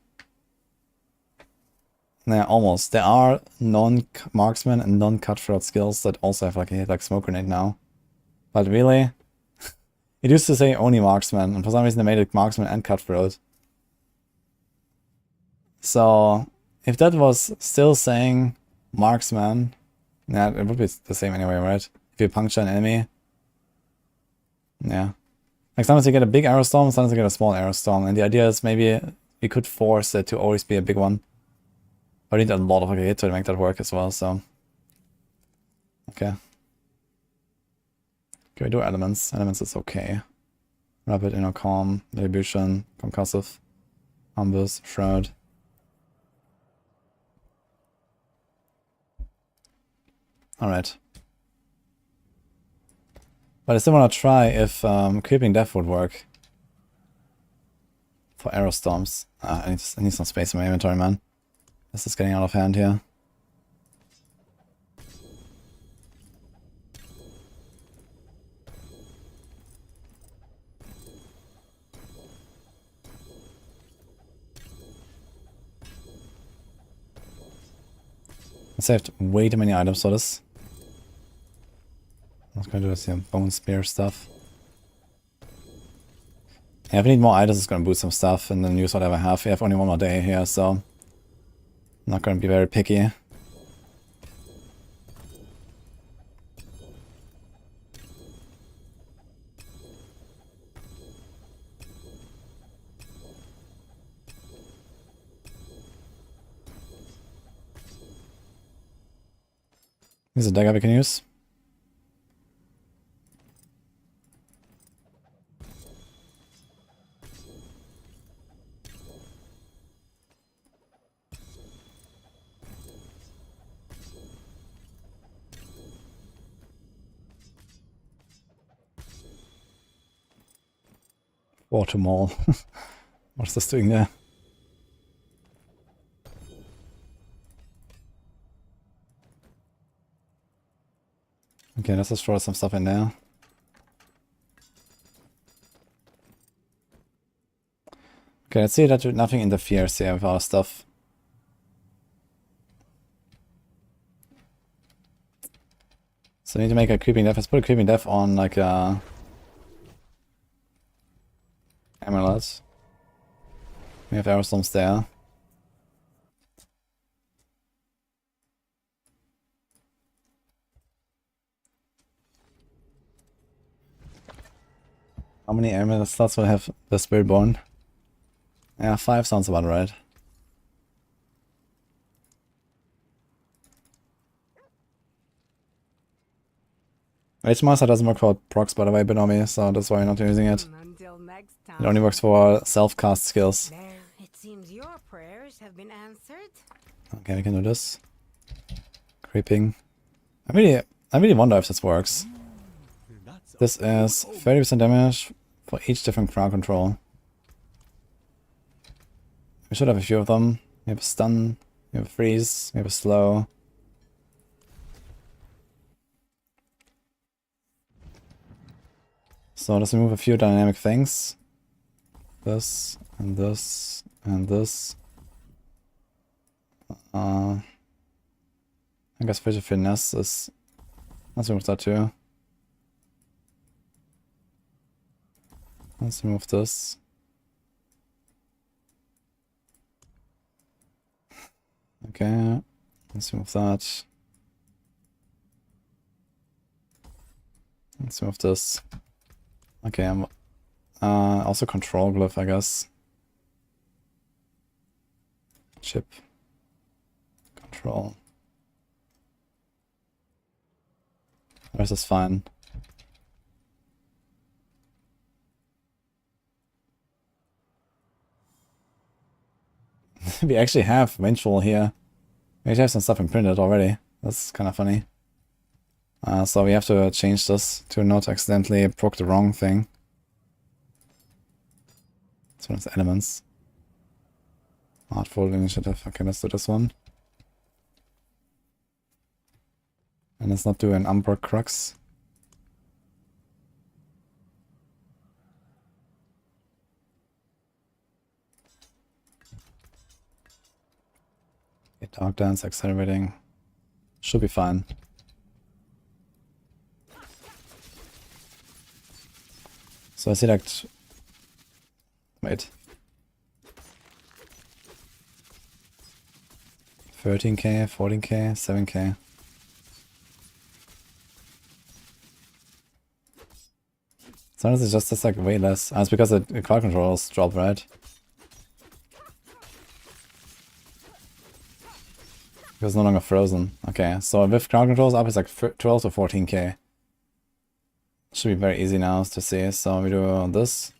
Nah, almost. There are non-Marksman and non-Cutthroat skills that also have like a hit like Smoke Grenade now. But really, it used to say only Marksman, and for some reason they made it Marksman and Cutthroat. So if that was still saying Marksman, yeah, it would be the same anyway, right? If you puncture an enemy. Yeah. Like sometimes you get a big Aerostorm, sometimes you get a small Aerostorm, and the idea is maybe we could force it to always be a big one. But we need a lot of hit to make that work as well, so. Okay. Okay, we do Elements. Elements is okay. Rapid, Inner Calm, Retribution, Concussive, Ambush, Shroud. Alright. But I still want to try if Creeping Death would work. For Aerostorms. I need some space in my inventory, man. This is getting out of hand here. I saved way too many items for this. What's gonna do is here, bone spear stuff. Yeah, if we need more items, it's gonna boost some stuff and then use whatever I have. We have only one more day here, so I'm not gonna be very picky. Here's a dagger we can use. Water mall. What's this doing there? Okay, let's just throw some stuff in there. Okay, let's see that nothing interferes here with our stuff. So I need to make a creeping death. Let's put a creeping death on like a amulet. We have arrow storms there. How many amulet slots will I have the Spiritborn? Yeah, 5 sounds about right. H-Master doesn't work for procs, by the way, Binomi, so that's why I'm not using it. Until next time. It only works for self-cast skills. There, it seems your prayers have been answered. Okay, we can do this. Creeping. I really wonder if this works. This is 30% damage for each different crowd control. We should have a few of them. We have a stun, we have a freeze, we have a slow. So let's remove a few dynamic things. This, and this, and this. I guess visual finesse is... Let's remove that too. Let's remove this. Okay, let's remove that. Let's remove this. Okay, I'm also control glyph, I guess. Chip. Control. The rest is fine. We actually have Vengeful here. We actually have some stuff imprinted already. That's kind of funny. So we have to change this to not accidentally proc the wrong thing. This one is elements. Artful initiative. Okay, let's do this one. And let's not do an Umbra Crux. Okay, Dark Dance, accelerating. Should be fine. So I select... Wait. 13k, 14k, 7k. Sometimes it's just like way less. It's because the crowd controls drop, right? Because it's no longer frozen. Okay, so with crowd controls up, it's like 12 to 14k. Should be very easy now to see. So we do this.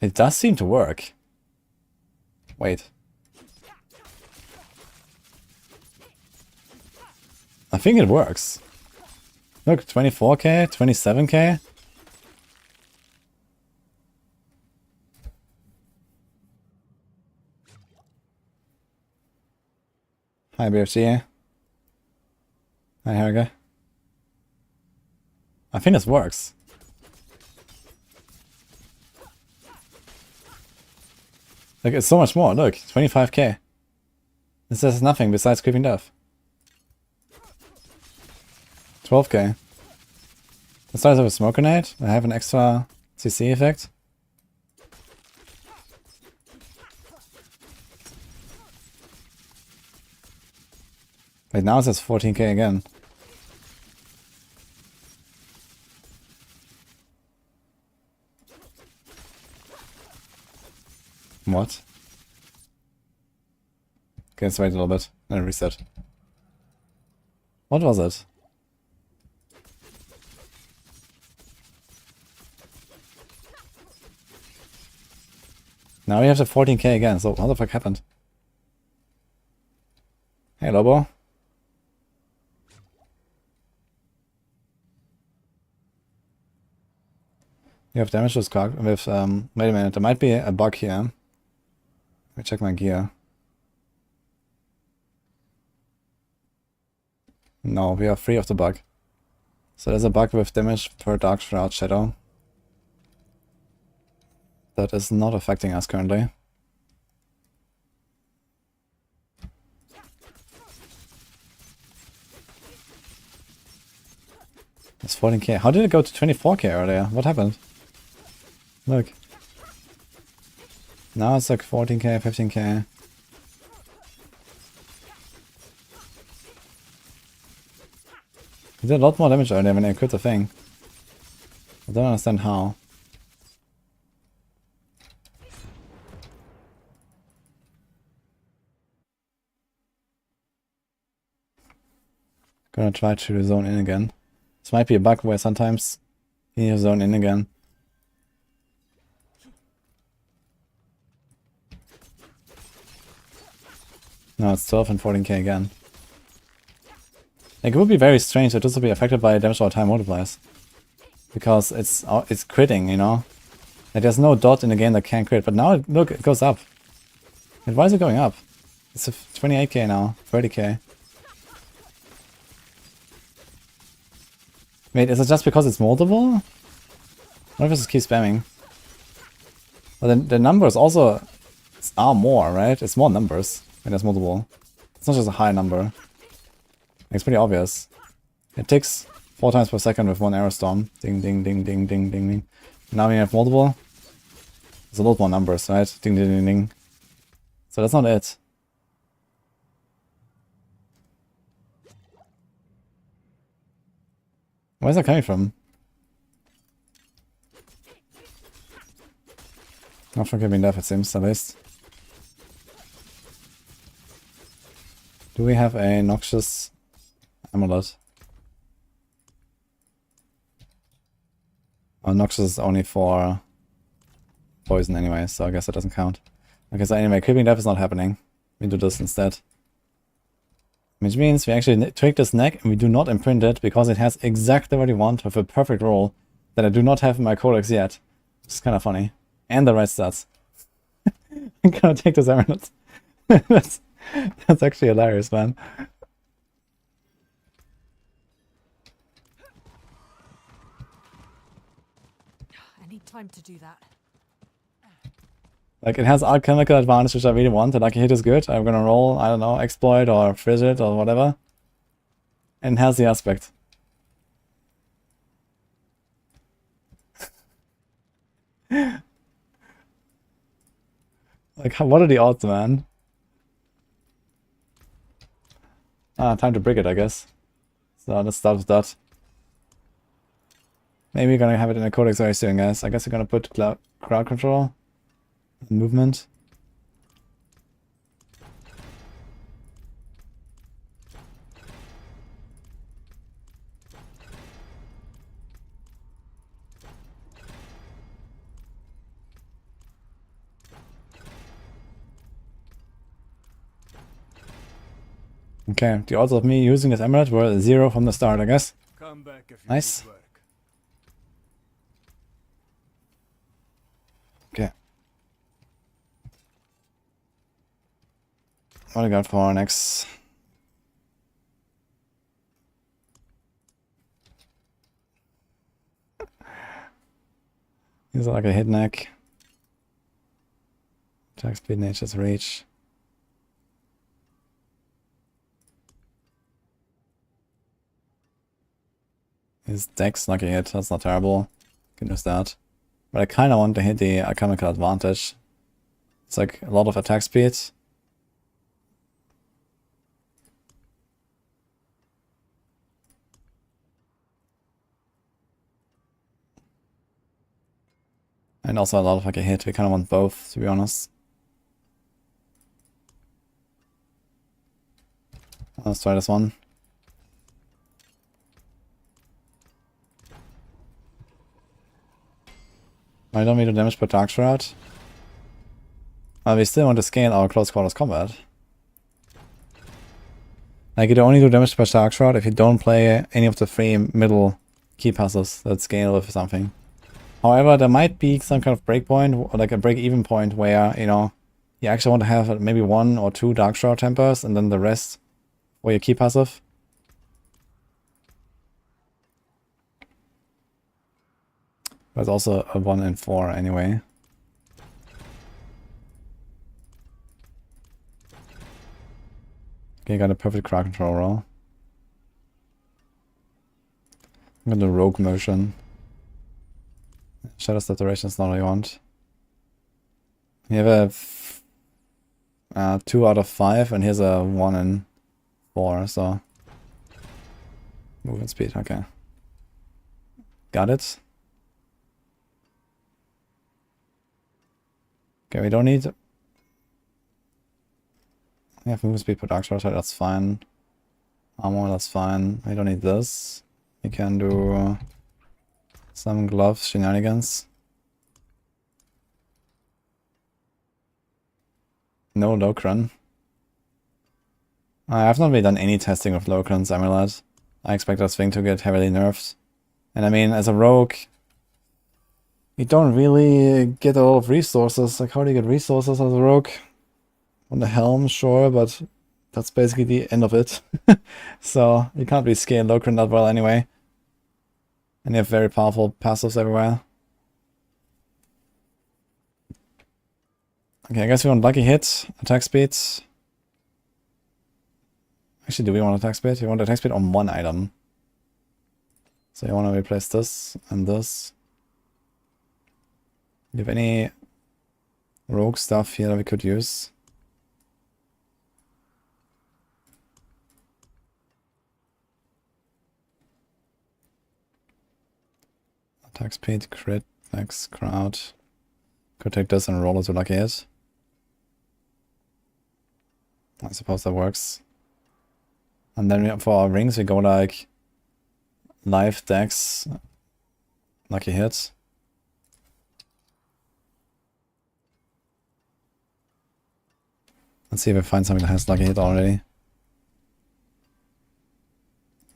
It does seem to work. Wait. I think it works. Look, 24k, 27k. Hi, BFG. Hi, Helga. I think this works. Like, it's so much more. Look, 25k. This is nothing besides creeping death. 12k. Let's start with a smoke grenade. I have an extra CC effect. Wait, now it says 14k again. What? Okay, let's wait a little bit. Then reset. What was it? Now we have the 14k again, so what the fuck happened? Hey, Lobo. You have damage with wait a minute, there might be a bug here. Let me check my gear. No, we are free of the bug. So there's a bug with damage per Dark Shroud Shadow. That is not affecting us currently. It's 14k. How did it go to 24k earlier? What happened? Look. Now it's like 14k, 15k. He did a lot more damage earlier when I equipped the thing. I don't understand how. Gonna try to zone in again. This might be a bug where sometimes you zone in again. No, it's 12 and 14k again. Like, it would be very strange that this would be affected by damage over time multipliers. Because it's critting, you know? Like, there's no dot in the game that can crit, but now, look, it goes up. And why is it going up? It's 28k now, 30k. Wait, is it just because it's multiple? What if I just keep spamming? Well, then the numbers also are more, right? It's more numbers when there's multiple. It's not just a high number. It's pretty obvious. It ticks 4 times per second with 1 arrow storm. Ding, ding, ding, ding, ding, ding, ding. Now we have multiple. There's a lot more numbers, right? Ding, ding, ding, ding. So that's not it. Where's that coming from? Not from giving death, it seems, at least. Do we have a noxious amulet? Oh, noxious is only for poison anyway, so I guess that doesn't count. Okay, so anyway, creeping death is not happening. We do this instead. Which means we actually tweak this neck and we do not imprint it because it has exactly what we want with a perfect roll that I do not have in my codex yet. Which is kind of funny. And the right stats. I'm gonna take this amulet. that's actually hilarious, man. I need time to do that. Like, it has alchemical advantage, which I really want. The lucky hit is good. I'm gonna roll, I don't know, exploit or frigid or whatever. And it has the aspect. Like, what are the odds, man? Ah, time to brick it, I guess. So let's start with that. Maybe we're gonna have it in a codex very soon, guys. I guess we're gonna put crowd control. Movement. Okay, the odds of me using this amulet were 0 from the start, I guess. Come back if you Nice. need work. Okay. What do I got for our next? These are like a hit neck. Attack speed, nature's reach. His dex lucky hit, that's not terrible. Can use that. But I kinda want to hit the alchemical advantage. It's like a lot of attack speed. And also a lot of like a hit. We kinda want both, to be honest. Let's try this one. I don't need to damage per dark shroud. We still want to scale our close quarters combat. Like, you only do damage per dark shroud if you don't play any of the 3 middle key passes that scale with something. However, there might be some kind of breakpoint, or like a break-even point where, you know, you actually want to have maybe 1 or 2 dark shroud tempers and then the rest for your key passive. But it's also a 1 in 4 anyway. Okay, got a perfect crowd control roll. I'm gonna do rogue motion. Shadow step duration is not what I want. You have a 2 out of 5, and here's a 1 in 4, so movement speed, okay. Got it. Okay, we don't need... We have movement speed per dark shroud, that's fine. Armor, that's fine. We don't need this. We can do some gloves shenanigans. No Locran. I have not really done any testing of Locran's Amulet. I expect this thing to get heavily nerfed. And I mean, as a rogue, you don't really get a lot of resources. Like, how do you get resources as a rogue? On the helm, sure, but that's basically the end of it. So you can't really scale Locran that well anyway. And you have very powerful passives everywhere. Okay, I guess we want lucky hit, attack speed. Actually, do we want attack speed? We want attack speed on 1 item. So you want to replace this and this. Do you have any rogue stuff here that we could use? Attack speed, crit, max, crowd. Could take this and roll it to lucky hit. I suppose that works. And then for our rings, we go like life, dex, lucky hit. Let's see if we find something that has lucky hit already.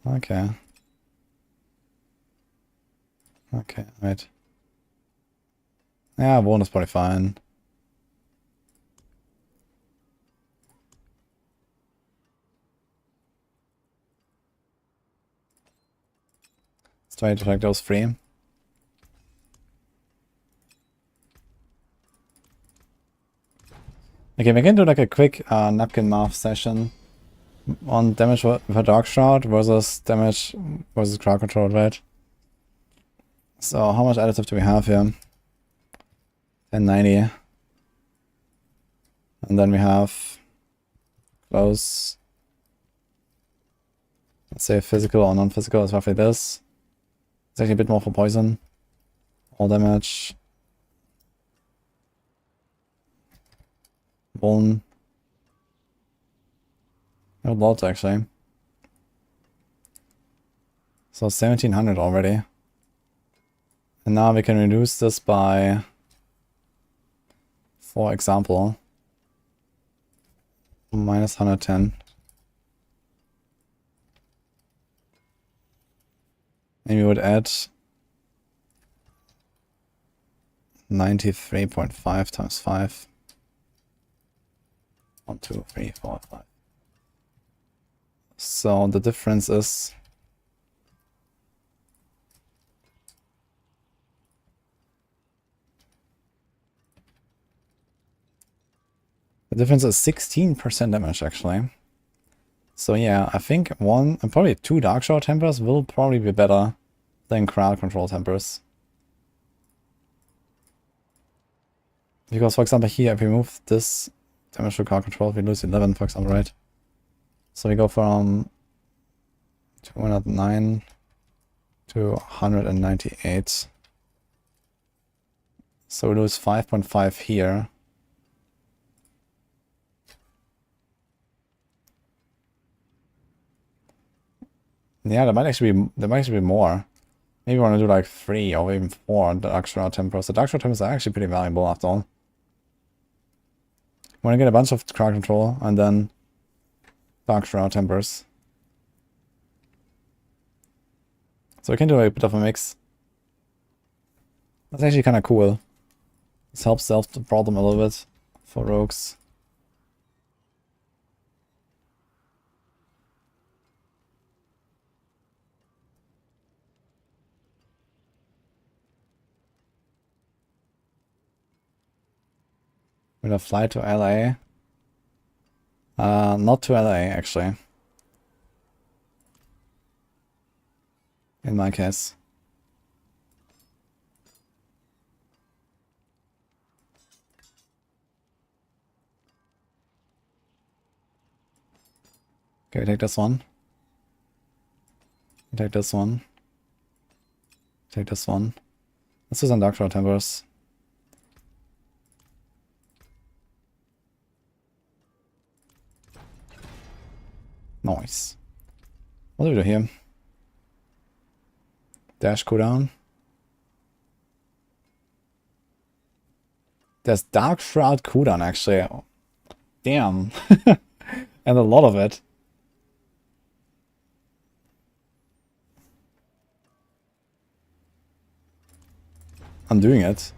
Okay. Okay, right. Yeah, one is probably fine. Let's try to take those 3. Okay, we can do like a quick napkin math session on damage with a dark shroud versus damage versus crowd control, right? So how much additive do we have here? 1090. And then we have close. Let's say physical or non-physical is roughly this. It's actually a bit more for poison. All damage. Bone. A lot actually. So 1700 already. And now we can reduce this by, for example, minus 110. And we would add 93.5 times 5. 1, 2, 3, 4, 5. So the difference is the difference is 16% damage actually. So yeah, I think 1 and probably 2 Dark Shroud Tempers will probably be better than crowd control Tempers. Because for example here, if we move this damage to crowd control, we lose 11 for example, right? So we go from 209 to 198. So we lose 5.5 here. Yeah, there might actually be more. Maybe we want to do like 3 or even 4 Dark Shroud Tempers. The Dark Shroud Tempers are actually pretty valuable after all. Want to get a bunch of crowd control and then Dark Shroud Tempers. So we can do a bit of a mix. That's actually kind of cool. This helps solve the problem a little bit for rogues. We're gonna fly to LA. Not to LA actually. In my case. Okay, take this one. Take this one. Take this one. Let's do some Dark Shroud Tempers. Nice. What do we do here? Dash cooldown. There's Dark Shroud cooldown actually. Damn. And a lot of it. I'm doing it.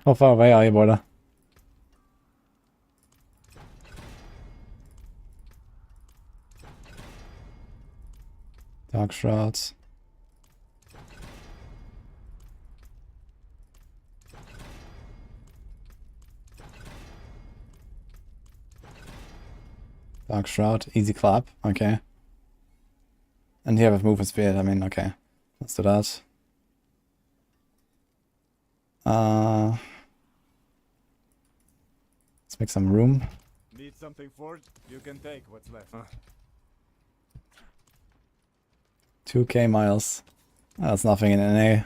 How far away are you, brother? Dark Shrouds. Dark Shroud, easy clap, okay. And here with movement speed, I mean, okay. Let's do that. Let's make some room. Need something forged? You can take what's left. 2k miles. That's nothing in NA.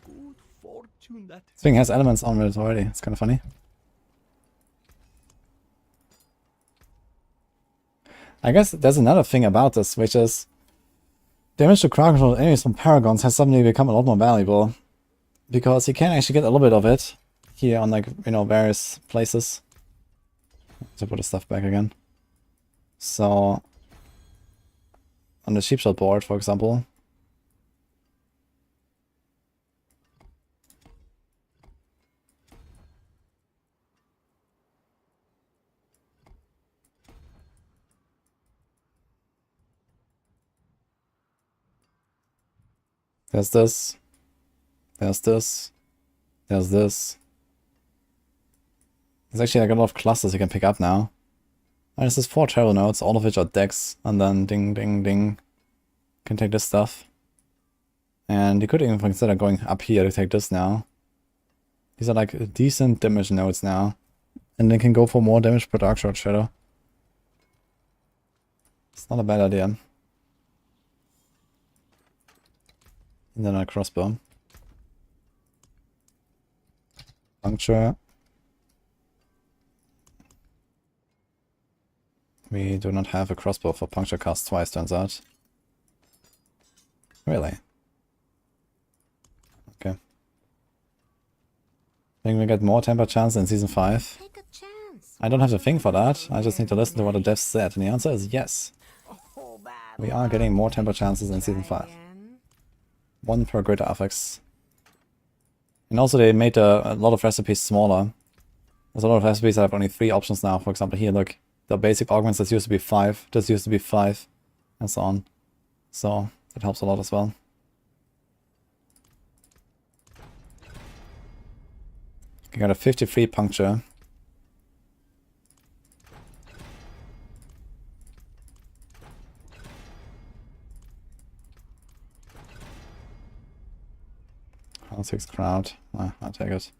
Good fortune that. This thing has elements on it already. It's kind of funny. I guess there's another thing about this, which is damage to crowd control enemies from Paragons has suddenly become a lot more valuable. Because you can actually get a little bit of it here on, like, you know, various places. To put the stuff back again. So on the sheep shot board, for example. There's this. There's this. There's this. There's actually like a lot of clusters you can pick up now. And this is 4 travel nodes, all of which are decks, and then ding ding ding. Can take this stuff. And you could even consider going up here to take this now. These are like decent damage nodes now. And then can go for more damage per Dark Shroud Shadow. It's not a bad idea. And then a crossbow. Puncture. We do not have a crossbow for puncture cast twice, turns out. Really? Okay. I think we get more temper chance in Season 5. Take a chance. I don't have to think for that, I just need to listen to what the devs said, and the answer is yes. We are getting more temper chances in Season 5. 1 per greater affix. And also they made a lot of recipes smaller. There's a lot of recipes that have only 3 options now. For example, here, look. The basic augments that used to be 5, just used to be 5, and so on. So, that helps a lot as well. I got a 53 puncture. I'll 6 crowd. I'll take it.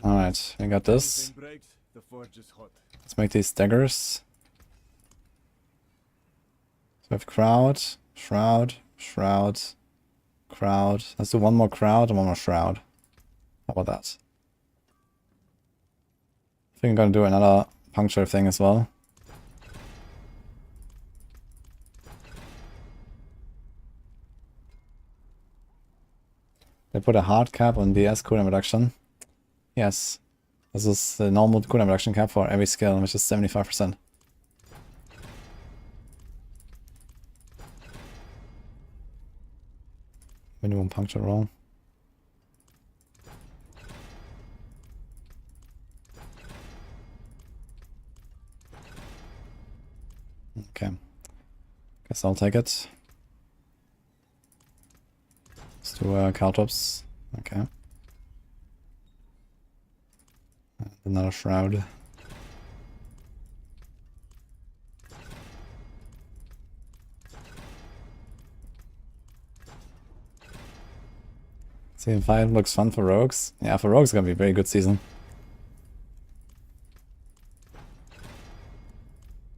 Alright, we got this. Let's make these daggers. So we have crowd, shroud, shroud, crowd. Let's do one more crowd and one more shroud. How about that? I think I'm gonna do another puncture thing as well. They put a hard cap on DS cooldown reduction. Yes. This is the normal cooldown reduction cap for every skill, which is 75%. Minimum puncture roll. Okay. Guess I'll take it. Let's do Caltrops. Okay. And another shroud. Season 5 looks fun for rogues. Yeah, for rogues it's gonna be a very good season.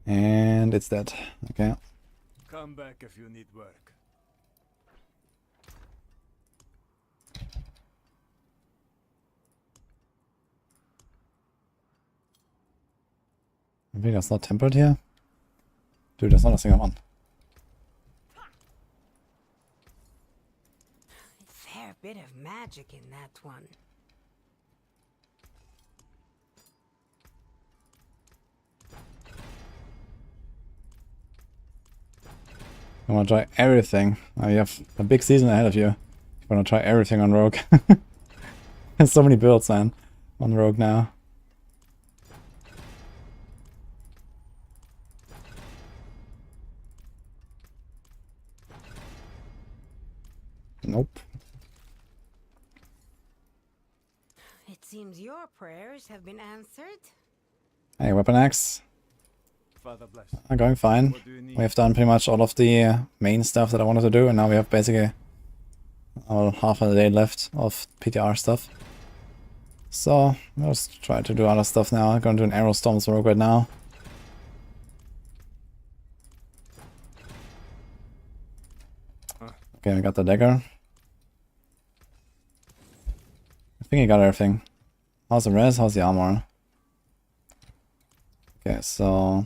And it's dead. Okay. Come back if you need work. Maybe that's not tempered here? Dude, that's not a single one. Fair bit of magic in that one. I want to try everything. You have a big season ahead of you. You want to try everything on Rogue. There's so many builds, man, on Rogue now. Nope. It seems your prayers have been answered. Hey, weapon axe. Father bless. Going fine. What do you need? We have done pretty much all of the main stuff that I wanted to do, and now we have basically half a day left of PTR stuff. So, let's try to do other stuff now. I'm gonna do an Arrow Storms Rogue right now. Okay, we got the dagger. I think I got everything. How's the res? How's the armor? Okay, so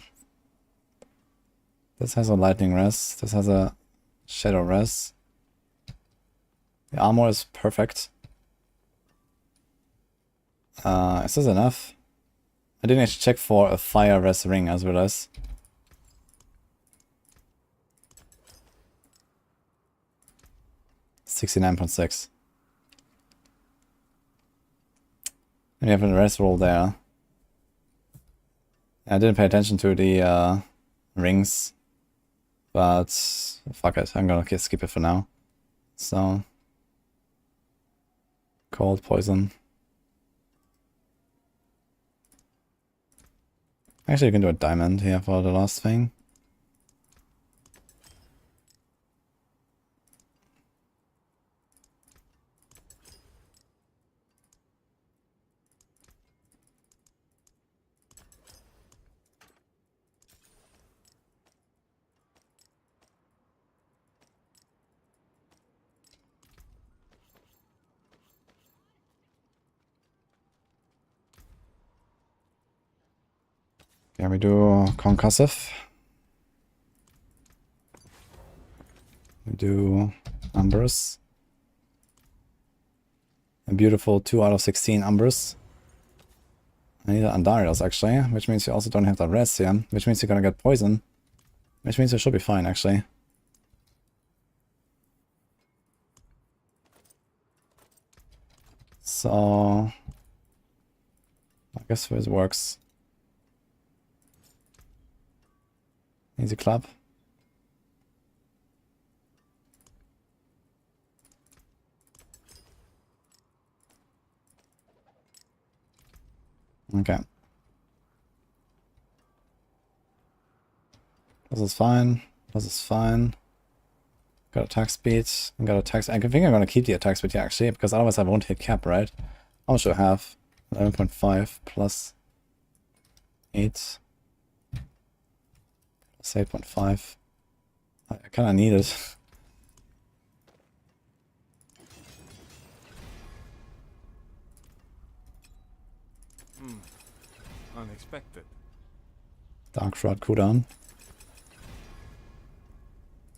this has a lightning res. This has a shadow res. The armor is perfect. Is this enough? I didn't actually check for a fire res ring as well as. $69.6. And you have a res roll there. I didn't pay attention to the rings, but fuck it, I'm gonna skip it for now. So, cold, poison. Actually, you can do a diamond here for the last thing. Can we do concussive? We do umbers. A beautiful 2 out of 16 umbers. I need an Andariels actually, which means you also don't have the res here, which means you're gonna get poison. Which means you should be fine actually. So I guess this works. Easy clap. Okay. This is fine. This is fine. Got attack speed. Got attack. I think I'm gonna keep the attack speed here actually, because otherwise I won't hit cap, right? How much do I have? 11.5 plus 8 plus 8.5. I kind of need it. Unexpected. Dark Shroud cooldown.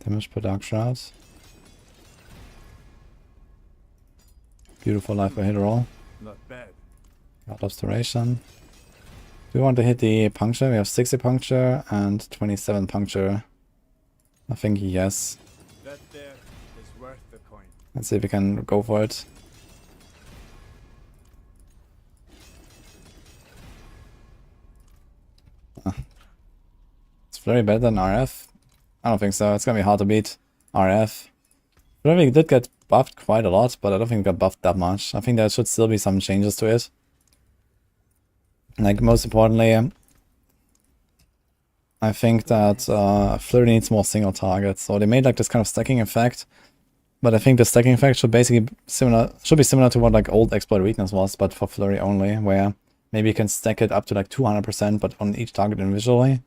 Damage per Dark Shroud. Beautiful life per hit roll. Not bad. Out of duration. Do we want to hit the puncture? We have 60 puncture and 27 puncture. I think yes. That there is worth the coin. Let's see if we can go for it. It's very better than RF. I don't think so. It's gonna be hard to beat RF. Flurry did get buffed quite a lot, but I don't think it got buffed that much. I think there should still be some changes to it. Like, most importantly, I think that Flurry needs more single targets. So they made like this kind of stacking effect, but I think the stacking effect should be similar to what like old Exploit Weakness was, but for Flurry only, where maybe you can stack it up to like 200%, but on each target individually.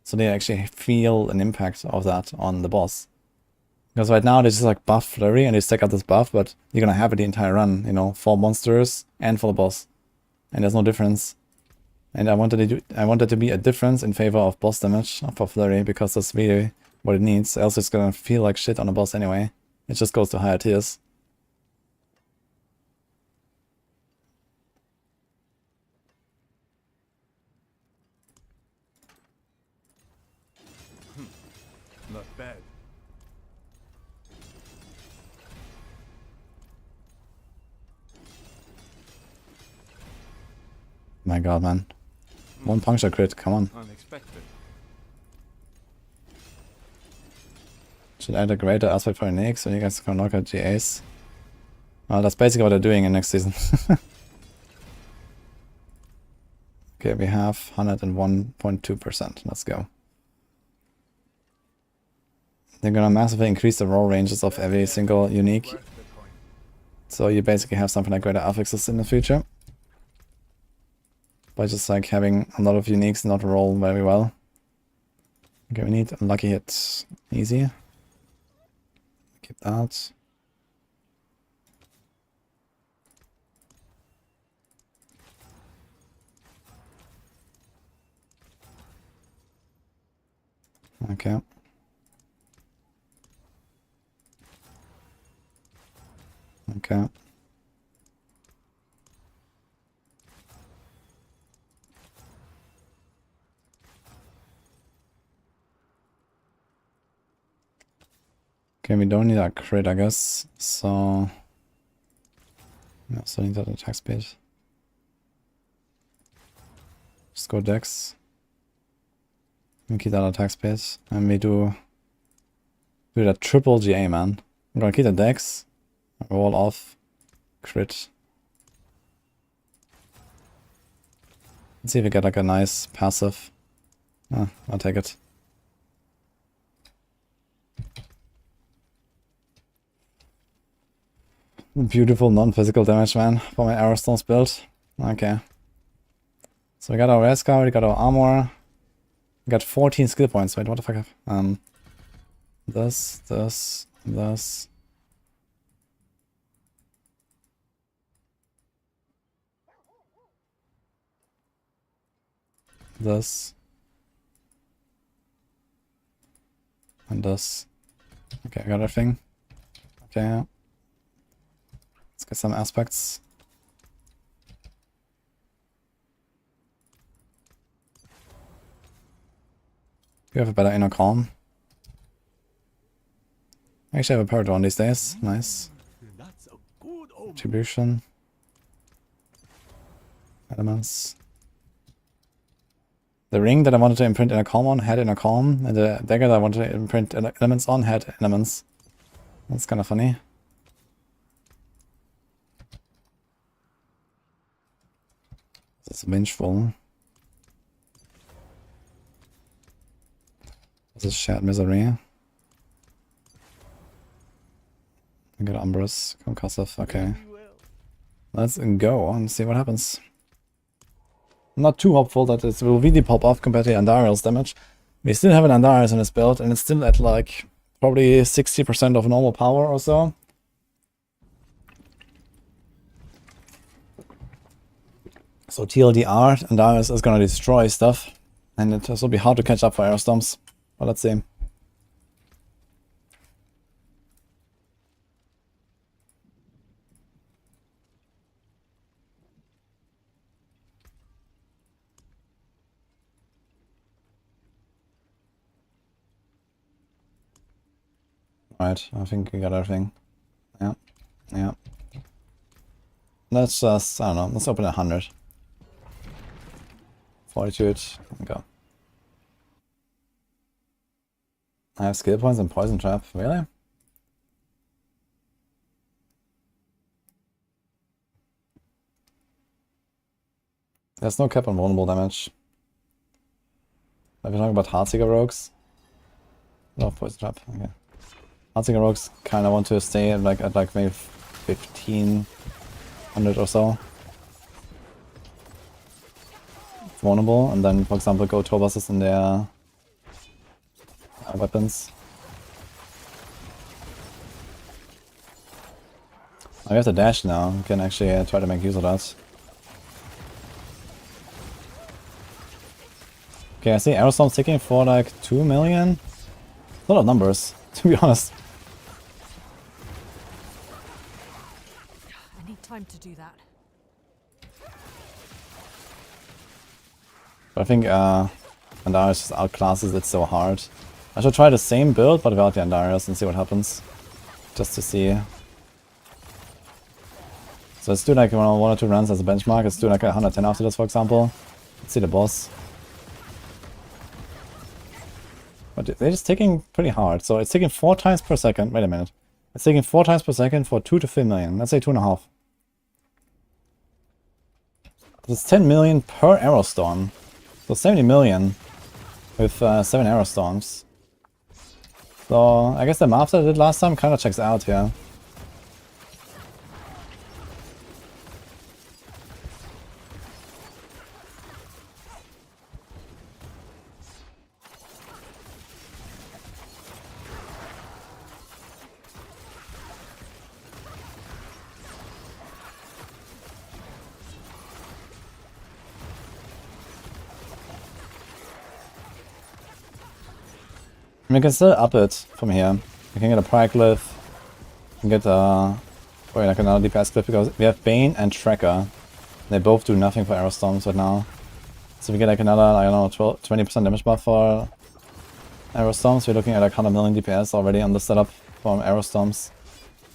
So they actually feel an impact of that on the boss. Because right now they just like buff Flurry and they stack up this buff, but you're gonna have it the entire run, you know, for monsters and for the boss. And there's no difference. And I wanted to be a difference in favor of boss damage for Flurry, because that's really what it needs. Else it's gonna feel like shit on the boss anyway. It just goes to higher tiers. Not bad. My god, man. One puncture crit, come on. Unexpected. Should add a greater aspect for Nick so you guys can knock out GAs. Well, that's basically what they're doing in next season. Okay, we have 101.2%. Let's go. They're gonna massively increase the roll ranges of every single unique. Worth the coin. So you basically have something like greater affixes in the future. By just like having a lot of uniques not roll very well. Okay, we need unlucky hit. Easy. Keep that. Okay. Okay. Okay, we don't need a crit, I guess. So we also need that attack speed. Just go dex. We keep that attack speed. And we do that triple GA, man. I'm gonna keep the dex. Roll off. Crit. Let's see if we get like a nice passive. Ah, I'll take it. Beautiful non-physical damage, man, for my Arrowstones build. Okay. So we got our red scar, we got our armor. We got 14 skill points. Wait, what the fuck? This. This. And this. Okay, I got everything. Okay. Let's get some aspects. You have a better inner calm. I actually have a Paragon these days. Nice. That's a good omen. Attribution. Elements. The ring that I wanted to imprint inner calm on had inner calm, and the dagger that I wanted to imprint elements on had elements. That's kind of funny. This It's vengeful. This is shared misery. I got Umbrus, concussive, okay. Let's go and see what happens. I'm not too hopeful that it will really pop off compared to Andariel's damage. We still have an Andariel's in this build, and it's still at like probably 60% of normal power or so. So TLDR, Andariel's is gonna destroy stuff, and it will be hard to catch up for Aerostorms. But let's see. Right, I think we got everything. Yeah, yeah. Let's just, I don't know, let's open 100. Fortitude, go. I have skill points and poison trap, really? There's no cap on vulnerable damage. Are we talking about Heartseeker rogues? No, poison trap, okay. Heartseeker rogues kinda want to stay at like maybe 1500 or so. Vulnerable, and then for example go Torbasses in their weapons. I have the dash now, we can actually try to make use of that. Okay, I see Aerostorm's ticking for like 2 million. A lot of numbers, to be honest. I need time to do that. But I think Andarius just outclasses it so hard. I should try the same build but without the Andarius and see what happens. Just to see. So let's do like 1 or 2 runs as a benchmark. Let's do like 110 after this, for example. Let's see the boss. But they're just ticking pretty hard. So it's ticking 4 times per second. Wait a minute. It's taking 4 times per second for 2 to 3 million. Let's say 2.5. This is 10 million per Aerostorm. So 70 million with 7 Aerostorms. So I guess the math that I did last time kind of checks out here. We can still up it from here. We can get a Pride Glyph. We can get probably like another DPS Glyph because we have Bane and Tracker. They both do nothing for Aerostorms right now. So we get like another, I don't know, 20% damage buff for Aerostorms. We're looking at like 100 million DPS already on the setup from Aerostorms.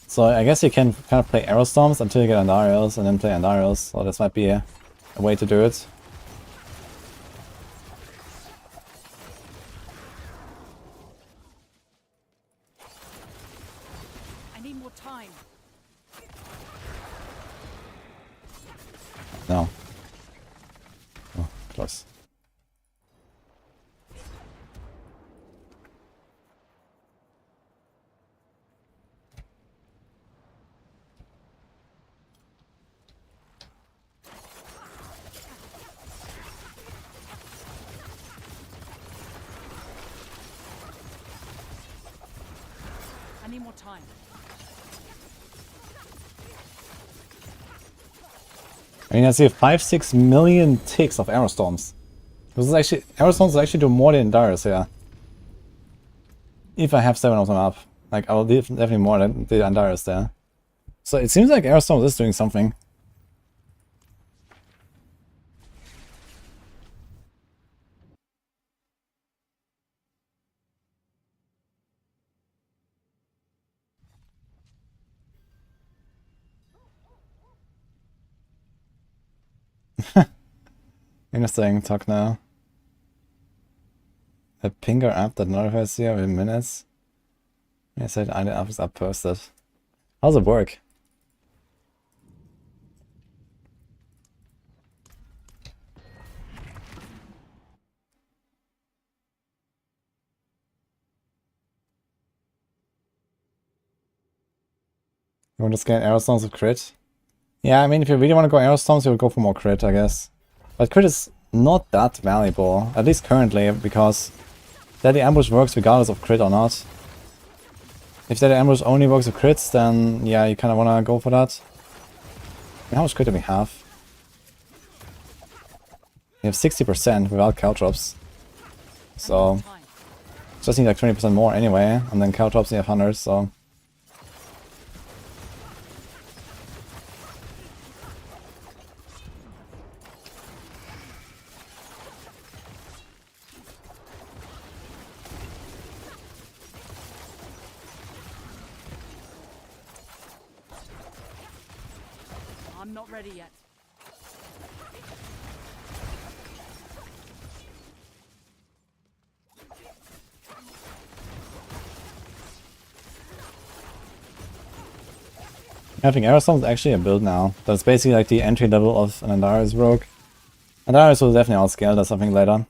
So I guess you can kind of play Aerostorms until you get Andariels and then play Andariels. So this might be a way to do it. No. Oh, close. I need more time. I mean, I see 5-6 million ticks of Aerostorms. This is actually, Aerostorms actually do more than Darius here. If I have 7 of them up. Like, I will do definitely more than the Andarius there. So it seems like Aerostorms is doing something. Interesting talk now. A pinger app that notifies you every minutes. I said eine app is up posted. How's it work? You want to scan Aerostorms with crit? Yeah, I mean, if you really want to go Aerostorms, you would go for more crit, I guess. But crit is not that valuable, at least currently, because Deadly Ambush works regardless of crit or not. If Deadly Ambush only works with crits, then yeah, you kind of want to go for that. I mean, how much crit do we have? We have 60% without Caltrops. So, just need like 20% more anyway, and then Caltrops you have 100, so... I'm not ready yet. Having Aerostorm is actually a build now. That's basically like the entry level of an Andarius rogue. Andarius will definitely outscale that something later.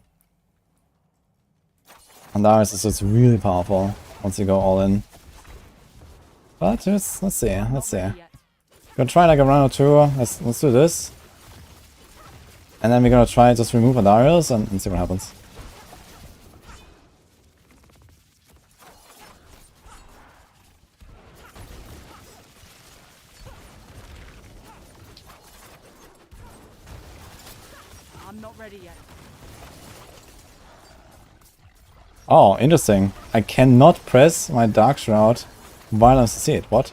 Andarius is just really powerful once you go all in. But just, let's see. We're gonna try like a round or two. Let's do this. And then we're gonna try just remove Andarius and see what happens. I'm not ready yet. Oh, interesting. I cannot press my Dark Shroud while I'm CC'd. What?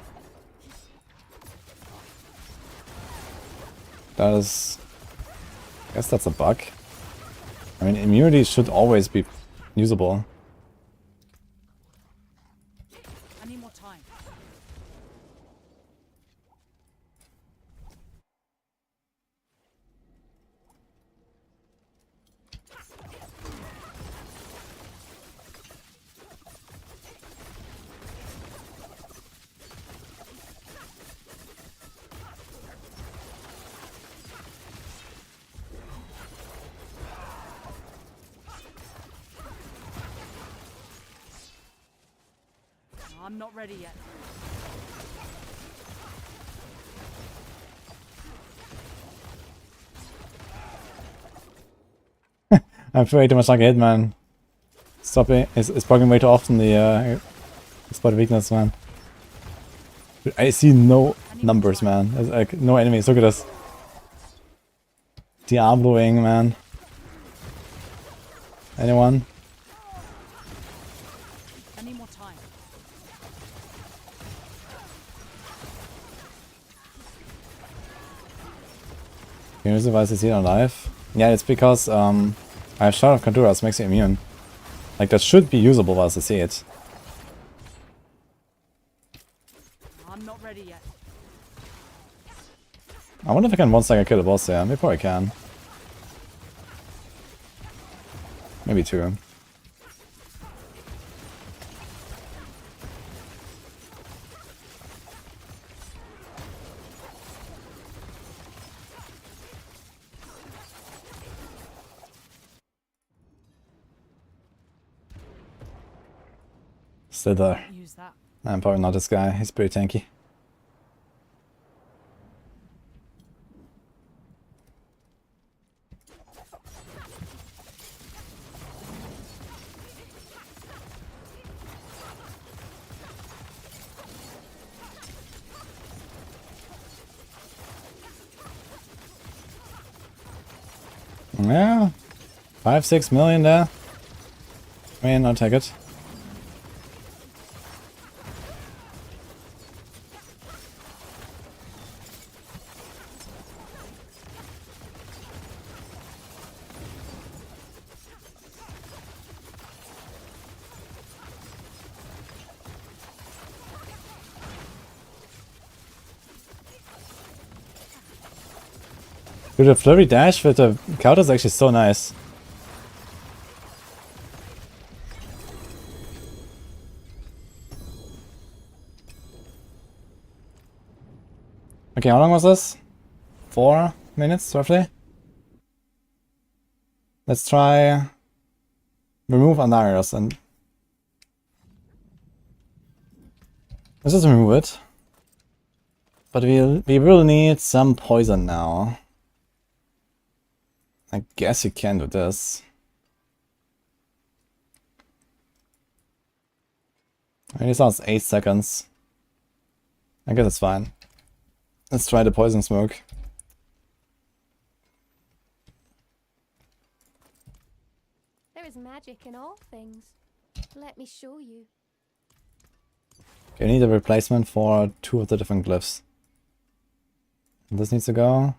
That is... I guess that's a bug. I mean, immunity should always be usable. I need more time. I'm not ready yet. I'm way too much like a hitman. Stop it. It's bugging way too often the spot weakness, man. I see no numbers, man. There's like no enemies. Look at this. Diabloing, man. Anyone? I need more time. Can you use the VCC on live? Yeah, it's because I have Shard of Conduras, makes you immune. Like that should be usable while I see it. I'm not ready yet. I wonder if I can one-stagger kill the boss there. Maybe probably can. Maybe two. Still there. Use that. I'm probably not this guy. He's pretty tanky. Yeah, 5-6 million there. I mean, I'll take it. Dude, the flurry dash with the counter is actually so nice. Okay, how long was this? 4 minutes, roughly? Let's try... remove Andarius and... let's just remove it. But we will need some poison now. I guess you can do this. I mean, it sounds 8 seconds. I guess it's fine. Let's try the poison smoke. There is magic in all things. Let me show you. Okay, we need a replacement for 2 of the different glyphs. This needs to go.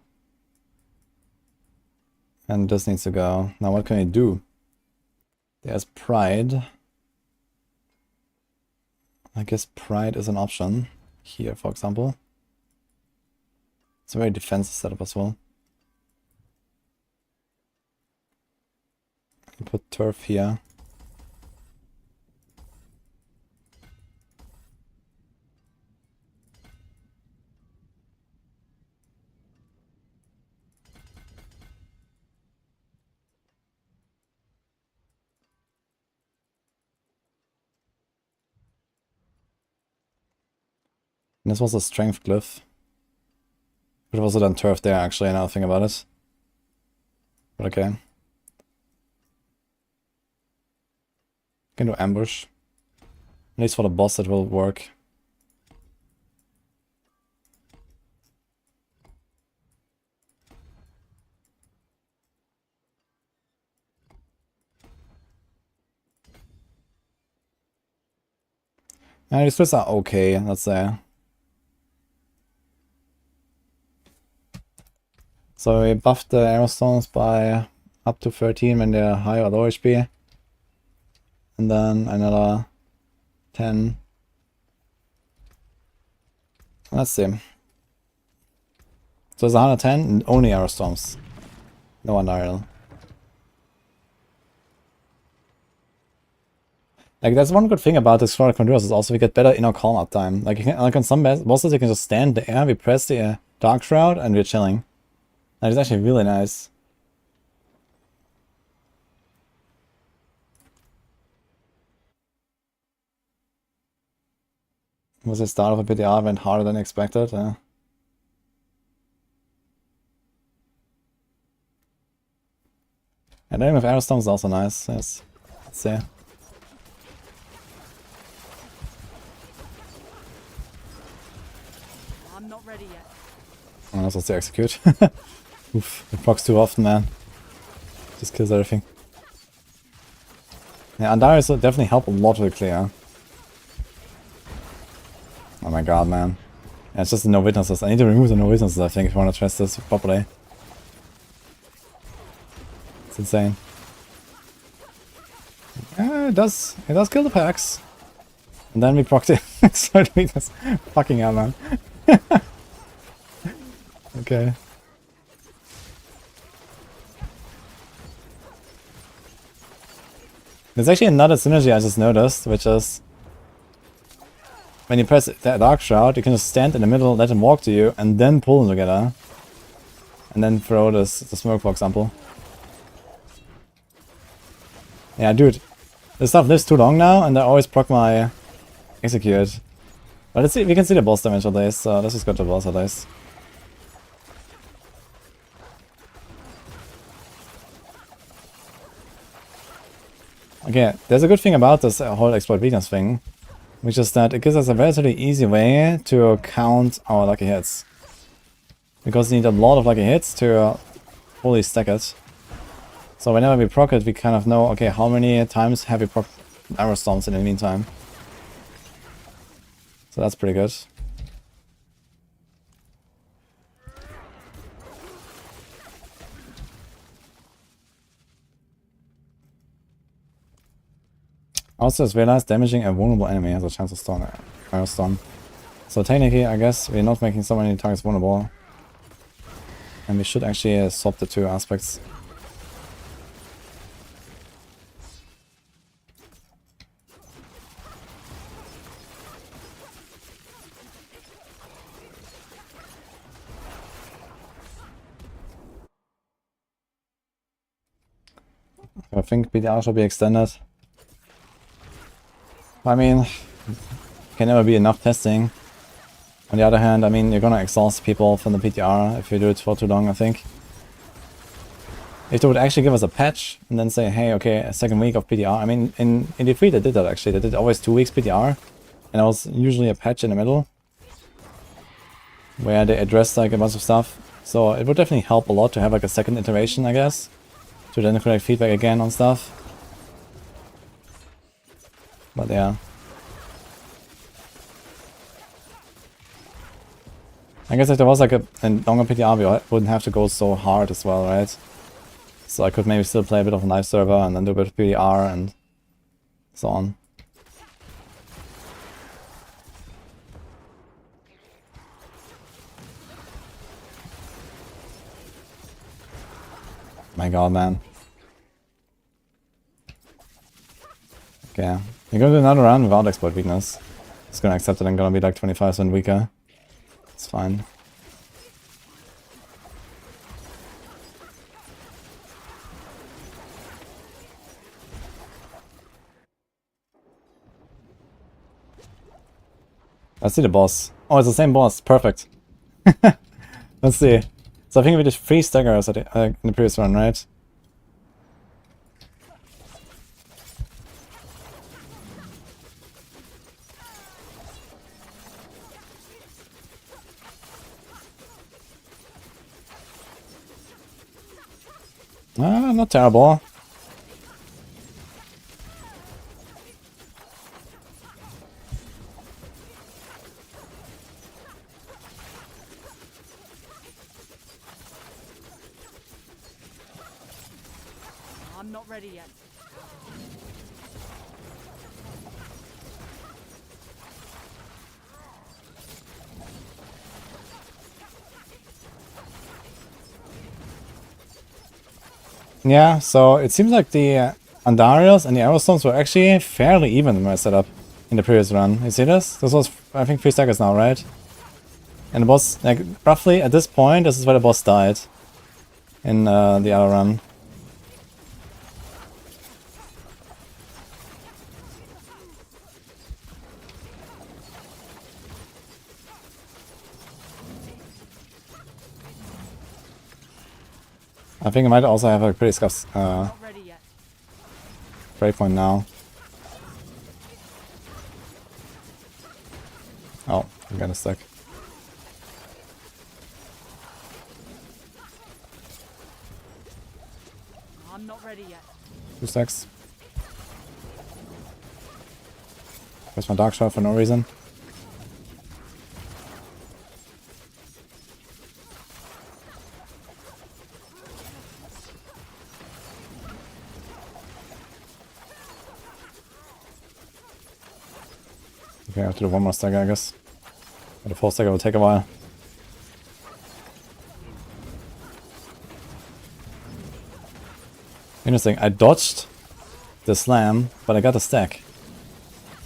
And this needs to go. Now what can we do? There's pride. I guess pride is an option. Here, for example. It's a very defensive setup as well. Put turf here. And this was a strength glyph. Could have also done turf there actually, now I think about it. But okay. Can do ambush. At least for the boss it will work. And these splits are okay, let's say. So we buffed the arrow stones by up to 13 when they're high or low HP. And then another 10. Let's see. So it's 110 and only arrow storms. No Undial. Like, that's one good thing about this Flora Conduras is also we get better inner calm up time. Like, like on some bosses you can just stand there, we press the Dark Shroud and we're chilling. That is actually really nice. Was the start of a PTR went harder than expected? And the aim of Aerostone is also nice. Yes. Let's see. I'm not ready yet. Oh, that's also execute. Oof, it procs too often, man. Just kills everything. Yeah, Andarius will definitely help a lot with clear. Oh my god, man. Yeah, it's just the no witnesses. I need to remove the no witnesses, I think, if I want to test this properly. It's insane. Yeah, it does kill the packs. And then we proc the extra weakness. Fucking hell, man. Okay. There's actually another synergy I just noticed, which is when you press that Dark Shroud, you can just stand in the middle, let him walk to you, and then pull them together. And then throw the smoke, for example. Yeah, dude. This stuff lives too long now, and I always proc my execute. But let's see, we can see the boss damage at least, so let's just go to the boss at least. Okay, there's a good thing about this whole exploit weakness thing, which is that it gives us a relatively easy way to count our lucky hits. Because you need a lot of lucky hits to fully stack it. So whenever we proc it, we kind of know, okay, how many times have we proc arrow storms in the meantime. So that's pretty good. Also, it's realized damaging a vulnerable enemy has a chance of stun arrow stun. So technically, I guess we're not making so many targets vulnerable. And we should actually swap the two aspects. I think PTR should be extended. I mean, can never be enough testing. On the other hand, I mean, you're gonna exhaust people from the PTR if you do it for too long, I think. If they would actually give us a patch and then say, hey, okay, a second week of PTR. I mean, in D3 they did that actually. They did always 2 weeks PTR. And there was usually a patch in the middle where they addressed like a bunch of stuff. So it would definitely help a lot to have like a second iteration, I guess. To then collect feedback again on stuff. But yeah. I guess if there was like a longer PTR, we wouldn't have to go so hard as well, right? So I could maybe still play a bit of a live server and then do a bit of PTR and so on. My god, man. Okay, we're gonna do another round without exploit weakness. Just gonna accept that I'm gonna be like 25% weaker. It's fine. Let's see the boss. Oh, it's the same boss. Perfect. Let's see. So I think we did 3 staggers in the previous one, right? Not terrible. I'm not ready yet. Yeah, so it seems like the Andariels and the Aerostones were actually fairly even in my setup in the previous run. You see this? This was, I think, 3 staggers now, right? And the boss, like, roughly at this point, this is where the boss died in the other run. I think I might also have a pretty scuffed breakpoint now. Oh, I'm gonna stick. I'm not ready yet. 2 stacks. Where's my dark shot for no reason? Okay, I have to do 1 more stagger, I guess. But the 4th stagger will take a while. Interesting, I dodged the slam, but I got a stack.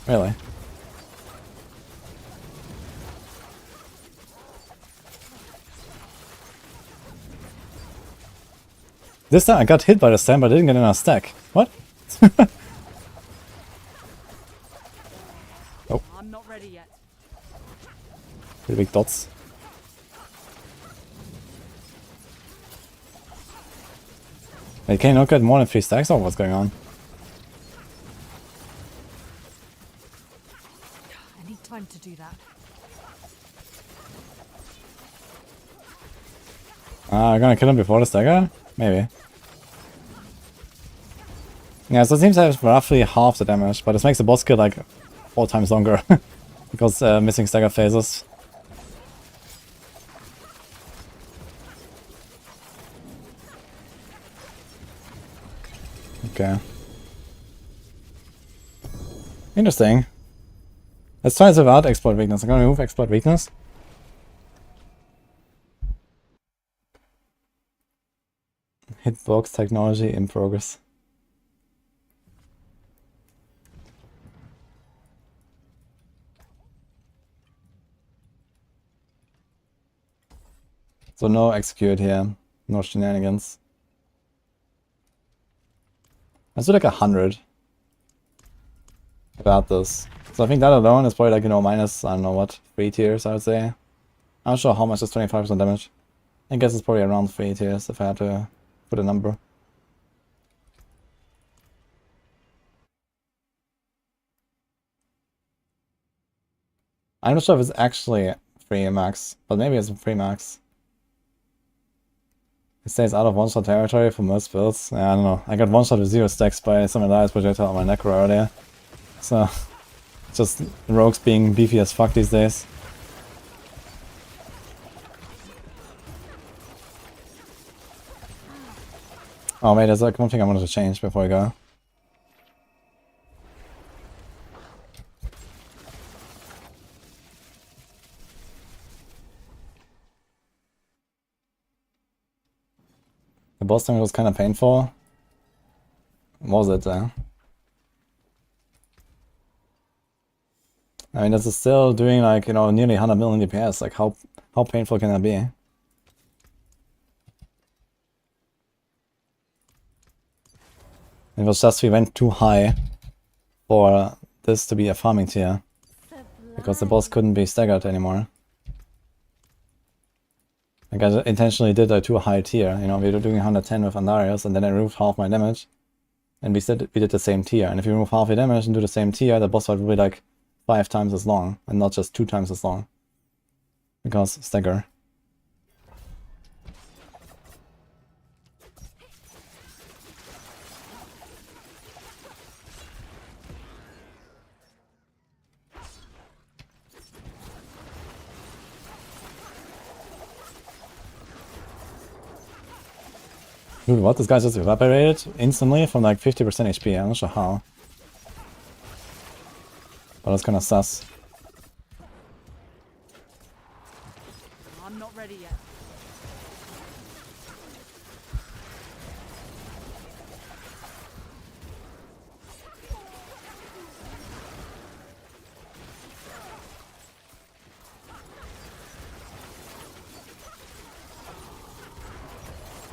Really? This time I got hit by the slam, but I didn't get another stack. What? Oh. I'm not ready yet. Pretty big dots. Wait, can you not get more than 3 stacks or what's going on? I need time to do that. I'm gonna kill him before the stagger? Maybe. Yeah, so it seems to have roughly half the damage, but this makes the boss kill like 4 times longer. Because missing stagger phases. Okay. Interesting. Let's try this without exploit weakness. I'm gonna remove exploit weakness. Hitbox technology in progress. So no execute here. No shenanigans. Let's do like 100. About this. So I think that alone is probably like, you know, minus, I don't know what, 3 tiers, I would say. I'm not sure how much is 25% damage. I guess it's probably around 3 tiers if I had to put a number. I'm not sure if it's actually 3 max, but maybe it's 3 max. It stays out of one-shot territory for most builds. Yeah, I don't know. I got one-shot with 0 stacks by some Elias projectile on my Necro earlier. So, just rogues being beefy as fuck these days. Oh wait, there's like one thing I wanted to change before we go. The boss damage was kind of painful. Was it? I mean, this is still doing like, you know, nearly 100 million DPS. Like, how painful can that be? It was just we went too high for this to be a farming tier. Because the boss couldn't be staggered anymore. Like I intentionally did a too high tier, you know, we were doing 110 with Andarius and then I removed half my damage. And we did the same tier. And if you remove half your damage and do the same tier, the boss fight will be like 5 times as long and not just 2 times as long. Because stagger. Dude, what? This guy just evaporated instantly from like 50% HP. I'm not sure how. But that's kind of sus. I'm not ready yet.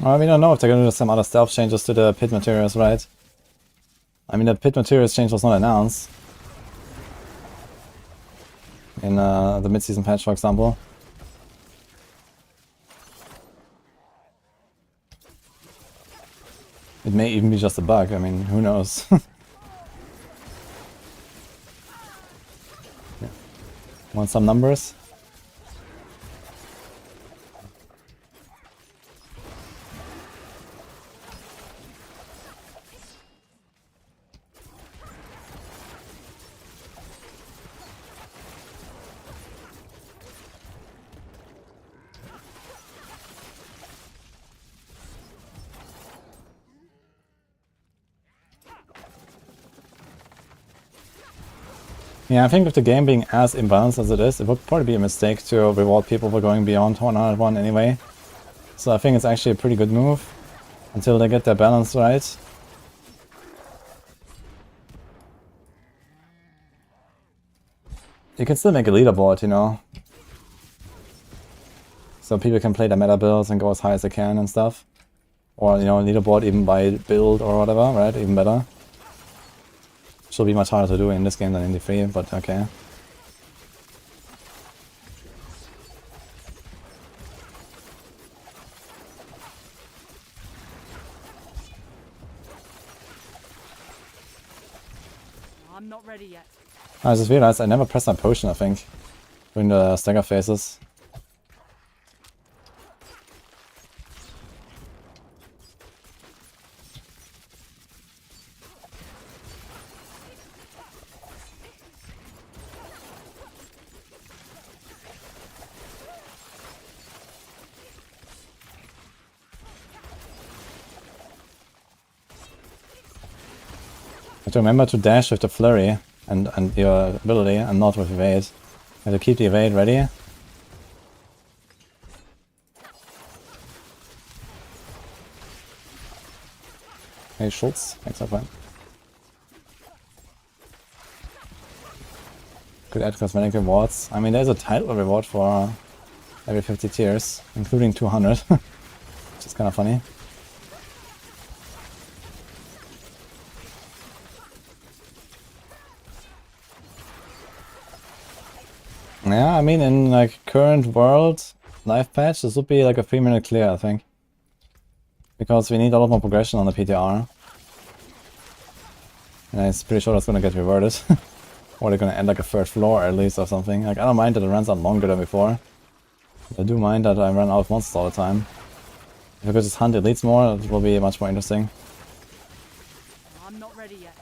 Well, we don't know if they're gonna do some other stealth changes to the pit materials, right? I mean, the pit materials change was not announced. In the mid-season patch, for example. It may even be just a bug, I mean, who knows? Yeah. Want some numbers? Yeah, I think with the game being as imbalanced as it is, it would probably be a mistake to reward people for going beyond 101 anyway. So I think it's actually a pretty good move, until they get their balance right. You can still make a leaderboard, you know. So people can play their meta builds and go as high as they can and stuff. Or, you know, leaderboard even by build or whatever, right? Even better. Should be much harder to do in this game than in the free, but okay. I'm not ready yet. I just realized I never pressed my potion, I think, during the stagger phases. Have to remember to dash with the flurry and your ability and not with evade. You have to keep the evade ready. Hey Schultz, thanks up, man. Good add cosmetic rewards. I mean, there's a title reward for every 50 tiers, including 200, which is kind of funny. Yeah, I mean, in like current world life patch, this would be like a 3-minute clear, I think. Because we need a lot more progression on the PTR. And I'm pretty sure that's gonna get reverted. Or they're gonna end like a third floor at least or something. Like, I don't mind that it runs out longer than before. But I do mind that I run out of monsters all the time. If I could just hunt elites more, it will be much more interesting. I'm not ready yet.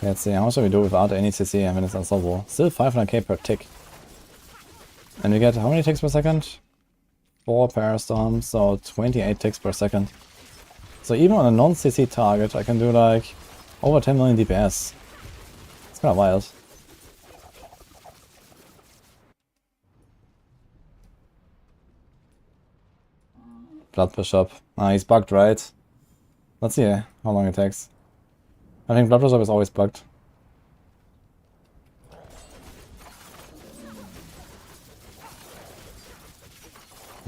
Let's see, how much do we do without any CC? I mean, it's unsolvable. Still 500k per tick. And we get how many ticks per second? 4 Parastorms, so 28 ticks per second. So even on a non-CC target, I can do like over 10 million DPS. It's kinda wild. Blood Bishop. Ah, he's bugged, right? Let's see how long it takes. I think Blood Bishop is always bugged.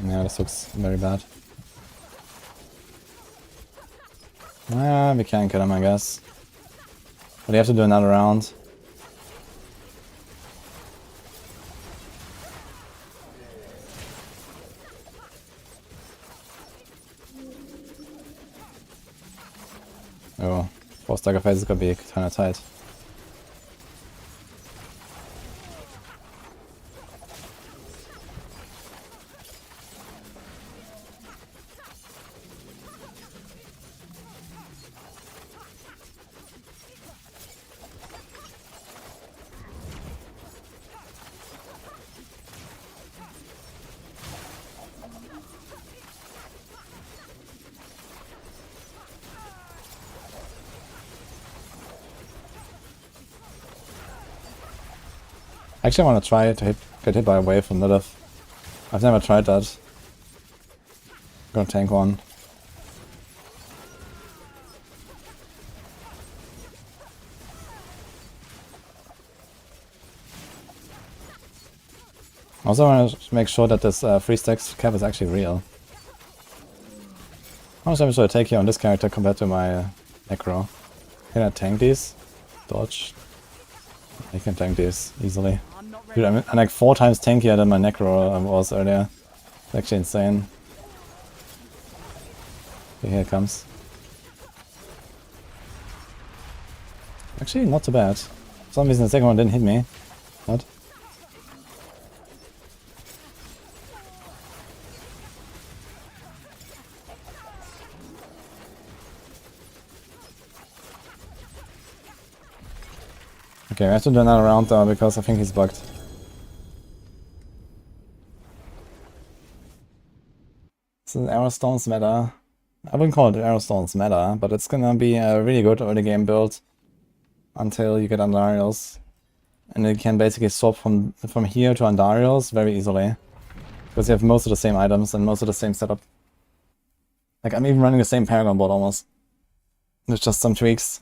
Yeah, this looks very bad. Ah, we can kill him, I guess. But you have to do another round. Oh, 4 stagger phases could be kinda tight. Actually, I want to try to get hit by a wave from Lilith. I've never tried that. I'm gonna tank one. Also, I want to make sure that this 3 stacks cap is actually real. How much damage should I take here on this character compared to my Necro? Can I tank these? Dodge. I can tank these easily. Dude, I'm like 4 times tankier than my Necro was earlier. It's actually insane. Okay, here it comes. Actually, not too bad. For some reason the second one didn't hit me. What? Okay, we have to do another round though, because I think he's bugged. This is Arrowstone's meta. I wouldn't call it Arrowstone's meta, but it's gonna be a really good early game build until you get Andariels. And you can basically swap from here to Andariels very easily. Because you have most of the same items and most of the same setup. Like, I'm even running the same Paragon board almost. With just some tweaks.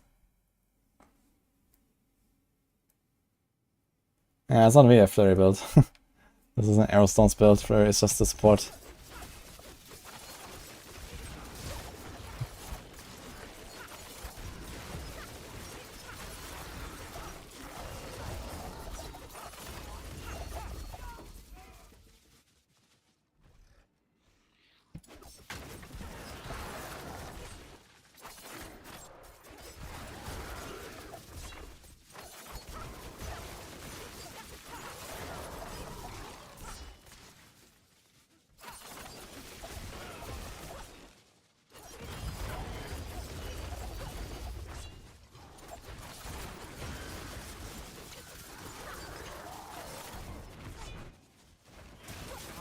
Yeah, it's not really a flurry build. This is an Arrowstone's build. Flurry is just the support.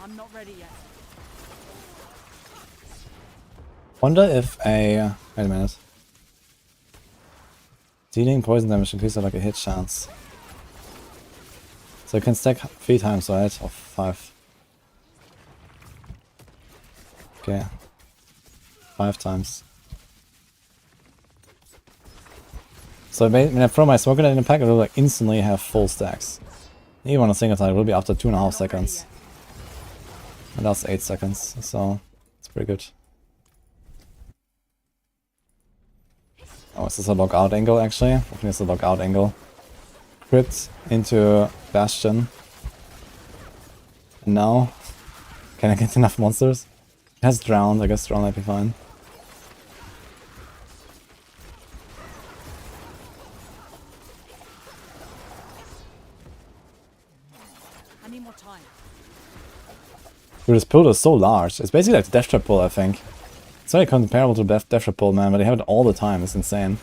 I'm not ready yet. Wonder if a... wait a minute. Dealing poison damage increases like a hit chance. So you can stack 3 times, right? Or 5. Okay. 5 times. So when I throw my smoke grenade in the pack, it will like instantly have full stacks. Even on a single time, it will be after 2.5 seconds. And that's 8 seconds, so it's pretty good. Oh, is this a lockout angle actually? I think it's a lockout angle. crypt into Bastion. And now, can I get enough monsters? It has drowned, I guess drown might be fine. I need more time. Dude, this pool is so large. It's basically like the Death Trap pool, I think. It's very comparable to Death Trap pool, man, but they have it all the time. It's insane.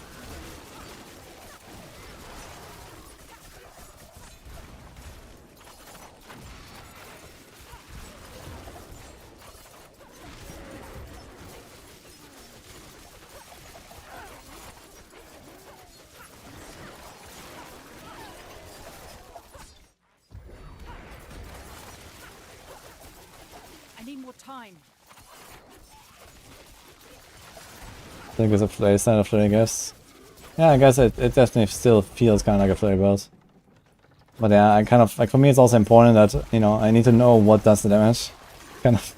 I need more time. I think it's a flurry, it's not a flurry, I guess. Yeah, I guess it definitely still feels kind of like a flurry build. But yeah, I kind of, like, for me it's also important that, you know, I need to know what does the damage. Kind of.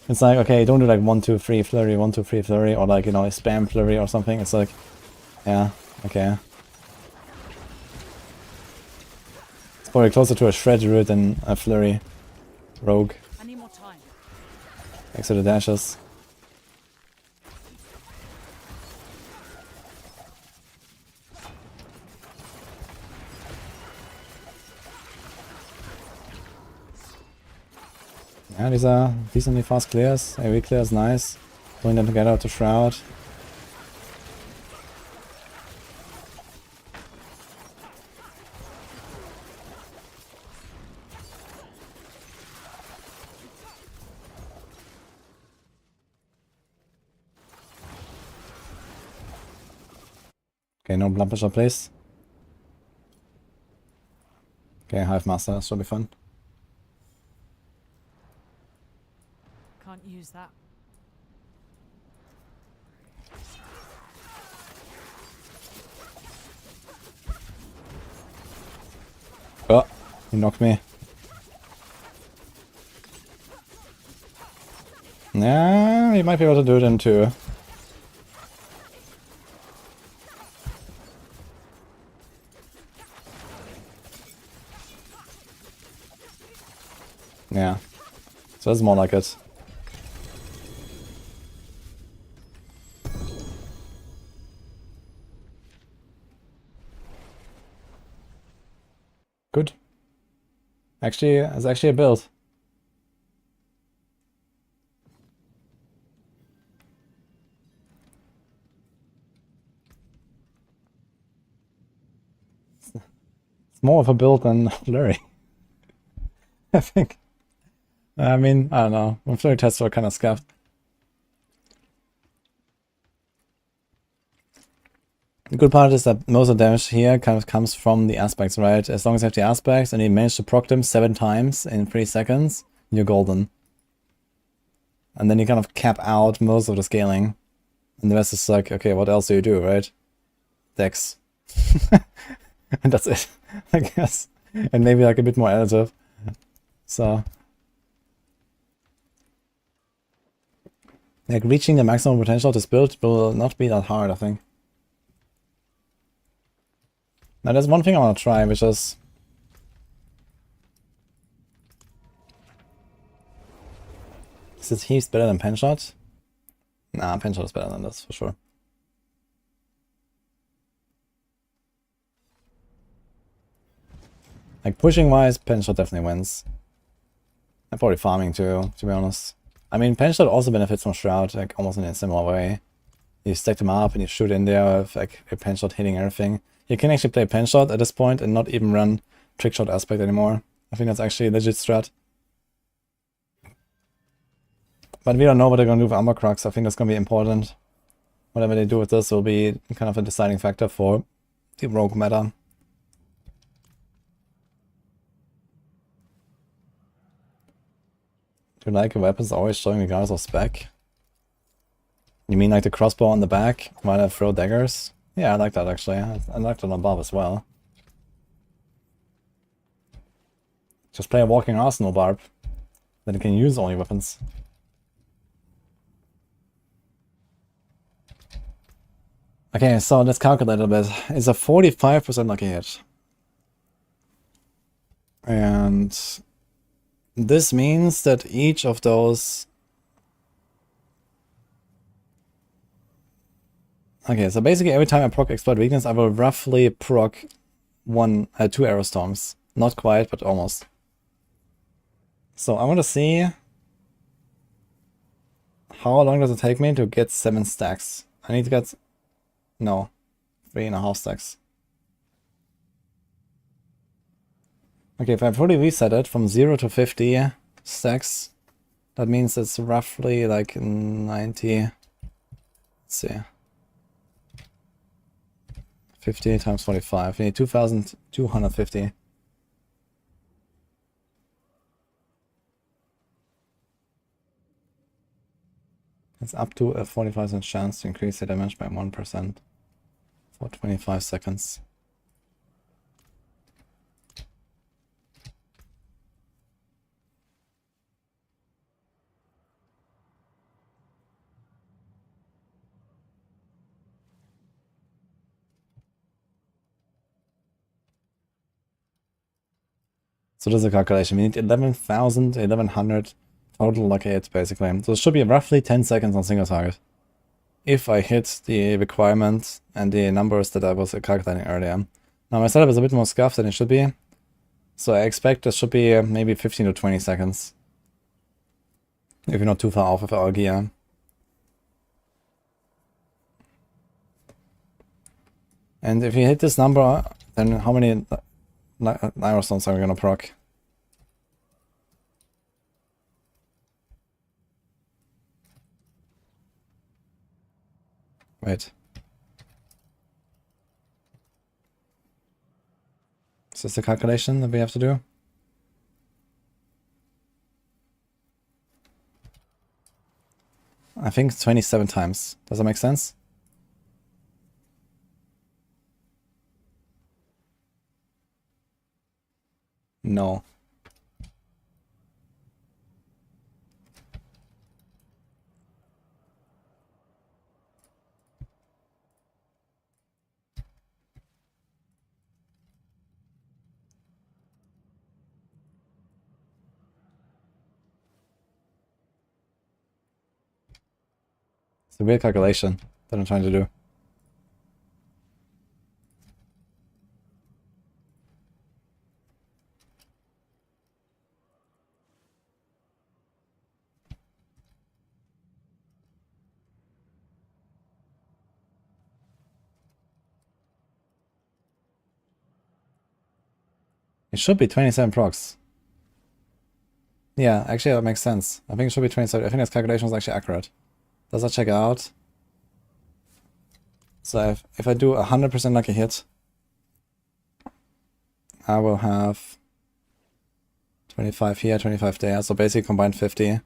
It's like, okay, don't do like 1, 2, 3 flurry, 1, 2, 3 flurry, or like, you know, a spam flurry or something. It's like, yeah, okay. It's probably closer to a shred Druid than a flurry rogue. I need more time. Thanks to the dashes. Yeah, these are decently fast clears. AoE clear is nice. Pulling them together to Shroud. Okay, no blood pressure, please. Okay, Hive Master, this should be fun. Can't use that. Oh, he knocked me. Yeah, he might be able to do them too. Yeah, so that's more like it. Good. Actually, it's actually a build. It's more of a build than Flurry. I think. I mean, I don't know. My Flurry tests were kind of scuffed. The good part is that most of the damage here kind of comes from the aspects, right? As long as you have the aspects and you manage to proc them 7 times in 3 seconds, you're golden. And then you kind of cap out most of the scaling. And the rest is like, okay, what else do you do, right? Dex. And that's it, I guess. And maybe like a bit more additive. So. Like reaching the maximum potential of this build will not be that hard, I think. Now there's one thing I want to try, which is... Is this Heaves better than Penshot? Nah, Penshot is better than this, for sure. Like, pushing-wise, Penshot definitely wins. And probably farming too, to be honest. I mean, Penshot also benefits from Shroud, like, almost in a similar way. You stack them up and you shoot in there with, like, a Penshot hitting everything. You can actually play Penshot at this point and not even run Trickshot aspect anymore. I think that's actually a legit strat. But we don't know what they're going to do with Armor Crux. I think that's going to be important. Whatever they do with this will be kind of a deciding factor for the rogue meta. Do you like a weapons always showing regardless of spec? You mean like the crossbow on the back while I throw daggers? Yeah, I like that actually. I like that on Barb as well. Just play a walking arsenal, Barb. Then you can use all your weapons. Okay, so let's calculate a bit. It's a 45% lucky hit. And this means that each of those... Okay, so basically every time I proc Exploit Weakness, I will roughly proc 2 Arrow Storms. Not quite, but almost. So I want to see how long does it take me to get 7 stacks. I need to get... No, 3.5 stacks. Okay, if I fully reset it from 0 to 50 stacks, that means it's roughly like 90... Let's see. 50 times 45. We need 2,250. It's up to a 45% chance to increase the damage by 1% for 25 seconds. So this is a calculation. We need 11,000, 1100 total lucky hits basically. So it should be roughly 10 seconds on single target. If I hit the requirement and the numbers that I was calculating earlier. Now my setup is a bit more scuffed than it should be. So I expect this should be maybe 15 to 20 seconds. If you're not too far off with our gear. And if you hit this number, then how many Arrow Stones are we gonna proc? Wait. Is this the calculation that we have to do? I think it's 27 times. Does that make sense? No. It's a weird calculation that I'm trying to do. It should be 27 procs. Yeah, actually that makes sense. I think it should be 27. I think this calculation was actually accurate. Does that check out? So if I do 100% lucky hit, I will have 25 here, 25 there. So basically combined 50.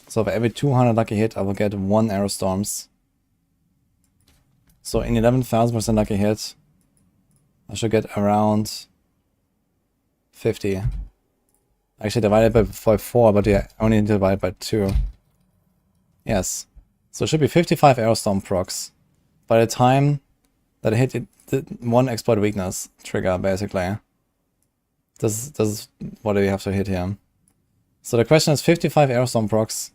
So for every 200 lucky hit, I will get 1 Arrow Storms. So in 11,000% lucky hit, I should get around 50. Actually divided by 4, but yeah, only divided by 2. Yes. So it should be 55 Arrow Storm procs by the time that I hit the 1 Exploit Weakness trigger, basically. This is what we have to hit here. So the question is 55 Arrow Storm procs.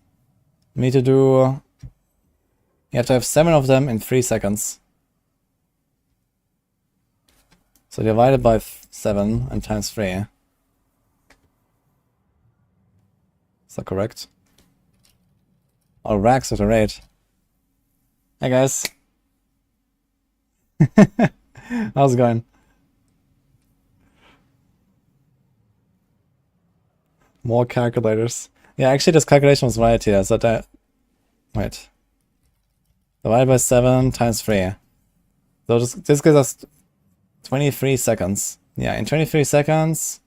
You need to do... You have to have 7 of them in 3 seconds. So divided by 7 and times 3. Is that correct? Oh, Rags with a raid. Hey guys. How's it going? More calculators. Yeah, actually this calculation was right here. So that... Wait. Divided by 7 times 3. So this gives us 23 seconds. Yeah, in 23 seconds,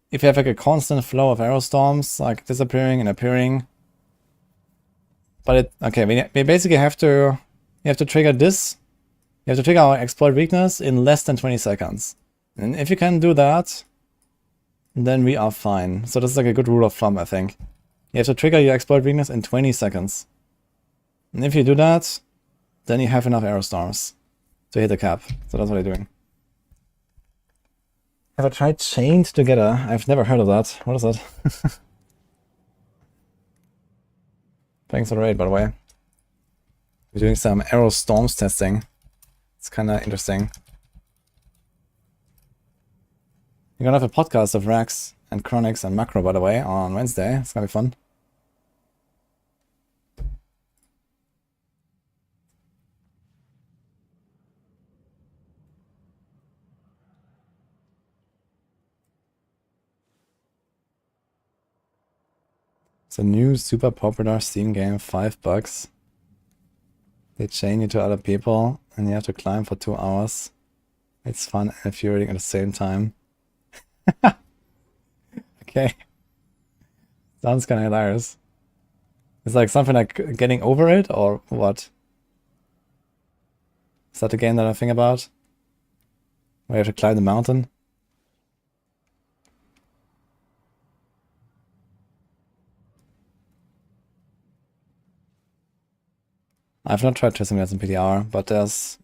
if you have like a constant flow of Arrow Storms, like disappearing and appearing. But it, okay, we basically have to, you have to trigger this. You have to trigger our Exploit Weakness in less than 20 seconds. And if you can do that, then we are fine. So this is like a good rule of thumb, I think. You have to trigger your exploit weakness in 20 seconds. And if you do that, then you have enough arrow storms to hit the cap. So that's what I'm doing. Have I tried chained together? I've never heard of that. What is that? Thanks for the raid, by the way. We're doing some arrow storms testing. It's kind of interesting. We're gonna have a podcast of Rax and Chronics and Macro, by the way, on Wednesday. It's gonna be fun. It's a new super popular Steam game, $5. They chain you to other people and you have to climb for 2 hours. It's fun and infuriating at the same time. Okay. Sounds kinda hilarious. It's like something like getting over it or what? Is that the game that I think about? Where you have to climb the mountain? I've not tried testing that in PTR, but there's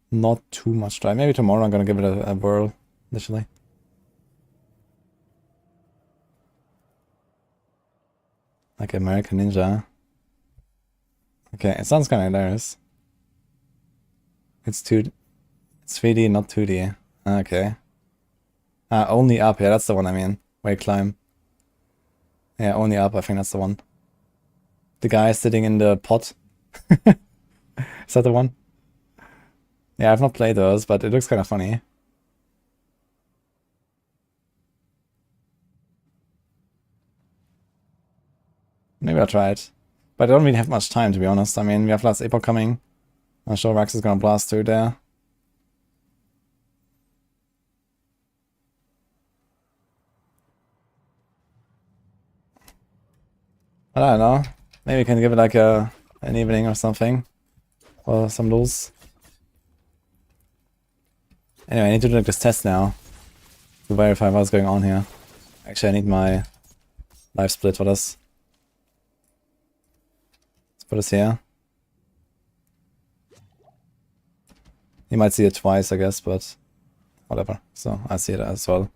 not too much try. Maybe tomorrow I'm gonna give it a whirl, initially. Like American Ninja. Okay, it sounds kinda hilarious. It's 3D, not 2D. Okay. Only up, yeah, that's the one I mean. Where you climb. Yeah, only up, I think that's the one. The guy sitting in the pot. Is that the one? Yeah, I've not played those, but it looks kind of funny. Maybe I'll try it. But I don't really have much time, to be honest. I mean, we have Last Epoch coming. I'm sure Rax is gonna blast through there. But I don't know. Maybe we can give it like an evening or something. Or some lulz. Anyway, I need to do like this test now. To verify what's going on here. Actually, I need my live split for this. Let's put this here. You might see it twice, I guess, but whatever. So I see it as well.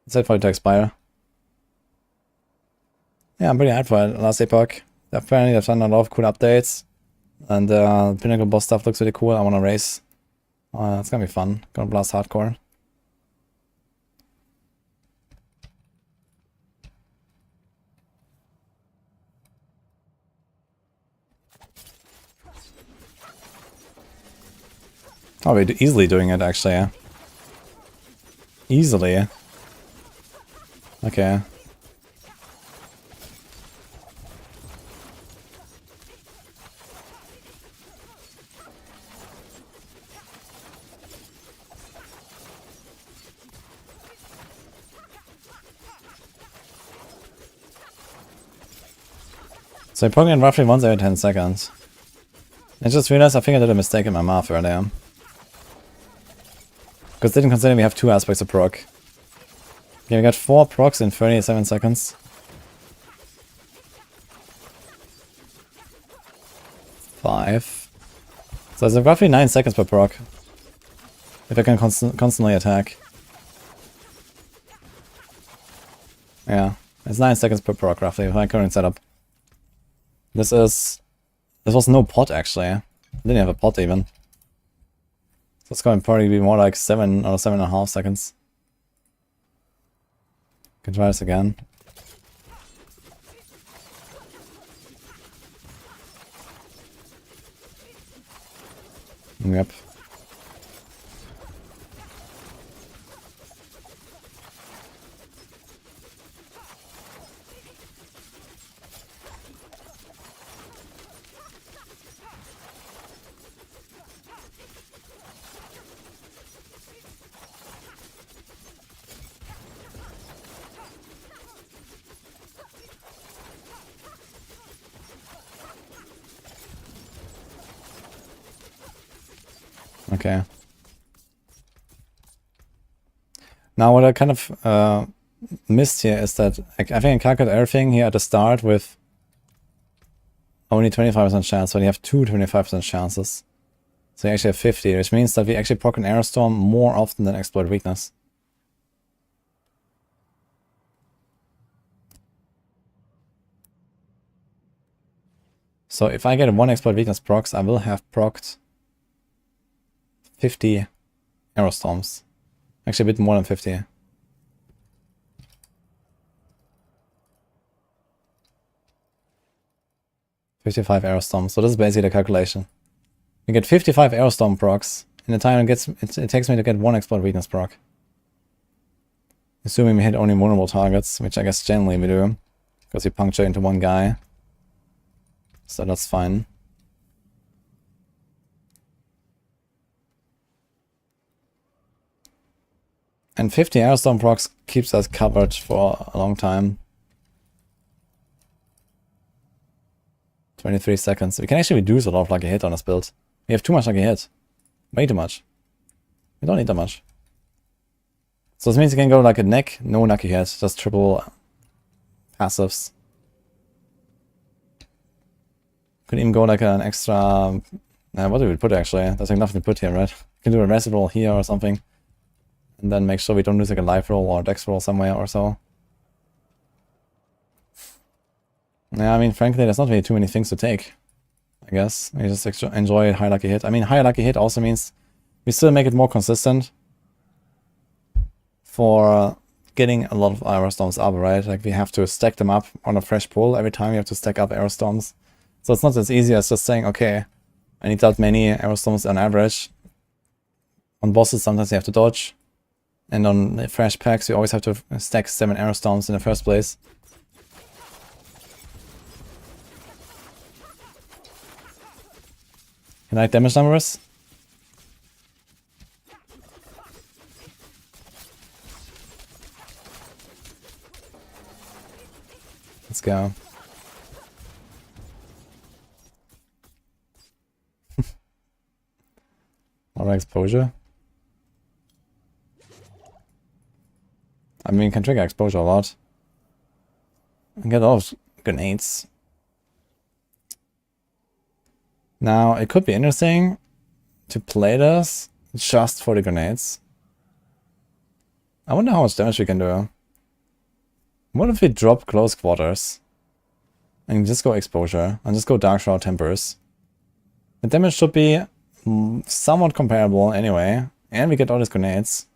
Let's wait for it to expire. Yeah, I'm pretty hyped for it. Last Epoch. Apparently they've done a lot of cool updates. And Pinnacle boss stuff looks really cool. I want to race. It's gonna be fun. Gonna blast hardcore. Oh, we're easily doing it, actually, yeah. Easily. Okay. So I'm poking roughly once every 10 seconds. I just realized I think I did a mistake in my math earlier. Because didn't consider we have 2 aspects of proc. Okay, we got 4 procs in 37 seconds. 5. So it's roughly 9 seconds per proc. If I can constantly attack. Yeah, it's 9 seconds per proc roughly with my current setup. This was no pot actually. I didn't have a pot even. So it's going to probably be more like 7 or 7.5 seconds. Can try this again. Yep. Okay. Now what I kind of missed here is that I think I calculated everything here at the start with only 25% chance, so you have two 25% chances. So you actually have 50, which means that we actually proc an Aerostorm more often than Exploit Weakness. So if I get one Exploit Weakness procs, I will have procced 50 Aerostorms. Actually a bit more than 50. $55 Aerostorm. So this is basically the calculation. We get 55 Aerostorm procs in the time it takes me to get one Exploit Weakness proc. Assuming we hit only vulnerable targets, which I guess generally we do, because we puncture into one guy. So that's fine. And 50 Aerostorm procs keeps us covered for a long time. 23 seconds. We can actually reduce a lot of lucky hit on this build. We have too much lucky hit. Way too much. We don't need that much. So this means you can go like a neck, no lucky hit, just triple passives. Could even go like an extra... what do we put actually? There's like nothing to put here, right? We can do a resi roll here or something. And then make sure we don't lose like a life roll or a dex roll somewhere or so. Yeah, I mean, frankly, there's not really too many things to take, I guess. We just enjoy high lucky hit. I mean, high lucky hit also means we still make it more consistent for getting a lot of Aerostorms up, right? Like, we have to stack them up on a fresh pull. Every time we have to stack up Aerostorms. So it's not as easy as just saying, okay, I need that many Aerostorms on average. On bosses, sometimes you have to dodge. And on fresh packs, you always have to stack 7 Aerostorms in the first place. Can I damage numbers? Let's go. More exposure. I mean, you can trigger exposure a lot. And get a lot of grenades. Now, it could be interesting to play this just for the grenades. I wonder how much damage we can do. What if we drop close quarters and just go exposure and just go Dark Shroud Tempers? The damage should be somewhat comparable anyway, and we get all these grenades.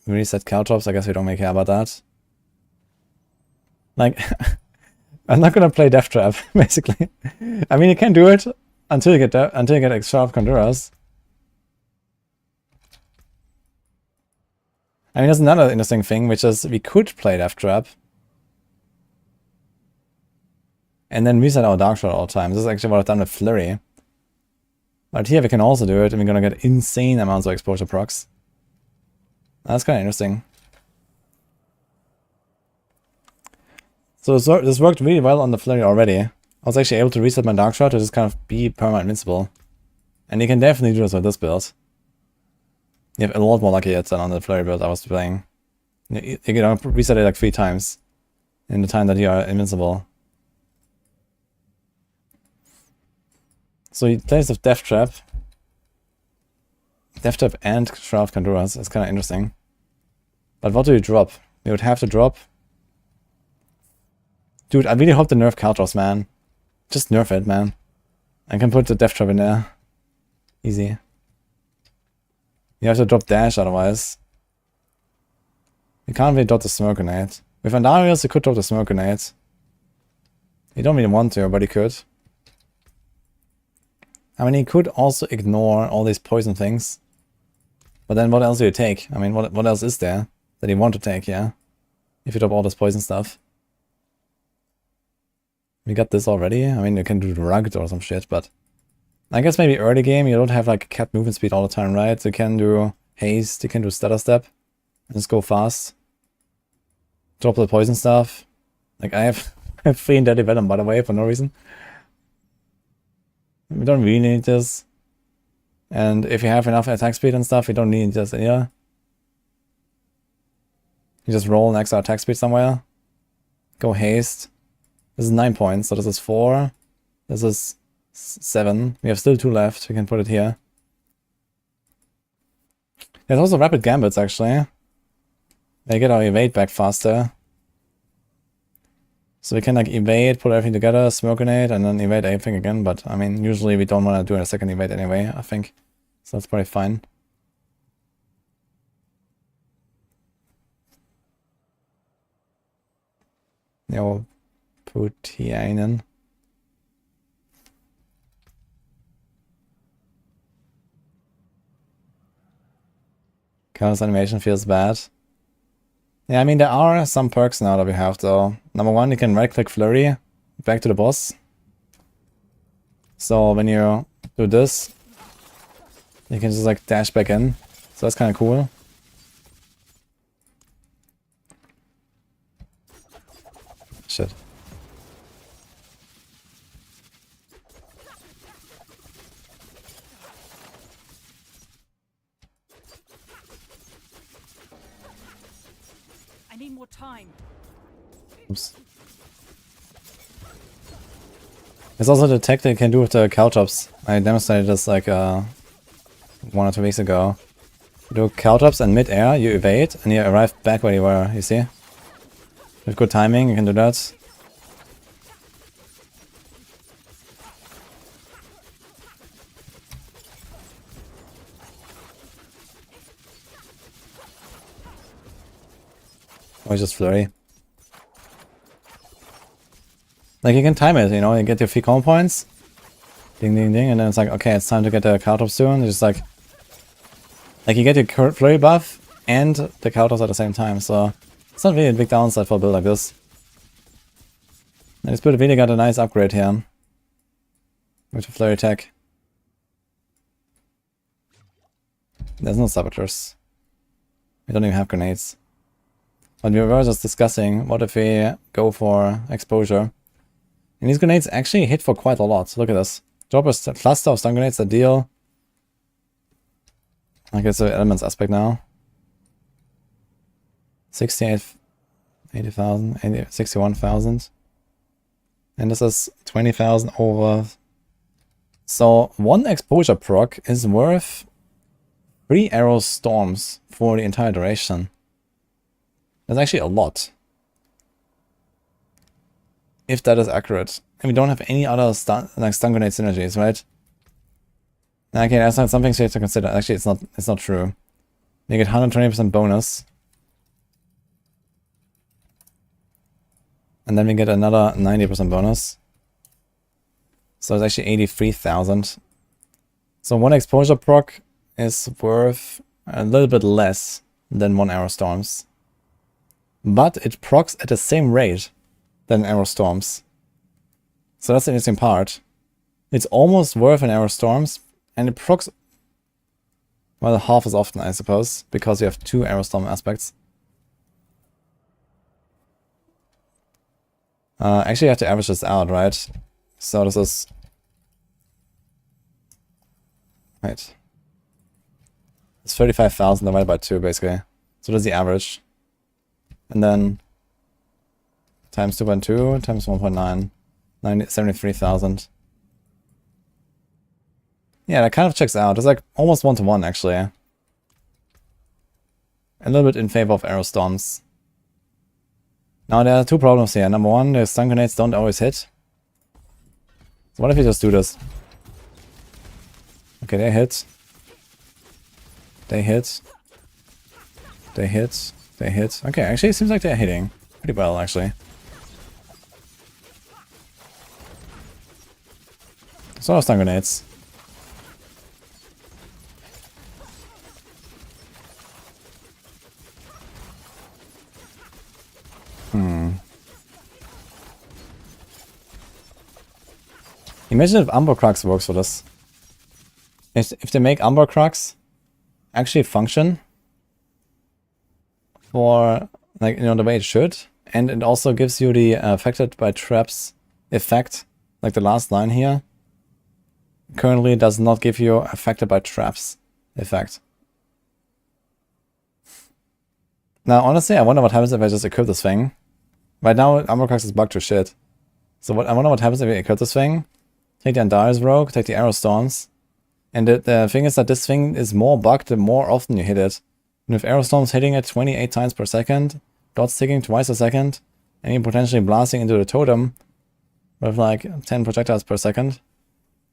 We reset Caltrops, I guess we don't really care about that. Like, I'm not gonna play Death Trap, basically. I mean, you can do it until you get extra of Conduras. I mean, there's another interesting thing, which is we could play Death Trap and then reset our Dark Shroud all the time. This is actually what I've done with Flurry. But here we can also do it, and we're gonna get insane amounts of exposure procs. That's kind of interesting. So this worked really well on the Flurry already. I was actually able to reset my Dark Shroud to just kind of be perma invincible. And you can definitely do this with this build. You have a lot more lucky hits than on the Flurry build I was playing. You can reset it like 3 times in the time that you are invincible. So he plays with Death Trap. Death Trap and Shroud Conduras. It's kind of interesting. But what do you drop? You would have to drop... Dude, I really hope they nerf Caltrops, man. Just nerf it, man. I can put the Death Trap in there. Easy. You have to drop Dash otherwise. You can't really drop the Smoke Grenade. With Andarius, you could drop the Smoke Grenade. You don't really want to, but you could. I mean, you could also ignore all these poison things. But then what else do you take? I mean, what else is there that you want to take, yeah? If you drop all this poison stuff. We got this already. I mean, you can do Rugged or some shit, but... I guess maybe early game you don't have like capped movement speed all the time, right? You can do Haste, you can do Stutter Step. And just go fast. Drop the poison stuff. Like, I have 3 in Deadly Venom, by the way, for no reason. We don't really need this. And if you have enough attack speed and stuff, you don't need this either. You just roll an extra attack speed somewhere. Go haste. This is 9 points, so this is 4. This is 7. We have still 2 left. We can put it here. There's also rapid gambits, actually. They get our evade back faster. So we can like evade, put everything together, smoke grenade, and then evade everything again. But I mean, usually we don't want to do a second evade anyway, I think. So that's probably fine. Ja, put hier einen. Chaos animation feels bad. Yeah, I mean, there are some perks now that we have, though. Number 1, you can right-click Flurry back to the boss. So when you do this, you can just like dash back in. So that's kind of cool. Shit. I need more time. Oops. There's also the tech that you can do with the caltrops. I demonstrated this like 1 or 2 weeks ago. You do caltrops and mid-air, you evade, and you arrive back where you were, you see? With good timing, you can do that. Or just flurry. Like you can time it, you know, you get your 3 combo points. Ding ding ding, and then it's like, okay, it's time to get the caltrops soon. It's just like you get your flurry buff and the caltrops at the same time, so it's not really a big downside for a build like this. And this build really got a nice upgrade here. With the flurry tech. There's no saboteurs. We don't even have grenades. But we were just discussing, what if we go for exposure? And these grenades actually hit for quite a lot. Look at this. Drop a cluster of stun grenades that deal. I guess the elements aspect now. 68, 80,000, 61,000. And this is 20,000 over. So 1 exposure proc is worth 3 arrow storms for the entire duration. That's actually a lot. If that is accurate. And we don't have any other stun grenade synergies, right? Okay, that's not something you have to consider. Actually, it's not true. You get 120% bonus. And then we get another 90% bonus. So it's actually 83,000. So 1 exposure proc is worth a little bit less than 1 arrow storms. But it procs at the same rate than arrow storms. So that's the interesting part. It's almost worth an arrow storms, and it procs, well, half as often, I suppose, because you have 2 arrow storm aspects. Actually, you have to average this out, right? So this is... Wait. It's 35,000 divided by 2, basically. So that's the average. And then times 2.2 times 1.9, 73,000. Yeah, that kind of checks out. It's like almost 1-to-1 actually. A little bit in favor of arrow storms. Now there are 2 problems here. Number 1, the stun grenades don't always hit. So what if we just do this? Okay, they hit. They hit. They hit. They hit. Okay, actually it seems like they're hitting pretty well, actually. So are stun grenades. Imagine if Umber Crux works for this. If they make Umber Crux actually function for, like, you know, the way it should, and it also gives you the affected by traps effect, like the last line here. Currently does not give you affected by traps effect. Now, honestly, I wonder what happens if I just equip this thing. Right now, Armorcrux is bugged to shit. So I wonder what happens if we equip this thing. Take the Andaris Rogue, take the Arrow Storms. And the thing is that this thing is more bugged the more often you hit it. And with Arrow Storms hitting it 28 times per second, dots ticking twice a second, and you potentially blasting into the totem with like 10 projectiles per second.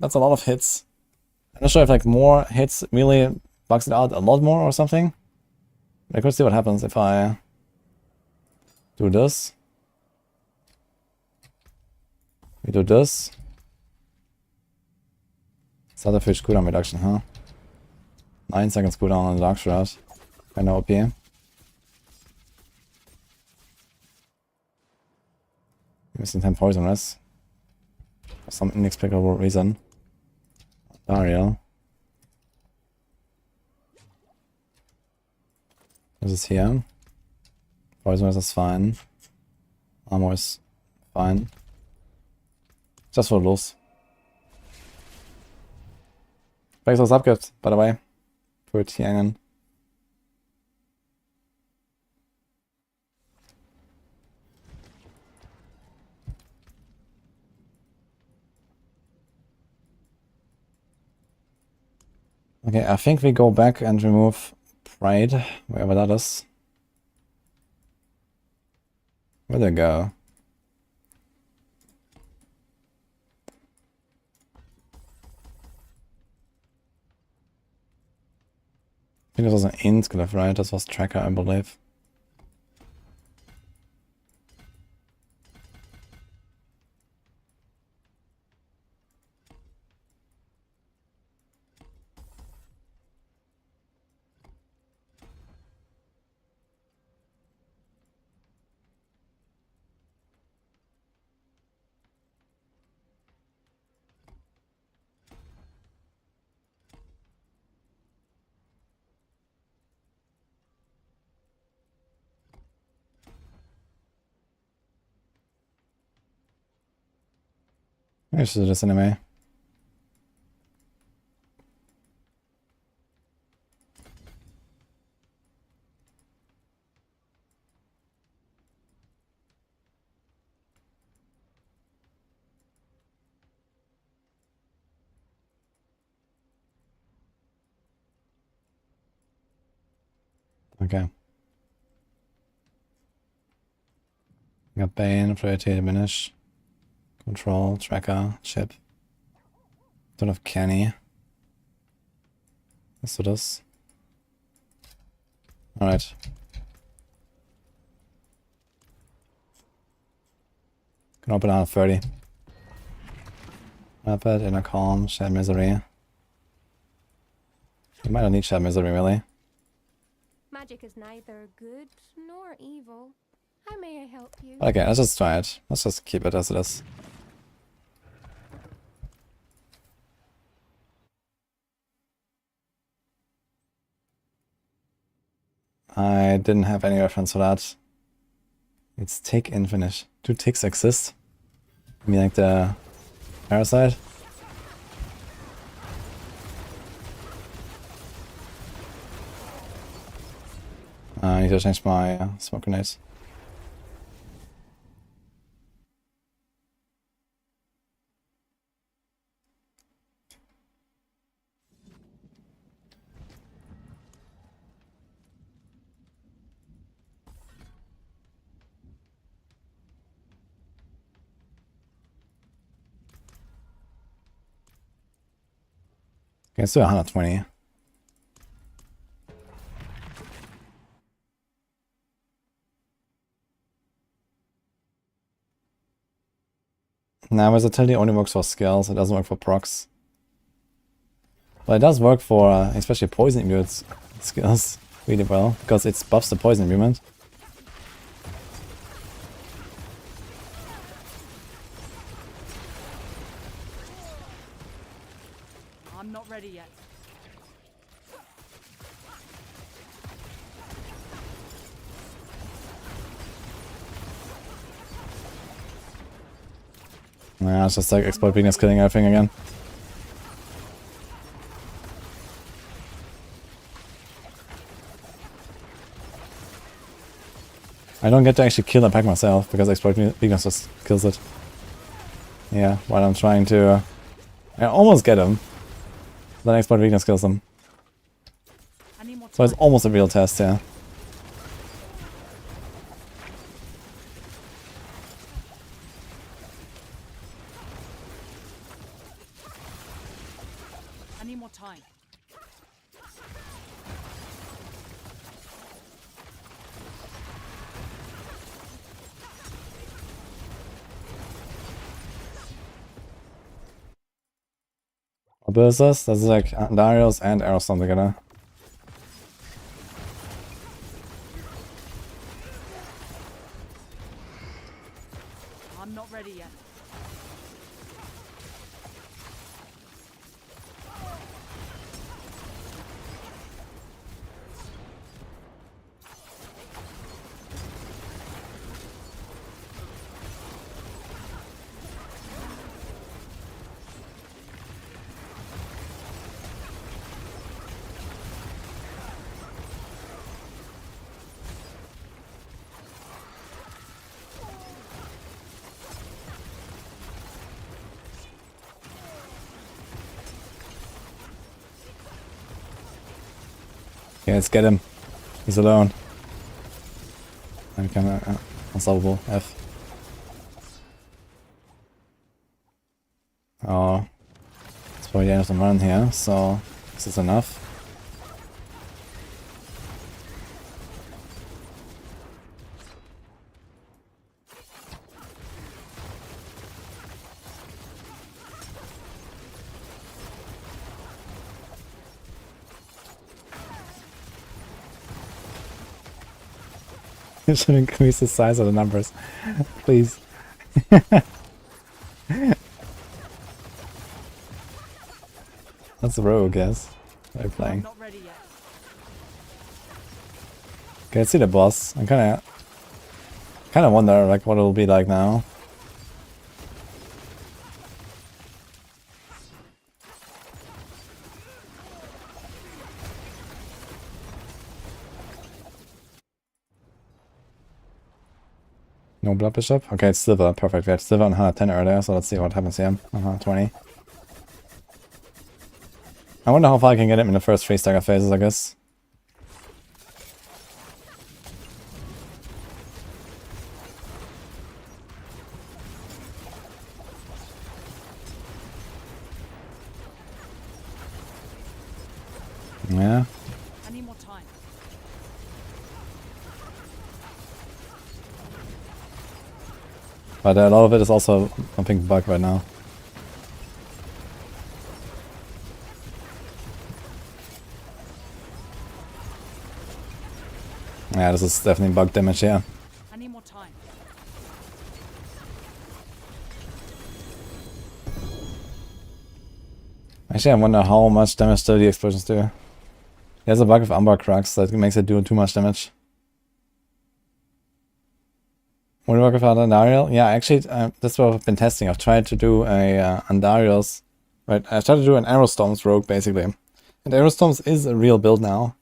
That's a lot of hits. I'm not sure if like more hits really bugs it out a lot more or something. But I could see what happens if I do this. We do this. Subterfuge cooldown reduction, huh? 9 seconds cooldown on the Dark Shroud. Kinda OP. Missing 10 poisonous. For some inexplicable reason. Dariel. This is here. Poisonous is fine. Armor is fine. Just for los. Thanks for the subgift, by the way. For Tiangen. Okay, I think we go back and remove Pride, wherever that is. Where'd they go? I think this was an Insglyph, right? This was Tracker, I believe. I should do this anyway. Okay. Got Bane, Priority Diminish. Control, Tracker, Chip. Don't have Canny. Let's do this. Alright. Can open out 30. Rapid, Inner Calm, Shared Misery. You might not need Shared Misery, really. Magic is neither good nor evil. How may I help you? Okay, let's just try it. Let's just keep it as it is. I didn't have any reference for that. It's tick and finish. Do ticks exist? I mean like the parasite? I need to change my smoke grenades. Okay, let's do 120. Now, versatility only works for skills, it doesn't work for procs. But it does work for, especially poison immune skills, really well, because it buffs the poison immune. I'm not ready yet. Yeah, it's just like exploit weakness killing everything again. I don't get to actually kill the pack myself because Exploit Weakness just kills it. Yeah, while I'm trying to... I almost get him. Then Exploit Weakness kills him. I need more So it's time. almost a real test, yeah. I need more time. What build is this? This is like Darius and Aerostorm together. I'm not ready yet. Yeah, let's get him. He's alone. I become unstoppable. F. Oh. It's probably the end of the run here, so this is enough. You should increase the size of the numbers, please. That's a rogue, yes. They're I'm playing. not ready yet. Okay, let's see the boss. I kinda wonder like what it'll be like now. No Blood Bishop? Okay, it's Sliver. Perfect. We had Sliver on 110 earlier, so let's see what happens here. 20. I wonder how far I can get him in the first 3 stagger phases, I guess. Yeah. I need more time. But a lot of it is also, I think, bug right now. Yeah, this is definitely bug damage here. I need more time. Actually, I wonder how much damage do the explosions do. There's a bug of Umber Crux that makes it do too much damage. Will it work with Andariel? Yeah, actually, that's what I've been testing. I've tried to do a Andariel's. Right, I tried to do an Aerostorms rogue, basically. And Aerostorms is a real build now.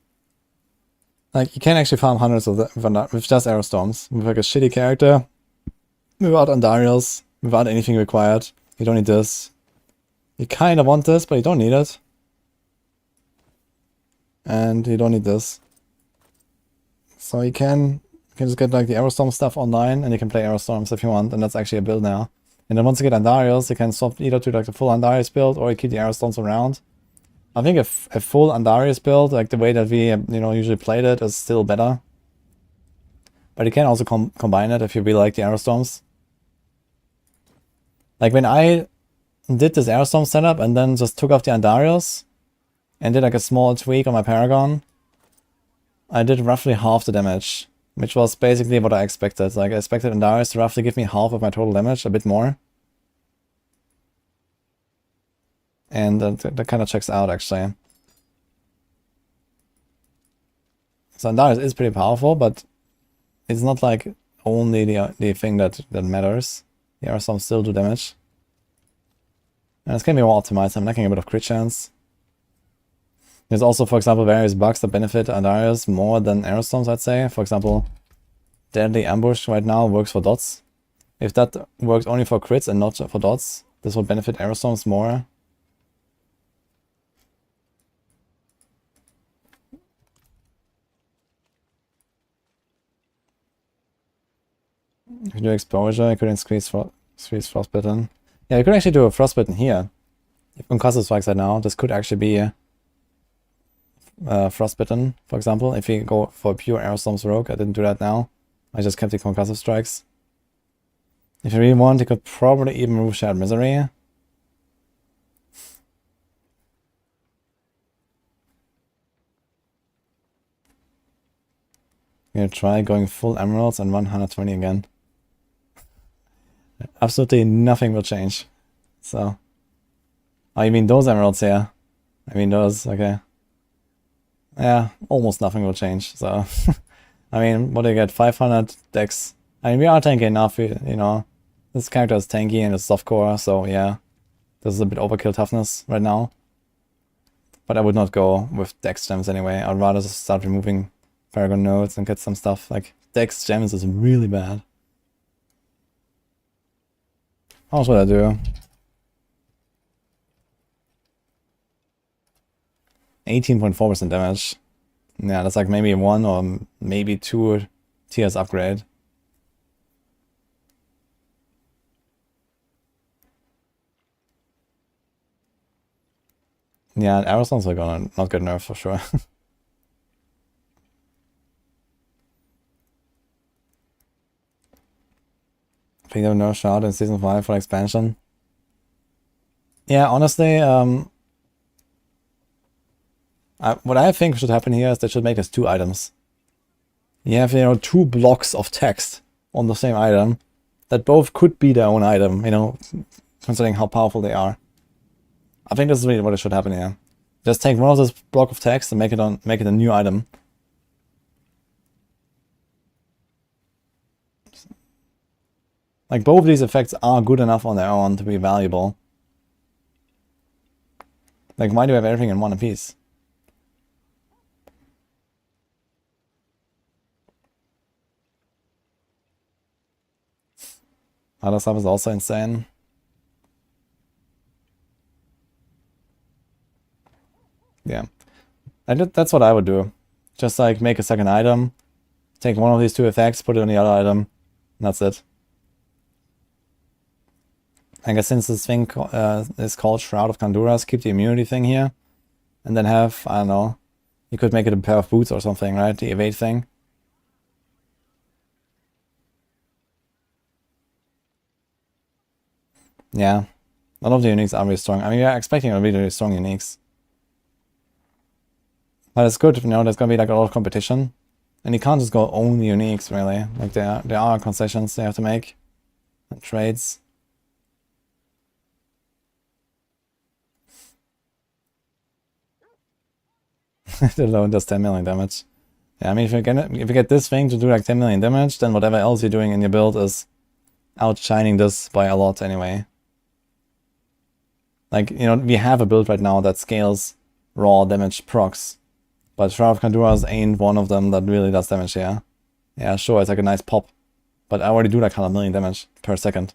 Like, you can actually farm hundreds of them with just Aerostorms. With like a shitty character. Without Andariels. Without anything required. You don't need this. You kind of want this, but you don't need it. And you don't need this. So you can just get like the Aerostorm stuff online, and you can play Aerostorms if you want, and that's actually a build now. And then once you get Andariels, you can swap either to like the full Andariels build, or you keep the Aerostorms around. I think a full Andariels build, like the way that we usually played it, is still better. But you can also combine it if you really like the Aerostorms. Like when I did this Aerostorm setup and then just took off the Andariels and did like a small tweak on my Paragon, I did roughly half the damage. Which was basically what I expected. Like, I expected Andariels to roughly give me half of my total damage, a bit more. And that kind of checks out, actually. So Andariels is pretty powerful, but it's not like only the thing that matters. The Aerostorms still do damage. And it's going to be more optimized. I'm lacking a bit of crit chance. There's also, for example, various bugs that benefit Andariels more than Aerostorms, I'd say. For example, Deadly Ambush right now works for dots. If that works only for crits and not for dots, this would benefit aerostorms more. If you do exposure, you could squeeze frostbitten. Yeah, you could actually do a frostbitten here. If concussive strikes right now, this could actually be frostbitten, for example. If you go for pure aerostorms rogue, I didn't do that now. I just kept the concussive strikes. If you really want, you could probably even move Shared Misery. I'm gonna try going full emeralds and run 120 again. Absolutely nothing will change. So. Oh, you mean those emeralds here? I mean those, okay. Yeah, almost nothing will change, so. I mean, what do you get? 500 dex. I mean, we are tanky enough, you know. This character is tanky and it's softcore, so yeah. This is a bit overkill toughness right now. But I would not go with dex gems anyway. I'd rather just start removing Paragon nodes and get some stuff. Like, dex gems is really bad. How much would I do? 18.4% damage. Yeah, that's like maybe 1 or maybe 2 tiers upgrade. Yeah, aerostones are gonna not get nerfed for sure. I think they'll nerf shot in Season 5 for expansion. Yeah, honestly, what I think should happen here is they should make this 2 items. You have, you know, 2 blocks of text on the same item that both could be their own item, you know, considering how powerful they are. I think this is really what should happen here. Just take one of this block of text and make it a new item. Like, both of these effects are good enough on their own to be valuable. Like, why do I have everything in one piece? Other stuff is also insane. Yeah. That's what I would do. Just like make a second item, take one of these 2 effects, put it on the other item, and that's it. I guess since this thing is called Shroud of Kanduras, keep the immunity thing here. And then have, I don't know, you could make it a pair of boots or something, right? The evade thing. Yeah. None of the uniques are really strong. I mean, we're expecting a really strong uniques. But it's good, you know, there's gonna be like a lot of competition. And you can't just go only uniques, really. Like, there are concessions they have to make. And trades. The alone does 10 million damage. Yeah, I mean, if you get this thing to do like 10 million damage, then whatever else you're doing in your build is outshining this by a lot anyway. Like, you know, we have a build right now that scales raw damage procs. But Shroud of Kanduras ain't one of them that really does damage here. Yeah, sure, it's like a nice pop. But I already do like 100 million damage per second.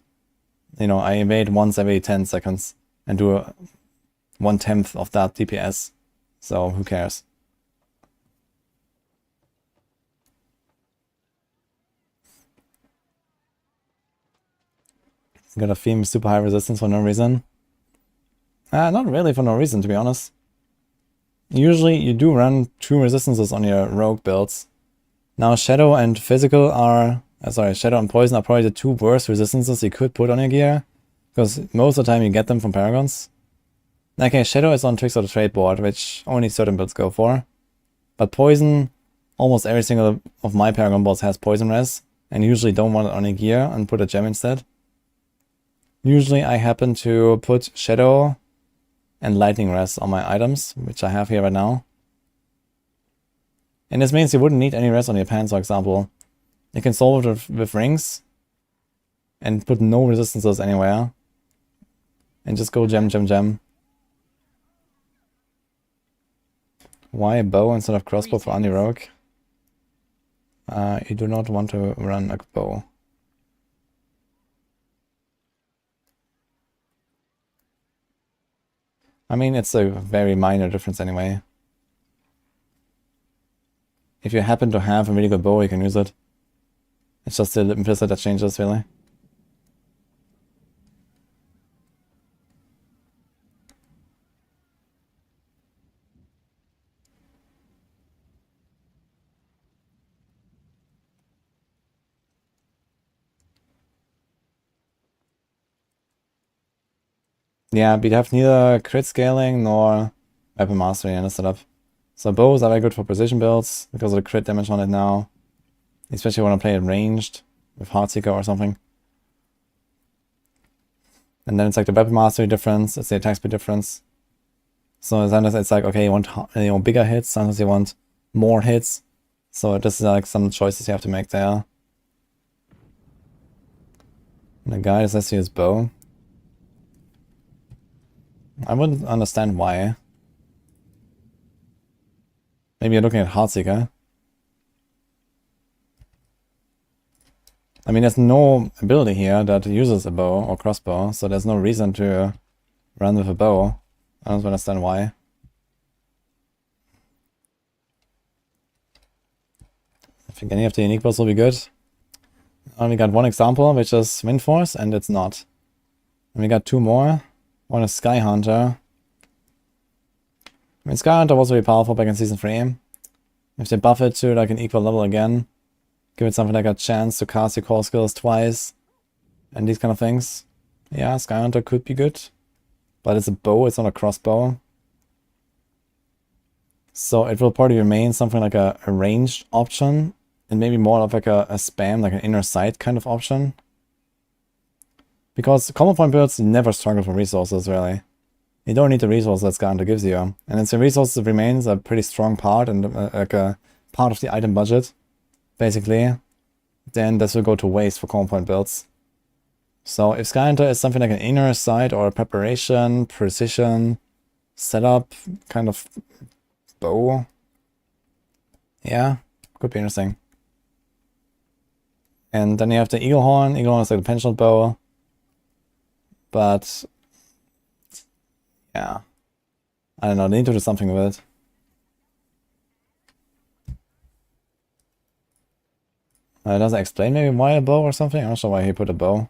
You know, I evade once every 10 seconds and do 1/10 of that DPS. So, who cares? Got a theme super high resistance for no reason. Not really for no reason, to be honest. Usually you do run 2 resistances on your rogue builds. Now Shadow and Physical are... Shadow and Poison are probably the 2 worst resistances you could put on your gear. Because most of the time you get them from Paragons. Okay, Shadow is on Tricks of the Trade board, which only certain builds go for. But Poison, almost every single of my Paragon boards has Poison res. And usually don't want it on your gear and put a gem instead. Usually I happen to put Shadow and Lightning res on my items, which I have here right now. And this means you wouldn't need any res on your pants, for example. You can solve it with rings and put no resistances anywhere. And just go gem, gem, gem. Why a bow instead of crossbow for Anti-Rogue? You do not want to run a bow. I mean, it's a very minor difference anyway. If you happen to have a really good bow, you can use it. It's just the implicit that changes, really. Yeah, we have neither crit scaling nor weapon mastery in the setup. So bows are very good for precision builds because of the crit damage on it now. Especially when I play it ranged with Heartseeker or something. And then it's like the weapon mastery difference, it's the attack speed difference. So sometimes it's like, okay, you want bigger hits, sometimes you want more hits. So this is like some choices you have to make there. And the guy says he has bow. I wouldn't understand why. Maybe you're looking at Heartseeker. I mean, there's no ability here that uses a bow or crossbow, so there's no reason to run with a bow. I don't understand why. I think any of the unique bows will be good. I only got one example, which is Wind Force, and it's not. And we got two more. One is Sky Hunter. I mean, Sky Hunter was very powerful back in Season 3. If they buff it to like an equal level again, give it something like a chance to cast your core skills twice, and these kind of things. Yeah, Sky Hunter could be good. But it's a bow, it's not a crossbow. So it will probably remain something like a ranged option, and maybe more of like a spam, like an inner sight kind of option. Because combo point builds never struggle for resources, really. You don't need the resources that Sky Hunter gives you. And since the resources remains a pretty strong part and like a part of the item budget, basically, then this will go to waste for combo point builds. So if Sky Hunter is something like an inner sight or a preparation, precision, setup, kind of bow, yeah, could be interesting. And then you have the Eagle Horn. Eagle Horn is like a penchant bow. But yeah, I don't know, they need to do something with it. Does it explain maybe why a bow or something? I'm not sure why he put a bow.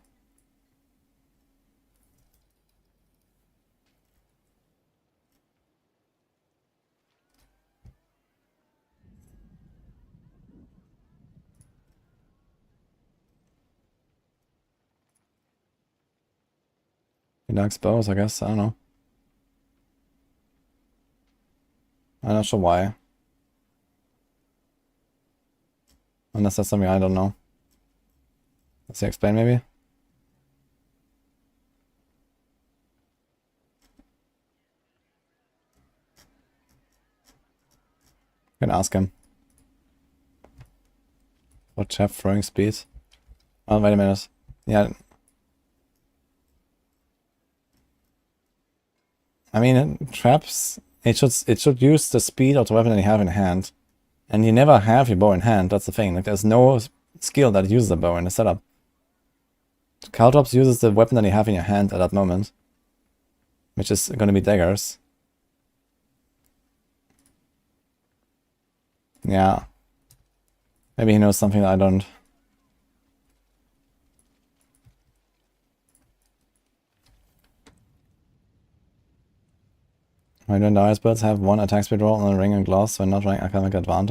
He likes bows, I guess. I don't know. I'm not sure why. Unless that's something I don't know. Does he explain maybe? You can ask him. What chap throwing speed? Oh, wait a minute. Yeah. I mean, traps, it should use the speed of the weapon that you have in hand. And you never have your bow in hand, that's the thing. Like, there's no skill that uses a bow in the setup. Caltrops uses the weapon that you have in your hand at that moment. Which is going to be daggers. Yeah. Maybe he knows something that I don't. My Ice Birds have one attack speed roll on the ring and gloss, so not running academic advantage.